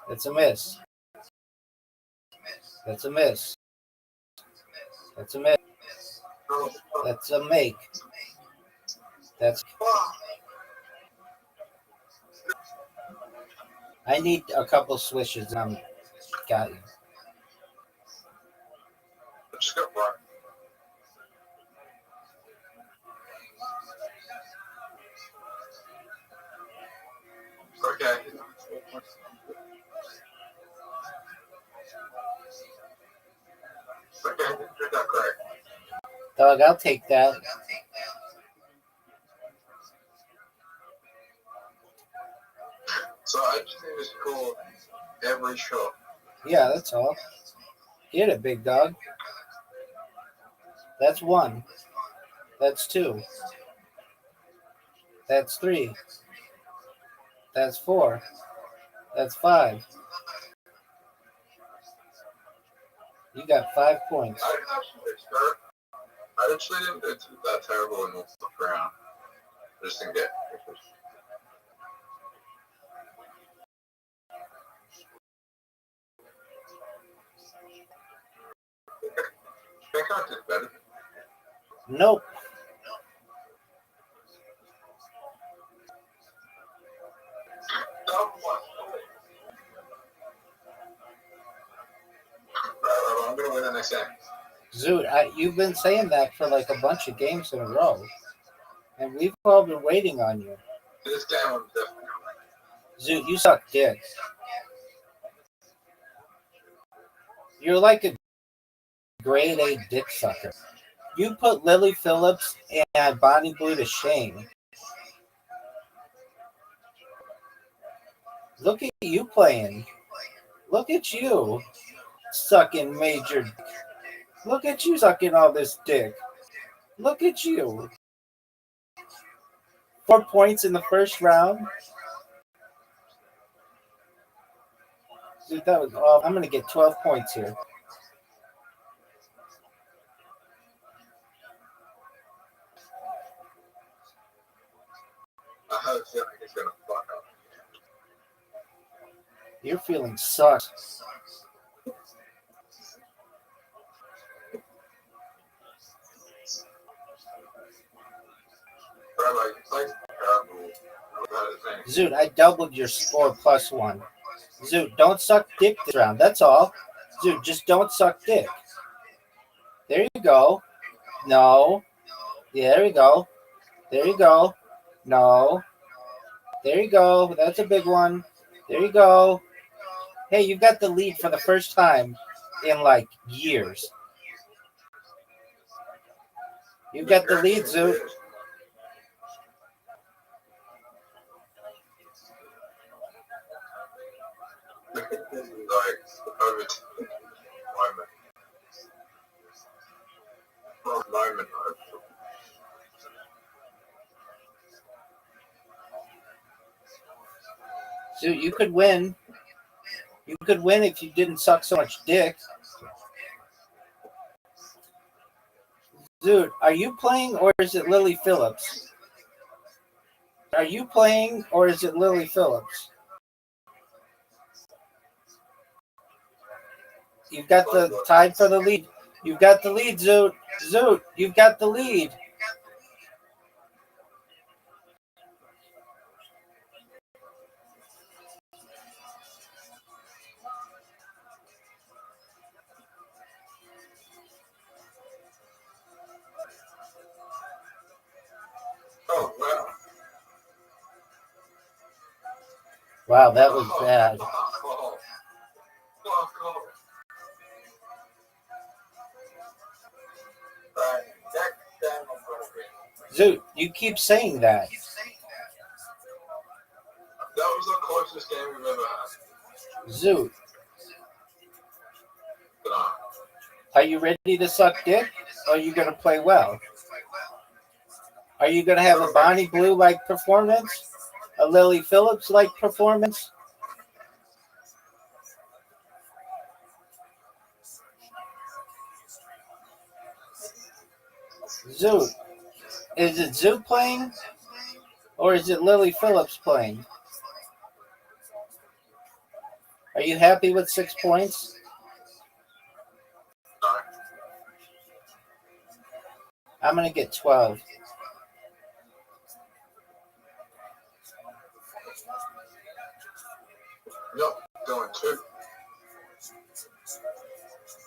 S2: That's a miss. That's a miss. That's a miss. That's a make. That's. I need a couple swishes. I'm got you.
S4: Just go for it. Okay. Okay, you're not great.
S2: Dog, I'll take that.
S4: So I just need to score every shot.
S2: Yeah, that's all. Get it, big dog. That's 1. That's 2. That's 3. That's 4. That's 5. You got 5 points.
S4: I actually didn't do that terrible in the round. I just didn't get.
S3: Bangkok did better.
S2: Nope.
S3: I'm gonna win the next game.
S2: Zoot, you've been saying that for like a bunch of games in a row. And we've all been waiting on you.
S3: This game I'm definitely gonna win.
S2: Zoot, you suck dick. You're like a grade A dick sucker. You put Lily Phillips and Bonnie Blue to shame. Look at you playing. Look at you sucking major. Look at you sucking all this dick. Look at you. 4 points in the first round. Dude, that was all. I'm going to get 12 points here.
S3: I have a feeling he's gonna fuck up.
S2: Your feelings suck. Zoot, I doubled your score +1. Zoot, don't suck dick this round. That's all. Zoot, just don't suck dick. There you go. No. Yeah, there you go. There you go. No. There you go. That's a big one. There you go. Hey, you got the lead for the first time in like years. You got the lead, Zoot. Zoot, you could win. You could win if you didn't suck so much dick. Zoot, are you playing or is it Lily Phillips? Are you playing or is it Lily Phillips? You've got the tied for the lead. You've got the lead, Zoot. Zoot, you've got the lead.
S3: Oh, wow.
S2: Wow, that was bad. Zoot, you keep saying that.
S3: That was the closest game we've ever had.
S2: Zoot, are you ready to suck dick? Or are you going to play well? Are you going to have a Bonnie Blue-like performance? A Lily Phillips-like performance? Zoot, is it Zoot playing? Or is it Lily Phillips playing? Are you happy with 6 points? I'm going to get 12.
S3: Nope, going 2.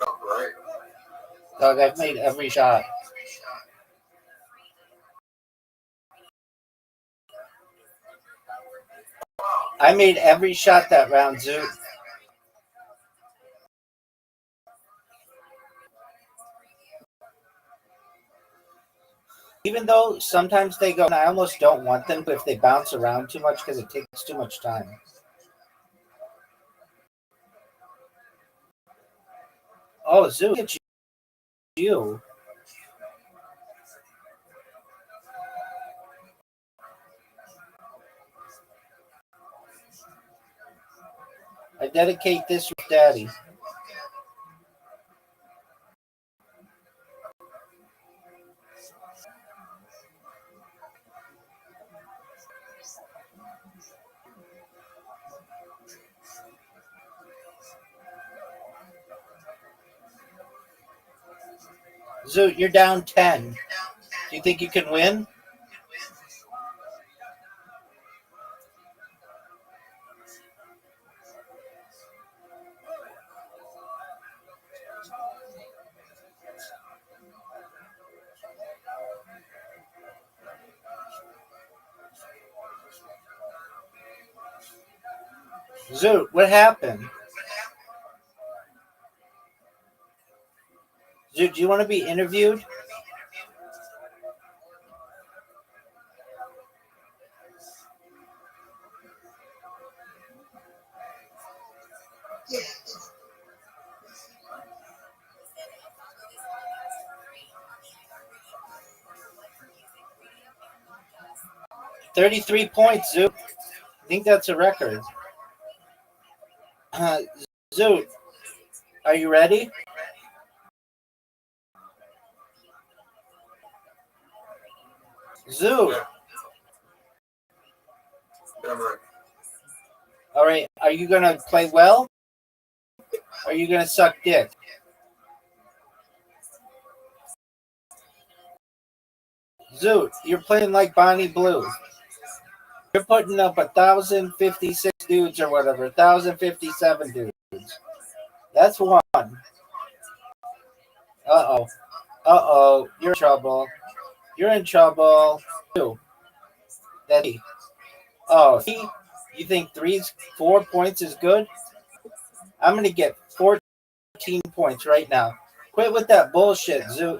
S3: Not right.
S2: Dog, I've made every shot. I made every shot that round, Zoot. Even though sometimes they go, and I almost don't want them if they bounce around too much because it takes too much time. Oh, Zoot, it's you. I dedicate this to Daddy. Zoot, you're down 10. Do you think you can win? Zoot, what happened? Zoot, do you want to be interviewed?
S4: Yes.
S2: 33 points, Zoot. I think that's a record. Zoot, are you ready? Zoot. All right. Are you going to play well? Or are you going to suck dick? Zoot, you're playing like Bonnie Blue. You're putting up 1,056 dudes or whatever. 1,057 dudes. That's one. Uh-oh. Uh-oh. You're in trouble. You're in trouble. Two. That's three. Oh, you think 4 points is good? I'm going to get 14 points right now. Quit with that bullshit, Zoot.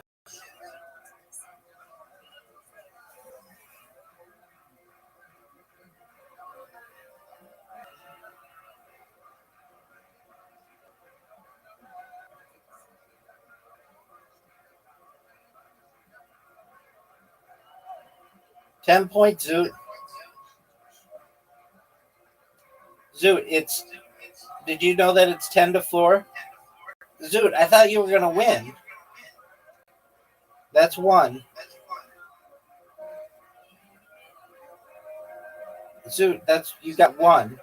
S2: $10 points, Zoot. Zoot, did you know that it's 10-4? Zoot, I thought you were going to win. That's one. Zoot, you got one.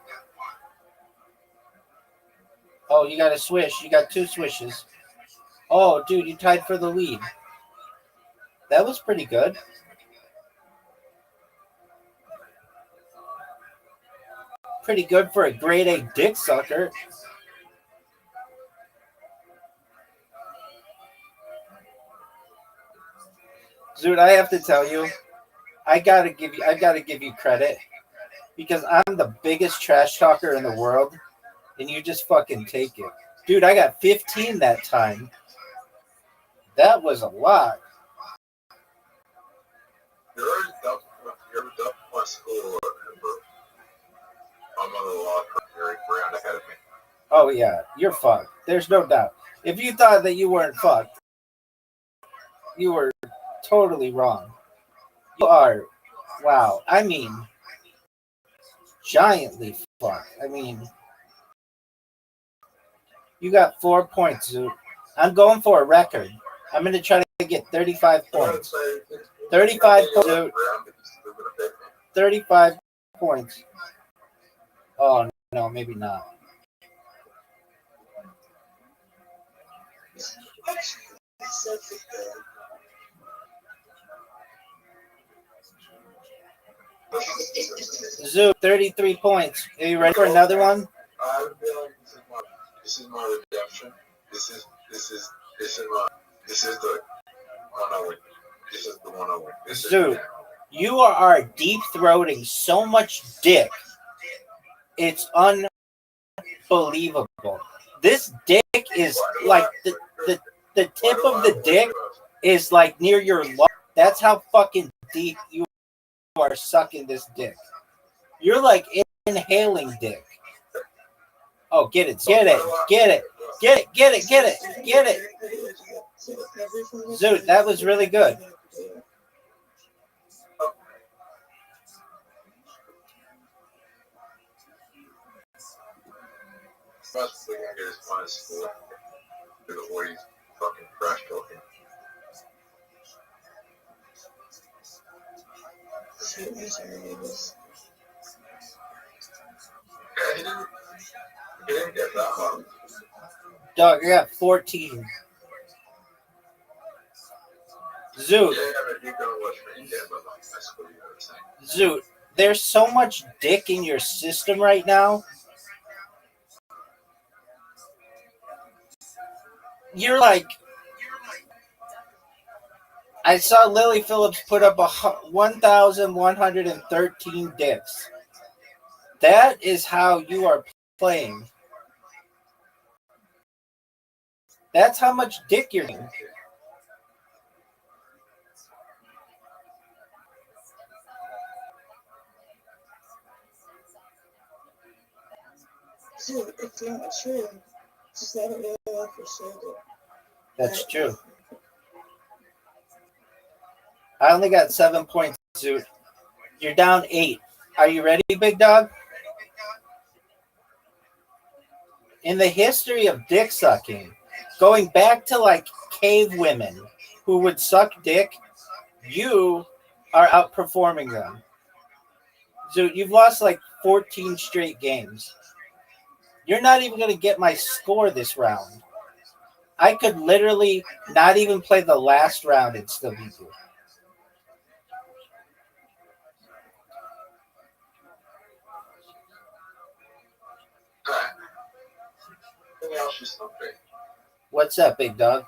S2: Oh, you got a swish. You got 2 swishes. Oh, dude, you tied for the lead. That was pretty good. Pretty good for a grade A dick sucker. Zoot, I have to tell you, I gotta give you credit because I'm the biggest trash talker in the world, and you just fucking take it. Dude, I got 15 that time. That was a lot.
S5: You're up my school, but I'm on the locker. You're a round ahead of me.
S2: Oh yeah, you're fucked. There's no doubt. If you thought that you weren't fucked, you were totally wrong. You are, wow. I mean, giantly fucked. I mean, you got 4 points, Zoot. I'm going for a record. I'm going to try to get 35 points. 35 points, Zoot. 35 points. Oh, no, maybe not. Zoot, 33 points. Are you ready for another one?
S5: I feel like this is my redemption. This is the one I win. This is the one I win.
S2: Zoot, you are deep throating so much dick. It's unbelievable. This dick is like the tip of the dick is like near your lung. That's how fucking deep you are sucking this dick. You're like inhaling dick. Oh, get it. Zoot, that was really good.
S5: Must be gonna get his fine score to the way he's fucking trash talking. Yeah, he didn't get that one.
S2: Dog, I got 14. Zoot,
S3: Yeah, but you don't watch me again, but like, that's what you were saying.
S2: Zoot, there's so much dick in your system right now. You're like, I saw Lily Phillips put up 1,113 dicks. That is how you are playing. That's how much dick you're getting.
S6: So it's not true. Just I don't really appreciate it.
S2: That's true. I only got 7 points, Zoot. You're down 8. Are you ready, big dog? In the history of dick sucking, going back to like cave women who would suck dick, you are outperforming them. Zoot, you've lost like 14 straight games. You're not even going to get my score this round. I could literally not even play the last round and still beat you.
S3: Alright. Let me ask you something.
S2: What's up, big dog?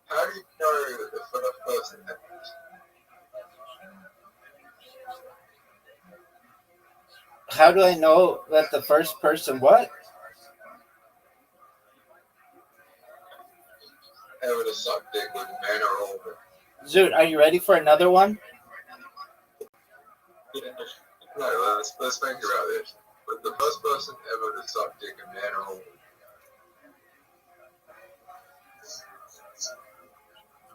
S3: How do you know the first person that
S2: How do I know that the first person what?
S3: ever to suck dick was a man or older?
S2: Zoot, are you ready for another one?
S3: No, let's think about this. But the first person ever to suck dick, a man or older?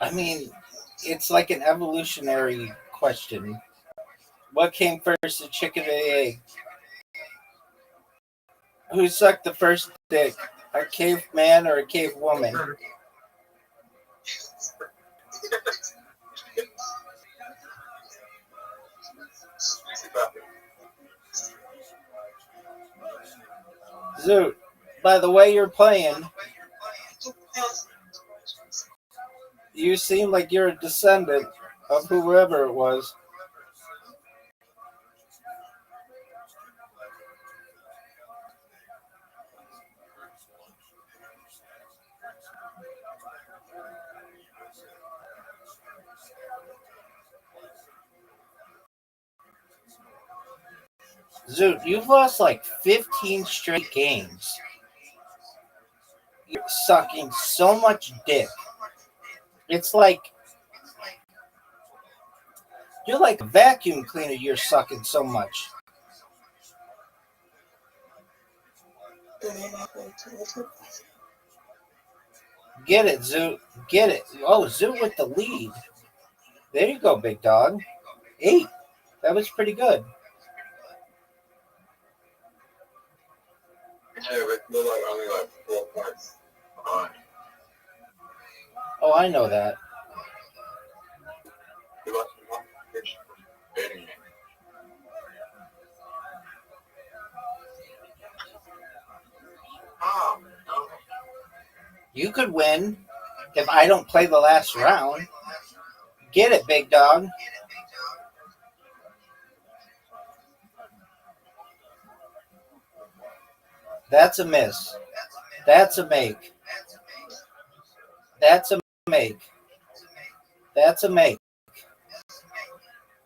S2: I mean, it's like an evolutionary question. What came first, the chicken or the egg? Who sucked the first dick? A caveman or a cave woman? Zoot, by the way you're playing, you seem like you're a descendant of whoever it was. Zoot, you've lost like 15 straight games. You're sucking so much dick. It's like you're like a vacuum cleaner. You're sucking so much. Get it, Zoot. Get it. Oh, Zoot with the lead. There you go, big dog. 8. That was pretty good.
S3: Yeah, but you're like only like 4 points behind.
S2: Oh, I know that.
S3: You're like one pitch from beating me. Oh, no.
S2: You could win if I don't play the last round. Get it, big dog. That's a miss. That's a make. That's a make. That's a make.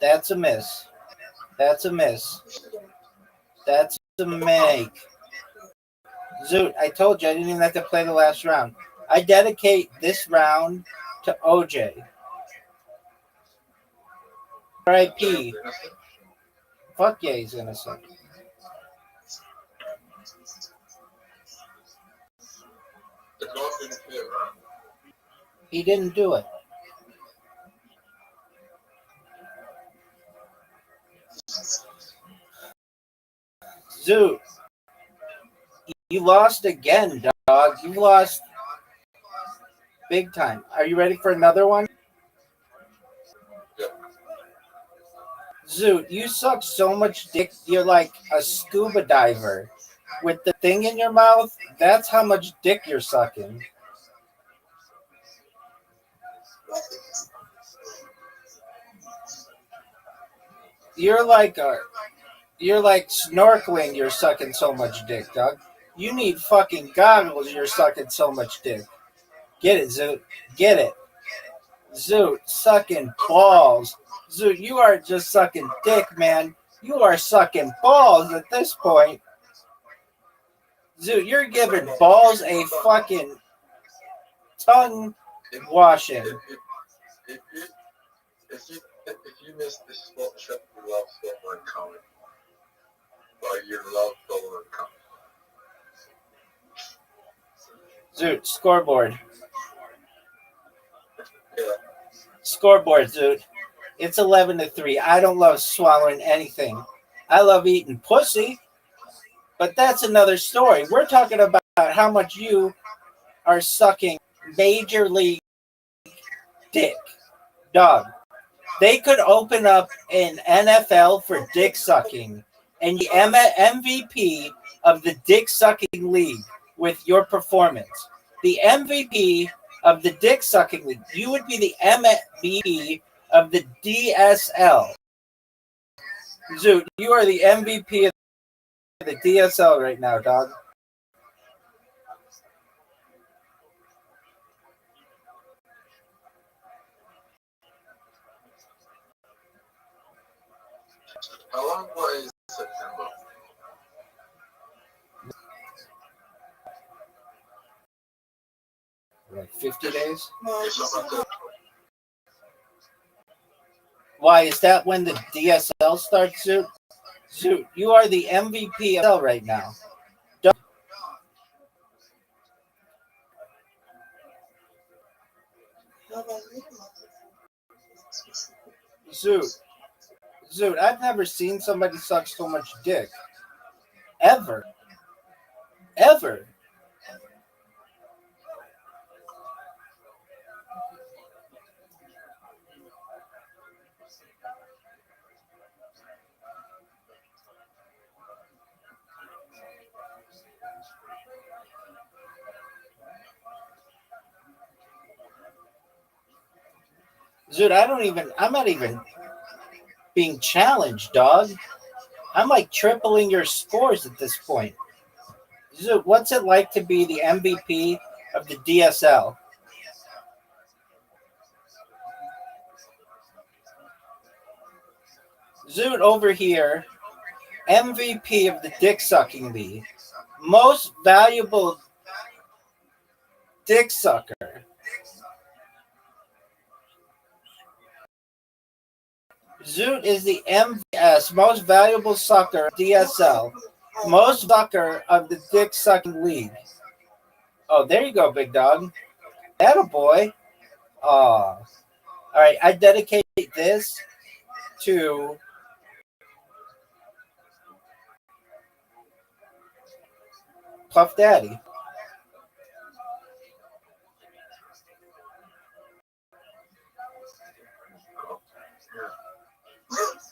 S2: That's a miss. That's a miss. That's a make. Zoot, I told you I didn't even have to play the last round. I dedicate this round to OJ. R.I.P. Fuck yeah, he's innocent.
S3: The golf didn't fit, right?
S2: He didn't do it. Zoot, you lost again, dog. You lost big time. Are you ready for another one?
S3: Yeah.
S2: Zoot, you suck so much dick. You're like a scuba diver with the thing in your mouth. That's how much dick you're sucking. You're like snorkeling. You're sucking so much dick, Doug. You need fucking goggles. You're sucking so much dick. Get it, Zoot. Get it. Zoot, sucking balls. Zoot, you are just sucking dick, man. You are sucking balls at this point. Zoot, you're giving balls a fucking tongue washing.
S5: If you miss the spot shot, you love Scotland coming. Or you love Scotland coming.
S2: Zoot, scoreboard.
S5: Yeah.
S2: Scoreboard, Zoot. It's 11-3. I don't love swallowing anything. I love eating pussy, but that's another story. We're talking about how much you are sucking major league dick. Dog. They could open up an NFL for dick sucking and the MVP of the dick sucking league with your performance. The MVP of the dick sucking league. You would be the MVP of the DSL. Zoot, you are the MVP of the DSL right now, dog.
S5: How long was September?
S2: Like 50 days?
S6: No,
S2: Why, is that when the DSL starts, Zoot? Zoot, you are the MVP of DSL right now. Zoot, I've never seen somebody suck so much dick. Ever. Ever. Zoot, I'm not even being challenged, dog. I'm like tripling your scores at this point. Zoot, what's it like to be the MVP of the DSL? Zoot over here, MVP of the dick sucking league. Most valuable dick sucker. Zoot is the MVS, most valuable sucker DSL. Most sucker of the dick sucking league. Oh, there you go, big dog. Attaboy. Oh. All right, I dedicate this to Puff Daddy.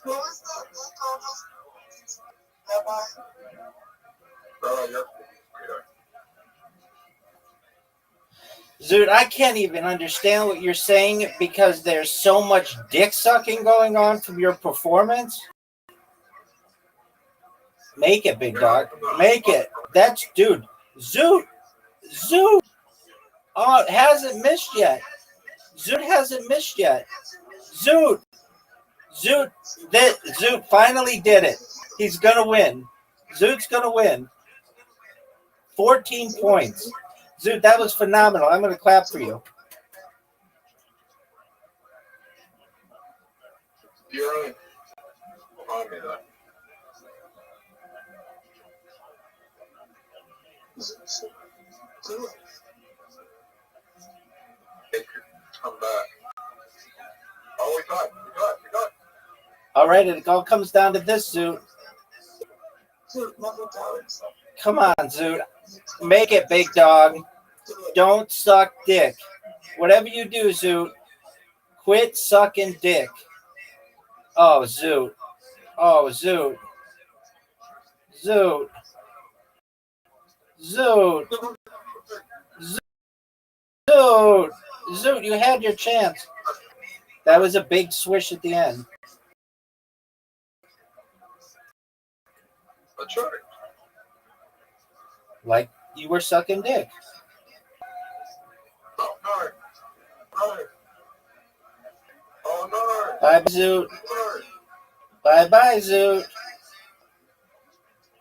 S6: What was that?
S2: Zoot, I can't even understand what you're saying because there's so much dick sucking going on from your performance. Make it, big dog. Make it. That's, dude. Zoot. Oh, it hasn't missed yet. Zoot hasn't missed yet. Zoot finally did it. He's going to win. Zoot's going to win. 14 points. Zoot, that was phenomenal. I'm going to clap for you.
S5: You're on me, though. Come back. Oh, we got.
S2: All right, it all comes down to this, Zoot. Come on, Zoot. Make it, big dog. Don't suck dick. Whatever you do, Zoot, quit sucking dick. Oh, Zoot. Oh, Zoot. Zoot. Zoot. Zoot. Zoot, you had your chance. That was a big swish at the end.
S3: That's right.
S2: Like you were sucking dick.
S3: Oh, no. No. Oh, no.
S2: Bye, Zoot.
S3: No.
S2: Bye, Zoot.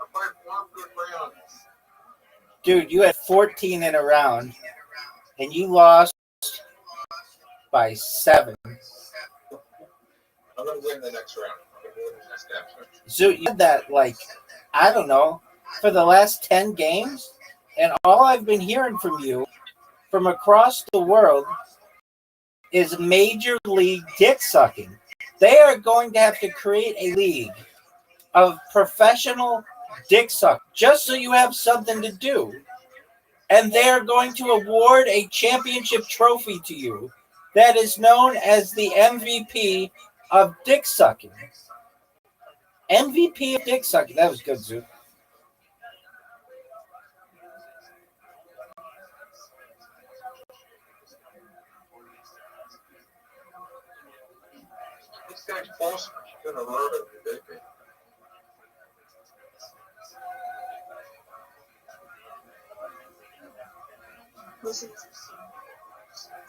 S3: I played one good round.
S2: Dude, you had 14 in a round, and you lost by 7.
S3: I'm going to win the next round. I'm going to win the next match.
S2: Zoot, you had that, like, I don't know, for the last 10 games, and all I've been hearing from you from across the world is Major League dick sucking. They are going to have to create a league of professional dick suck just so you have something to do. And they are going to award a championship trophy to you that is known as the MVP of dick sucking. MVP of dick sucking. That was good, Zoot.
S3: This guy's boss going to learn it today.
S6: Listen,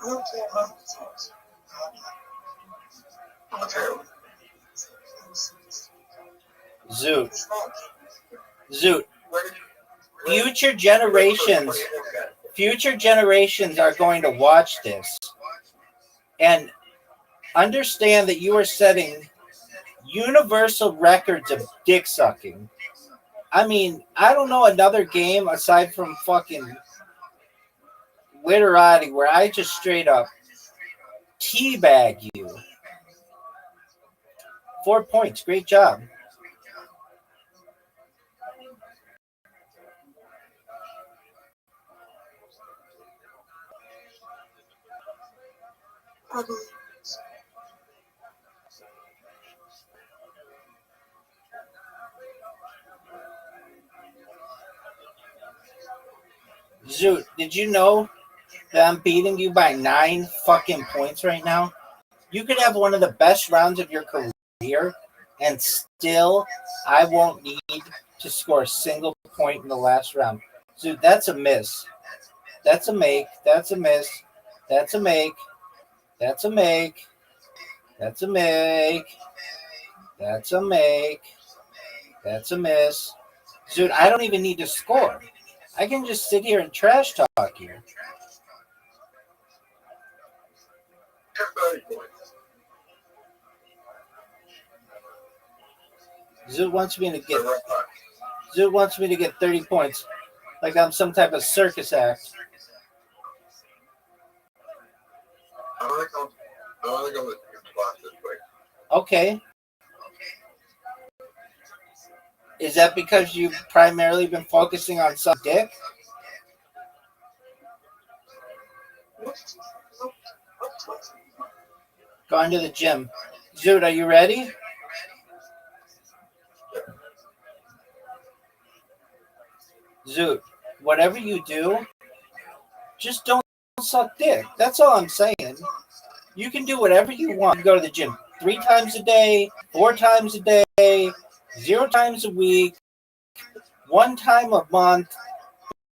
S6: I don't care how many times. I'll tell you.
S2: Zoot. Zoot. Future generations are going to watch this and understand that you are setting universal records of dick sucking. I mean, I don't know another game aside from fucking Literati where I just straight up teabag you. 4 points. Great job.
S6: I believe
S2: Zoot, did you know that I'm beating you by 9 fucking points right now? You could have one of the best rounds of your career, and still I won't need to score a single point in the last round. Zoot, that's a miss. That's a make. That's a miss. That's a make. That's a make. That's a make. That's a make. That's a miss. Zoot, I don't even need to score. I can just sit here and trash talk here.
S3: 30 points.
S2: Zoot wants me to get 30 points, like I'm some type of circus act.
S3: I don't think I'll let you block this way.
S2: Okay. Is that because you've primarily been focusing on some dick? Going to the gym. Zoot, are you ready? Zoot, whatever you do, just don't suck dick. That's all I'm saying. You can do whatever you want. You go to the gym 3 times a day, 4 times a day, 0 times a week, 1 time a month.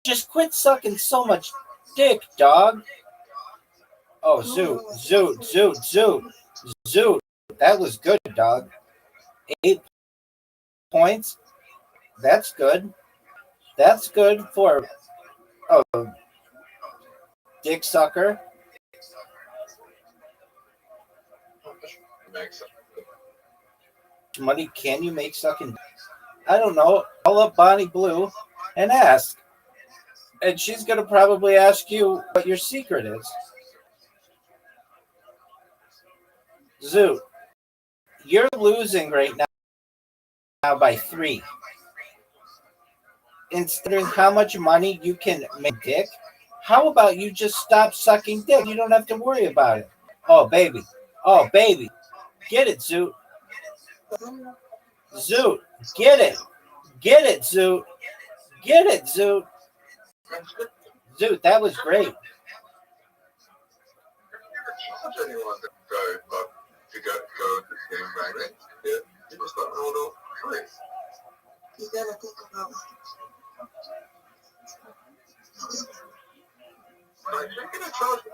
S2: Just quit sucking so much dick, dog. Oh, Zoot. That was good, dog. 8 points. That's good. That's good for a dick sucker. Money, can you make sucking? I don't know. Call up Bonnie Blue and ask. And she's going to probably ask you what your secret is. Zoot, you're losing right now by 3. Instead of how much money you can make dick, how about you just stop sucking dick? You don't have to worry about it. Oh, baby. Get it, Zoot. Zoot, get it. Get it, Zoot. Get it, Zoot. Zoot, that was great.
S5: much anyone to go, but to go to the game bang, yeah, you must not hold on. Please.
S6: You gotta think about
S5: Like, you're gonna charge me.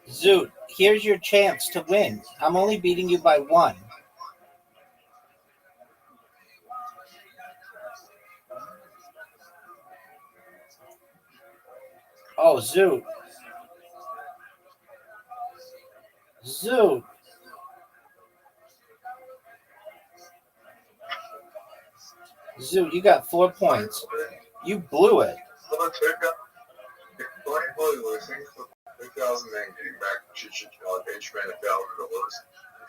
S2: Zoot, here's your chance to win. I'm only beating you by one. Oh, Zoot. Zoot. Zoot, you got 4 points. You blew it.
S5: In 2019, back she ran $1,000,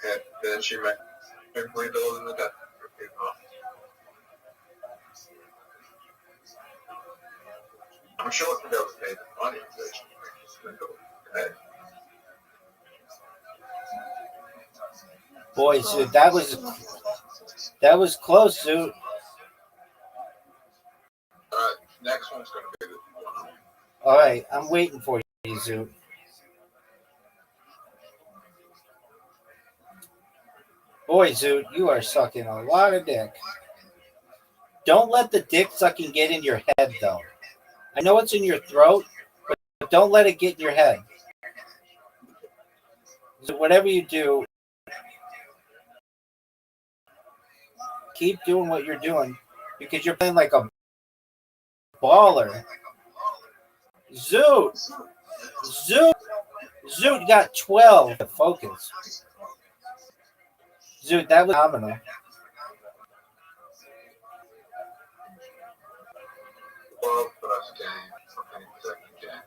S5: and then she made $20 in the debt. I'm sure if that was paid the money, that she had.
S2: Boy, Zoot, that was close, Zoot.
S5: Next one's going to be the one.
S2: All right, I'm waiting for you, Zoot. Boy, Zoot, you are sucking a lot of dick. Don't let the dick sucking get in your head, though. I know it's in your throat, but don't let it get in your head. So whatever you do, keep doing what you're doing because you're playing like a baller. Zoot, you got 12 to focus. Zoot, that was phenomenal.
S5: Well, first game, something second game.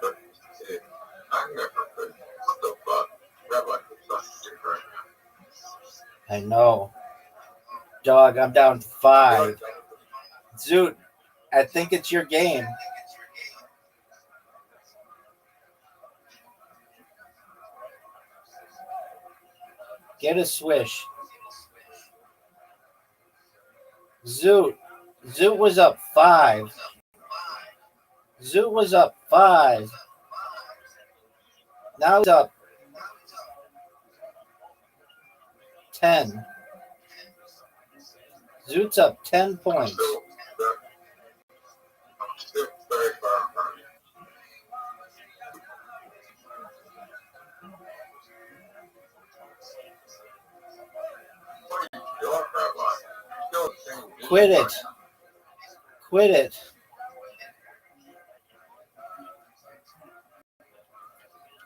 S5: But I never could. What the fuck? That like such different.
S2: I know. Dog, I'm down 5. Zoot, I think it's your game. Get a swish. Zoot was up 5. Zoot was up 5. Now he's up 10. Zoot's up 10 points.
S5: I'm still very far from you. Your crap line.
S2: Quit it. Quit it.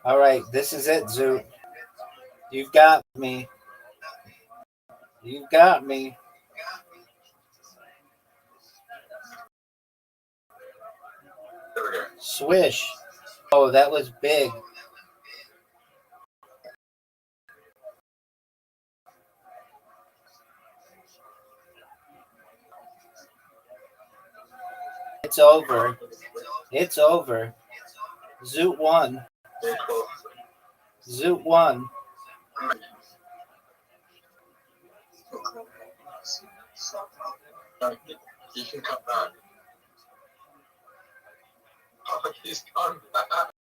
S2: All right, this is it, Zoot. You've got me. You've got me.
S5: There we go.
S2: Swish. Oh, that was big. It's over. It's over. Zoot won. Zoot won.
S5: He can come back. Oh, he's come back.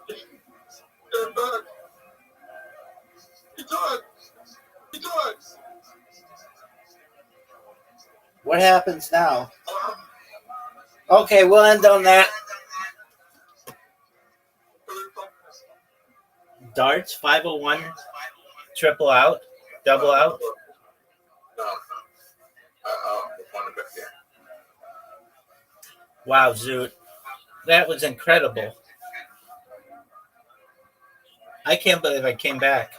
S5: They're back. He died. He died.
S2: What happens now? Okay, we'll end on that. Darts, 501, triple out, double out.
S5: No. Yeah.
S2: Wow, Zoot. That was incredible. I can't believe I came back.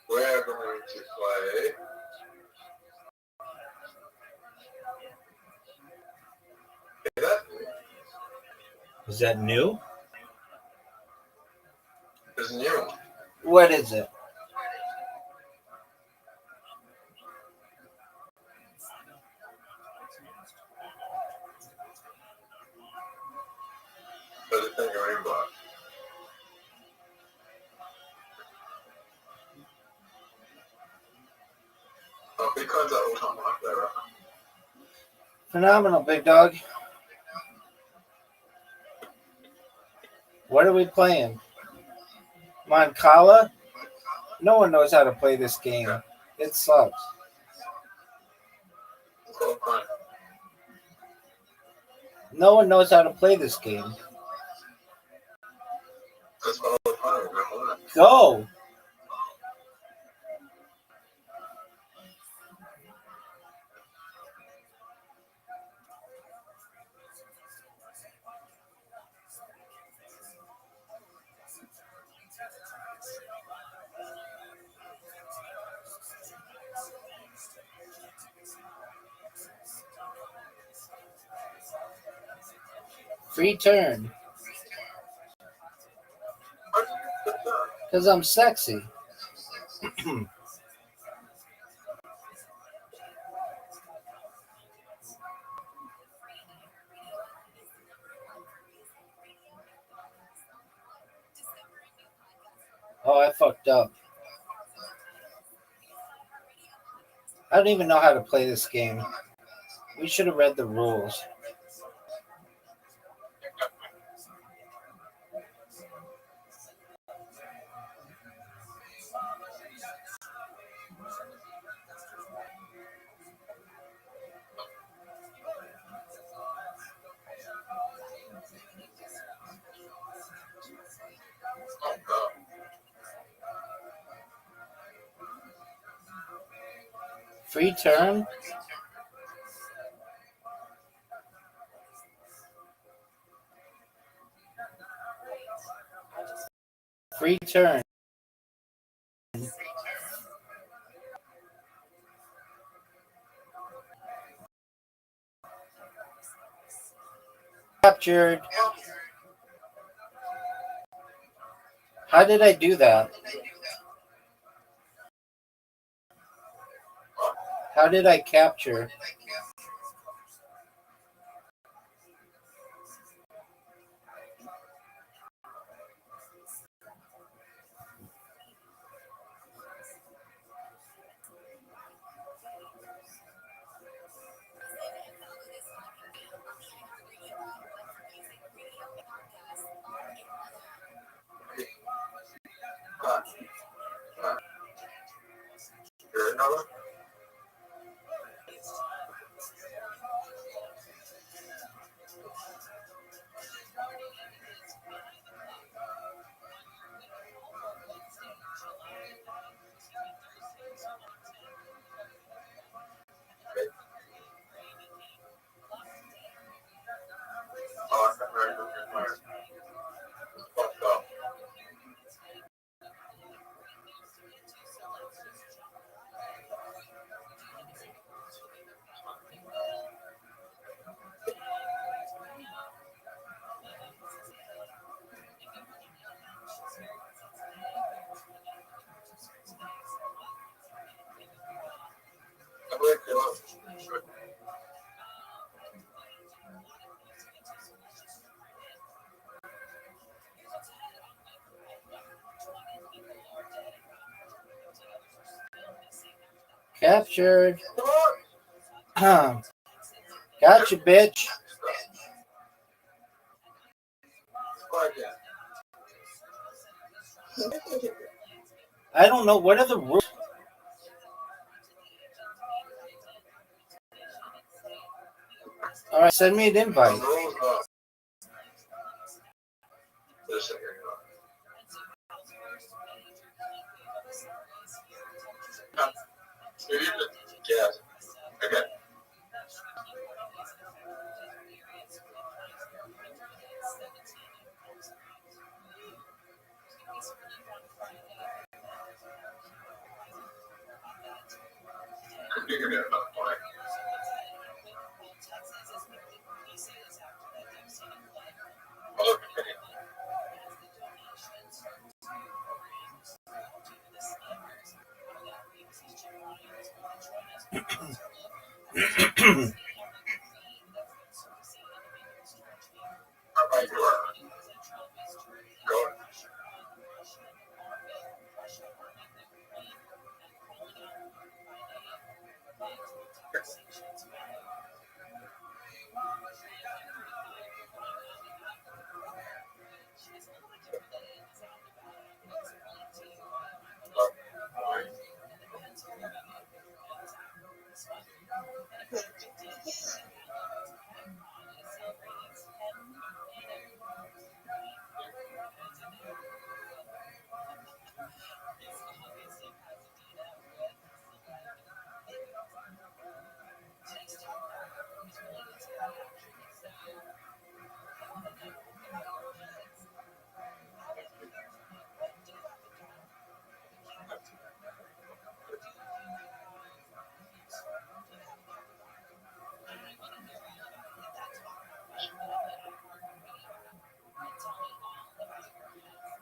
S5: We're going to play.
S2: Is that new?
S5: There's a new one.
S2: What is it?
S5: But it's in your inbox.
S2: Phenomenal, big dog. What are we playing? Moncala? No one knows how to play this game. It sucks. No one knows how to play this game. Go! Free turn. Because I'm sexy. Oh, I fucked up. I don't even know how to play this game. We should have read the rules. Free turn? Free turn. Captured. How did I do that? How did I capture? Captured. Gotcha, bitch. I don't know. What are the rules? All right, send me an invite.
S4: Yes. Okay.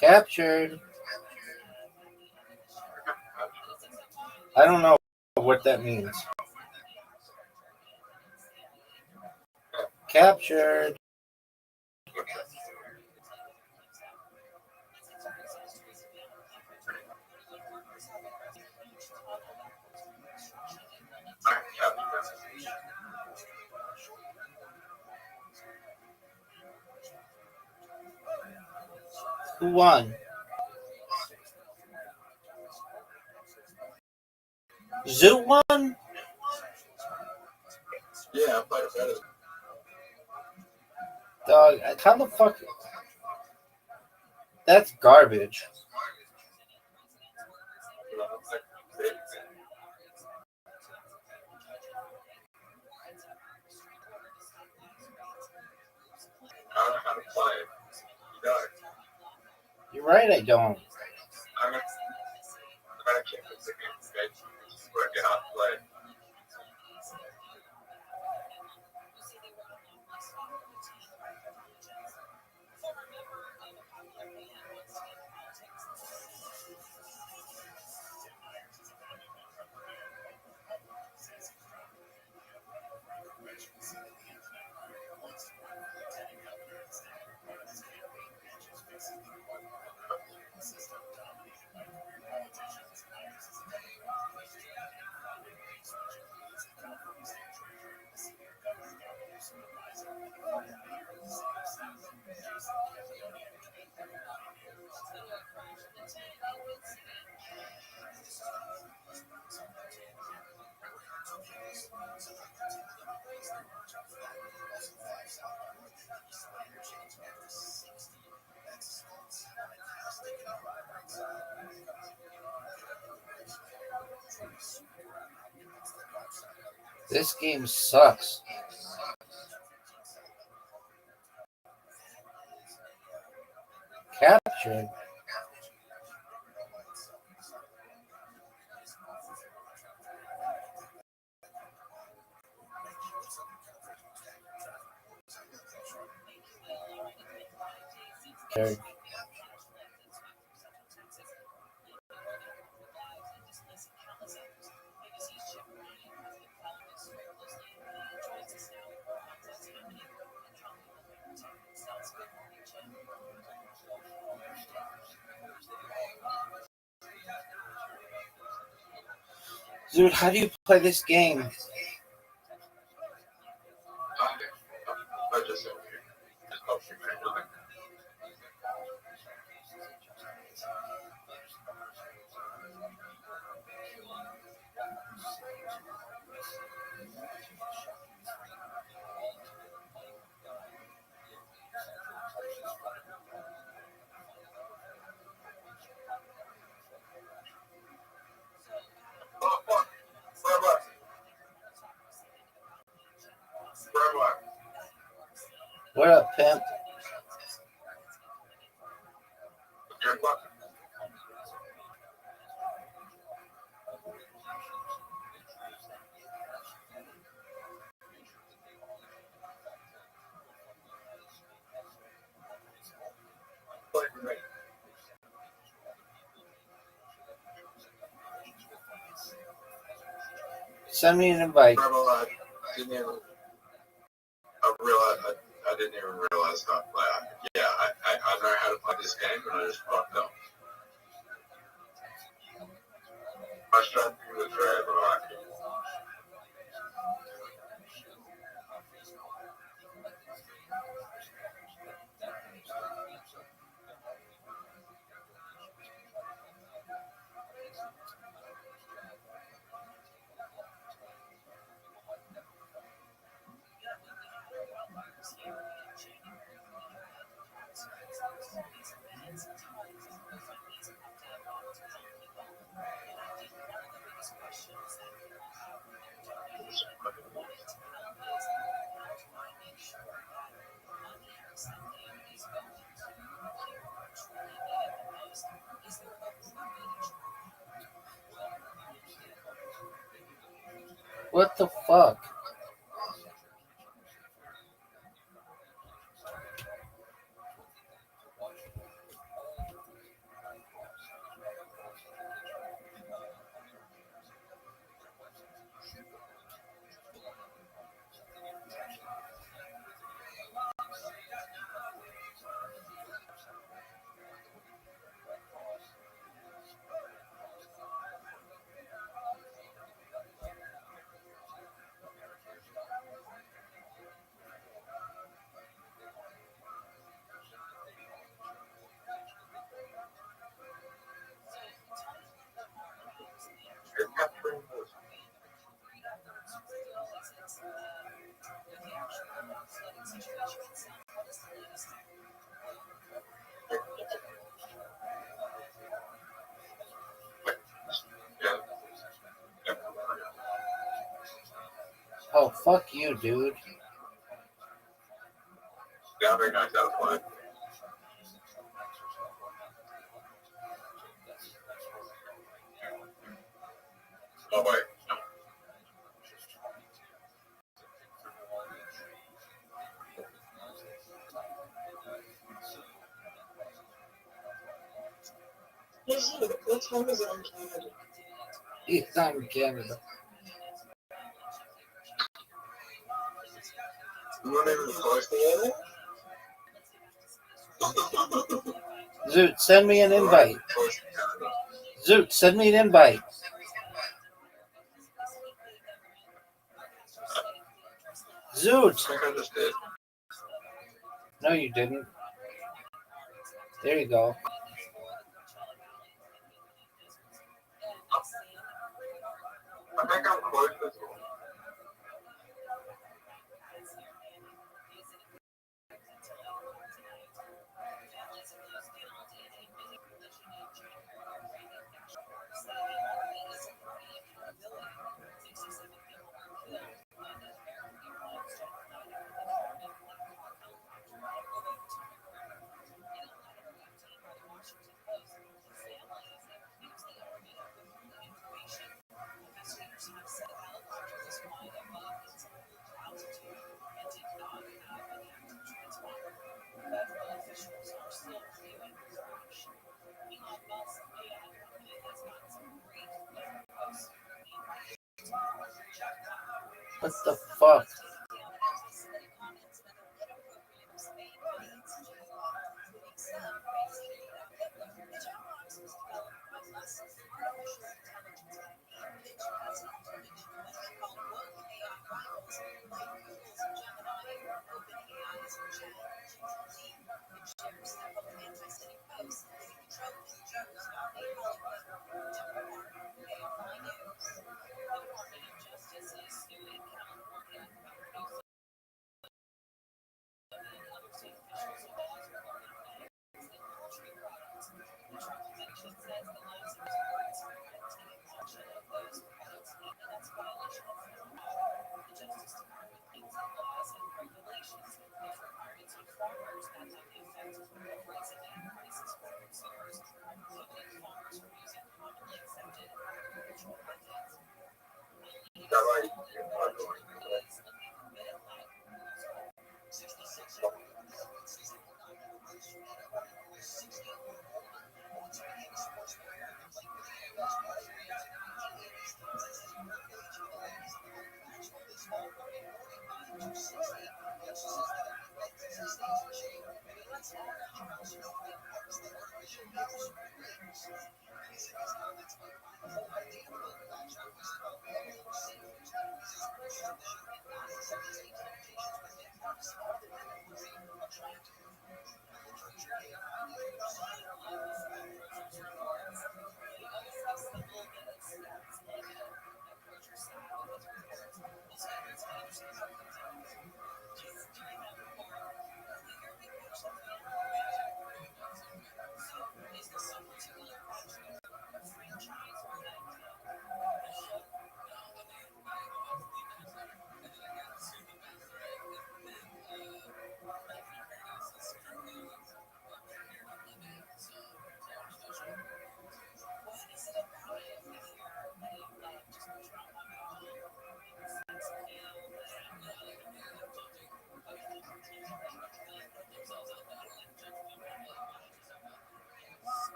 S2: Captured. I don't know what that means. Captured. Who won? Zoo won?
S3: Yeah, but
S2: Dog, how the fuck? That's garbage.
S3: I don't know how to play it. You got it.
S2: You're right, I don't.
S3: I'm gonna check this again, okay? Work it out, play it.
S2: This game sucks. Captured. Captured. Dude, how do you play this game?
S3: I just over here. Just hope you can do it. Oh, fuck. Where am I?
S2: What up, pimp?
S3: You're fucking.
S2: Send me an invite.
S3: I didn't even. I didn't even realize how to play. Yeah, I know how to play this game, and I just fucked up. I was trying to do the drag, but I can't.
S2: What the fuck? Oh, fuck you, dude.
S5: Yeah, very nice. That was fun. Oh, wait.
S6: Is he? What time is it in Canada?
S2: He's not in Canada.
S5: You weren't even supposed to
S2: Zoot, send me an invite. Zoot, send me an invite. Zoot!
S5: I think I just did.
S2: No, you didn't. There you go.
S5: I think I'm close to school.
S2: What the fuck?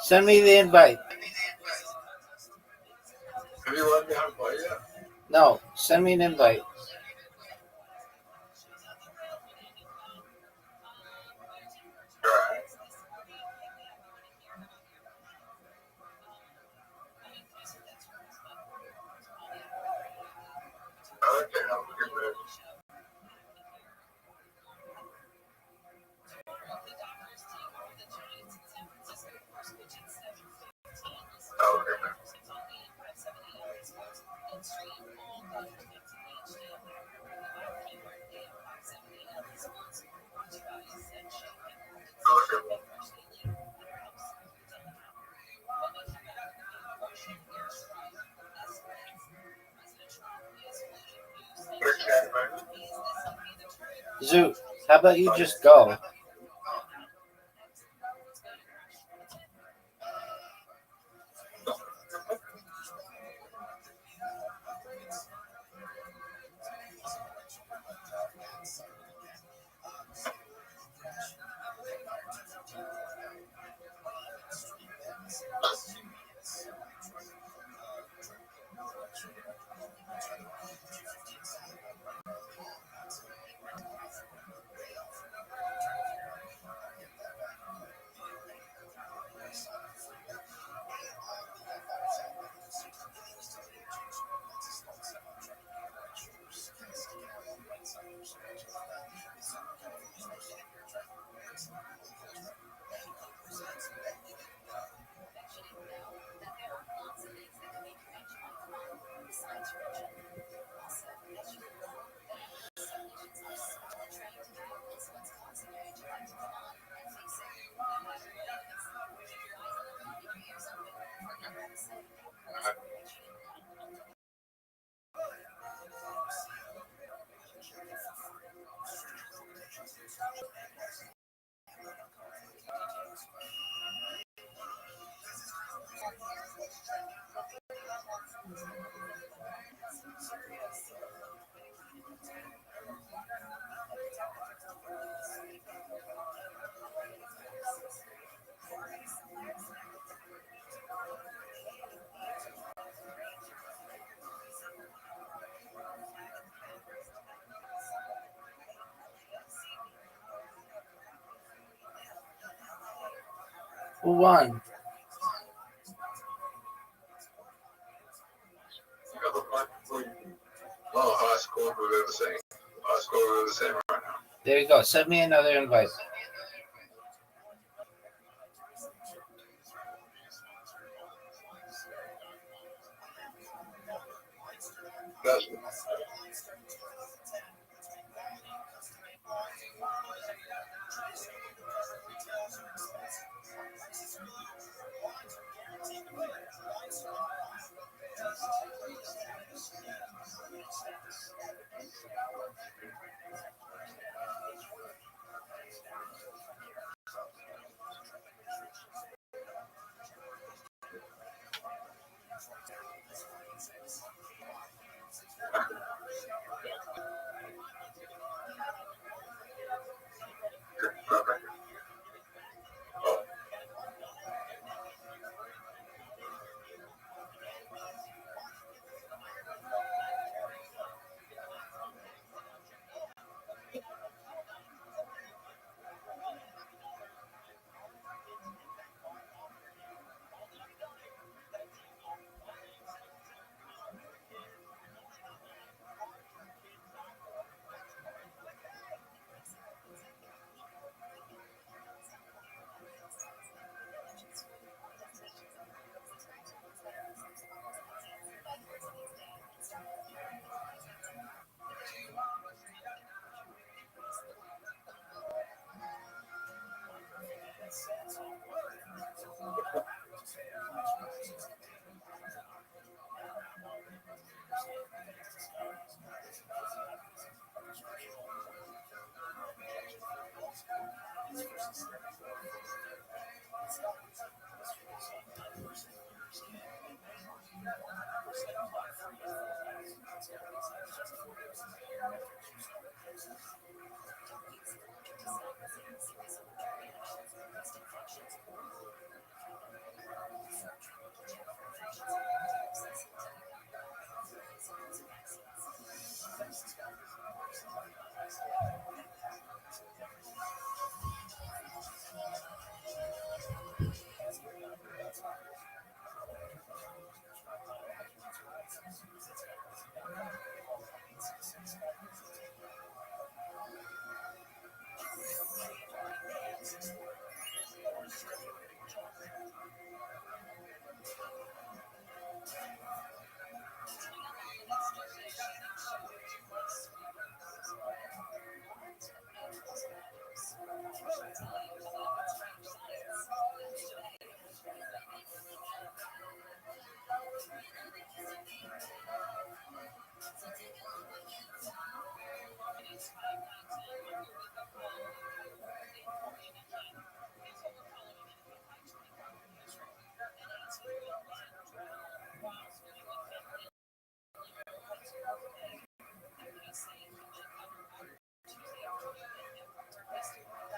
S2: Send me the invite.
S4: Have you let me on play yet?
S2: No, send me an invite.
S4: Alright. Okay, I'll get ready. Okay. Okay. Okay, man.
S2: Zoot, how about you just go? Who won?
S4: Well, our scores were the same. Our scores were the same right now.
S2: There you go. Send me another invite.
S4: That's perfect. Oh,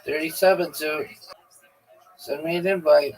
S2: 37, so send me an invite.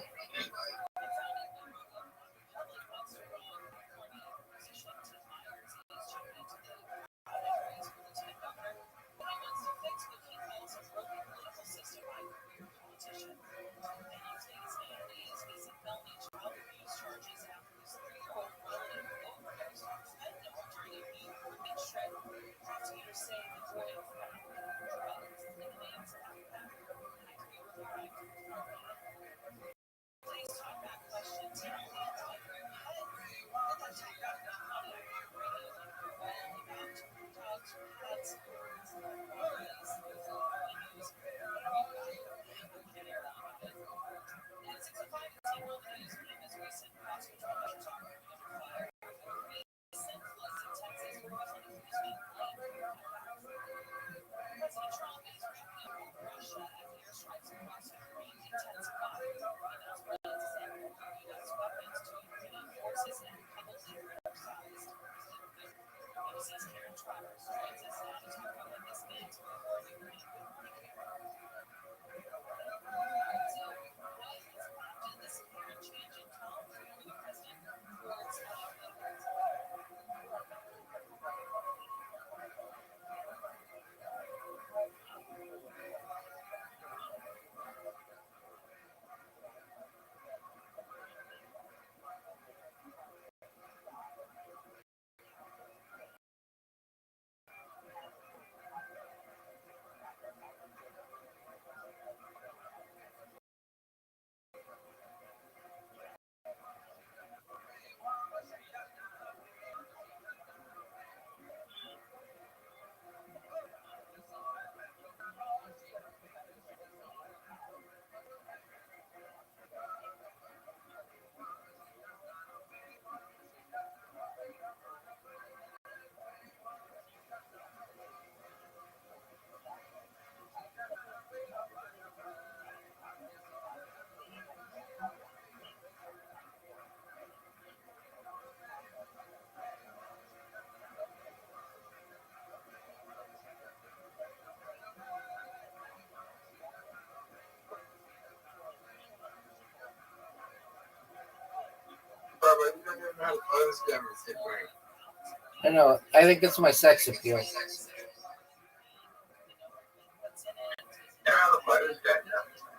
S2: I know. I think it's my sex appeal.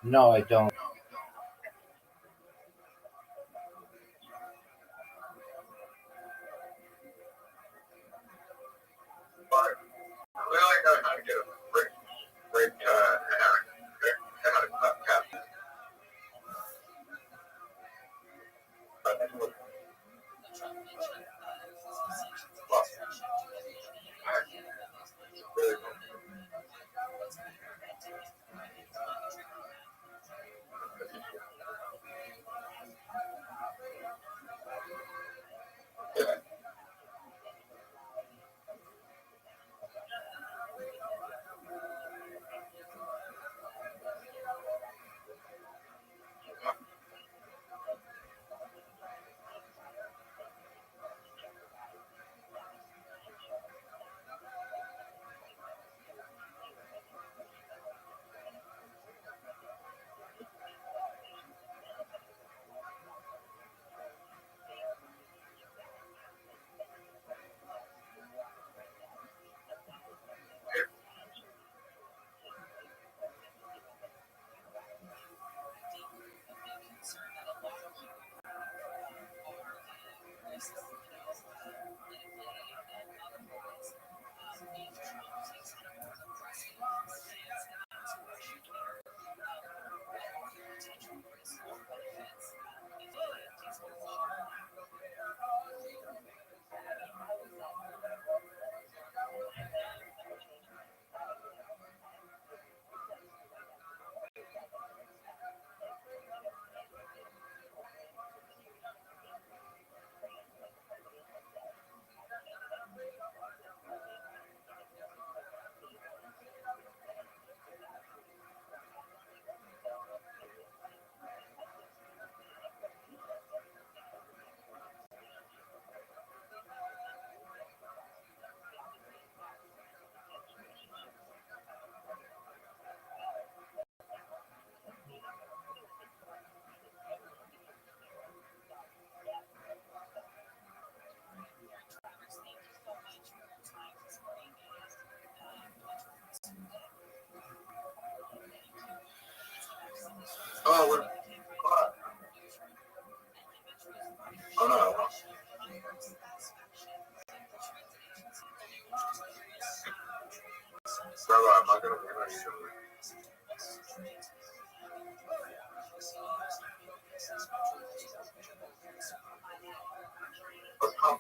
S2: No, I don't.
S4: we're. Oh no. Brother, I'm not gonna win on each other. But come.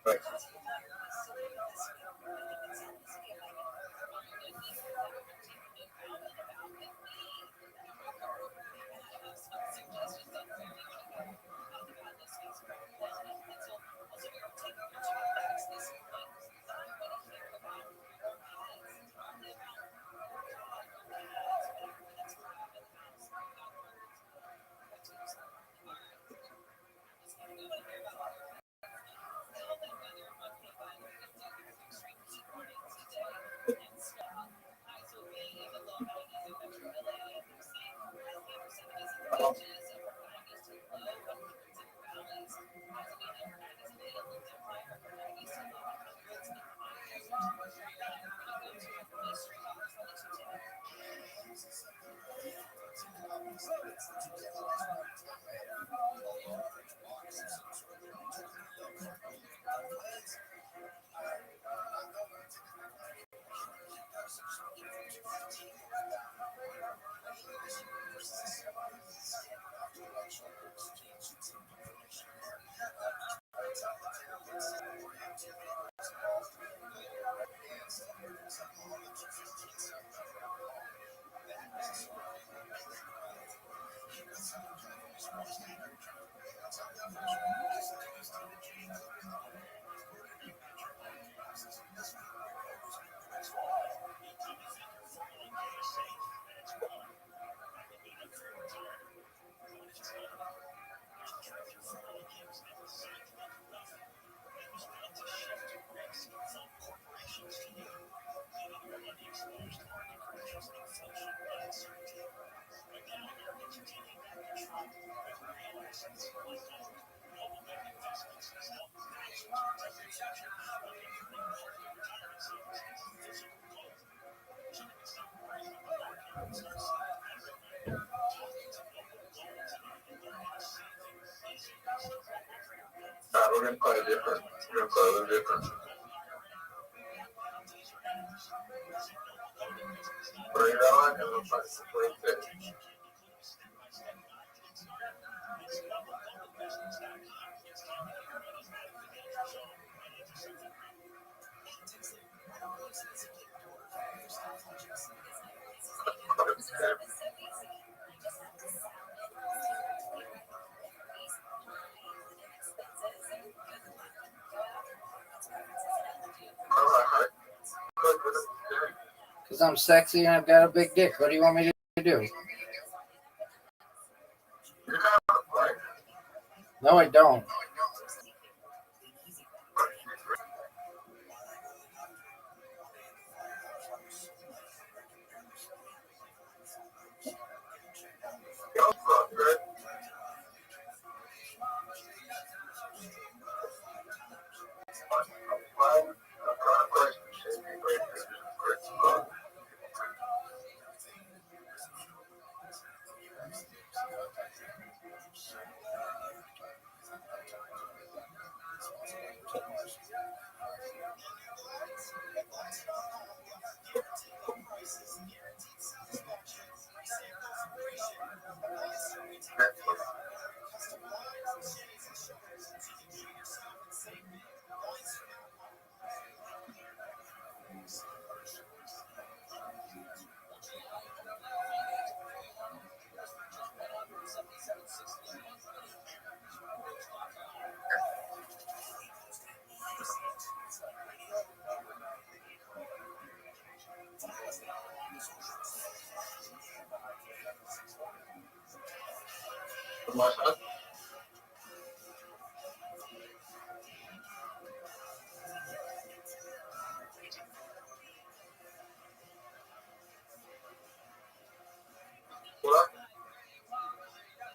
S4: Right.
S3: we're gonna play different. We're gonna play a little different. Bring it on, and we'll try to split it.
S2: Because I'm sexy and I've got a big dick. What do you want me to do? No, I don't.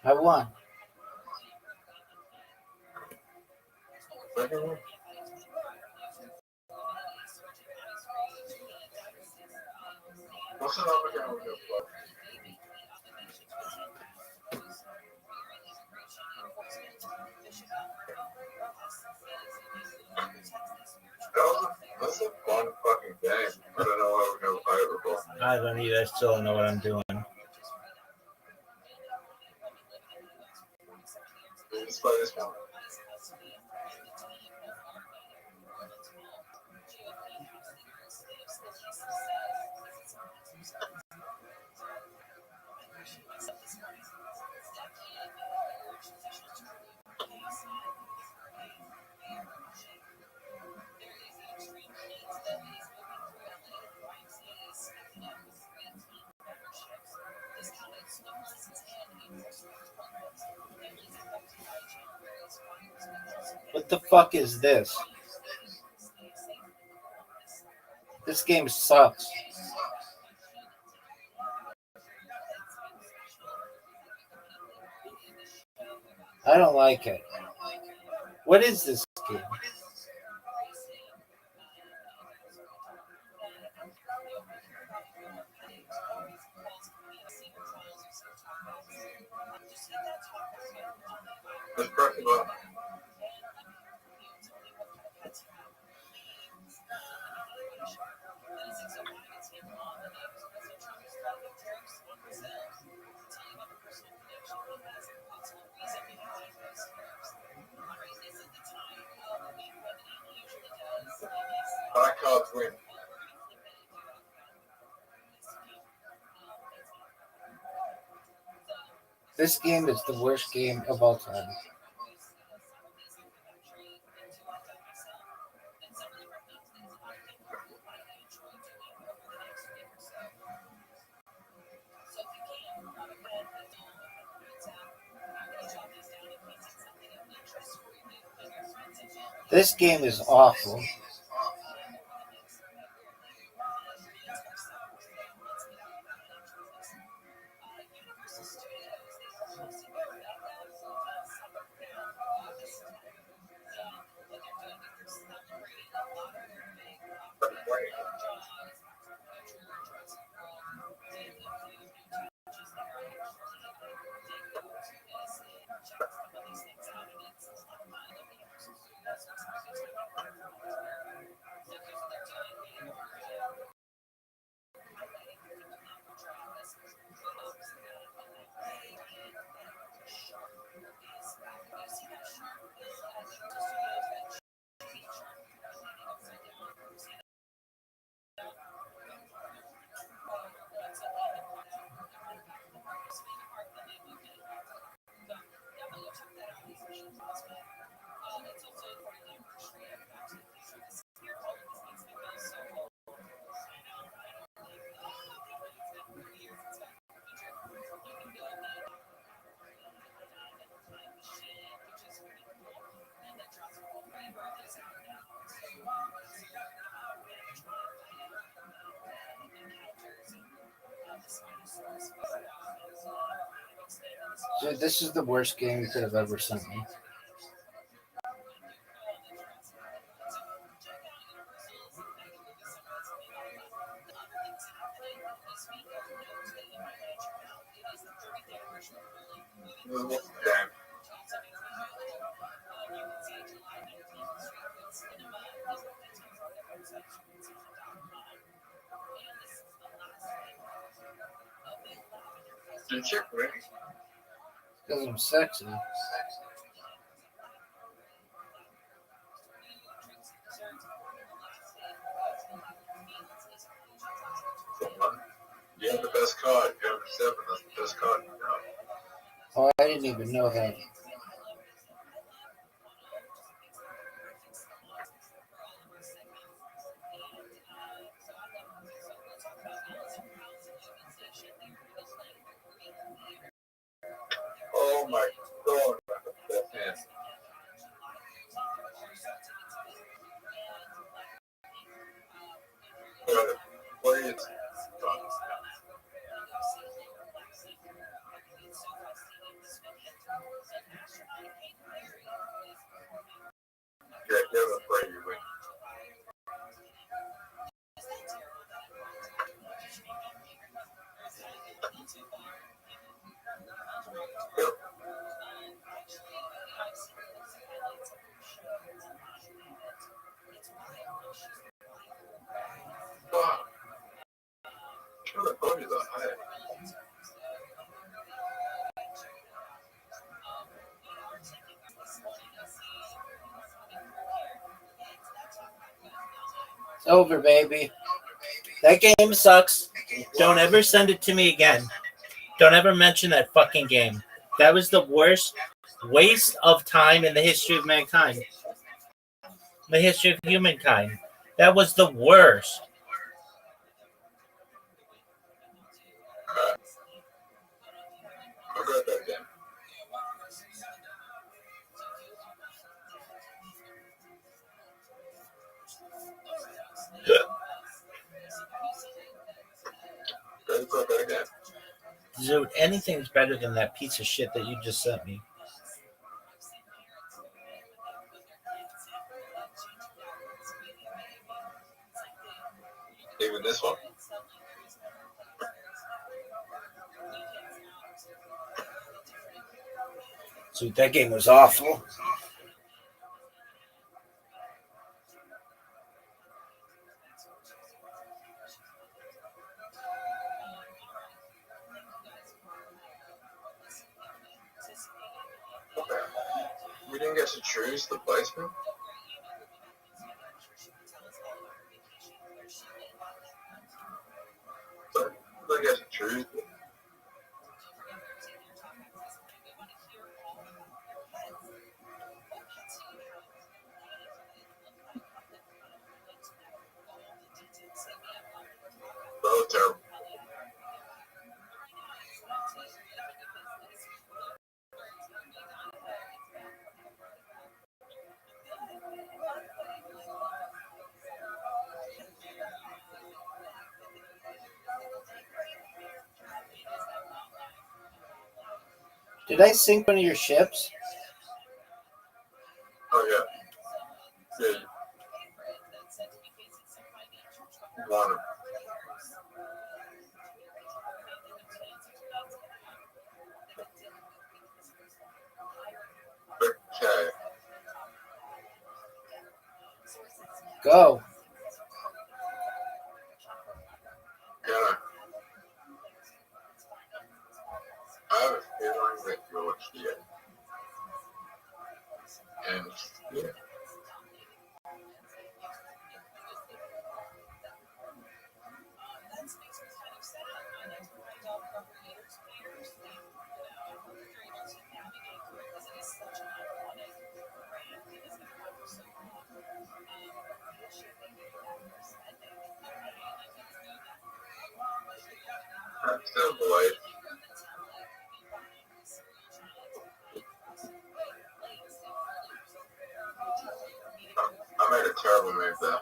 S2: I won.
S3: That's a fun fucking game. I don't know why we never played it before.
S2: I don't either. I still don't know what I'm doing.
S3: Let's play this one.
S2: What the fuck is this? This game sucks. I don't like it. What is this game?
S3: Let's press it up. Black cards win.
S2: This game is the worst game of all time. This game is awful. Dude, this is the worst game you could have ever sent me.
S3: Damn. Did you ready?
S2: Because I'm sexy.
S3: You have the best card. You have 7. That's the best card you got.
S2: Oh, I didn't even know that.
S3: Oh my god. Yeah. What are you? Yeah, give a play you win. Fuck. Should have told you that.
S2: It's over, baby. That game sucks. Don't ever send it to me again. Don't ever mention that fucking game. That was the worst waste of time in the history of mankind. The history of humankind. That was the worst.
S3: I got that game. I got that game.
S2: Dude, anything's better than that piece of shit that you just sent me.
S3: Even this one.
S2: Dude, that game was awful.
S3: Okay. We didn't get to choose the placement. So we didn't get to choose. That was terrible.
S2: Did I sink one of your ships?
S3: Oh yeah. Yeah. You want him. Okay.
S2: Go.
S3: Yeah. I have a feeling that you'll see it. And yeah. I'm still delayed. I made a terrible move there.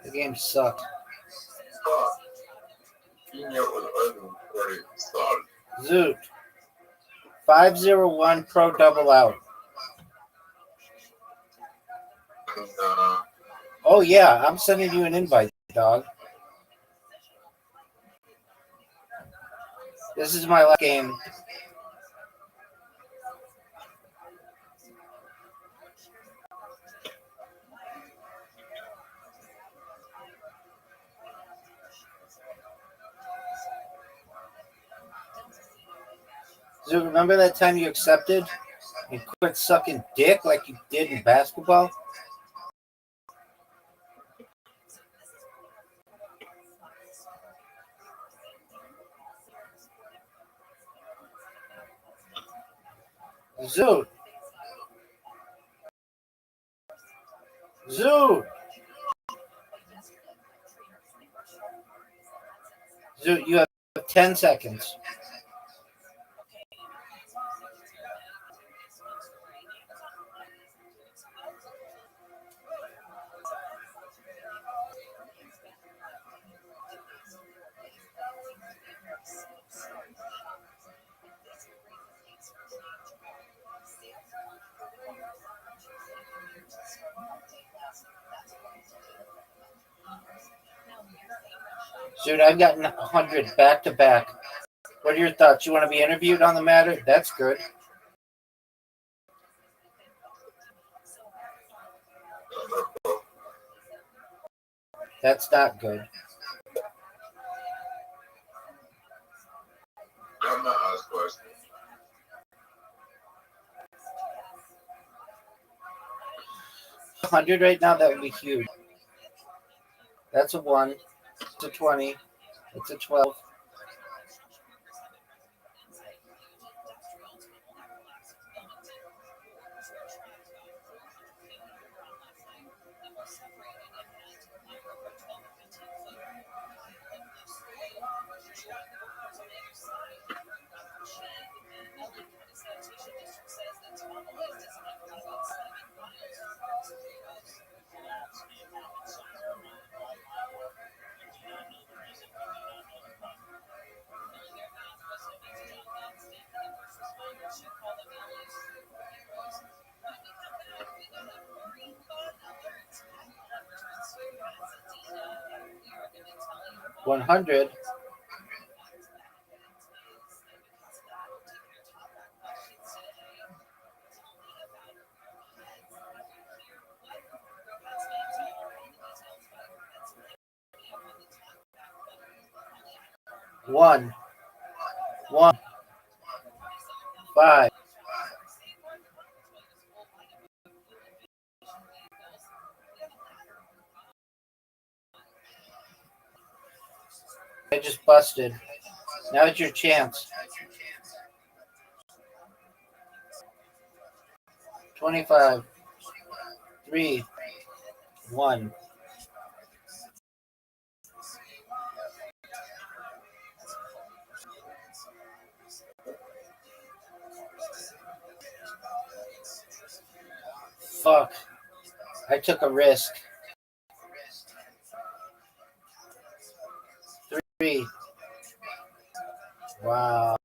S2: The game sucked. Zoot. 501 pro double out. Oh yeah, I'm sending you an invite, dog. This is my last game. So remember that time you accepted and quit sucking dick like you did in basketball? Zoot. Zoot. Zoot, you have 10 seconds. Dude, I've gotten 100 back to back. What are your thoughts? You want to be interviewed on the matter? That's good. That's not good.
S7: I'm not asked questions.
S2: 100 right now, that would be huge. That's a 1. It's a 20. It's a 12. $100. One. 5. I just busted. Now it's your chance. 25. 3. 1. Fuck. I took a risk. 3. Wow.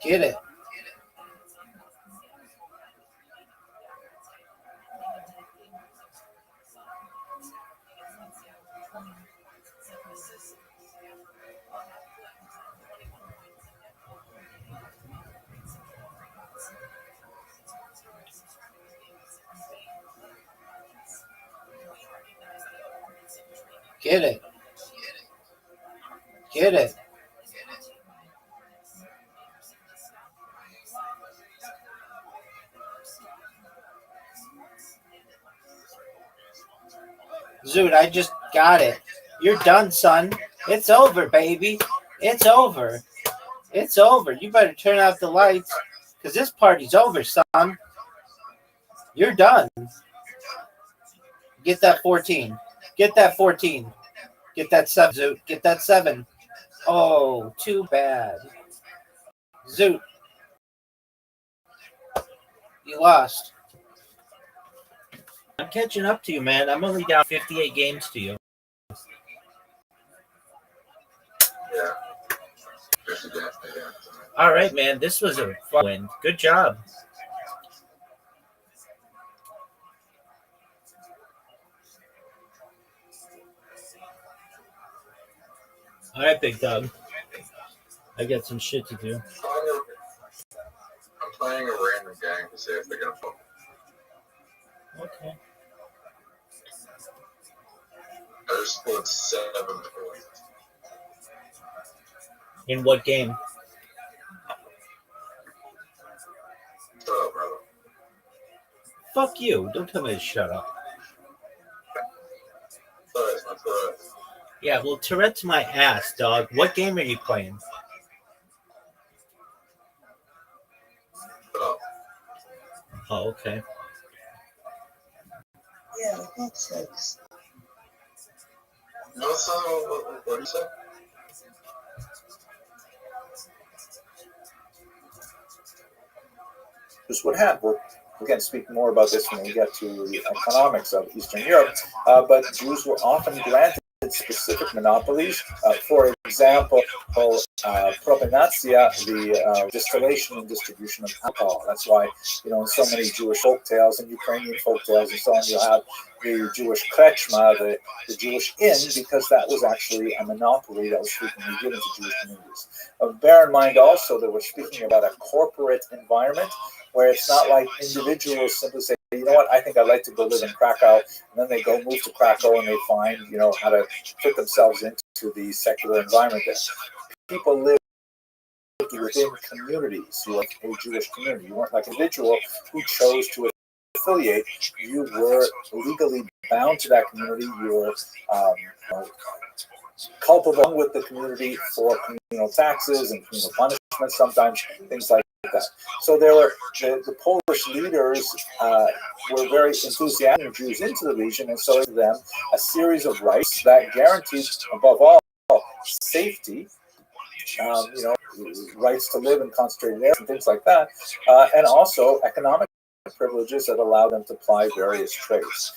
S2: Get it. Get it. Get it. Zoot, I just got it. You're done, son. It's over, baby. It's over. It's over. You better turn out the lights because this party's over, son. You're done. Get that 14. Get that 14. Get that 7, Zoot. Get that 7. Oh, too bad. Zoot, you lost.
S7: I'm catching up to you, man. I'm only down 58 games to you.
S3: Yeah.
S7: All right, man. This was a fun win. Good job. All right, Big Dog. I got some shit to do.
S3: I'm playing a random gang to see if they're gonna fall.
S7: Okay.
S3: I just scored 7 points.
S7: In what game?
S3: Shut up, brother.
S7: Fuck you. Don't tell me to shut up.
S3: Sorry, it's my Tourette's.
S7: Yeah, well, Tourette's my ass, dog. What game are you playing?
S3: Shut up.
S7: Oh, okay.
S6: Yeah, I think so.
S3: No, son, what do you say?
S1: Just what happened. We'll again speak more about this when we get to the economics of Eastern Europe. But Jews were often granted specific monopolies. For example, propinatia, the distillation and distribution of alcohol. That's why, in so many Jewish folk tales and Ukrainian folk tales and so on, you have the Jewish krechma, the Jewish inn, because that was actually a monopoly that was frequently given to Jewish communities. Bear in mind also that we're speaking about a corporate environment where it's not like individuals simply say, you know what, I think I'd like to go live in Krakow, and then they go move to Krakow and they find, how to fit themselves into the secular environment there. People lived within communities. You were like a Jewish community. You weren't like an individual who chose to affiliate. You were legally bound to that community. You were culpable with the community for communal taxes and communal punishments, sometimes things like that. So there were the Polish leaders were very enthusiastic Jews into the region, and so to them a series of rights that guaranteed, above all, safety. Rights to live in concentrated areas and things like that, and also economic privileges that allow them to ply various trades.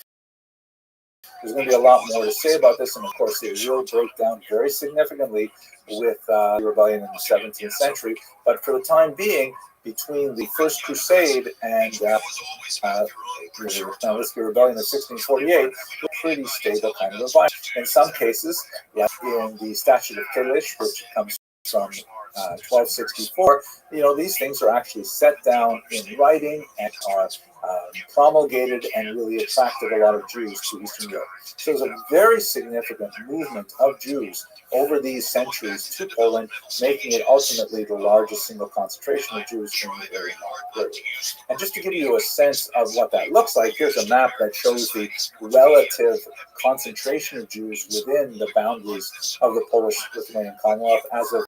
S1: There's going to be a lot more to say about this, and of course it will break down very significantly with the rebellion in the 17th century. But for the time being, between the First Crusade and the rebellion of 1648, a pretty stable kind of environment. In some cases, like in the Statute of Kalish, which comes from 1264, these things are actually set down in writing and are promulgated and really attracted a lot of Jews to Eastern Europe. So there's a very significant movement of Jews over these centuries to Poland, making it ultimately the largest single concentration of Jews in the very modern period. And just to give you a sense of what that looks like, here's a map that shows the relative concentration of Jews within the boundaries of the Polish-Lithuanian Commonwealth as of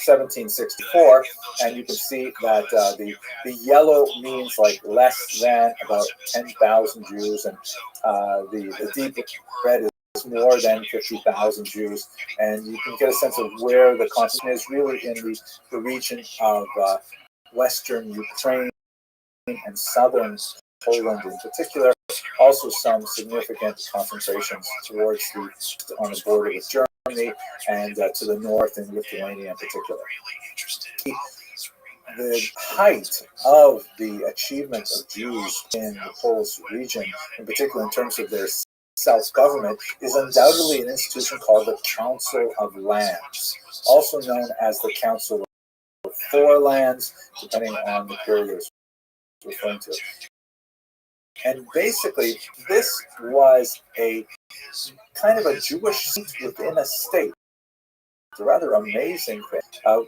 S1: 1764, and you can see that the yellow means like less than about 10,000 Jews, and the deep red is more than 50,000 Jews, and you can get a sense of where the concentration is really in the region of western Ukraine and southern Poland in particular. Also some significant concentrations towards on the border with Germany and to the north in Lithuania in particular. The height of the achievement of Jews in the Polish region, in particular in terms of their self-government, is undoubtedly an institution called the Council of Lands, also known as the Council of Four Lands, depending on the period it's referring to. And basically, this was a kind of a Jewish state within a state. It's a rather amazing thing.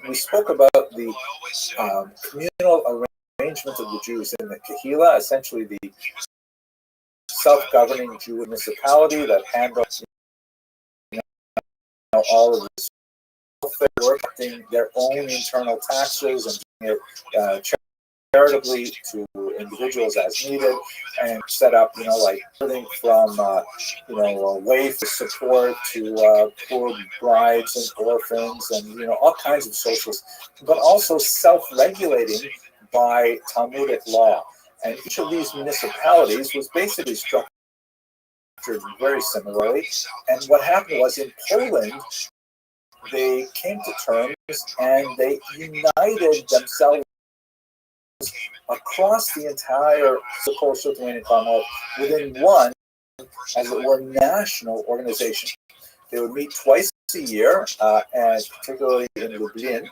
S1: We spoke about the communal arrangement of the Jews in the Kahila, essentially the self-governing Jewish municipality that handled all of this welfare, collecting their own internal taxes and charitably to individuals as needed, and set up, like everything from, waif support to poor brides and orphans, and all kinds of socials, but also self-regulating by Talmudic law. And each of these municipalities was basically structured very similarly. And what happened was, in Poland, they came to terms and they united themselves across the entire Polish-Lithuanian Commonwealth within one, as it were, national organization. They would meet twice a year, and particularly in Lublin,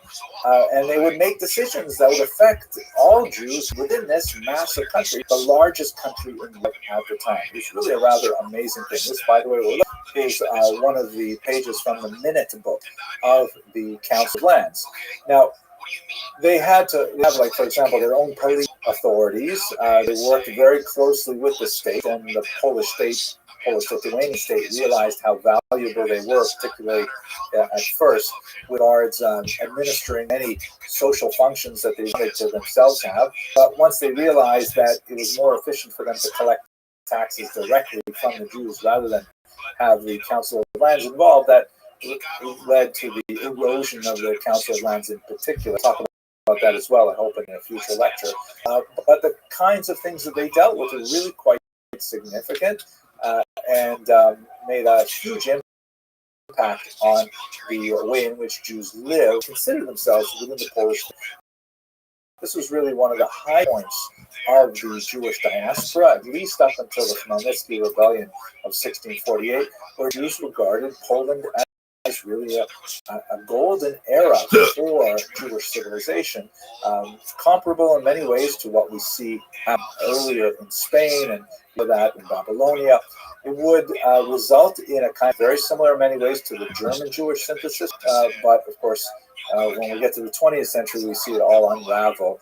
S1: and they would make decisions that would affect all Jews within this massive country, the largest country in Europe at the time. It's really a rather amazing thing. This, by the way, is one of the pages from the minute book of the Council of Lands. Now, they had to have, like, for example, their own police authorities. They worked very closely with the state, and the Polish-Lithuanian state realized how valuable they were, particularly at first, with regards administering many social functions that they wanted to themselves have. But once they realized that it was more efficient for them to collect taxes directly from the Jews rather than have the Council of Lands involved, that it led to the erosion of the Council of Lands in particular. I'll talk about that as well, I hope, in a future lecture. But the kinds of things that they dealt with were really quite significant, and made a huge impact on the way in which Jews live, consider themselves within the Polish. This was really one of the high points of the Jewish diaspora, at least up until the Khmelnytsky Rebellion of 1648, where Jews regarded Poland as really a golden era for Jewish civilization, comparable in many ways to what we see earlier in Spain and that in Babylonia. It would result in a kind of very similar in many ways to the German Jewish synthesis, but of course, when we get to the 20th century, we see it all unravel.